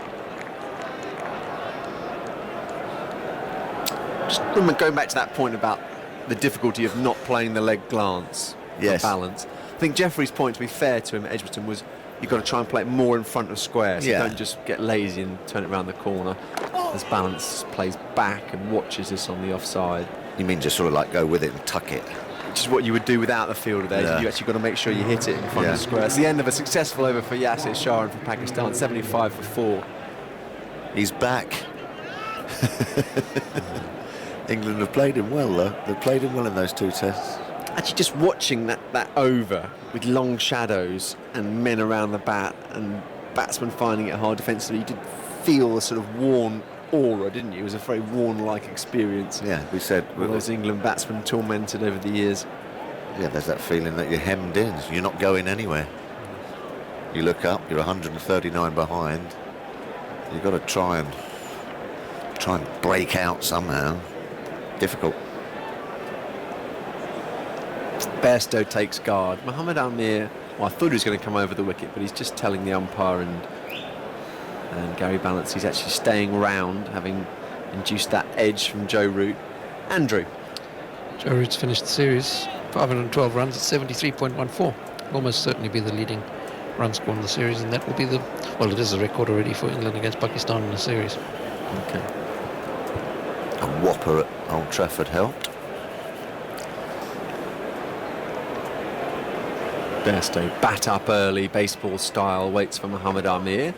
Just remember going back to that point about the difficulty of not playing the leg glance for balance. I think Jeffrey's point, to be fair to him at Edgbaston, was you've got to try and play it more in front of square, so don't just get lazy and turn it around the corner. As Balance plays back and watches this on the offside. You mean just sort of like go with it and tuck it? Which is what you would do without the fielder there. Yeah. You actually got to make sure you hit it in front of the square. It's the end of a successful over for Yasir Shah and for Pakistan, 75 for 4. He's back. England have played him well, though. They've played him well in those 2 tests. Actually, just watching that over with long shadows and men around the bat and batsmen finding it hard defensively, you did feel a sort of worn aura, didn't you? It was a very Warne-like experience. Yeah, we said... With those England batsmen tormented over the years. Yeah, there's that feeling that you're hemmed in. You're not going anywhere. You look up, you're 139 behind. You've got to try and break out somehow. Difficult. Bairstow takes guard. Mohammad Amir, well, I thought he was going to come over the wicket, but he's just telling the umpire and Gary Balance he's actually staying round, having induced that edge from Joe Root. Andrew. Joe Root's finished the series, 512 runs at 73.14. Almost certainly be the leading run score in the series, and that will be it is a record already for England against Pakistan in the series. Okay. A whopper at Old Trafford helped. Bairstow bat up early, baseball style, waits for Mohammad Amir,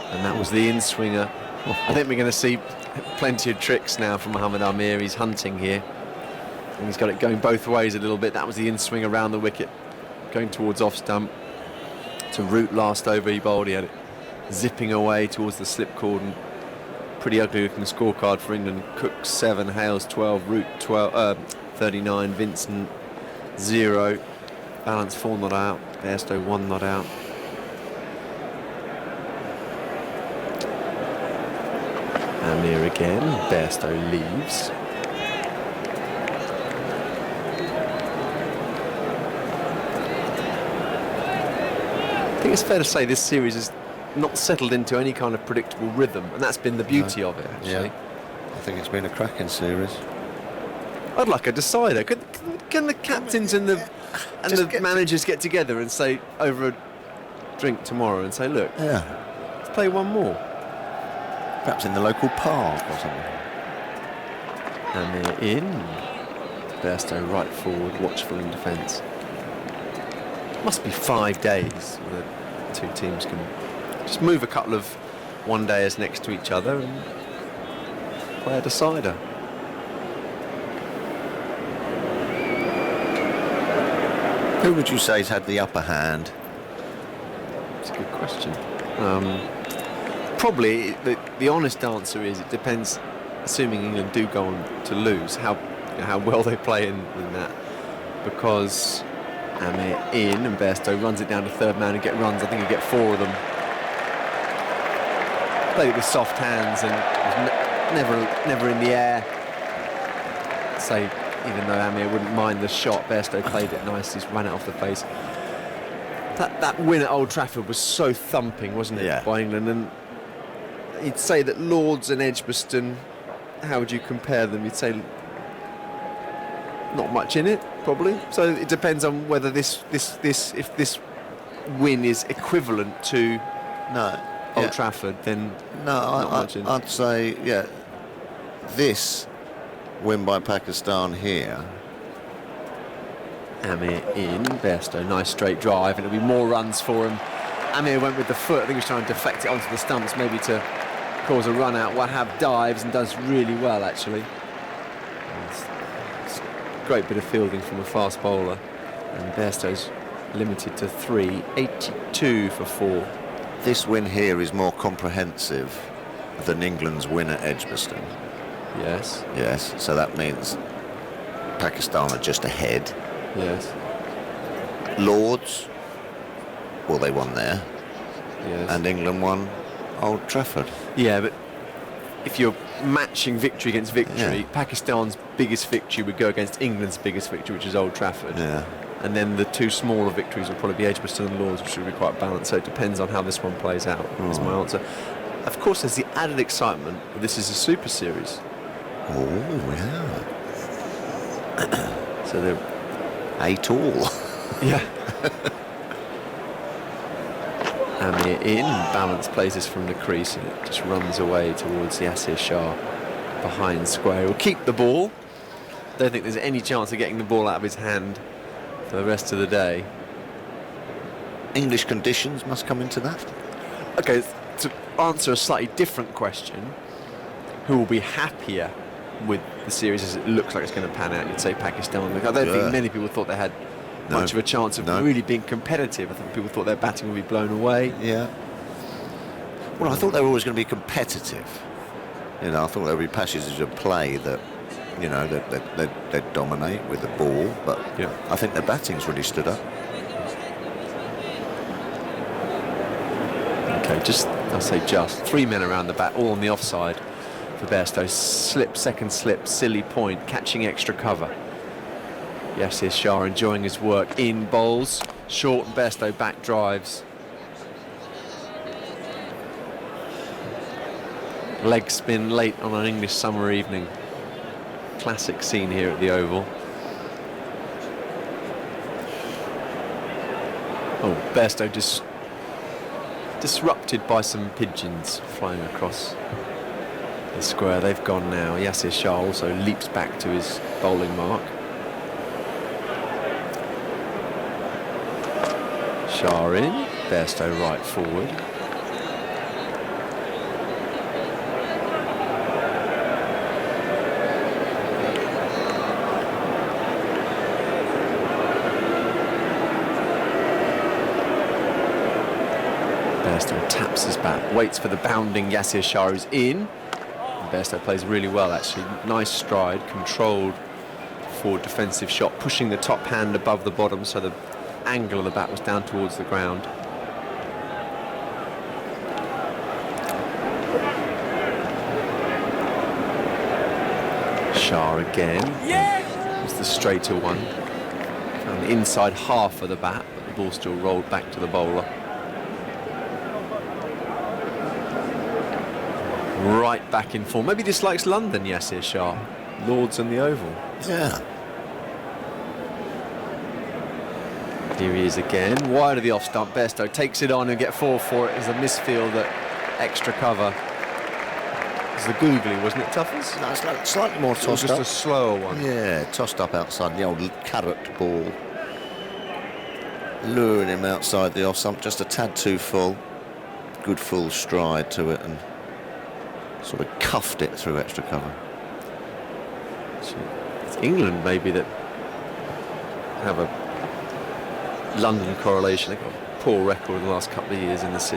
and that was the in-swinger. I think we're going to see plenty of tricks now from Mohammad Amir. He's hunting here, and he's got it going both ways a little bit. That was the in-swing around the wicket, going towards off stump. To Root last over, he bowled. He had it zipping away towards the slip cordon. Pretty ugly looking scorecard for England. Cook 7, Hales 12, Root 39, Vincent 0. Balance 4 not out, Bairstow 1 not out. Amir again, Bairstow leaves. I think it's fair to say this series has not settled into any kind of predictable rhythm, and that's been the beauty of it, actually. Yeah. I think it's been a cracking series. I'd like a decider. Can the captains and the managers get together and say over a drink tomorrow and say, look, let's play one more? Perhaps in the local park or something. And they're in. Bairstow right forward, watchful in defence. Must be 5 days where the two teams can just move a couple of one-dayers next to each other and play a decider. Who would you say's had the upper hand? It's a good question. Probably the honest answer is it depends, assuming England do go on to lose, how well they play in that. Because Amir in, and Bairstow runs it down to third man and runs. I think he'll get 4 of them. Played it with soft hands and was never in the air. So even though Amir wouldn't mind the shot, Bairstow played it nicely, just ran it off the face. That win at Old Trafford was so thumping, wasn't it, by England? And you'd say that Lords and Edgbaston, how would you compare them? You'd say not much in it, probably. So it depends on whether if this win is equivalent to Old Trafford, then not much in it. I'd say, this win by Pakistan here. Amir in, Bairstow, nice straight drive, and it'll be more runs for him. Amir went with the foot. I think he was trying to deflect it onto the stumps, maybe to cause a run out. Wahab dives and does really well, actually. It's a great bit of fielding from a fast bowler, and Bairstow's limited to 3, 82 for 4. This win here is more comprehensive than England's win at Edgbaston. Yes. Yes, so that means Pakistan are just ahead. Yes. Lords, well, they won there. Yes. And England won Old Trafford. Yeah, but if you're matching victory against victory, Pakistan's biggest victory would go against England's biggest victory, which is Old Trafford. Yeah. And then the 2 smaller victories will probably be Edgbaston and Lords, which will be quite balanced. So it depends on how this one plays out, is my answer. Of course, there's the added excitement. This is a Super Series. Oh, yeah. So they're 8 all. Yeah. Amir in, balance places from the crease, and it just runs away towards Yasir Shah behind square. He'll keep the ball. Don't think there's any chance of getting the ball out of his hand for the rest of the day. English conditions must come into that. Okay, to answer a slightly different question, who will be happier with the series as it looks like it's going to pan out? You'd say Pakistan. I don't think many people thought they had much of a chance of really being competitive. I think people thought their batting would be blown away. Yeah. Well, I thought they were always going to be competitive. You know, I thought there would be passages of play that, you know, they'd dominate with the ball, but I think their batting's really stood up. Okay, I'll say 3 men around the bat, all on the offside for Bairstow. Second slip, silly point, catching extra cover. Yasir Shah enjoying his work in bowls. Short and Bairstow back drives. Leg spin late on an English summer evening. Classic scene here at the Oval. Oh, Bairstow just disrupted by some pigeons flying across the square. They've gone now. Yasir Shah also leaps back to his bowling mark. Shah in, Bairstow right forward. Bairstow taps his bat, waits for the bounding Yasir Shah, who's in. And Bairstow plays really well, actually. Nice stride, controlled forward defensive shot, pushing the top hand above the bottom so the angle of the bat was down towards the ground. Shah again. It's the straighter one. Found the inside half of the bat, but the ball still rolled back to the bowler. Right back in form. Maybe dislikes London, Yasir Shah. Lords and the Oval. Yeah. Here he is again, wide of the off stump. Bairstow takes it on and get 4 for it as a misfield at extra cover. It was the googly, wasn't it, Tuffers? No, it's like slightly more tossed just up. a slower one. Yeah, tossed up outside the old carrot ball. Luring him outside the off stump, just a tad too full. Good full stride to it and sort of cuffed it through extra cover. It's England maybe that have a London correlation. They've got a poor record in the last couple of years in this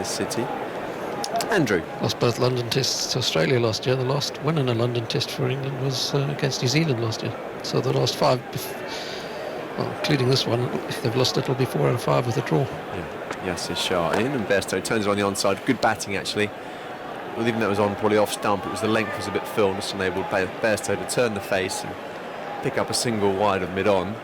city. Andrew. Lost both London tests to Australia last year. The last win in a London test for England was against New Zealand last year. So the last 5 Well, including this one, if they've lost it, it'll be 4 and 5 with a draw. Yassir Shah in, and Bairstow turns it on the onside. Good batting, actually. Well, even though it was on probably off stump, it was the length was a bit full, just enabled Bairstow to turn the face and pick up a single wide of mid-on.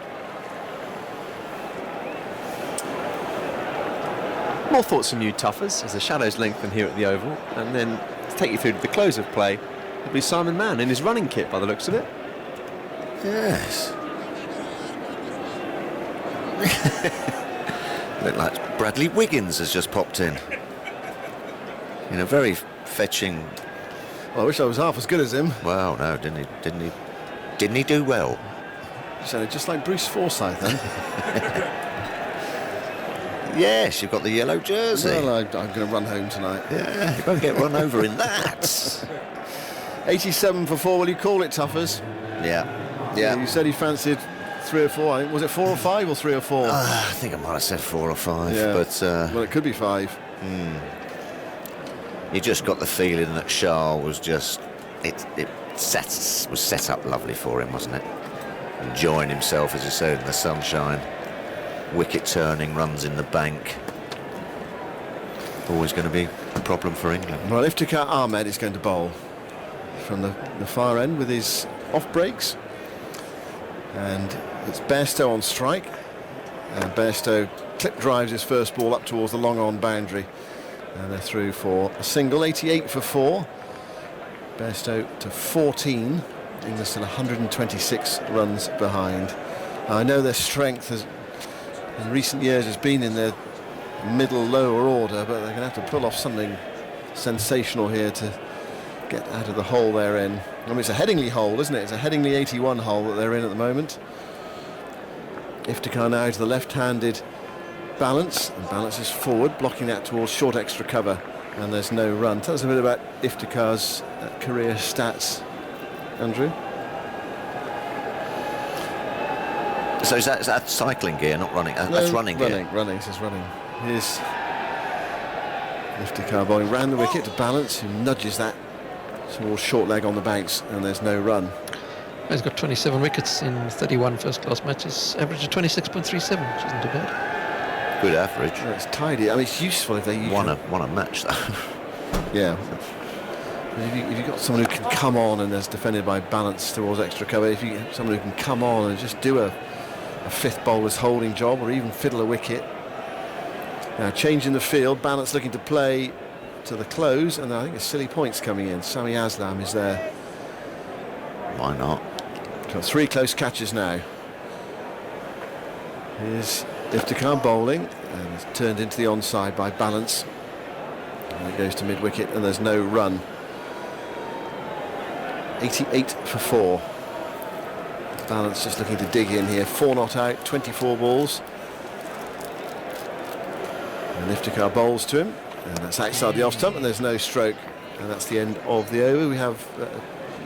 More thoughts from you, Tuffers, as the shadows lengthen here at the Oval, and then to take you through to the close of play will be Simon Mann in his running kit, by the looks of it. Yes. Look like Bradley Wiggins has just popped in. In a very fetching. Well, I wish I was half as good as him. Well, no, didn't he do well? You sounded just like Bruce Forsyth then. Yes, you've got the yellow jersey. Well, I'm going to run home tonight. Yeah, you won't get run over in that. 87 for 4. Will you call it, Tuffers? Yeah. You said he fancied 3 or 4. I think. Was it 4 or 5 or 3 or 4? I think I might have said 4 or 5. Yeah. But well, it could be 5. You just got the feeling that Shah was just was set up lovely for him, wasn't it? Enjoying himself, as you said, in the sunshine. Wicket turning, runs in the bank. Always going to be a problem for England. Well, Iftikhar Ahmed is going to bowl from the far end with his off breaks, and it's Bairstow on strike, and Bairstow clip drives his first ball up towards the long on boundary, and they're through for a single. 88 for 4. Bairstow to 14. England still 126 runs behind. I know their strength in recent years has been in their middle lower order, but they're going to have to pull off something sensational here to get out of the hole they're in. I mean, it's a Headingley hole, isn't it? It's a Headingley 81 hole that they're in at the moment. Iftikhar now to the left-handed balance, and balances forward, blocking that towards short extra cover, and there's no run. Tell us a bit about Iftikhar's career stats, Andrew. So is that cycling gear, not running? That's running gear. Running, it says running. Here's Iftikhar bowling round the wicket to balance, who nudges that towards short leg on the bounce, and there's no run. He's got 27 wickets in 31 first-class matches, average of 26.37, which isn't too bad. Good average. Well, it's tidy. I mean, it's useful if they won a match, though. Yeah. If you've got someone who can come on and is defended by balance towards extra cover, if you get someone who can come on and just do a fifth bowler's holding job, or even fiddle a wicket. Now changing the field, balance looking to play to the close, and I think a silly point's coming in. Sami Aslam is there. Why not? Got 3 close catches now. Here's Iftikhar bowling, and it's turned into the onside by balance. And it goes to mid-wicket, and there's no run. 88 for 4. Balance just looking to dig in here. 4 not out, 24 balls. And Iftikhar bowls to him, and that's outside the off stump, and there's no stroke, and that's the end of the over. We have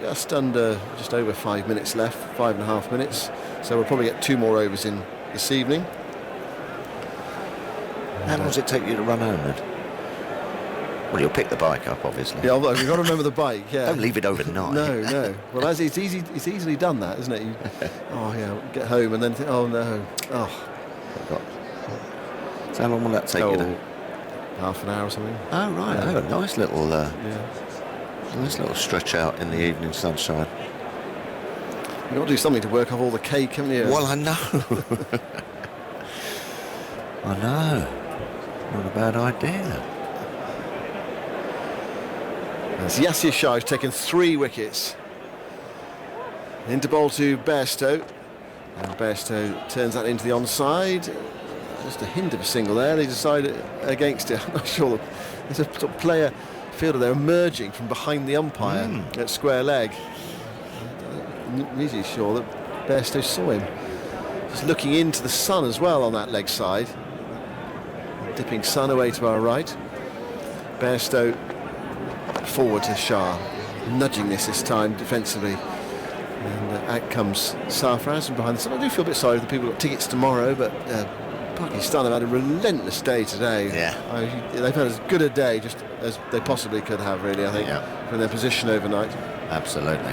just over 5 minutes left, 5.5 minutes, so we'll probably get 2 more overs in this evening. How long does it take you to run home then? Well, you'll pick the bike up, obviously. Yeah, although you've got to remember the bike. Yeah. Don't leave it overnight. No. Well, it's easily done that, isn't it? You, get home and then think, oh no, So how long will that take you? Half an hour or something. Oh right, yeah. Nice little, nice little stretch out in the evening sunshine. You've got to do something to work off all the cake, haven't you? Well, I know. I know. Not a bad idea. As Yassir Shah has taken 3 wickets. Into bowl to Bairstow. And Bairstow turns that into the onside. Just a hint of a single there. They decide against it. I'm not sure. There's a sort of player fielder there emerging from behind the umpire at square leg. I'm not really sure that Bairstow saw him. Just looking into the sun as well on that leg side. Dipping sun away to our right. Bairstow forward to Shah, nudging this time defensively, and out comes Sarfraz from behind the sun. I do feel a bit sorry for the people who got tickets tomorrow, but Pakistan have had a relentless day today. Yeah, they've had as good a day just as they possibly could have, really, I think, from their position overnight. Absolutely.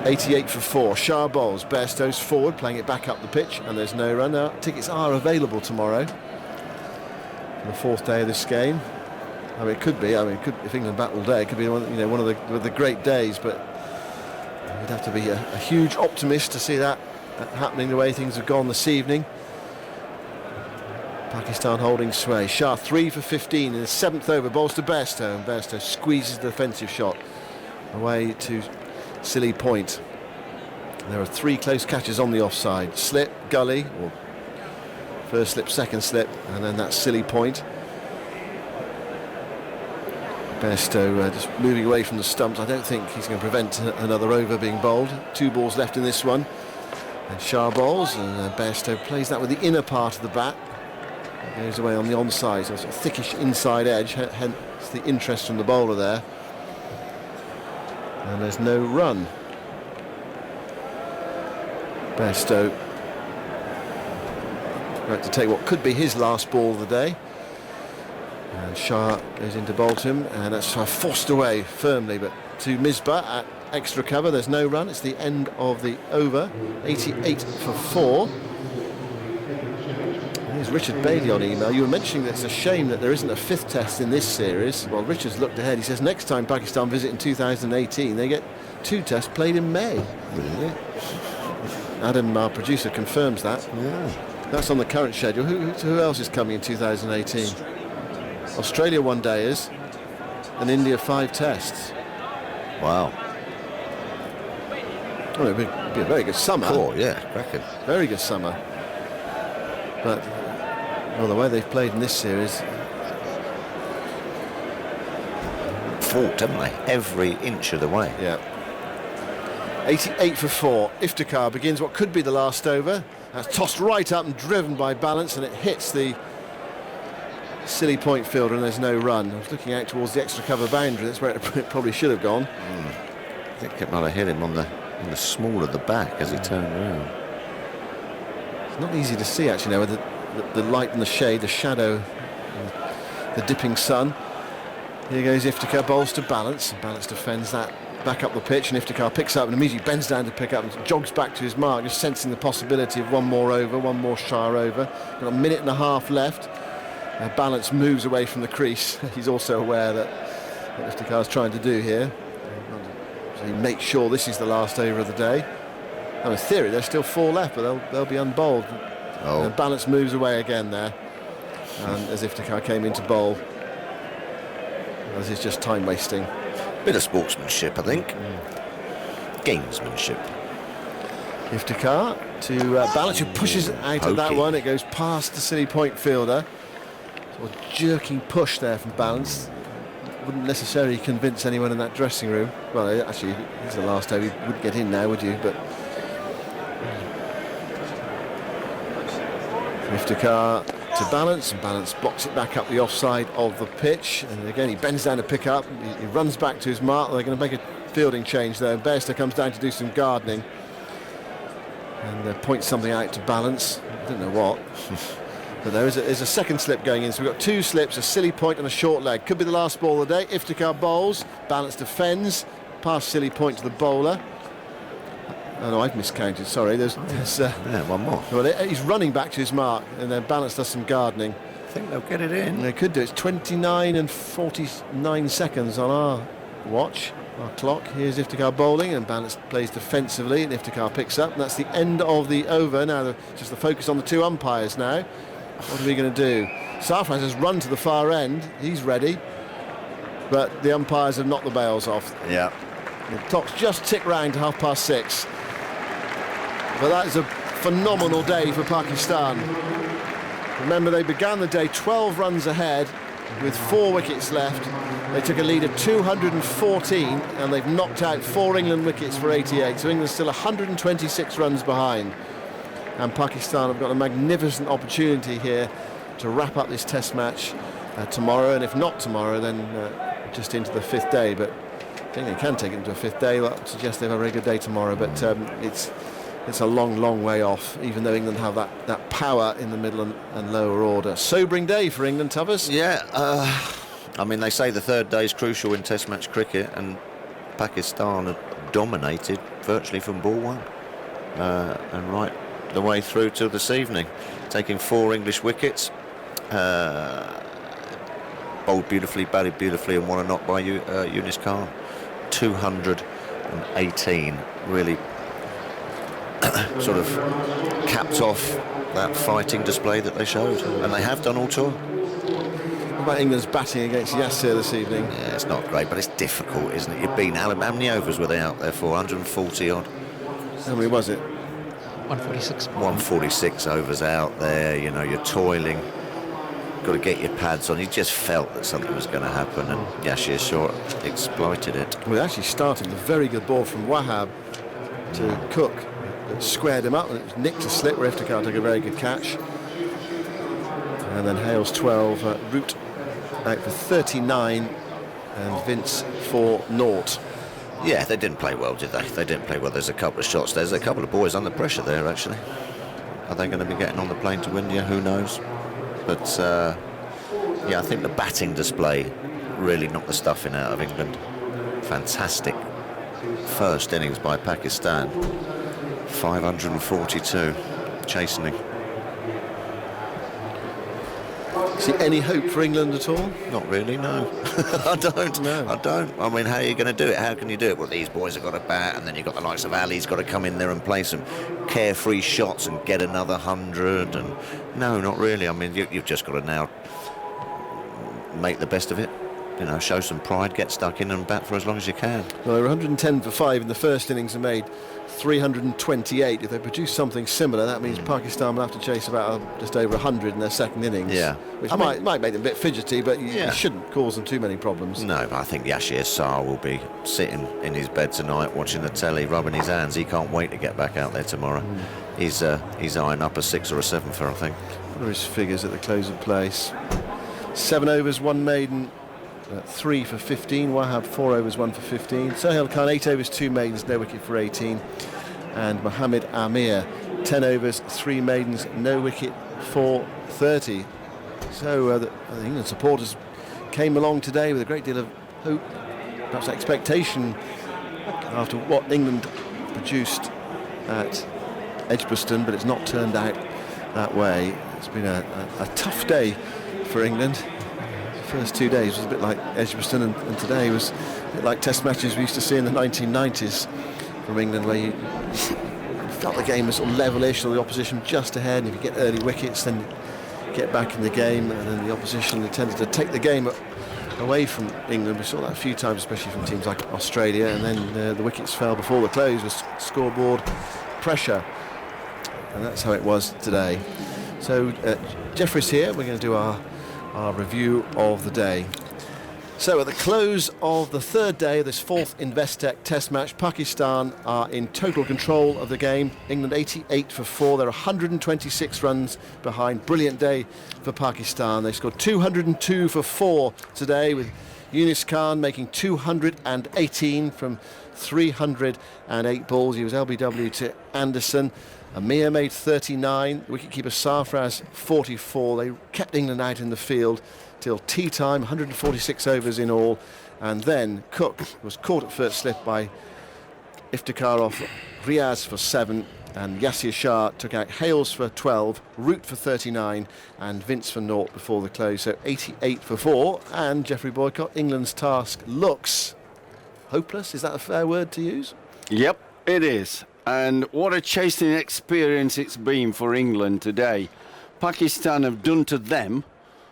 88 for 4. Shah bowls. Bairstow's forward, playing it back up the pitch, and there's no run. Now, tickets are available tomorrow, on the 4th day of this game. I mean, it could be. I mean, if England bat all day, it could be one of the great days. But you'd have to be a huge optimist to see that happening the way things have gone this evening. Pakistan holding sway. Shah 3 for 15 in the 7th over. Bowls to Bairstow, and Bairstow squeezes the defensive shot away to Silly Point. There are 3 close catches on the offside. Slip, gully, or first slip, second slip, and then that Silly Point. Bairstow just moving away from the stumps. I don't think he's going to prevent another over being bowled. 2 balls left in this one. And Shah bowls, and Bairstow plays that with the inner part of the bat. Goes away on the onside, so it's a thickish inside edge, hence the interest from the bowler there. And there's no run. Bairstow about to take what could be his last ball of the day. And Shah goes into bowl to him, and that's forced away firmly, but to Misbah at extra cover. There's no run. It's the end of the over. 88 for 4. Here's Richard Bailey on email. You were mentioning that it's a shame that there isn't a 5th test in this series. Well, Richard's looked ahead. He says next time Pakistan visit in 2018, they get 2 tests played in May. Really? Adam, our producer, confirms that. Yeah. That's on the current schedule. Who else is coming in 2018? Australia 1 dayers and India 5 tests. Wow. Well, it'd be a very good summer. Cool, yeah, cracking. Very good summer. But well, the way they've played in this series, fought, haven't they? Every inch of the way. Yeah. 88 for 4. Iftikhar begins what could be the last over. That's tossed right up and driven by Balance, and it hits the Silly Point fielder, and there's no run. I was looking out towards the extra cover boundary. That's where it probably should have gone. I think it might have hit him on the small of the back as he turned around. It's not easy to see actually now with the light and the shade, the shadow, the dipping sun. Here goes Iftikhar, bowls to Balance, and Balance defends that back up the pitch, and Iftikhar picks up and immediately bends down to pick up and jogs back to his mark, just sensing the possibility of one more over, one more Shah over. Got a minute and a half left. Balance moves away from the crease. He's also aware that what Iftikhar's trying to do here. So he makes sure this is the last over of the day. Now, in theory, there's still 4 left, but they'll be unbowled. Oh. And Balance moves away again there, and as Iftikhar came into bowl. This is just time wasting. Bit of sportsmanship, I think. Gamesmanship. Iftikhar to Balance, who pushes it out of that one. It goes past the Silly Point fielder. Sort of jerking push there from Balance. Wouldn't necessarily convince anyone in that dressing room. Well, actually, it's the last over. You wouldn't get in now, would you? But Iftikhar to Balance, and Balance blocks it back up the offside of the pitch, and again he bends down to pick up. He runs back to his mark. They're going to make a fielding change there. Bairstow comes down to do some gardening and points something out to Balance. I don't know what. But there's a second slip going in, so we've got 2 slips, a Silly Point and a short leg. Could be the last ball of the day. Iftikhar bowls, Balance defends, past Silly Point to the bowler. Oh no, I've miscounted, sorry. There's one more. Well, he's running back to his mark, and then Balance does some gardening. I think they'll get it in. They could do. It's 29 and 49 seconds on our watch, our clock. Here's Iftikhar bowling, and Balance plays defensively, and Iftikhar picks up, and that's the end of the over. Now just the focus on the 2 umpires now. What are we going to do? Sarfraz has run to the far end. He's ready, but the umpires have knocked the bails off. Yeah. The clock's just ticked round to 6:30. But that is a phenomenal day for Pakistan. Remember, they began the day 12 runs ahead with 4 wickets left. They took a lead of 214, and they've knocked out 4 England wickets for 88. So England's still 126 runs behind. And Pakistan have got a magnificent opportunity here to wrap up this test match tomorrow, and if not tomorrow, then just into the 5th day. But I think they can take it into a 5th day. That would suggest they have a very good day tomorrow, but it's a long way off, even though England have that power in the middle and lower order. Sobering day for England, Tubbs. Yeah, I mean, they say the 3rd day is crucial in test match cricket, and Pakistan have dominated virtually from ball one and right the way through till this evening, taking 4 English wickets. Bowled beautifully, batted beautifully, and won a knock by Yunus Khan. 218, really sort of capped off that fighting display that they showed, and they have done all tour. What about England's batting against Yasir this evening? Yeah, it's not great, but it's difficult, isn't it? You've been, how many overs were they out there for? 140 odd? How many was it? 146. 146 overs out there, you know, you're toiling. Got to get your pads on. You just felt that something was going to happen, and Yasir Shah exploited it. Well, actually started with a very good ball from Wahab to Cook. It squared him up, and it was nicked to slip where Iftikhar took a very good catch. And then Hales 12, Root out for 39, and Vince for 0. Yeah, they didn't play well, did they? They didn't play well. There's a couple of shots. There's a couple of boys under pressure there, actually. Are they going to be getting on the plane to India? Who knows? But, yeah, I think the batting display really knocked the stuffing out of England. Fantastic first innings by Pakistan. 542 chastening. See any hope for England at all? Not really, no. I don't. No. I don't. I mean, how are you going to do it? How can you do it? Well, these boys have got to bat, and then you've got the likes of Ali's got to come in there and play some carefree shots and get another 100. And no, not really. I mean, you've just got to now make the best of it. You know, show some pride, get stuck in and bat for as long as you can. Well, they were 110 for 5 in the first innings and made 328. If they produce something similar, that means Pakistan will have to chase about just over 100 in their second innings. Yeah. Which might make them a bit fidgety, but you shouldn't cause them too many problems. No, but I think Yasir Shah will be sitting in his bed tonight watching the telly, rubbing his hands. He can't wait to get back out there tomorrow. He's eyeing up a 6 or a 7 for, I think. What are his figures at the close of play? 7 overs, 1 maiden. 3 for 15. Wahab 4 overs, 1 for 15. Sohail Khan 8 overs, 2 maidens, no wicket for 18. And Mohammed Amir 10 overs, 3 maidens, no wicket for 30. So the England supporters came along today with a great deal of hope, perhaps expectation, after what England produced at Edgbaston, but it's not turned out that way. It's been a tough day for England. First 2 days was a bit like Edgbaston, and today was a bit like Test matches we used to see in the 1990s from England, where you felt the game was sort of levelish, or the opposition just ahead, and if you get early wickets then you get back in the game, and then the opposition tended to take the game away from England. We saw that a few times, especially from teams like Australia, and then the wickets fell before the close with scoreboard pressure, and that's how it was today. So Jeffrey's here. We're going to do our review of the day. So at the close of the third day of this fourth Investec Test match, Pakistan are in total control of the game. England 88 for 4. They're 126 runs behind. Brilliant day for Pakistan. They scored 202 for 4 today, with Yunus Khan making 218 from 308 balls. He was LBW to Anderson. Amir made 39, wicketkeeper Sarfraz 44. They kept England out in the field till tea time, 146 overs in all, and then Cook was caught at first slip by Iftikhar off Riaz for 7, and Yasir Shah took out Hales for 12, Root for 39, and Vince for 0 before the close. So 88 for 4, and Geoffrey Boycott, England's task looks hopeless. Is that a fair word to use? Yep, it is. And what a chasing experience it's been for England today. Pakistan have done to them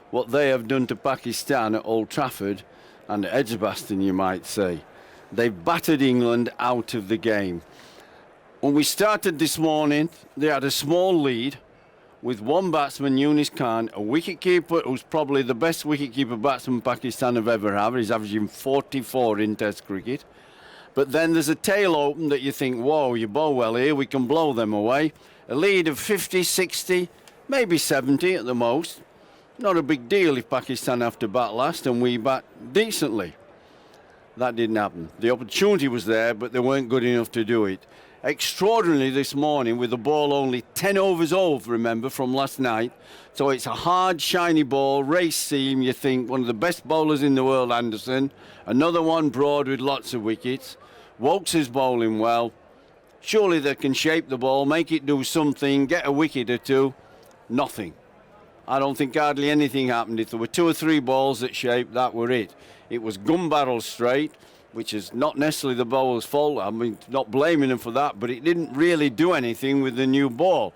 what they have done to Pakistan at Old Trafford and at Edgbaston, you might say. They've battered England out of the game. When we started this morning, they had a small lead with one batsman, Yunus Khan, a wicketkeeper who's probably the best wicketkeeper batsman Pakistan have ever had. He's averaging 44 in Test cricket. But then there's a tail open that you think, whoa, you bowl well here, we can blow them away. A lead of 50, 60, maybe 70 at the most. Not a big deal if Pakistan have to bat last and we bat decently. That didn't happen. The opportunity was there, but they weren't good enough to do it. Extraordinarily this morning, with the ball only 10 overs old, remember, from last night. So it's a hard, shiny ball, race seam, you think, one of the best bowlers in the world, Anderson. Another one broad with lots of wickets. Wokes is bowling well. Surely they can shape the ball, make it do something, get a wicket or two. Nothing. I don't think hardly anything happened. If there were 2 or 3 balls that shaped, that were it. It was gun barrel straight, which is not necessarily the bowler's fault. I mean, not blaming them for that, but it didn't really do anything with the new ball.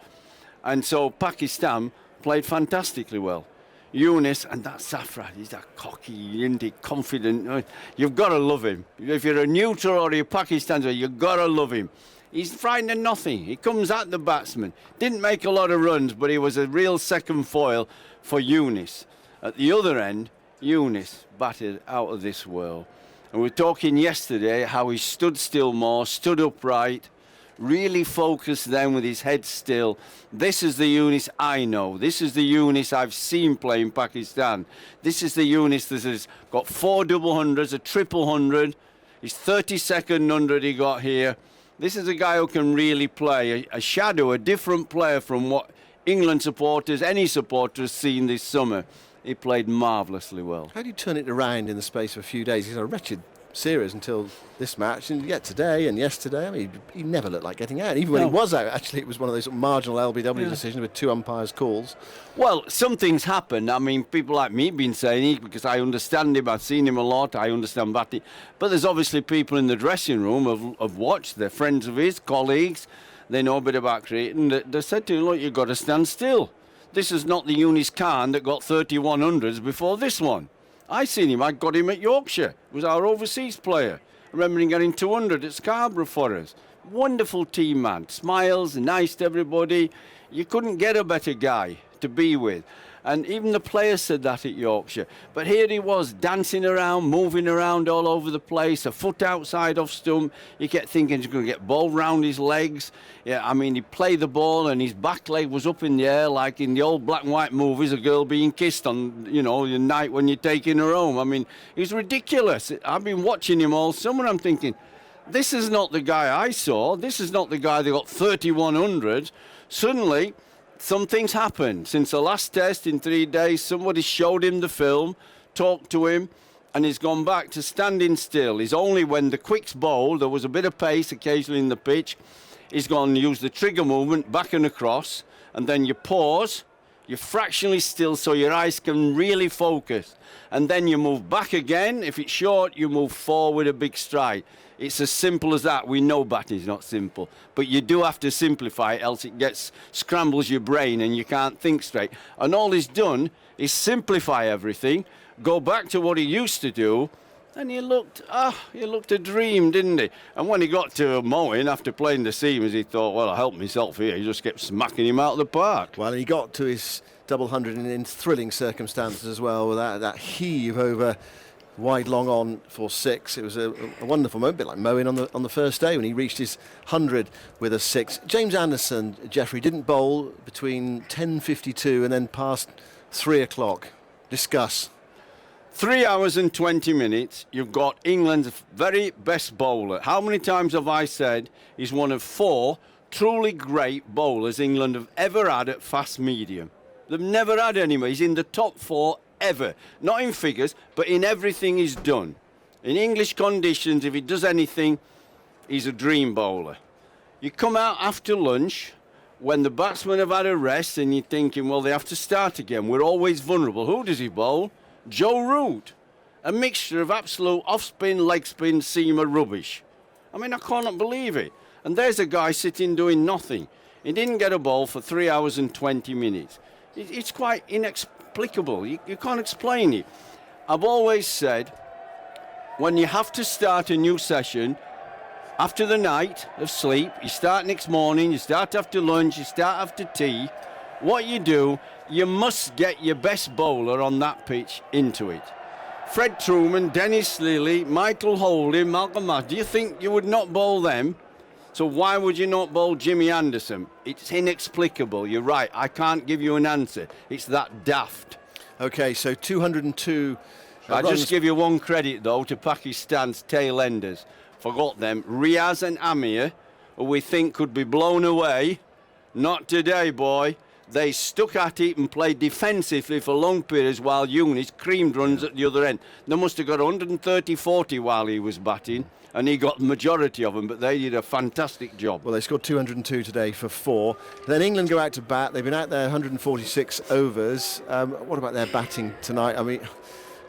And so Pakistan played fantastically well. Younis, and that Safran, he's that cocky, isn't he, confident. You've got to love him. If you're a neutral or you're Pakistani, you've got to love him. He's frightened of nothing. He comes at the batsman. Didn't make a lot of runs, but he was a real second foil for Younis. At the other end, Younis batted out of this world. And we were talking yesterday how he stood still more, stood upright, really focused then with his head still. This is the Younis I know. This is the Younis I've seen play in Pakistan. This is the Younis that has got 4 double hundreds, a triple hundred. His 32nd hundred he got here. This is a guy who can really play, a shadow, a different player from what England supporters, any supporter has seen this summer. He played marvellously well. How do you turn it around in the space of a few days? He's a wretched series until this match, and yet today and yesterday, I mean, he never looked like getting out. Even when he was out, actually, it was one of those marginal LBW decisions with 2 umpires' calls. Well, something's happened. I mean, people like me have been saying it because I understand him. I've seen him a lot. I understand batting. But there's obviously people in the dressing room have watched. They're friends of his, colleagues. They know a bit about cricket. And they said to him, look, you've got to stand still. This is not the Younis Khan that got 3100s before this one. I seen him. I got him at Yorkshire. He was our overseas player. I remember him getting 200 at Scarborough for us. Wonderful team man. Smiles, nice to everybody. You couldn't get a better guy to be with. And even the players said that at Yorkshire. But here he was, dancing around, moving around all over the place, a foot outside off stump. You kept thinking he's going to get ball round his legs. Yeah, I mean, he played the ball and his back leg was up in the air like in the old black and white movies, a girl being kissed on, you know, the night when you're taking her home. I mean, he's ridiculous. I've been watching him all summer. I'm thinking, this is not the guy I saw. This is not the guy that got 3100. Suddenly, something's happened. Since the last test in 3 days, somebody showed him the film, talked to him, and he's gone back to standing still. He's only when the quicks bowled, there was a bit of pace occasionally in the pitch, he's gone and used the trigger movement back and across, and then you pause, you're fractionally still so your eyes can really focus, and then you move back again. If it's short, you move forward a big stride. It's as simple as that. We know batting's not simple, but you do have to simplify it, else it scrambles your brain and you can't think straight. And all he's done is simplify everything, go back to what he used to do, and he looked a dream, didn't he? And when he got to Moeen after playing the seamers, he thought, well, I'll help myself here. He just kept smacking him out of the park. Well, he got to his double hundred in thrilling circumstances as well, with that heave over wide long on for 6. It was a wonderful moment, a bit like Moeen on the first day when he reached his 100 with a 6. James Anderson, Jeffrey, didn't bowl between 10:52 and then past 3 o'clock. Discuss. 3 hours and 20 minutes, you've got England's very best bowler. How many times have I said he's one of 4 truly great bowlers England have ever had at fast medium? They've never had anybody. He's in the top 4 ever. Not in figures, but in everything he's done. In English conditions, if he does anything, he's a dream bowler. You come out after lunch, when the batsmen have had a rest, and you're thinking, well, they have to start again. We're always vulnerable. Who does he bowl? Joe Root. A mixture of absolute off-spin, leg-spin, seamer rubbish. I mean, I cannot believe it. And there's a guy sitting doing nothing. He didn't get a ball for 3 hours and 20 minutes. It's quite inexplicable. You can't explain it. I've always said, when you have to start a new session, after the night of sleep, you start next morning, you start after lunch, you start after tea, what you do, you must get your best bowler on that pitch into it. Fred Truman, Dennis Lilly, Michael Holding, Malcolm Marsh, do you think you would not bowl them? So why would you not bowl Jimmy Anderson? It's inexplicable. You're right. I can't give you an answer. It's that daft. OK, so 202 I'll just give you one credit, though, to Pakistan's tail enders. Forgot them. Riaz and Amir, who we think could be blown away. Not today, boy. They stuck at it and played defensively for long periods while Eunice creamed runs at the other end. They must have got 130-40 while he was batting, and he got the majority of them, but they did a fantastic job. Well, they scored 202 today for 4. Then England go out to bat. They've been out there 146 overs. What about their batting tonight? I mean,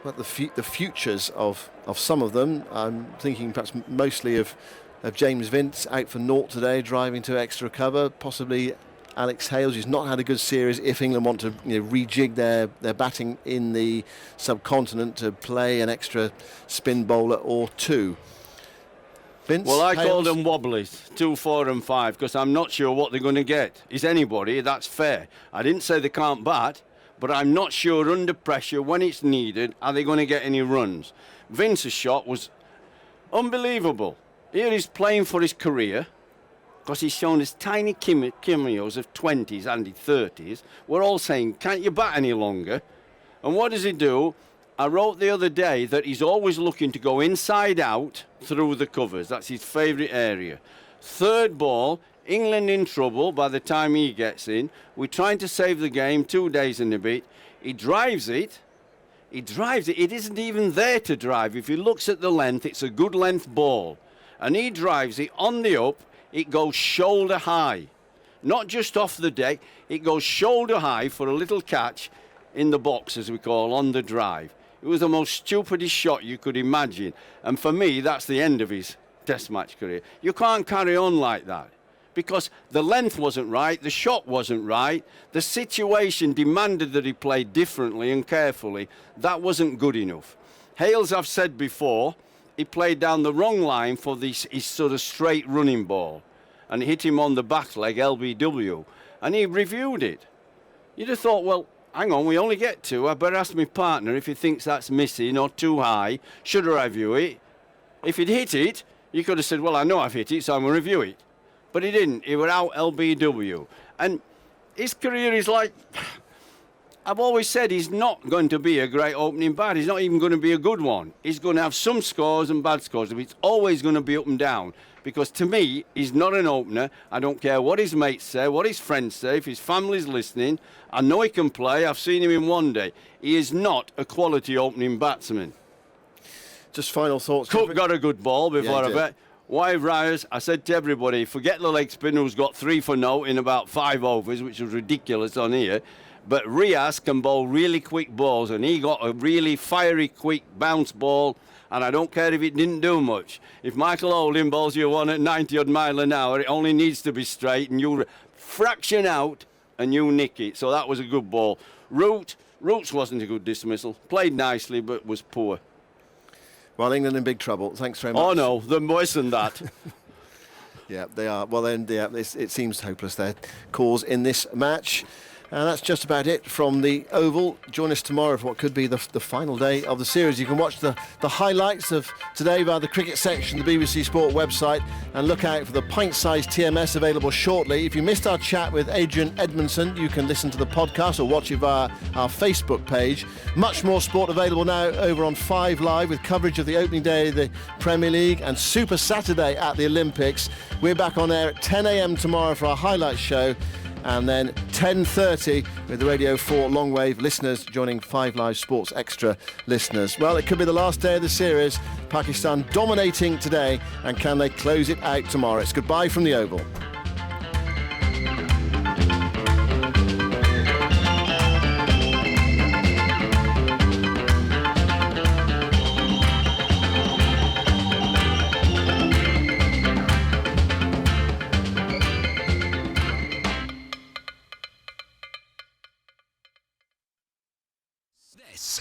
what the futures of some of them? I'm thinking perhaps mostly of James Vince out for naught today, driving to extra cover. Possibly Alex Hales, who's not had a good series. If England want to rejig their batting in the subcontinent to play an extra spin bowler or two. Vince, well, I Hales? call them wobblies, 2, 4 and 5, because I'm not sure what they're going to get. Is anybody, that's fair. I didn't say they can't bat, but I'm not sure under pressure when it's needed, are they going to get any runs. Vince's shot was unbelievable. Here he's playing for his career, because he's shown us tiny cameos of 20s and 30s. We're all saying, can't you bat any longer? And what does he do? I wrote the other day that he's always looking to go inside out through the covers. That's his favourite area. Third ball, England in trouble by the time he gets in. We're trying to save the game, 2 days and a bit. He drives it. It isn't even there to drive. If he looks at the length, it's a good length ball. And he drives it on the up. It goes shoulder high. Not just off the deck. It goes shoulder high for a little catch in the box, as we call, on the drive. It was the most stupidest shot you could imagine. And for me, that's the end of his Test match career. You can't carry on like that because the length wasn't right, the shot wasn't right, the situation demanded that he played differently and carefully. That wasn't good enough. Hales, I've said before, he played down the wrong line for his sort of straight running ball and hit him on the back leg, LBW, and he reviewed it. You'd have thought, well, hang on, we only get 2. I better ask my partner if he thinks that's missing or too high. Should I review it? If he'd hit it, you could have said, well, I know I've hit it, so I'm going to review it. But he didn't. He was out LBW. And his career is like... I've always said he's not going to be a great opening bat. He's not even going to be a good one. He's going to have some scores and bad scores. It's always going to be up and down. Because to me, he's not an opener. I don't care what his mates say, what his friends say, if his family's listening. I know he can play. I've seen him in one day. He is not a quality opening batsman. Just final thoughts. Cook got a good ball before I bet. Why Ryers? I said to everybody, forget the leg spinner who's got 3 for no in about 5 overs, which was ridiculous on here. But Riaz can bowl really quick balls, and he got a really fiery, quick bounce ball, and I don't care if it didn't do much. If Michael Oldham bowls you one at 90-odd mile an hour, it only needs to be straight, and you fraction out, and you nick it. So that was a good ball. Roots wasn't a good dismissal. Played nicely, but was poor. Well, England in big trouble. Thanks very much. Oh, no, they're worse than that. Yeah, they are. Well, then, yeah, it seems hopeless, their cause in this match. And that's just about it from the Oval. Join us tomorrow for what could be the final day of the series. You can watch the highlights of today via the cricket section of the BBC Sport website, and look out for the pint-sized TMS available shortly. If you missed our chat with Adrian Edmondson, you can listen to the podcast or watch it via our Facebook page. Much more sport available now over on 5 Live with coverage of the opening day of the Premier League and Super Saturday at the Olympics. We're back on air at 10 a.m. tomorrow for our highlights show. And then 10:30 with the Radio 4 Longwave listeners joining 5 Live Sports Extra listeners. Well, it could be the last day of the series. Pakistan dominating today, and can they close it out tomorrow? It's goodbye from the Oval.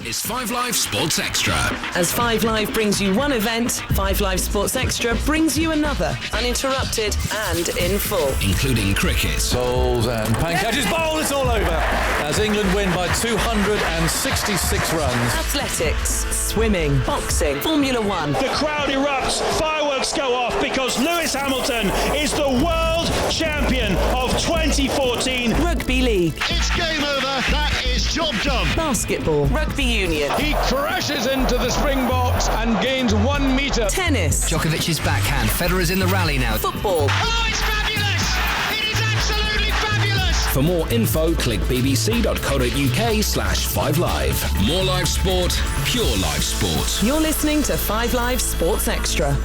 Is 5 Live Sports Extra. As 5 Live brings you one event, 5 Live Sports Extra brings you another, uninterrupted and in full. Including cricket. Bowls and catches, bowl, it's all over. As England win by 266 runs. Athletics, swimming, boxing, Formula 1. The crowd erupts, fireworks go off because Lewis Hamilton is the world champion of 2014. Rugby League. It's game over, that is job done. Basketball, Rugby Union. He crashes into the Springboks and gains 1 metre. Tennis. Djokovic's backhand. Federer's in the rally now. Football. Oh, it's fabulous! It is absolutely fabulous! For more info, click bbc.co.uk/5live. More live sport, pure live sport. You're listening to 5 Live Sports Extra.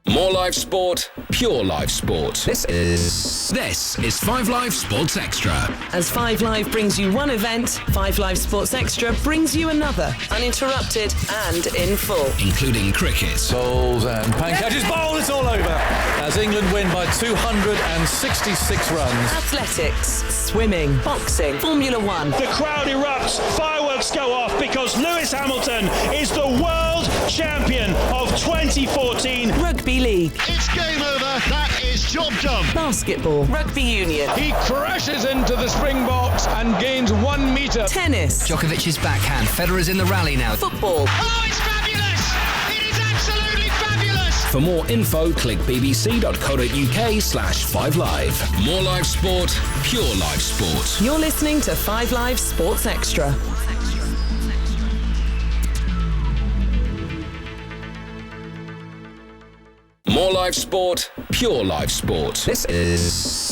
More live sport, pure live sport. This is 5 Live Sports Extra. As 5 Live brings you one event, 5 Live Sports Extra brings you another, uninterrupted and in full. Including cricket. Bowls and catches bowl, it's all over. As England win by 266 runs. Athletics, swimming, boxing, Formula One. The crowd erupts, fireworks go off because Lewis Hamilton is the world champion of 2014. Rugby League. It's game over. That is job done. Basketball. Rugby Union. He crashes into the Springboks and gains 1 metre. Tennis. Djokovic's backhand. Federer's in the rally now. Football. Oh, it's fabulous! It is absolutely fabulous! For more info, click bbc.co.uk/5live. More live sport, pure live sport. You're listening to 5 Live Sports Extra. More live sport, pure live sport. This is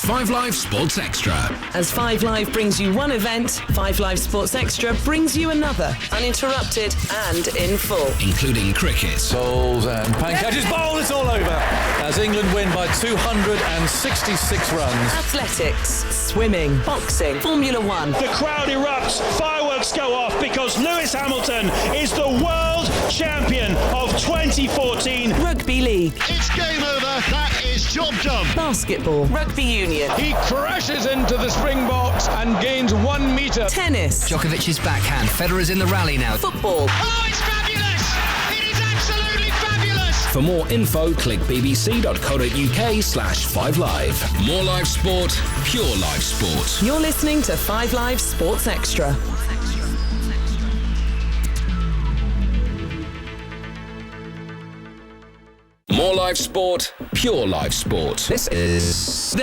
5 Live Sports Extra. As 5 Live brings you one event, 5 Live Sports Extra brings you another, uninterrupted and in full. Including cricket. Bowls and catches bowl, it's all over. As England win by 266 runs. Athletics, swimming, boxing, Formula One. The crowd erupts, fireworks go off because Lewis Hamilton is the world champion of 2014. Rugby League. It's game over. That is job done. Basketball. Rugby Union. He crashes into the Springboks and gains 1 metre. Tennis. Djokovic's backhand. Federer's in the rally now. Football. Oh, it's fabulous! It is absolutely fabulous! For more info, click bbc.co.uk/5live. More live sport, pure live sport. You're listening to 5 Live Sports Extra. More live sport, pure live sport. This is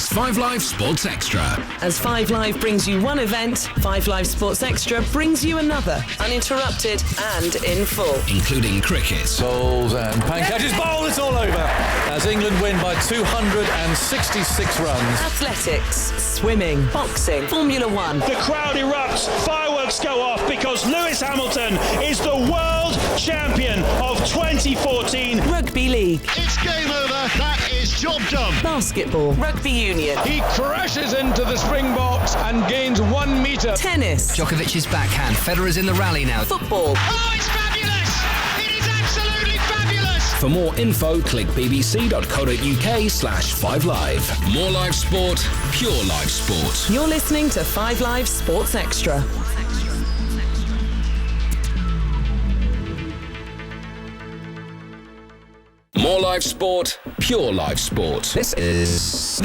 5 Live Sports Extra. As 5 Live brings you one event, 5 Live Sports Extra brings you another, uninterrupted and in full. Including cricket. Bowls and catches bowl, it's all over. As England win by 266 runs. Athletics, swimming, boxing, Formula One. The crowd erupts, fireworks go off because Lewis Hamilton is the world champion of 2014. Rugby League. It's game over. That is job done. Basketball. Rugby Union. He crashes into the Springboks and gains 1 metre. Tennis. Djokovic's backhand. Federer's in the rally now. Football. Oh, it's fabulous! It is absolutely fabulous! For more info, click bbc.co.uk/5live. More live sport, pure live sport. You're listening to 5 Live Sports Extra. More live sport, pure live sport. This is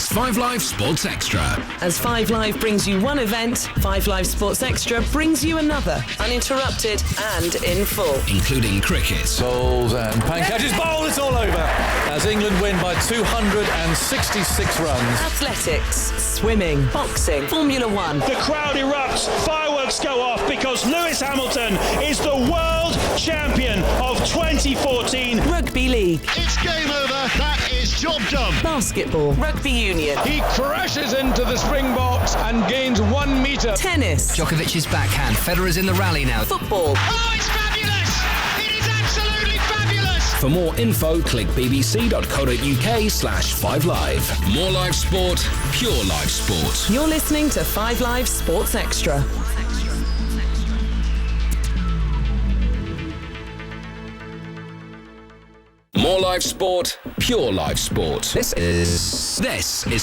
5 Live Sports Extra. As 5 Live brings you one event, 5 Live Sports Extra brings you another, uninterrupted and in full. Including cricket. Bowls and catches bowl, it's all over. As England win by 266 runs. Athletics, swimming, boxing, Formula One. The crowd erupts, fireworks go off because Lewis Hamilton is the world champion of 2014. Rugby League. It's game over. That is job done. Basketball. Rugby Union. He crashes into the Springboks and gains 1 metre. Tennis. Djokovic's backhand. Federer's in the rally now. Football. Oh, it's fabulous! It is absolutely fabulous! For more info, click bbc.co.uk/5live. More live sport, pure live sport. You're listening to 5 Live Sports Extra. More live sport, pure live sport. This is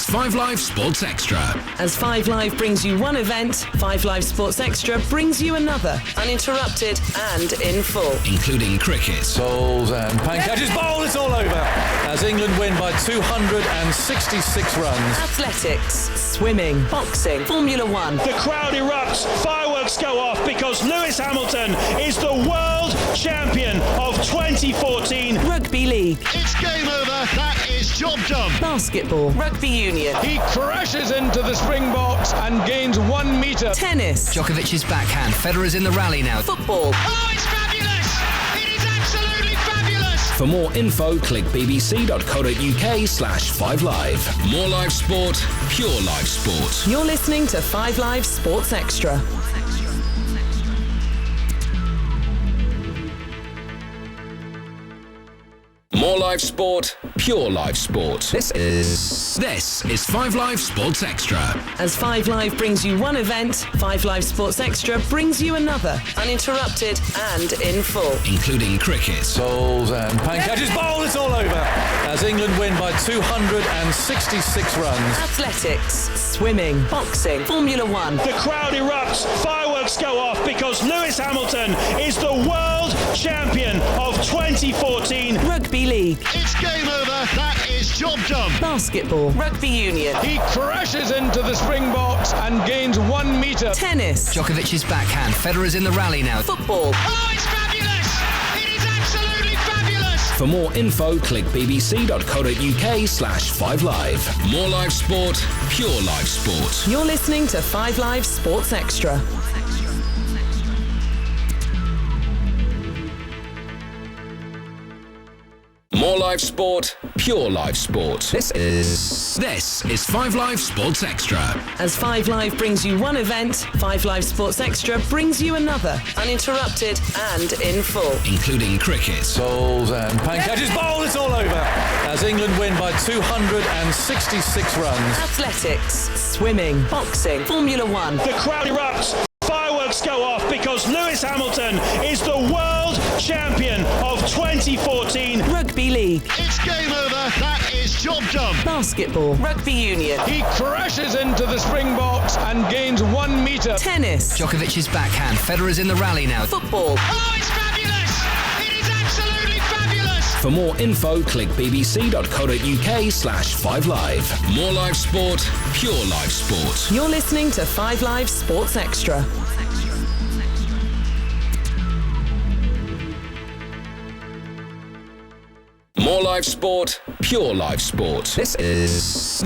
5 Live Sports Extra. As 5 Live brings you one event, 5 Live Sports Extra brings you another, uninterrupted and in full. Including cricket. Bowls and catches bowl, it's all over. As England win by 266 runs. Athletics, swimming, boxing, Formula One. The crowd erupts, fireworks go off because Lewis Hamilton is the world champion of 2014. Rugby League. It's game over. That is job done. Basketball. Rugby Union. He crashes into the Springboks and gains 1 metre. Tennis. Djokovic's backhand. Federer's in the rally now. Football. Oh, it's fabulous! It is absolutely fabulous! For more info, click bbc.co.uk/5live. More live sport, pure live sport. You're listening to 5 Live Sports Extra. More live sport, pure live sport. This is 5 Live Sports Extra. As 5 Live brings you one event, 5 Live Sports Extra brings you another, uninterrupted and in full. Including cricket. Bowls and catches. Bowl, it's all over. As England win by 266 runs. Athletics, swimming, boxing, Formula One. The crowd erupts, fireworks go off because Lewis Hamilton is the world champion of 2014. Rugby League. It's game over. That is job done. Basketball. Rugby Union. He crashes into the Springboks and gains 1 metre. Tennis. Djokovic's backhand. Federer's in the rally now. Football. Oh, it's fabulous! It is absolutely fabulous! For more info, click bbc.co.uk/5live. More live sport, pure live sport. You're listening to 5 Live Sports Extra. More live sport, pure live sport. This is 5 Live Sports Extra. As 5 Live brings you one event, 5 Live Sports Extra brings you another, uninterrupted and in full. Including cricket. Bowls and catches. Bowl, it's all over. As England win by 266 runs. Athletics, swimming, boxing, Formula One. The crowd erupts, fireworks go off because Lewis Hamilton is the world champion of 2014. Rugby League. It's game over. That is job done. Basketball. Rugby Union. He crashes into the Springboks and gains 1 metre. Tennis. Djokovic's backhand. Federer's in the rally now. Football. Oh, it's fabulous! It is absolutely fabulous! For more info, click bbc.co.uk/5live. More live sport, pure live sport. You're listening to 5 Live Sports Extra. More live sport, pure live sport. This is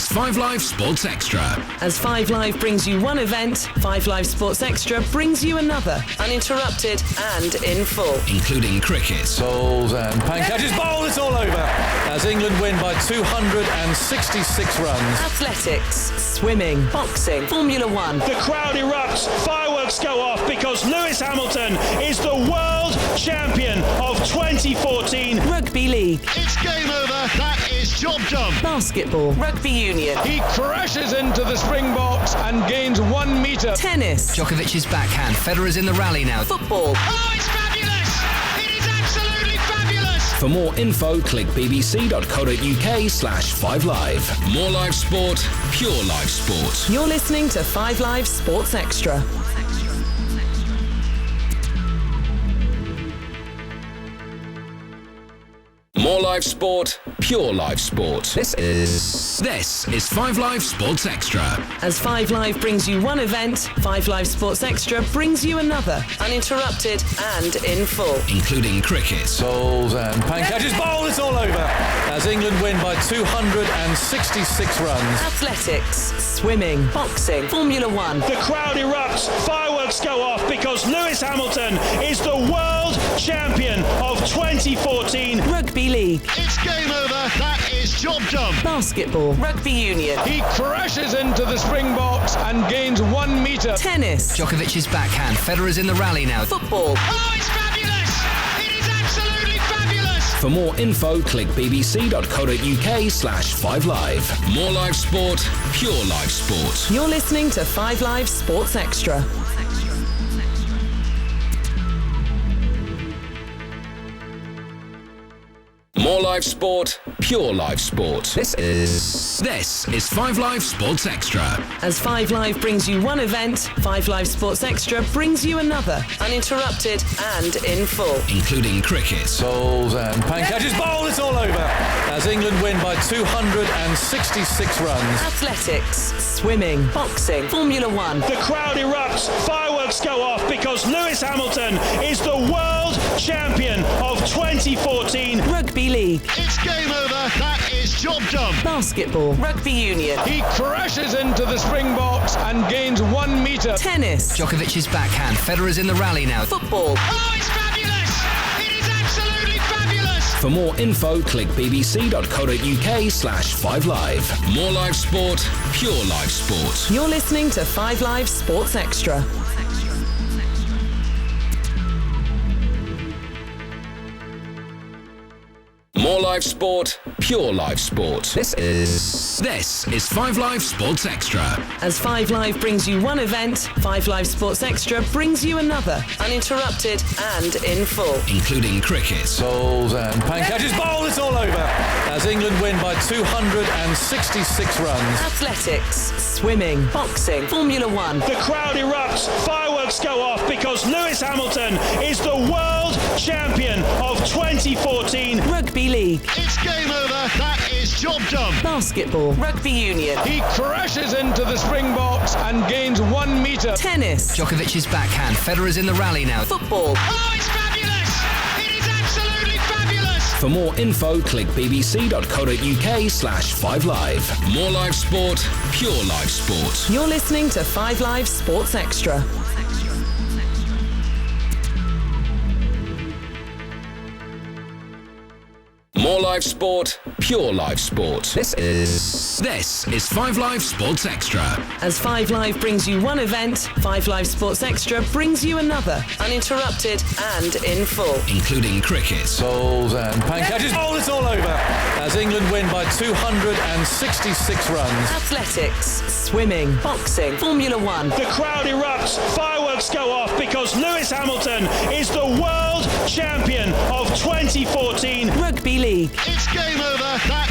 5 Live Sports Extra. As 5 Live brings you one event, 5 Live Sports Extra brings you another, uninterrupted and in full. Including cricket. Bowls and catches. Bowl, it's all over. As England win by 266 runs. Athletics, swimming, boxing, Formula One. The crowd erupts, fireworks go off because Lewis Hamilton is the world champion of 2014. Rugby League. It's game over. That is job done. Basketball. Rugby Union. He crashes into the Springboks and gains 1 metre. Tennis. Djokovic's backhand. Federer's in the rally now. Football. Oh, it's fabulous! It is absolutely fabulous! For more info, click bbc.co.uk/5live. More live sport, pure live sport. You're listening to 5 Live Sports Extra. More live sport, pure live sport. This is 5 Live Sports Extra. As 5 Live brings you one event, 5 Live Sports Extra brings you another, uninterrupted and in full. Including cricket. Bowls and catches. Bowl, it's all over. As England win by 266 runs. Athletics, swimming, boxing, Formula One. The crowd erupts, fireworks go off because Lewis Hamilton is the world champion of 2014. Rugby League. It's game over. That is job done. Basketball. Rugby Union. He crashes into the Springboks and gains 1 metre. Tennis. Djokovic's backhand. Federer's in the rally now. Football. Oh, it's fabulous! It is absolutely fabulous! For more info, click bbc.co.uk/5live. More live sport, pure live sport. You're listening to 5 Live Sports Extra. More live sport, pure live sport. This is 5 Live Sports Extra. As 5 Live brings you one event, 5 Live Sports Extra brings you another, uninterrupted and in full. Including cricket. Bowls and catches. Bowl, it's all over. As England win by 266 runs. Athletics, swimming, boxing, Formula One. The crowd erupts, fireworks go off because Lewis Hamilton is the world champion of 2014. Rugby League. It's game over. That is job done. Basketball. Rugby Union. He crashes into the Springboks and gains 1 metre. Tennis. Djokovic's backhand. Federer's in the rally now. Football. Oh, it's fabulous! It is absolutely fabulous! For more info, click bbc.co.uk/5live. More live sport, pure live sport. You're listening to 5 Live Sports Extra. More live sport, pure live sport. This is 5 Live Sports Extra. As 5 Live brings you one event, 5 Live Sports Extra brings you another, uninterrupted and in full. Including cricket. Bowls and catches, bowl, it's all over. As England win by 266 runs. Athletics, swimming, boxing, Formula One. The crowd erupts, fireworks go off because Lewis Hamilton is the world champion of 2014. Rugby League. It's game over. That is job done. Basketball. Rugby Union. He crashes into the Springboks and gains 1 metre. Tennis. Djokovic's backhand. Federer's in the rally now. Football. Oh, it's fabulous! It is absolutely fabulous! For more info, click bbc.co.uk/5live. More live sport, pure live sport. You're listening to 5 Live Sports Extra. More live sport, pure live sport. This is 5 Live Sports Extra. As 5 Live brings you one event, 5 Live Sports Extra brings you another, uninterrupted and in full. Including cricket. Bowls and catches, bowl, it's all over. As England win by 266 runs. Athletics, swimming, boxing, Formula One. The crowd erupts, fireworks go off because Lewis Hamilton is the world champion of 2014. Rugby League. It's game over. That